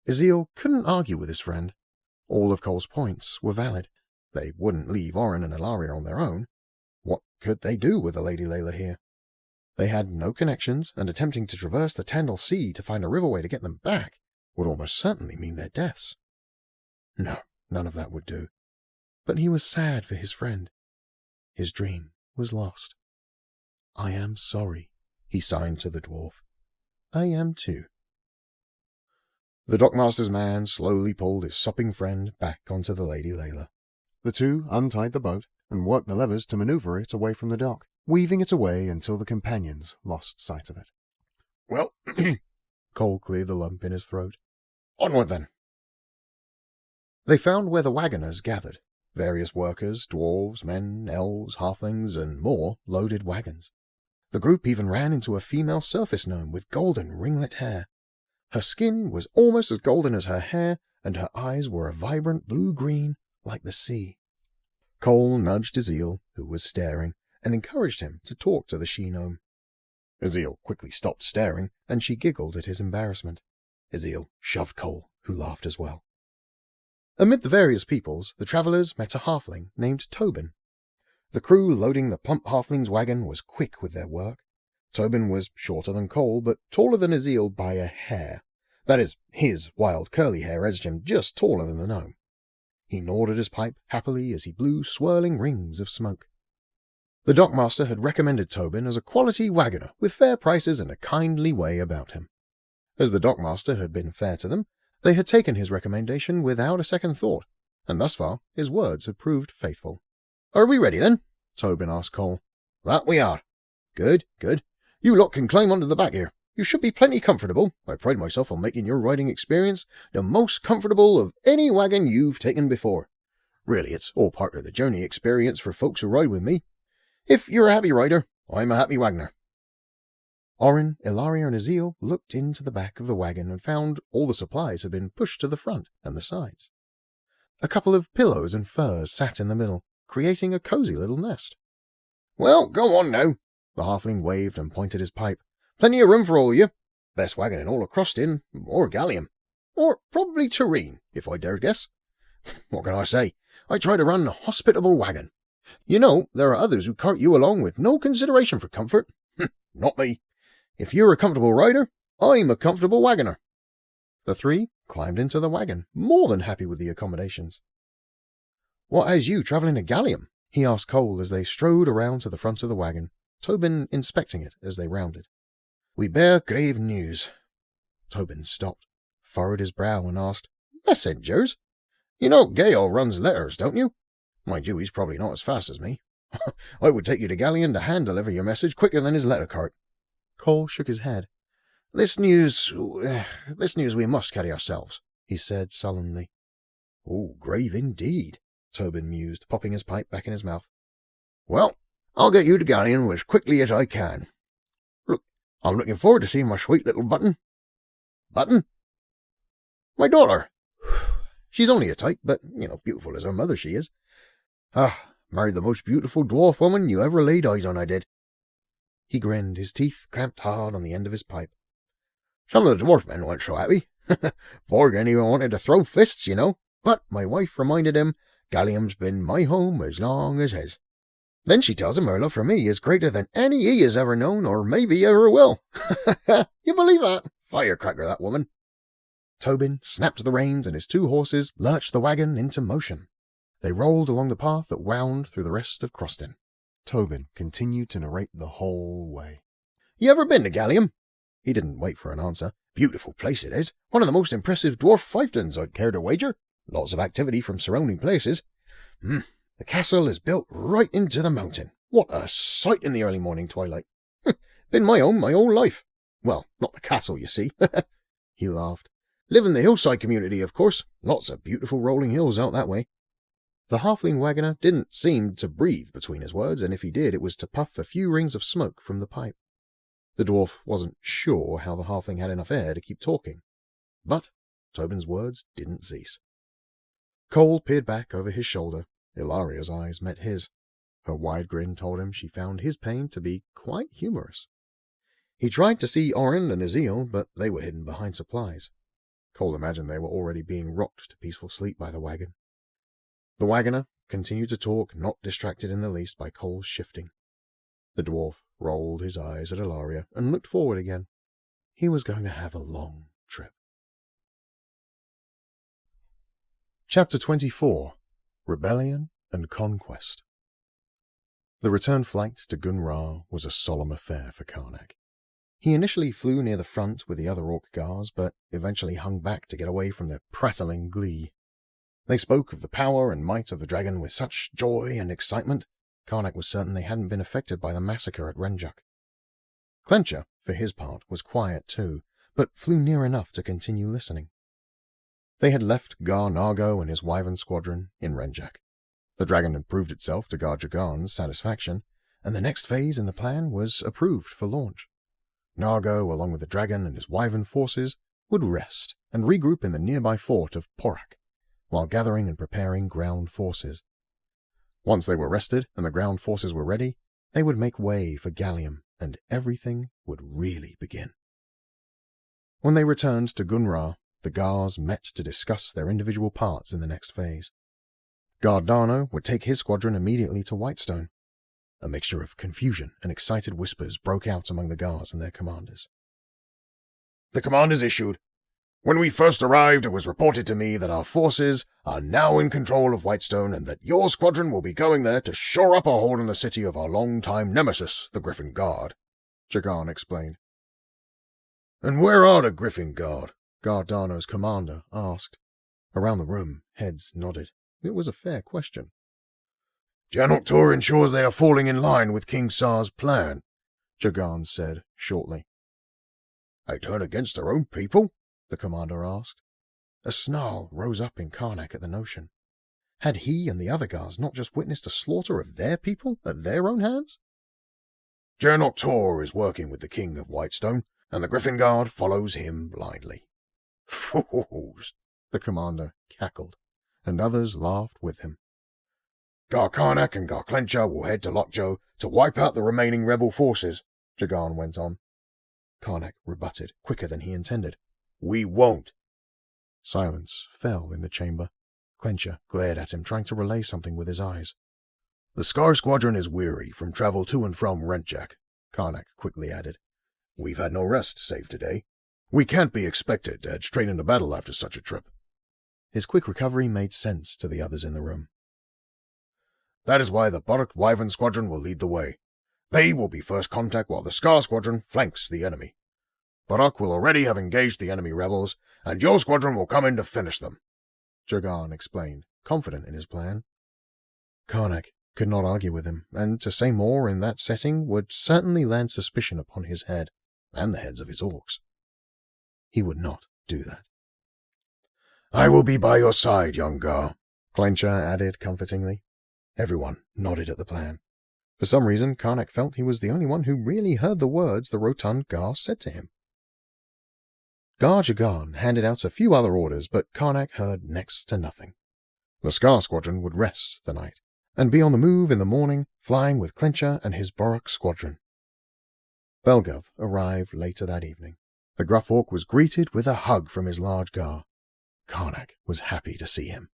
S2: Ezil couldn't argue with his friend. All of Cole's points were valid. They wouldn't leave Orin and Ilaria on their own. What could they do with the Lady Layla here? They had no connections, and attempting to traverse the Tandal Sea to find a riverway to get them back would almost certainly mean their deaths. No, none of that would do. But he was sad for his friend. His dream was lost. "I am sorry," he signed to the dwarf. "I am too." The dockmaster's man slowly pulled his sopping friend back onto the Lady Layla. The two untied the boat and worked the levers to maneuver it away from the dock, weaving it away until the companions lost sight of it.
S3: Well,
S2: Cole cleared the lump in his throat.
S3: Onward then.
S2: They found where the wagoners gathered. Various workers, dwarves, men, elves, halflings, and more loaded wagons. The group even ran into a female surface gnome with golden ringlet hair. Her skin was almost as golden as her hair, and her eyes were a vibrant blue-green like the sea. Cole nudged Azil, who was staring, and encouraged him to talk to the she-gnome. Azil quickly stopped staring, and she giggled at his embarrassment. Azil shoved Cole, who laughed as well. Amid the various peoples, the travellers met a halfling named Tobin. The crew loading the plump halfling's wagon was quick with their work. Tobin was shorter than Cole, but taller than Azil by a hair. That is, his wild curly hair edged him just taller than the gnome. He gnawed at his pipe happily as he blew swirling rings of smoke. The dockmaster had recommended Tobin as a quality wagoner with fair prices and a kindly way about him. As the dockmaster had been fair to them, they had taken his recommendation without a second thought, and thus far his words had proved faithful. "Are we ready, then?" Tobin asked Cole.
S3: That we are.
S2: Good, good. You lot can climb onto the back here. You should be plenty comfortable. I pride myself on making your riding experience the most comfortable of any wagon you've taken before. Really, it's all part of the journey experience for folks who ride with me. If you're a happy rider, I'm a happy wagoner." Orin, Ilaria, and Azil looked into the back of the wagon and found all the supplies had been pushed to the front and the sides. A couple of pillows and furs sat in the middle, creating a cozy little nest.
S3: "Well, go on now."
S2: The halfling waved and pointed his pipe. "Plenty of room for all of you. Best wagon in all of Croston, or Gallium. Or probably Tureen, if I dare guess. What can I say? I try to run a hospitable wagon. You know, there are others who cart you along with no consideration for comfort. Not me. If you're a comfortable rider, I'm a comfortable wagoner." The three climbed into the wagon, more than happy with the accommodations. "What has you travelling to Gallium?" he asked Cole as they strode around to the front of the wagon, Tobin inspecting it as they rounded.
S3: "We bear grave news."
S2: Tobin stopped, furrowed his brow, and asked,
S3: "Messengers? You know Gale runs letters, don't you? Mind you, he's probably not as fast as me. I would take you to Gallion to hand-deliver your message quicker than his letter cart."
S2: Cole shook his head.
S3: This news we must carry ourselves," he said sullenly.
S2: "Oh, grave indeed," Tobin mused, popping his pipe back in his mouth.
S3: "Well, I'll get you to Gallion as quickly as I can. Look, I'm looking forward to seeing my sweet little Button." "Button?"
S2: "My daughter. She's only a tyke, but, beautiful as her mother she is.
S3: Married the most beautiful dwarf woman you ever laid eyes on, I did."
S2: He grinned, his teeth clamped hard on the end of his pipe.
S3: "Some of the dwarf men weren't so happy. Vorgan even wanted to throw fists, you know. But my wife reminded him Gallium's been my home as long as his. Then she tells him her love for me is greater than any he has ever known or maybe ever will. You believe that? Firecracker, that woman."
S2: Tobin snapped the reins and his two horses lurched the wagon into motion. They rolled along the path that wound through the rest of Croston. Tobin continued to narrate the whole way.
S3: "You ever been to Gallium?" He didn't wait for an answer. "Beautiful place it is. One of the most impressive dwarf fiefdoms, I'd care to wager. Lots of activity from surrounding places. The castle is built right into the mountain. What a sight in the early morning twilight. Been my home my whole life. Well, not the castle, you see." He laughed. "Live in the hillside community, of course. Lots of beautiful rolling hills out that way."
S2: The halfling wagoner didn't seem to breathe between his words, and if he did, it was to puff a few rings of smoke from the pipe. The dwarf wasn't sure how the halfling had enough air to keep talking. But Tobin's words didn't cease. Cole peered back over his shoulder. Ilaria's eyes met his. Her wide grin told him she found his pain to be quite humorous. He tried to see Orin and Azil, but they were hidden behind supplies. Cole imagined they were already being rocked to peaceful sleep by the wagon. The wagoner continued to talk, not distracted in the least by Cole's shifting. The dwarf rolled his eyes at Ilaria and looked forward again. He was going to have a long trip. Chapter 24. Rebellion and Conquest. The return flight to Ghun-Ra was a solemn affair for Karnak. He initially flew near the front with the other orc guards, but eventually hung back to get away from their prattling glee. They spoke of the power and might of the dragon with such joy and excitement, Karnak was certain they hadn't been affected by the massacre at Renjak. Clencher, for his part, was quiet too, but flew near enough to continue listening. They had left Gar Nargo and his wyvern squadron in Renjak. The dragon had proved itself to Gar Jagan's satisfaction, and the next phase in the plan was approved for launch. Nargo, along with the dragon and his wyvern forces, would rest and regroup in the nearby fort of Porak, while gathering and preparing ground forces. Once they were rested and the ground forces were ready, they would make way for Gallium, and everything would really begin. When they returned to Ghun-Ra, the Gars met to discuss their individual parts in the next phase. Gardano would take his squadron immediately to Whitestone. A mixture of confusion and excited whispers broke out among the Gars and their commanders.
S3: The command is issued. When we first arrived, it was reported to me that our forces are now in control of Whitestone and that your squadron will be going there to shore up a hold on the city of our long-time nemesis, the Griffin Guard, Jagan explained. And where are the Griffin Guard?
S2: Gardano's commander asked. Around the room, heads nodded. It was a fair question.
S3: Jaernok Tur ensures they are falling in line with King Sar's plan,
S2: Jagan said shortly.
S3: They turn against their own people?
S2: The commander asked. A snarl rose up in Karnak at the notion. Had he and the other guards not just witnessed a slaughter of their people at their own hands?
S3: Jaernok Tur is working with the King of Whitestone, and the Griffin Guard follows him blindly. Fools!
S2: The commander cackled, and others laughed with him.
S3: Gar Karnak and Gar Clencher will head to Lockjaw to wipe out the remaining rebel forces, Jagan went on.
S2: Karnak rebutted quicker than he intended.
S3: We won't.
S2: Silence fell in the chamber. Clencher glared at him, trying to relay something with his eyes.
S3: The Scar Squadron is weary from travel to and from Renjak, Karnak quickly added. We've had no rest, save today. We can't be expected to head straight into battle after such a trip.
S2: His quick recovery made sense to the others in the room.
S3: That is why the Borak Wyvern Squadron will lead the way. They will be first contact while the Scar Squadron flanks the enemy. Borak will already have engaged the enemy rebels, and your squadron will come in to finish them,
S2: Jagan explained, confident in his plan. Karnak could not argue with him, and to say more in that setting would certainly land suspicion upon his head, and the heads of his orcs. He would not do that.
S3: I will be by your side, young Gar,
S2: Clencher added comfortingly. Everyone nodded at the plan. For some reason, Karnak felt he was the only one who really heard the words the rotund Gar said to him. Gar Jagan handed out a few other orders, but Karnak heard next to nothing. The Scar Squadron would rest the night, and be on the move in the morning, flying with Clencher and his Borak Squadron. Belgov arrived later that evening. The gruff orc was greeted with a hug from his large Gar. Karnak was happy to see him.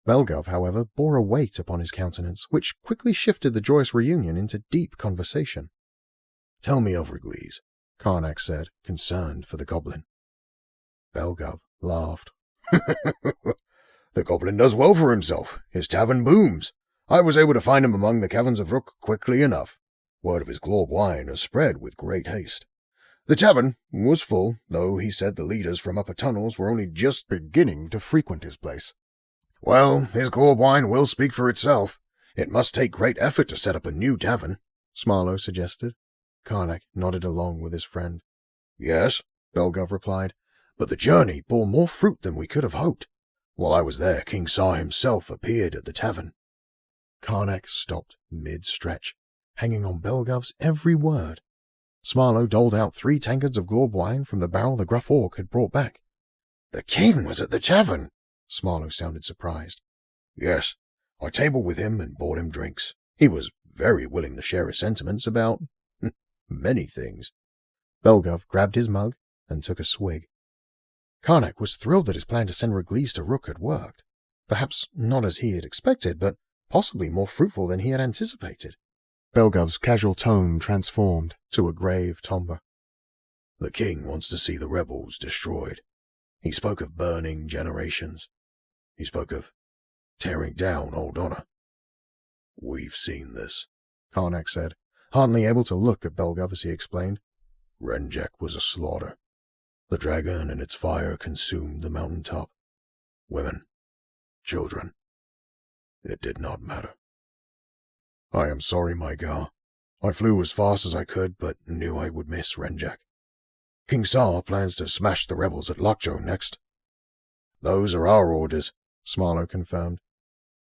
S2: Belgov, however, bore a weight upon his countenance, which quickly shifted the joyous reunion into deep conversation.
S3: Tell me of Wrigley's,
S2: Karnak said, concerned for the goblin. Belgov laughed.
S3: The goblin does well for himself. His tavern booms. I was able to find him among the caverns of Rook quickly enough. Word of his glob wine has spread with great haste. The tavern was full, though he said the leaders from upper tunnels were only just beginning to frequent his place. Well, his glob wine will speak for itself. It must take great effort to set up a new tavern,
S2: Smarlo suggested. Karnak nodded along with his friend.
S3: Yes, Belgov replied, but the journey bore more fruit than we could have hoped. While I was there, King Sar himself appeared at the tavern.
S2: Karnak stopped mid-stretch, hanging on Belgov's every word. Smarlo doled out 3 tankards of glob wine from the barrel the gruff orc had brought back.
S3: The king was at the tavern,
S2: Smarlo sounded surprised.
S3: Yes, I tabled with him and bought him drinks. He was very willing to share his sentiments about many things.
S2: Belgov grabbed his mug and took a swig.
S4: Karnak was thrilled that his plan to send Reglis to Rook had worked. Perhaps not as he had expected, but possibly more fruitful than he had anticipated. Belgov's casual tone transformed to a grave timbre.
S3: The king wants to see the rebels destroyed. He spoke of burning generations. He spoke of tearing down old honor. We've seen this,
S4: Karnak said, hardly able to look at Belgov as he explained.
S3: Renjak was a slaughter. The dragon and its fire consumed the mountaintop. Women, children. It did not matter. I am sorry, my Gar. I flew as fast as I could, but knew I would miss Renjak. King Sar plans to smash the rebels at Lokjo next. Those are our orders,
S4: Smarlo confirmed.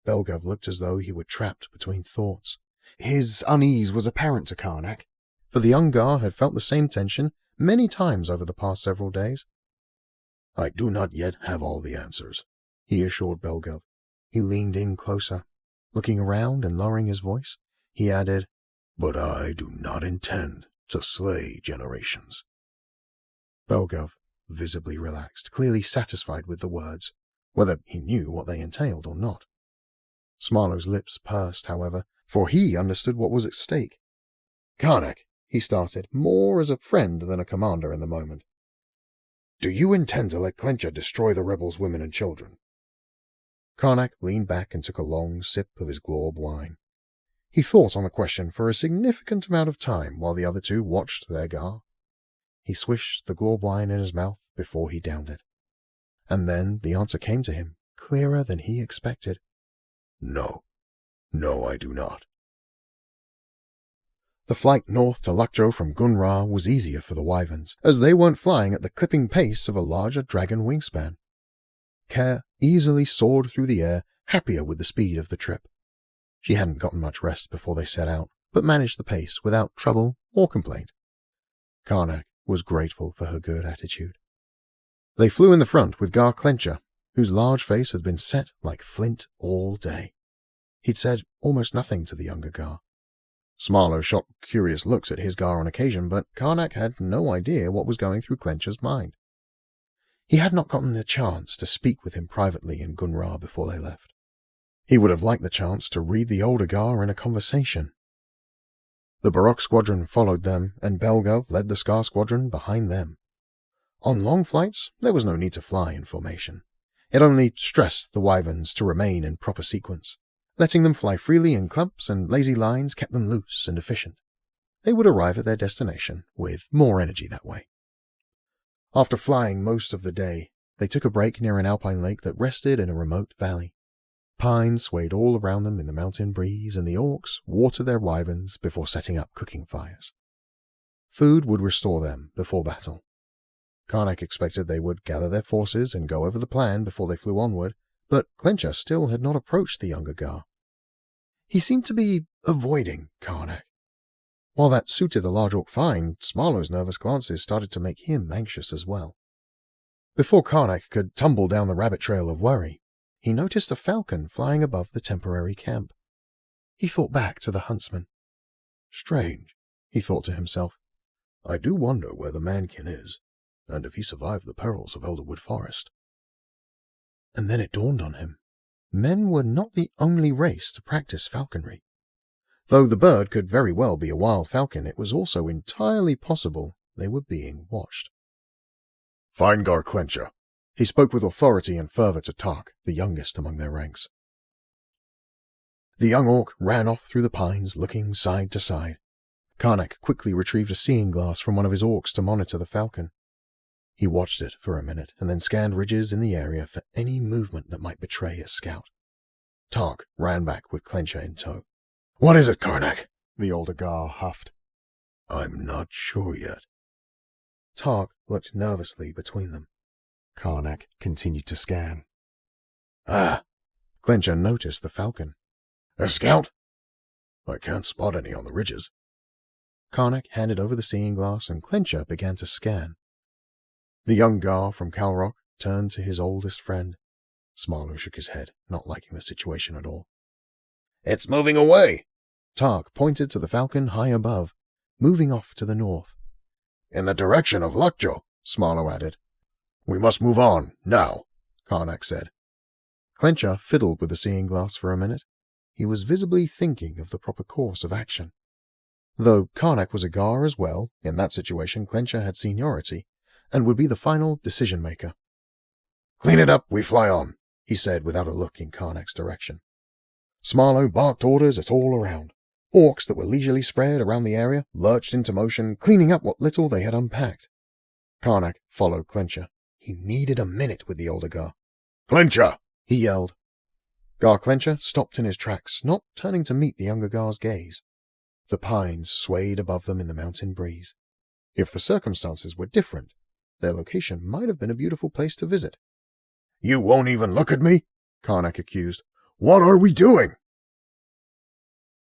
S4: Belgov looked as though he were trapped between thoughts. His unease was apparent to Karnak, for the young Gar had felt the same tension many times over the past several days.
S3: I do not yet have all the answers,
S4: he assured Belgov. He leaned in closer. Looking around and lowering his voice, he added,
S3: but I do not intend to slay generations.
S4: Belgov visibly relaxed, clearly satisfied with the words, whether he knew what they entailed or not. Smarlo's lips pursed, however, for he understood what was at stake.
S3: Karnak,
S4: he started, more as a friend than a commander in the moment.
S3: Do you intend to let Clencha destroy the rebels' women and children?
S4: Karnak leaned back and took a long sip of his glorb wine. He thought on the question for a significant amount of time while the other two watched their Gar. He swished the glorb wine in his mouth before he downed it. And then the answer came to him, clearer than he expected.
S3: No. No, I do not.
S4: The flight north to Lokjo from Ghun-Ra was easier for the wyverns, as they weren't flying at the clipping pace of a larger dragon wingspan. Care easily soared through the air, happier with the speed of the trip. She hadn't gotten much rest before they set out, but managed the pace without trouble or complaint. Karnak was grateful for her good attitude. They flew in the front with Gar Clencha, whose large face had been set like flint all day. He'd said almost nothing to the younger Gar. Smarlo shot curious looks at his Gar on occasion, but Karnak had no idea what was going through Clencha's mind. He had not gotten the chance to speak with him privately in Ghun-Ra before they left. He would have liked the chance to read the older Gar in a conversation. The Barok Squadron followed them, and Belgov led the Scar Squadron behind them. On long flights, there was no need to fly in formation. It only stressed the wyverns to remain in proper sequence. Letting them fly freely in clumps and lazy lines kept them loose and efficient. They would arrive at their destination with more energy that way. After flying most of the day, they took a break near an alpine lake that rested in a remote valley. Pines swayed all around them in the mountain breeze, and the orcs watered their wyverns before setting up cooking fires. Food would restore them before battle. Karnak expected they would gather their forces and go over the plan before they flew onward, but Clencha still had not approached the younger Gar. He seemed to be avoiding Karnak. While that suited the large orc fine, Smarlo's nervous glances started to make him anxious as well. Before Karnak could tumble down the rabbit trail of worry, he noticed a falcon flying above the temporary camp. He thought back to the huntsman.
S3: Strange,
S4: he thought to himself.
S3: I do wonder where the mankin is, and if he survived the perils of Elderwood Forest.
S4: And then it dawned on him. Men were not the only race to practice falconry. Though the bird could very well be a wild falcon, it was also entirely possible they were being watched.
S3: Find Gar Clencha.
S4: He spoke with authority and fervor to Tark, the youngest among their ranks. The young orc ran off through the pines, looking side to side. Karnak quickly retrieved a seeing glass from one of his orcs to monitor the falcon. He watched it for a minute and then scanned ridges in the area for any movement that might betray a scout. Tark ran back with Clencha in tow.
S3: What is it, Karnak?
S4: The older Gar huffed.
S3: I'm not sure yet.
S4: Tark looked nervously between them. Karnak continued to scan. Clencha noticed the falcon.
S3: A scout? I can't spot any on the ridges.
S4: Karnak handed over the seeing glass and Clencha began to scan. The young Gar from Calrok turned to his oldest friend. Smarlo shook his head, not liking the situation at all.
S3: It's moving away.
S4: Tark pointed to the falcon high above, moving off to the north.
S3: In the direction of Lokjo,
S4: Smarlo added.
S2: We must move on, now, Karnak said.
S4: Clencher fiddled with the seeing glass for a minute. He was visibly thinking of the proper course of action. Though Karnak was a Gar as well, in that situation Clencher had seniority, and would be the final decision-maker.
S2: Clean it up, we fly on,
S4: he said without a look in Karnak's direction. Smarlow barked orders at all around. Orcs that were leisurely spread around the area lurched into motion, cleaning up what little they had unpacked. Karnak followed Clencher. He needed a minute with the older Gar.
S2: Clencher!
S4: He yelled. Gar Clencher stopped in his tracks, not turning to meet the younger Gar's gaze. The pines swayed above them in the mountain breeze. If the circumstances were different, their location might have been a beautiful place to visit.
S2: You won't even look at me? Karnak accused. What are we doing?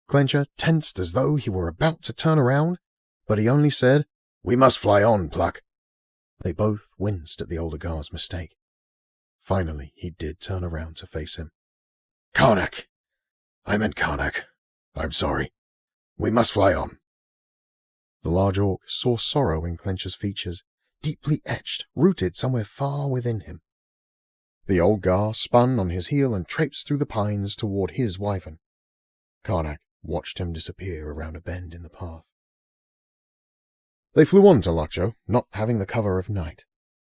S4: Clencher tensed as though he were about to turn around, but he only said,
S2: We must fly on, Pluck.
S4: They both winced at the older Gar's mistake. Finally, he did turn around to face him.
S2: Karnak. I meant Karnak. I'm sorry. We must fly on.
S4: The large orc saw sorrow in Clencher's features, deeply etched, rooted somewhere far within him. The old Gar spun on his heel and traipsed through the pines toward his wyvern. Karnak watched him disappear around a bend in the path. They flew on to Lakjo, not having the cover of night.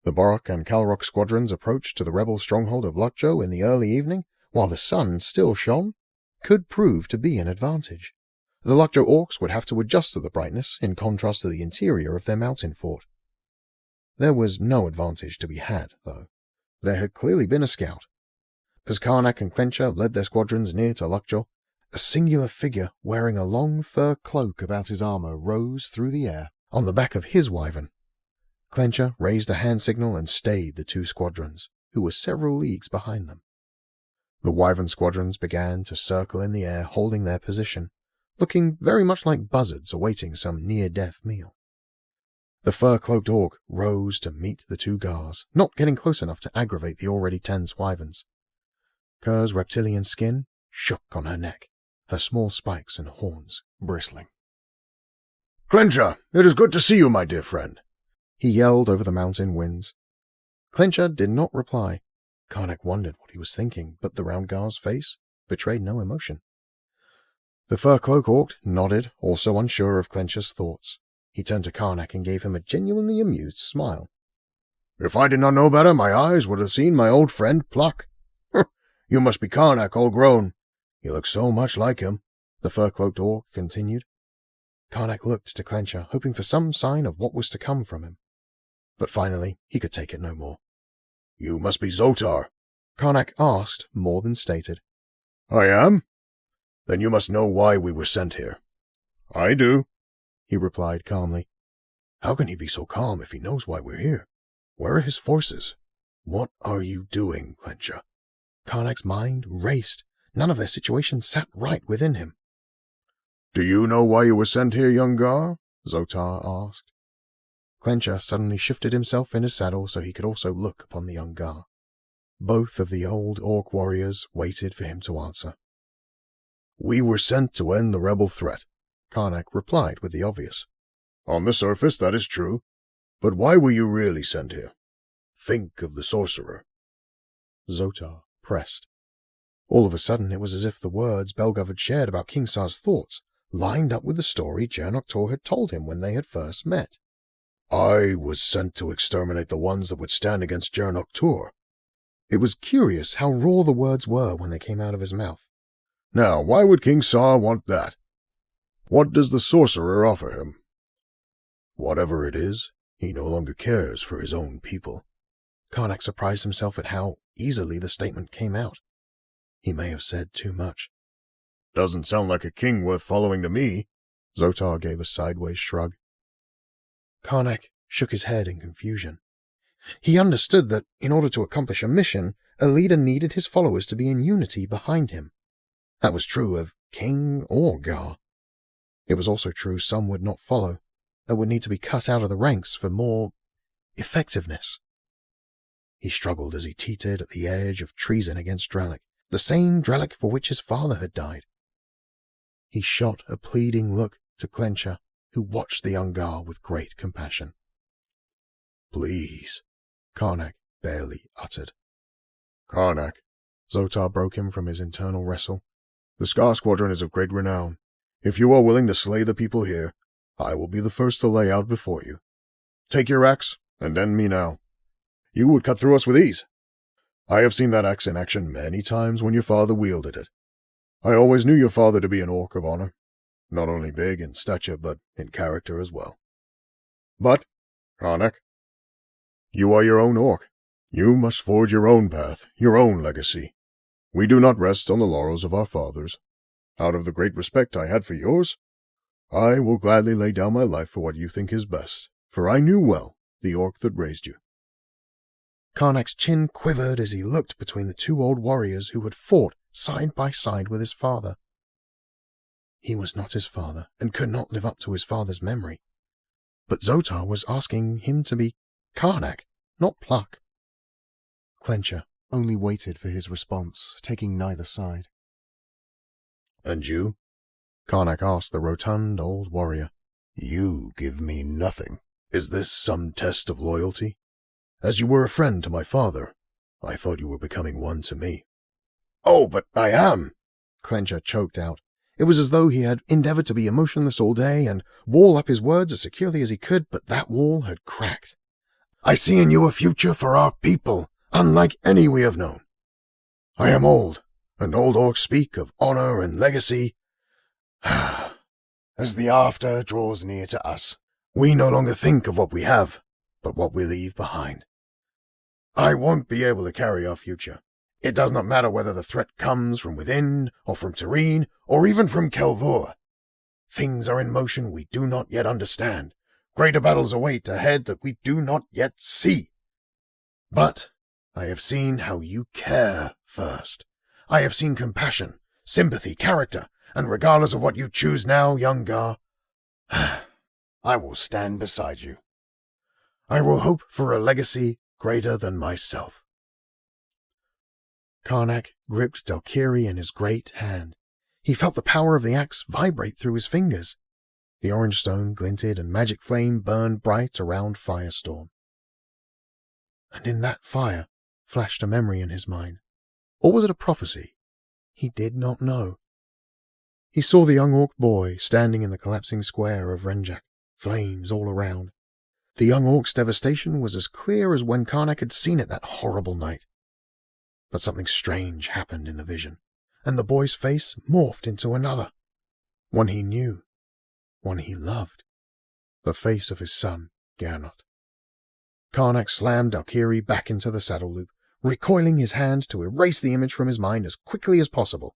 S4: The Borok and Calrok squadrons approached to the rebel stronghold of Lakjo in the early evening, while the sun still shone, could prove to be an advantage. The Lakjo orcs would have to adjust to the brightness, in contrast to the interior of their mountain fort. There was no advantage to be had, though. There had clearly been a scout. As Karnak and Clencher led their squadrons near to Lakjo, a singular figure wearing a long fur cloak about his armor rose through the air on the back of his wyvern. Clencher raised a hand signal and stayed the two squadrons, who were several leagues behind them. The wyvern squadrons began to circle in the air, holding their position, looking very much like buzzards awaiting some near-death meal. The fur-cloaked orc rose to meet the two Gars, not getting close enough to aggravate the already tense wyverns. Kerr's reptilian skin shook on her neck, her small spikes and horns bristling.
S2: Clencher, it is good to see you, my dear friend,
S4: he yelled over the mountain winds. Clencher did not reply. Karnak wondered what he was thinking, but the round Gar's face betrayed no emotion. The fur-cloak orc nodded, also unsure of Clencher's thoughts. He turned to Karnak and gave him a genuinely amused smile.
S2: If I did not know better, my eyes would have seen my old friend Pluck. You must be Karnak all grown. You look so much like him, the fur-cloaked orc continued. Karnak looked to Clencher, hoping for some sign of what was to come from him. But finally, he could take it no more. You must be Zotar,
S4: Karnak asked more than stated.
S2: I am? Then you must know why we were sent here. I do, he replied calmly.
S4: How can he be so calm if he knows why we're here? Where are his forces?
S2: What are you doing, Clencher?
S4: Karnak's mind raced. None of their situation sat right within him.
S2: Do you know why you were sent here, young Gar?
S4: Zotar asked. Clencher suddenly shifted himself in his saddle so he could also look upon the young Gar. Both of the old orc warriors waited for him to answer.
S2: We were sent to end the rebel threat,
S4: Karnak replied with the obvious.
S2: On the surface, that is true. But why were you really sent here? Think of the sorcerer.
S4: Zotar pressed. All of a sudden, it was as if the words Belgov had shared about King Sar's thoughts lined up with the story Jaernok Tur had told him when they had first met.
S2: I was sent to exterminate the ones that would stand against Jaernok Tur.
S4: It was curious how raw the words were when they came out of his mouth.
S2: Now, why would King Sar want that? What does the sorcerer offer him? Whatever it is, he no longer cares for his own people.
S4: Karnak surprised himself at how easily the statement came out. He may have said too much.
S2: Doesn't sound like a king worth following to me.
S4: Zotar gave a sideways shrug. Karnak shook his head in confusion. He understood that, in order to accomplish a mission, a leader needed his followers to be in unity behind him. That was true of king or Gar. It was also true some would not follow, and would need to be cut out of the ranks for more effectiveness. He struggled as he teetered at the edge of treason against Drellic, the same Drellic for which his father had died. He shot a pleading look to Clencher, who watched the young Gar with great compassion.
S2: Please,
S4: Karnak
S2: barely uttered. Karnak, Zotar broke him from his internal wrestle. The Scar Squadron is of great renown. If you are willing to slay the people here, I will be the first to lay out before you. Take your axe, and end me now. You would cut through us with ease. I have seen that axe in action many times when your father wielded it. I always knew your father to be an orc of honor, not only big in stature, but in character as well. But, Karnak, you are your own orc. You must forge your own path, your own legacy. We do not rest on the laurels of our fathers. Out of the great respect I had for yours, I will gladly lay down my life for what you think is best, for I knew well the orc that raised you.
S4: Karnak's chin quivered as he looked between the two old warriors who had fought side by side with his father. He was not his father, and could not live up to his father's memory. But Zotar was asking him to be Karnak, not Pluck. Clencher only waited for his response, taking neither side.
S2: And you? Karnak asked the rotund old warrior. You give me nothing. Is this some test of loyalty? As you were a friend to my father, I thought you were becoming one to me.
S3: Oh, but I am,
S4: Clencher choked out. It was as though he had endeavored to be emotionless all day and wall up his words as securely as he could, but that wall had cracked.
S3: I see in you a future for our people, unlike any we have known. I am old, and old orcs speak of honor and legacy. As the after draws near to us, we no longer think of what we have, but what we leave behind. I won't be able to carry our future. It does not matter whether the threat comes from within, or from Tavern, or even from Kelvor. Things are in motion we do not yet understand. Greater battles await ahead that we do not yet see. But I have seen how you care first. I have seen compassion, sympathy, character, and regardless of what you choose now, young Gar, I will stand beside you. I will hope for a legacy greater than myself.
S4: Karnak gripped Delkiri in his great hand. He felt the power of the axe vibrate through his fingers. The orange stone glinted and magic flame burned bright around Firestorm. And in that fire flashed a memory in his mind. Or was it a prophecy? He did not know. He saw the young orc boy standing in the collapsing square of Renjak, flames all around. The young orc's devastation was as clear as when Karnak had seen it that horrible night. But something strange happened in the vision, and the boy's face morphed into another. One he knew, one he loved. The face of his son, Jaernok. Karnak slammed Delkiri back into the saddle loop, recoiling his hand to erase the image from his mind as quickly as possible.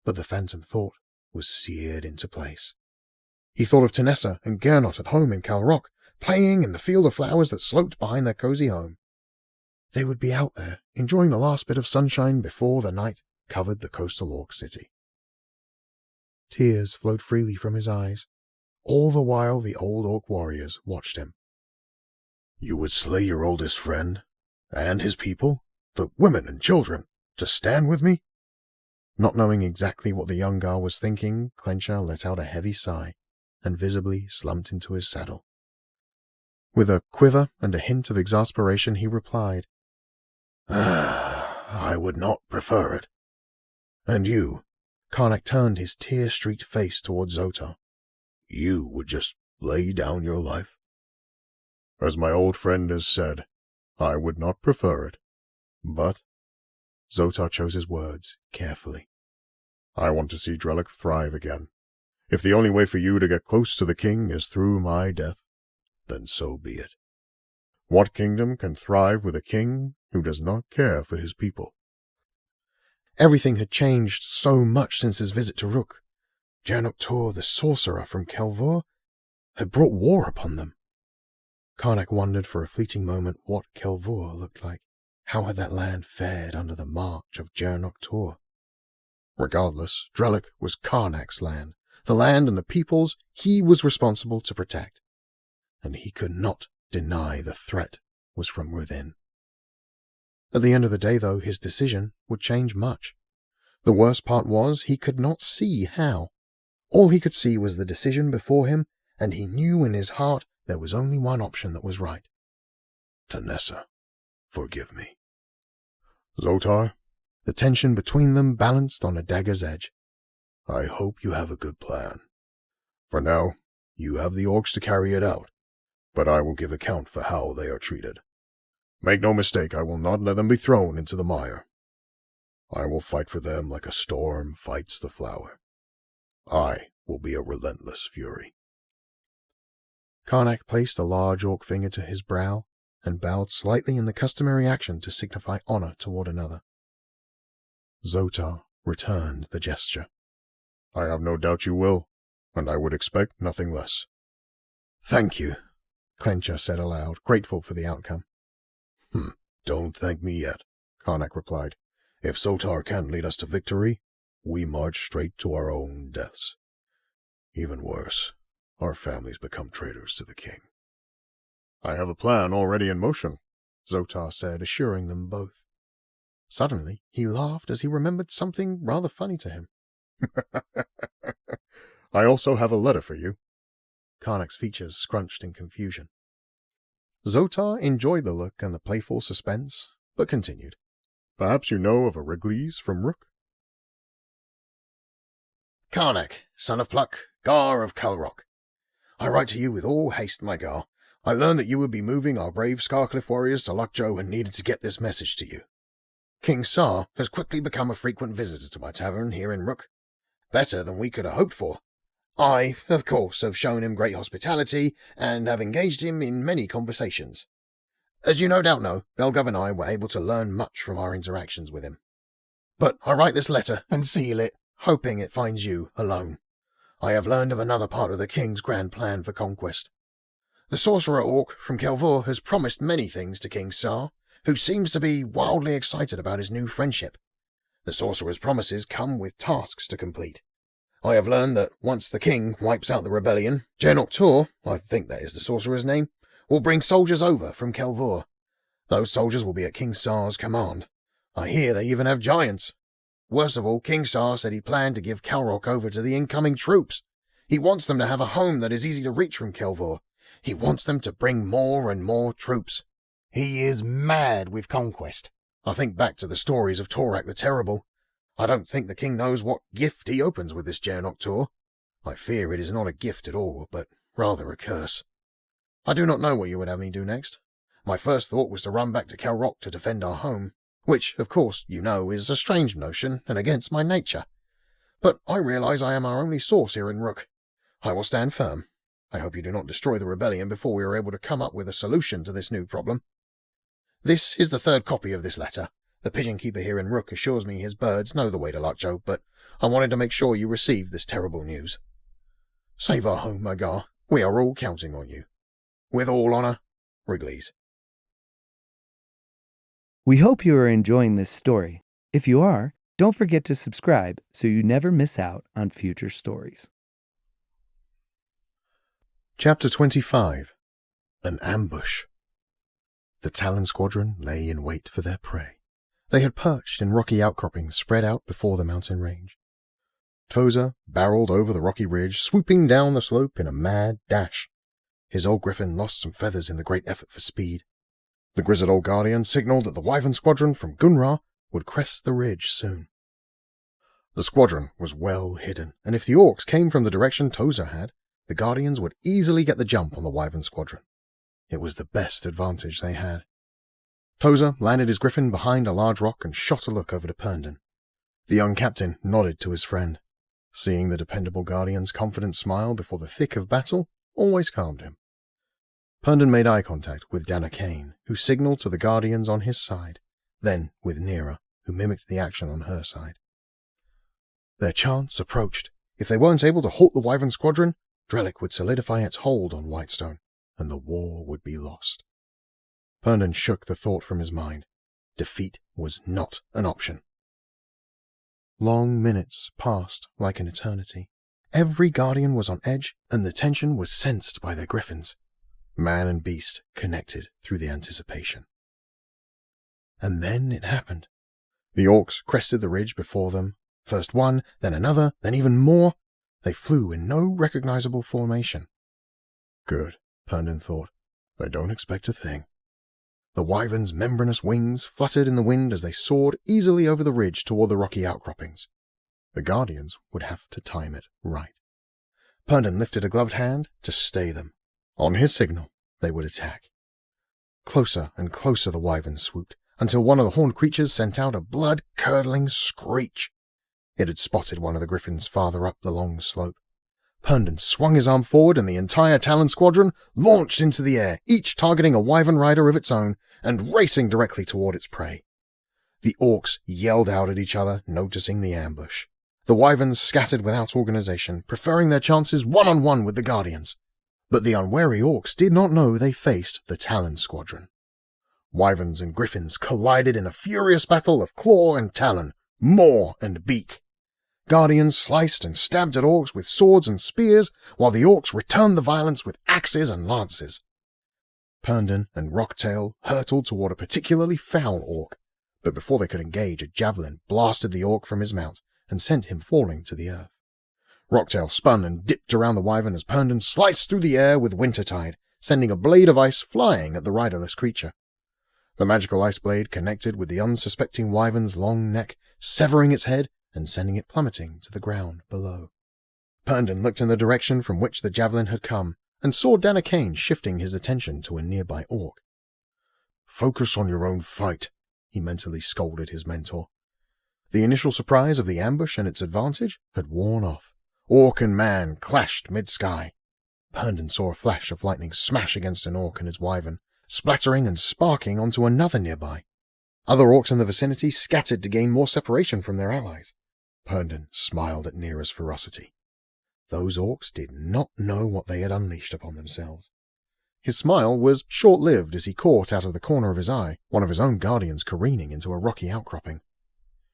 S4: But the phantom thought was seared into place. He thought of Tanessa and Jaernok at home in Calrok, playing in the field of flowers that sloped behind their cozy home. They would be out there, enjoying the last bit of sunshine before the night covered the coastal orc city. Tears flowed freely from his eyes. All the while the old orc warriors watched him.
S2: You would slay your oldest friend, and his people, the women and children, to stand with me?
S4: Not knowing exactly what the young Gar was thinking, Clencher let out a heavy sigh, and visibly slumped into his saddle. With a quiver and a hint of exasperation, he replied,
S2: I would not prefer it. And you?
S4: Karnak turned his tear-streaked face towards Zotar.
S2: You would just lay down your life? As my old friend has said, I would not prefer it. But,
S4: Zotar chose his words carefully,
S2: I want to see Drellic thrive again. If the only way for you to get close to the king is through my death, then so be it. What kingdom can thrive with a king who does not care for his people?
S4: Everything had changed so much since his visit to Rook. Jaernok Tur, the sorcerer from Kelvor, had brought war upon them. Karnak wondered for a fleeting moment what Kelvor looked like. How had that land fared under the march of Jaernok Tur? Regardless, Drellic was Karnak's land, the land and the peoples he was responsible to protect. And he could not deny the threat was from within. At the end of the day, though, his decision would change much. The worst part was he could not see how. All he could see was the decision before him, and he knew in his heart there was only one option that was right.
S2: Tanessa. forgive me. Zotar, the tension between them balanced on a dagger's edge. I hope you have a good plan. For now, you have the orcs to carry it out, but I will give account for how they are treated. Make no mistake, I will not let them be thrown into the mire. I will fight for them like a storm fights the flower. I will be a relentless fury.
S4: Karnak placed a large orc finger to his brow and bowed slightly in the customary action to signify honor toward another.
S2: Zotar returned the gesture. I have no doubt you will, and I would expect nothing less.
S4: Thank you, Clencher said aloud, grateful for the outcome.
S2: Don't thank me yet, Karnak replied. If Zotar can't lead us to victory, we march straight to our own deaths. Even worse, our families become traitors to the king. I have a plan already in motion, Zotar said, assuring them both.
S4: Suddenly, he laughed as he remembered something rather funny to him.
S2: I also have a letter for you.
S4: Karnak's features scrunched in confusion. Zotar enjoyed the look and the playful suspense, but continued.
S2: Perhaps you know of a Wrigley's from Rook?
S3: Karnak, son of Pluck, Gar of Calrok. I write to you with all haste, my Gar. I learned that you would be moving our brave Scarcliff warriors to Lockjaw and needed to get this message to you. King Sar has quickly become a frequent visitor to my tavern here in Rook. Better than we could have hoped for. I, of course, have shown him great hospitality and have engaged him in many conversations. As you no doubt know, Belgov and I were able to learn much from our interactions with him. But I write this letter and seal it, hoping it finds you alone. I have learned of another part of the king's grand plan for conquest. The sorcerer orc from Kelvor has promised many things to King Sar, who seems to be wildly excited about his new friendship. The sorcerer's promises come with tasks to complete. I have learned that once the king wipes out the rebellion, Jaernok Tur, I think that is the sorcerer's name, will bring soldiers over from Kelvor. Those soldiers will be at King Sar's command. I hear they even have giants. Worst of all, King Sar said he planned to give Calrok over to the incoming troops. He wants them to have a home that is easy to reach from Kelvor. He wants them to bring more and more troops. He is mad with conquest. I think back to the stories of Torak the Terrible. I don't think the king knows what gift he opens with this Jaernok Tur. I fear it is not a gift at all, but rather a curse. I do not know what you would have me do next. My first thought was to run back to Calrok to defend our home, which, of course, you know, is a strange notion and against my nature. But I realize I am our only source here in Rook. I will stand firm. I hope you do not destroy the rebellion before we are able to come up with a solution to this new problem. This is the third copy of this letter. The pigeon keeper here in Rook assures me his birds know the way to Lockjaw, but I wanted to make sure you received this terrible news. Save our home, my Gar. We are all counting on you. With all honour, Wrigley's.
S1: We hope you are enjoying this story. If you are, don't forget to subscribe so you never miss out on future stories.
S2: Chapter 25. An Ambush. The Talon squadron lay in wait for their prey. They had perched in rocky outcroppings spread out before the mountain range. Tozer barreled over the rocky ridge, swooping down the slope in a mad dash. His old griffin lost some feathers in the great effort for speed. The grizzled old guardian signaled that the wyvern squadron from Ghun-Ra would crest the ridge soon. The squadron was well hidden, and if the orcs came from the direction Tozer had, the guardians would easily get the jump on the wyvern squadron. It was the best advantage they had. Tozer landed his griffin behind a large rock and shot a look over to Perndon. The young captain nodded to his friend. Seeing the dependable guardian's confident smile before the thick of battle always calmed him. Perndon made eye contact with Dana Kane, who signaled to the guardians on his side, then with Nera, who mimicked the action on her side. Their chance approached. If they weren't able to halt the wyvern squadron, Drellic would solidify its hold on Whitestone, and the war would be lost. Perndon shook the thought from his mind. Defeat was not an option. Long minutes passed like an eternity. Every guardian was on edge, and the tension was sensed by their griffins. Man and beast connected through the anticipation. And then it happened. The orcs crested the ridge before them. First one, then another, then even more. They flew in no recognizable formation. Good, Perndon thought. They don't expect a thing. The wyvern's membranous wings fluttered in the wind as they soared easily over the ridge toward the rocky outcroppings. The guardians would have to time it right. Herndon lifted a gloved hand to stay them. On his signal, they would attack. Closer and closer the wyvern swooped, until one of the horned creatures sent out a blood-curdling screech. It had spotted one of the griffins farther up the long slope. Herndon swung his arm forward and the entire Talon squadron launched into the air, each targeting a wyvern rider of its own and racing directly toward its prey. The orcs yelled out at each other, noticing the ambush. The wyverns scattered without organization, preferring their chances one-on-one with the guardians. But the unwary orcs did not know they faced the Talon squadron. Wyverns and griffins collided in a furious battle of claw and talon, maw and beak. Guardians sliced and stabbed at orcs with swords and spears, while the orcs returned the violence with axes and lances. Herndon and Rocktail hurtled toward a particularly foul orc, but before they could engage, a javelin blasted the orc from his mount and sent him falling to the earth. Rocktail spun and dipped around the wyvern as Herndon sliced through the air with Wintertide, sending a blade of ice flying at the riderless creature. The magical ice blade connected with the unsuspecting wyvern's long neck, severing its head and sending it plummeting to the ground below. Herndon looked in the direction from which the javelin had come and saw Danakane shifting his attention to a nearby orc. "Focus on your own fight," he mentally scolded his mentor. The initial surprise of the ambush and its advantage had worn off. Orc and man clashed mid-sky. Herndon saw a flash of lightning smash against an orc and his wyvern, splattering and sparking onto another nearby. Other orcs in the vicinity scattered to gain more separation from their allies. Herndon smiled at Nira's ferocity. Those orcs did not know what they had unleashed upon themselves. His smile was short-lived as he caught out of the corner of his eye one of his own guardians careening into a rocky outcropping.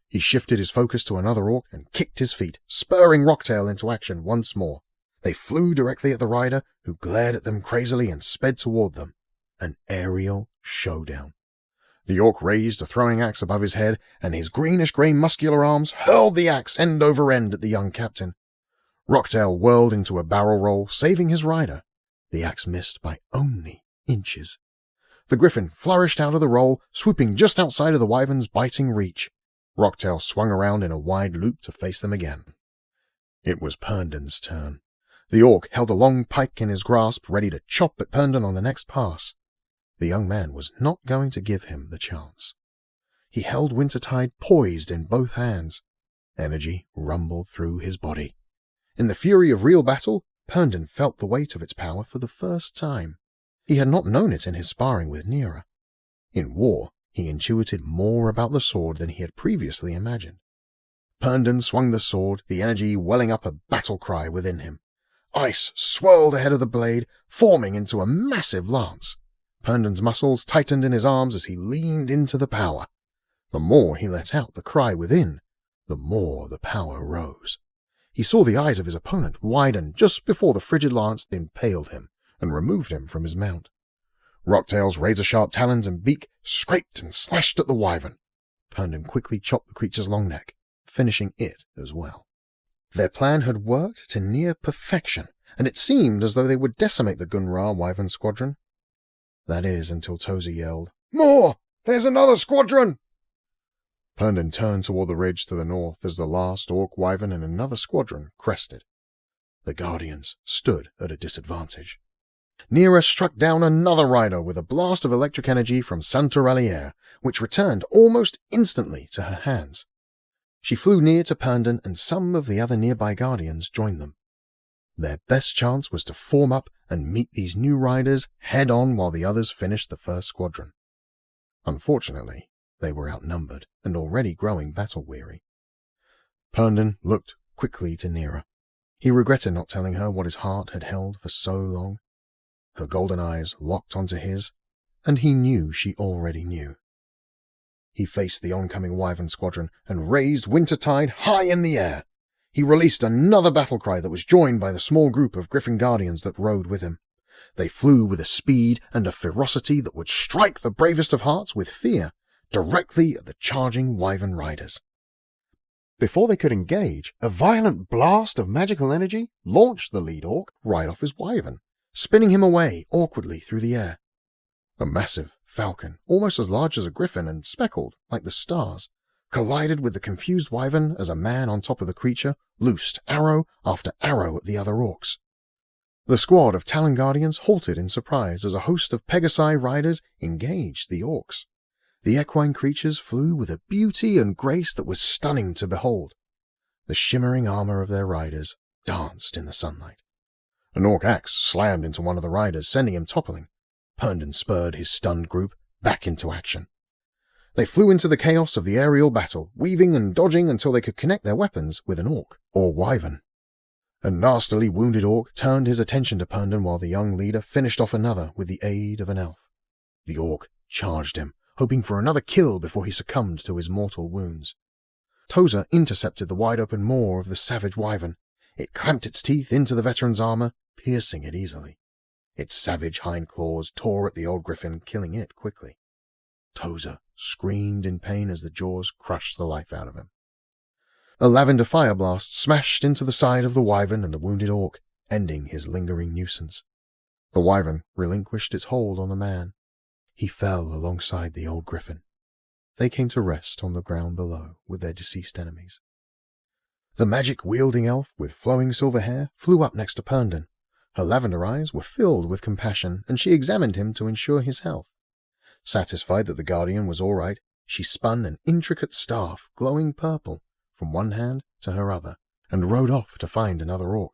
S2: He shifted his focus to another orc and kicked his feet, spurring Rocktail into action once more. They flew directly at the rider, who glared at them crazily and sped toward them. An aerial showdown. The orc raised a throwing axe above his head, and his greenish-grey muscular arms hurled the axe end over end at the young captain. Rocktail whirled into a barrel roll, saving his rider. The axe missed by only inches. The griffin flourished out of the roll, swooping just outside of the wyvern's biting reach. Rocktail swung around in a wide loop to face them again. It was Herndon's turn. The orc held a long pike in his grasp, ready to chop at Herndon on the next pass. The young man was not going to give him the chance. He held Wintertide poised in both hands. Energy rumbled through his body. In the fury of real battle, Herndon felt the weight of its power for the first time. He had not known it in his sparring with Nira. In war, he intuited more about the sword than he had previously imagined. Herndon swung the sword, the energy welling up a battle cry within him. Ice swirled ahead of the blade, forming into a massive lance. Herndon's muscles tightened in his arms as he leaned into the power. The more he let out the cry within, the more the power rose. He saw the eyes of his opponent widen just before the frigid lance impaled him and removed him from his mount. Rocktail's razor-sharp talons and beak scraped and slashed at the wyvern. Herndon quickly chopped the creature's long neck, finishing it as well. Their plan had worked to near perfection, and it seemed as though they would decimate the Ghun-Ra wyvern squadron. That is, until Tozer yelled, "More! There's another squadron!" Herndon turned toward the ridge to the north as the last orc wyvern and another squadron crested. The guardians stood at a disadvantage. Nira struck down another rider with a blast of electric energy from Santoraliere, which returned almost instantly to her hands. She flew near to Herndon, and some of the other nearby guardians joined them. Their best chance was to form up and meet these new riders head-on while the others finished the first squadron. Unfortunately, they were outnumbered and already growing battle-weary. Herndon looked quickly to Nira. He regretted not telling her what his heart had held for so long. Her golden eyes locked onto his, and he knew she already knew. He faced the oncoming wyvern squadron and raised Wintertide high in the air. He released another battle cry that was joined by the small group of Griffin Guardians that rode with him. They flew with a speed and a ferocity that would strike the bravest of hearts with fear, directly at the charging wyvern riders. Before they could engage, a violent blast of magical energy launched the lead orc right off his wyvern, spinning him away awkwardly through the air. A massive, falcon, almost as large as a griffin and speckled like the stars, collided with the confused wyvern as a man on top of the creature loosed arrow after arrow at the other orcs. The squad of Talon Guardians halted in surprise as a host of Pegasi riders engaged the orcs. The equine creatures flew with a beauty and grace that was stunning to behold. The shimmering armor of their riders danced in the sunlight. An orc axe slammed into one of the riders, sending him toppling. Herndon spurred his stunned group back into action. They flew into the chaos of the aerial battle, weaving and dodging until they could connect their weapons with an orc or wyvern. A nastily wounded orc turned his attention to Herndon while the young leader finished off another with the aid of an elf. The orc charged him, hoping for another kill before he succumbed to his mortal wounds. Tozer intercepted the wide-open maw of the savage wyvern. It clamped its teeth into the veteran's armor, piercing it easily. Its savage hind claws tore at the old griffin, killing it quickly. Tozer screamed in pain as the jaws crushed the life out of him. A lavender fire blast smashed into the side of the wyvern and the wounded orc, ending his lingering nuisance. The wyvern relinquished its hold on the man. He fell alongside the old griffin. They came to rest on the ground below with their deceased enemies. The magic-wielding elf with flowing silver hair flew up next to Herndon. Her lavender eyes were filled with compassion, and she examined him to ensure his health. Satisfied that the guardian was all right, she spun an intricate staff, glowing purple, from one hand to her other, and rode off to find another orc.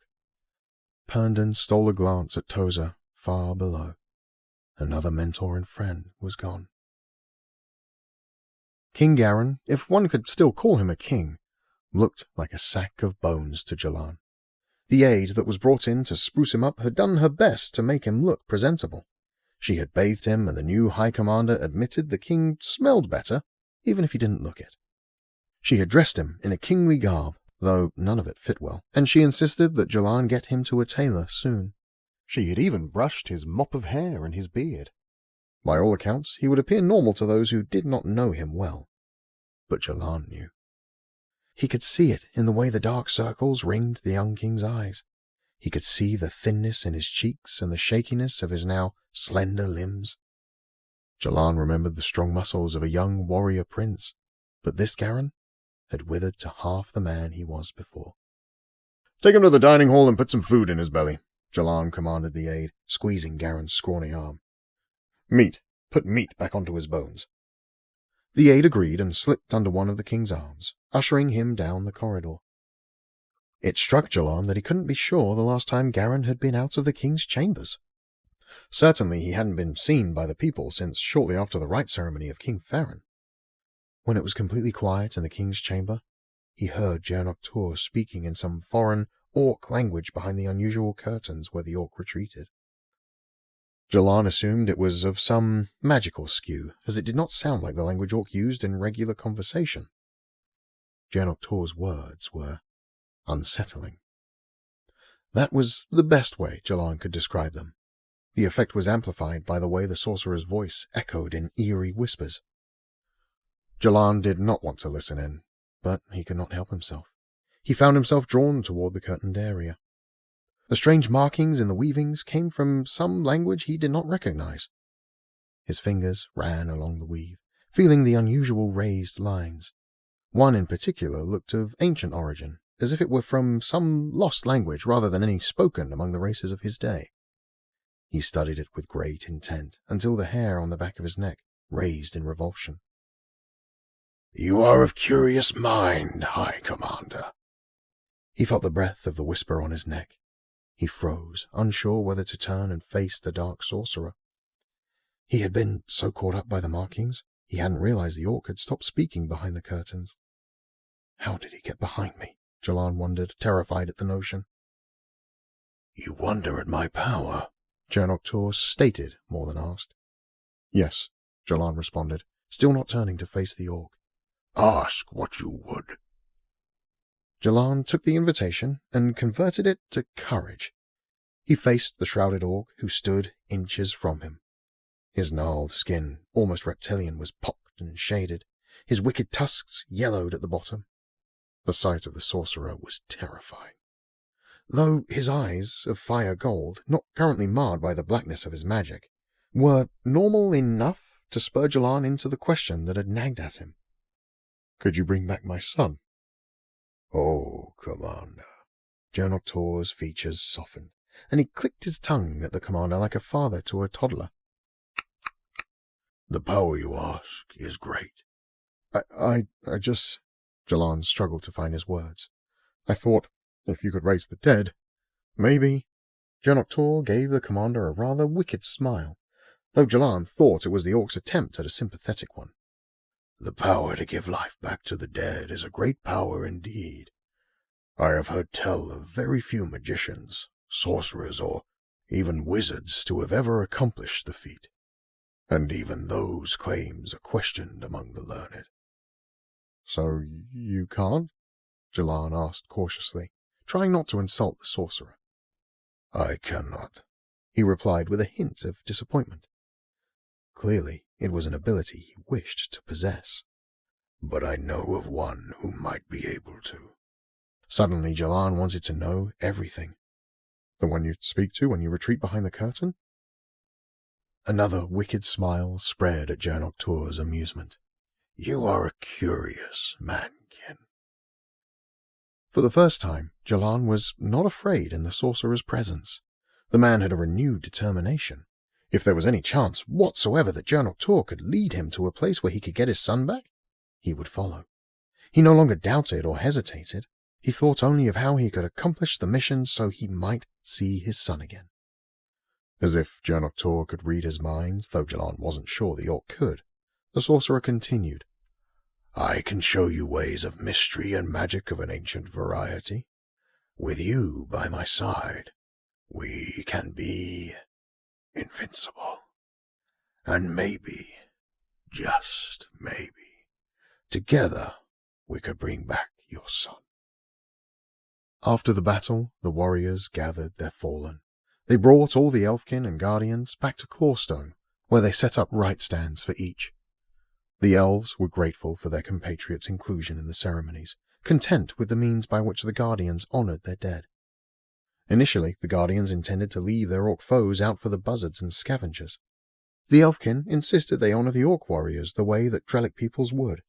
S2: Herndon stole a glance at Tozer, far below. Another mentor and friend was gone. King Garin, if one could still call him a king, looked like a sack of bones to Jalan. The aide that was brought in to spruce him up had done her best to make him look presentable. She had bathed him, and the new High Commander admitted the king smelled better, even if he didn't look it. She had dressed him in a kingly garb, though none of it fit well, and she insisted that Jalan get him to a tailor soon. She had even brushed his mop of hair and his beard. By all accounts, he would appear normal to those who did not know him well. But Jalan knew. He could see it in the way the dark circles ringed the young king's eyes. He could see the thinness in his cheeks and the shakiness of his now slender limbs. Jalan remembered the strong muscles of a young warrior prince, but this Garin had withered to half the man he was before. "Take him to the dining hall and put some food in his belly," Jalan commanded the aide, squeezing Garin's scrawny arm. Put meat back onto his bones." The aide agreed and slipped under one of the king's arms, ushering him down the corridor. It struck Jalan that he couldn't be sure the last time Garin had been out of the king's chambers. Certainly he hadn't been seen by the people since shortly after the rite ceremony of King Farron. When it was completely quiet in the king's chamber, he heard Jaernok Tur speaking in some foreign orc language behind the unusual curtains where the orc retreated. Jalan assumed it was of some magical skew, as it did not sound like the language orc used in regular conversation. Jaernok Tur's words were unsettling. That was the best way Jalan could describe them. The effect was amplified by the way the sorcerer's voice echoed in eerie whispers. Jalan did not want to listen in, but he could not help himself. He found himself drawn toward the curtained area. The strange markings in the weavings came from some language he did not recognize. His fingers ran along the weave, feeling the unusual raised lines. One in particular looked of ancient origin, as if it were from some lost language rather than any spoken among the races of his day. He studied it with great intent until the hair on the back of his neck raised in revulsion.
S3: "You are of curious mind, High Commander."
S2: He felt the breath of the whisper on his neck. He froze, unsure whether to turn and face the dark sorcerer. He had been so caught up by the markings, he hadn't realized the orc had stopped speaking behind the curtains. How did he get behind me? Jalan wondered, terrified at the notion.
S3: "You wonder at my power?"
S2: Jaernok Tur stated more than asked. "Yes," Jalan responded, still not turning to face the orc.
S3: "Ask what you would."
S2: Jalan took the invitation and converted it to courage. He faced the shrouded orc who stood inches from him. His gnarled skin, almost reptilian, was pocked and shaded, his wicked tusks yellowed at the bottom. The sight of the sorcerer was terrifying. Though his eyes, of fire gold, not currently marred by the blackness of his magic, were normal enough
S4: to spur Jalan into the question that had nagged at him. "Could you bring back my son?"
S2: "Oh, Commander."
S4: Jaernok Tur's features softened, and he clicked his tongue at the commander like a father to a toddler.
S2: "The power you ask is great."
S4: I just... Jalan struggled to find his words. "I thought, if you could raise the dead, maybe..." Jaernok Tur gave the commander a rather wicked smile, though Jalan thought it was the orc's attempt at a sympathetic one.
S2: "The power to give life back to the dead is a great power indeed. I have heard tell of very few magicians, sorcerers, or even wizards to have ever accomplished the feat, and even those claims are questioned among the learned."
S4: "So you can't?" Jalan asked cautiously, trying not to insult the sorcerer.
S2: "I cannot,"
S4: he replied with a hint of disappointment. Clearly, it was an ability he wished to possess.
S2: "but I know of one who might be able to."
S4: Suddenly, Jalan wanted to know everything. "The one you speak to when you retreat behind the curtain?" Another wicked smile spread at Jaernok Tur's amusement.
S2: "You are a curious mankin."
S4: For the first time, Jalan was not afraid in the sorcerer's presence. The man had a renewed determination. If there was any chance whatsoever that Jaernok Tur could lead him to a place where he could get his son back, he would follow. He no longer doubted or hesitated. He thought only of how he could accomplish the mission so he might see his son again. As if Jaernok Tur could read his mind, though Jalan wasn't sure the orc could, the sorcerer continued.
S2: "I can show you ways of mystery and magic of an ancient variety. With you by my side, we can be invincible. And maybe, just maybe, together we could bring back your son."
S4: After the battle, the warriors gathered their fallen. They brought all the Elfkin and Guardians back to Clawstone, where they set up rite stands for each. The Elves were grateful for their compatriots' inclusion in the ceremonies, content with the means by which the Guardians honored their dead. Initially, the Guardians intended to leave their orc foes out for the buzzards and scavengers. The Elfkin insisted they honor the orc warriors the way that Trellic peoples would.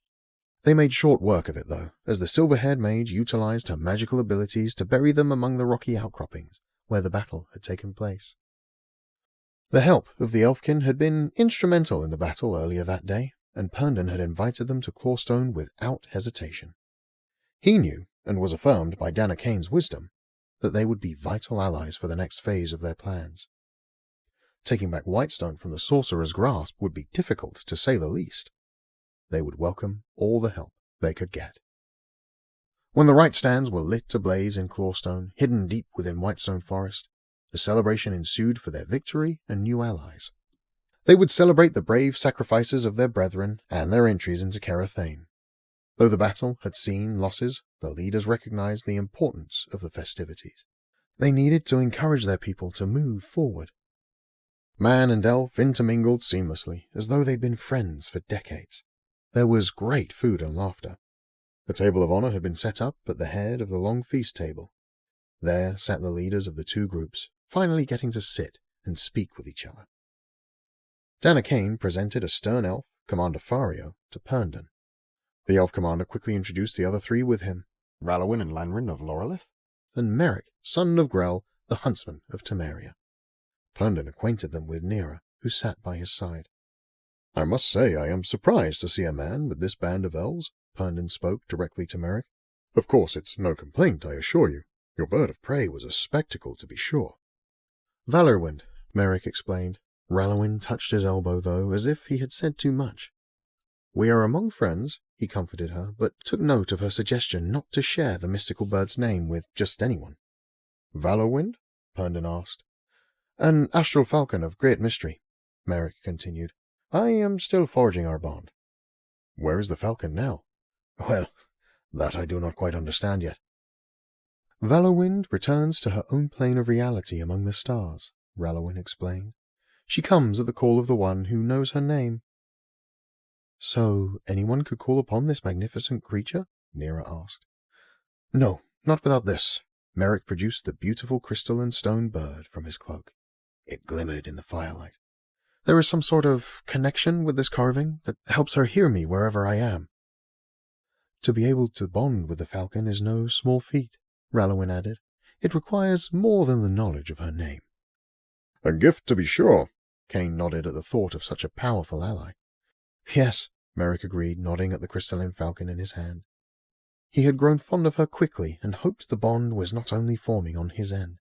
S4: They made short work of it, though, as the silver-haired mage utilized her magical abilities to bury them among the rocky outcroppings where the battle had taken place. The help of the Elfkin had been instrumental in the battle earlier that day, and Perndon had invited them to Clawstone without hesitation. He knew, and was affirmed by Danakane's wisdom, that they would be vital allies for the next phase of their plans. Taking back Whitestone from the sorcerer's grasp would be difficult, to say the least. They would welcome all the help they could get. When the rite stands were lit ablaze in Clawstone, hidden deep within Whitestone Forest, a celebration ensued for their victory and new allies. They would celebrate the brave sacrifices of their brethren and their entries into Carathane. Though the battle had seen losses, the leaders recognized the importance of the festivities. They needed to encourage their people to move forward. Man and elf intermingled seamlessly, as though they'd been friends for decades. There was great food and laughter. The table of honor had been set up at the head of the long feast table. There sat the leaders of the two groups, finally getting to sit and speak with each other. Danakane presented a stern elf, Commander Fario, to Perndon. The elf commander quickly introduced the other three with him, Rallowin and Lanrin of Laurelith, and Merrick, son of Grell, the huntsman of Temeria. Perndon acquainted them with Nera, who sat by his side. "I must say I am surprised to see a man with this band of elves," Perndon spoke directly to Merrick. "Of course, it's no complaint, I assure you. Your bird of prey was a spectacle, to be sure." "Valorwind," Merrick explained. Rallowin touched his elbow, though, as if he had said too much. "We are among friends," he comforted her, but took note of her suggestion not to share the mystical bird's name with just anyone. "Valorwind?" Perndon asked. "An astral falcon of great mystery," Merrick continued. "I am still forging our bond." "Where is the falcon now?"
S2: "Well, that I do not quite understand yet."
S4: "Valorwind returns to her own plane of reality among the stars," Rallowin explained. "She comes at the call of the one who knows her name." "So anyone could call upon this magnificent creature?" Nera asked. "No, not without this." Merrick produced the beautiful crystal and stone bird from his cloak. It glimmered in the firelight. There is some sort of connection with this carving that helps her hear me wherever I am. To be able to bond with the falcon is no small feat, Rallowin added. It requires more than the knowledge of her name.
S2: A gift, to be sure. Kane nodded at the thought of such a powerful ally.
S4: Yes, Merrick agreed, nodding at the crystalline falcon in his hand. He had grown fond of her quickly and hoped the bond was not only forming on his end.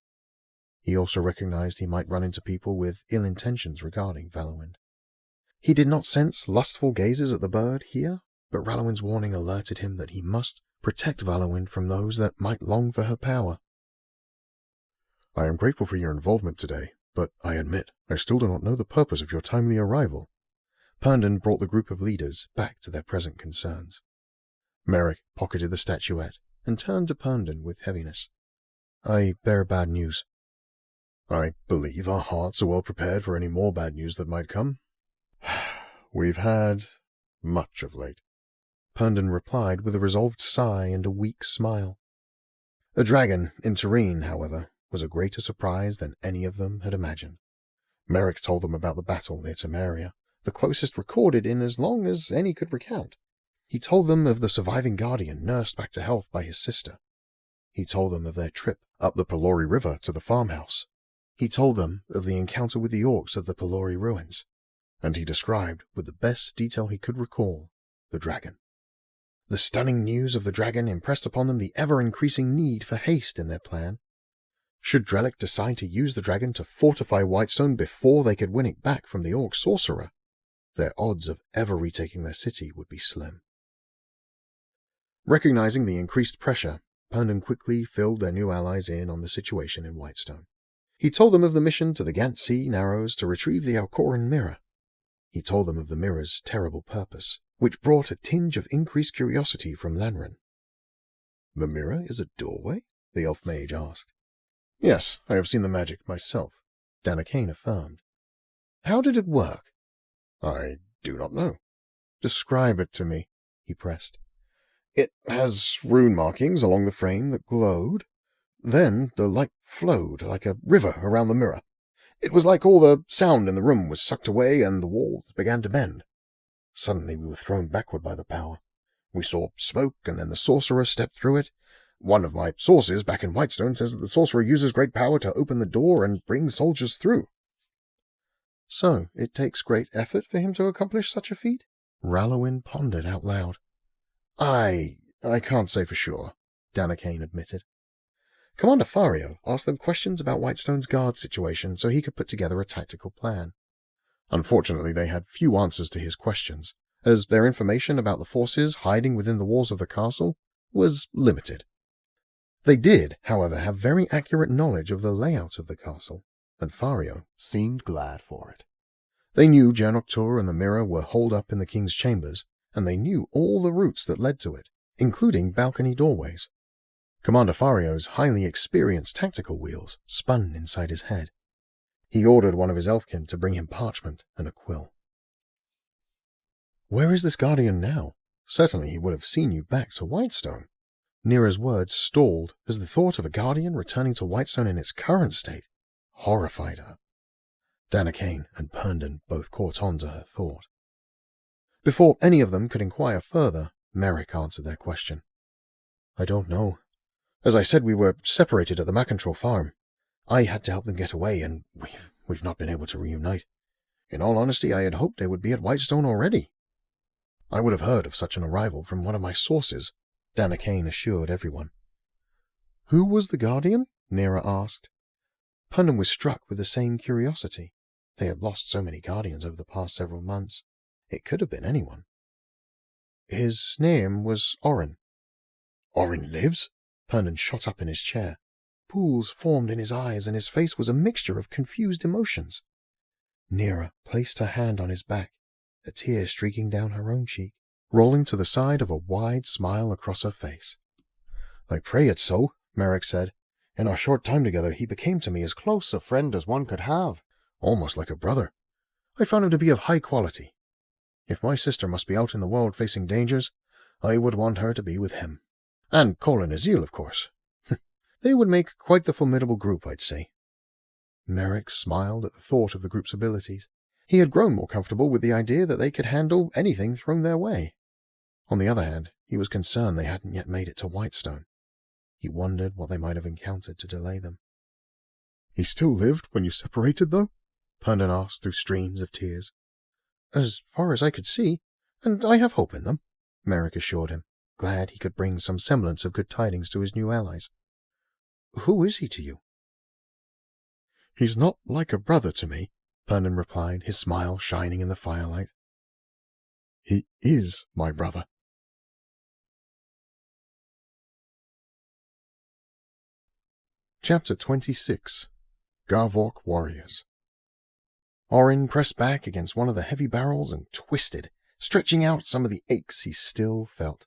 S4: He also recognized he might run into people with ill intentions regarding Valowind. He did not sense lustful gazes at the bird here, but Rallowin's warning alerted him that he must protect Valowind from those that might long for her power.
S2: I am grateful for your involvement today, but I admit I still do not know the purpose of your timely arrival.
S4: Herndon brought the group of leaders back to their present concerns. Merrick pocketed the statuette and turned to Herndon with heaviness. I bear bad news.
S2: I believe our hearts are well prepared for any more bad news that might come. We've had much of late,
S4: Herndon replied with a resolved sigh and a weak smile. A dragon in Tureen, however, was a greater surprise than any of them had imagined. Merrick told them about the battle near Temeria, the closest recorded in as long as any could recount. He told them of the surviving guardian nursed back to health by his sister. He told them of their trip up the Palori River to the farmhouse. He told them of the encounter with the orcs at the Palori ruins, and he described, with the best detail he could recall, the dragon. The stunning news of the dragon impressed upon them the ever-increasing need for haste in their plan. Should Drellic decide to use the dragon to fortify Whitestone before they could win it back from the orc sorcerer, their odds of ever retaking their city would be slim. Recognizing the increased pressure, Herndon quickly filled their new allies in on the situation in Whitestone. He told them of the mission to the Gant Sea Narrows to retrieve the Alkhoren mirror. He told them of the mirror's terrible purpose, which brought a tinge of increased curiosity from Lanran.
S2: The mirror is a doorway? The elf mage asked. Yes, I have seen the magic myself,
S4: Danakane affirmed. How did it work?
S2: I do not know.
S4: Describe it to me, he pressed.
S2: It has rune markings along the frame that glowed. Then the light flowed like a river around the mirror. It was like all the sound in the room was sucked away and the walls began to bend. Suddenly we were thrown backward by the power. We saw smoke, and then the sorcerer stepped through it. One of my sources back in Whitestone says that the sorcerer uses great power to open the door and bring soldiers through.
S4: So it takes great effort for him to accomplish such a feat? Rallowin pondered out loud.
S2: I can't say for sure, Danakane admitted.
S4: Commander Fario asked them questions about Whitestone's guard situation so he could put together a tactical plan. Unfortunately, they had few answers to his questions, as their information about the forces hiding within the walls of the castle was limited. They did, however, have very accurate knowledge of the layout of the castle, and Fario seemed glad for it. They knew Jaernok Tur and the mirror were holed up in the king's chambers, and they knew all the routes that led to it, including balcony doorways. Commander Fario's highly experienced tactical wheels spun inside his head. He ordered one of his elfkin to bring him parchment and a quill. Where is this guardian now? Certainly he would have seen you back to Whitestone. Nira's words stalled as the thought of a guardian returning to Whitestone in its current state horrified her. Danakane and Herndon both caught on to her thought. Before any of them could inquire further, Merrick answered their question. I don't know. As I said, we were separated at the Macintraw farm. I had to help them get away, and we've not been able to reunite. In all honesty, I had hoped they would be at Whitestone already. I would have heard of such an arrival from one of my sources, Danakane assured everyone. Who was the guardian? Nira asked. Herndon was struck with the same curiosity. They had lost so many guardians over the past several months. It could have been anyone. His name was Orin.
S2: Orin lives?
S4: Herndon shot up in his chair. Pools formed in his eyes, and his face was a mixture of confused emotions. Nira placed her hand on his back, a tear streaking down her own cheek, rolling to the side of a wide smile across her face. I pray it so, Merrick said. In our short time together, he became to me as close a friend as one could have, almost like a brother. I found him to be of high quality. If my sister must be out in the world facing dangers, I would want her to be with him. And Colin Azil, of course. They would make quite the formidable group, I'd say. Merrick smiled at the thought of the group's abilities. He had grown more comfortable with the idea that they could handle anything thrown their way. On the other hand, he was concerned they hadn't yet made it to Whitestone. He wondered what they might have encountered to delay them.
S2: He still lived when you separated, though?
S4: Herndon asked through streams of tears. As far as I could see, and I have hope in them, Merrick assured him, glad he could bring some semblance of good tidings to his new allies. Who is he to you?
S2: He's not like a brother to me,
S4: Herndon replied, his smile shining in the firelight.
S2: He is my brother. Chapter 26. Garvawk Warriors.
S4: Orin pressed back against one of the heavy barrels and twisted, stretching out some of the aches he still felt.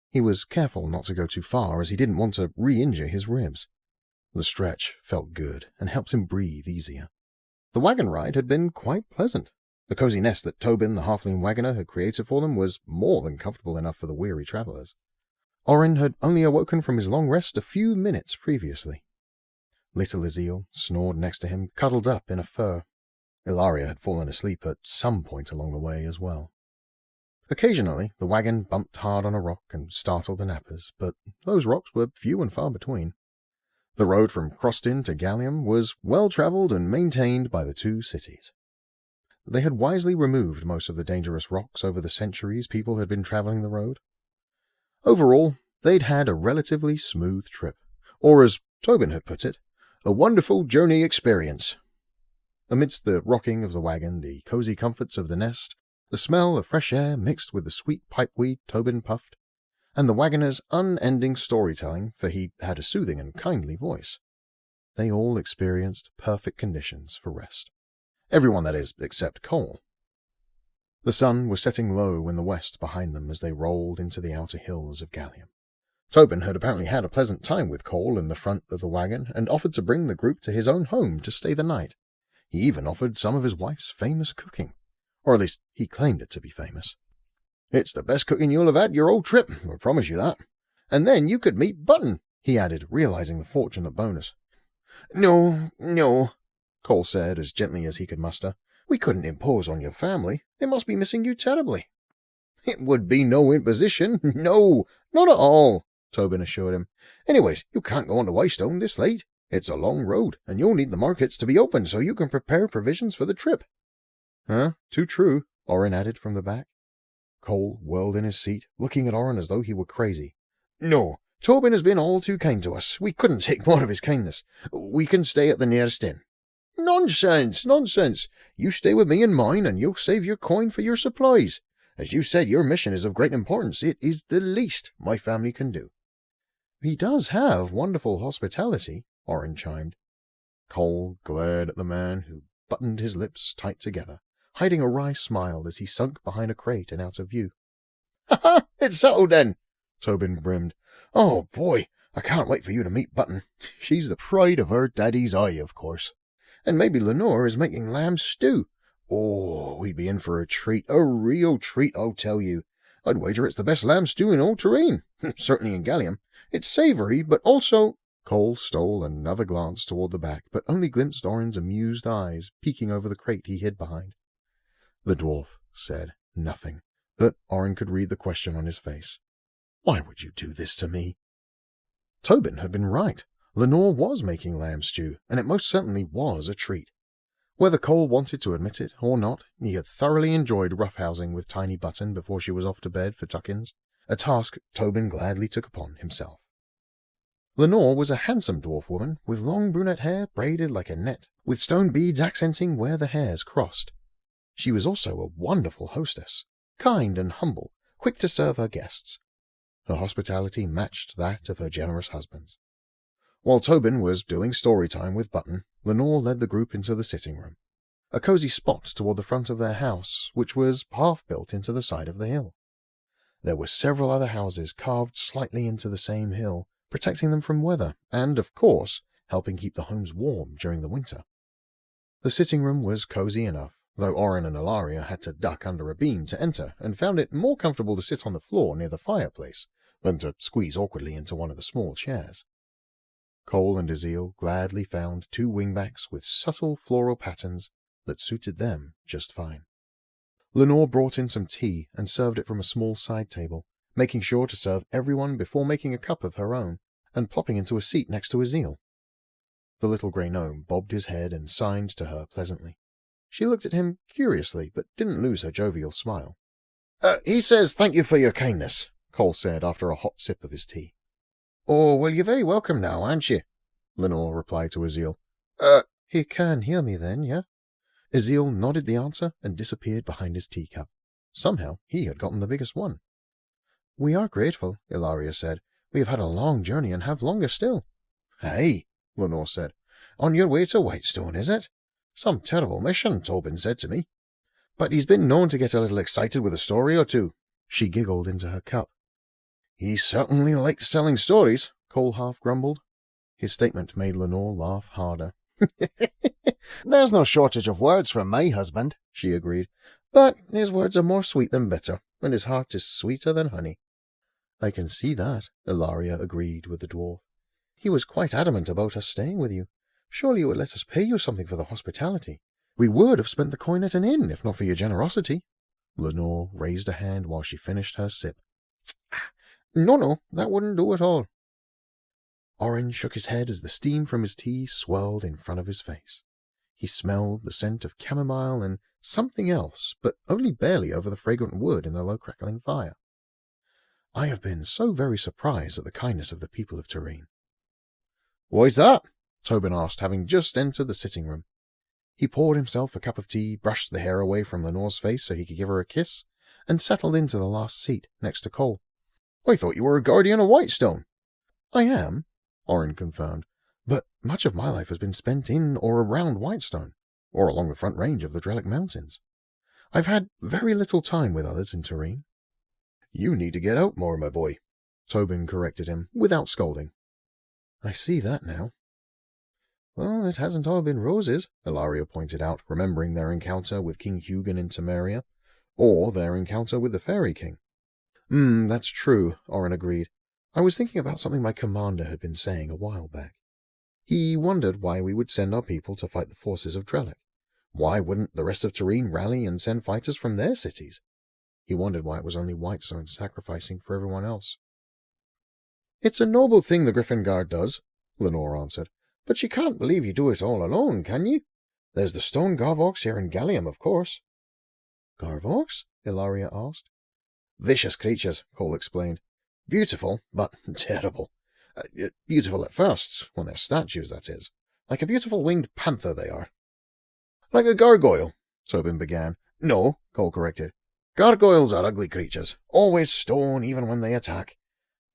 S4: He was careful not to go too far, as he didn't want to re-injure his ribs. The stretch felt good and helped him breathe easier. The wagon ride had been quite pleasant. The cozy nest that Tobin, the halfling wagoner, had created for them was more than comfortable enough for the weary travelers. Orin had only awoken from his long rest a few minutes previously. Little Azil snored next to him, cuddled up in a fur. Ilaria had fallen asleep at some point along the way as well. Occasionally, the wagon bumped hard on a rock and startled the nappers, but those rocks were few and far between. The road from Croston to Gallium was well-travelled and maintained by the two cities. They had wisely removed most of the dangerous rocks over the centuries people had been travelling the road. Overall, they'd had a relatively smooth trip, or as Tobin had put it, a wonderful journey experience. Amidst the rocking of the wagon, the cozy comforts of the nest, the smell of fresh air mixed with the sweet pipeweed Tobin puffed, and the wagoner's unending storytelling, for he had a soothing and kindly voice, they all experienced perfect conditions for rest. Everyone, that is, except Cole. The sun was setting low in the west behind them as they rolled into the outer hills of Gallium. Tobin had apparently had a pleasant time with Cole in the front of the wagon and offered to bring the group to his own home to stay the night. He even offered some of his wife's famous cooking, or at least he claimed it to be famous. "It's the best cooking you'll have had your whole trip, I promise you that. And then you could meet Button," he added, realizing the fortunate bonus. No, Cole said as gently as he could muster. "We couldn't impose on your family. They must be missing you terribly." "It would be no imposition. No, not at all," Tobin assured him. "Anyways, you can't go on to Whitestone this late. It's a long road, and you'll need the markets to be open so you can prepare provisions for the trip." "Huh? Too true," Orin added from the back. Cole whirled in his seat, looking at Orin as though he were crazy. "No, Tobin has been all too kind to us. We couldn't take more of his kindness. We can stay at the nearest inn." Nonsense. You stay with me and mine, and you'll save your coin for your supplies. As you said, your mission is of great importance. It is the least my family can do." "He does have wonderful hospitality," Orin chimed. Cole glared at the man, who buttoned his lips tight together, hiding a wry smile as he sunk behind a crate and out of view. "Ha! It's settled then," Tobin brimmed. "Oh boy, I can't wait for you to meet Button. She's the pride of her daddy's eye, of course. And maybe Lenore is making lamb stew. Oh, we'd be in for a treat, a real treat, I'll tell you. I'd wager it's the best lamb stew in all Terrain, certainly in Gallium. It's savoury, but also—" Cole stole another glance toward the back, but only glimpsed Orin's amused eyes peeking over the crate he hid behind. The dwarf said nothing, but Orin could read the question on his face. Why would you do this to me? Tobin had been right. Lenore was making lamb stew, and it most certainly was a treat. Whether Cole wanted to admit it or not, he had thoroughly enjoyed roughhousing with Tiny Button before she was off to bed for tuck-ins, a task Tobin gladly took upon himself. Lenore was a handsome dwarf woman with long brunette hair braided like a net, with stone beads accenting where the hairs crossed. She was also a wonderful hostess, kind and humble, quick to serve her guests. Her hospitality matched that of her generous husband's. While Tobin was doing story time with Button, Lenore led the group into the sitting room, a cozy spot toward the front of their house, which was half built into the side of the hill. There were several other houses carved slightly into the same hill, protecting them from weather, and, of course, helping keep the homes warm during the winter. The sitting room was cozy enough, though Orin and Ilaria had to duck under a beam to enter, and found it more comfortable to sit on the floor near the fireplace than to squeeze awkwardly into one of the small chairs. Cole and Azil gladly found two wingbacks with subtle floral patterns,
S2: that suited them just fine. Lenore brought in some tea and served it from a small side table, making sure to serve everyone before making a cup of her own and plopping into a seat next to Azil. The little grey gnome bobbed his head and signed to her pleasantly. She looked at him curiously, but didn't lose her jovial smile.
S3: He says thank you for your kindness,
S2: Cole said after a hot sip of his tea.
S3: Oh, well, you're very welcome now, aren't you?
S2: Lenore replied to Azil.
S4: He can hear me then, yeah?
S2: Azil nodded the answer and disappeared behind his teacup. Somehow he had gotten the biggest one.
S4: We are grateful, Ilaria said. We have had a long journey and have longer still.
S3: Hey, Lenore said. On your way to Whitestone, is it? Some terrible mission, Tobin said to me. But he's been known to get a little excited with a story or two.
S2: She giggled into her cup.
S3: He certainly likes telling stories,
S2: Cole half grumbled. His statement made Lenore laugh harder.
S3: There's no shortage of words from my husband, she agreed. But his words are more sweet than bitter, and his heart is sweeter than honey.
S2: I can see that, Ilaria agreed with the dwarf.
S4: He was quite adamant about us staying with you. Surely you would let us pay you something for the hospitality. We would have spent the coin at an inn, if not for your generosity.
S2: Lenore raised a hand while she finished her sip.
S3: No, that wouldn't do at all.
S2: Orin shook his head as the steam from his tea swirled in front of his face. He smelled the scent of chamomile and something else, but only barely over the fragrant wood in the low crackling fire. I have been so very surprised at the kindness of the people of Turin.
S3: Why's that?
S2: Tobin asked, having just entered the sitting room. He poured himself a cup of tea, brushed the hair away from Lenore's face so he could give her a kiss, and settled into the last seat next to Cole.
S3: I thought you were a guardian of Whitestone.
S2: I am, Orin confirmed, but much of my life has been spent in or around Whitestone, or along the front range of the Drellic Mountains. I've had very little time with others in Turin.
S3: You need to get out more, my boy,
S2: Tobin corrected him, without scolding.
S4: I see that now.
S2: Well, it hasn't all been roses, Ilaria pointed out, remembering their encounter with King Hugin in Temeria, or their encounter with the Fairy King. That's true, Orin agreed. I was thinking about something my commander had been saying a while back. He wondered why we would send our people to fight the forces of Drellic. Why wouldn't the rest of Turin rally and send fighters from their cities? He wondered why it was only Whitestone sacrificing for everyone else.
S3: It's a noble thing the Griffin Guard does, Lenore answered, but you can't believe you do it all alone, can you? There's the stone Garvawks here in Gallium, of course.
S2: Garvawks? Ilaria asked.
S3: Vicious creatures, Cole explained. Beautiful, but terrible. Beautiful at first, when they're statues, that is. Like a beautiful winged panther they are. Like a gargoyle, Tobin began. No, Cole corrected. Gargoyles are ugly creatures, always stone even when they attack.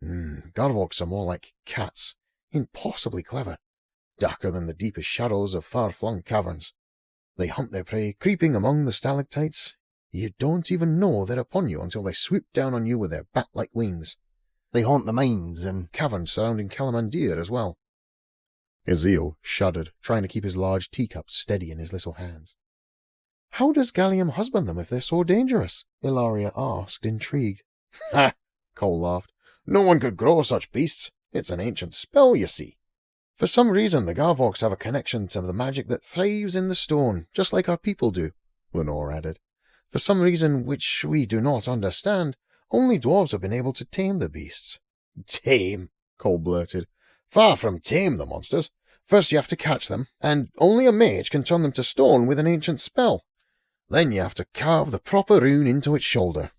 S3: Garvawks are more like cats, impossibly clever, darker than the deepest shadows of far-flung caverns. They hunt their prey, creeping among the stalactites. You don't even know they're upon you until they swoop down on you with their bat-like wings. They haunt the mines and caverns surrounding Calamandir as well.
S2: Azil shuddered, trying to keep his large teacup steady in his little hands.
S4: How does Gallium husband them if they're so dangerous? Ilaria asked, intrigued.
S3: Ha! Cole laughed. No one could grow such beasts. It's an ancient spell, you see. For some reason, the Garvawks have a connection to the magic that thrives in the stone, just like our people do, Lenore added. For some reason which we do not understand, only dwarves have been able to tame the beasts. Tame, Cole blurted. Far from tame the monsters. First you have to catch them, and only a mage can turn them to stone with an ancient spell. Then you have to carve the proper rune into its shoulder.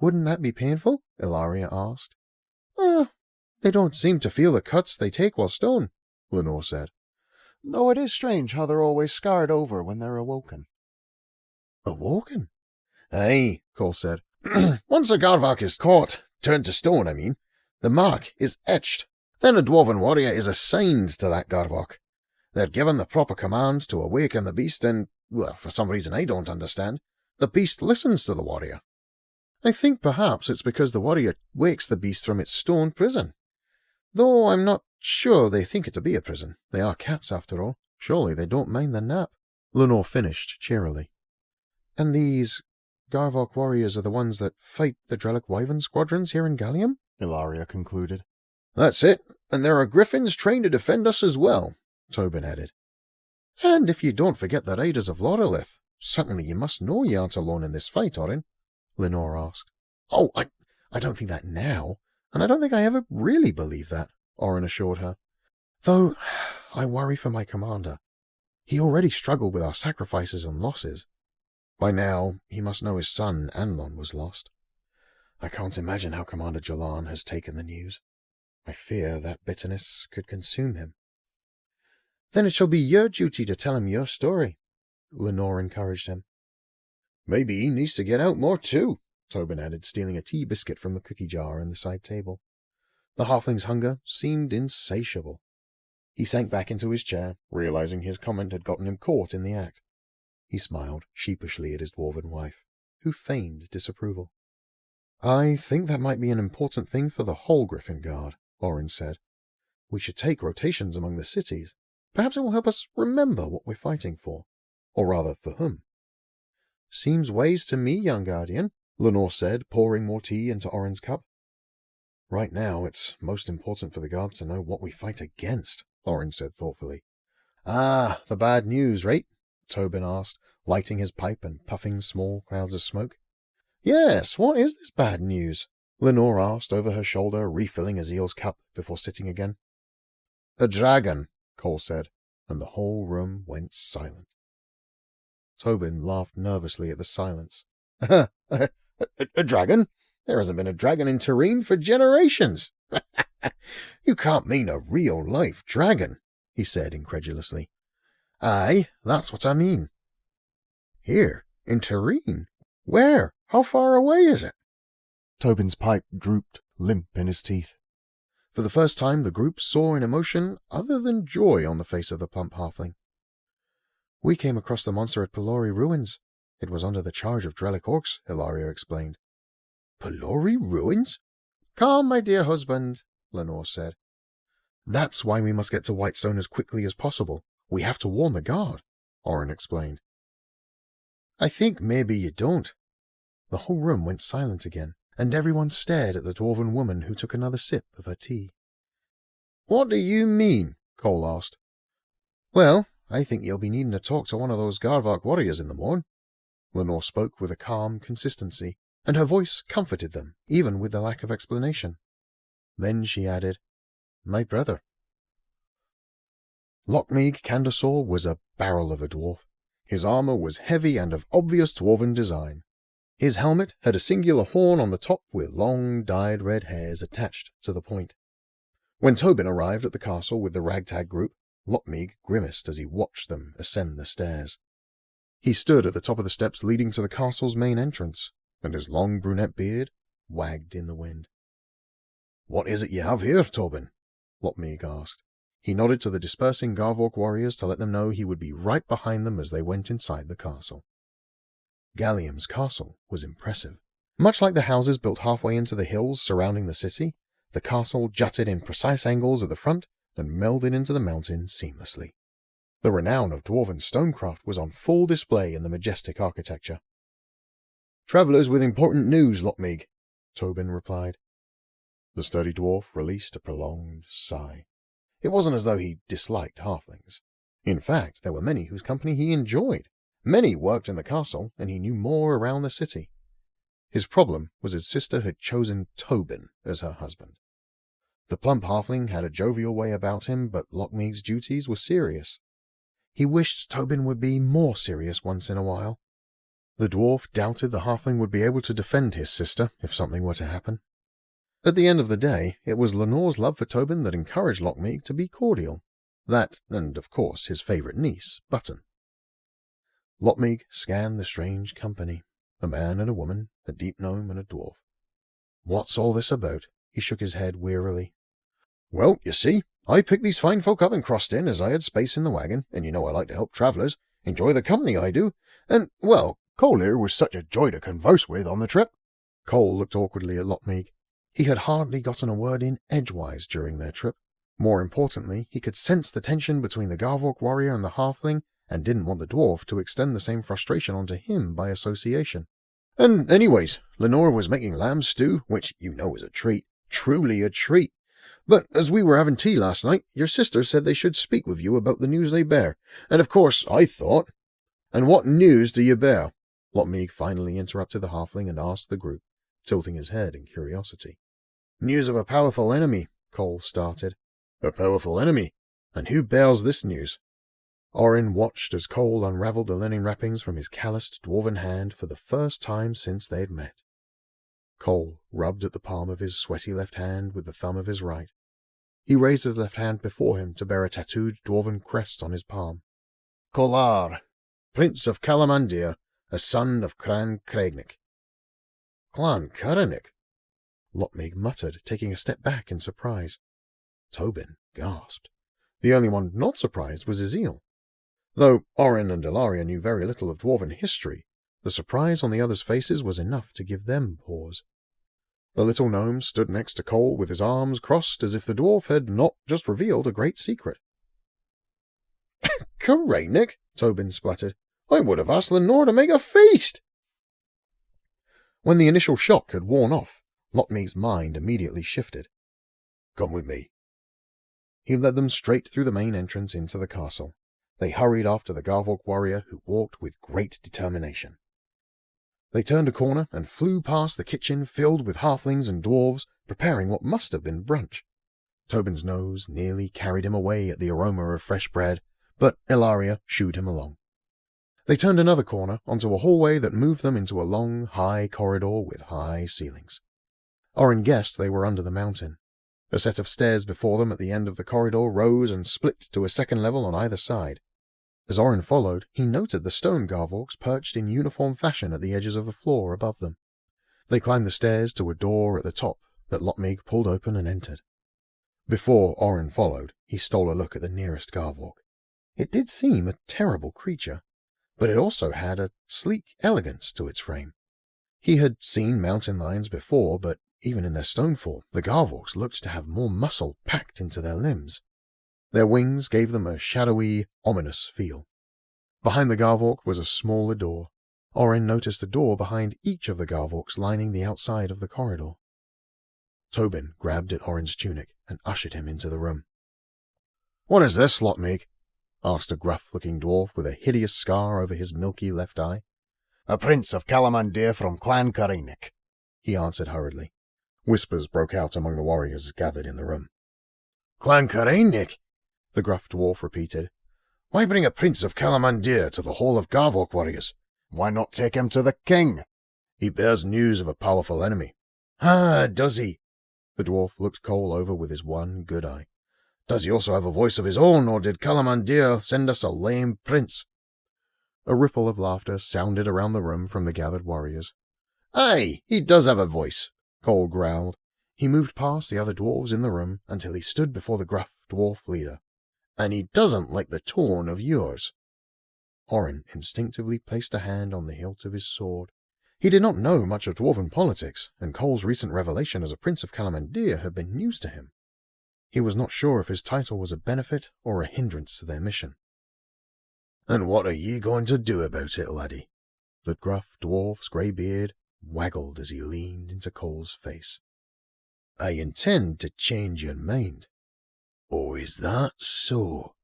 S4: Wouldn't that be painful? Ilaria asked. They don't seem to feel the cuts they take while stone, Lenore said.
S5: Though it is strange how they're always scarred over when they're awoken.
S4: Awoken?
S3: Aye, Cole said. Once a Garvawk is caught, turned to stone, I mean, the mark is etched. Then a dwarven warrior is assigned to that Garvawk. They're given the proper command to awaken the beast and, well, for some reason I don't understand, the beast listens to the warrior.
S4: I think perhaps it's because the warrior wakes the beast from its stone prison. Though I'm not sure they think it to be a prison. They are cats, after all. Surely they don't mind the nap.
S2: Lenore finished cheerily.
S4: And these Garvawk warriors are the ones that fight the Drellic wyvern squadrons here in Gallium?
S2: Ilaria concluded.
S3: That's it, and there are griffins trained to defend us as well, Tobin added.
S5: And if you don't forget the Riders of Lorelith, certainly you must know you aren't alone in this fight, Orin, Lenore asked. Oh, I don't think that now, and I don't think I ever really believed that, Orin assured her. Though, I worry for my commander. He already struggled with our sacrifices and losses. By now, he must know his son, Anlon, was lost. I can't imagine how Commander Jalan has taken the news. I fear that bitterness could consume him. Then it shall be your duty to tell him your story, Lenore encouraged him. Maybe he needs to get out more too, Tobin added, stealing a tea biscuit from the cookie jar on the side table. The halfling's hunger seemed insatiable. He sank back into his chair, realizing his comment had gotten him caught in the act. He smiled sheepishly at his dwarven wife, who feigned disapproval. I think that might be an important thing for the whole Griffin Guard, Orin said. We should take rotations among the cities. Perhaps it will help us remember what we're fighting for. Or rather, for whom. Seems wise to me, young guardian, Lenore said, pouring more tea into Orin's cup. Right now, it's most important for the guard to know what we fight against, Orin said thoughtfully. Ah, the bad news, right? Tobin asked, lighting his pipe and puffing small clouds of smoke. Yes, what is this bad news? Lenore asked over her shoulder, refilling Azil's cup before sitting again. A dragon, Cole said, and the whole room went silent. Tobin laughed nervously at the silence. A dragon? There hasn't been a dragon in Tavern for generations. You can't mean a real-life dragon, he said incredulously. Aye, that's what I mean. Here, in Tavern? Where? How far away is it?
S2: Tobin's pipe drooped, limp in his teeth.
S5: For the first time, the group saw an emotion other than joy on the face of the plump halfling. We came across the monster at Palori Ruins. It was under the charge of Drellic orcs, Hilaria explained. Palori Ruins? Calm, my dear husband, Lenore said. That's why we must get to Whitestone as quickly as possible. We have to warn the guard, Orin explained. I think maybe you don't. The whole room went silent again, and everyone stared at the dwarven woman who took another sip of her tea. What do you mean? Cole asked. Well, I think you'll be needing to talk to one of those Garvawk warriors in the morn. Lenore spoke with a calm consistency, and her voice comforted them, even with the lack of explanation. Then she added, My brother. Lockmeeg Candasaur was a barrel of a dwarf. His armor was heavy and of obvious dwarven design. His helmet had a singular horn on the top with long, dyed red hairs attached to the point. When Tobin arrived at the castle with the ragtag group, Lockmeeg grimaced as he watched them ascend the stairs. He stood at the top of the steps leading to the castle's main entrance, and his long brunette beard wagged in the wind. What is it you have here, Tobin? Lockmeeg asked. He nodded to the dispersing Garvawk warriors to let them know he would be right behind them as they went inside the castle. Gallium's castle was impressive. Much like the houses built halfway into the hills surrounding the city, the castle jutted in precise angles at the front and melded into the mountain seamlessly. The renown of dwarven stonecraft was on full display in the majestic architecture. Travellers with important news, Lockmeeg, Tobin replied. The sturdy dwarf released a prolonged sigh. It wasn't as though he disliked halflings. In fact, there were many whose company he enjoyed. Many worked in the castle, and he knew more around the city. His problem was his sister had chosen Tobin as her husband. The plump halfling had a jovial way about him, but Lockmeeg's duties were serious. He wished Tobin would be more serious once in a while. The dwarf doubted the halfling would be able to defend his sister if something were to happen. At the end of the day, it was Lenore's love for Tobin that encouraged Lockmeeg to be cordial. That, and of course his favourite niece, Button. Lockmeeg scanned the strange company. A man and a woman, a deep gnome and a dwarf. What's all this about? He shook his head wearily. Well, you see, I picked these fine folk up and crossed in as I had space in the wagon, and you know I like to help travellers. Enjoy the company, I do. And, well, Cole here was such a joy to converse with on the trip. Cole looked awkwardly at Lockmeeg. He had hardly gotten a word in edgewise during their trip. More importantly, he could sense the tension between the Garvawk warrior and the halfling, and didn't want the dwarf to extend the same frustration onto him by association. And anyways, Lenore was making lamb stew, which you know is a treat. Truly a treat. But as we were having tea last night, your sister said they should speak with you about the news they bear. And of course I thought, and what news do you bear? Lotmeeg finally interrupted the halfling and asked the group, tilting his head in curiosity. News of a powerful enemy, Cole started. A powerful enemy? And who bears this news? Orin watched as Cole unravelled the linen wrappings from his calloused dwarven hand for the first time since they'd met. Cole rubbed at the palm of his sweaty left hand with the thumb of his right. He raised his left hand before him to bear a tattooed dwarven crest on his palm. Kolar, Prince of Calamandir, a son of Clan Craignick. Clan Caranig? Lotmeeg muttered, taking a step back in surprise. Tobin gasped. The only one not surprised was Ezeel. Though Orin and Ilaria knew very little of dwarven history, the surprise on the others' faces was enough to give them pause. The little gnome stood next to Cole with his arms crossed as if the dwarf had not just revealed a great secret. Caranig? Tobin spluttered. I would have asked Lenore to make a feast! When the initial shock had worn off, Lotmeeg's mind immediately shifted. Come with me. He led them straight through the main entrance into the castle. They hurried after the Garvawk warrior, who walked with great determination. They turned a corner and flew past the kitchen filled with halflings and dwarves, preparing what must have been brunch. Tobin's nose nearly carried him away at the aroma of fresh bread, but Ilaria shooed him along. They turned another corner onto a hallway that moved them into a long, high corridor with high ceilings. Orin guessed they were under the mountain. A set of stairs before them at the end of the corridor rose and split to a second level on either side. As Orin followed, he noted the stone Garvawks perched in uniform fashion at the edges of the floor above them. They climbed the stairs to a door at the top that Lotmeeg pulled open and entered. Before Orin followed, he stole a look at the nearest Garvawk. It did seem a terrible creature, but it also had a sleek elegance to its frame. He had seen mountain lions before, but even in their stone form, the Garvawks looked to have more muscle packed into their limbs. Their wings gave them a shadowy, ominous feel. Behind the Garvawk was a smaller door. Orin noticed a door behind each of the Garvawks lining the outside of the corridor. Tobin grabbed at Orin's tunic and ushered him into the room. "What is this, Lotmeeg?" asked a gruff-looking dwarf with a hideous scar over his milky left eye.
S3: "A prince of Calamandir from Clan Caranig,"
S5: he answered hurriedly. Whispers broke out among the warriors gathered in the room.
S3: "Clan Caranig?"
S5: the gruff dwarf repeated.
S3: "Why bring a prince of Calamandir to the hall of Garvawk warriors? Why not take him to the king?
S5: He bears news of a powerful enemy."
S3: "Ah, does he?"
S5: The dwarf looked Cole over with his one good eye.
S3: "Does he also have a voice of his own, or did Calamandir send us a lame prince?"
S5: A ripple of laughter sounded around the room from the gathered warriors.
S3: "Aye, he does have a voice,"
S5: Cole growled. He moved past the other dwarves in the room until he stood before the gruff dwarf leader.
S3: "And he doesn't like the tone of yours."
S5: Orin instinctively placed a hand on the hilt of his sword. He did not know much of dwarven politics, and Cole's recent revelation as a prince of Calamandir had been news to him. He was not sure if his title was a benefit or a hindrance to their mission.
S3: "And what are ye going to do about it, laddie?"
S5: The gruff dwarf's grey beard waggled as he leaned into Cole's face.
S3: "I intend to change your mind." "Oh, is that so?"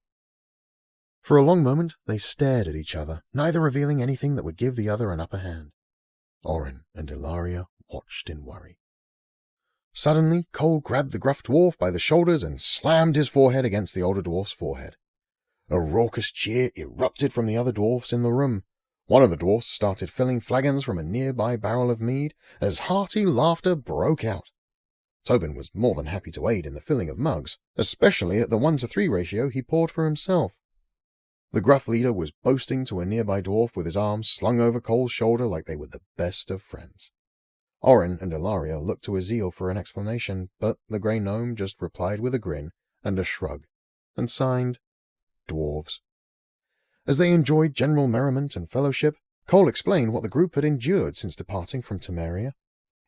S5: For a long moment they stared at each other, neither revealing anything that would give the other an upper hand. Orin and Ilaria watched in worry. Suddenly, Cole grabbed the gruff dwarf by the shoulders and slammed his forehead against the older dwarf's forehead. A raucous cheer erupted from the other dwarfs in the room. One of the dwarfs started filling flagons from a nearby barrel of mead as hearty laughter broke out. Tobin was more than happy to aid in the filling of mugs, especially at the 1-to-3 ratio he poured for himself. The gruff leader was boasting to a nearby dwarf with his arms slung over Cole's shoulder like they were the best of friends. Orin and Ilaria looked to Ezeel for an explanation, but the grey gnome just replied with a grin and a shrug, and signed, "Dwarves." As they enjoyed general merriment and fellowship, Cole explained what the group had endured since departing from Temeria.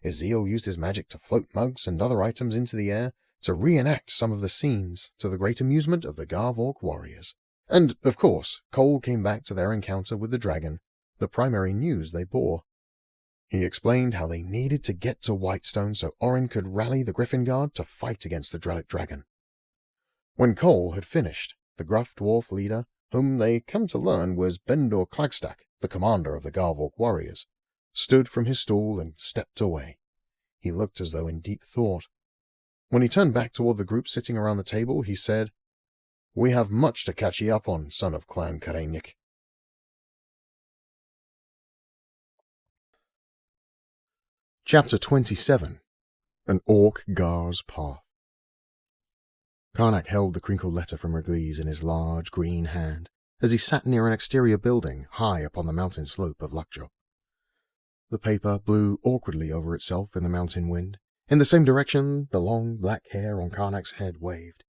S5: Ezeel used his magic to float mugs and other items into the air to reenact some of the scenes, to the great amusement of the Garvawk warriors. And, of course, Cole came back to their encounter with the dragon, the primary news they bore.
S2: He explained how they needed to get to Whitestone so Orin could rally the Griffin Guard to fight against the Drellic Dragon. When Cole had finished, the gruff dwarf leader, whom they come to learn was Bendor Klagstack, the commander of the Garvawk warriors, stood from his stool and stepped away. He looked as though in deep thought. When he turned back toward the group sitting around the table, he said, "We have much to catch ye up on, son of Clan Karenik." Chapter 27. An Orc Gar's Path. Karnak held the crinkled letter from Reglise in his large green hand as he sat near an exterior building high upon the mountain slope of Lakjo. The paper blew awkwardly over itself in the mountain wind, in the same direction the long black hair on Karnak's head waved.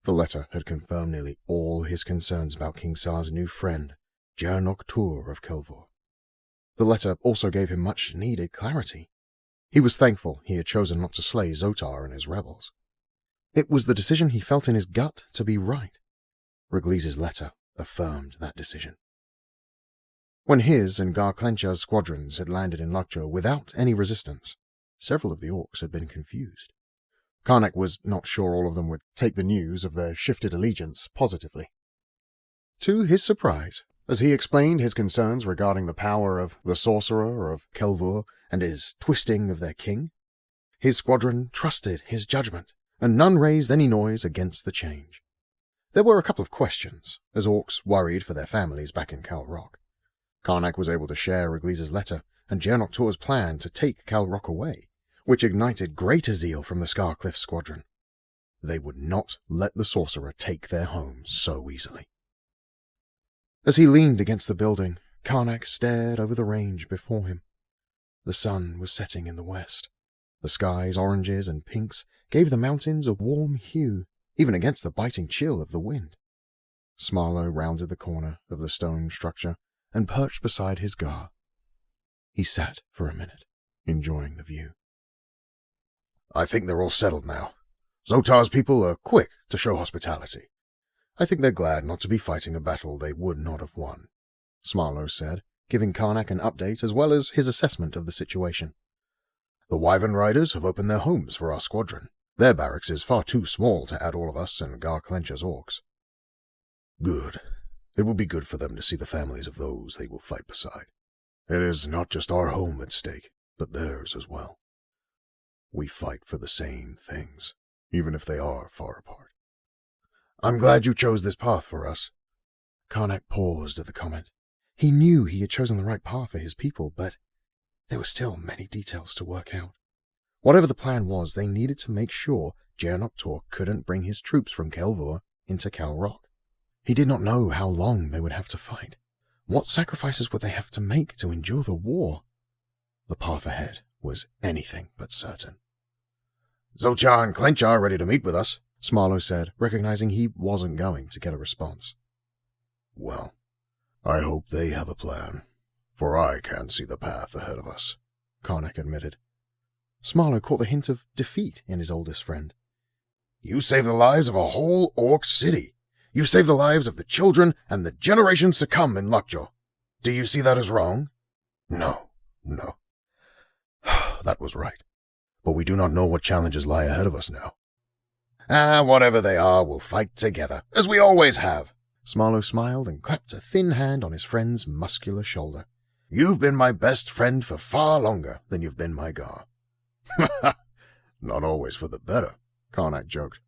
S2: The letter had confirmed nearly all his concerns about King Sar's new friend, Jaernok Tur of Kelvor. The letter also gave him much-needed clarity. He was thankful he had chosen not to slay Zotar and his rebels. It was the decision he felt in his gut to be right. Reglise's letter affirmed that decision. When his and Gar Clencha's squadrons had landed in Lakjo without any resistance, several of the orcs had been confused. Karnak was not sure all of them would take the news of their shifted allegiance positively. To his surprise, as he explained his concerns regarding the power of the sorcerer of Kelvor and his twisting of their king, his squadron trusted his judgment, and none raised any noise against the change. There were a couple of questions, as orcs worried for their families back in Calrok. Karnak was able to share Reglise's letter and Jaernok Tur's plan to take Calrok away, which ignited greater zeal from the Scarcliff squadron. They would not let the sorcerer take their home so easily. As he leaned against the building, Karnak stared over the range before him. The sun was setting in the west. The sky's oranges and pinks gave the mountains a warm hue, even against the biting chill of the wind. Smarlo rounded the corner of the stone structure and perched beside his Gar. He sat for a minute, enjoying the view.
S3: "I think they're all settled now. Zotar's people are quick to show hospitality. I think they're glad not to be fighting a battle they would not have won,"
S2: Smarlo said, giving Karnak an update as well as his assessment of the situation.
S3: "The wyvern riders have opened their homes for our squadron. Their barracks is far too small to add all of us and Gar Clencha's orcs." "Good. It will be good for them to see the families of those they will fight beside. It is not just our home at stake, but theirs as well. We fight for the same things, even if they are far apart. I'm glad you chose this path for us."
S2: Karnak paused at the comment. He knew he had chosen the right path for his people, but there were still many details to work out. Whatever the plan was, they needed to make sure Jaernok Tur couldn't bring his troops from Kelvor into Calrok. He did not know how long they would have to fight. What sacrifices would they have to make to endure the war? The path ahead was anything but certain.
S3: "Zotar and Clencha are ready to meet with us,"
S2: Smarlo said, recognizing he wasn't going to get a response.
S3: "Well, I hope they have a plan, for I can't see the path ahead of us,"
S2: Karnak admitted. Smarlo caught the hint of defeat in his oldest friend.
S3: "You saved the lives of a whole orc city. You saved the lives of the children and the generations to come in Lakjo. Do you see that as wrong?" No. That was right. But we do not know what challenges lie ahead of us now." Whatever they are, we'll fight together, as we always have."
S2: Smarlo smiled and clapped a thin hand on his friend's muscular shoulder.
S3: "You've been my best friend for far longer than you've been my Gar." "Not always for the better," Karnak joked.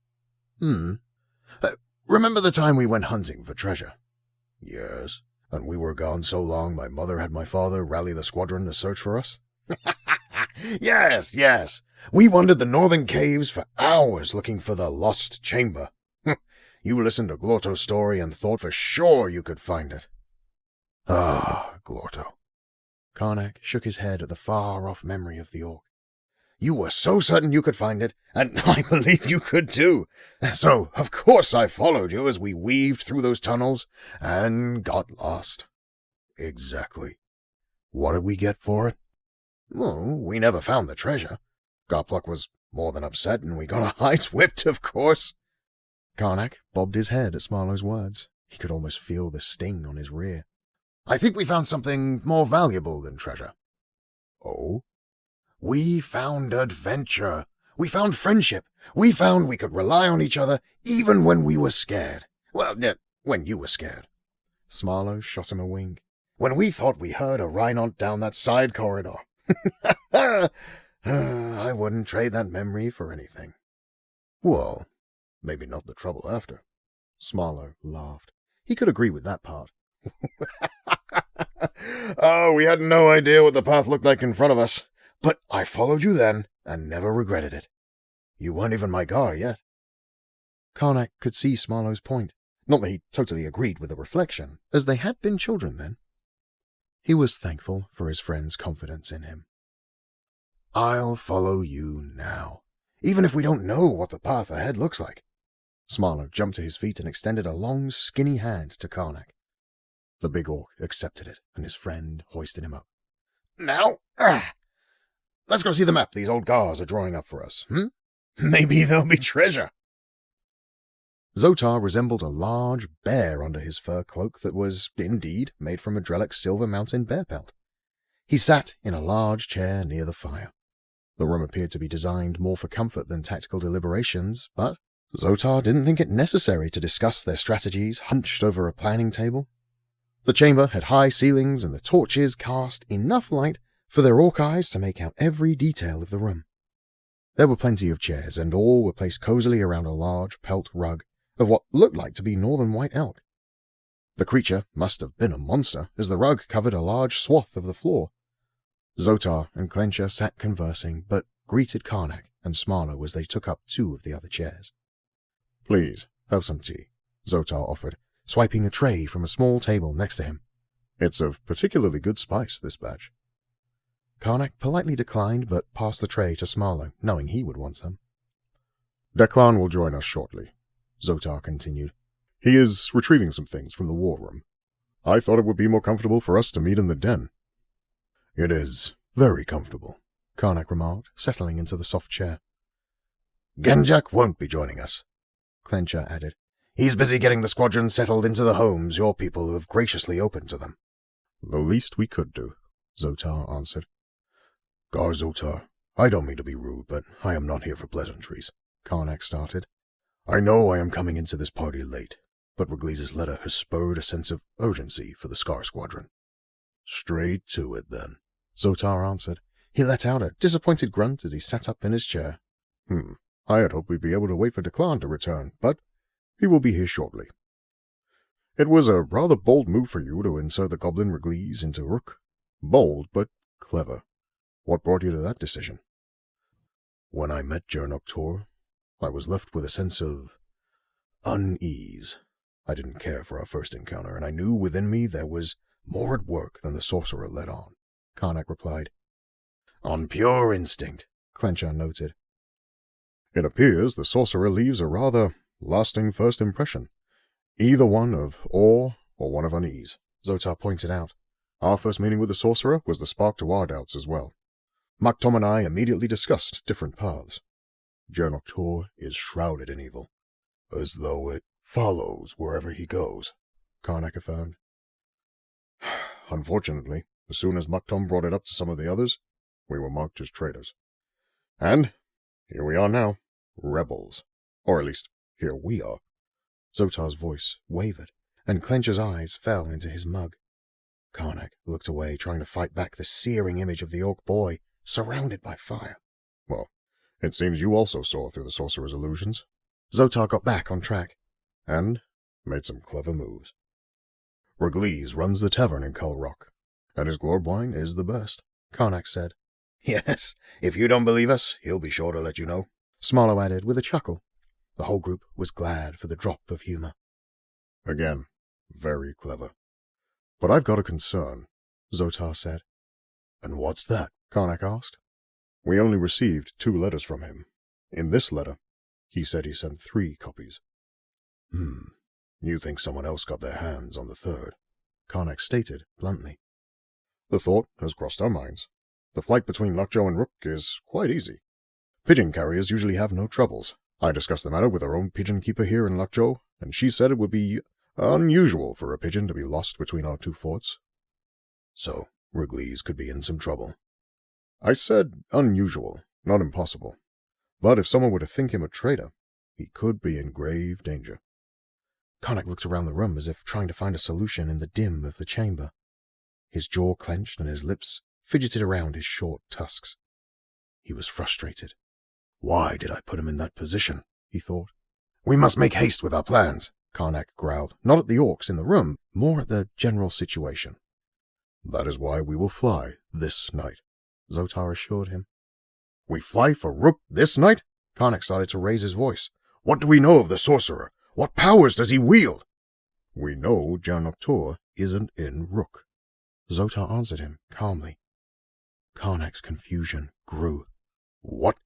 S3: Remember the time we went hunting for treasure?" "Yes, and we were gone so long my mother had my father rally the squadron to search for us?" Yes. We wandered the northern caves for hours looking for the lost chamber. You listened to Glorto's story and thought for sure you could find it." Glorto."
S2: Karnak shook his head at the far-off memory of the orc.
S3: "You were so certain you could find it, and I believed you could too. So, of course, I followed you as we weaved through those tunnels and got lost." "Exactly. What did we get for it?" "Well, we never found the treasure. Garvawk was more than upset, and we got our hides whipped, of course."
S2: Karnak bobbed his head at Smarlo's words. He could almost feel the sting on his rear.
S3: "I think we found something more valuable than treasure." Oh? We found adventure. We found friendship. We found we could rely on each other even when we were scared. Well, when you were scared.
S2: Smarlo shot him a wink.
S3: When we thought we heard a Reinald down that side corridor. I wouldn't trade that memory for anything.
S2: Well, maybe not the trouble after. Smarlo laughed. He could agree with that part.
S3: Oh, we had no idea what the path looked like in front of us. But I followed you then, and never regretted it. You weren't even my Gar yet.
S2: Karnak could see Smarlo's point. Not that he totally agreed with the reflection, as they had been children then. He was thankful for his friend's confidence in him.
S3: I'll follow you now, even if we don't know what the path ahead looks like.
S2: Smarlo jumped to his feet and extended a long, skinny hand to Karnak. The big orc accepted it, and his friend hoisted him up.
S3: Now, let's go see the map these old Gars are drawing up for us, Maybe there'll be treasure.
S2: Zotar resembled a large bear under his fur cloak that was, indeed, made from a Drellic silver mountain bear pelt. He sat in a large chair near the fire. The room appeared to be designed more for comfort than tactical deliberations, but Zotar didn't think it necessary to discuss their strategies hunched over a planning table. The chamber had high ceilings, and the torches cast enough light for their orc eyes to make out every detail of the room. There were plenty of chairs, and all were placed cozily around a large pelt rug of what looked like to be northern white elk. The creature must have been a monster, as the rug covered a large swath of the floor. Zotar and Clencher sat conversing, but greeted Karnak and Smarlo as they took up two of the other chairs.
S5: Please, have some tea, Zotar offered, swiping a tray from a small table next to him. It's of particularly good spice, this batch.
S2: Karnak politely declined, but passed the tray to Smarlo, knowing he would want some.
S5: Declan will join us shortly, Zotar continued. He is retrieving some things from the war room. I thought it would be more comfortable for us to meet in the den. It is very comfortable,
S2: Karnak remarked, settling into the soft chair.
S3: Renjak won't be joining us,
S2: Clencher added.
S3: He's busy getting the squadron settled into the homes your people have graciously opened to them.
S5: The least we could do, Zotar answered.
S3: Gar Zotar, I don't mean to be rude, but I am not here for pleasantries,
S2: Karnak started.
S3: I know I am coming into this party late, but Regliz's letter has spurred a sense of urgency for the Scar Squadron.
S5: Straight to it, then,
S2: Zotar answered. He let out a disappointed grunt as he sat up in his chair.
S5: I had hoped we'd be able to wait for Declan to return, but he will be here shortly. It was a rather bold move for you to insert the Goblin Regliz into Rook. Bold, but clever. What brought you to that decision?
S3: When I met Jaernok Tur, I was left with a sense of unease. I didn't care for our first encounter, and I knew within me there was more at work than the sorcerer let on,
S2: Karnak replied.
S3: On pure instinct,
S2: Clencher noted.
S5: It appears the sorcerer leaves a rather lasting first impression, either one of awe or one of unease,
S2: Zotar pointed out.
S5: Our first meeting with the sorcerer was the spark to our doubts as well. Maktom and I immediately discussed different paths.
S3: Jaernok Tur is shrouded in evil, as though it follows wherever he goes,
S2: Karnak affirmed.
S5: Unfortunately, as soon as Maktom brought it up to some of the others, we were marked as traitors. And here we are now, rebels. Or at least, here we are.
S2: Zotar's voice wavered, and Clencher's eyes fell into his mug. Karnak looked away, trying to fight back the searing image of the orc boy, surrounded by fire.
S5: Well, it seems you also saw through the sorcerer's illusions.
S2: Zotar got back on track.
S5: And made some clever moves.
S3: Regliz runs the tavern in Calrok,
S5: and his glorb wine is the best,
S2: Karnak said.
S3: Yes, if you don't believe us, he'll be sure to let you know,
S2: Smarlo added with a chuckle. The whole group was glad for the drop of humor.
S5: Again, very clever. But I've got a concern,
S2: Zotar said.
S3: And what's that?
S2: Karnak asked.
S5: We only received 2 letters from him. In this letter, he said he sent 3 copies.
S3: You think someone else got their hands on the 3rd?
S2: Karnak stated bluntly.
S5: The thought has crossed our minds. The flight between Lockjaw and Rook is quite easy. Pigeon carriers usually have no troubles. I discussed the matter with our own pigeon keeper here in Lockjaw, and she said it would be unusual for a pigeon to be lost between our 2 forts.
S3: So, Regliz could be in some trouble.
S2: I said unusual, not impossible. But if someone were to think him a traitor, he could be in grave danger.
S4: Karnak looked around the room as if trying to find a solution in the dim of the chamber. His jaw clenched and his lips fidgeted around his short tusks. He was frustrated.
S2: Why did I put him in that position? He thought. We must make haste with our plans, Karnak growled, not at the orcs in the room, more at the general situation. That is why we will fly this night, Zotar assured him. We fly for Rook this night? Karnak started to raise his voice. What do we know of the sorcerer? What powers does he wield? We know Jaernok Tur isn't in Rook.
S4: Zotar answered him calmly. Karnak's confusion grew.
S2: What?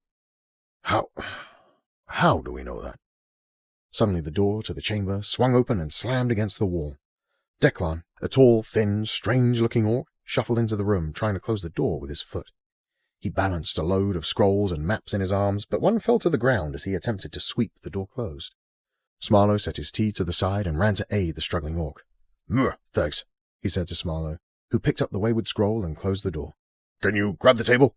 S2: How do we know that?
S4: Suddenly the door to the chamber swung open and slammed against the wall. Declan, a tall, thin, strange-looking orc, shuffled into the room, trying to close the door with his foot. He balanced a load of scrolls and maps in his arms, but one fell to the ground as he attempted to sweep the door closed. Smarlo set his tea to the side and ran to aid the struggling orc.
S2: Thanks,
S4: he said to Smarlo, who picked up the wayward scroll and closed the door.
S2: Can you grab the table?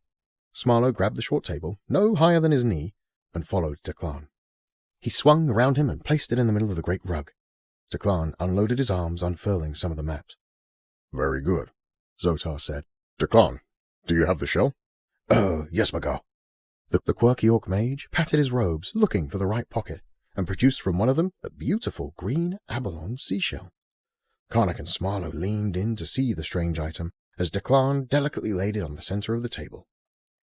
S4: Smarlo grabbed the short table, no higher than his knee, and followed Declan. He swung around him and placed it in the middle of the great rug. Declan unloaded his arms, unfurling some of the maps.
S2: Very good, Zotar said. Declan, do you have the shell?
S3: Yes, Magar.
S4: The quirky orc mage patted his robes, looking for the right pocket, and produced from one of them a beautiful green abalone seashell. Karnak and Smarlo leaned in to see the strange item, as Declan delicately laid it on the center of the table.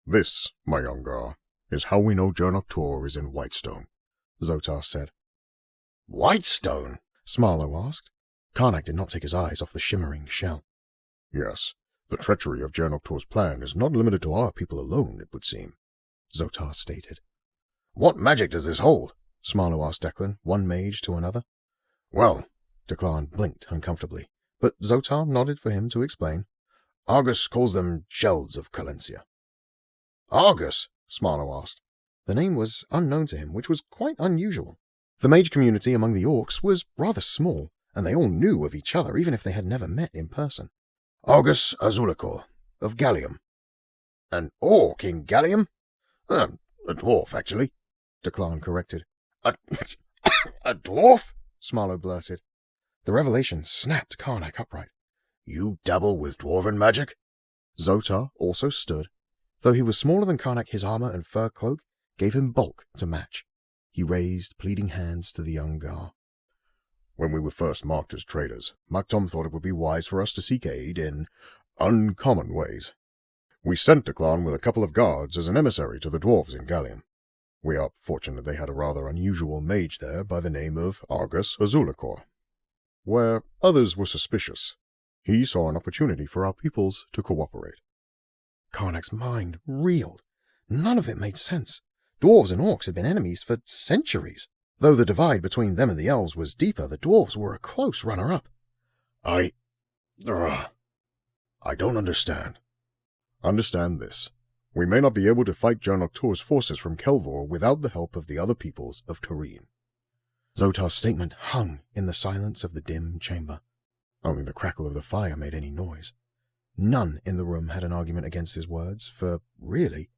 S2: This, my young Gar, is how we know Jaernok Tur is in Whitestone, Zotar said.
S3: Whitestone?
S4: Smarlo asked. Karnak did not take his eyes off the shimmering shell.
S2: Yes, the treachery of Jaernok Tur's plan is not limited to our people alone, it would seem, Zotar stated.
S3: What magic does this hold?
S4: Smarlo asked Declan, one mage to another.
S3: Well,
S4: Declan blinked uncomfortably, but Zotar nodded for him to explain.
S3: Argus calls them shells of Calencia. Argus?
S4: Smarlo asked. The name was unknown to him, which was quite unusual. The mage community among the orcs was rather small, and they all knew of each other, even if they had never met in person.
S3: Argus Azulacor, of Gallium. An orc in Gallium? A dwarf, actually,
S4: Declan corrected.
S3: A dwarf?
S4: Smarlo blurted. The revelation snapped Karnak upright.
S3: You dabble with dwarven magic?
S4: Zotar also stood. Though he was smaller than Karnak, his armor and fur cloak gave him bulk to match. He raised pleading hands to the young Gar.
S2: When we were first marked as traitors, Maktom thought it would be wise for us to seek aid in uncommon ways. We sent Declan with a couple of guards as an emissary to the dwarves in Gallium. We are fortunate they had a rather unusual mage there by the name of Argus Azulacor. Where others were suspicious, he saw an opportunity for our peoples to cooperate.
S4: Karnak's mind reeled. None of it made sense. Dwarves and orcs had been enemies for centuries. Though the divide between them and the elves was deeper, the dwarves were a close runner-up.
S2: I don't understand. Understand this. We may not be able to fight Jaernok Tur's forces from Kelvor without the help of the other peoples of Turin.
S4: Zotar's statement hung in the silence of the dim chamber. Only the crackle of the fire made any noise. None in the room had an argument against his words, for, really,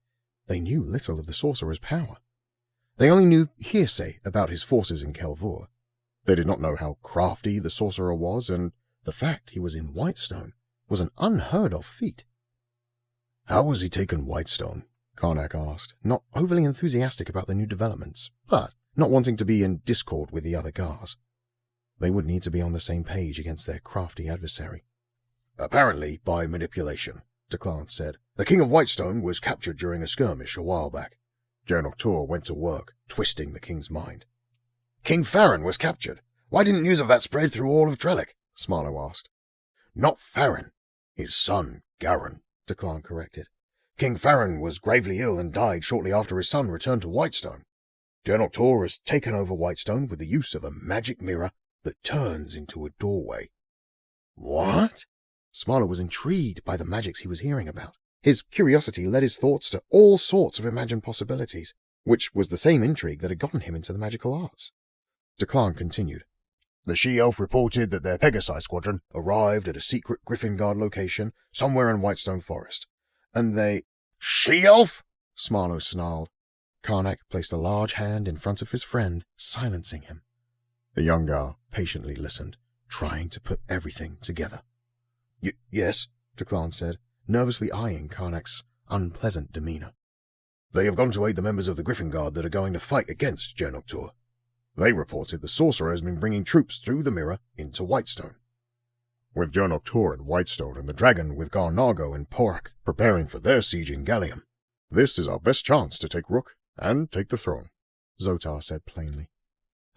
S4: they knew little of the sorcerer's power. They only knew hearsay about his forces in Kelvor. They did not know how crafty the sorcerer was, and the fact he was in Whitestone was an unheard-of feat.
S2: How has he taken Whitestone?
S4: Karnak asked, not overly enthusiastic about the new developments, but not wanting to be in discord with the other Gars. They would need to be on the same page against their crafty adversary.
S3: Apparently by manipulation, Declan said. The King of Whitestone was captured during a skirmish a while back. Jaernok Tur went to work, twisting the king's mind. King Farron was captured. Why didn't news of that spread through all of Trellick? Smarlo asked. Not Farron. His son, Garin, Declan corrected. King Farron was gravely ill and died shortly after his son returned to Whitestone. Jaernok Tur has taken over Whitestone with the use of a magic mirror that turns into a doorway.
S4: What? Smarlo was intrigued by the magics he was hearing about. His curiosity led his thoughts to all sorts of imagined possibilities, which was the same intrigue that had gotten him into the magical arts. Declan continued.
S3: The she-elf reported that their Pegasi squadron arrived at a secret Griffin Guard location somewhere in Whitestone Forest, and they... She-elf?
S4: Smarlo snarled. Karnak placed a large hand in front of his friend, silencing him. The young Gar patiently listened, trying to put everything together.
S3: Yes,
S4: Declan said, nervously eyeing Karnak's unpleasant demeanor.
S3: They have gone to aid the members of the Griffin Guard that are going to fight against Jaernok Tur. They reported the sorcerer has been bringing troops through the mirror into Whitestone. With Jaernok Tur in Whitestone and the dragon with Gar-Nargo and Porak preparing for their siege in Gallium, this is our best chance to take Rook and take the throne,
S4: Zotar said plainly.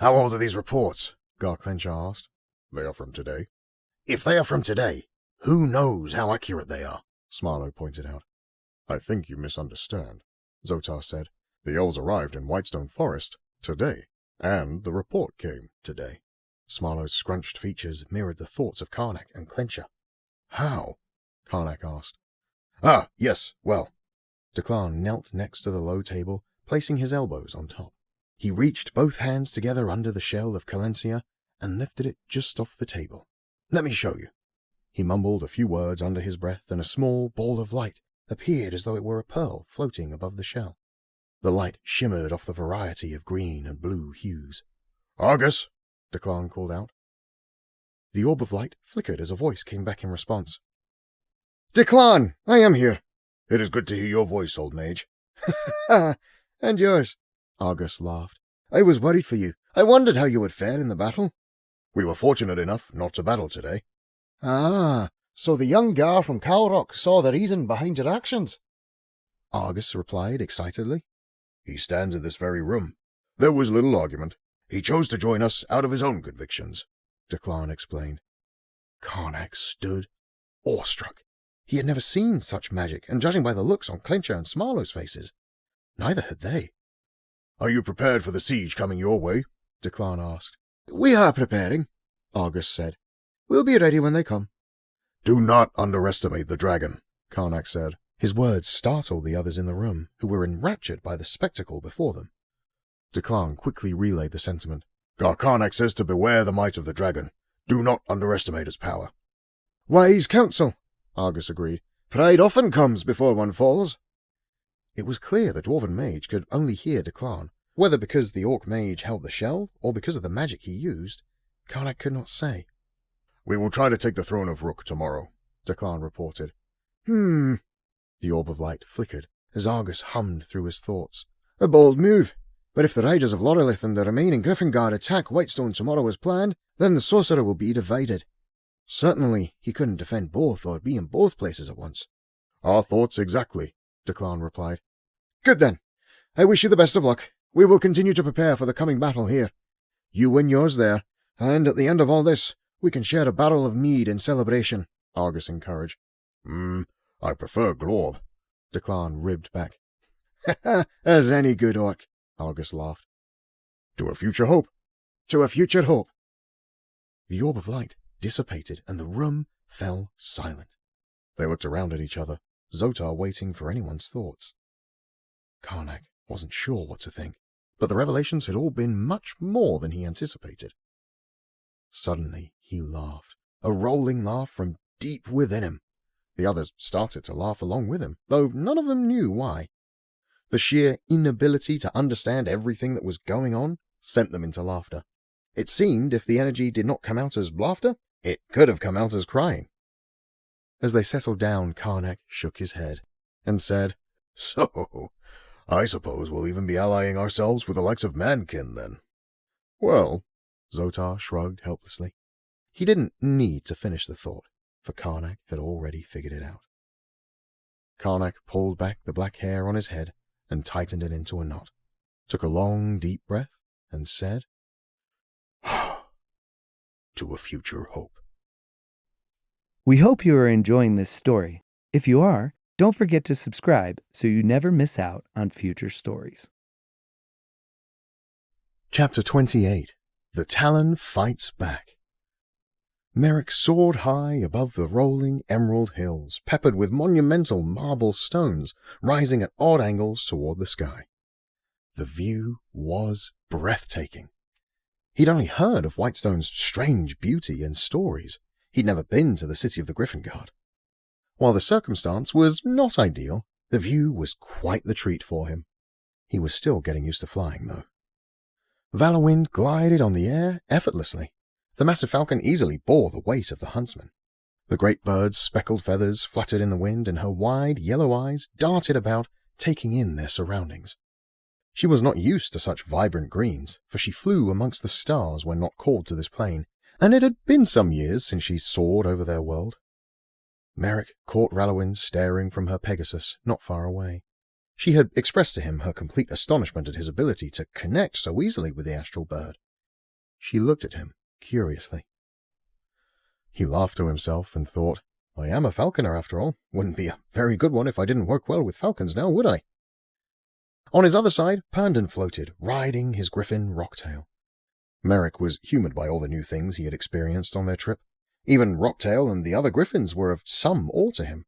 S3: How old are these reports?
S4: Gar-Clenchar asked.
S3: They are from today. If they are from today, who knows how accurate they are?
S4: Smarlo pointed out.
S2: I think you misunderstand, Zotar said. The elves arrived in Whitestone Forest today, and the report came today.
S4: Smarlo's scrunched features mirrored the thoughts of Karnak and Clenchar.
S3: How?
S4: Karnak asked.
S3: Ah, yes, well.
S4: Declan knelt next to the low table, placing his elbows on top. He reached both hands together under the shell of Calencia and lifted it just off the table.
S3: Let me show you.
S4: He mumbled a few words under his breath, and a small ball of light appeared as though it were a pearl floating above the shell. The light shimmered off the variety of green and blue hues.
S3: Argus,
S4: Declan called out. The orb of light flickered as a voice came back in response.
S3: Declan, I am here. It is good to hear your voice, old mage.
S4: And yours, Argus laughed. I was worried for you. I wondered how you would fare in the battle.
S3: We were fortunate enough not to battle today.
S5: Ah, so the young Gar from Calrok saw the reason behind your actions?
S4: Argus replied excitedly.
S3: He stands in this very room. There was little argument. He chose to join us out of his own convictions,
S4: Declan explained. Karnak stood, awestruck. He had never seen such magic, and judging by the looks on Clenchar and Smarlo's faces, neither had they.
S3: Are you prepared for the siege coming your way?
S4: Declan asked.
S5: We are preparing,
S4: Argus said.
S5: We'll be ready when they come.
S3: Do not underestimate the dragon,
S4: Karnak said. His words startled the others in the room, who were enraptured by the spectacle before them. Declan quickly relayed the sentiment.
S3: Karnak says to beware the might of the dragon. Do not underestimate its power.
S5: Wise counsel,
S4: Argus agreed.
S5: Pride often comes before one falls.
S4: It was clear the dwarven mage could only hear Declan. Whether because the orc mage held the shell, or because of the magic he used, Karnak could not say.
S2: We will try to take the throne of Rook tomorrow,
S4: Declan reported.
S5: The
S4: orb of light flickered as Argus hummed through his thoughts.
S5: A bold move. But if the riders of Lorelith and the remaining Griffin Guard attack Whitestone tomorrow as planned, then the sorcerer will be divided. Certainly, he couldn't defend both or be in both places at once.
S2: Our thoughts exactly,
S4: Declan replied.
S5: Good then. I wish you the best of luck. We will continue to prepare for the coming battle here. You win yours there, and at the end of all this, we can share a barrel of mead in celebration, Argus encouraged.
S2: I prefer Glorb,
S4: Declan ribbed back.
S5: As any good orc,
S4: Argus laughed.
S2: To a future hope.
S5: To a future hope.
S4: The orb of light dissipated, and the room fell silent. They looked around at each other, Zotar waiting for anyone's thoughts. Karnak wasn't sure what to think, but the revelations had all been much more than he anticipated. Suddenly he laughed, a rolling laugh from deep within him. The others started to laugh along with him, though none of them knew why. The sheer inability to understand everything that was going on sent them into laughter. It seemed if the energy did not come out as laughter, it could have come out as crying. As they settled down, Karnak shook his head and said,
S3: So, I suppose we'll even be allying ourselves with the likes of Mankin, then.
S4: Well, Zotar shrugged helplessly. He didn't need to finish the thought, for Karnak had already figured it out. Karnak pulled back the black hair on his head and tightened it into a knot, took a long, deep breath, and said,
S3: To a future hope.
S1: We hope you are enjoying this story. If you are, don't forget to subscribe so you never miss out on future stories.
S4: Chapter 28. The Talon Fights Back. Merrick soared high above the rolling emerald hills, peppered with monumental marble stones rising at odd angles toward the sky. The view was breathtaking. He'd only heard of Whitestone's strange beauty and stories. He'd never been to the city of the Griffin Guard. While the circumstance was not ideal,
S2: The view was quite the treat for him. He was still getting used to flying, though. Valorwind glided on the air effortlessly. The massive falcon easily bore the weight of the huntsman. The great bird's speckled feathers fluttered in the wind, and her wide yellow eyes darted about, taking in their surroundings. She was not used to such vibrant greens, for she flew amongst the stars when not called to this plane, and it had been some years since she soared over their world. Merrick caught Rallowin staring from her Pegasus not far away. She had expressed to him her complete astonishment at his ability to connect so easily with the astral bird. She looked at him curiously. He laughed to himself and thought, I am a falconer after all. Wouldn't be a very good one if I didn't work well with falcons now, would I? On his other side, Pandon floated, riding his griffin Rocktail. Merrick was humoured by all the new things he had experienced on their trip. Even Rocktail and the other griffins were of some awe to him.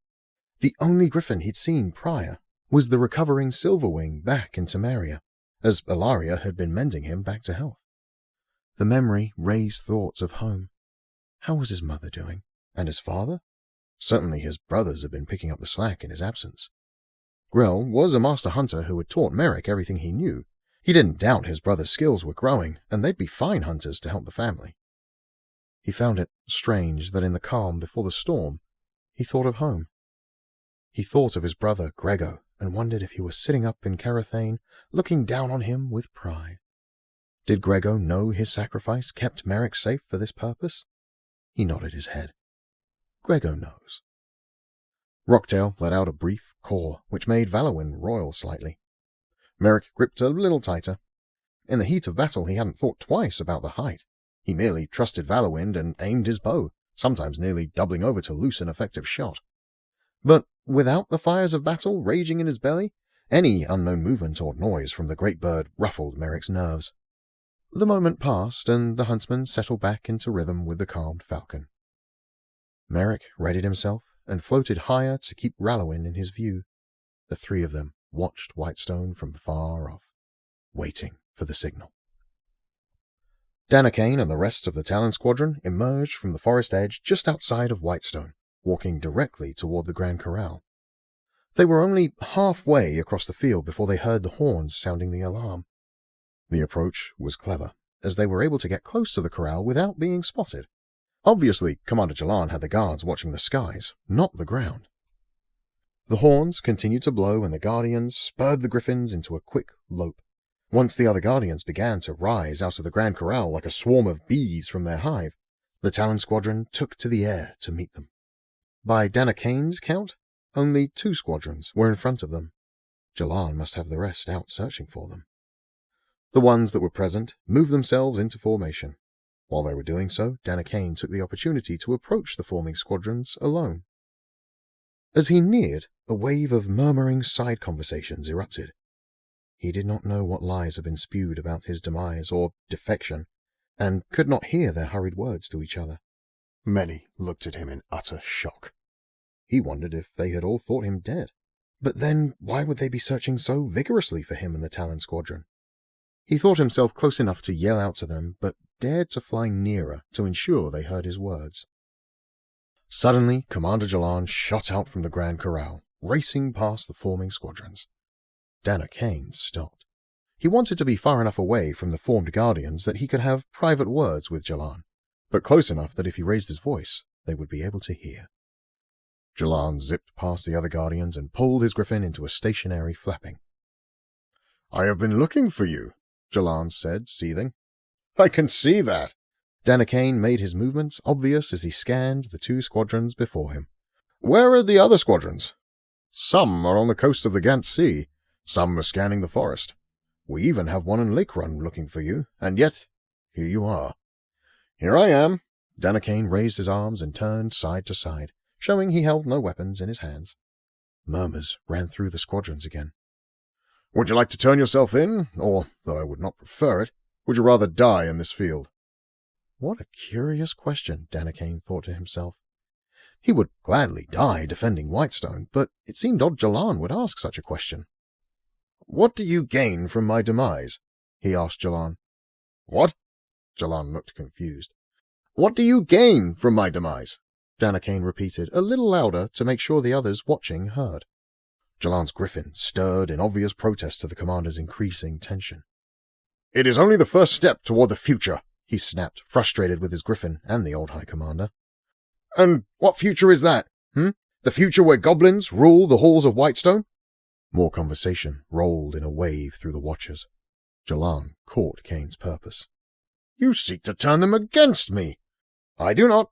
S2: The only griffin he'd seen prior was the recovering Silverwing back in Temeria, as Ilaria had been mending him back to health. The memory raised thoughts of home. How was his mother doing? And his father? Certainly his brothers had been picking up the slack in his absence. Grell was a master hunter who had taught Merrick everything he knew. He didn't doubt his brother's skills were growing, and they'd be fine hunters to help the family. He found it strange that in the calm before the storm, he thought of home. He thought of his brother Grego, and wondered if he was sitting up in Carathane, looking down on him with pride. Did Grego know his sacrifice kept Merrick safe for this purpose? He nodded his head. Grego knows. Rocktail let out a brief caw, which made Valorwin roil slightly. Merrick gripped a little tighter. In the heat of battle he hadn't thought twice about the height. He merely trusted Valorwind and aimed his bow, sometimes nearly doubling over to loose an effective shot. But without the fires of battle raging in his belly, any unknown movement or noise from the great bird ruffled Merrick's nerves. The moment passed, and the huntsman settled back into rhythm with the calmed falcon. Merrick readied himself and floated higher to keep Rallowin in his view. The three of them watched Whitestone from far off, waiting for the signal. Danakane and the rest of the Talon Squadron emerged from the forest edge just outside of Whitestone, walking directly toward the Grand Corral. They were only halfway across the field before they heard the horns sounding the alarm. The approach was clever, as they were able to get close to the corral without being spotted. Obviously, Commander Jalan had the guards watching the skies, not the ground. The horns continued to blow, and the Guardians spurred the Griffins into a quick lope. Once the other Guardians began to rise out of the Grand Corral like a swarm of bees from their hive, the Talon Squadron took to the air to meet them. By Danakane's count, only 2 squadrons were in front of them. Jalan must have the rest out searching for them. The ones that were present moved themselves into formation. While they were doing so, Danakane took the opportunity to approach the forming squadrons alone. As he neared, a wave of murmuring side conversations erupted. He did not know what lies had been spewed about his demise or defection, and could not hear their hurried words to each other. Many looked at him in utter shock.
S4: He wondered if they had all thought him dead. But then, why would they be searching so vigorously for him in the Talon Squadron? He thought himself close enough to yell out to them, but dared to fly nearer to ensure they heard his words. Suddenly, Commander Jalan shot out from the Grand Corral, racing past the forming squadrons. Danakane stopped. He wanted to be far enough away from the formed Guardians that he could have private words with Jalan, but close enough that if he raised his voice, they would be able to hear. Jalan zipped past the other Guardians and pulled his griffin into a stationary flapping.
S2: "I have been looking for you," Jalan said, seething.
S3: "I can see that."
S4: Danakane made his movements obvious as he scanned the 2 squadrons before him.
S3: "Where are the other squadrons?" "Some are on the coast of the Gant Sea. Some are scanning the forest. We even have one in Lake Run looking for you, and yet here you are."
S4: "Here I am." Danakane raised his arms and turned side to side, showing he held no weapons in his hands. Murmurs ran through the squadrons again.
S3: "Would you like to turn yourself in? Or, though I would not prefer it, would you rather die in this field?"
S4: What a curious question, Danakane thought to himself. He would gladly die defending Whitestone, but it seemed odd Jalan would ask such a question.
S3: "What do you gain from my demise?"
S4: he asked Jalan.
S3: "What?" Jalan looked confused. "What do you gain from my demise?"
S4: Danakane repeated, a little louder to make sure the others watching heard.
S2: Jalan's griffin stirred in obvious protest to the commander's increasing tension. "It is only the first step toward the future," he snapped, frustrated with his griffin and the old High Commander. "And what future is that? The future where goblins rule the halls of Whitestone?" More conversation rolled in a wave through the watchers. Jalan caught Kane's purpose. "You seek to turn them against me." "I do not.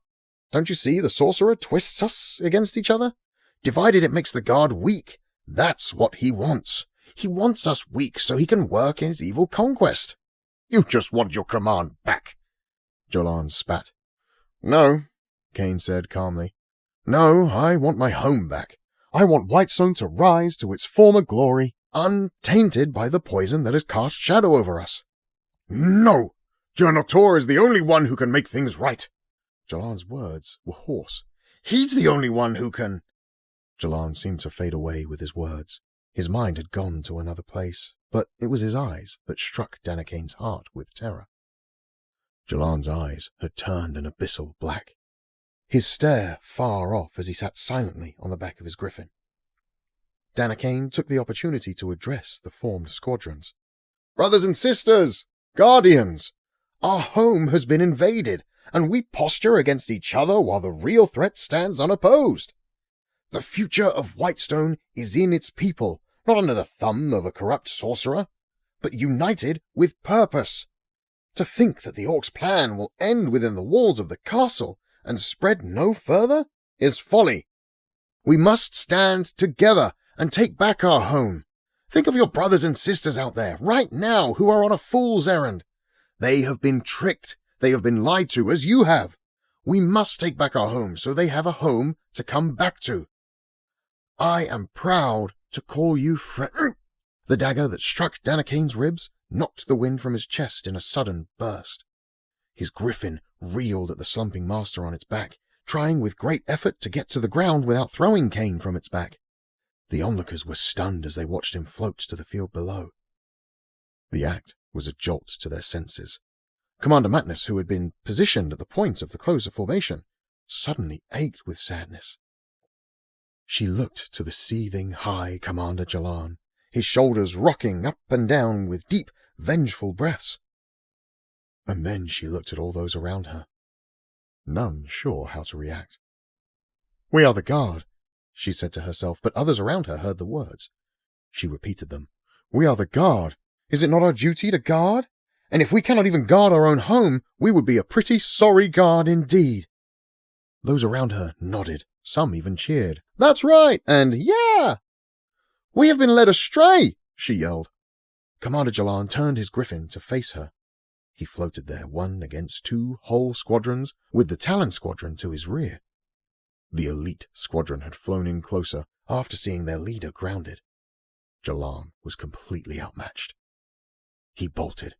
S2: Don't you see the sorcerer twists us against each other? Divided it makes the guard weak. That's what he wants. He wants us weak so he can work his evil conquest." "You just want your command back." Jalan spat. "No," Kane said calmly. "No, I want my home back. I want Whitestone to rise to its former glory, untainted by the poison that has cast shadow over us." "No! Jaernok Tur is the only one who can make things right." Jalan's words were hoarse. "He's the only one who can—" Jalan seemed to fade away with his words. His mind had gone to another place, but it was his eyes that struck Danakane's heart with terror. Jalan's eyes had turned an abyssal black, his stare far off as he sat silently on the back of his griffin. Danakane took the opportunity to address the formed squadrons. "Brothers and sisters, guardians, our home has been invaded, and we posture against each other while the real threat stands unopposed. The future of Whitestone is in its people, not under the thumb of a corrupt sorcerer, but united with purpose. To think that the orcs' plan will end within the walls of the castle and spread no further is folly. We must stand together and take back our home. Think of your brothers and sisters out there right now who are on a fool's errand. They have been tricked. They have been lied to, as you have. We must take back our home so they have a home to come back to. I am proud to call you friend." The dagger that struck Danakane's ribs knocked the wind from his chest in a sudden burst. His griffin reeled at the slumping master on its back, trying with great effort to get to the ground without throwing Kane from its back. The onlookers were stunned as they watched him float to the field below. The act was a jolt to their senses. Commander Matness, who had been positioned at the point of the closer formation, suddenly ached with sadness. She looked to the seething High Commander Jalan, his shoulders rocking up and down with deep, vengeful breaths. And then she looked at all those around her, none sure how to react. "We are the guard," she said to herself, but others around her heard the words. She repeated them. "We are the guard. Is it not our duty to guard? And if we cannot even guard our own home, we would be a pretty sorry guard indeed." Those around her nodded. Some even cheered. "That's right!" and "Yeah!" "We have been led astray!" she yelled. Commander Jalan turned his griffin to face her. He floated there, one against two whole squadrons, with the Talon squadron to his rear. The elite squadron had flown in closer after seeing their leader grounded. Jalan was completely outmatched. He bolted.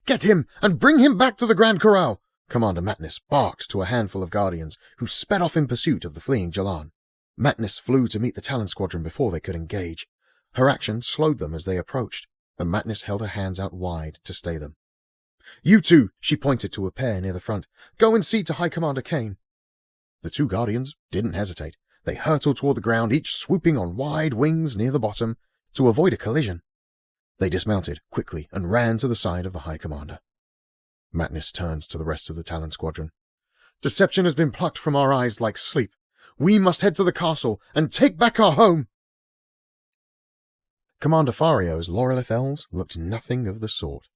S2: "Get him, and bring him back to the Grand Corral!" Commander Matness barked to a handful of guardians, who sped off in pursuit of the fleeing Jalan. Matness flew to meet the Talon squadron before they could engage. Her action slowed them as they approached, and Matness held her hands out wide to stay them. "You two," she pointed to a pair near the front, "go and see to High Commander Kane." The two guardians didn't hesitate. They hurtled toward the ground, each swooping on wide wings near the bottom to avoid a collision. They dismounted quickly and ran to the side of the High Commander. Matness turned to the rest of the Talon squadron. "Deception has been plucked from our eyes like sleep. We must head to the castle and take back our home." Commander Fario's Lorelith elves looked nothing of the sort.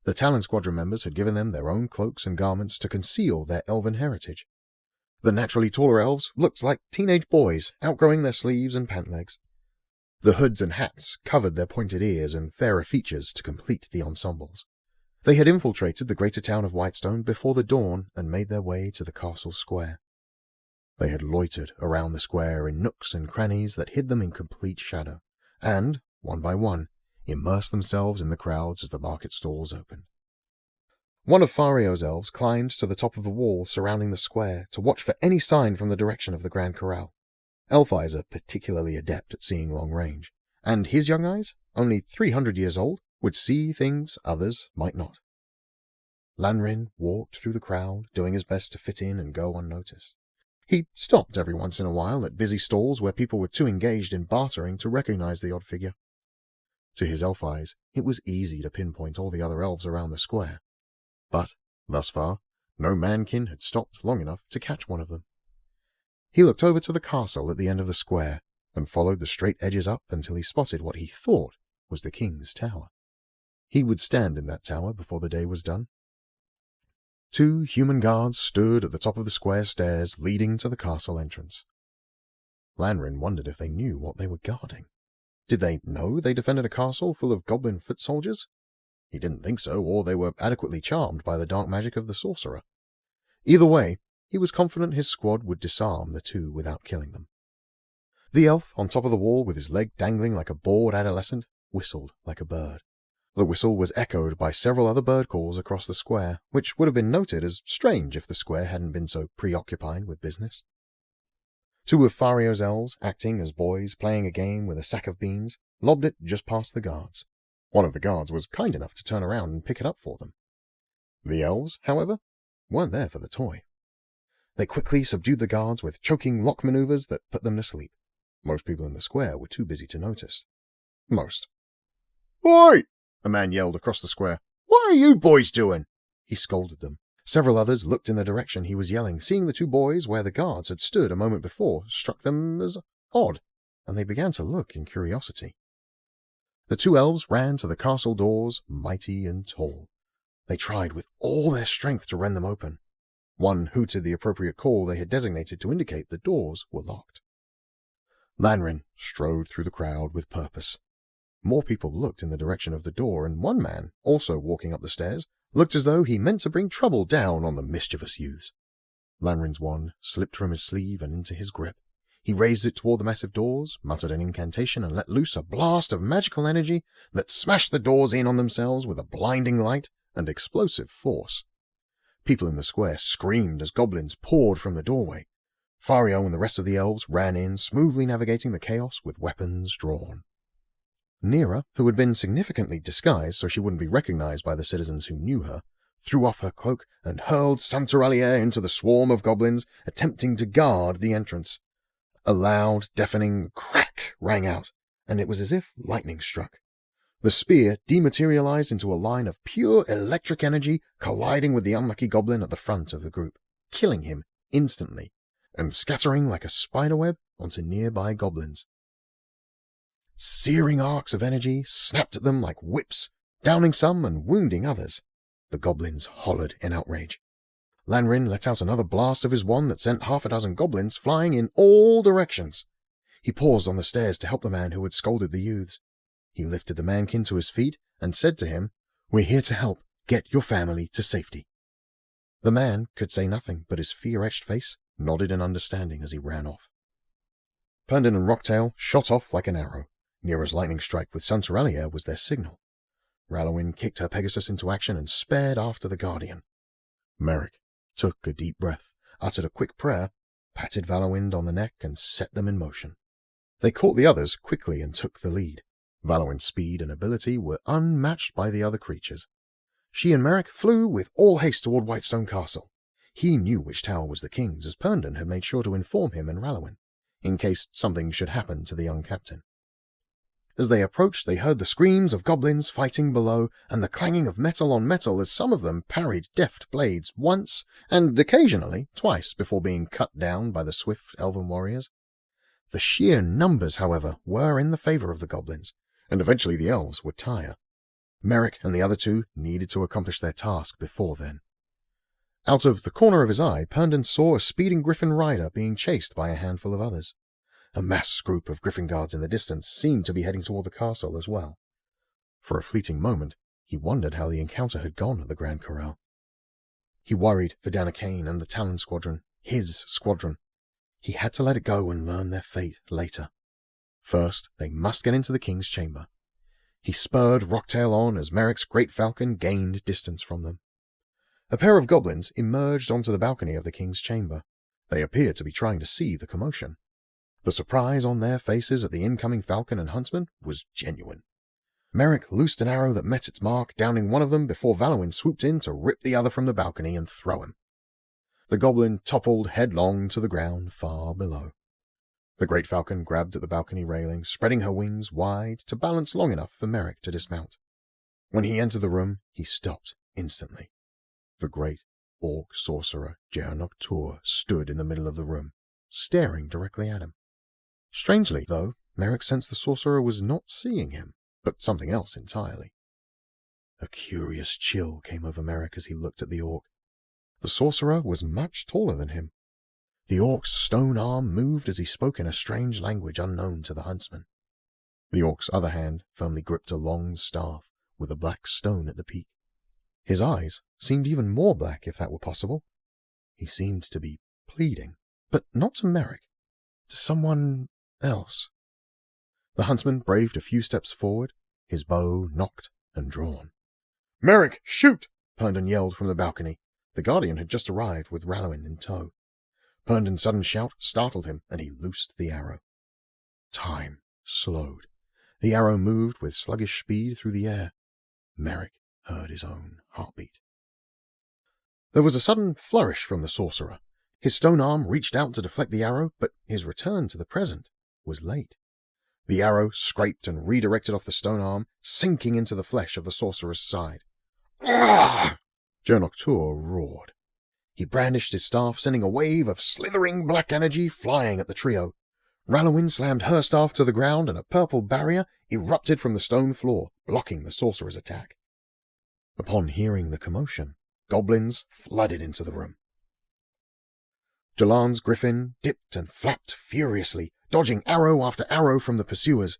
S2: The Talon squadron members had given them their own cloaks and garments to conceal their elven heritage. The naturally taller elves looked like teenage boys, outgrowing their sleeves and pant legs. The hoods and hats covered their pointed ears and fairer features to complete the ensembles. They had infiltrated the greater town of Whitestone before the dawn and made their way to the castle square. They had loitered around the square in nooks and crannies that hid them in complete shadow, and, one by one, immersed themselves in the crowds as the market stalls opened. One of Fario's elves climbed to the top of the wall surrounding the square to watch for any sign from the direction of the Grand Corral. Elf eyes are particularly adept at seeing long range, and his young eyes, only 300 years old, would see things others might not. Lanrin walked through the crowd, doing his best to fit in and go unnoticed.
S4: He stopped every once in a while at busy stalls where people were too engaged in bartering to recognize the odd figure. To his elf eyes, it was easy to pinpoint all the other elves around the square. But, thus far, no mankin had stopped long enough to catch one of them. He looked over to the castle at the end of the square and followed the straight edges up until he spotted what he thought was the king's tower. He would stand in that tower before the day was done. 2 human guards stood at the top of the square stairs leading to the castle entrance. Lanrin wondered if they knew what they were guarding. Did they know they defended a castle full of goblin foot soldiers? He didn't think so, or they were adequately charmed by the dark magic of the sorcerer. Either way, he was confident his squad would disarm the 2 without killing them. The elf on top of the wall, with his leg dangling like a bored adolescent, whistled like a bird. The whistle was echoed by several other bird calls across the square, which would have been noted as strange if the square hadn't been so preoccupied with business. 2 of Fario's elves, acting as boys playing a game with a sack of beans, lobbed it just past the guards. One of the guards was kind enough to turn around and pick it up for them. The elves, however, weren't there for the toy. They quickly subdued the guards with choking lock maneuvers that put them to sleep. Most people in the square were too busy to notice. Most.
S3: "Oi!"
S4: a man yelled across the square.
S3: "What are you boys doing?"
S4: He scolded them. Several others looked in the direction he was yelling. Seeing the 2 boys where the guards had stood a moment before struck them as odd, and they began to look in curiosity. The 2 elves ran to the castle doors, mighty and tall. They tried with all their strength to rend them open. One hooted the appropriate call they had designated to indicate the doors were locked. Lanrin strode through the crowd with purpose. More people looked in the direction of the door, and one man, also walking up the stairs, looked as though he meant to bring trouble down on the mischievous youths. Lanrin's wand slipped from his sleeve and into his grip. He raised it toward the massive doors, muttered an incantation, and let loose a blast of magical energy that smashed the doors in on themselves with a blinding light and explosive force. People in the square screamed as goblins poured from the doorway. Fario and the rest of the elves ran in, smoothly navigating the chaos with weapons drawn. Nera, who had been significantly disguised so she wouldn't be recognized by the citizens who knew her, threw off her cloak and hurled Santoralier into the swarm of goblins attempting to guard the entrance. A loud, deafening crack rang out, and it was as if lightning struck. The spear dematerialized into a line of pure electric energy colliding with the unlucky goblin at the front of the group, killing him instantly, and scattering like a spiderweb onto nearby goblins. Searing arcs of energy snapped at them like whips, downing some and wounding others. The goblins hollered in outrage. Lanrin let out another blast of his wand that sent 6 goblins flying in all directions. He paused on the stairs to help the man who had scolded the youths. He lifted the mankin to his feet and said to him, "We're here to help. Get your family to safety." The man could say nothing, but his fear-etched face nodded in understanding as he ran off. Pundin and Rocktail shot off like an arrow. Nera's lightning strike with Santoralier was their signal. Rallowin kicked her Pegasus into action and sped after the Guardian. Merrick took a deep breath, uttered a quick prayer, patted Valawind on the neck, and set them in motion. They caught the others quickly and took the lead. Valawind's speed and ability were unmatched by the other creatures. She and Merrick flew with all haste toward Whitestone Castle. He knew which tower was the king's, as Pundin had made sure to inform him and Rallowin, in case something should happen to the young captain. As they approached, they heard the screams of goblins fighting below and the clanging of metal on metal as some of them parried deft blades once and occasionally twice before being cut down by the swift elven warriors. The sheer numbers, however, were in the favor of the goblins, and eventually the elves would tire. Merrick and the other 2 needed to accomplish their task before then. Out of the corner of his eye, Pundin saw a speeding Griffin rider being chased by a handful of others. A mass group of Griffin Guards in the distance seemed to be heading toward the castle as well. For a fleeting moment, he wondered how the encounter had gone at the Grand Corral. He worried for Danakane and the Talon Squadron, his squadron. He had to let it go and learn their fate later. First, they must get into the king's chamber. He spurred Rocktail on as Merrick's great falcon gained distance from them. A pair of goblins emerged onto the balcony of the king's chamber. They appeared to be trying to see the commotion. The surprise on their faces at the incoming falcon and huntsman was genuine. Merrick loosed an arrow that met its mark, downing one of them before Valawind swooped in to rip the other from the balcony and throw him.
S2: The goblin toppled headlong to the ground far below. The great falcon grabbed at the balcony railing, spreading her wings wide to balance long enough for Merrick to dismount. When he entered the room, he stopped instantly. The great orc sorcerer Jaernok Tur stood in the middle of the room, staring directly at him. Strangely, though, Merrick sensed the sorcerer was not seeing him, but something else entirely. A curious chill came over Merrick as he looked at the orc. The sorcerer was much taller than him. The orc's stone arm moved as he spoke in a strange language unknown to the huntsman. The orc's other hand firmly gripped a long staff with a black stone at the peak. His eyes seemed even more black, if that were possible. He seemed to be pleading, but not to Merrick, to someone else. The huntsman braved a few steps forward, his bow nocked and drawn. "Merrick, shoot!" Herndon yelled from the balcony. The Guardian had just arrived with Rallowin in tow. Herndon's sudden shout startled him, and he loosed the arrow. Time slowed. The arrow moved with sluggish speed through the air. Merrick heard his own heartbeat. There was a sudden flourish from the sorcerer. His stone arm reached out to deflect the arrow, but his return to the present was late. The arrow scraped and redirected off the stone arm, sinking into the flesh of the sorcerer's side. Jaernok Tur roared. He brandished his staff, sending a wave of slithering black energy flying at the trio. Rallowin slammed her staff to the ground, and a purple barrier erupted from the stone floor, blocking the sorcerer's attack. Upon hearing the commotion, goblins flooded into the room. Jalan's griffin dipped and flapped furiously, dodging arrow after arrow from the pursuers.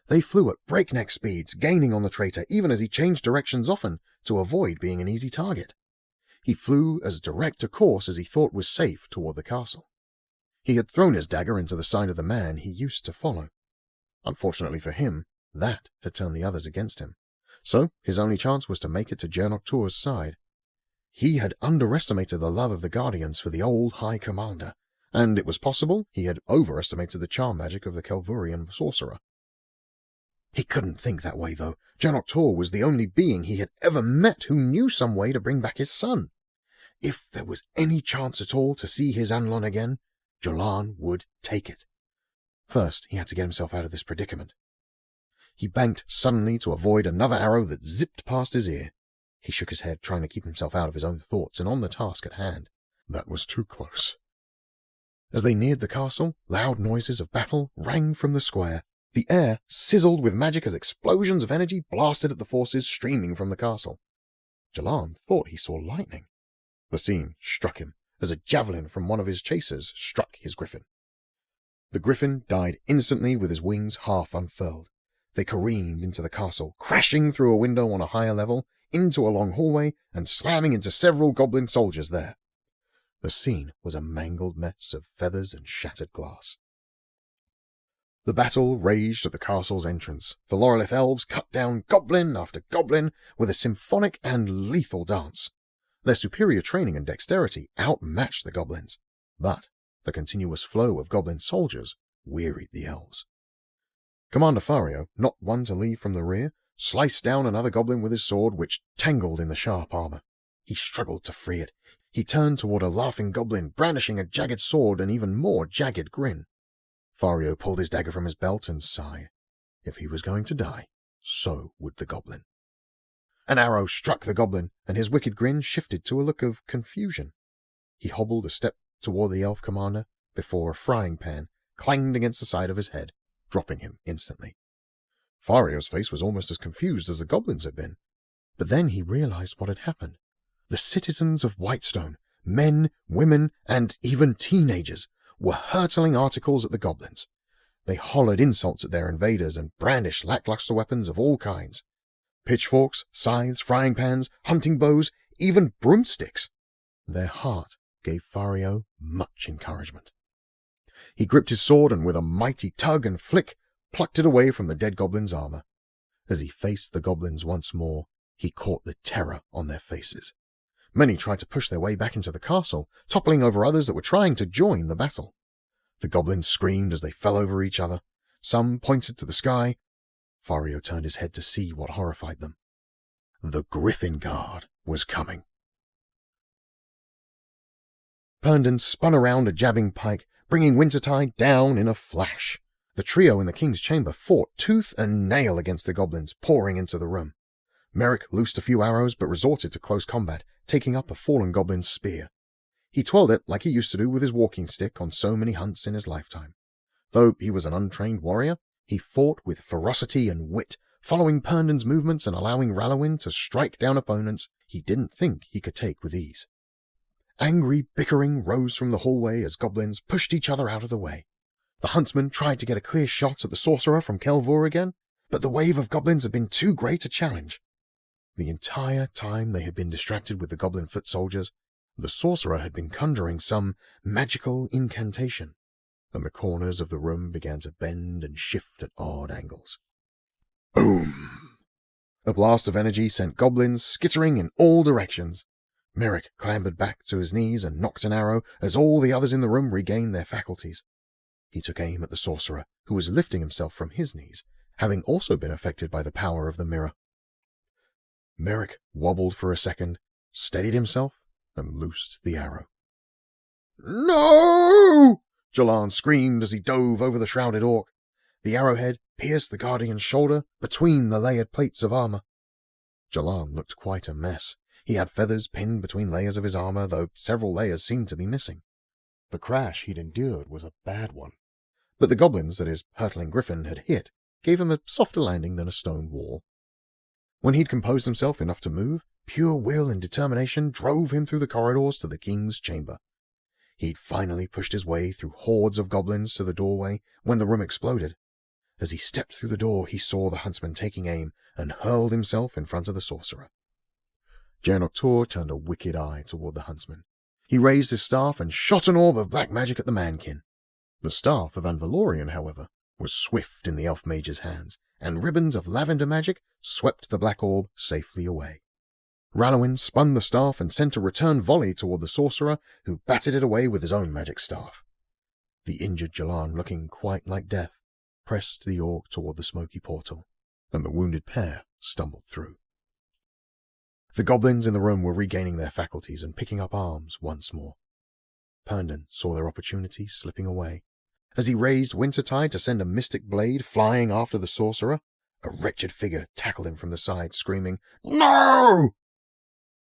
S2: They flew at breakneck speeds, gaining on the traitor even as he changed directions often to avoid being an easy target. He flew as direct a course as he thought was safe toward the castle. He had thrown his dagger into the side of the man he used to follow. Unfortunately for him, that had turned the others against him, so his only chance was to make it to Jaernok Tur's side. He had underestimated the love of the Guardians for the old High Commander, and it was possible he had overestimated the charm magic of the Kelvurian sorcerer. He couldn't think that way, though. Jaernok Tur was the only being he had ever met who knew some way to bring back his son. If there was any chance at all to see his Anlon again, Jalan would take it. First, he had to get himself out of this predicament. He banked suddenly to avoid another arrow that zipped past his ear. He shook his head, trying to keep himself out of his own thoughts and on the task at hand. That was too close. As they neared the castle, loud noises of battle rang from the square. The air sizzled with magic as explosions of energy blasted at the forces streaming from the castle. Jalan thought he saw lightning. The scene struck him as a javelin from one of his chasers struck his griffin. The griffin died instantly with his wings half unfurled. They careened into the castle, crashing through a window on a higher level, into a long hallway, and slamming into several goblin soldiers there. The scene was a mangled mess of feathers and shattered glass. The battle raged at the castle's entrance. The Lorelith elves cut down goblin after goblin with a symphonic and lethal dance. Their superior training and dexterity outmatched the goblins, but the continuous flow of goblin soldiers wearied the elves. Commander Fario, not one to leave from the rear, sliced down another goblin with his sword, which tangled in the sharp armor. He struggled to free it. He turned toward a laughing goblin, brandishing a jagged sword and even more jagged grin. Fario pulled his dagger from his belt and sighed. If he was going to die, so would the goblin. An arrow struck the goblin, and his wicked grin shifted to a look of confusion. He hobbled a step toward the elf commander before a frying pan clanged against the side of his head, dropping him instantly. Fario's face was almost as confused as the goblin's had been. But then he realized what had happened. The citizens of Whitestone, men, women, and even teenagers, were hurtling articles at the goblins. They hollered insults at their invaders and brandished lackluster weapons of all kinds. Pitchforks, scythes, frying pans, hunting bows, even broomsticks. Their heart gave Fario much encouragement. He gripped his sword and with a mighty tug and flick, plucked it away from the dead goblin's armor. As he faced the goblins once more, he caught the terror on their faces. Many tried to push their way back into the castle, toppling over others that were trying to join the battle. The goblins screamed as they fell over each other. Some pointed to the sky. Fario turned his head to see what horrified them. The Griffin Guard was coming. Herndon spun around a jabbing pike, bringing Wintertide down in a flash. The trio in the king's chamber fought tooth and nail against the goblins pouring into the room. Merrick loosed a few arrows but resorted to close combat, taking up a fallen goblin's spear. He twirled it like he used to do with his walking stick on so many hunts in his lifetime. Though he was an untrained warrior, he fought with ferocity and wit, following Herndon's movements and allowing Rallowin to strike down opponents he didn't think he could take with ease. Angry bickering rose from the hallway as goblins pushed each other out of the way. The huntsman tried to get a clear shot at the sorcerer from Kelvor again, but the wave of goblins had been too great a challenge. The entire time they had been distracted with the goblin foot soldiers, the sorcerer had been conjuring some magical incantation, and the corners of the room began to bend and shift at odd angles. Boom! A blast of energy sent goblins skittering in all directions. Merrick clambered back to his knees and nocked an arrow as all the others in the room regained their faculties. He took aim at the sorcerer, who was lifting himself from his knees, having also been affected by the power of the mirror. Merrick wobbled for a second, steadied himself, and loosed the arrow. "No!" Jalan screamed as he dove over the shrouded orc. The arrowhead pierced the guardian's shoulder between the layered plates of armor. Jalan looked quite a mess. He had feathers pinned between layers of his armor, though several layers seemed to be missing. The crash he'd endured was a bad one, but the goblins that his hurtling griffin had hit gave him a softer landing than a stone wall. When he'd composed himself enough to move, pure will and determination drove him through the corridors to the king's chamber. He'd finally pushed his way through hordes of goblins to the doorway when the room exploded. As he stepped through the door, he saw the huntsman taking aim and hurled himself in front of the sorcerer. Jaernok Tur turned a wicked eye toward the huntsman. He raised his staff and shot an orb of black magic at the mankin. The staff of Anvalorian, however, was swift in the elf mage's hands, and ribbons of lavender magic swept the black orb safely away. Rallowin spun the staff and sent a return volley toward the sorcerer, who batted it away with his own magic staff. The injured Jalan, looking quite like death, pressed the orc toward the smoky portal, and the wounded pair stumbled through. The goblins in the room were regaining their faculties and picking up arms once more. Herndon saw their opportunity slipping away. As he raised Wintertide to send a mystic blade flying after the sorcerer, a wretched figure tackled him from the side, screaming, "No!"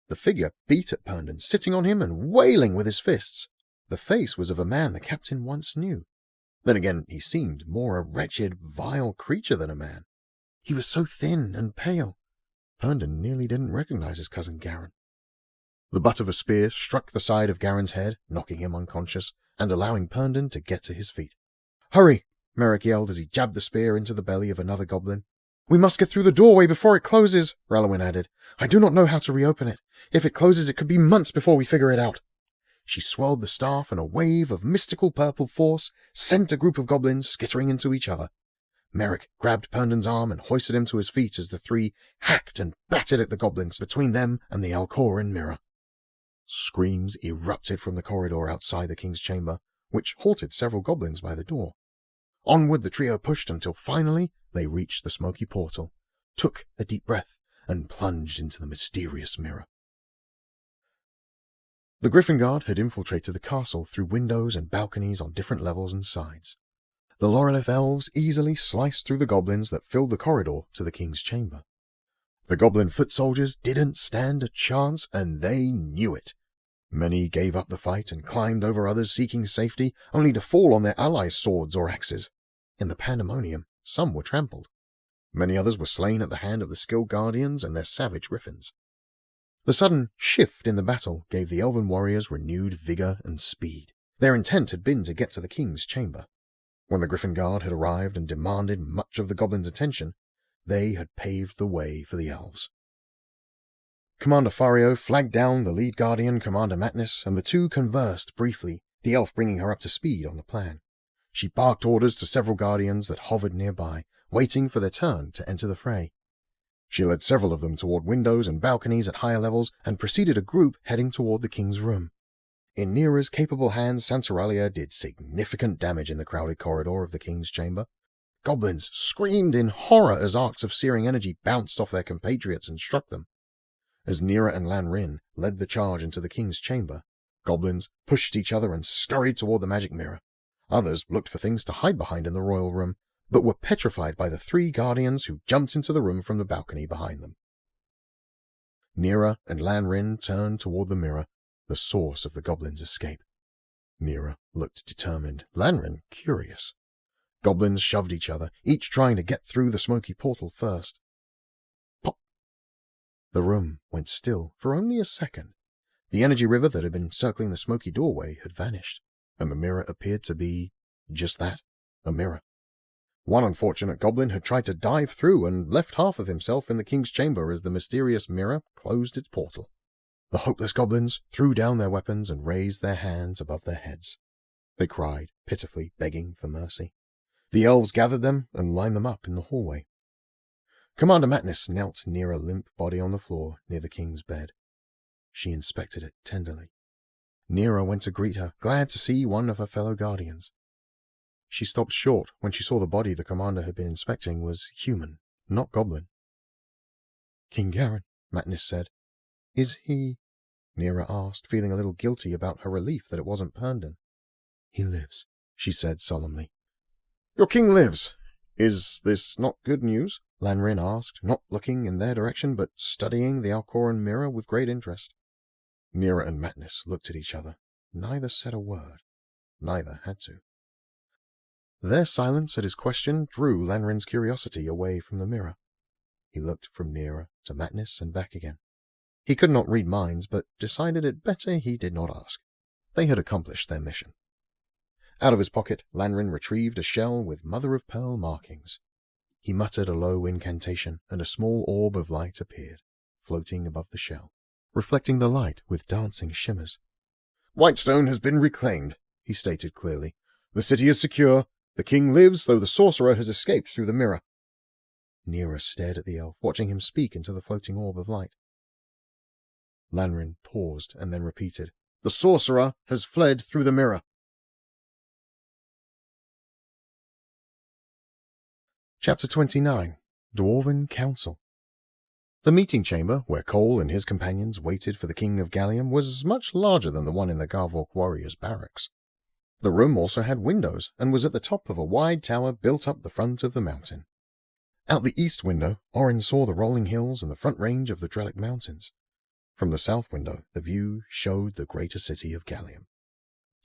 S2: The figure beat at Herndon, sitting on him and wailing with his fists. The face was of a man the captain once knew. Then again, he seemed more a wretched, vile creature than a man. He was so thin and pale. Herndon nearly didn't recognize his cousin Garen. The butt of a spear struck the side of Garen's head, knocking him unconscious, and allowing Herndon to get to his feet. "Hurry!" Merrick yelled as he jabbed the spear into the belly of another goblin. "We must get through the doorway before it closes," Rallowin added. "I do not know how to reopen it. If it closes, it could be months before we figure it out." She swirled the staff, and a wave of mystical purple force sent a group of goblins skittering into each other. Merrick grabbed Herndon's arm and hoisted him to his feet as the three hacked and battered at the goblins between them and the Alkhoren mirror. Screams erupted from the corridor outside the king's chamber, which halted several goblins by the door. Onward the trio pushed until finally they reached the smoky portal, took a deep breath, and plunged into the mysterious mirror. The Griffin Guard had infiltrated the castle through windows and balconies on different levels and sides. The Lorelith elves easily sliced through the goblins that filled the corridor to the king's chamber. The goblin foot soldiers didn't stand a chance, and they knew it. Many gave up the fight and climbed over others seeking safety, only to fall on their allies' swords or axes. In the pandemonium, some were trampled. Many others were slain at the hand of the skilled guardians and their savage griffins. The sudden shift in the battle gave the elven warriors renewed vigor and speed. Their intent had been to get to the king's chamber. When the Griffin Guard had arrived and demanded much of the goblins' attention, they had paved the way for the elves. Commander Fario flagged down the lead guardian, Commander Matness, and the two conversed briefly, the elf bringing her up to speed on the plan. She barked orders to several guardians that hovered nearby, waiting for their turn to enter the fray. She led several of them toward windows and balconies at higher levels and preceded a group heading toward the king's room. In Nira's capable hands, Sansaralia did significant damage in the crowded corridor of the king's chamber. Goblins screamed in horror as arcs of searing energy bounced off their compatriots and struck them. As Nira and Lanrin led the charge into the king's chamber, Goblins pushed each other and scurried toward the magic mirror. Others looked for things to hide behind in the royal room, but were petrified by the 3 guardians who jumped into the room from the balcony behind them. Nira and Lanrin turned toward the mirror, the source of the goblins' escape. Nira looked determined, Lanrin curious. Goblins shoved each other, each trying to get through the smoky portal first. Pop! The room went still for only a second. The energy river that had been circling the smoky doorway had vanished, and the mirror appeared to be just that, a mirror. One unfortunate goblin had tried to dive through and left half of himself in the king's chamber as the mysterious mirror closed its portal. The hopeless goblins threw down their weapons and raised their hands above their heads. They cried, pitifully begging for mercy. The elves gathered them and lined them up in the hallway. Commander Matness knelt near a limp body on the floor near the king's bed. She inspected it tenderly. Nira went to greet her, glad to see one of her fellow guardians. She stopped short when she saw the body the commander had been inspecting was human, not goblin. "King Garen," Matness said. "Is he—" Nira asked, feeling a little guilty about her relief that it wasn't Herndon. "He lives," she said solemnly. "Your king lives. Is this not good news?" Lanrin asked, not looking in their direction, but studying the Alkhoren mirror with great interest. Nira and Matness looked at each other. Neither said a word. Neither had to. Their silence at his question drew Lanrin's curiosity away from the mirror. He looked from Nira to Matness and back again. He could not read minds, but decided it better he did not ask. They had accomplished their mission. Out of his pocket, Lanrin retrieved a shell with mother-of-pearl markings. He muttered a low incantation, and a small orb of light appeared, floating above the shell, reflecting the light with dancing shimmers. "Whitestone has been reclaimed," he stated clearly. "The city is secure. The king lives, though the sorcerer has escaped through the mirror." Nira stared at the elf, watching him speak into the floating orb of light. Lanrin paused and then repeated, "The sorcerer has fled through the mirror." Chapter 29. Dwarven Council. The meeting chamber, where Cole and his companions waited for the King of Gallium, was much larger than the one in the Garvawk warriors' barracks. The room also had windows, and was at the top of a wide tower built up the front of the mountain. Out the east window, Orin saw the rolling hills and the front range of the Drellic Mountains. From the south window, the view showed the greater city of Gallium.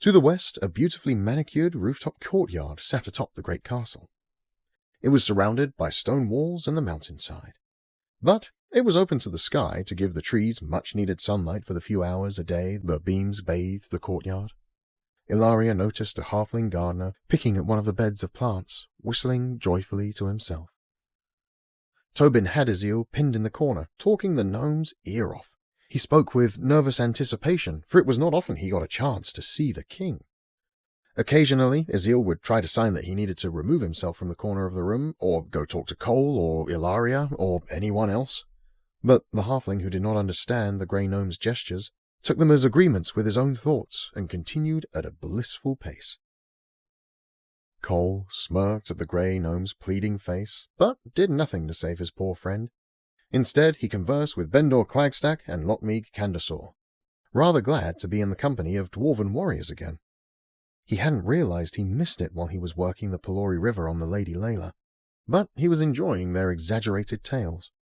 S2: To the west, a beautifully manicured rooftop courtyard sat atop the great castle. It was surrounded by stone walls and the mountainside. But it was open to the sky to give the trees much-needed sunlight for the few hours a day the beams bathed the courtyard. Ilaria noticed a halfling gardener picking at one of the beds of plants, whistling joyfully to himself. Tobin Hadazil pinned in the corner, talking the gnome's ear off. He spoke with nervous anticipation, for it was not often he got a chance to see the king. Occasionally, Azil would try to sign that he needed to remove himself from the corner of the room, or go talk to Cole, or Ilaria, or anyone else. But the halfling, who did not understand the grey gnome's gestures, took them as agreements with his own thoughts, and continued at a blissful pace. Cole smirked at the grey gnome's pleading face, but did nothing to save his poor friend. Instead, he conversed with Bendor Clagstack and Lotmeeg Candasaur, rather glad to be in the company of dwarven warriors again. He hadn't realized he missed it while he was working the Palori River on the Lady Layla, but he was enjoying their exaggerated tales.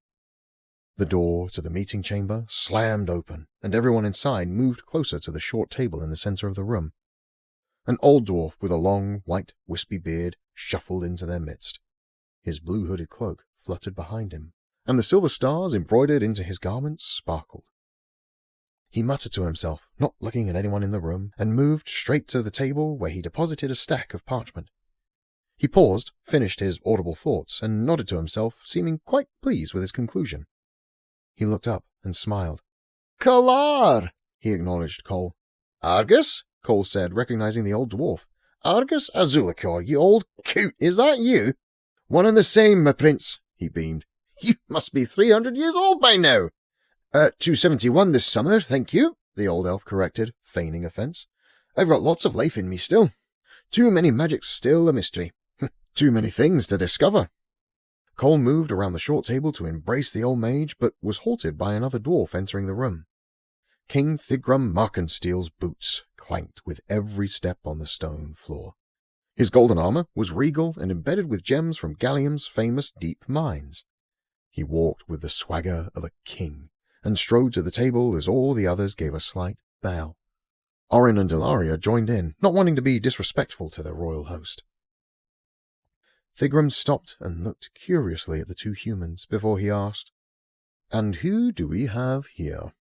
S2: The door to the meeting chamber slammed open, and everyone inside moved closer to the short table in the center of the room. An old dwarf with a long, white, wispy beard shuffled into their midst. His blue-hooded cloak fluttered behind him, and the silver stars embroidered into his garments sparkled. He muttered to himself, not looking at anyone in the room, and moved straight to the table where he deposited a stack of parchment. He paused, finished his audible thoughts, and nodded to himself, seeming quite pleased with his conclusion. He looked up and smiled. "Kalar!" he acknowledged Cole. "Argus?" Cole said, recognizing the old dwarf. "Argus Azulacor, you old coot, is that you?" "One and the same, my prince," he beamed. "You must be 300 years old by now." 271 this summer, thank you," the old elf corrected, feigning offense. "I've got lots of life in me still. Too many magics still a mystery. Too many things to discover." Cole moved around the short table to embrace the old mage, but was halted by another dwarf entering the room. King Thigrum Markensteel's boots clanked with every step on the stone floor. His golden armor was regal and embedded with gems from Gallium's famous deep mines. He walked with the swagger of a king, and strode to the table as all the others gave a slight bow. Orin and Ilaria joined in, not wanting to be disrespectful to their royal host. Thigrum stopped and looked curiously at the two humans before he asked, "And who do we have here?"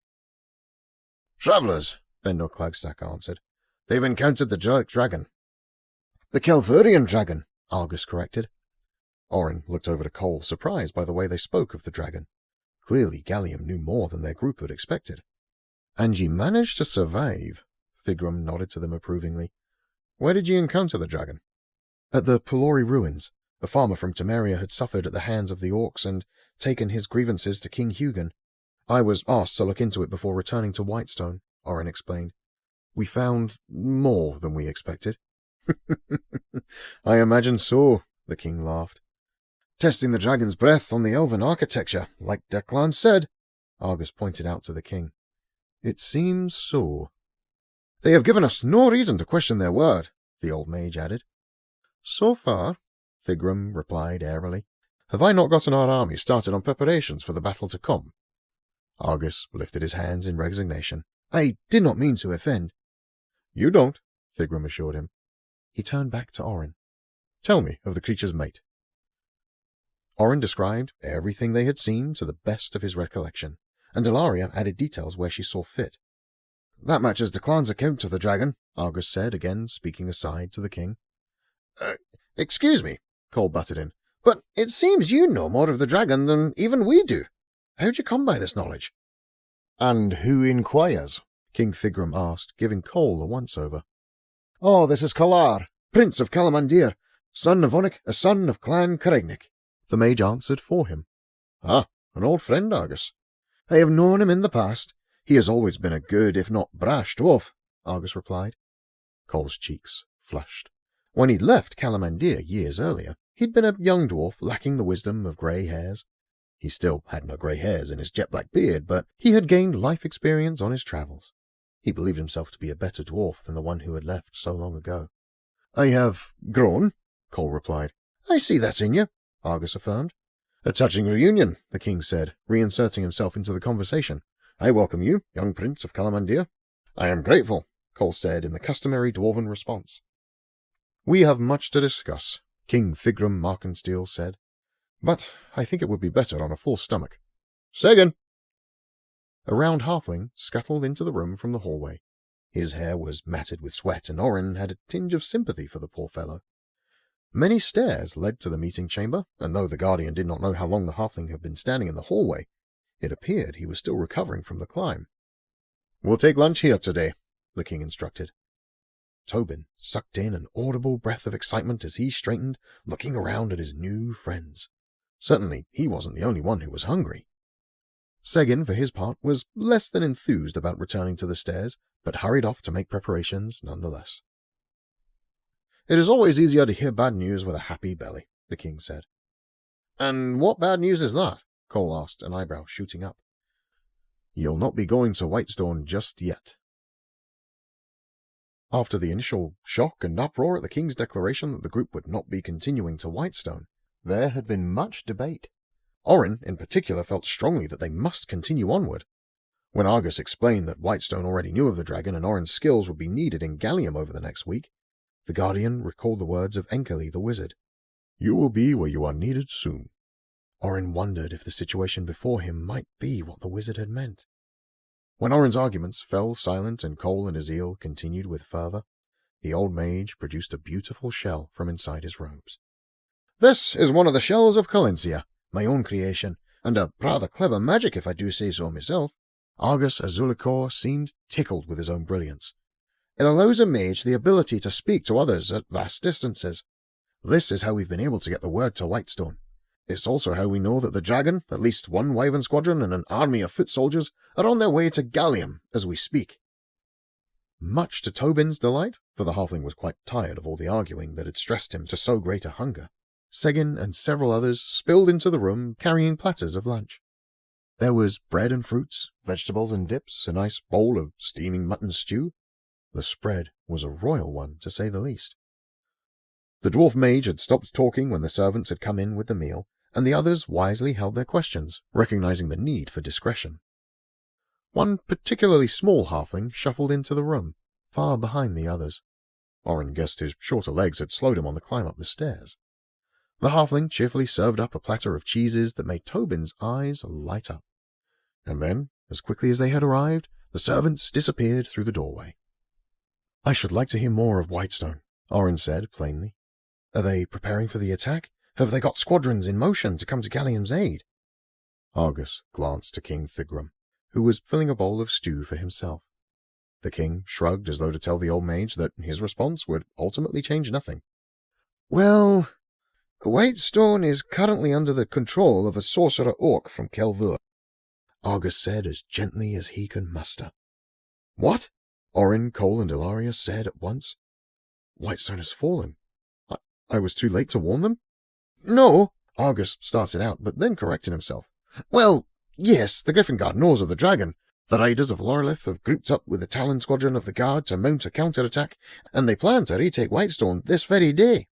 S3: "Travellers," Bendor Klagstack answered. "They've encountered the Jaernok dragon." "The Kelvurian dragon," Argus corrected.
S2: Orin looked over to Cole, surprised by the way they spoke of the dragon. Clearly Gallium knew more than their group had expected. "And ye managed to survive," Thigrum nodded to them approvingly. "Where did ye encounter the dragon?" "At the Palori ruins. A farmer from Temeria had suffered at the hands of the orcs and taken his grievances to King Hugin. I was asked to look into it before returning to Whitestone," Orin explained. "We found more than we expected." "I imagine so," the king laughed.
S3: "Testing the dragon's breath on the elven architecture, like Declan said,"
S2: Argus pointed out to the king. "It seems so."
S3: "They have given us no reason to question their word,"
S2: the old mage added. "So far," Thigrum replied airily. "Have I not gotten our army started on preparations for the battle to come?" Argus lifted his hands in resignation. "I did not mean to offend." "You don't," Thigrum assured him. He turned back to Orin. "Tell me of the creature's mate." Orin described everything they had seen to the best of his recollection, and Ilaria added details where she saw fit.
S3: "That matches Declan's account of the dragon,"
S2: Argus said, again speaking aside to the king.
S3: "Excuse me," Cole butted in, "but it seems you know more of the dragon than even we do. How'd you come by this knowledge?"
S2: "And who inquires?" King Thigrum asked, giving Cole a once-over.
S3: "Oh, this is Kalar, Prince of Kalamandir, son of Onik, a son of Clan Karegnik,"
S2: the mage answered for him.
S3: "Ah, an old friend, Argus." "I have known him in the past. He has always been a good, if not brash, dwarf," Argus replied.
S2: Cole's cheeks flushed. When he'd left Kalamandir years earlier, he'd been a young dwarf lacking the wisdom of grey hairs. He still had no grey hairs in his jet-black beard, but he had gained life experience on his travels. He believed himself to be a better dwarf than the one who had left so long ago.
S3: "I have grown,"
S2: Cole replied.
S3: "I see that in you,"
S2: Argus affirmed.
S3: "A touching reunion," the king said, reinserting himself into the conversation. "I welcome you, young Prince of Kalamandir."
S2: "I am grateful," Cole said in the customary dwarven response. "We have much to discuss," King Thigrum Markensteel said. "But I think it would be better on a full stomach."
S3: "Sagan!"
S2: A round halfling scuttled into the room from the hallway. His hair was matted with sweat, and Orin had a tinge of sympathy for the poor fellow. Many stairs led to the meeting chamber, and though the guardian did not know how long the halfling had been standing in the hallway, it appeared he was still recovering from the climb.
S3: "We'll take lunch here today," the king instructed.
S2: Tobin sucked in an audible breath of excitement as he straightened, looking around at his new friends. Certainly, he wasn't the only one who was hungry. Segan, for his part, was less than enthused about returning to the stairs, but hurried off to make preparations nonetheless.
S3: "It is always easier to hear bad news with a happy belly," the king said.
S2: "And what bad news is that?" Cole asked, an eyebrow shooting up. "You'll not be going to Whitestone just yet." After the initial shock and uproar at the king's declaration that the group would not be continuing to Whitestone, there had been much debate. Orin, in particular, felt strongly that they must continue onward. When Argus explained that Whitestone already knew of the dragon and Orin's skills would be needed in Gallium over the next week, the Guardian recalled the words of Enkeli the wizard. "You will be where you are needed soon." Orin wondered if the situation before him might be what the wizard had meant. When Orin's arguments fell silent and Cole and Azil continued with fervor, the old mage produced a beautiful shell from inside his robes.
S3: "This is one of the shells of Calencia, my own creation, and a rather clever magic if I do say so myself."
S2: Argus Azulicor seemed tickled with his own brilliance.
S3: "It allows a mage the ability to speak to others at vast distances. This is how we've been able to get the word to Whitestone. It's also how we know that the dragon, at least one wyvern squadron, and an army of foot soldiers are on their way to Gallium as we speak."
S2: Much to Tobin's delight, for the halfling was quite tired of all the arguing that had stressed him to so great a hunger, Segan and several others spilled into the room carrying platters of lunch. There was bread and fruits, vegetables and dips, a nice bowl of steaming mutton stew. The spread was a royal one, to say the least. The dwarf mage had stopped talking when the servants had come in with the meal, and the others wisely held their questions, recognizing the need for discretion. One particularly small halfling shuffled into the room, far behind the others. Orin guessed his shorter legs had slowed him on the climb up the stairs. The halfling cheerfully served up a platter of cheeses that made Tobin's eyes light up. And then, as quickly as they had arrived, the servants disappeared through the doorway. "I should like to hear more of Whitestone," Orin said plainly. "Are they preparing for the attack? Have they got squadrons in motion to come to Gallium's aid?" Argus glanced to King Thigrum, who was filling a bowl of stew for himself. The king shrugged as though to tell the old mage that his response would ultimately change nothing.
S5: "Well, Whitestone is currently under the control of a sorcerer orc from Calrok," Argus said as gently as he could muster.
S2: "What?" Orin, Cole, and Ilaria said at once. "Whitestone has fallen. I was too late to warn them?"
S5: "No,"
S2: Argus started out, but then corrected himself.
S5: "Well, yes, the Griffin Guard knows of the dragon. The riders of Lorelith have grouped up with the Talon squadron of the Guard to mount a counterattack, and they plan to retake Whitestone this very day."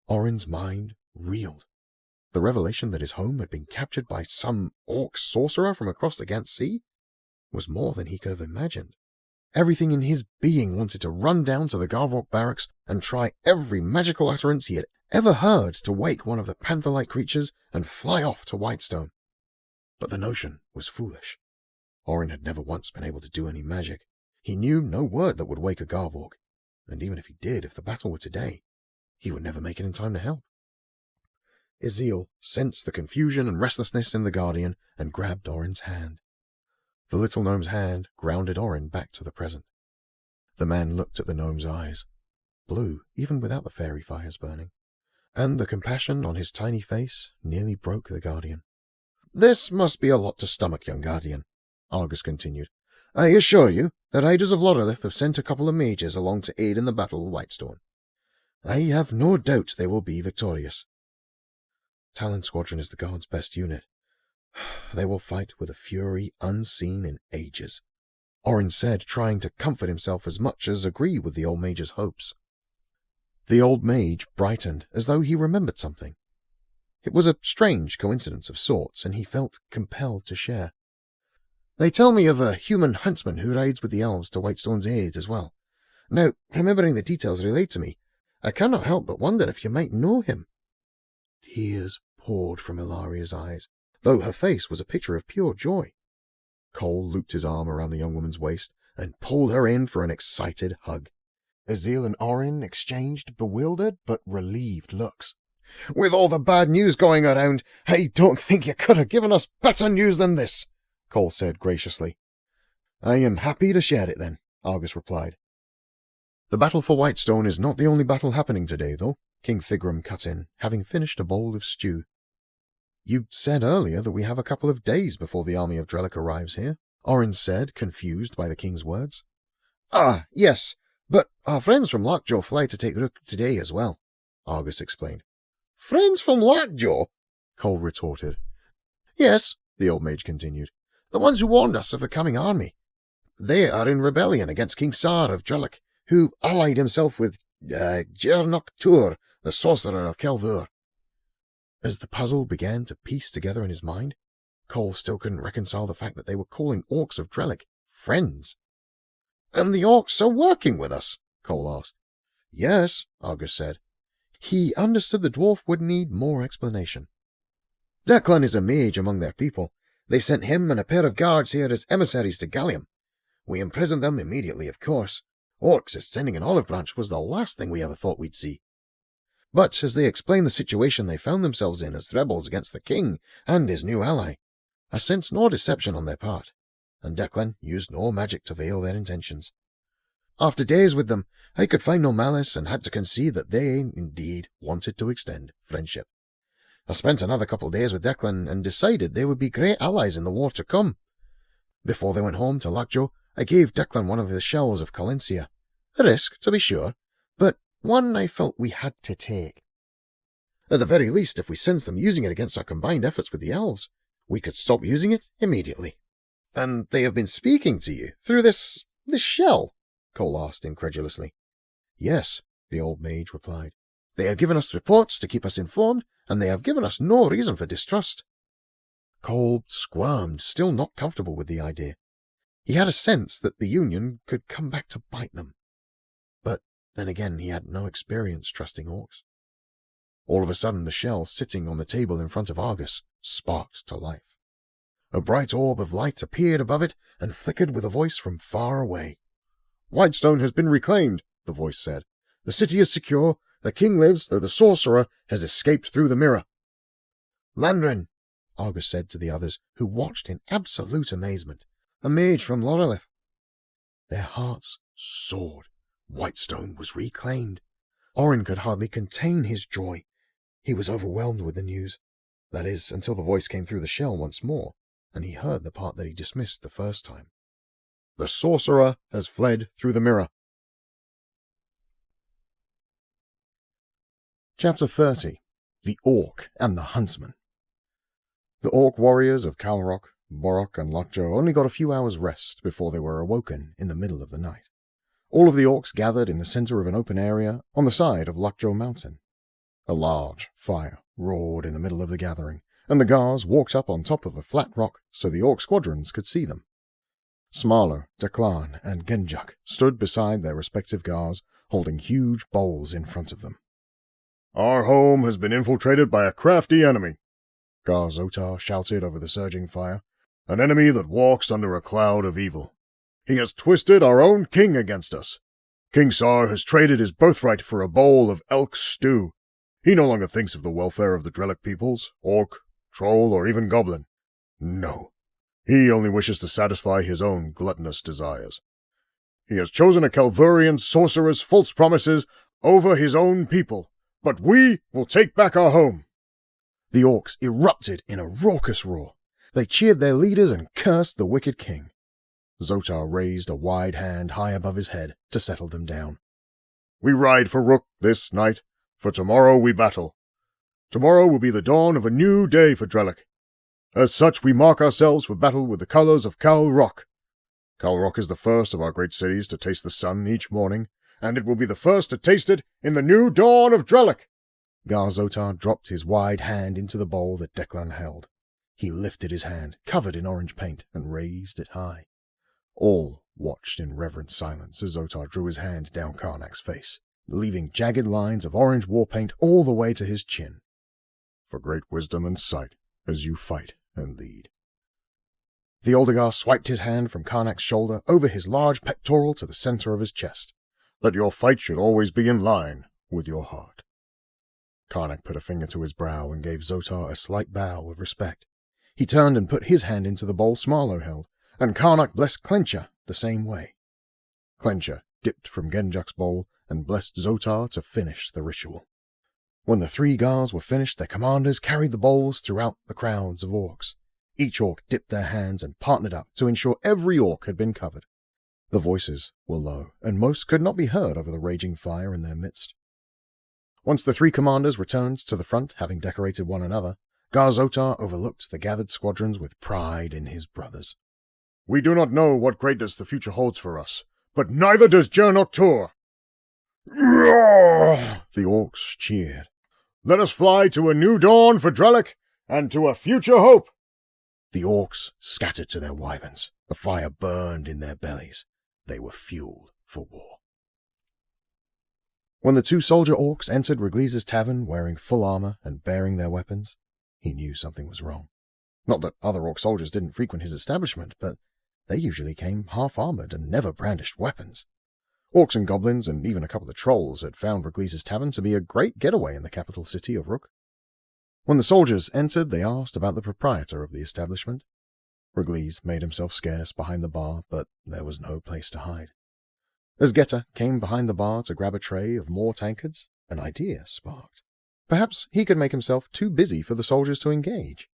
S2: Orin's mind reeled. The revelation that his home had been captured by some orc sorcerer from across the Gant Sea was more than he could have imagined. Everything in his being wanted to run down to the Garvawk barracks and try every magical utterance he had ever heard to wake one of the panther-like creatures and fly off to Whitestone. But the notion was foolish. Orin had never once been able to do any magic. He knew no word that would wake a Garvawk, and even if he did, if the battle were today, he would never make it in time to help. Ezeel sensed the confusion and restlessness in the Guardian and grabbed Orin's hand. The little gnome's hand grounded Orin back to the present. The man looked at the gnome's eyes, blue even without the fairy fires burning, and the compassion on his tiny face nearly broke the Guardian.
S5: "This must be a lot to stomach, young Guardian," Argus continued. "I assure you, the riders of Lorelith have sent a couple of mages along to aid in the battle of Whitestone. I have no doubt they will be victorious.
S2: Talon Squadron is the Guard's best unit. They will fight with a fury unseen in ages," Orin said, trying to comfort himself as much as agree with the old mage's hopes. The old mage brightened as though he remembered something. It was a strange coincidence of sorts, and he felt compelled to share.
S5: "They tell me of a human huntsman who rides with the elves to Whitestone's aid as well. Now, remembering the details relayed to me, I cannot help but wonder if you might know him."
S2: Tears poured from Ilaria's eyes, though her face was a picture of pure joy. Cole looped his arm around the young woman's waist and pulled her in for an excited hug. Ezeel and Orin exchanged bewildered but relieved looks.
S5: "With all the bad news going around, I don't think you could have given us better news than this," Cole said graciously.
S2: "I am happy to share it then," Argus replied. "The battle for Whitestone is not the only battle happening today, though," King Thigrum cut in, having finished a bowl of stew. "You said earlier that we have a couple of days before the army of Drellic arrives here," Orin said, confused by the king's words.
S5: "Ah, yes, but our friends from Lockjaw fly to take Rook today as well," Argus explained. "Friends from Lockjaw?"
S2: Cole retorted.
S5: "Yes," the old mage continued. "The ones who warned us of the coming army. They are in rebellion against King Sar of Drellic, who allied himself with Jaernok Tur, the sorcerer of Calrok."
S2: As the puzzle began to piece together in his mind, Cole still couldn't reconcile the fact that they were calling orcs of Drellic friends.
S5: "And the orcs are working with us?"
S2: Cole asked.
S5: "Yes," Argus said.
S2: He understood the dwarf would need more explanation.
S5: "Declan is a mage among their people. They sent him and a pair of guards here as emissaries to Gallium. We imprisoned them immediately, of course. Orcs ascending an olive branch was the last thing we ever thought we'd see. But as they explained the situation they found themselves in as rebels against the king and his new ally, I sensed no deception on their part, and Declan used no magic to veil their intentions. After days with them, I could find no malice and had to concede that they, indeed, wanted to extend friendship. I spent another couple of days with Declan and decided they would be great allies in the war to come. Before they went home to Lockjaw, I gave Declan one of the shells of Colensia. A risk, to be sure, but one I felt we had to take. At the very least, if we sense them using it against our combined efforts with the elves, we could stop using it immediately. And they have been speaking to you through this shell? Cole asked incredulously. Yes, the old mage replied. They have given us reports to keep us informed, and they have given us no reason for distrust. Cole squirmed, still not comfortable with the idea. He had a sense that the Union could come back to bite them. But then again, he had no experience trusting orcs. All of a sudden, the shell sitting on the table in front of Argus sparked to life. A bright orb of light appeared above it and flickered with a voice from far away. Whitestone has been reclaimed, the voice said. The city is secure. The king lives, though the sorcerer has escaped through the mirror. Landrin, Argus said to the others, who watched in absolute amazement. A mage from Lorelith. Their hearts soared. Whitestone was reclaimed. Orin could hardly contain his joy. He was overwhelmed with the news. That is, until the voice came through the shell once more, and he heard the part that he dismissed the first time. The sorcerer has fled through the mirror. Chapter 30. The Orc and the Huntsman. The orc warriors of Calrok, Borok, and Lockjaw only got a few hours' rest before they were awoken in the middle of the night. All of the orcs gathered in the center of an open area on the side of Lockjaw Mountain. A large fire roared in the middle of the gathering, and the Gars walked up on top of a flat rock so the orc squadrons could see them. Smaller, Declan, and Renjak stood beside their respective Gars, holding huge bowls in front of them.
S2: Our home has been infiltrated by a crafty enemy, Gar Zotar shouted over the surging fire. An enemy that walks under a cloud of evil. He has twisted our own king against us. King Sar has traded his birthright for a bowl of elk stew. He no longer thinks of the welfare of the Drellic peoples, orc, troll, or even goblin. No. He only wishes to satisfy his own gluttonous desires. He has chosen a Calvurian sorcerer's false promises over his own people, but we will take back our home.
S5: The orcs erupted in a raucous roar. They cheered their leaders and cursed the wicked king. Zotar raised a wide hand high above his head to settle them down.
S2: We ride for Rook this night, for tomorrow we battle. Tomorrow will be the dawn of a new day for Drellic. As such, we mark ourselves for battle with the colors of Calrok. Calrok is the first of our great cities to taste the sun each morning, and it will be the first to taste it in the new dawn of Drellic.
S5: Gar Zotar dropped his wide hand into the bowl that Declan held. He lifted his hand, covered in orange paint, and raised it high. All watched in reverent silence as Zotar drew his hand down Karnak's face, leaving jagged lines of orange war paint all the way to his chin.
S2: For great wisdom and sight as you fight and lead.
S5: The Oldegar swiped his hand from Karnak's shoulder over his large pectoral to the center of his chest.
S2: That your fight should always be in line with your heart. Karnak put a finger to his brow and gave Zotar a slight bow of respect.
S5: He turned and put his hand into the bowl Smarlo held, and Karnak blessed Clencher the same way. Clencher dipped from Genjak's bowl and blessed Zotar to finish the ritual. When the three Gars were finished, their commanders carried the bowls throughout the crowds of orcs. Each orc dipped their hands and partnered up to ensure every orc had been covered. The voices were low, and most could not be heard over the raging fire in their midst. Once the three commanders returned to the front, having decorated one another, Gar Zotar overlooked the gathered squadrons with pride in his brothers.
S2: We do not know what greatness the future holds for us, but neither does Jaernok Tur.
S5: The orcs cheered.
S2: Let us fly to a new dawn for Drellic, and to a future hope.
S5: The orcs scattered to their wyverns. The fire burned in their bellies. They were fueled for war. When the two soldier orcs entered Regliz's tavern wearing full armor and bearing their weapons, he knew something was wrong. Not that other orc soldiers didn't frequent his establishment, but they usually came half-armored and never brandished weapons. Orcs and goblins, and even a couple of trolls, had found Regliz's tavern to be a great getaway in the capital city of Rook. When the soldiers entered, they asked about the proprietor of the establishment. Regliz made himself scarce behind the bar, but there was no place to hide. As Geta came behind the bar to grab a tray of more tankards, an idea sparked. Perhaps he could make himself too busy for the soldiers to engage.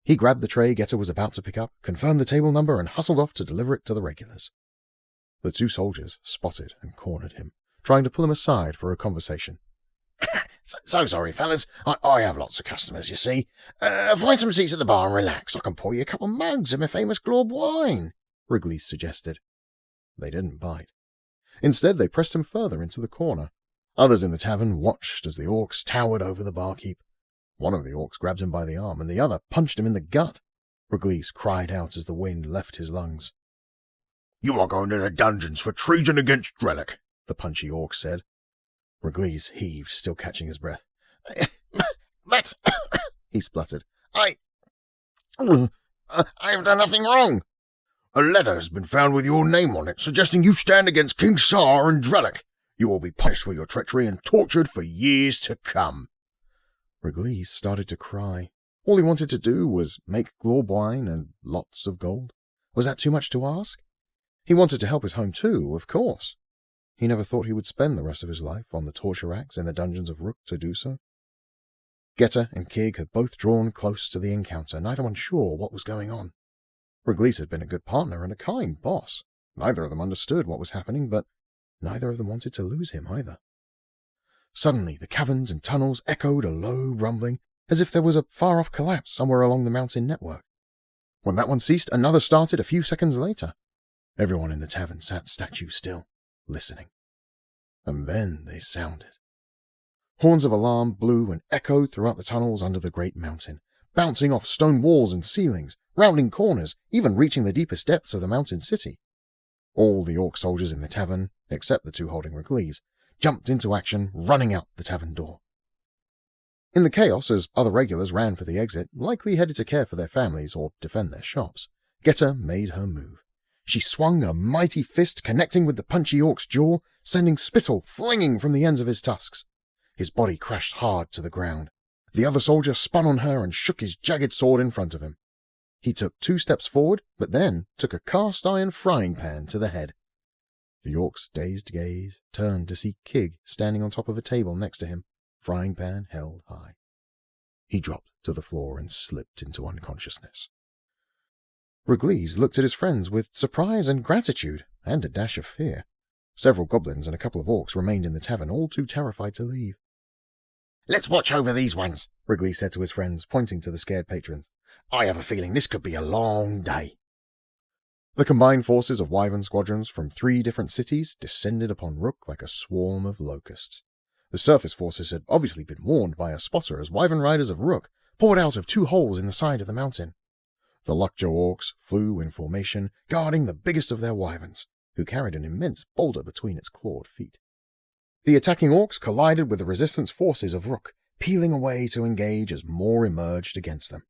S5: He grabbed the tray Geta was about to pick up, confirmed the table number, and hustled off to deliver it to the regulars. The two soldiers spotted and cornered him, trying to pull him aside for a conversation.
S3: So sorry, fellas. I have lots of customers, you see. Find some seats at the bar and relax. I can pour you a couple of mugs of my famous Glorb wine,
S4: Wrigley's suggested. They didn't bite. Instead, they pressed him further into the corner. Others in the tavern watched as the orcs towered over the barkeep. One of the orcs grabbed him by the arm, and the other punched him in the gut. Wrigley's cried out as the wind left his lungs.
S3: You are going to the dungeons for treason against Drellic,
S4: the punchy orc said. Wrigley's heaved, still catching his breath.
S3: But,
S4: he spluttered.
S3: I have done nothing wrong. A letter has been found with your name on it, suggesting you stand against King Sar and Drellic. You will be punished for your treachery and tortured for years to come.
S4: Wrigley started to cry. All he wanted to do was make Glorb wine and lots of gold. Was that too much to ask? He wanted to help his home too, of course. He never thought he would spend the rest of his life on the torture racks in the dungeons of Rook to do so. Getter and Kig had both drawn close to the encounter, neither one sure what was going on. Wrigley's had been a good partner and a kind boss. Neither of them understood what was happening, but neither of them wanted to lose him either. Suddenly, the caverns and tunnels echoed a low rumbling, as if there was a far-off collapse somewhere along the mountain network. When that one ceased, another started a few seconds later. Everyone in the tavern sat statue still, listening. And then they sounded. Horns of alarm blew and echoed throughout the tunnels under the great mountain, bouncing off stone walls and ceilings, rounding corners, even reaching the deepest depths of the mountain city. All the orc soldiers in the tavern, except the two holding Wrigley's, jumped into action, running out the tavern door. In the chaos, as other regulars ran for the exit, likely headed to care for their families or defend their shops, Getter made her move. She swung a mighty fist connecting with the punchy orc's jaw, sending spittle flinging from the ends of his tusks. His body crashed hard to the ground. The other soldier spun on her and shook his jagged sword in front of him. He took 2 steps forward, but then took a cast-iron frying pan to the head. The orc's dazed gaze turned to see Kig standing on top of a table next to him, frying pan held high. He dropped to the floor and slipped into unconsciousness. Wrigley's looked at his friends with surprise and gratitude, and a dash of fear. Several goblins and a couple of orcs remained in the tavern, all too terrified to leave.
S3: Let's watch over these ones,
S4: Wrigley said to his friends, pointing to the scared patrons.
S3: I have a feeling this could be a long day.
S4: The combined forces of wyvern squadrons from 3 different cities descended upon Rook like a swarm of locusts. The surface forces had obviously been warned by a spotter as wyvern riders of Rook poured out of 2 holes in the side of the mountain. The Lukjo orcs flew in formation, guarding the biggest of their wyverns, who carried an immense boulder between its clawed feet. The attacking orcs collided with the resistance forces of Rook, peeling away to engage as more emerged against them.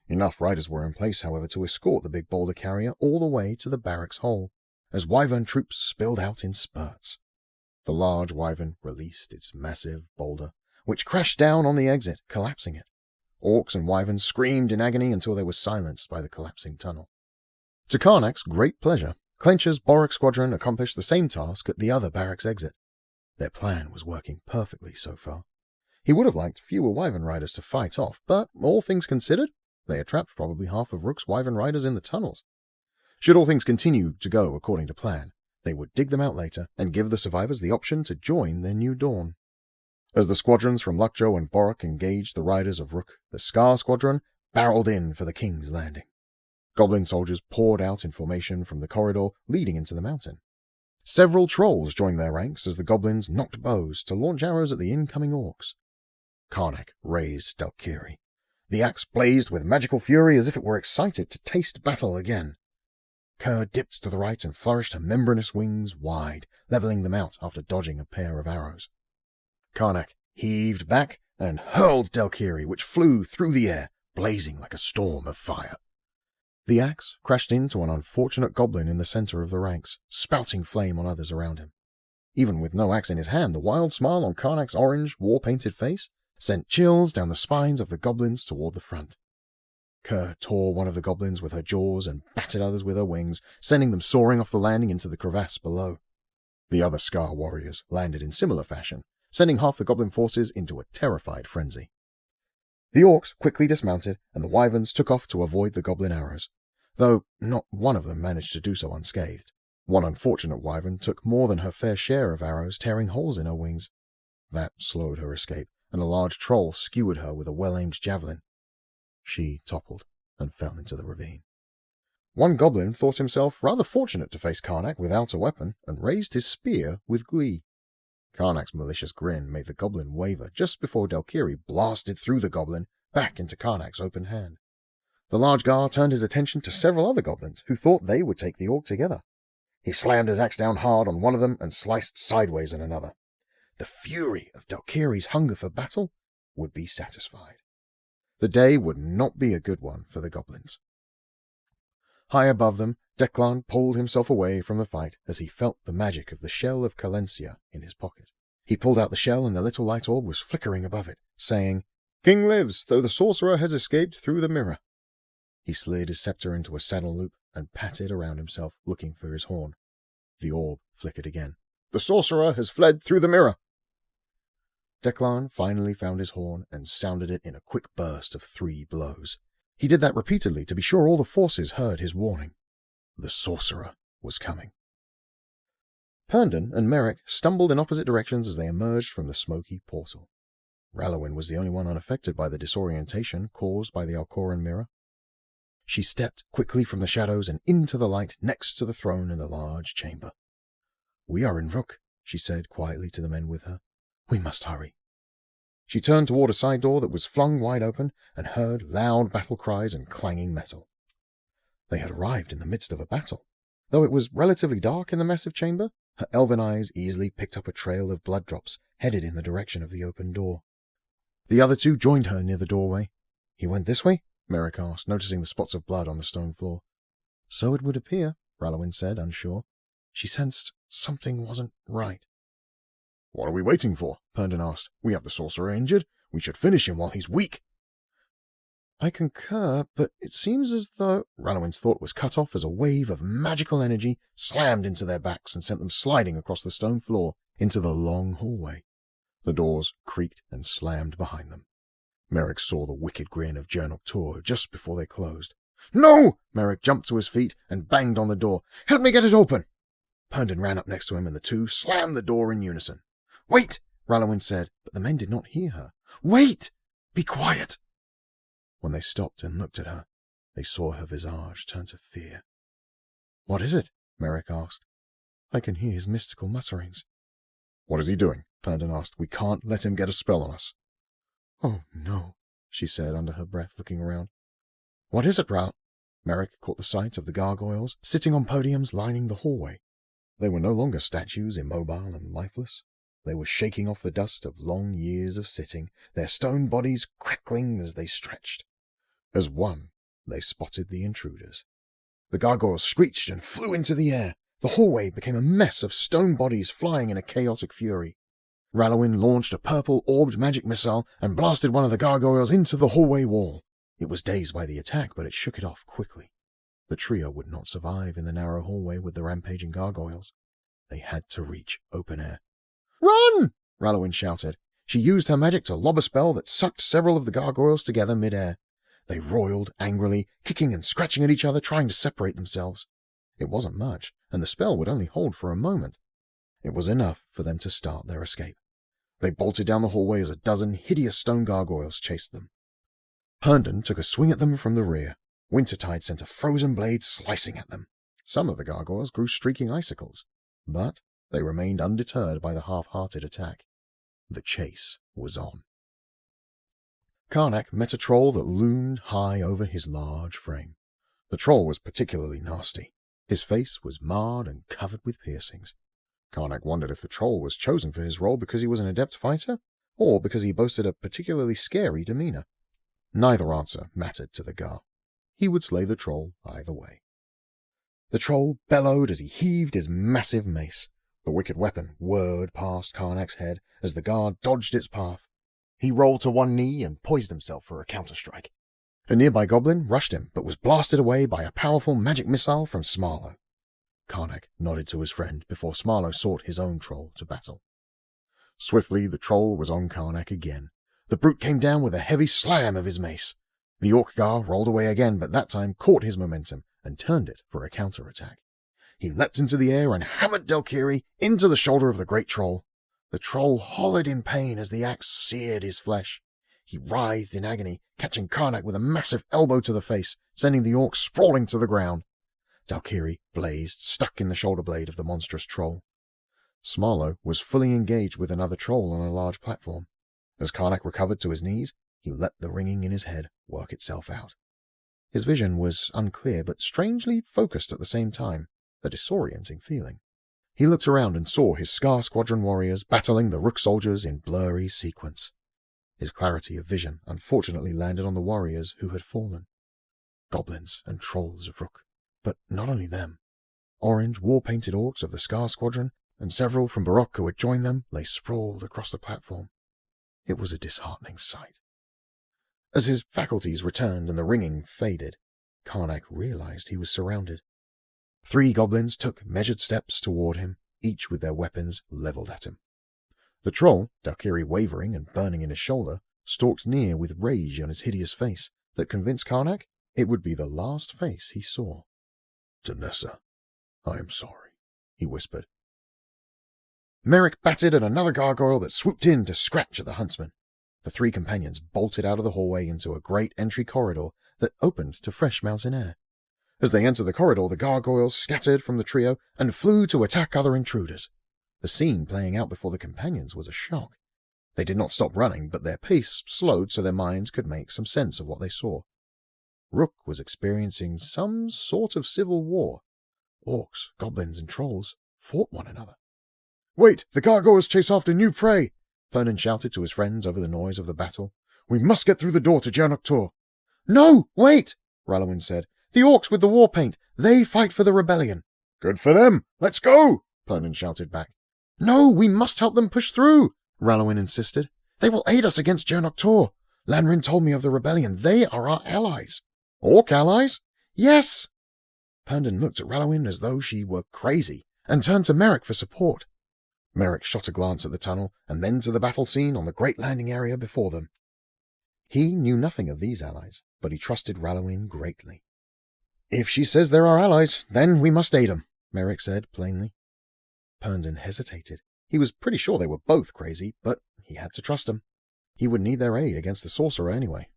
S4: Enough riders were in place, however, to escort the big boulder carrier all the way to the barracks hole, as wyvern troops spilled out in spurts. The large wyvern released its massive boulder, which crashed down on the exit, collapsing it. Orcs and wyverns screamed in agony until they were silenced by the collapsing tunnel. To Karnak's great pleasure, Clencher's Borok squadron accomplished the same task at the other barracks exit. Their plan was working perfectly so far. He would have liked fewer wyvern riders to fight off, but all things considered, they had trapped probably half of Rook's wyvern riders in the tunnels. Should all things continue to go according to plan, they would dig them out later and give the survivors the option to join their new dawn. As the squadrons from Lukjo and Borok engaged the riders of Rook, the Scar squadron barreled in for the King's Landing. Goblin soldiers poured out in formation from the corridor leading into the mountain. Several trolls joined their ranks as the goblins knocked bows to launch arrows at the incoming orcs. Karnak raised Dalkiri. The axe blazed with magical fury as if it were excited to taste battle again. Kerr dipped to the right and flourished her membranous wings wide, leveling them out after dodging a pair of arrows. Karnak heaved back and hurled Dalkiri, which flew through the air, blazing like a storm of fire. The axe crashed into an unfortunate goblin in the center of the ranks, spouting flame on others around him. Even with no axe in his hand, the wild smile on Karnak's orange, war-painted face sent chills down the spines of the goblins toward the front. Kerr tore one of the goblins with her jaws and battered others with her wings, sending them soaring off the landing into the crevasse below. The other Scar warriors landed in similar fashion, sending half the goblin forces into a terrified frenzy. The orcs quickly dismounted, and the wyverns took off to avoid the goblin arrows, though not one of them managed to do so unscathed. One unfortunate wyvern took more than her fair share of arrows, tearing holes in her wings. That slowed her escape,
S2: and a large troll skewered her with a well-aimed javelin. She toppled and fell into the ravine. One goblin thought himself rather fortunate to face Jaernok without a weapon, and raised his spear with glee. Jaernok's malicious grin made the goblin waver just before Delkiri blasted through the goblin back into Jaernok's open hand. The large Gar turned his attention to several other goblins who thought they would take the orc together. He slammed his axe down hard on one of them and sliced sideways in another. The fury of Delkiri's hunger for battle would be satisfied. The day would not be a good one for the goblins. High above them, Declan pulled himself away from the fight as he felt the magic of the shell of Calencia in his pocket. He pulled out the shell and the little light orb was flickering above it, saying, "King lives, though the sorcerer has escaped through the mirror." He slid his scepter into a saddle loop and patted around himself, looking for his horn. The orb flickered again. "The sorcerer has fled through the mirror." Declan finally found his horn and sounded it in a quick burst of 3 blows. He did that repeatedly to be sure all the forces heard his warning. The sorcerer was coming. Herndon and Merrick stumbled in opposite directions as they emerged from the smoky portal. Rallowin was the only one unaffected by the disorientation caused by the Alkhoren mirror. She stepped quickly from the shadows and into the light next to the throne in the large chamber. "We are in Rook," she said quietly to the men with her. "We must hurry." She turned toward a side door that was flung wide open and heard loud battle cries and clanging metal. They had arrived in the midst of a battle. Though it was relatively dark in the massive chamber, her elven eyes easily picked up a trail of blood drops headed in the direction of the open door. The other 2 joined her near the doorway. "He went this way?" Merrick asked, noticing the spots of blood on the stone floor. "So it would appear," Rallowin said, unsure. She sensed something wasn't right. "What are we waiting for?" Herndon asked. "We have the sorcerer injured. We should finish him while he's weak." "I concur, but it seems as though—" Rallowin's thought was cut off as a wave of magical energy slammed into their backs and sent them sliding across the stone floor into the long hallway. The doors creaked and slammed behind them. Merrick saw the wicked grin of Jaernok Tur just before they closed. "No!" Merrick jumped to his feet and banged on the door. "Help me get it open!" Herndon ran up next to him and the 2 slammed the door in unison. "Wait!" Rallowin said, but the men did not hear her. "Wait! Be quiet!" When they stopped and looked at her, they saw her visage turn to fear. "What is it?" Merrick asked. "I can hear his mystical mutterings." "What is he doing?" Herndon asked. "We can't let him get a spell on us." "Oh, no," she said under her breath, looking around. "What is it, Ral?" Merrick caught the sight of the gargoyles sitting on podiums lining the hallway. They were no longer statues, immobile and lifeless. They were shaking off the dust of long years of sitting, their stone bodies crackling as they stretched. As one, they spotted the intruders. The gargoyles screeched and flew into the air. The hallway became a mess of stone bodies flying in a chaotic fury. Rallowin launched a purple orbed magic missile and blasted one of the gargoyles into the hallway wall. It was dazed by the attack, but it shook it off quickly. The trio would not survive in the narrow hallway with the rampaging gargoyles. They had to reach open air. "Run!" Rallowin shouted. She used her magic to lob a spell that sucked several of the gargoyles together mid-air. They roiled angrily, kicking and scratching at each other, trying to separate themselves. It wasn't much, and the spell would only hold for a moment. It was enough for them to start their escape. They bolted down the hallway as a dozen hideous stone gargoyles chased them. Herndon took a swing at them from the rear. Wintertide sent a frozen blade slicing at them. Some of the gargoyles grew streaking icicles, but they remained undeterred by the half-hearted attack. The chase was on. Jaernok met a troll that loomed high over his large frame. The troll was particularly nasty. His face was marred and covered with piercings. Jaernok wondered if the troll was chosen for his role because he was an adept fighter, or because he boasted a particularly scary demeanor. Neither answer mattered to the Gar. He would slay the troll either way. The troll bellowed as he heaved his massive mace. The wicked weapon whirred past Jaernok's head as the Gar dodged its path. He rolled to one knee and poised himself for a counterstrike. A nearby goblin rushed him, but was blasted away by a powerful magic missile from Smarlow. Jaernok nodded to his friend before Smarlow sought his own troll to battle. Swiftly, the troll was on Jaernok again. The brute came down with a heavy slam of his mace. The Orc Gar rolled away again, but that time caught his momentum and turned it for a counterattack. He leapt into the air and hammered Delkiri into the shoulder of the great troll.
S4: The troll hollered in pain as the axe seared his flesh. He writhed in agony, catching Karnak with a massive elbow to the face, sending the orc sprawling to the ground. Dalkiri blazed, stuck in the shoulder blade of the monstrous troll. Smarlow was fully engaged with another troll on a large platform. As Karnak recovered to his knees, he let the ringing in his head work itself out. His vision was unclear but strangely focused at the same time, a disorienting feeling. He looked around and saw his Scar Squadron warriors battling the Rook soldiers in blurry sequence. His clarity of vision unfortunately landed on the warriors who had fallen. Goblins and trolls of Rook. But not only them. Orange, war-painted orcs of the Scar Squadron and several from Barok who had joined them lay sprawled across the platform. It was a disheartening sight. As his faculties returned and the ringing faded, Karnak realized he was surrounded. 3 goblins took measured steps toward him, each with their weapons leveled at him. The troll, Dalkiri wavering and burning in his shoulder, stalked near with rage on his hideous face that convinced Karnak it would be the last face he saw.
S2: Tanessa, I am sorry, he whispered.
S4: Merrick batted at another gargoyle that swooped in to scratch at the huntsman. The 3 companions bolted out of the hallway into a great entry corridor that opened to fresh mountain air. As they entered the corridor, the gargoyles scattered from the trio and flew to attack other intruders. The scene playing out before the companions was a shock. They did not stop running, but their pace slowed so their minds could make some sense of what they saw. Rook was experiencing some sort of civil war. Orcs, goblins, and trolls fought one another. "Wait! The gargoyles chase after new prey!" Pernin shouted to his friends over the noise of the battle. "We must get through the door to Jaernok Tur." "No, wait!" Rallowin said. "The orcs with the war paint, they fight for the rebellion."
S3: "Good for them! Let's go!"
S4: Pernin shouted back. "No, we must help them push through," Rallowin insisted. "They will aid us against Jaernok Tur. Lanrin told me of the rebellion. They are our allies."
S3: "Orc allies?"
S4: "Yes!" Pernin looked at Rallowin as though she were crazy, and turned to Merrick for support. Merrick shot a glance at the tunnel, and then to the battle scene on the great landing area before them. He knew nothing of these allies, but he trusted Rallowin greatly. "If she says they're our allies, then we must aid 'em," Merrick said plainly. Herndon hesitated. He was pretty sure they were both crazy, but he had to trust them. He would need their aid against the sorcerer anyway.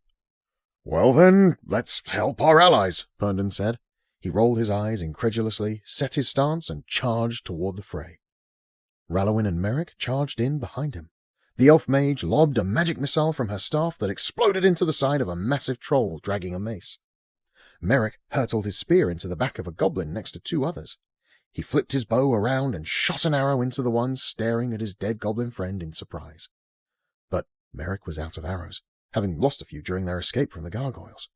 S3: "Well then, let's help our allies,"
S4: Herndon said. He rolled his eyes incredulously, set his stance, and charged toward the fray. Rallowin and Merrick charged in behind him. The elf mage lobbed a magic missile from her staff that exploded into the side of a massive troll dragging a mace. Merrick hurtled his spear into the back of a goblin next to 2 others. He flipped his bow around and shot an arrow into the one staring at his dead goblin friend in surprise. But Merrick was out of arrows, having lost a few during their escape from the gargoyles.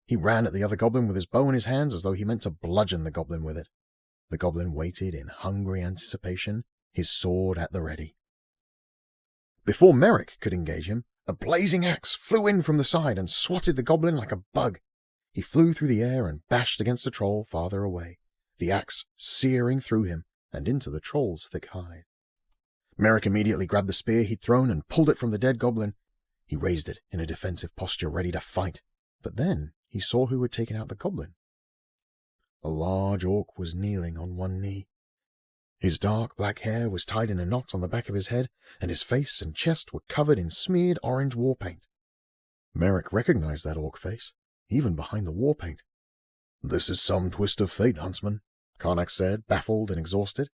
S4: He ran at the other goblin with his bow in his hands as though he meant to bludgeon the goblin with it. The goblin waited in hungry anticipation, his sword at the ready. Before Merrick could engage him, a blazing axe flew in from the side and swatted the goblin like a bug. He flew through the air and bashed against the troll farther away, the axe searing through him and into the troll's thick hide. Merrick immediately grabbed the spear he'd thrown and pulled it from the dead goblin. He raised it in a defensive posture, ready to fight, but then he saw who had taken out the goblin. A large orc was kneeling on one knee. His dark black hair was tied in a knot on the back of his head, and his face and chest were covered in smeared orange war paint. Merrick recognized that orc face, even behind the war paint.
S2: "This is some twist of fate, Huntsman,"
S4: Karnak said, baffled and exhausted.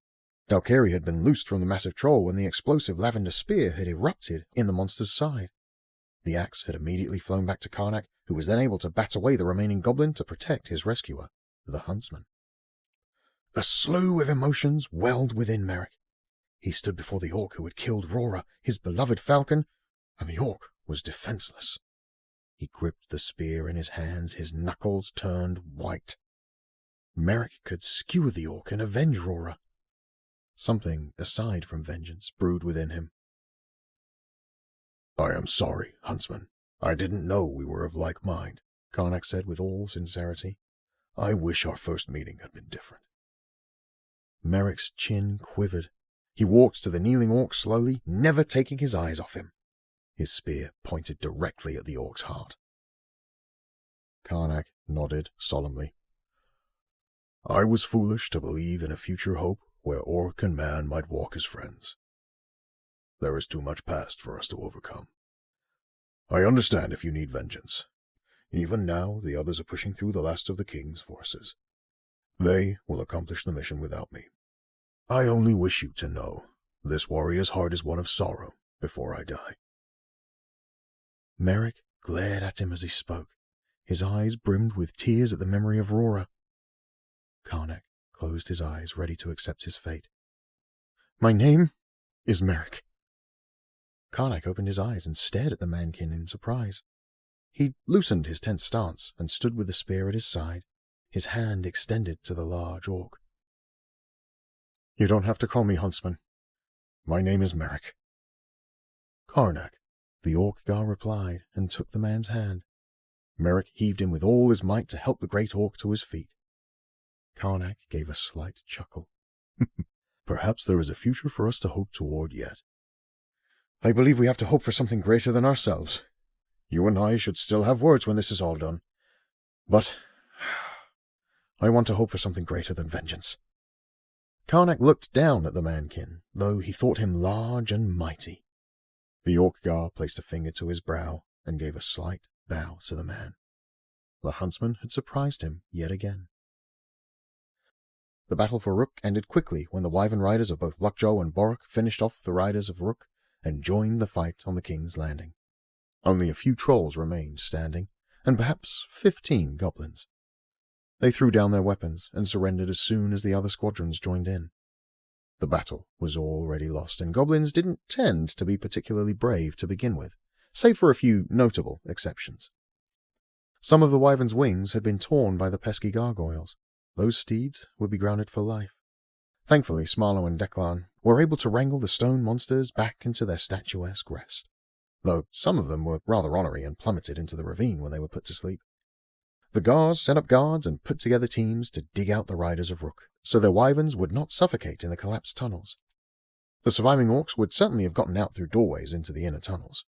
S4: Dalkiri had been loosed from the massive troll when the explosive lavender spear had erupted in the monster's side. The axe had immediately flown back to Karnak, who was then able to bat away the remaining goblin to protect his rescuer, the huntsman. A slew of emotions welled within Merrick. He stood before the orc who had killed Rora, his beloved falcon, and the orc was defenseless. He gripped the spear in his hands, his knuckles turned white. Merrick could skewer the orc and avenge Rora. Something aside from vengeance brewed within him.
S2: "I am sorry, Huntsman. I didn't know we were of like mind,"
S4: Karnak said with all sincerity.
S2: "I wish our first meeting had been different."
S4: Merrick's chin quivered. He walked to the kneeling orc slowly, never taking his eyes off him. His spear pointed directly at the orc's heart. Karnak nodded solemnly.
S2: "I was foolish to believe in a future hope where orc and man might walk as friends. There is too much past for us to overcome. I understand if you need vengeance. Even now, the others are pushing through the last of the king's forces. They will accomplish the mission without me. I only wish you to know this warrior's heart is one of sorrow before I die.
S4: Merrick glared at him as he spoke. His eyes brimmed with tears at the memory of Rora. Karnak closed his eyes, ready to accept his fate. My name is Merrick. Karnak opened his eyes and stared at the mankin in surprise. He loosened his tense stance and stood with the spear at his side, his hand extended to the large orc. You don't have to call me Huntsman. My name is Merrick.
S2: Karnak,
S4: the orc gar replied and took the man's hand. Merrick heaved him with all his might to help the great orc to his feet. Karnak gave a slight chuckle.
S2: Perhaps there is a future for us to hope toward yet.
S4: I believe we have to hope for something greater than ourselves. You and I should still have words when this is all done. But I want to hope for something greater than vengeance. Karnak looked down at the mankin, though he thought him large and mighty. The Orc-gar placed a finger to his brow and gave a slight bow to the man. The huntsman had surprised him yet again. The battle for Rook ended quickly when the wyvern riders of both Lockjaw and Borok finished off the riders of Rook and joined the fight on the King's Landing. Only a few trolls remained standing, and perhaps 15 goblins. They threw down their weapons and surrendered as soon as the other squadrons joined in. The battle was already lost, and goblins didn't tend to be particularly brave to begin with, save for a few notable exceptions. Some of the wyvern's wings had been torn by the pesky gargoyles. Those steeds would be grounded for life. Thankfully, Smarlo and Declan were able to wrangle the stone monsters back into their statuesque rest, though some of them were rather ornery and plummeted into the ravine when they were put to sleep. The Gars set up guards and put together teams to dig out the riders of Rook, so their wyverns would not suffocate in the collapsed tunnels. The surviving orcs would certainly have gotten out through doorways into the inner tunnels.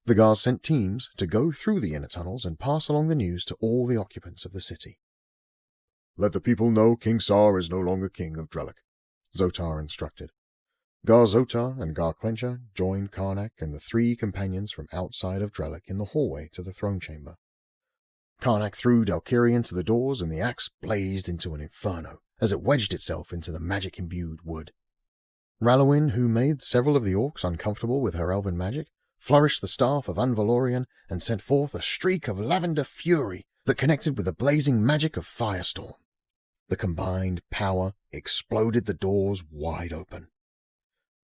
S4: The Gars sent teams to go through the inner tunnels and pass along the news to all the occupants of the city.
S2: Let the people know King Sar is no longer king of Drellic, Zotar instructed. Gar Zotar and Gar Clencher joined Karnak and the 3 companions from outside of Drellic in the hallway to the throne chamber. Karnak threw Dalkirian to the doors, and the axe blazed into an inferno as it wedged itself into the magic-imbued wood. Rallowin, who made several of the orcs uncomfortable with her elven magic, flourished the staff of Unvalorian and sent forth a streak of lavender fury that connected with the blazing magic of Firestorm. The combined power exploded the doors wide open.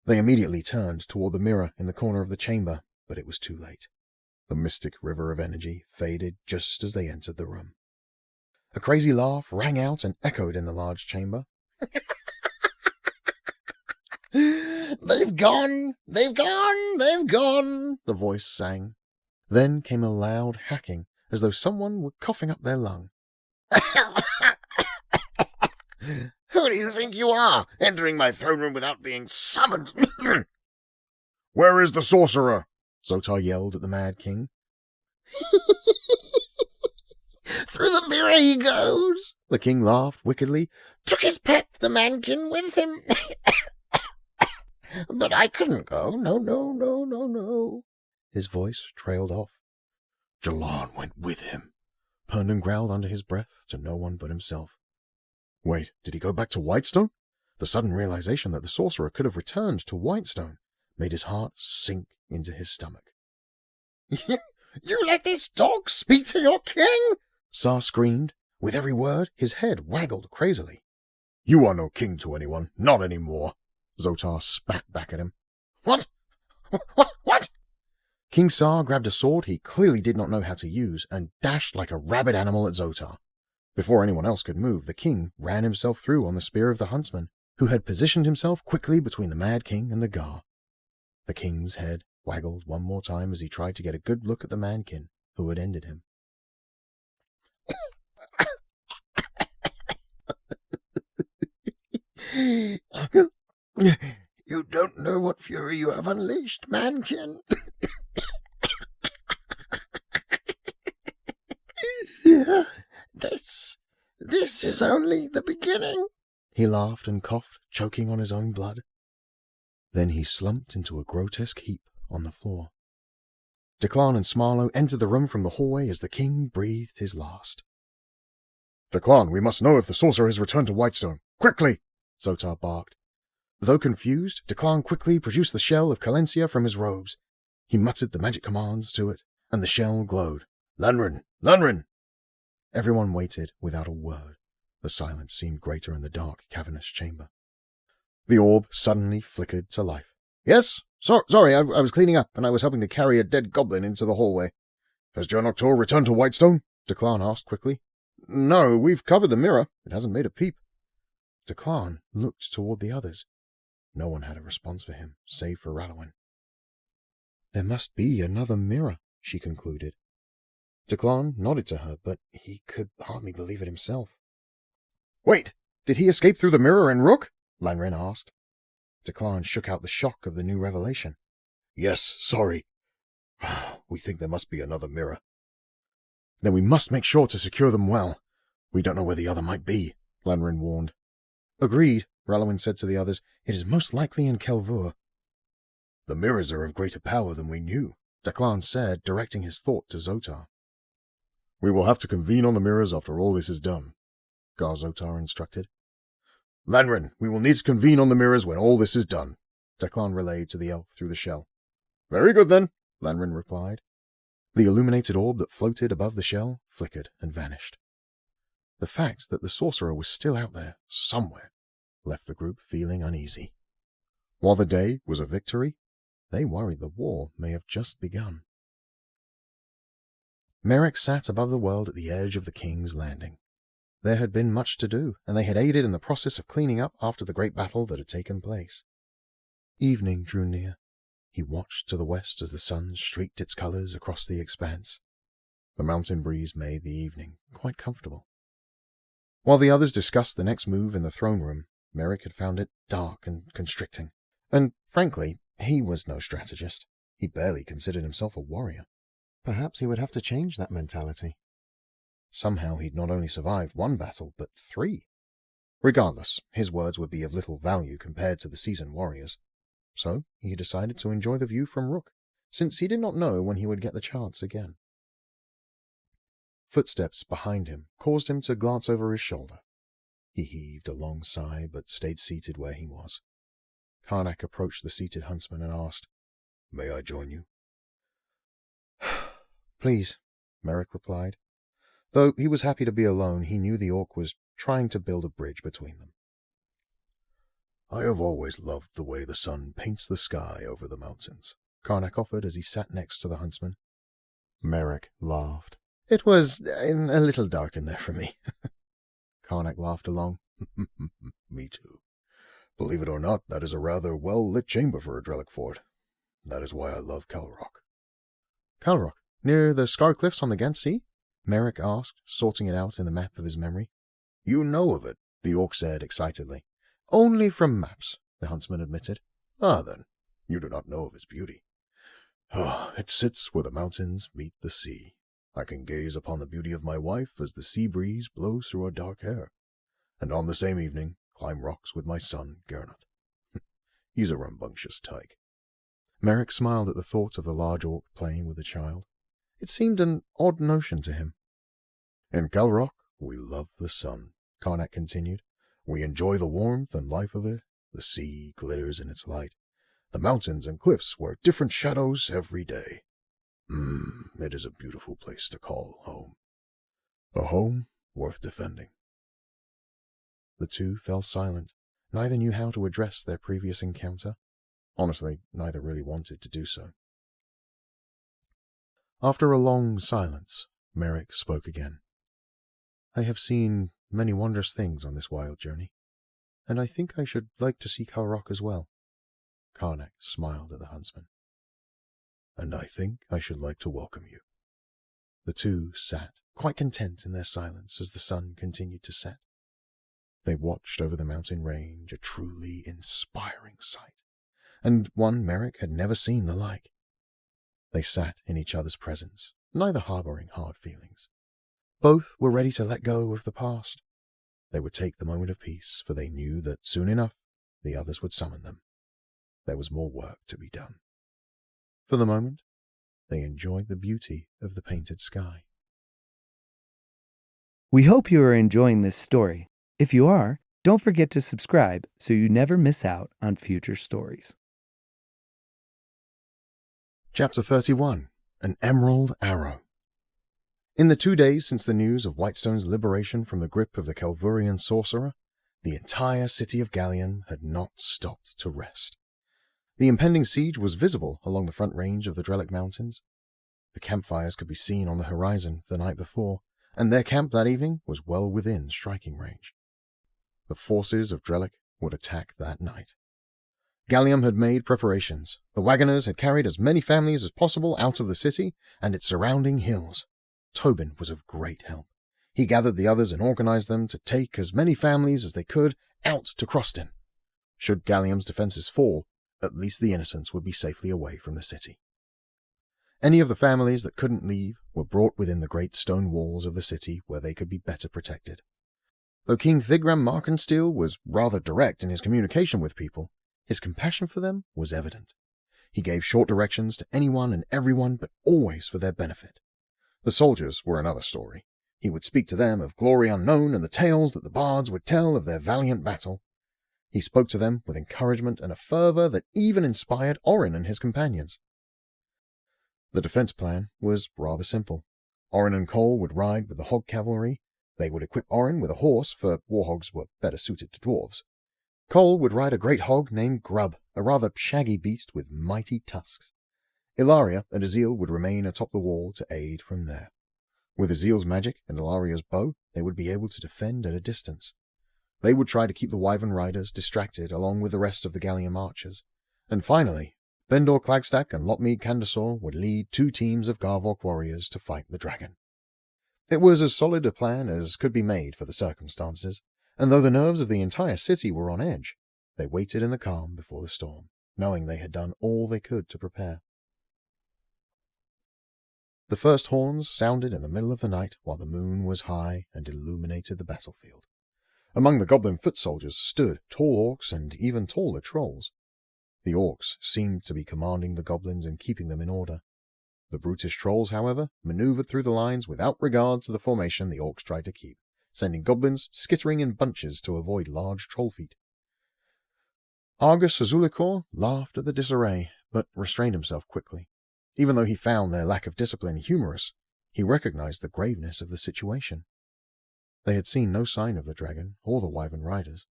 S2: They immediately turned toward the mirror in the corner of the chamber, but it was too late. The mystic river of energy faded just as they entered the room. A crazy laugh rang out and echoed in the large chamber.
S3: They've gone! They've gone! They've gone!
S4: The voice sang. Then came a loud hacking, as though someone were coughing up their lung.
S3: Who do you think you are, entering my throne room without being summoned?
S2: Where is the sorcerer?
S4: Zotar yelled at the Mad King.
S3: Through the mirror he goes!
S4: The king laughed wickedly.
S3: Took his pet, the mankin, with him. But I couldn't go. No.
S4: His voice trailed off. Jalan went with him. Herndon growled under his breath to no one but himself. Wait, did he go back to Whitestone? The sudden realization that the sorcerer could have returned to Whitestone made his heart sink into his stomach.
S3: You let this dog speak to your king?
S4: Sar screamed. With every word, his head waggled crazily.
S2: You are no king to anyone, not anymore.
S4: Zotar spat back at him.
S3: What?
S4: King Sar grabbed a sword he clearly did not know how to use and dashed like a rabid animal at Zotar. Before anyone else could move, the king ran himself through on the spear of the huntsman, who had positioned himself quickly between the Mad King and the Gar. The king's head waggled one more time as he tried to get a good look at the mankin who had ended him.
S3: You don't know what fury you have unleashed, mankin. This is only the beginning.
S4: He laughed and coughed, choking on his own blood.
S2: Then he slumped into a grotesque heap on the floor. Declan and Smarlow entered the room from the hallway as the king breathed his last. "Declan, we must know if the sorcerer has returned to Whitestone. Quickly!" Zotar barked. Though confused, Declan quickly produced the shell of Calencia from his robes. He muttered the magic commands to it, and the shell glowed. "Lanrin! Lanrin!" Everyone waited without a word. The silence seemed greater in the dark, cavernous chamber. The orb suddenly flickered to life. "Yes? Sorry, I was cleaning up, and I was helping to carry a dead goblin into the hallway." "Has Jaernok Tur returned to Whitestone?" Declan asked quickly. "No, we've covered the mirror. It hasn't made a peep." Declan looked toward the others. No one had a response for him, save for Rallowin. "There must be another mirror," she concluded. Declan nodded to her, but he could hardly believe it himself. "Wait, did he escape through the mirror in Rook?" Lanrin asked. Declan shook out the shock of the new revelation. "Yes, sorry. We think there must be another mirror." "Then we must make sure to secure them well. We don't know where the other might be," Lanrin warned. "Agreed," Rallowin said to the others. "It is most likely in Kelvur." "The mirrors are of greater power than we knew," Declan said, directing his thought to Zotar. "We will have to convene on the mirrors after all this is done," Gar Zotar instructed. "Lanrin, we will need to convene on the mirrors when all this is done," Declan relayed to the elf through the shell. "Very good then," Lanrin replied. The illuminated orb that floated above the shell flickered and vanished. The fact that the sorcerer was still out there, somewhere, left the group feeling uneasy. While the day was a victory, they worried the war may have just begun. Merrick sat above the world at the edge of the King's Landing. There had been much to do, and they had aided in the process of cleaning up after the great battle that had taken place. Evening drew near. He watched to the west as the sun streaked its colors across the expanse. The mountain breeze made the evening quite comfortable. While the others discussed the next move in the throne room, Merrick had found it dark and constricting. And, frankly, he was no strategist. He barely considered himself a warrior. Perhaps he would have to change that mentality. Somehow he'd not only survived one battle, but 3. Regardless, his words would be of little value compared to the seasoned warriors. So he decided to enjoy the view from Rook, since he did not know when he would get the chance again. Footsteps behind him caused him to glance over his shoulder. He heaved a long sigh, but stayed seated where he was. Karnak approached the seated huntsman and asked, "May I join you?" "Please," Merrick replied. Though he was happy to be alone, he knew the orc was trying to build a bridge between them. "I have always loved the way the sun paints the sky over the mountains," Karnak offered as he sat next to the huntsman. Merrick laughed. "It was a little dark in there for me." Karnak laughed along.
S3: "Me too. Believe it or not, that is a rather well-lit chamber for a Drellic fort. That is why I love Calrok."
S2: "Calrok, near the Scar Cliffs on the Ghent Sea?" Merrick asked, sorting it out in the map of his memory.
S3: "You know of it,"
S2: the orc said excitedly. "Only from maps," the huntsman admitted.
S3: "Ah, then, you do not know of its beauty. It sits where the mountains meet the sea. I can gaze upon the beauty of my wife as the sea breeze blows through her dark hair, and on the same evening climb rocks with my son, Gernot. He's a rambunctious tyke."
S2: Merrick smiled at the thought of the large orc playing with a child. It seemed an odd notion to him.
S3: "In Calrok, we love the sun," Karnak continued. "We enjoy the warmth and life of it. The sea glitters in its light. The mountains and cliffs wear different shadows every day. It is a beautiful place to call home. A home worth defending."
S2: The two fell silent. Neither knew how to address their previous encounter. Honestly, neither really wanted to do so. After a long silence, Merrick spoke again. "I have seen many wondrous things on this wild journey, and I think I should like to see Calrok as well." Karnak smiled at the huntsman.
S3: "And I think I should like to welcome you."
S2: The two sat, quite content in their silence as the sun continued to set. They watched over the mountain range, a truly inspiring sight, and one Merrick had never seen the like. They sat in each other's presence, neither harboring hard feelings. Both were ready to let go of the past. They would take the moment of peace, for they knew that soon enough the others would summon them. there was more work to be done. For the moment, they enjoyed the beauty of the painted sky.
S1: We hope you are enjoying this story. If you are, don't forget to subscribe so you never miss out on future stories.
S2: Chapter 31. An Emerald Arrow. In the 2 days since the news of Whitestone's liberation from the grip of the Calvurian sorcerer, the entire city of Gallium had not stopped to rest. The impending siege was visible along the front range of the Drellic Mountains. The campfires could be seen on the horizon the night before, and their camp that evening was well within striking range. The forces of Drellic would attack that night. Gallium had made preparations. The Wagoners had carried as many families as possible out of the city and its surrounding hills. Tobin was of great help. He gathered the others and organized them to take as many families as they could out to Croston. Should Gallium's defenses fall, at least the innocents would be safely away from the city. Any of the families that couldn't leave were brought within the great stone walls of the city where they could be better protected. Though King Thigram Markensteel was rather direct in his communication with people, his compassion for them was evident. He gave short directions to anyone and everyone, but always for their benefit. The soldiers were another story. He would speak to them of glory unknown and the tales that the bards would tell of their valiant battle. He spoke to them with encouragement and a fervor that even inspired Orin and his companions. The defense plan was rather simple. Orin and Cole would ride with the hog cavalry. They would equip Orin with a horse, for warhogs were better suited to dwarves. Cole would ride a great hog named Grub, a rather shaggy beast with mighty tusks. Ilaria and Azil would remain atop the wall to aid from there. With Azil's magic and Ilaria's bow, they would be able to defend at a distance. They would try to keep the wyvern riders distracted along with the rest of the Gallium archers. And finally, Bendor Clagstack and Lotmead Candasaur would lead 2 teams of Garvawk warriors to fight the dragon. It was as solid a plan as could be made for the circumstances, and though the nerves of the entire city were on edge, they waited in the calm before the storm, knowing they had done all they could to prepare. The first horns sounded in the middle of the night while the moon was high and illuminated the battlefield. Among the goblin foot soldiers stood tall orcs and even taller trolls. The orcs seemed to be commanding the goblins and keeping them in order. The brutish trolls, however, maneuvered through the lines without regard to the formation the orcs tried to keep, sending goblins skittering in bunches to avoid large troll feet. Argus Azulicor laughed at the disarray, but restrained himself quickly. Even though he found their lack of discipline humorous, he recognized the graveness of the situation. They had seen no sign of the dragon or the wyvern riders,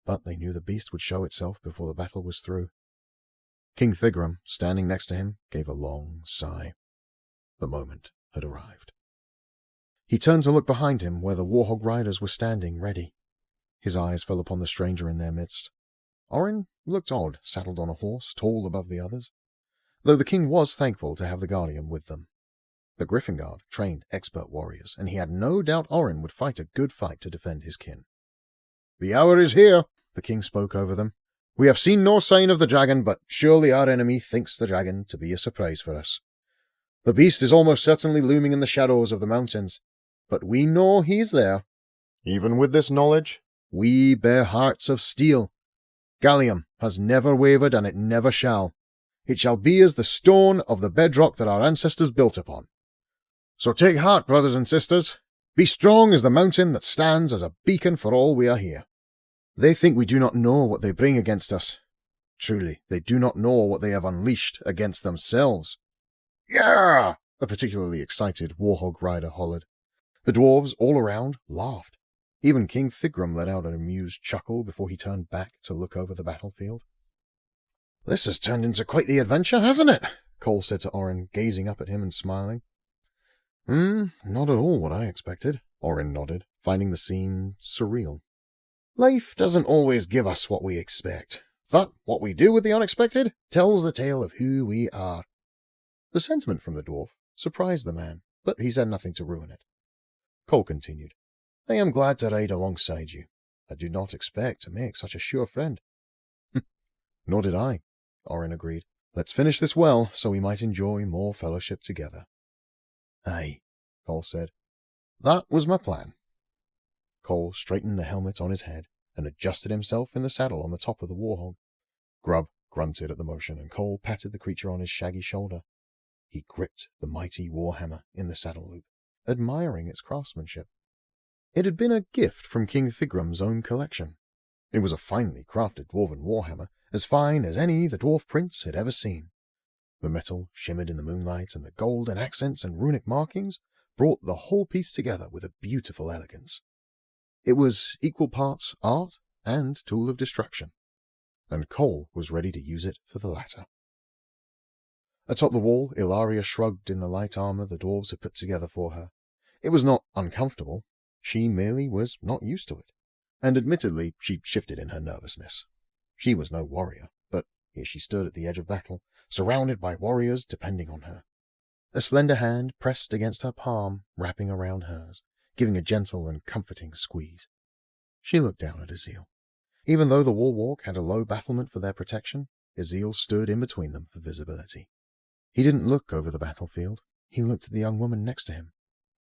S2: but they knew the beast would show itself before the battle was through. King Thigram, standing next to him, gave a long sigh. The moment had arrived. He turned to look behind him where the warhog riders were standing ready. His eyes fell upon the stranger in their midst. Orin looked odd, saddled on a horse, tall above the others, though the king was thankful to have the Guardian with them. The Griffin Guard trained expert warriors, and he had no doubt Orin would fight a good fight to defend his kin. "The hour is here," the king spoke over them. "We have seen no sign of the dragon, but surely our enemy thinks the dragon to be a surprise for us. The beast is almost certainly looming in the shadows of the mountains, but we know he's there. Even with this knowledge, we bear hearts of steel. Gallium has never wavered, and it never shall. It shall be as the stone of the bedrock that our ancestors built upon. So take heart, brothers and sisters. Be strong as the mountain that stands as a beacon for all we are here. They think we do not know what they bring against us. Truly, they do not know what they have unleashed against themselves." "Yeah!" a particularly excited warhog rider hollered. The dwarves all around laughed. Even King Thigram let out an amused chuckle before he turned back to look over the battlefield. "This has turned into quite the adventure, hasn't it?" Cole said to Orin, gazing up at him and smiling. Not at all what I expected," Orin nodded, finding the scene surreal. "Life doesn't always give us what we expect, but what we do with the unexpected tells the tale of who we are." The sentiment from the dwarf surprised the man, but he said nothing to ruin it. Cole continued, "I am glad to ride alongside you. I did not expect to make such a sure friend." "Nor did I," Orin agreed. "Let's finish this well, so we might enjoy more fellowship together." "Aye," Cole said. "That was my plan." Cole straightened the helmet on his head and adjusted himself in the saddle on the top of the warhog. Grub grunted at the motion, and Cole patted the creature on his shaggy shoulder. He gripped the mighty warhammer in the saddle loop, admiring its craftsmanship. It had been a gift from King Thigram's own collection. It was a finely crafted dwarven warhammer, as fine as any the dwarf prince had ever seen. The metal shimmered in the moonlight, and the golden accents and runic markings brought the whole piece together with a beautiful elegance. It was equal parts art and tool of destruction, and Cole was ready to use it for the latter. Atop the wall, Ilaria shrugged in the light armor the dwarves had put together for her. It was not uncomfortable. She merely was not used to it, and admittedly she shifted in her nervousness. She was no warrior, but here she stood at the edge of battle, surrounded by warriors depending on her. A slender hand pressed against her palm, wrapping around hers, giving a gentle and comforting squeeze. She looked down at Azil. Even though the wall walk had a low battlement for their protection, Azil stood in between them for visibility. He didn't look over the battlefield. He looked at the young woman next to him.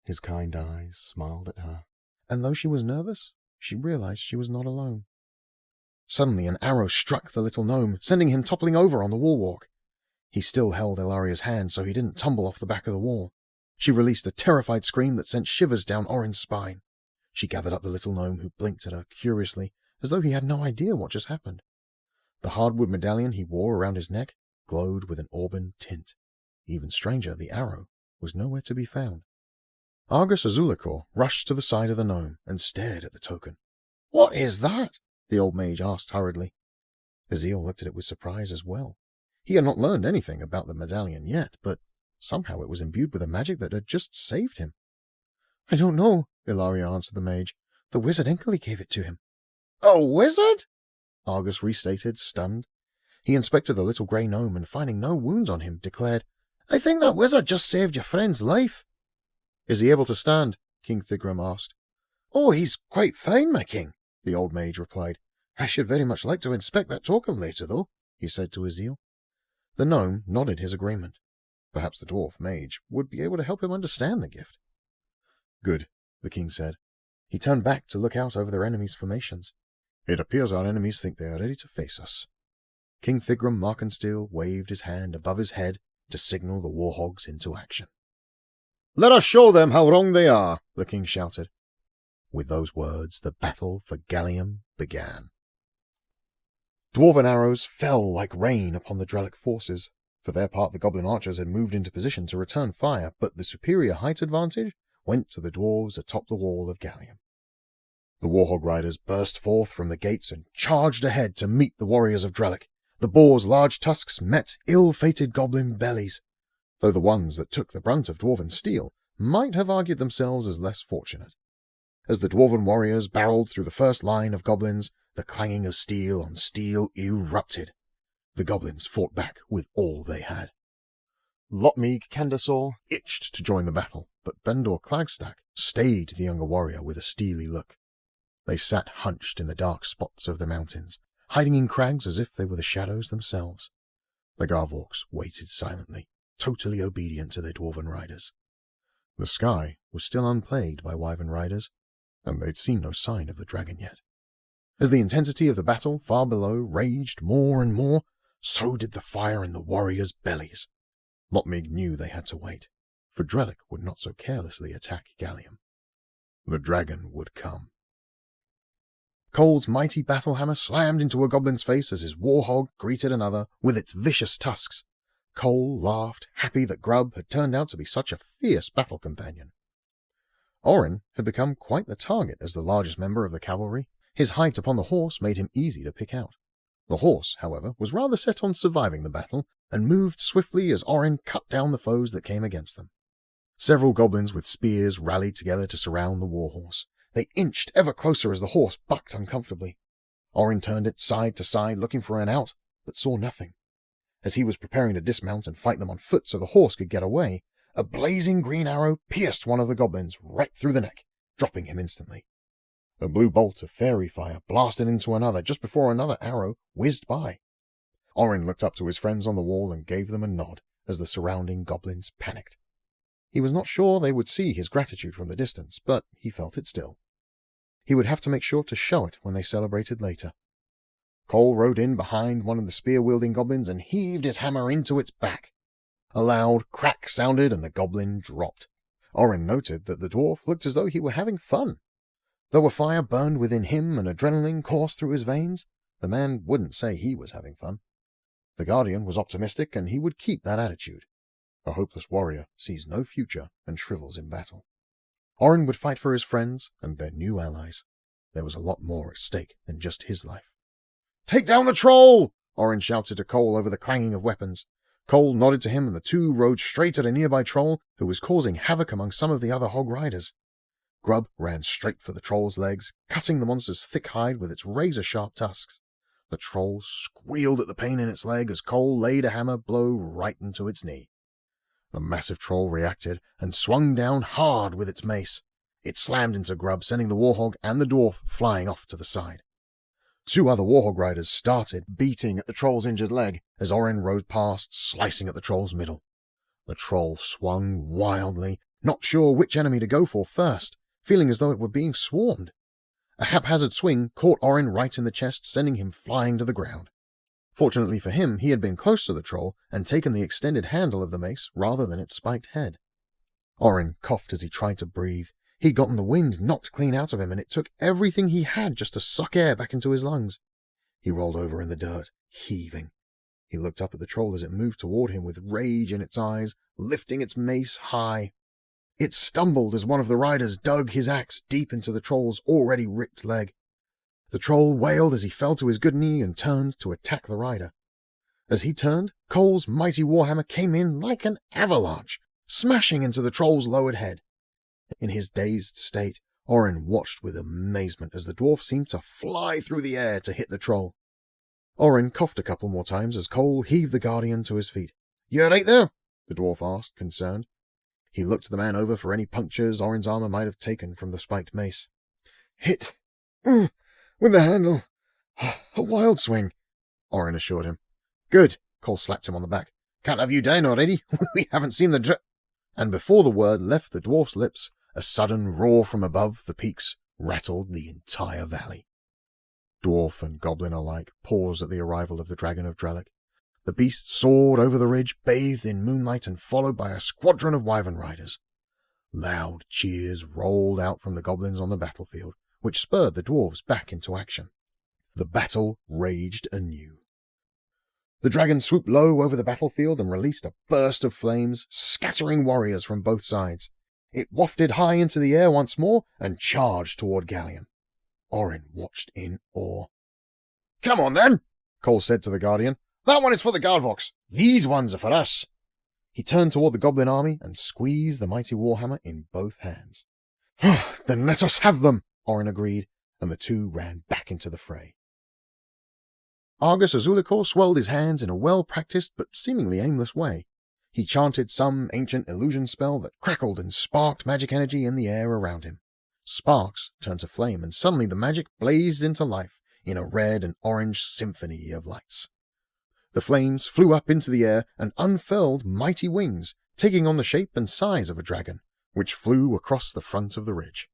S2: His kind eyes smiled at her, and though she was nervous, she realized she was not alone. Suddenly an arrow struck the little gnome, sending him toppling over on the wall walk. He still held Ilaria's hand so he didn't tumble off the back of the wall. She released a terrified scream that sent shivers down Orin's spine. She gathered up the little gnome, who blinked at her curiously, as though he had no idea what just happened. The hardwood medallion he wore around his neck glowed with an auburn tint. Even stranger, the arrow was nowhere to be found. Argus Azulacor rushed to the side of the gnome and stared at the token. "What is that?" the old mage asked hurriedly. Azil looked at it with surprise as well. He had not learned anything about the medallion yet, but somehow it was imbued with a magic that had just saved him. "I don't know," Ilaria answered the mage. "The wizard Enkelly gave it to him." "A wizard?" Argus restated, stunned. He inspected the little grey gnome and, finding no wounds on him, declared, "I think that wizard just saved your friend's life." "Is he able to stand?" King Thigram asked. "Oh, he's quite fine, my king," the old mage replied. "I should very much like to inspect that token later, though," he said to Azil. The gnome nodded his agreement. Perhaps the dwarf mage would be able to help him understand the gift. "Good," the king said. He turned back to look out over their enemies' formations. "It appears our enemies think they are ready to face us." King Thigram Markensteel waved his hand above his head to signal the warhogs into action. "Let us show them how wrong they are," the king shouted. With those words, the battle for Gallium began. Dwarven arrows fell like rain upon the Drellic forces. For their part, the goblin archers had moved into position to return fire, but the superior height advantage went to the dwarves atop the wall of Gallium. The warhog riders burst forth from the gates and charged ahead to meet the warriors of Drellic. The boar's large tusks met ill-fated goblin bellies, though the ones that took the brunt of dwarven steel might have argued themselves as less fortunate. As the dwarven warriors barreled through the first line of goblins, the clanging of steel on steel erupted. The goblins fought back with all they had. Lotmeeg Candasaur itched to join the battle, but Bendor Clagstack stayed the younger warrior with a steely look. They sat hunched in the dark spots of the mountains, hiding in crags as if they were the shadows themselves. The Garvawks waited silently, totally obedient to their dwarven riders. The sky was still unplagued by wyvern riders, and they'd seen no sign of the dragon yet. As the intensity of the battle far below raged more and more, so did the fire in the warriors' bellies. Lotmeeg knew they had to wait, for Drellic would not so carelessly attack Gallium. The dragon would come. Cole's mighty battle hammer slammed into a goblin's face as his warhog greeted another with its vicious tusks. Cole laughed, happy that Grub had turned out to be such a fierce battle companion. Orin had become quite the target as the largest member of the cavalry. His height upon the horse made him easy to pick out. The horse, however, was rather set on surviving the battle, and moved swiftly as Orin cut down the foes that came against them. Several goblins with spears rallied together to surround the warhorse. They inched ever closer as the horse bucked uncomfortably. Orin turned it side to side, looking for an out, but saw nothing. As he was preparing to dismount and fight them on foot so the horse could get away, a blazing green arrow pierced one of the goblins right through the neck, dropping him instantly. A blue bolt of fairy fire blasted into another just before another arrow whizzed by. Orin looked up to his friends on the wall and gave them a nod as the surrounding goblins panicked. He was not sure they would see his gratitude from the distance, but he felt it still. He would have to make sure to show it when they celebrated later. Cole rode in behind one of the spear-wielding goblins and heaved his hammer into its back. A loud crack sounded and the goblin dropped. Orin noted that the dwarf looked as though he were having fun. Though a fire burned within him and adrenaline coursed through his veins, the man wouldn't say he was having fun. The Guardian was optimistic, and he would keep that attitude. A hopeless warrior sees no future and shrivels in battle. Orin would fight for his friends and their new allies. There was a lot more at stake than just his life. "Take down the troll!" Orin shouted to Cole over the clanging of weapons. Cole nodded to him, and the two rode straight at a nearby troll who was causing havoc among some of the other hog riders. Grub ran straight for the troll's legs, cutting the monster's thick hide with its razor-sharp tusks. The troll squealed at the pain in its leg as Cole laid a hammer blow right into its knee. The massive troll reacted and swung down hard with its mace. It slammed into Grub, sending the warhog and the dwarf flying off to the side. Two other warhog riders started beating at the troll's injured leg as Orin rode past, slicing at the troll's middle. The troll swung wildly, not sure which enemy to go for first, feeling as though it were being swarmed. A haphazard swing caught Orin right in the chest, sending him flying to the ground. Fortunately for him, he had been close to the troll and taken the extended handle of the mace rather than its spiked head. Orin coughed as he tried to breathe. He'd gotten the wind knocked clean out of him, and it took everything he had just to suck air back into his lungs. He rolled over in the dirt, heaving. He looked up at the troll as it moved toward him with rage in its eyes, lifting its mace high. It stumbled as one of the riders dug his axe deep into the troll's already ripped leg. The troll wailed as he fell to his good knee and turned to attack the rider. As he turned, Cole's mighty warhammer came in like an avalanche, smashing into the troll's lowered head. In his dazed state, Orin watched with amazement as the dwarf seemed to fly through the air to hit the troll. Orin coughed a couple more times as Cole heaved the Guardian to his feet. "You right there?" the dwarf asked, concerned. He looked the man over for any punctures Orin's armor might have taken from the spiked mace. "Hit with the handle. A wild swing," Orin assured him. "Good," Cole slapped him on the back. "Can't have you down already. We haven't seen the And before the word left the dwarf's lips, a sudden roar from above the peaks rattled the entire valley. Dwarf and goblin alike paused at the arrival of the Dragon of Drellic. The beast soared over the ridge, bathed in moonlight and followed by a squadron of wyvern riders. Loud cheers rolled out from the goblins on the battlefield, which spurred the dwarves back into action. The battle raged anew. The dragon swooped low over the battlefield and released a burst of flames, scattering warriors from both sides. It wafted high into the air once more and charged toward Galleon. Orin watched in awe. "Come on, then," Cole said to the Guardian. "That one is for the Garvawks. These ones are for us." He turned toward the goblin army and squeezed the mighty warhammer in both hands. "Then let us have them," Orin agreed, and the two ran back into the fray. Argus Azulikor swelled his hands in a well-practiced but seemingly aimless way. He chanted some ancient illusion spell that crackled and sparked magic energy in the air around him. Sparks turned to flame, and suddenly the magic blazed into life in a red and orange symphony of lights. The flames flew up into the air and unfurled mighty wings, taking on the shape and size of a dragon, which flew across the front of the ridge.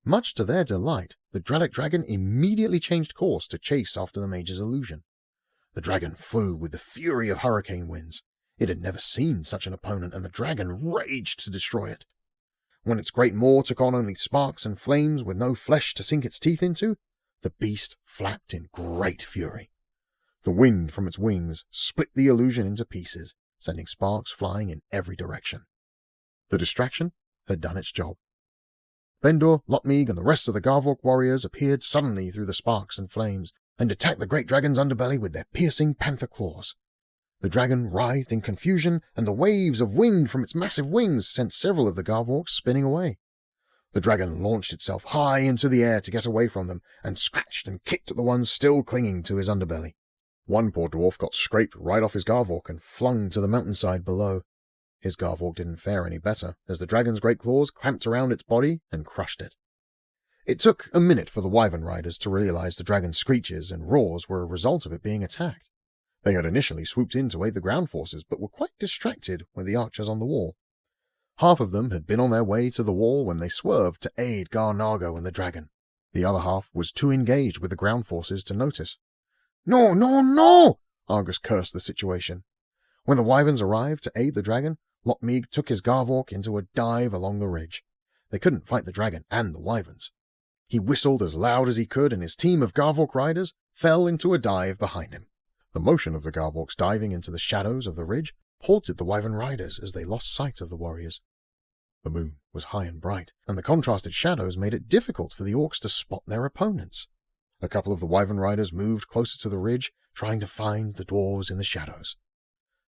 S2: Much to their delight, the Drellic dragon immediately changed course to chase after the mage's illusion. The dragon flew with the fury of hurricane winds. It had never seen such an opponent, and the dragon raged to destroy it. When its great maw took on only sparks and flames with no flesh to sink its teeth into, the beast flapped in great fury. The wind from its wings split the illusion into pieces, sending sparks flying in every direction. The distraction had done its job. Bendor, Lotmeeg, and the rest of the Garvawk warriors appeared suddenly through the sparks and flames, and attacked the great dragon's underbelly with their piercing panther claws. The dragon writhed in confusion, and the waves of wind from its massive wings sent several of the Garvawks spinning away. The dragon launched itself high into the air to get away from them, and scratched and kicked at the ones still clinging to his underbelly. One poor dwarf got scraped right off his Garvawk and flung to the mountainside below. His Garvawk didn't fare any better, as the dragon's great claws clamped around its body and crushed it. It took a minute for the wyvern riders to realize the dragon's screeches and roars were a result of it being attacked. They had initially swooped in to aid the ground forces, but were quite distracted with the archers on the wall. Half of them had been on their way to the wall when they swerved to aid Garnago and the dragon. The other half was too engaged with the ground forces to notice. No, no, no! Argus cursed the situation. When the wyverns arrived to aid the dragon, Lockmeeg took his Garvawk into a dive along the ridge. They couldn't fight the dragon and the wyverns. He whistled as loud as he could, and his team of Garvawk riders fell into a dive behind him. The motion of the Garvawks diving into the shadows of the ridge halted the wyvern riders as they lost sight of the warriors. The moon was high and bright, and the contrasted shadows made it difficult for the orcs to spot their opponents. A couple of the wyvern riders moved closer to the ridge, trying to find the dwarves in the shadows.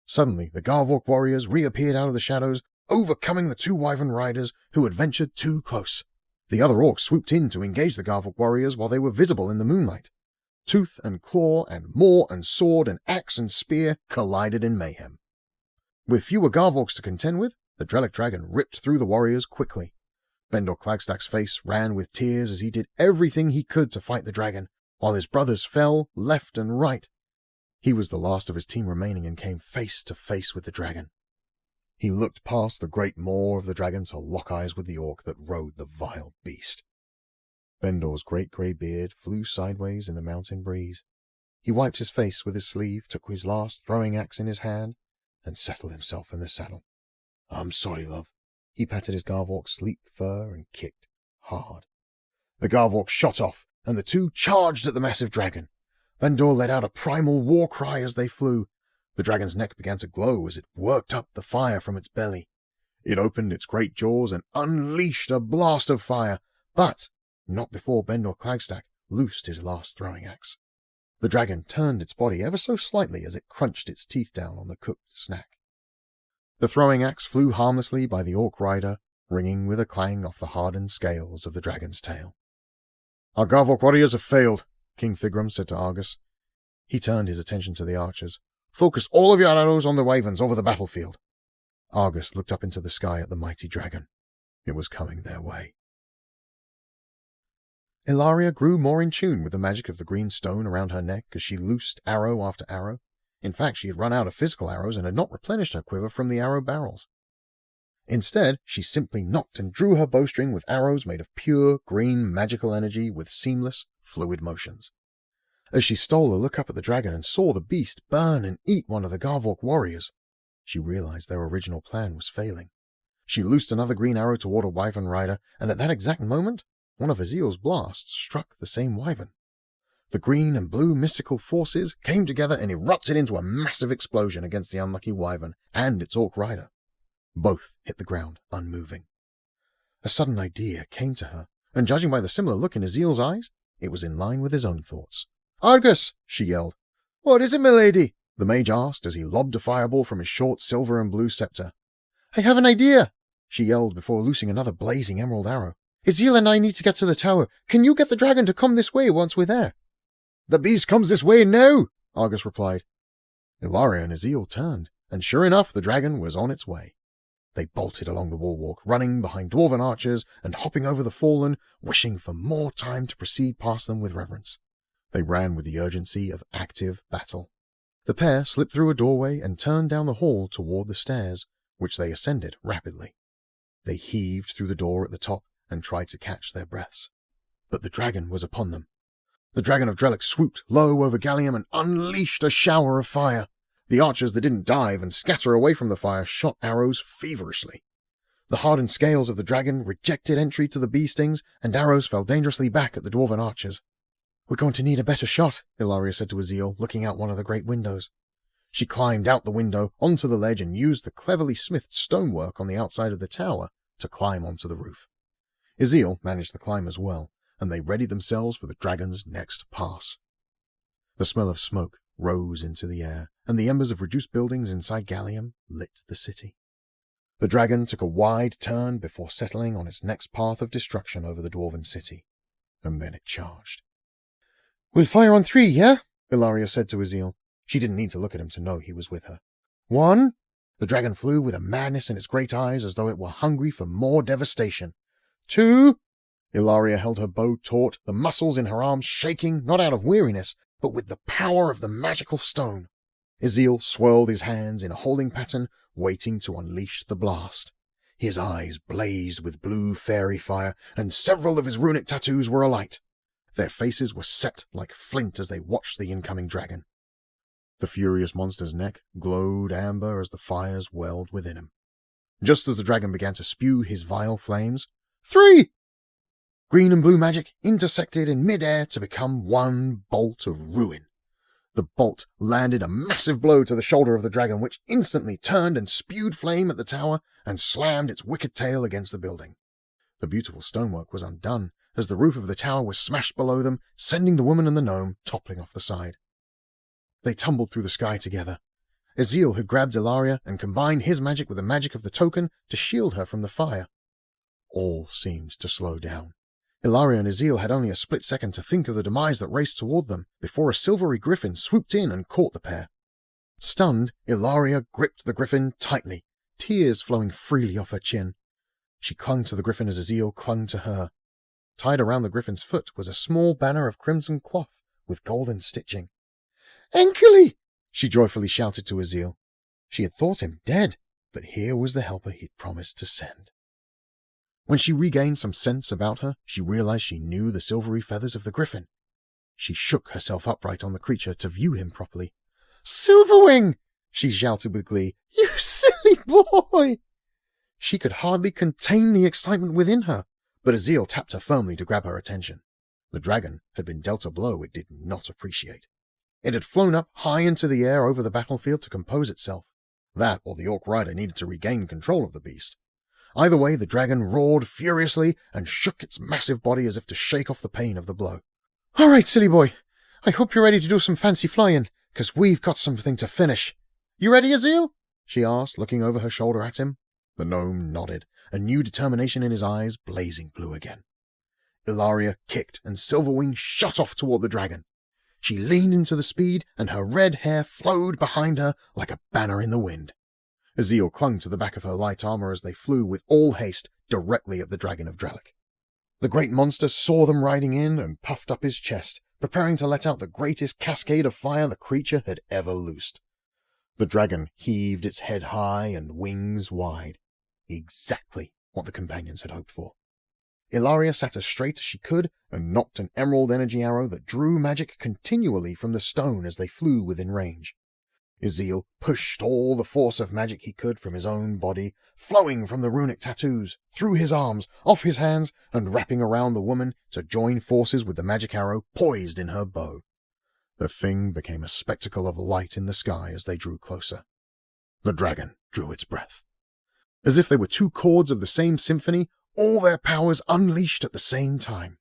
S2: Suddenly, the Garvawk warriors reappeared out of the shadows, overcoming the two wyvern riders who had ventured too close. The other orcs swooped in to engage the Garvawk warriors while they were visible in the moonlight. Tooth and claw and maw and sword and axe and spear collided in mayhem. With fewer Garvawks to contend with, the Drellic dragon ripped through the warriors quickly. Bendor Klagstack's face ran with tears as he did everything he could to fight the dragon, while his brothers fell left and right. He was the last of his team remaining and came face to face with the dragon. He looked past the great maw of the dragon to lock eyes with the orc that rode the vile beast. Bendor's great grey beard flew sideways in the mountain breeze. He wiped his face with his sleeve, took his last throwing axe in his hand, and settled himself in the saddle. "I'm sorry, love." He patted his Garvawk's sleek fur and kicked hard. The Garvawk shot off, and the two charged at the massive dragon. Bendor let out a primal war cry as they flew. The dragon's neck began to glow as it worked up the fire from its belly. It opened its great jaws and unleashed a blast of fire, but not before Bendor Klagstack loosed his last throwing axe. The dragon turned its body ever so slightly as it crunched its teeth down on the cooked snack. The throwing axe flew harmlessly by the orc rider, ringing with a clang off the hardened scales of the dragon's tail. "Our Garvawk warriors have failed," King Thigrum said to Argus. He turned his attention to the archers. "Focus all of your arrows on the wyverns over the battlefield." Argus looked up into the sky at the mighty dragon. It was coming their way. Ilaria grew more in tune with the magic of the green stone around her neck as she loosed arrow after arrow. In fact, she had run out of physical arrows and had not replenished her quiver from the arrow barrels. Instead, she simply knocked and drew her bowstring with arrows made of pure, green, magical energy with seamless, fluid motions. As she stole a look up at the dragon and saw the beast burn and eat one of the Garvawk warriors, she realized their original plan was failing. She loosed another green arrow toward a wyvern rider, and at that exact moment, one of Azil's blasts struck the same wyvern. The green and blue mystical forces came together and erupted into a massive explosion against the unlucky wyvern and its orc rider. Both hit the ground, unmoving. A sudden idea came to her, and judging by the similar look in Azil's eyes, it was in line with his own thoughts. "Argus!" she yelled. "What is it, milady?" the mage asked as he lobbed a fireball from his short silver and blue scepter. "I have an idea!" she yelled before loosing another blazing emerald arrow. "Azil and I need to get to the tower. Can you get the dragon to come this way once we're there?" "The beast comes this way now," Argus replied. Ilaria and Azil turned, and sure enough, the dragon was on its way. They bolted along the wallwalk, running behind dwarven archers and hopping over the fallen, wishing for more time to proceed past them with reverence. They ran with the urgency of active battle. The pair slipped through a doorway and turned down the hall toward the stairs, which they ascended rapidly. They heaved through the door at the top and tried to catch their breaths. But the dragon was upon them. The dragon of Drellic swooped low over Gallium and unleashed a shower of fire. The archers that didn't dive and scatter away from the fire shot arrows feverishly. The hardened scales of the dragon rejected entry to the bee stings, and arrows fell dangerously back at the dwarven archers. "We're going to need a better shot," Ilaria said to Azil, looking out one of the great windows. She climbed out the window onto the ledge and used the cleverly smithed stonework on the outside of the tower to climb onto the roof. Azil managed the climb as well, and they readied themselves for the dragon's next pass. The smell of smoke rose into the air, and the embers of reduced buildings inside Gallium lit the city. The dragon took a wide turn before settling on its next path of destruction over the dwarven city, and then it charged. "We'll fire on 3, yeah?" Ilaria said to Azil. She didn't need to look at him to know he was with her. 1. The dragon flew with a madness in its great eyes as though it were hungry for more devastation. 2. Ilaria held her bow taut, the muscles in her arms shaking, not out of weariness, but with the power of the magical stone. Azil swirled his hands in a holding pattern, waiting to unleash the blast. His eyes blazed with blue fairy fire, and several of his runic tattoos were alight. Their faces were set like flint as they watched the incoming dragon. The furious monster's neck glowed amber as the fires welled within him. Just as the dragon began to spew his vile flames, 3! Green and blue magic intersected in mid-air to become one bolt of ruin. The bolt landed a massive blow to the shoulder of the dragon, which instantly turned and spewed flame at the tower and slammed its wicked tail against the building. The beautiful stonework was undone as the roof of the tower was smashed below them, sending the woman and the gnome toppling off the side. They tumbled through the sky together. Ezeel had grabbed Ilaria and combined his magic with the magic of the token to shield her from the fire. All seemed to slow down. Ilaria and Ezeel had only a split second to think of the demise that raced toward them before a silvery griffin swooped in and caught the pair. Stunned, Ilaria gripped the griffin tightly, tears flowing freely off her chin. She clung to the griffin as Ezeel clung to her. Tied around the griffin's foot was a small banner of crimson cloth with golden stitching. "Enkeli!" she joyfully shouted to Ezeel. She had thought him dead, but here was the helper he'd promised to send. When she regained some sense about her, she realized she knew the silvery feathers of the griffin. She shook herself upright on the creature to view him properly. "Silverwing!" she shouted with glee. "You silly boy!" She could hardly contain the excitement within her, but Ezeel tapped her firmly to grab her attention. The dragon had been dealt a blow it did not appreciate. It had flown up high into the air over the battlefield to compose itself. That or the orc rider needed to regain control of the beast. Either way, the dragon roared furiously and shook its massive body as if to shake off the pain of the blow. "All right, silly boy. I hope you're ready to do some fancy flying, 'cause we've got something to finish. You ready, Ezeel?" she asked, looking over her shoulder at him. The gnome nodded, a new determination in his eyes blazing blue again. Ilaria kicked, and Silverwing shot off toward the dragon. She leaned into the speed, and her red hair flowed behind her like a banner in the wind. Ezeel clung to the back of her light armor as they flew with all haste directly at the dragon of Drellic. The great monster saw them riding in and puffed up his chest, preparing to let out the greatest cascade of fire the creature had ever loosed. The dragon heaved its head high and wings wide. Exactly what the companions had hoped for. Ilaria sat as straight as she could and nocked an emerald energy arrow that drew magic continually from the stone as they flew within range. Ezeel pushed all the force of magic he could from his own body, flowing from the runic tattoos, through his arms, off his hands, and wrapping around the woman to join forces with the magic arrow poised in her bow. The thing became a spectacle of light in the sky as they drew closer. The dragon drew its breath. As if they were two chords of the same symphony, all their powers unleashed at the same time.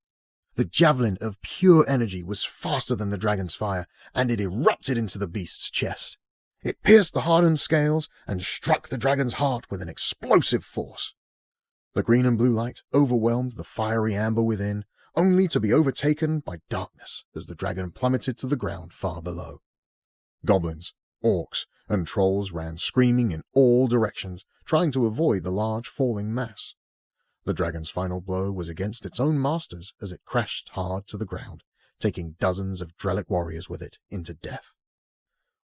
S2: The javelin of pure energy was faster than the dragon's fire, and it erupted into the beast's chest. It pierced the hardened scales and struck the dragon's heart with an explosive force. The green and blue light overwhelmed the fiery amber within, only to be overtaken by darkness as the dragon plummeted to the ground far below. Goblins, orcs, and trolls ran screaming in all directions, trying to avoid the large falling mass. The dragon's final blow was against its own masters as it crashed hard to the ground, taking dozens of Drellic warriors with it into death.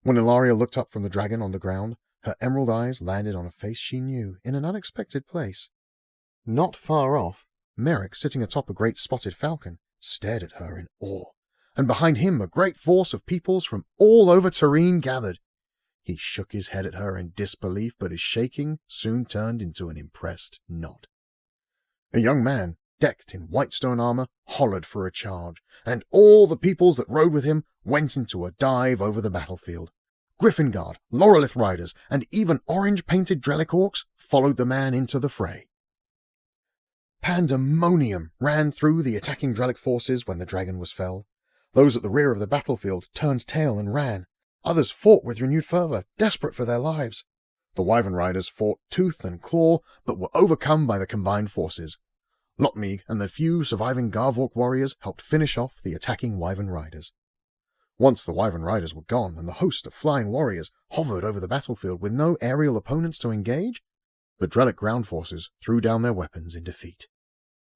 S2: When Ilaria looked up from the dragon on the ground, her emerald eyes landed on a face she knew in an unexpected place. Not far off, Merrick, sitting atop a great spotted falcon, stared at her in awe, and behind him a great force of peoples from all over Tareen gathered. He shook his head at her in disbelief, but his shaking soon turned into an impressed nod. A young man, decked in white stone armor, hollered for a charge, and all the peoples that rode with him went into a dive over the battlefield. Griffin Guard, Laurelith riders, and even orange-painted Drellic orcs followed the man into the fray. Pandemonium ran through the attacking Drellic forces when the dragon was felled. Those at the rear of the battlefield turned tail and ran. Others fought with renewed fervor, desperate for their lives. The wyvern riders fought tooth and claw, but were overcome by the combined forces. Lotmeeg and the few surviving Garvawk warriors helped finish off the attacking wyvern riders. Once the wyvern riders were gone and the host of flying warriors hovered over the battlefield with no aerial opponents to engage, the Drellic ground forces threw down their weapons in defeat.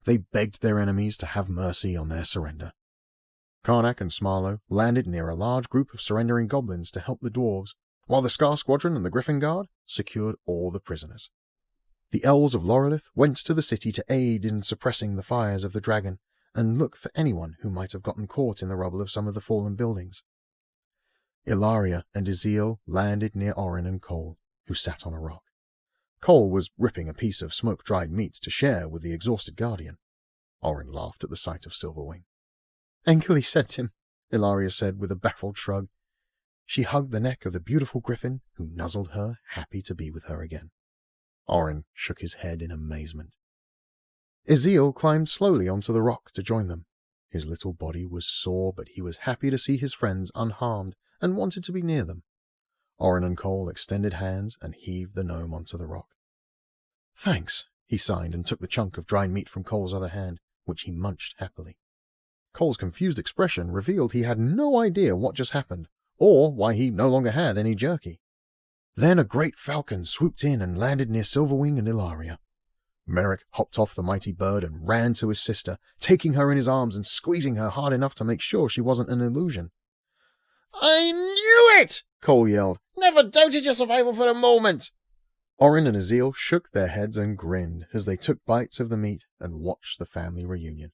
S2: They begged their enemies to have mercy on their surrender. Karnak and Smarlow landed near a large group of surrendering goblins to help the dwarves, while the Scar Squadron and the Griffin Guard secured all the prisoners. The Elves of Laurelith went to the city to aid in suppressing the fires of the dragon,
S4: and look for anyone who might have gotten caught in the rubble of some of the fallen buildings. Ilaria and Ezeal landed near Orin and Cole, who sat on a rock. Cole was ripping a piece of smoke-dried meat to share with the exhausted guardian. Orin laughed at the sight of Silverwing. "Enkeli sent him," Ilaria said with a baffled shrug. She hugged the neck of the beautiful griffin, who nuzzled her, happy to be with her again. Orin shook his head in amazement. Ezeal climbed slowly onto the rock to join them. His little body was sore, but he was happy to see his friends unharmed and wanted to be near them. Orin and Cole extended hands and heaved the gnome onto the rock. "Thanks," he signed and took the chunk of dried meat from Cole's other hand, which he munched happily. Cole's confused expression revealed he had no idea what just happened, or why he no longer had any jerky. Then a great falcon swooped in and landed near Silverwing and Ilaria. Merrick hopped off the mighty bird and ran to his sister, taking her in his arms and squeezing her hard enough to make sure she wasn't an illusion.
S5: "I knew it!" Cole yelled. "Never doubted your survival for a moment!"
S4: Orin and Ezeal shook their heads and grinned as they took bites of the meat and watched the family reunion.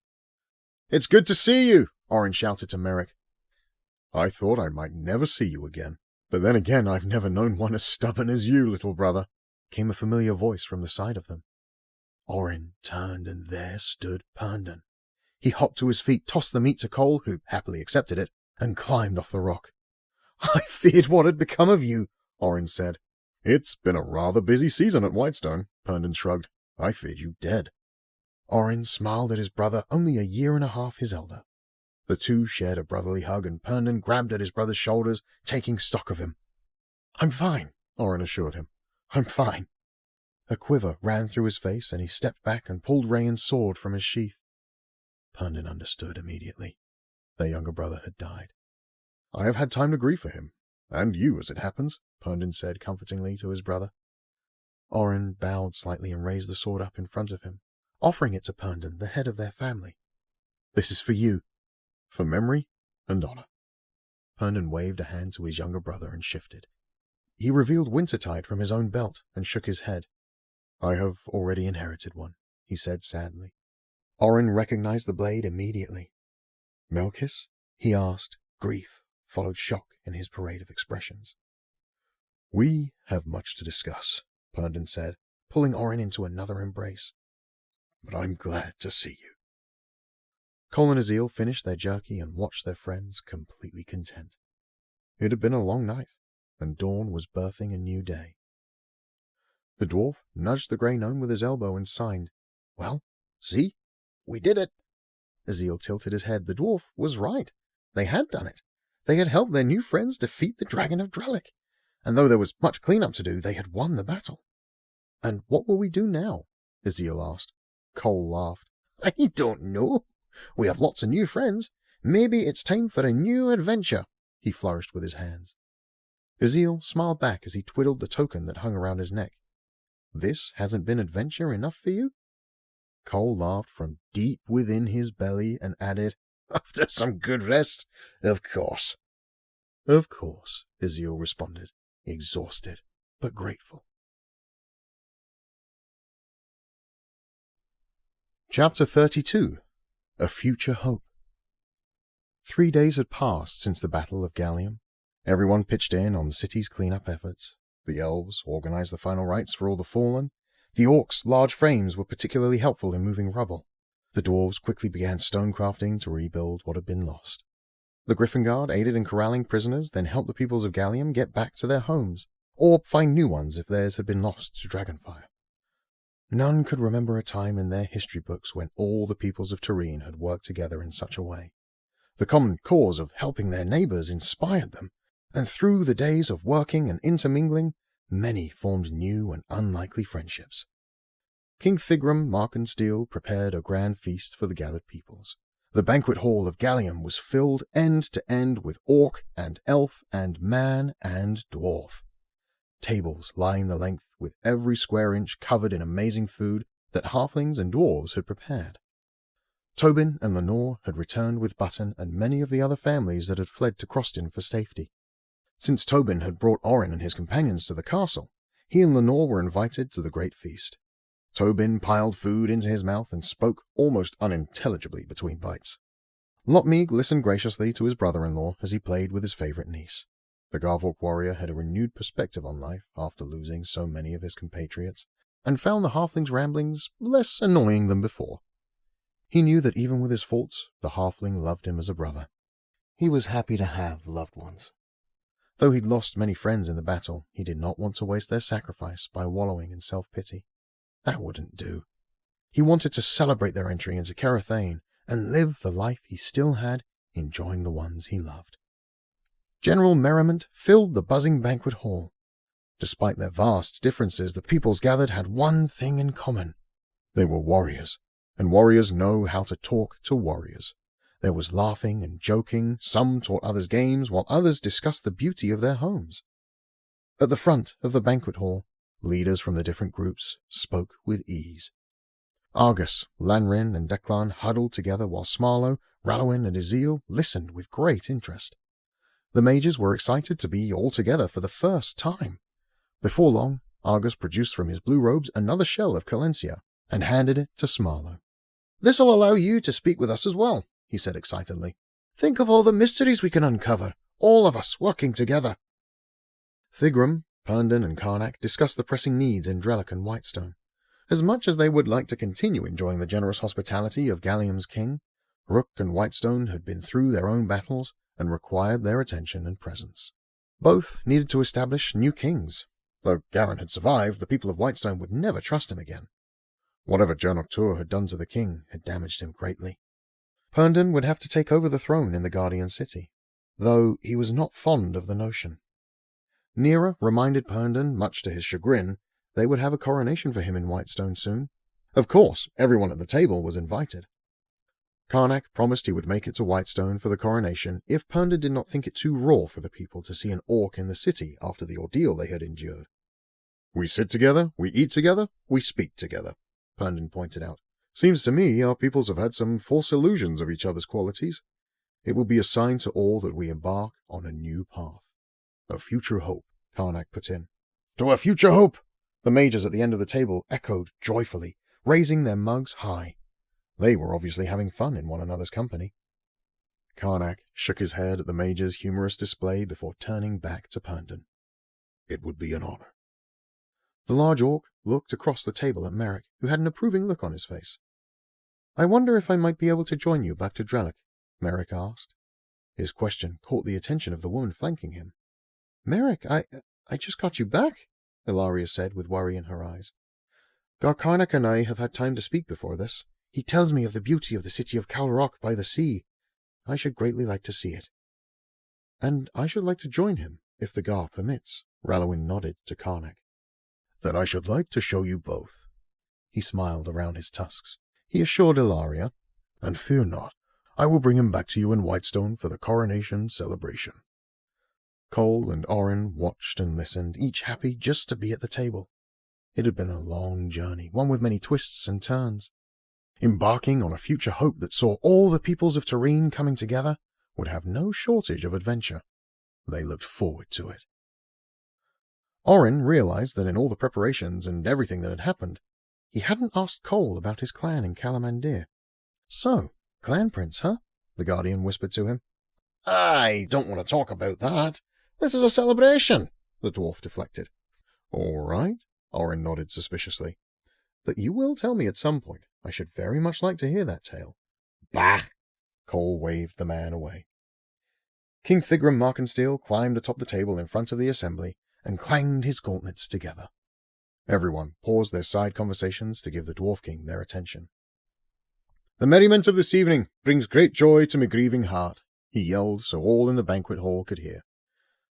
S4: "It's good to see you!" Orin shouted to Merrick. "I thought I might never see you again, but then again I've never known one as stubborn as you, little brother," came a familiar voice from the side of them. Orin turned and there stood Herndon. He hopped to his feet, tossed the meat to Cole, who happily accepted it, and climbed off the rock. "I feared what had become of you," Orin said. "It's been a rather busy season at Whitestone," Herndon shrugged. "I feared you dead." Orin smiled at his brother, only a year and a half his elder. The two shared a brotherly hug, and Herndon grabbed at his brother's shoulders, taking stock of him. "I'm fine," Orin assured him. "I'm fine." A quiver ran through his face, and he stepped back and pulled Rayan's sword from his sheath. Herndon understood immediately. Their younger brother had died. "I have had time to grieve for him, and you, as it happens," Herndon said comfortingly to his brother. Orin bowed slightly and raised the sword up in front of him, offering it to Herndon, the head of their family. "This is for you, for memory and honor." Herndon waved a hand to his younger brother and shifted. He revealed Wintertide from his own belt and shook his head. "I have already inherited one," he said sadly. Orin recognized the blade immediately. "Melkis?" he asked. Grief followed shock in his parade of expressions. "We have much to discuss," Herndon said, pulling Orin into another embrace. "But I'm glad to see you." Cole and Ezeal finished their jerky and watched their friends completely content. It had been a long night, and dawn was birthing a new day. The dwarf nudged the grey gnome with his elbow and signed. "Well, see? We did it." Ezeal tilted his head. The dwarf was right. They had done it. They had helped their new friends defeat the Dragon of Drellic. And though there was much cleanup to do, they had won the battle. "And what will we do now?" Ezeal asked. Cole laughed. "I don't know. We have lots of new friends. Maybe it's time for a new adventure." He flourished with his hands. Ezeal smiled back as he twiddled the token that hung around his neck. "This hasn't been adventure enough for you?" Cole laughed from deep within his belly and added, "After some good rest, of course." "Of course," Ezeal responded, exhausted but grateful. Chapter 32. A Future Hope. 3 days had passed since the Battle of Gallium. Everyone pitched in on the city's cleanup efforts. The Elves organized the final rites for all the fallen. The Orcs' large frames were particularly helpful in moving rubble. The Dwarves quickly began stonecrafting to rebuild what had been lost. The Griffin Guard aided in corralling prisoners, then helped the peoples of Gallium get back to their homes, or find new ones if theirs had been lost to dragonfire. None could remember a time in their history books when all the peoples of Tureen had worked together in such a way. The common cause of helping their neighbors inspired them, and through the days of working and intermingling, many formed new and unlikely friendships. King Thigrum Markensteel prepared a grand feast for the gathered peoples. The banquet hall of Gallium was filled end to end with orc and elf and man and dwarf. Tables lined the length with every square inch covered in amazing food that halflings and dwarves had prepared. Tobin and Lenore had returned with Button and many of the other families that had fled to Croston for safety. Since Tobin had brought Orin and his companions to the castle, he and Lenore were invited to the great feast.
S2: Tobin piled food into his mouth and spoke almost unintelligibly between bites. Lotmeeg listened graciously to his brother-in-law as he played with his favourite niece. The Garvawk warrior had a renewed perspective on life after losing so many of his compatriots, and found the halfling's ramblings less annoying than before. He knew that even with his faults, the halfling loved him as a brother. He was happy to have loved ones. Though he'd lost many friends in the battle, he did not want to waste their sacrifice by wallowing in self-pity. That wouldn't do. He wanted to celebrate their entry into Carathane and live the life he still had, enjoying the ones he loved. General merriment filled the buzzing banquet hall. Despite their vast differences, the peoples gathered had one thing in common. They were warriors, and warriors know how to talk to warriors. There was laughing and joking, some taught others games, while others discussed the beauty of their homes. At the front of the banquet hall, leaders from the different groups spoke with ease. Argus, Lanrin, and Declan huddled together while Smarlow, Rallowin, and Ezeel listened with great interest. The mages were excited to be all together for the first time. Before long, Argus produced from his blue robes another shell of Calencia and handed it to Smarlow. "This'll allow you to speak with us as well," he said excitedly. "Think of all the mysteries we can uncover, all of us working together." Thigrum, Herndon, and Karnak discussed the pressing needs in Drellic and Whitestone. As much as they would like to continue enjoying the generous hospitality of Gallium's king, Rook and Whitestone had been through their own battles and required their attention and presence. Both needed to establish new kings. Though Garin had survived, the people of Whitestone would never trust him again. Whatever Jaernok Tur had done to the king had damaged him greatly. Herndon would have to take over the throne in the Guardian City, though he was not fond of the notion. Nera reminded Herndon, much to his chagrin, they would have a coronation for him in Whitestone soon. Of course, everyone at the table was invited. Karnak promised he would make it to Whitestone for the coronation if Herndon did not think it too raw for the people to see an orc in the city after the ordeal they had endured. "We sit together, we eat together, we speak together," Herndon pointed out. "Seems to me our peoples have had some false illusions of each other's qualities. It will be a sign to all that we embark on a new path." "A future hope," Karnak put in. "To a future hope!" The mages at the end of the table echoed joyfully, raising their mugs high. They were obviously having fun in one another's company. Karnak shook his head at the mages' humorous display before turning back to Herndon. "It would be an honor." The large orc looked across the table at Merrick, who had an approving look on his face. "I wonder if I might be able to join you back to Drellic?" Merrick asked. His question caught the attention of the woman flanking him. "Merrick, I just got you back," Ilaria said with worry in her eyes. "Garkarnak and I have had time to speak before this. He tells me of the beauty of the city of Calrok by the sea. I should greatly like to see it." "And I should like to join him, if the Gar permits," Rallowin nodded to Karnak. "Then I should like to show you both." He smiled around his tusks. He assured Ilaria, "And fear not, I will bring him back to you in Whitestone for the coronation celebration." Cole and Orin watched and listened, each happy just to be at the table. It had been a long journey, one with many twists and turns. Embarking on a future hope that saw all the peoples of Tareen coming together would have no shortage of adventure. They looked forward to it. Orin realized that in all the preparations and everything that had happened, he hadn't asked Cole about his clan in Calamandir. "So, clan prince, huh?" the Guardian whispered to him. "I don't want to talk about that. This is a celebration," the dwarf deflected. "All right," Orin nodded suspiciously. "But you will tell me at some point. I should very much like to hear that tale." "Bah!" Cole waved the man away. King Thigrum Markensteel climbed atop the table in front of the assembly and clanged his gauntlets together. Everyone paused their side conversations to give the Dwarf King their attention. "The merriment of this evening brings great joy to my grieving heart," he yelled so all in the banquet hall could hear.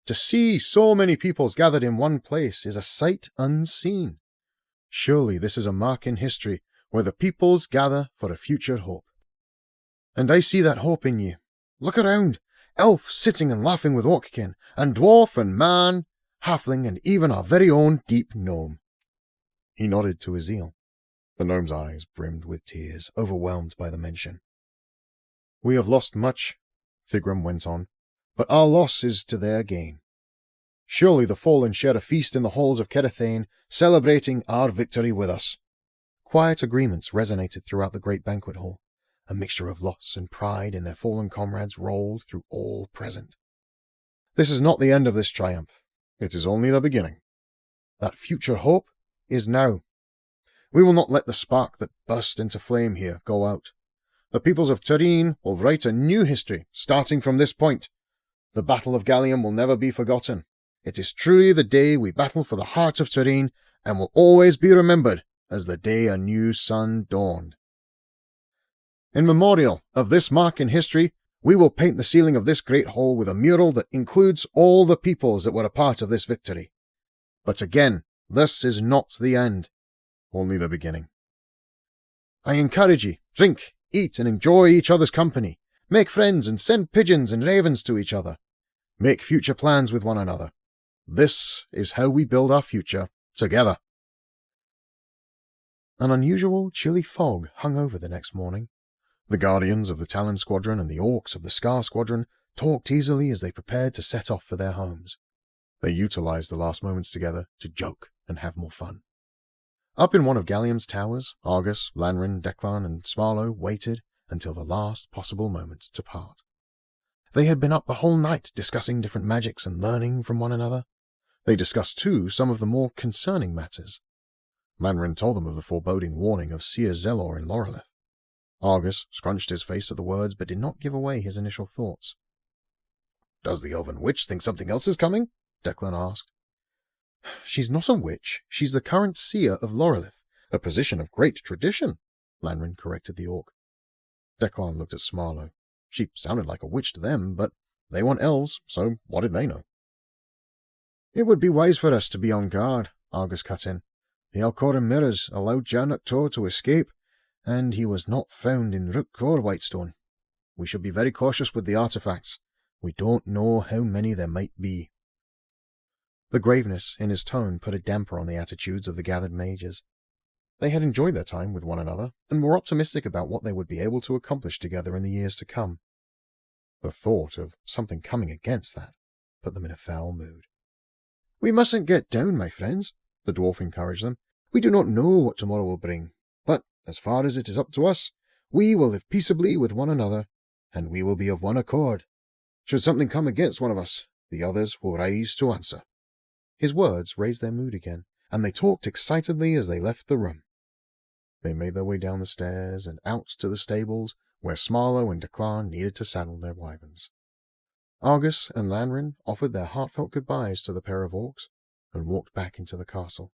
S2: "To see so many peoples gathered in one place is a sight unseen. Surely this is a mark in history where the peoples gather for a future hope. And I see that hope in you. Look around, elf sitting and laughing with orckin, and dwarf and man, halfling, and even our very own deep gnome." He nodded to Ezeel. The gnome's eyes brimmed with tears, overwhelmed by the mention. "We have lost much," Thigrum went on, "but our loss is to their gain. Surely the fallen share a feast in the halls of Carathane, celebrating our victory with us.
S4: Quiet agreements resonated throughout the great banquet hall. A mixture of loss and pride in their fallen comrades rolled through all present. This is not the end of this triumph. It is only the beginning. That future hope is now. We will not let the spark that burst into flame here go out. The peoples of Turin will write a new history, starting from this point. The Battle of Gallium will never be forgotten. It is truly the day we battle for the heart of Turin, and will always be remembered as the day a new sun dawned. In memorial of this mark in history, we will paint the ceiling of this great hall with a mural that includes all the peoples that were a part of this victory. But again, this is not the end, only the beginning. I encourage ye, drink, eat, and enjoy each other's company. Make friends and send pigeons and ravens to each other. Make future plans with one another. This is how we build our future together. An unusual, chilly fog hung over the next morning. The Guardians of the Talon Squadron and the Orcs of the Scar Squadron talked easily as they prepared to set off for their homes. They utilized the last moments together to joke and have more fun. Up in one of Gallium's towers, Argus, Lanrin, Declan, and Smarlow waited until the last possible moment to part. They had been up the whole night discussing different magics and learning from one another. They discussed, too, some of the more concerning matters. Lanrin told them of the foreboding warning of Seer Zelor in Loreleth. Argus scrunched his face at the words, but did not give away his initial thoughts.
S3: "Does the elven witch think something else is coming?"
S4: Declan asked. "She's not a witch. She's the current seer of Loreleth, a position of great tradition," Lanrin corrected the orc. Declan looked at Smarlow. She sounded like a witch to them, but they weren't elves, so what did they know? "It would be wise for us to be on guard," Argus cut in. "The Alkhoren mirrors allowed Jaernok Tur to escape, and he was not found in Rook-Kor Whitestone. We should be very cautious with the artifacts. We don't know how many there might be." The graveness in his tone put a damper on the attitudes of the gathered mages. They had enjoyed their time with one another, and were optimistic about what they would be able to accomplish together in the years to come. The thought of something coming against that put them in a foul mood. "We mustn't get down, my friends," the dwarf encouraged them. "We do not know what tomorrow will bring, but as far as it is up to us, we will live peaceably with one another, and we will be of one accord. Should something come against one of us, the others will rise to answer." His words raised their mood again, and they talked excitedly as they left the room. They made their way down the stairs and out to the stables, where Smarlow and Declan needed to saddle their wyverns. Argus and Lanrin offered their heartfelt goodbyes to the pair of orcs, and walked back into the castle.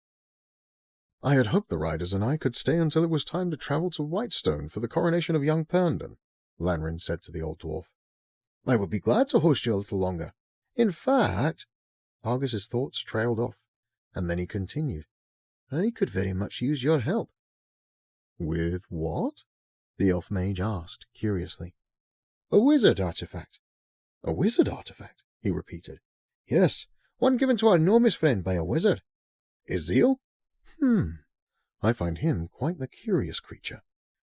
S4: "I had hoped the riders and I could stay until it was time to travel to Whitestone for the coronation of young Perndon," Lanrin said to the old dwarf. "I would be glad to host you a little longer. In fact—" Argus's thoughts trailed off, and then he continued. "I could very much use your help." "With what?" the elf mage asked, curiously. "A wizard artifact." "A wizard artifact?" he repeated. "Yes, one given to our gnomish friend by a wizard." "Ezeel?" I find him quite the curious creature."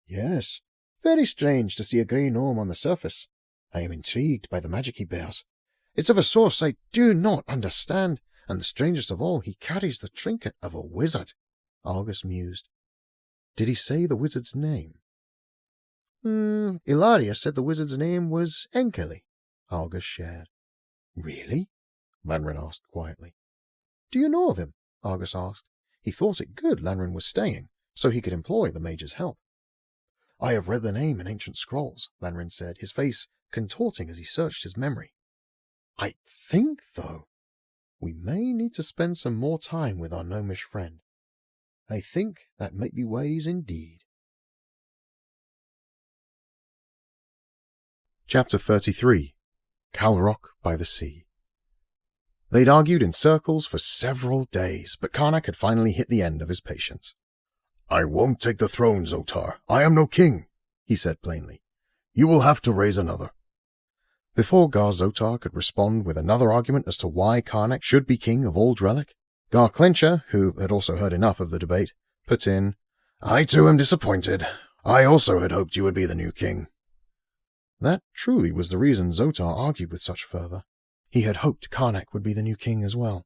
S4: "Yes, very strange to see a grey gnome on the surface. I am intrigued by the magic he bears. It's of a source I do not understand, and the strangest of all, he carries the trinket of a wizard." Argus mused. "Did he say the wizard's name?" Ilaria said the wizard's name was Enkeli," Argus shared. "Really?" Lanrin asked quietly. "Do you know of him?" Argus asked. He thought it good Lanrin was staying, so he could employ the mage's help. "I have read the name in ancient scrolls," Lanrin said, his face contorting as he searched his memory. "I think, though, we may need to spend some more time with our gnomish friend. I think that might be wise indeed."
S2: Chapter 33 Calrok by the Sea. They'd argued in circles for several days, but Karnak had finally hit the end of his patience.
S3: "I won't take the throne, Zotar. I am no king," he said plainly. "You will have to raise another."
S2: Before Gar Zotar could respond with another argument as to why Karnak should be king of Aldrelic, Gar Clencher, who had also heard enough of the debate, put in,
S3: "I too am disappointed. I also had hoped you would be the new king."
S2: That truly was the reason Zotar argued with such fervor. He had hoped Karnak would be the new king as well.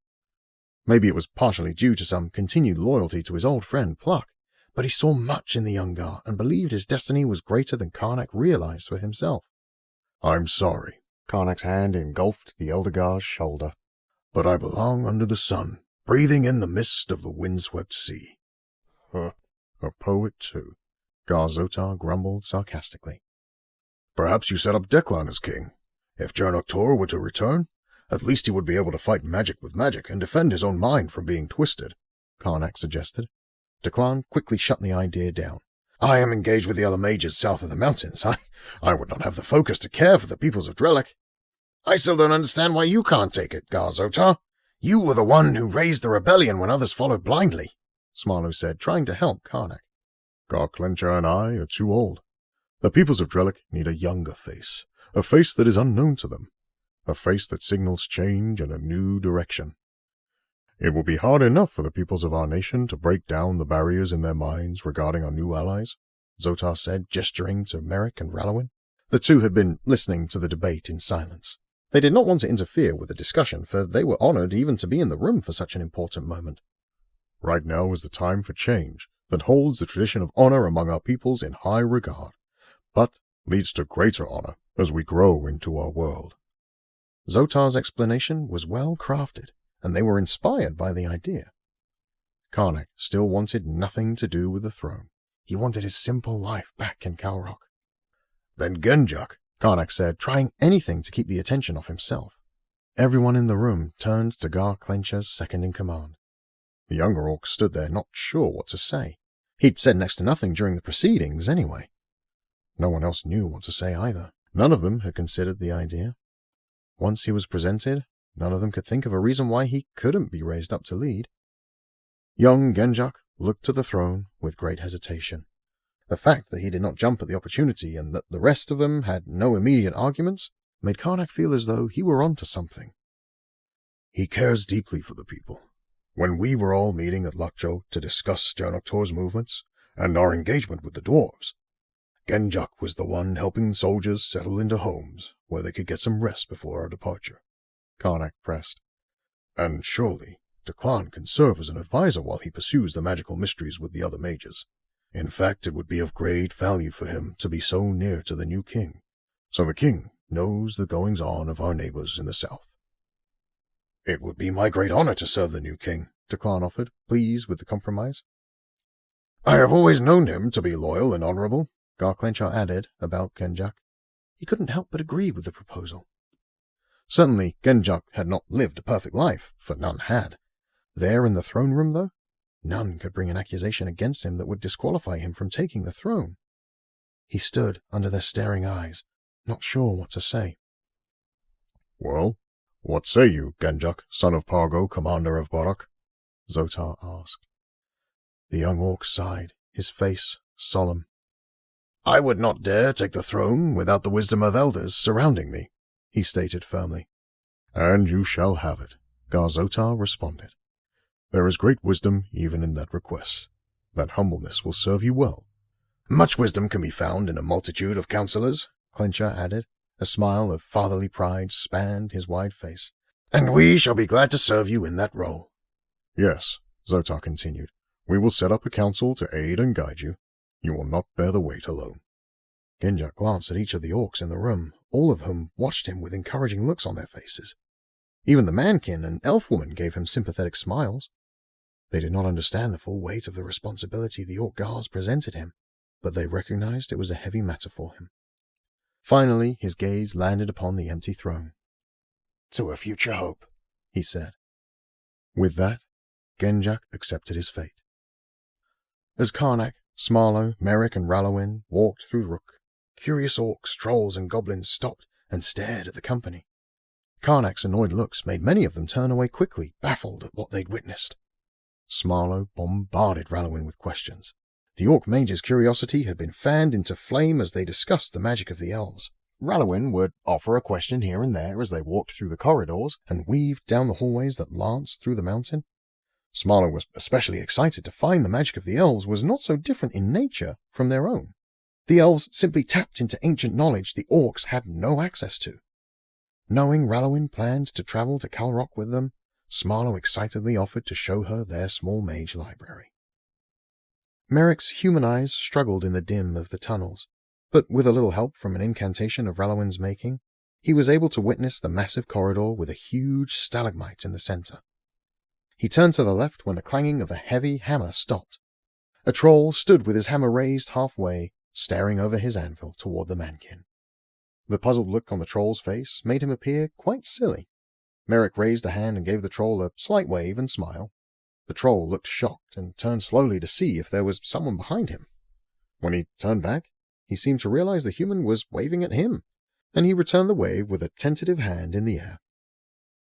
S2: Maybe it was partially due to some continued loyalty to his old friend Pluck,
S4: but he saw much in the young Gar and believed his destiny was greater than Karnak realized for himself.
S2: I'm sorry. Karnak's hand engulfed the Elder Gar's shoulder. But I belong under the sun, breathing in the mist of the windswept sea.
S4: A poet, too, Gar Zotar grumbled sarcastically.
S2: Perhaps you set up Declan as king. If Jaernok Tur were to return, at least he would be able to fight magic with magic and defend his own mind from being twisted,
S4: Karnak suggested. Declan quickly shut the idea down.
S3: I am engaged with the other mages south of the mountains. I would not have the focus to care for the peoples of Drellic. I still don't understand why you can't take it, Gar Zotar. You were the one who raised the rebellion when others followed blindly,
S4: Smarlo said, trying to help Karnak.
S2: Gar Clencher and I are too old. The peoples of Drellic need a younger face, a face that is unknown to them, a face that signals change and a new direction. It will be hard enough for the peoples of our nation to break down the barriers in their minds regarding our new allies,
S4: Zotar said, gesturing to Merrick and Rallowin. The two had been listening to the debate in silence. They did not want to interfere with the discussion, for they were honored even to be in the room for such an important moment.
S2: Right now is the time for change that holds the tradition of honor among our peoples in high regard, but leads to greater honor as we grow into our world.
S4: Zotar's explanation was well crafted, and they were inspired by the idea. Karnak still wanted nothing to do with the throne. He wanted his simple life back in Calrok.
S3: Then Genjak,
S4: Karnak said, trying anything to keep the attention off himself. Everyone in the room turned to Gar Clencher's second-in-command. The younger orc stood there, not sure what to say. He'd said next to nothing during the proceedings, anyway. No one else knew what to say either. None of them had considered the idea. Once he was presented, none of them could think of a reason why he couldn't be raised up to lead. Young Genjak looked to the throne with great hesitation. The fact that he did not jump at the opportunity and that the rest of them had no immediate arguments made Karnak feel as though he were onto something.
S2: He cares deeply for the people. When we were all meeting at Lakjo to discuss Jaernok Tur's movements and our engagement with the dwarves, Genjak was the one helping soldiers settle into homes where they could get some rest before our departure,
S4: Karnak pressed.
S2: And surely, Declan can serve as an advisor while he pursues the magical mysteries with the other mages. In fact, it would be of great value for him to be so near to the new king, so the king knows the goings-on of our neighbors in the south.
S3: It would be my great honor to serve the new king,
S4: Declan offered, pleased with the compromise.
S3: I have always known him to be loyal and honorable,
S4: Gar Clencher added about Genjak. He couldn't help but agree with the proposal. Certainly, Genjak had not lived a perfect life, for none had. There in the throne room, though, none could bring an accusation against him that would disqualify him from taking the throne. He stood under their staring eyes, not sure what to say.
S2: Well, what say you, Genjak, son of Pargo, commander of Barak?
S4: Zotar asked. The young orc sighed, his face solemn.
S3: I would not dare take the throne without the wisdom of elders surrounding me,
S4: he stated firmly.
S2: And you shall have it,
S4: Gar Zotar responded.
S2: There is great wisdom even in that request. That humbleness will serve you well.
S3: Much wisdom can be found in a multitude of counselors,
S4: Clencher added. A smile of fatherly pride spanned his wide face.
S3: And we shall be glad to serve you in that role.
S2: Yes, Zotar continued. We will set up a council to aid and guide you. You will not bear the weight alone.
S4: Genjak glanced at each of the orcs in the room, all of whom watched him with encouraging looks on their faces. Even the mankin and elf-woman gave him sympathetic smiles. They did not understand the full weight of the responsibility the orc guards presented him, but they recognized it was a heavy matter for him. Finally, his gaze landed upon the empty throne.
S3: To a future hope,
S4: he said. With that, Genjak accepted his fate. As Karnak, Smarlo, Merrick, and Rallowin walked through Rook, curious orcs, trolls, and goblins stopped and stared at the company. Karnak's annoyed looks made many of them turn away quickly, baffled at what they'd witnessed. Smarlo bombarded Rallowin with questions. The orc mage's curiosity had been fanned into flame as they discussed the magic of the elves. Rallowin would offer a question here and there as they walked through the corridors and weaved down the hallways that lanced through the mountain. Smarlo was especially excited to find the magic of the elves was not so different in nature from their own. The elves simply tapped into ancient knowledge the orcs had no access to. Knowing Rallowin planned to travel to Calrok with them, Smarlo excitedly offered to show her their small mage library.
S2: Merrick's human eyes struggled in the dim of the tunnels, but with a little help from an incantation of Rallowin's making, he was able to witness the massive corridor with a huge stalagmite in the center. He turned to the left when the clanging of a heavy hammer stopped. A troll stood with his hammer raised halfway, staring over his anvil toward the mankin. The puzzled look on the troll's face made him appear quite silly. Merrick raised a hand and gave the troll a slight wave and smile. The troll looked shocked and turned slowly to see if there was someone behind him. When he turned back, he seemed to realize the human was waving at him, and he returned the wave with a tentative hand in the air.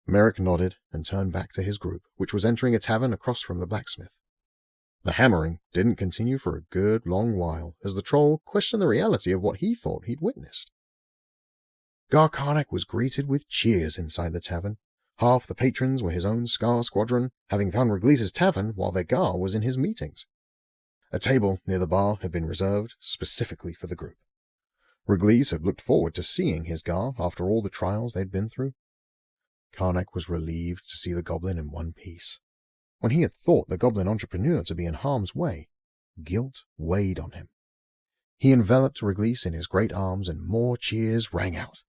S2: Merrick nodded and turned back to his group, which was entering a tavern across from the blacksmith. The hammering didn't continue for a good long while, as the troll questioned the reality of what he thought he'd witnessed. Garvawk was greeted with cheers inside the tavern. Half the patrons were his own Scar Squadron, having found Reglis's tavern while their Gar was in his meetings. A table near the bar had been reserved specifically for the group. Reglis had looked forward to seeing his Gar after all the trials they'd been through. Garvawk was relieved to see the goblin in one piece. When he had thought the goblin entrepreneur to be in harm's way, guilt weighed on him. He enveloped Reglis in his great arms and more cheers rang out.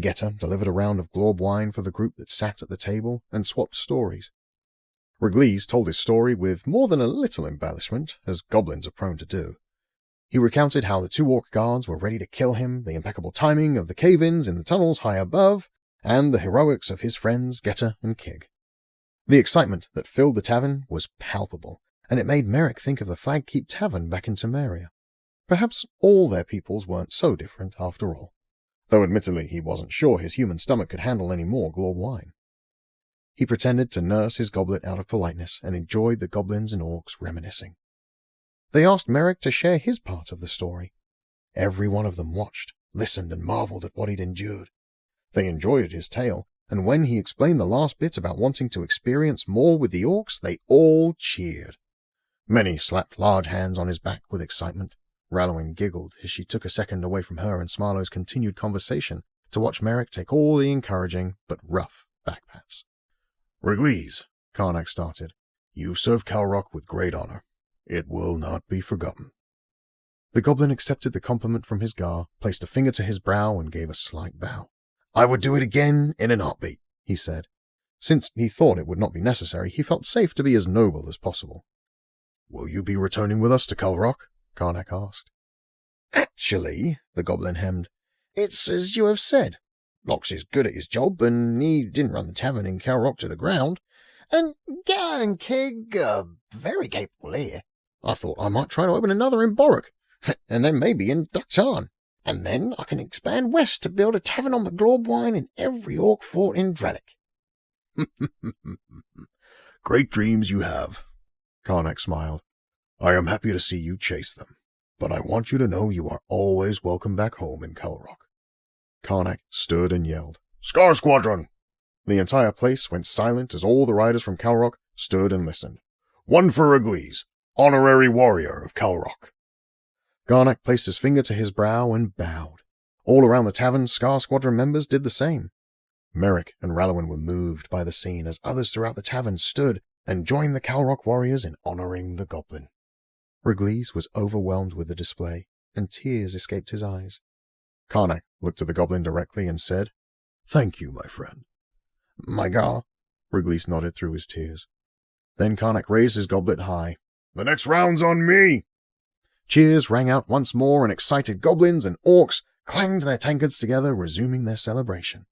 S2: Getter delivered a round of glorb wine for the group that sat at the table and swapped stories. Reglis told his story with more than a little embellishment, as goblins are prone to do. He recounted how the 2 orc guards were ready to kill him, the impeccable timing of the cave-ins in the tunnels high above, and the heroics of his friends Getter and Kig. The excitement that filled the tavern was palpable, and it made Merrick think of the Flagkeep Tavern back in Temeria. Perhaps all their peoples weren't so different after all, though admittedly he wasn't sure his human stomach could handle any more glorb wine. He pretended to nurse his goblet out of politeness and enjoyed the goblins and orcs reminiscing. They asked Merrick to share his part of the story. Every one of them watched, listened, and marveled at what he'd endured. They enjoyed his tale, and when he explained the last bit about wanting to experience more with the orcs, they all cheered. Many slapped large hands on his back with excitement. Rallowing giggled as she took a second away from her and Smarlow's continued conversation to watch Merrick take all the encouraging but rough backpats. Reglis, Garvawk started, you've served Calrok with great honor. It will not be forgotten. The goblin accepted the compliment from his Gar, placed a finger to his brow, and gave a slight bow. I would do it again in an heartbeat, he said. Since he thought it would not be necessary, he felt safe to be as noble as possible. Will you be returning with us to Calrok? Garvawk asked.
S3: Actually, the goblin hemmed, it's as you have said. Lox is good at his job, and he didn't run the tavern in Calrok to the ground. And Gar and Kig are very capable here. I thought I might try to open another in Borok, and then maybe in Ductan. And then I can expand west to build a tavern on the glorb wine in every orc fort in Drellic.
S2: Great dreams you have, Garvawk smiled. I am happy to see you chase them, but I want you to know you are always welcome back home in Calrok. Garvawk stood and yelled, Scar Squadron! The entire place went silent as all the riders from Calrok stood and listened. One for Reglis, honorary warrior of Calrok. Garvawk placed his finger to his brow and bowed. All around the tavern, Scar Squadron members did the same. Merrick and Rallowin were moved by the scene as others throughout the tavern stood and joined the Calrok warriors in honoring the goblin. Reglis was overwhelmed with the display, and tears escaped his eyes. Garvawk looked at the goblin directly and said, Thank you, my friend.
S3: My Gar,
S2: Reglis nodded through his tears. Then Garvawk raised his goblet high. The next round's on me! Cheers rang out once more, and excited goblins and orcs clanged their tankards together, resuming their celebration.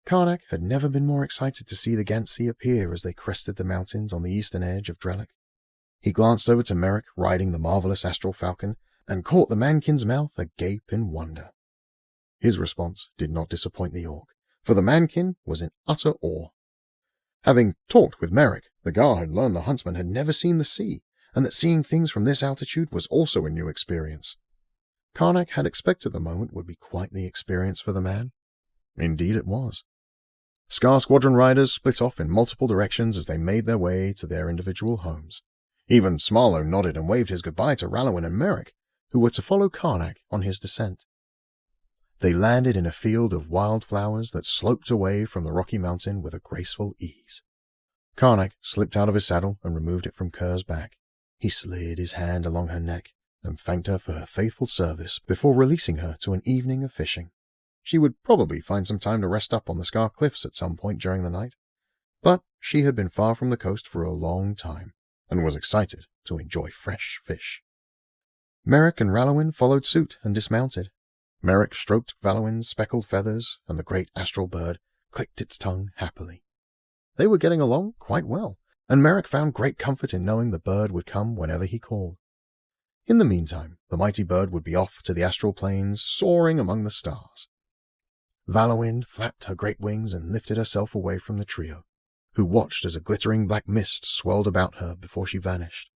S2: Garvawk had never been more excited to see the Gantsi appear as they crested the mountains on the eastern edge of Drellic. He glanced over to Merrick riding the marvelous astral falcon and caught the mankin's mouth agape in wonder. His response did not disappoint the orc, for the mankin was in utter awe. Having talked with Merrick, the Gar had learned the huntsman had never seen the sea, and that seeing things from this altitude was also a new experience. Garvawk had expected the moment would be quite the experience for the man. Indeed it was. Scar Squadron riders split off in multiple directions as they made their way to their individual homes. Even Smarlow nodded and waved his goodbye to Rallowin and Merrick, who were to follow Garvawk on his descent. They landed in a field of wildflowers that sloped away from the rocky mountain with a graceful ease. Garvawk slipped out of his saddle and removed it from Kerr's back. He slid his hand along her neck and thanked her for her faithful service before releasing her to an evening of fishing. She would probably find some time to rest up on the Scar Cliffs at some point during the night, but she had been far from the coast for a long time and was excited to enjoy fresh fish. Merrick and Rallowin followed suit and dismounted. Merrick stroked Valowin's speckled feathers, and the great astral bird clicked its tongue happily. They were getting along quite well, and Merrick found great comfort in knowing the bird would come whenever he called. In the meantime, the mighty bird would be off to the astral plains, soaring among the stars. Valowin flapped her great wings and lifted herself away from the trio, who watched as a glittering black mist swirled about her before she vanished.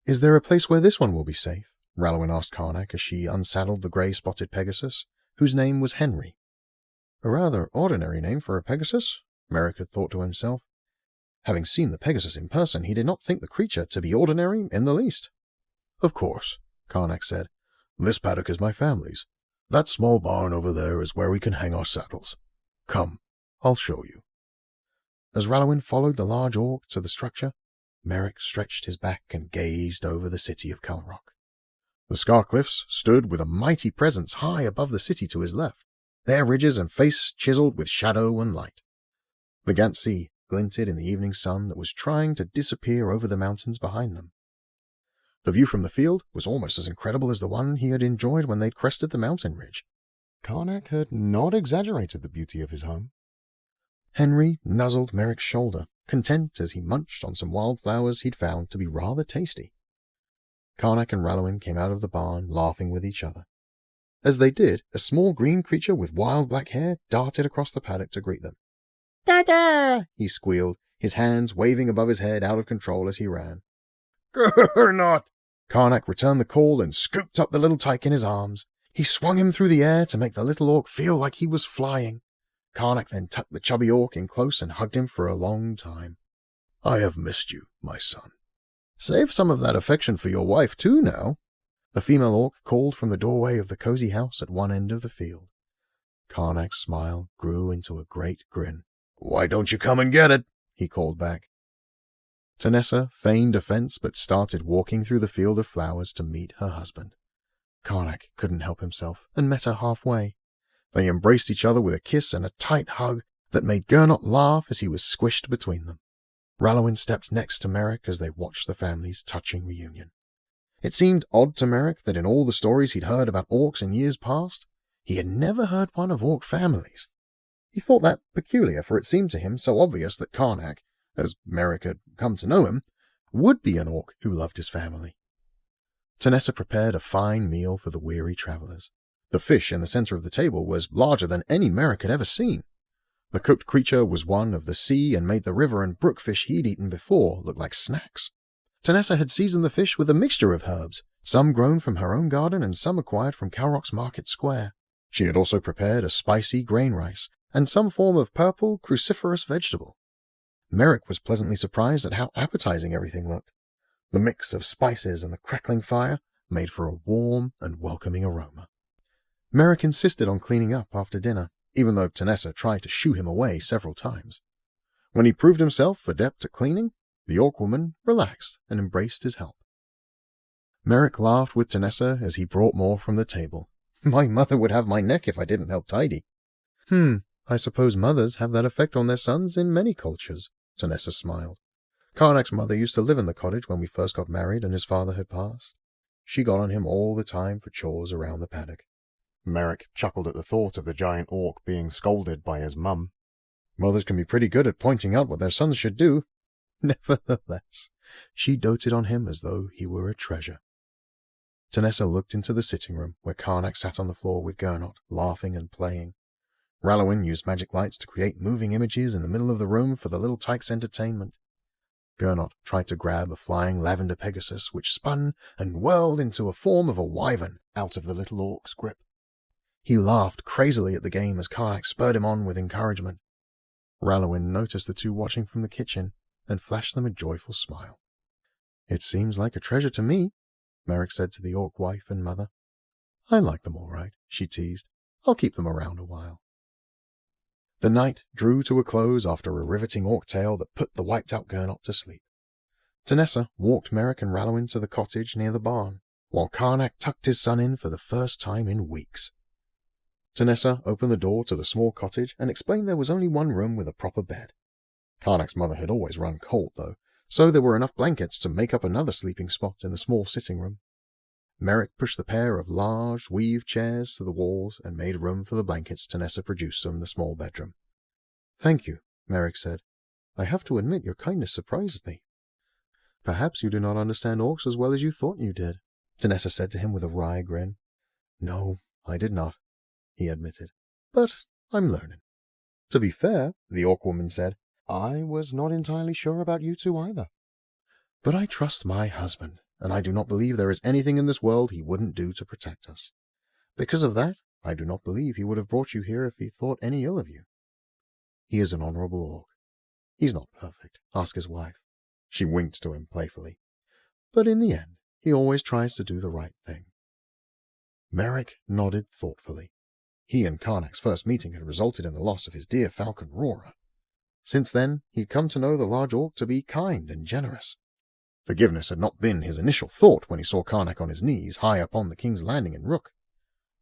S2: "Is there a place where this one will be safe?" Rallowin asked Karnak as she unsaddled the grey-spotted Pegasus, whose name was Henry. A rather ordinary name for a Pegasus, Merrick had thought to himself. Having seen the Pegasus in person, he did not think the creature to be ordinary in the least. "Of course," Karnak said. "This paddock is my family's. That small barn over there is where we can hang our saddles. Come, I'll show you."
S4: As Rallowin followed the large orc to the structure, Merrick stretched his back and gazed over the city of Calrok. The Scar Cliffs stood with a mighty presence high above the city to his left, their ridges and face chiseled with shadow and light. The Gant Sea glinted in the evening sun that was trying to disappear over the mountains behind them. The view from the field was almost as incredible as the one he had enjoyed when they'd crested the mountain ridge. Karnak had not exaggerated the beauty of his home. Henry nuzzled Merrick's shoulder, content as he munched on some wildflowers he'd found to be rather tasty. Karnak and Rallowin came out of the barn, laughing with each other. As they did, a small green creature with wild black hair darted across the paddock to greet them. "Da-da!" he squealed, his hands waving above his head out of control as he ran.
S3: Gernot!
S4: Karnak returned the call and scooped up the little tyke in his arms. He swung him through the air to make the little orc feel like he was flying. Karnak then tucked the chubby orc in close and hugged him for a long time.
S2: "I have missed you, my son."
S4: "Save some of that affection for your wife, too, now," the female orc called from the doorway of the cozy house at one end of the field. Karnak's smile grew into a great grin.
S2: "Why don't you come and get it?"
S4: he called back. Tanessa feigned offense but started walking through the field of flowers to meet her husband. Karnak couldn't help himself and met her halfway. They embraced each other with a kiss and a tight hug that made Jaernok laugh as he was squished between them. Rallowin stepped next to Merrick as they watched the family's touching reunion. It seemed odd to Merrick that in all the stories he'd heard about orcs in years past, he had never heard one of orc families. He thought that peculiar, for it seemed to him so obvious that Karnak, as Merrick had come to know him, would be an orc who loved his family. Tanessa prepared a fine meal for the weary travelers. The fish in the center of the table was larger than any Merrick had ever seen. The cooked creature was one of the sea and made the river and brook fish he'd eaten before look like snacks. Tanessa had seasoned the fish with a mixture of herbs, some grown from her own garden and some acquired from Calrok's market square. She had also prepared a spicy grain rice and some form of purple cruciferous vegetable. Merrick was pleasantly surprised at how appetizing everything looked. The mix of spices and the crackling fire made for a warm and welcoming aroma. Merrick insisted on cleaning up after dinner, even though Tanessa tried to shoo him away several times. When he proved himself adept at cleaning, the orc woman relaxed and embraced his help. Merrick laughed with Tanessa as he brought more from the table. "My mother would have my neck if I didn't help tidy." I suppose mothers have that effect on their sons in many cultures," Tanessa smiled. "Karnak's mother used to live in the cottage when we first got married and his father had passed. She got on him all the time for chores around the paddock." Merrick chuckled at the thought of the giant orc being scolded by his mum. Mothers can be pretty good at pointing out what their sons should do. Nevertheless, she doted on him as though he were a treasure. Tanessa looked into the sitting room where Karnak sat on the floor with Jaernok, laughing and playing. Rallowin used magic lights to create moving images in the middle of the room for the little tyke's entertainment. Jaernok tried to grab a flying lavender Pegasus, which spun and whirled into a form of a wyvern out of the little orc's grip. He laughed crazily at the game as Karnak spurred him on with encouragement. Rallowin noticed the two watching from the kitchen and flashed them a joyful smile. "It seems like a treasure to me," Merrick said to the orc wife and mother. "I like them all right," she teased. "I'll keep them around a while." The night drew to a close after a riveting orc tale that put the wiped-out Jaernok to sleep.
S2: Tanessa walked Merrick and Rallowin to the cottage near the barn, while Karnak tucked his son in for the first time in weeks. Tanessa opened the door to the small cottage and explained there was only one room with a proper bed. Karnak's mother had always run cold, though, so there were enough blankets to make up another sleeping spot in the small sitting room. Merrick pushed the pair of large, weaved chairs to the walls and made room for the blankets Tanessa produced from the small bedroom. "Thank you," Merrick said. "I have to admit your kindness surprised me." "Perhaps you do not understand orcs as well as you thought you did," Tanessa said to him with a wry grin. "No, I did not," he admitted. "But I'm learning." "To be fair," the orc woman said, "I was not entirely sure about you two either. But I trust my husband, and I do not believe there is anything in this world he wouldn't do to protect us. Because of that, I do not believe he would have brought you here if he thought any ill of you. He is an honorable orc. He's not perfect, ask his wife." She winked to him playfully. "But in the end, he always tries to do the right thing." Merrick nodded thoughtfully. He and Karnak's first meeting had resulted in the loss of his dear falcon Rora. Since then, he'd come to know the large orc to be kind and generous. Forgiveness had not been his initial thought when he saw Karnak on his knees high up on the King's Landing in Rook.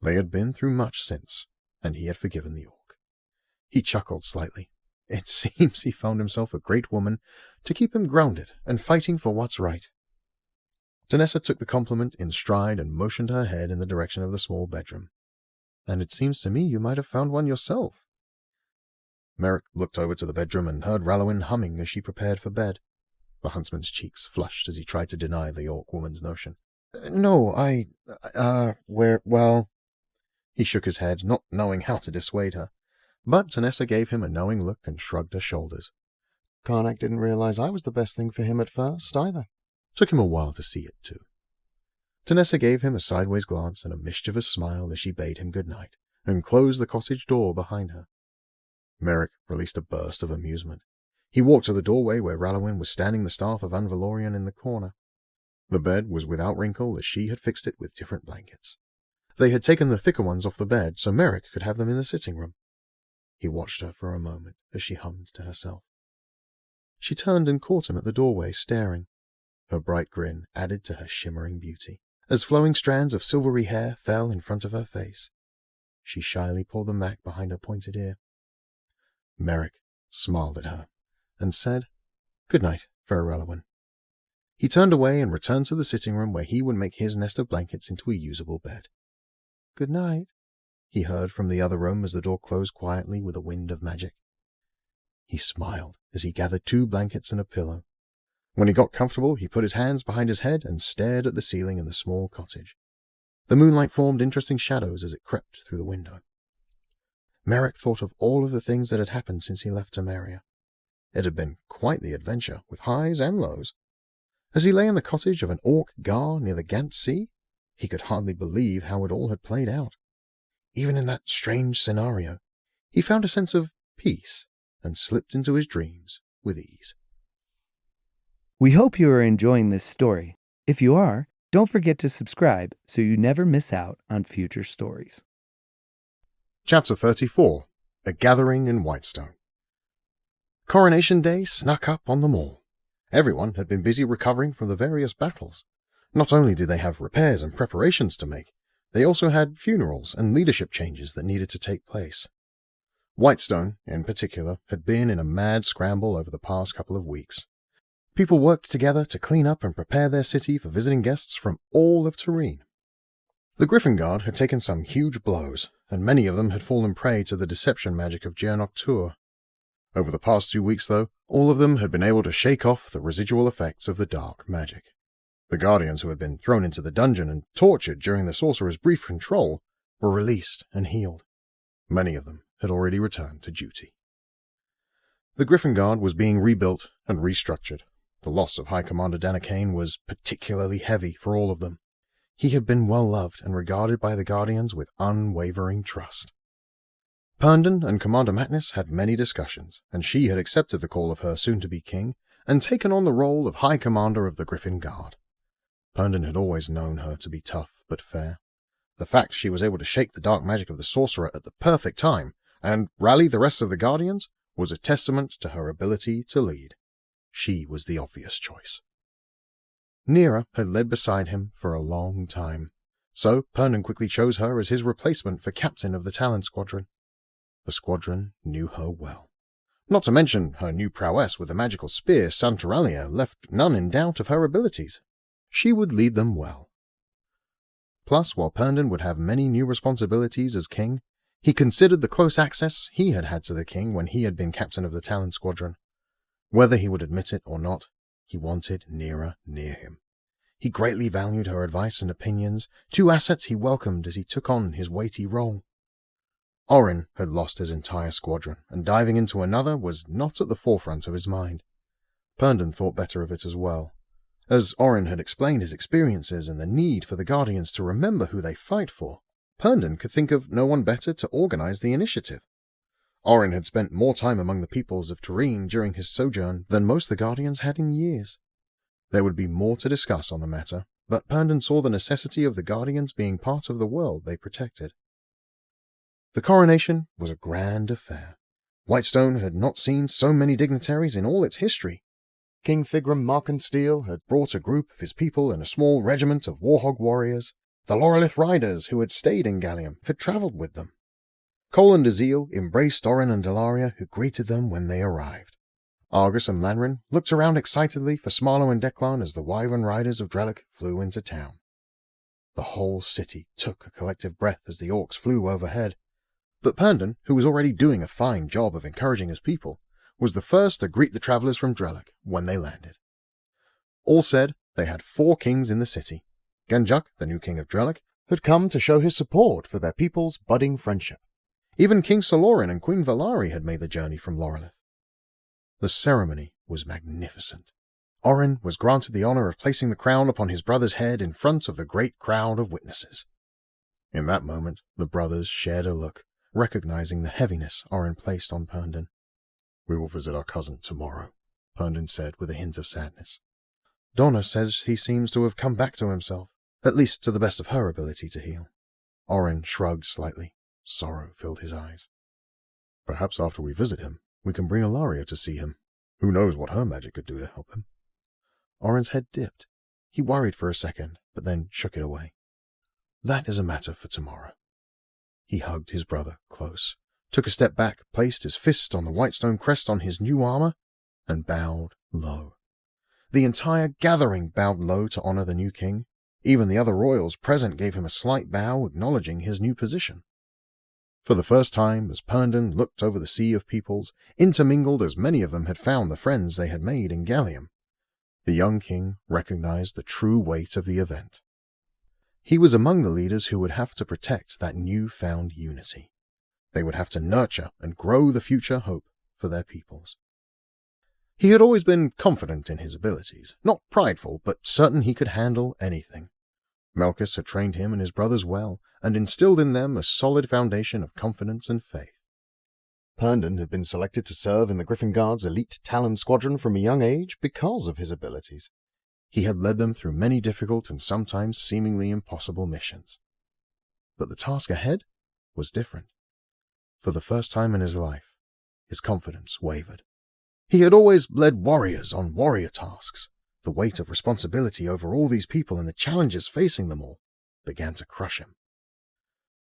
S2: They had been through much since, and he had forgiven the orc. He chuckled slightly. It seems he found himself a great woman to keep him grounded and fighting for what's right. Tanessa took the compliment in stride and motioned her head in the direction of the small bedroom. "And it seems to me you might have found one yourself." Merrick looked over to the bedroom and heard Rallowin humming as she prepared for bed. The huntsman's cheeks flushed as he tried to deny the orc woman's notion. "No, well..." He shook his head, not knowing how to dissuade her. But Tanessa gave him a knowing look and shrugged her shoulders. "Karnak didn't realize I was the best thing for him at first, either. Took him a while to see it, too." Tanessa gave him a sideways glance and a mischievous smile as she bade him good night, and closed the cottage door behind her. Merrick released a burst of amusement. He walked to the doorway where Rallowin was standing the staff of Anvalorian in the corner. The bed was without wrinkle as she had fixed it with different blankets. They had taken the thicker ones off the bed so Merrick could have them in the sitting room. He watched her for a moment as she hummed to herself. She turned and caught him at the doorway, staring. Her bright grin added to her shimmering beauty, as flowing strands of silvery hair fell in front of her face. She shyly pulled them back behind her pointed ear. Merrick smiled at her and said, "Good night, Fair Rallowin." He turned away and returned to the sitting room where he would make his nest of blankets into a usable bed. "Good night," he heard from the other room as the door closed quietly with a wind of magic. He smiled as he gathered 2 blankets and a pillow. When he got comfortable, he put his hands behind his head and stared at the ceiling in the small cottage. The moonlight formed interesting shadows as it crept through the window. Merrick thought of all of the things that had happened since he left Temeria. It had been quite the adventure, with highs and lows. As he lay in the cottage of an orc gar near the Gant Sea, he could hardly believe how it all had played out. Even in that strange scenario, he found a sense of peace and slipped into his dreams with ease.
S1: We hope you are enjoying this story. If you are, don't forget to subscribe so you never miss out on future stories.
S2: Chapter 34. A Gathering in Whitestone. Coronation Day snuck up on them all. Everyone had been busy recovering from the various battles. Not only did they have repairs and preparations to make, they also had funerals and leadership changes that needed to take place. Whitestone, in particular, had been in a mad scramble over the past couple of weeks. People worked together to clean up and prepare their city for visiting guests from all of Terrene. The Griffin Guard had taken some huge blows, and many of them had fallen prey to the deception magic of Jaernok Tur. Over the past 2 weeks, though, all of them had been able to shake off the residual effects of the dark magic. The Guardians who had been thrown into the dungeon and tortured during the Sorcerer's brief control were released and healed. Many of them had already returned to duty. The Griffin Guard was being rebuilt and restructured. The loss of High Commander Danakane was particularly heavy for all of them. He had been well loved and regarded by the Guardians with unwavering trust. Herndon and Commander Matness had many discussions, and she had accepted the call of her soon-to-be king and taken on the role of High Commander of the Griffin Guard. Herndon had always known her to be tough but fair. The fact she was able to shake the dark magic of the sorcerer at the perfect time and rally the rest of the Guardians was a testament to her ability to lead. She was the obvious choice. Nira had led beside him for a long time, so Perndon quickly chose her as his replacement for captain of the Talon squadron. The squadron knew her well. Not to mention her new prowess with the magical spear Santuralia left none in doubt of her abilities. She would lead them well. Plus, while Perndon would have many new responsibilities as king, he considered the close access he had had to the king when he had been captain of the Talon squadron. Whether he would admit it or not, he wanted Nira near him. He greatly valued her advice and opinions, two assets he welcomed as he took on his weighty role. Orin had lost his entire squadron, and diving into another was not at the forefront of his mind. Perndon thought better of it as well. As Orin had explained his experiences and the need for the Guardians to remember who they fight for, Perndon could think of no one better to organize the initiative. Orin had spent more time among the peoples of Tureen during his sojourn than most the Guardians had in years. There would be more to discuss on the matter, but Perndon saw the necessity of the Guardians being part of the world they protected. The coronation was a grand affair. Whitestone had not seen so many dignitaries in all its history. King Thigrum Markensteel had brought a group of his people and a small regiment of warhog warriors. The Laurelith riders who had stayed in Gallium had travelled with them. Cole and Azil embraced Orin and Delaria, who greeted them when they arrived. Argus and Lanrin looked around excitedly for Smarlo and Declan as the wyvern riders of Drellic flew into town. The whole city took a collective breath as the orcs flew overhead. But Perndon, who was already doing a fine job of encouraging his people, was the first to greet the travellers from Drellic when they landed. All said they had 4 kings in the city. Renjak, the new king of Drellic, had come to show his support for their people's budding friendship. Even King Solorin and Queen Valari had made the journey from Laurelith. The ceremony was magnificent. Orin was granted the honour of placing the crown upon his brother's head in front of the great crowd of witnesses. In that moment, the brothers shared a look, recognizing the heaviness Orin placed on Perndon. "We will visit our cousin tomorrow," Perndon said with a hint of sadness. "Donna says he seems to have come back to himself, at least to the best of her ability to heal." Orin shrugged slightly. Sorrow filled his eyes. "Perhaps after we visit him, we can bring Ilaria to see him. Who knows what her magic could do to help him?" Orin's head dipped. He worried for a second, but then shook it away. "That is a matter for tomorrow." He hugged his brother close, took a step back, placed his fist on the whitestone crest on his new armor, and bowed low. The entire gathering bowed low to honor the new king. Even the other royals present gave him a slight bow, acknowledging his new position. For the first time, as Perndon looked over the sea of peoples, intermingled as many of them had found the friends they had made in Gallium, the young king recognized the true weight of the event. He was among the leaders who would have to protect that new-found unity. They would have to nurture and grow the future hope for their peoples. He had always been confident in his abilities, not prideful, but certain he could handle anything. Melkus had trained him and his brothers well, and instilled in them a solid foundation of confidence and faith. Perndon had been selected to serve in the Griffin Guard's elite Talon squadron from a young age because of his abilities. He had led them through many difficult and sometimes seemingly impossible missions. But the task ahead was different. For the first time in his life, his confidence wavered. He had always led warriors on warrior tasks. The weight of responsibility over all these people and the challenges facing them all began to crush him.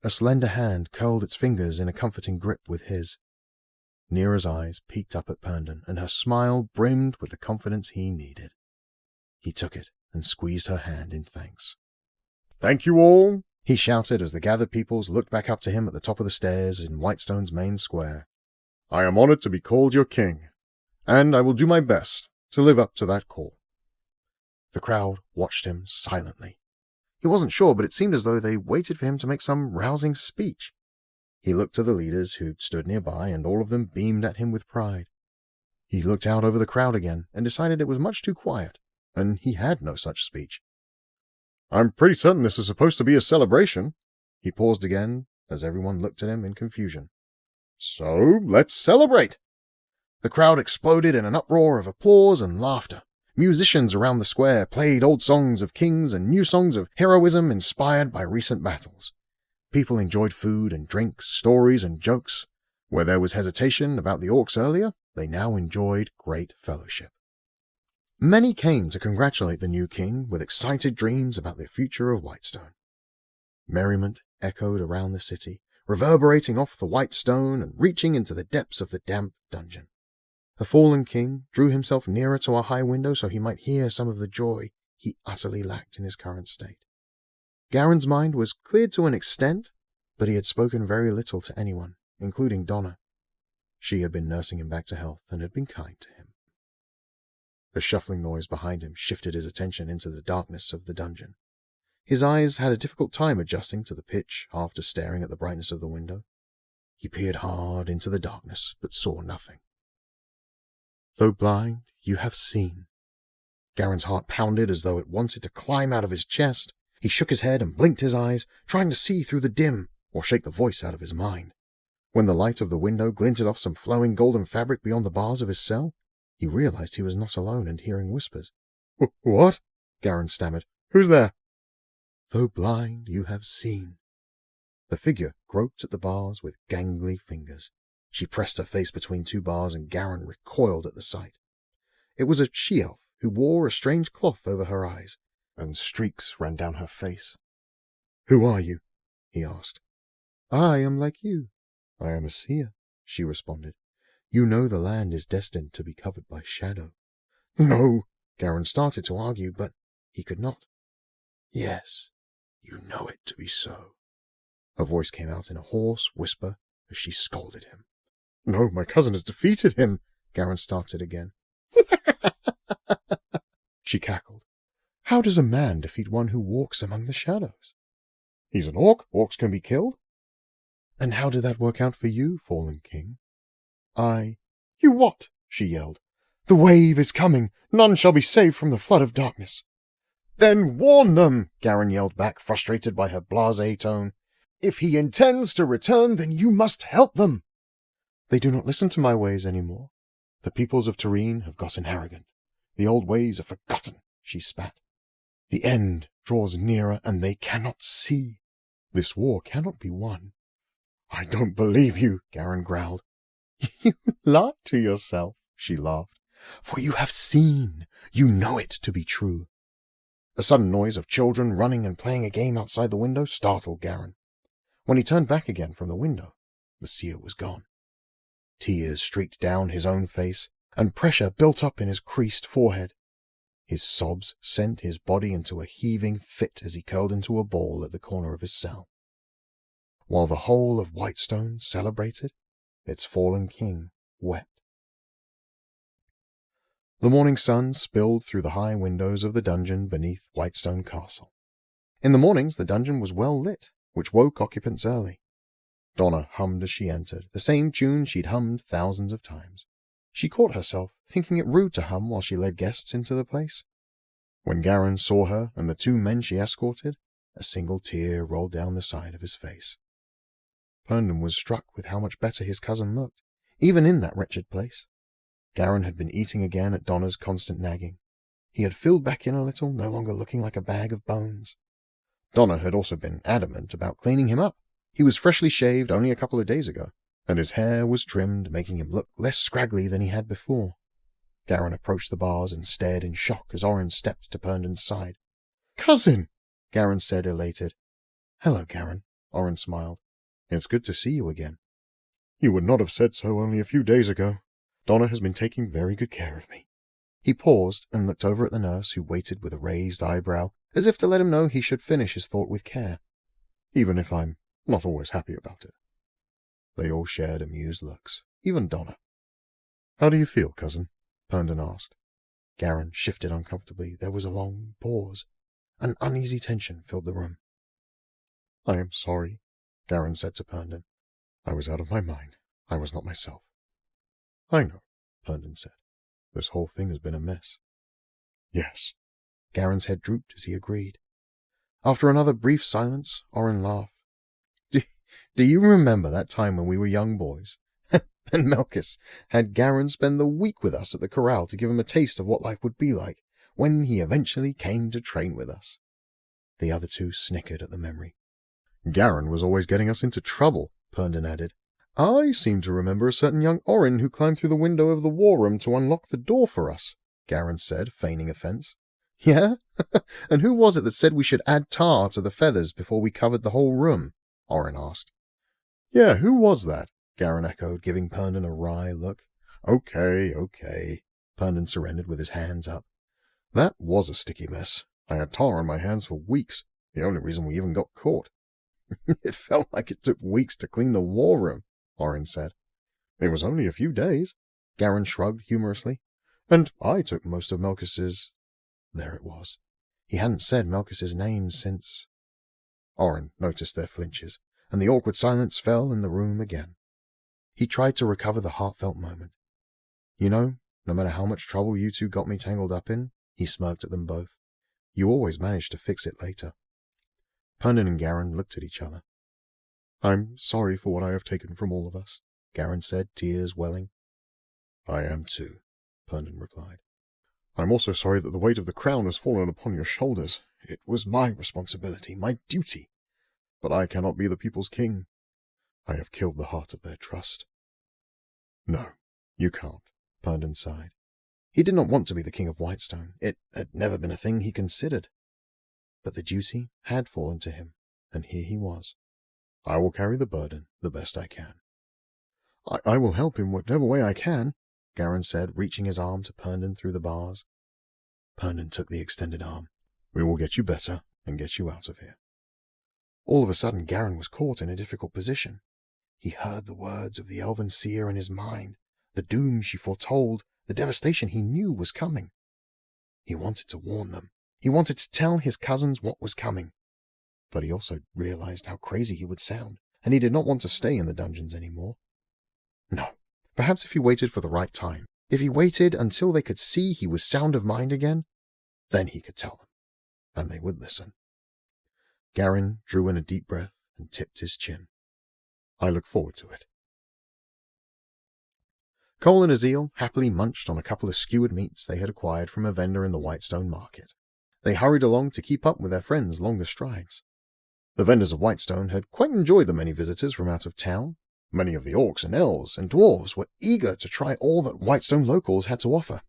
S2: A slender hand curled its fingers in a comforting grip with his. Nira's eyes peeked up at Perndon, and her smile brimmed with the confidence he needed. He took it and squeezed her hand in thanks. "Thank you all," he shouted as the gathered peoples looked back up to him at the top of the stairs in Whitestone's main square. "I am honored to be called your king, and I will do my best to live up to that call." The crowd watched him silently. He wasn't sure, but it seemed as though they waited for him to make some rousing speech. He looked to the leaders who stood nearby, and all of them beamed at him with pride. He looked out over the crowd again and decided it was much too quiet, and he had no such speech. "I'm pretty certain this is supposed to be a celebration." He paused again as everyone looked at him in confusion. "So, let's celebrate!" The crowd exploded in an uproar of applause and laughter. Musicians around the square played old songs of kings and new songs of heroism inspired by recent battles. People enjoyed food and drinks, stories and jokes. Where there was hesitation about the orcs earlier, they now enjoyed great fellowship. Many came to congratulate the new king with excited dreams about the future of Whitestone. Merriment echoed around the city, reverberating off the white stone and reaching into the depths of the damp dungeon. The fallen king drew himself nearer to a high window so he might hear some of the joy he utterly lacked in his current state. Garen's mind was cleared to an extent, but he had spoken very little to anyone, including Donna. She had been nursing him back to health and had been kind to him. A shuffling noise behind him shifted his attention into the darkness of the dungeon. His eyes had a difficult time adjusting to the pitch after staring at the brightness of the window. He peered hard into the darkness, but saw nothing. Though blind, you have seen. Garen's heart pounded as though it wanted to climb out of his chest. He shook his head and blinked his eyes, trying to see through the dim or shake the voice out of his mind. When the light of the window glinted off some flowing golden fabric beyond the bars of his cell, he realized he was not alone and hearing whispers. "What?" Garen stammered. "Who's there?" "Though blind, you have seen." The figure groped at the bars with gangly fingers. She pressed her face between two bars and Garen recoiled at the sight. It was a she-elf who wore a strange cloth over her eyes, and streaks ran down her face. "Who are you?" he asked. "I am like you. I am a seer," she responded. "You know the land is destined to be covered by shadow." "No!" Garen started to argue, but he could not. "Yes, you know it to be so." Her voice came out in a hoarse whisper as she scolded him. "No, my cousin has defeated him," Garen started again. She cackled. "How does a man defeat one who walks among the shadows?" "He's an orc. Orcs can be killed." "And how did that work out for you, fallen king?" "You what?" she yelled. "The wave is coming. None shall be saved from the flood of darkness." "Then warn them," Garen yelled back, frustrated by her blasé tone. "If he intends to return, then you must help them." "They do not listen to my ways anymore. The peoples of Tareen have gotten arrogant. The old ways are forgotten," she spat. "The end draws nearer, and they cannot see. This war cannot be won." "I don't believe you," Garen growled. "You lie to yourself," she laughed. "For you have seen. You know it to be true." A sudden noise of children running and playing a game outside the window startled Garen. When he turned back again from the window, the seer was gone. Tears streaked down his own face, and pressure built up in his creased forehead. His sobs sent his body into a heaving fit as he curled into a ball at the corner of his cell. While the whole of Whitestone celebrated, its fallen king wept. The morning sun spilled through the high windows of the dungeon beneath Whitestone Castle. In the mornings the dungeon was well lit, which woke occupants early. Donna hummed as she entered, the same tune she'd hummed thousands of times. She caught herself thinking it rude to hum while she led guests into the place. When Garen saw her and the two men she escorted, a single tear rolled down the side of his face. Herndon was struck with how much better his cousin looked, even in that wretched place. Garen had been eating again at Donna's constant nagging. He had filled back in a little, no longer looking like a bag of bones. Donna had also been adamant about cleaning him up. He was freshly shaved only a couple of days ago, and his hair was trimmed, making him look less scraggly than he had before. Garen approached the bars and stared in shock as Orin stepped to Herndon's side. "Cousin!" Garen said, elated. "Hello, Garen," Orin smiled. "It's good to see you again." "You would not have said so only a few days ago. Donna has been taking very good care of me." He paused and looked over at the nurse, who waited with a raised eyebrow, as if to let him know he should finish his thought with care. "Even if I'm not always happy about it." They all shared amused looks, even Donna. "How do you feel, cousin?" Herndon asked. Garen shifted uncomfortably. There was a long pause. An uneasy tension filled the room. "I am sorry," Garen said to Herndon. "I was out of my mind. I was not myself." "I know," Herndon said. "This whole thing has been a mess." "Yes." Garen's head drooped as he agreed. After another brief silence, Orin laughed. Do you remember that time when we were young boys? And Melkus had Garen spend the week with us at the corral to give him a taste of what life would be like when he eventually came to train with us." The other two snickered at the memory. "Garen was always getting us into trouble," Herndon added. "I seem to remember a certain young Orin who climbed through the window of the war room to unlock the door for us. Garen said, feigning offense. Yeah? And who was it that said we should add tar to the feathers before we covered the whole room? Orin asked. Yeah, who was that? Garen echoed, giving Herndon a wry look. Okay. Herndon surrendered with his hands up. That was a sticky mess. I had tar on my hands for weeks, the only reason we even got caught. It felt like it took weeks to clean the war room, Orin said. It was only a few days, Garen shrugged humorously. And I took most of Melkus's... There it was. He hadn't said Melkus's name since... Orin noticed their flinches, and the awkward silence fell in the room again. He tried to recover the heartfelt moment. You know, no matter how much trouble you two got me tangled up in, he smirked at them both, you always managed to fix it later. Herndon and Garen looked at each other. I'm sorry for what I have taken from all of us, Garen said, tears welling. I am too, Herndon replied. I'm also sorry that the weight of the crown has fallen upon your shoulders. It was my responsibility, my duty. But I cannot be the people's king. I have killed the heart of their trust. No, you can't, Herndon sighed. He did not want to be the king of Whitestone. It had never been a thing he considered. But the duty had fallen to him, and here he was. I will carry the burden the best I can. I will help in whatever way I can, Garen said, reaching his arm to Herndon through the bars. Herndon took the extended arm. We will get you better and get you out of here. All of a sudden, Garen was caught in a difficult position. He heard the words of the elven seer in his mind, the doom she foretold, the devastation he knew was coming. He wanted to warn them. He wanted to tell his cousins what was coming. But he also realized how crazy he would sound, and he did not want to stay in the dungeons anymore. No, perhaps if he waited for the right time, if he waited until they could see he was sound of mind again, then he could tell them, and they would listen. Garen drew in a deep breath and tipped his chin. I look forward to it. Cole and Azil happily munched on a couple of skewered meats they had acquired from a vendor in the Whitestone market. They hurried along to keep up with their friends' longer strides. The vendors of Whitestone had quite enjoyed the many visitors from out of town. Many of the orcs and elves and dwarves were eager to try all that Whitestone locals had to offer.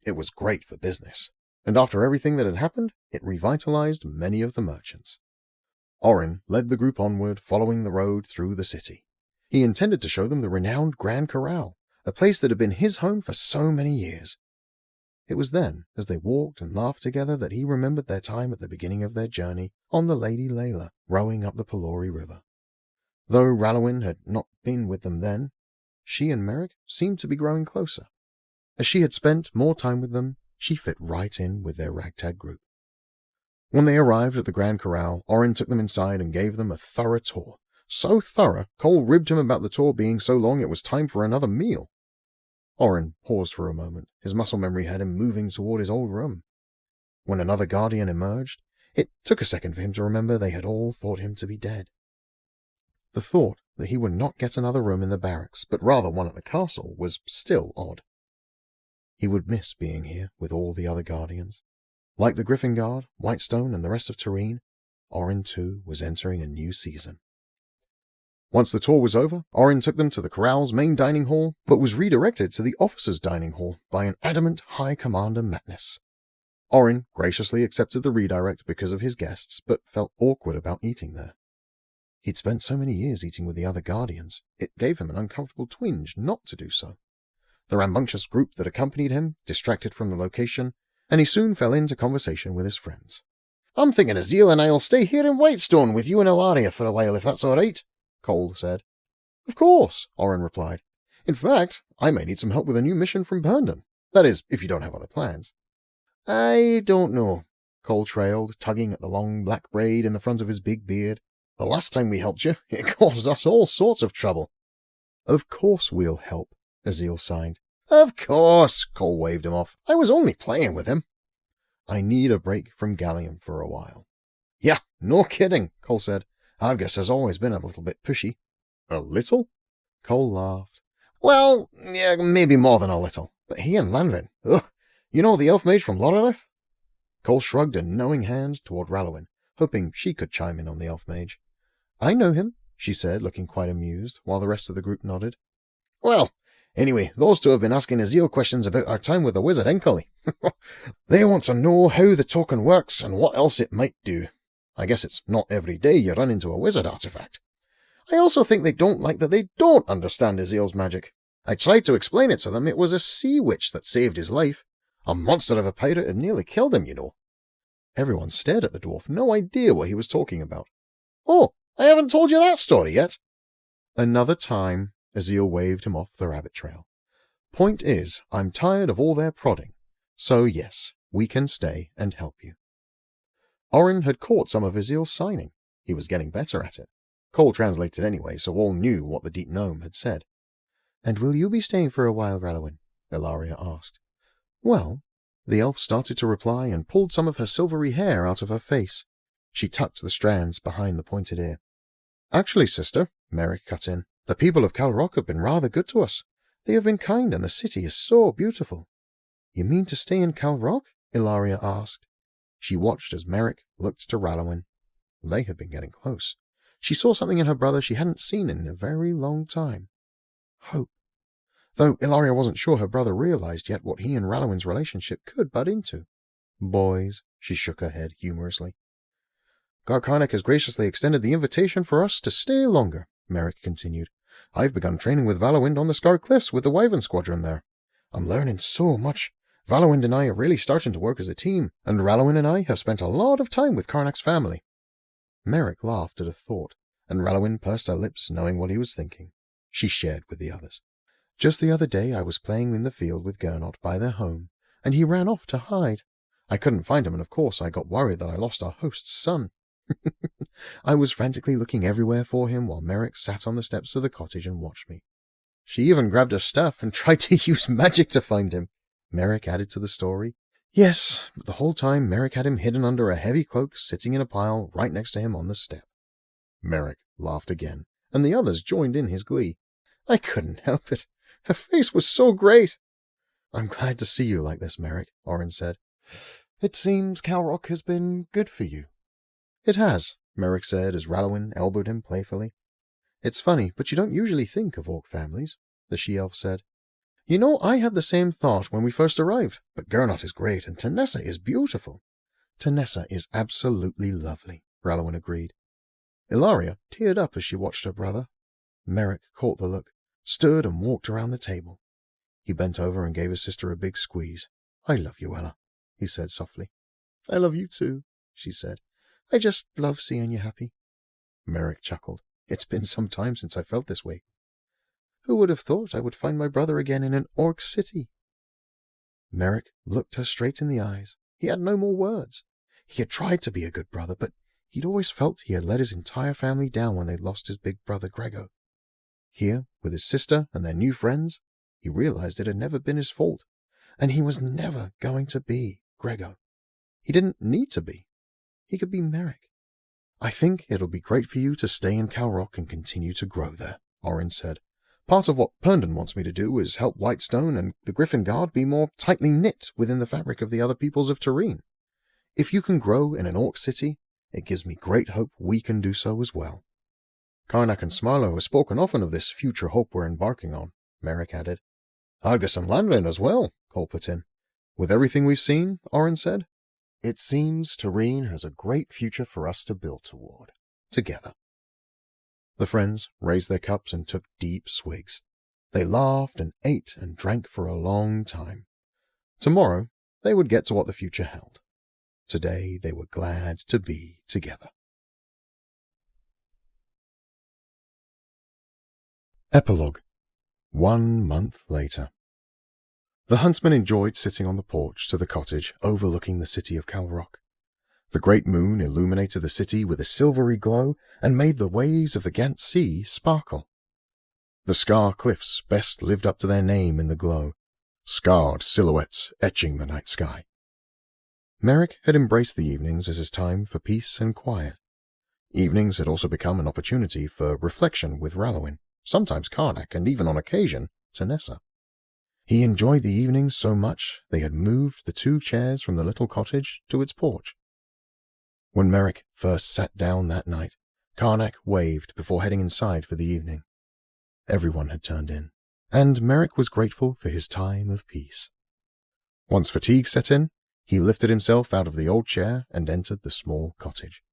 S2: It was great for business, and after everything that had happened, it revitalized many of the merchants. Orin led the group onward, following the road through the city. He intended to show them the renowned Grand Corral, a place that had been his home for so many years. It was then, as they walked and laughed together, that he remembered their time at the beginning of their journey on the Lady Layla, rowing up the Palori River. Though Rallowin had not been with them then, she and Merrick seemed to be growing closer. As she had spent more time with them, she fit right in with their ragtag group. When they arrived at the Grand Corral, Orin took them inside and gave them a thorough tour. So thorough, Cole ribbed him about the tour being so long it was time for another meal. Orin paused for a moment. His muscle memory had him moving toward his old room. When another guardian emerged, it took a second for him to remember they had all thought him to be dead. The thought that he would not get another room in the barracks, but rather one at the castle, was still odd. He would miss being here with all the other guardians. Like the Griffin Guard, Whitestone, and the rest of Tureen, Orin too was entering a new season. Once the tour was over, Orin took them to the corral's main dining hall, but was redirected to the officers' dining hall by an adamant High Commander Matness. Orin graciously accepted the redirect because of his guests, but felt awkward about eating there. He'd spent so many years eating with the other guardians, it gave him an uncomfortable twinge not to do so. The rambunctious group that accompanied him distracted from the location, and he soon fell into conversation with his friends.
S3: I'm thinking Azil and I'll stay here in Whitestone with you and Ilaria for a while, if that's all right,
S2: Cole said. Of course, Orin replied. In fact, I may need some help with a new mission from Herndon. That is, if you don't have other plans.
S3: I don't know,
S2: Cole trailed, tugging at the long black braid in the front of his big beard.
S3: The last time we helped you, it caused us all sorts of trouble.
S2: Of course we'll help, Azil sighed.
S3: Of course, Cole waved him off. I was only playing with him.
S2: I need a break from Gallium for a while.
S3: Yeah, no kidding, Cole said. Argus has always been a little bit pushy.
S2: A little? Cole laughed.
S3: Well, yeah, maybe more than a little. But he and Lanvin, ugh, you know the elf mage from Lorelith?
S2: Cole shrugged a knowing hand toward Rallowin, hoping she could chime in on the elf mage.
S4: I know him, she said, looking quite amused, while the rest of the group nodded.
S3: Well,
S5: Anyway, those two have been asking Azil questions about our time with the wizard Encully. They want to know how the token works and what else it might do. I guess it's not every day you run into a wizard artifact. I also think they don't like that they don't understand Azil's magic. I tried to explain it to them. It was a sea witch that saved his life. A monster of a pirate had nearly killed him, you know. Everyone stared at the dwarf, no idea what he was talking about. Oh, I haven't told you that story yet. Another time, Azil waved him off the rabbit trail. Point is, I'm tired of all their prodding. So yes, we can stay and help you. Orin had caught some of Azil's signing. He was getting better at it. Cole translated anyway, so all knew what the deep gnome had said. And will you be staying for a while, Rallowin? Ilaria asked. Well, the elf started to reply and pulled some of her silvery hair out of her face. She tucked the strands behind the pointed ear. Actually, sister, Merrick cut in, the people of Calrok have been rather good to us. They have been kind and the city is so beautiful. You mean to stay in Calrok? Ilaria asked. She watched as Merrick looked to Rallowin. They had been getting close. She saw something in her brother she hadn't seen in a very long time. Hope. Though Ilaria wasn't sure her brother realized yet what he and Rallowin's relationship could butt into. Boys, she shook her head humorously. Garkarnak has graciously extended the invitation for us to stay longer, Merrick continued. I've begun training with Valawind on the Scar Cliffs with the Wyvern Squadron there. I'm learning so much. Valawind and I are really starting to work as a team, and Rallowin and I have spent a lot of time with Karnak's family. Merrick laughed at a thought, and Rallowin pursed her lips, knowing what he was thinking. She shared with the others. Just the other day I was playing in the field with Gernot by their home, and he ran off to hide. I couldn't find him, and of course I got worried that I lost our host's son. I was frantically looking everywhere for him while Merrick sat on the steps of the cottage and watched me. She even grabbed her staff and tried to use magic to find him, Merrick added to the story. Yes, but the whole time Merrick had him hidden under a heavy cloak sitting in a pile right next to him on the step. Merrick laughed again, and the others joined in his glee. I couldn't help it. Her face was so great. I'm glad to see you like this, Merrick, Orin said. It seems Calrok has been good for you. It has, Merrick said as Rallowin elbowed him playfully. It's funny, but you don't usually think of orc families, the she-elf said. You know, I had the same thought when we first arrived, but Gernot is great and Tanessa is beautiful. Tanessa is absolutely lovely, Rallowin agreed. Ilaria teared up as she watched her brother. Merrick caught the look, stood and walked around the table. He bent over and gave his sister a big squeeze. I love you, Ella, he said softly. I love you too, she said. I just love seeing you happy. Merrick chuckled. It's been some time since I felt this way. Who would have thought I would find my brother again in an orc city? Merrick looked her straight in the eyes. He had no more words. He had tried to be a good brother, but he'd always felt he had let his entire family down when they'd lost his big brother Grego. Here, with his sister and their new friends, he realized it had never been his fault, and he was never going to be Grego. He didn't need to be. He could be Merrick. I think it'll be great for you to stay in Calrok and continue to grow there, Orin said. Part of what Herndon wants me to do is help Whitestone and the Griffin Guard be more tightly knit within the fabric of the other peoples of Tureen. If you can grow in an orc city, it gives me great hope we can do so as well. Karnak and Smarlo have spoken often of this future hope we're embarking on, Merrick added. Argus and Landrin as well, Cole put in. With everything we've seen, Orin said, it seems Tureen has a great future for us to build toward, together. The friends raised their cups and took deep swigs. They laughed and ate and drank for a long time. Tomorrow, they would get to what the future held. Today, they were glad to be together. Epilogue. 1 month later. The huntsman enjoyed sitting on the porch to the cottage overlooking the city of Calrok. The great moon illuminated the city with a silvery glow and made the waves of the Gant Sea sparkle. The Scar Cliffs best lived up to their name in the glow, scarred silhouettes etching the night sky. Merrick had embraced the evenings as his time for peace and quiet. Evenings had also become an opportunity for reflection with Rallowin, sometimes Karnak, and even on occasion, Tanessa. He enjoyed the evenings so much they had moved the 2 chairs from the little cottage to its porch. When Merrick first sat down that night, Karnak waved before heading inside for the evening. Everyone had turned in,
S2: and Merrick was grateful for his time of peace. Once fatigue set in, he lifted himself out of the old chair and entered the small cottage.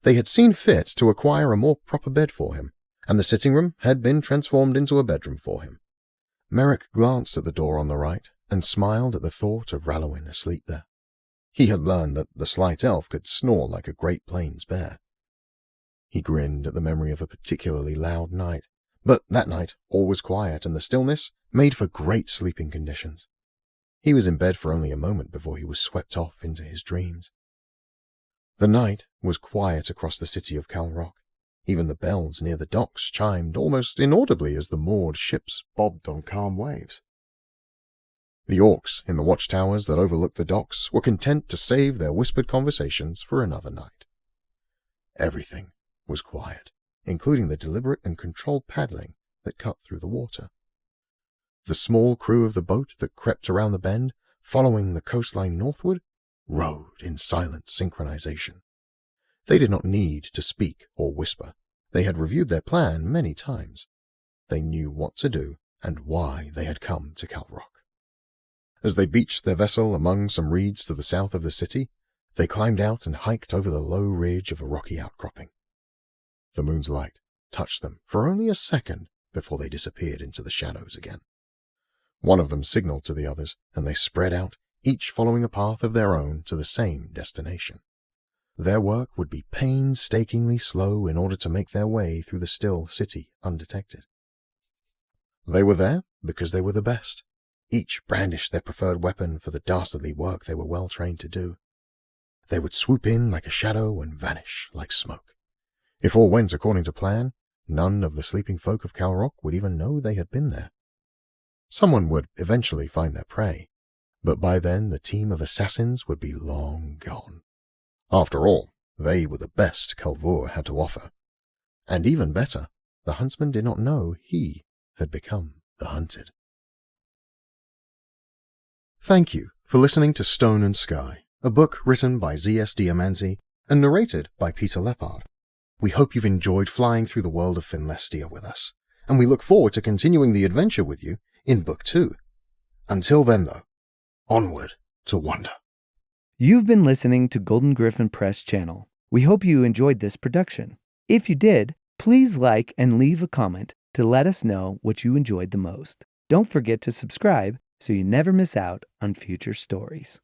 S2: They had seen fit to acquire a more proper bed for him, and the sitting room had been transformed into a bedroom for him. Merrick glanced at the door on the right and smiled at the thought of Rallowin asleep there. He had learned that the slight elf could snore like a Great Plains bear. He grinned at the memory of a particularly loud night, but that night all was quiet and the stillness made for great sleeping conditions. He was in bed for only a moment before he was swept off into his dreams. The night was quiet across the city of Calrok. Even the bells near the docks chimed almost inaudibly as the moored ships bobbed on calm waves. The orcs in the watchtowers that overlooked the docks were content to save their whispered conversations for another night. Everything was quiet, including the deliberate and controlled paddling that cut through the water. The small crew of the boat that crept around the bend, following the coastline northward, rowed in silent synchronization. They did not need to speak or whisper. They had reviewed their plan many times. They knew what to do and why they had come to Calrok. As they beached their vessel among some reeds to the south of the city, they climbed out and hiked over the low ridge of a rocky outcropping. The moon's light touched them for only a second before they disappeared into the shadows again. One of them signaled to the others, and they spread out, each following a path of their own to the same destination. Their work would be painstakingly slow in order to make their way through the still city undetected. They were there because they were the best. Each brandished their preferred weapon for the dastardly work they were well trained to do. They would swoop in like a shadow and vanish like smoke. If all went according to plan, none of the sleeping folk of Calrok would even know they had been there. Someone would eventually find their prey, but by then the team of assassins would be long gone. After all, they were the best Calvur had to offer. And even better, the huntsman did not know he had become the hunted. Thank you for listening to Stone and Sky, a book written by Z.S. Diamanti and narrated by Peter Leppard. We hope you've enjoyed flying through the world of Finlestia with us, and we look forward to continuing the adventure with you in Book 2. Until then, though, onward to wonder.
S1: You've been listening to Golden Griffin Press channel. We hope you enjoyed this production. If you did, please like and leave a comment to let us know what you enjoyed the most. Don't forget to subscribe so you never miss out on future stories.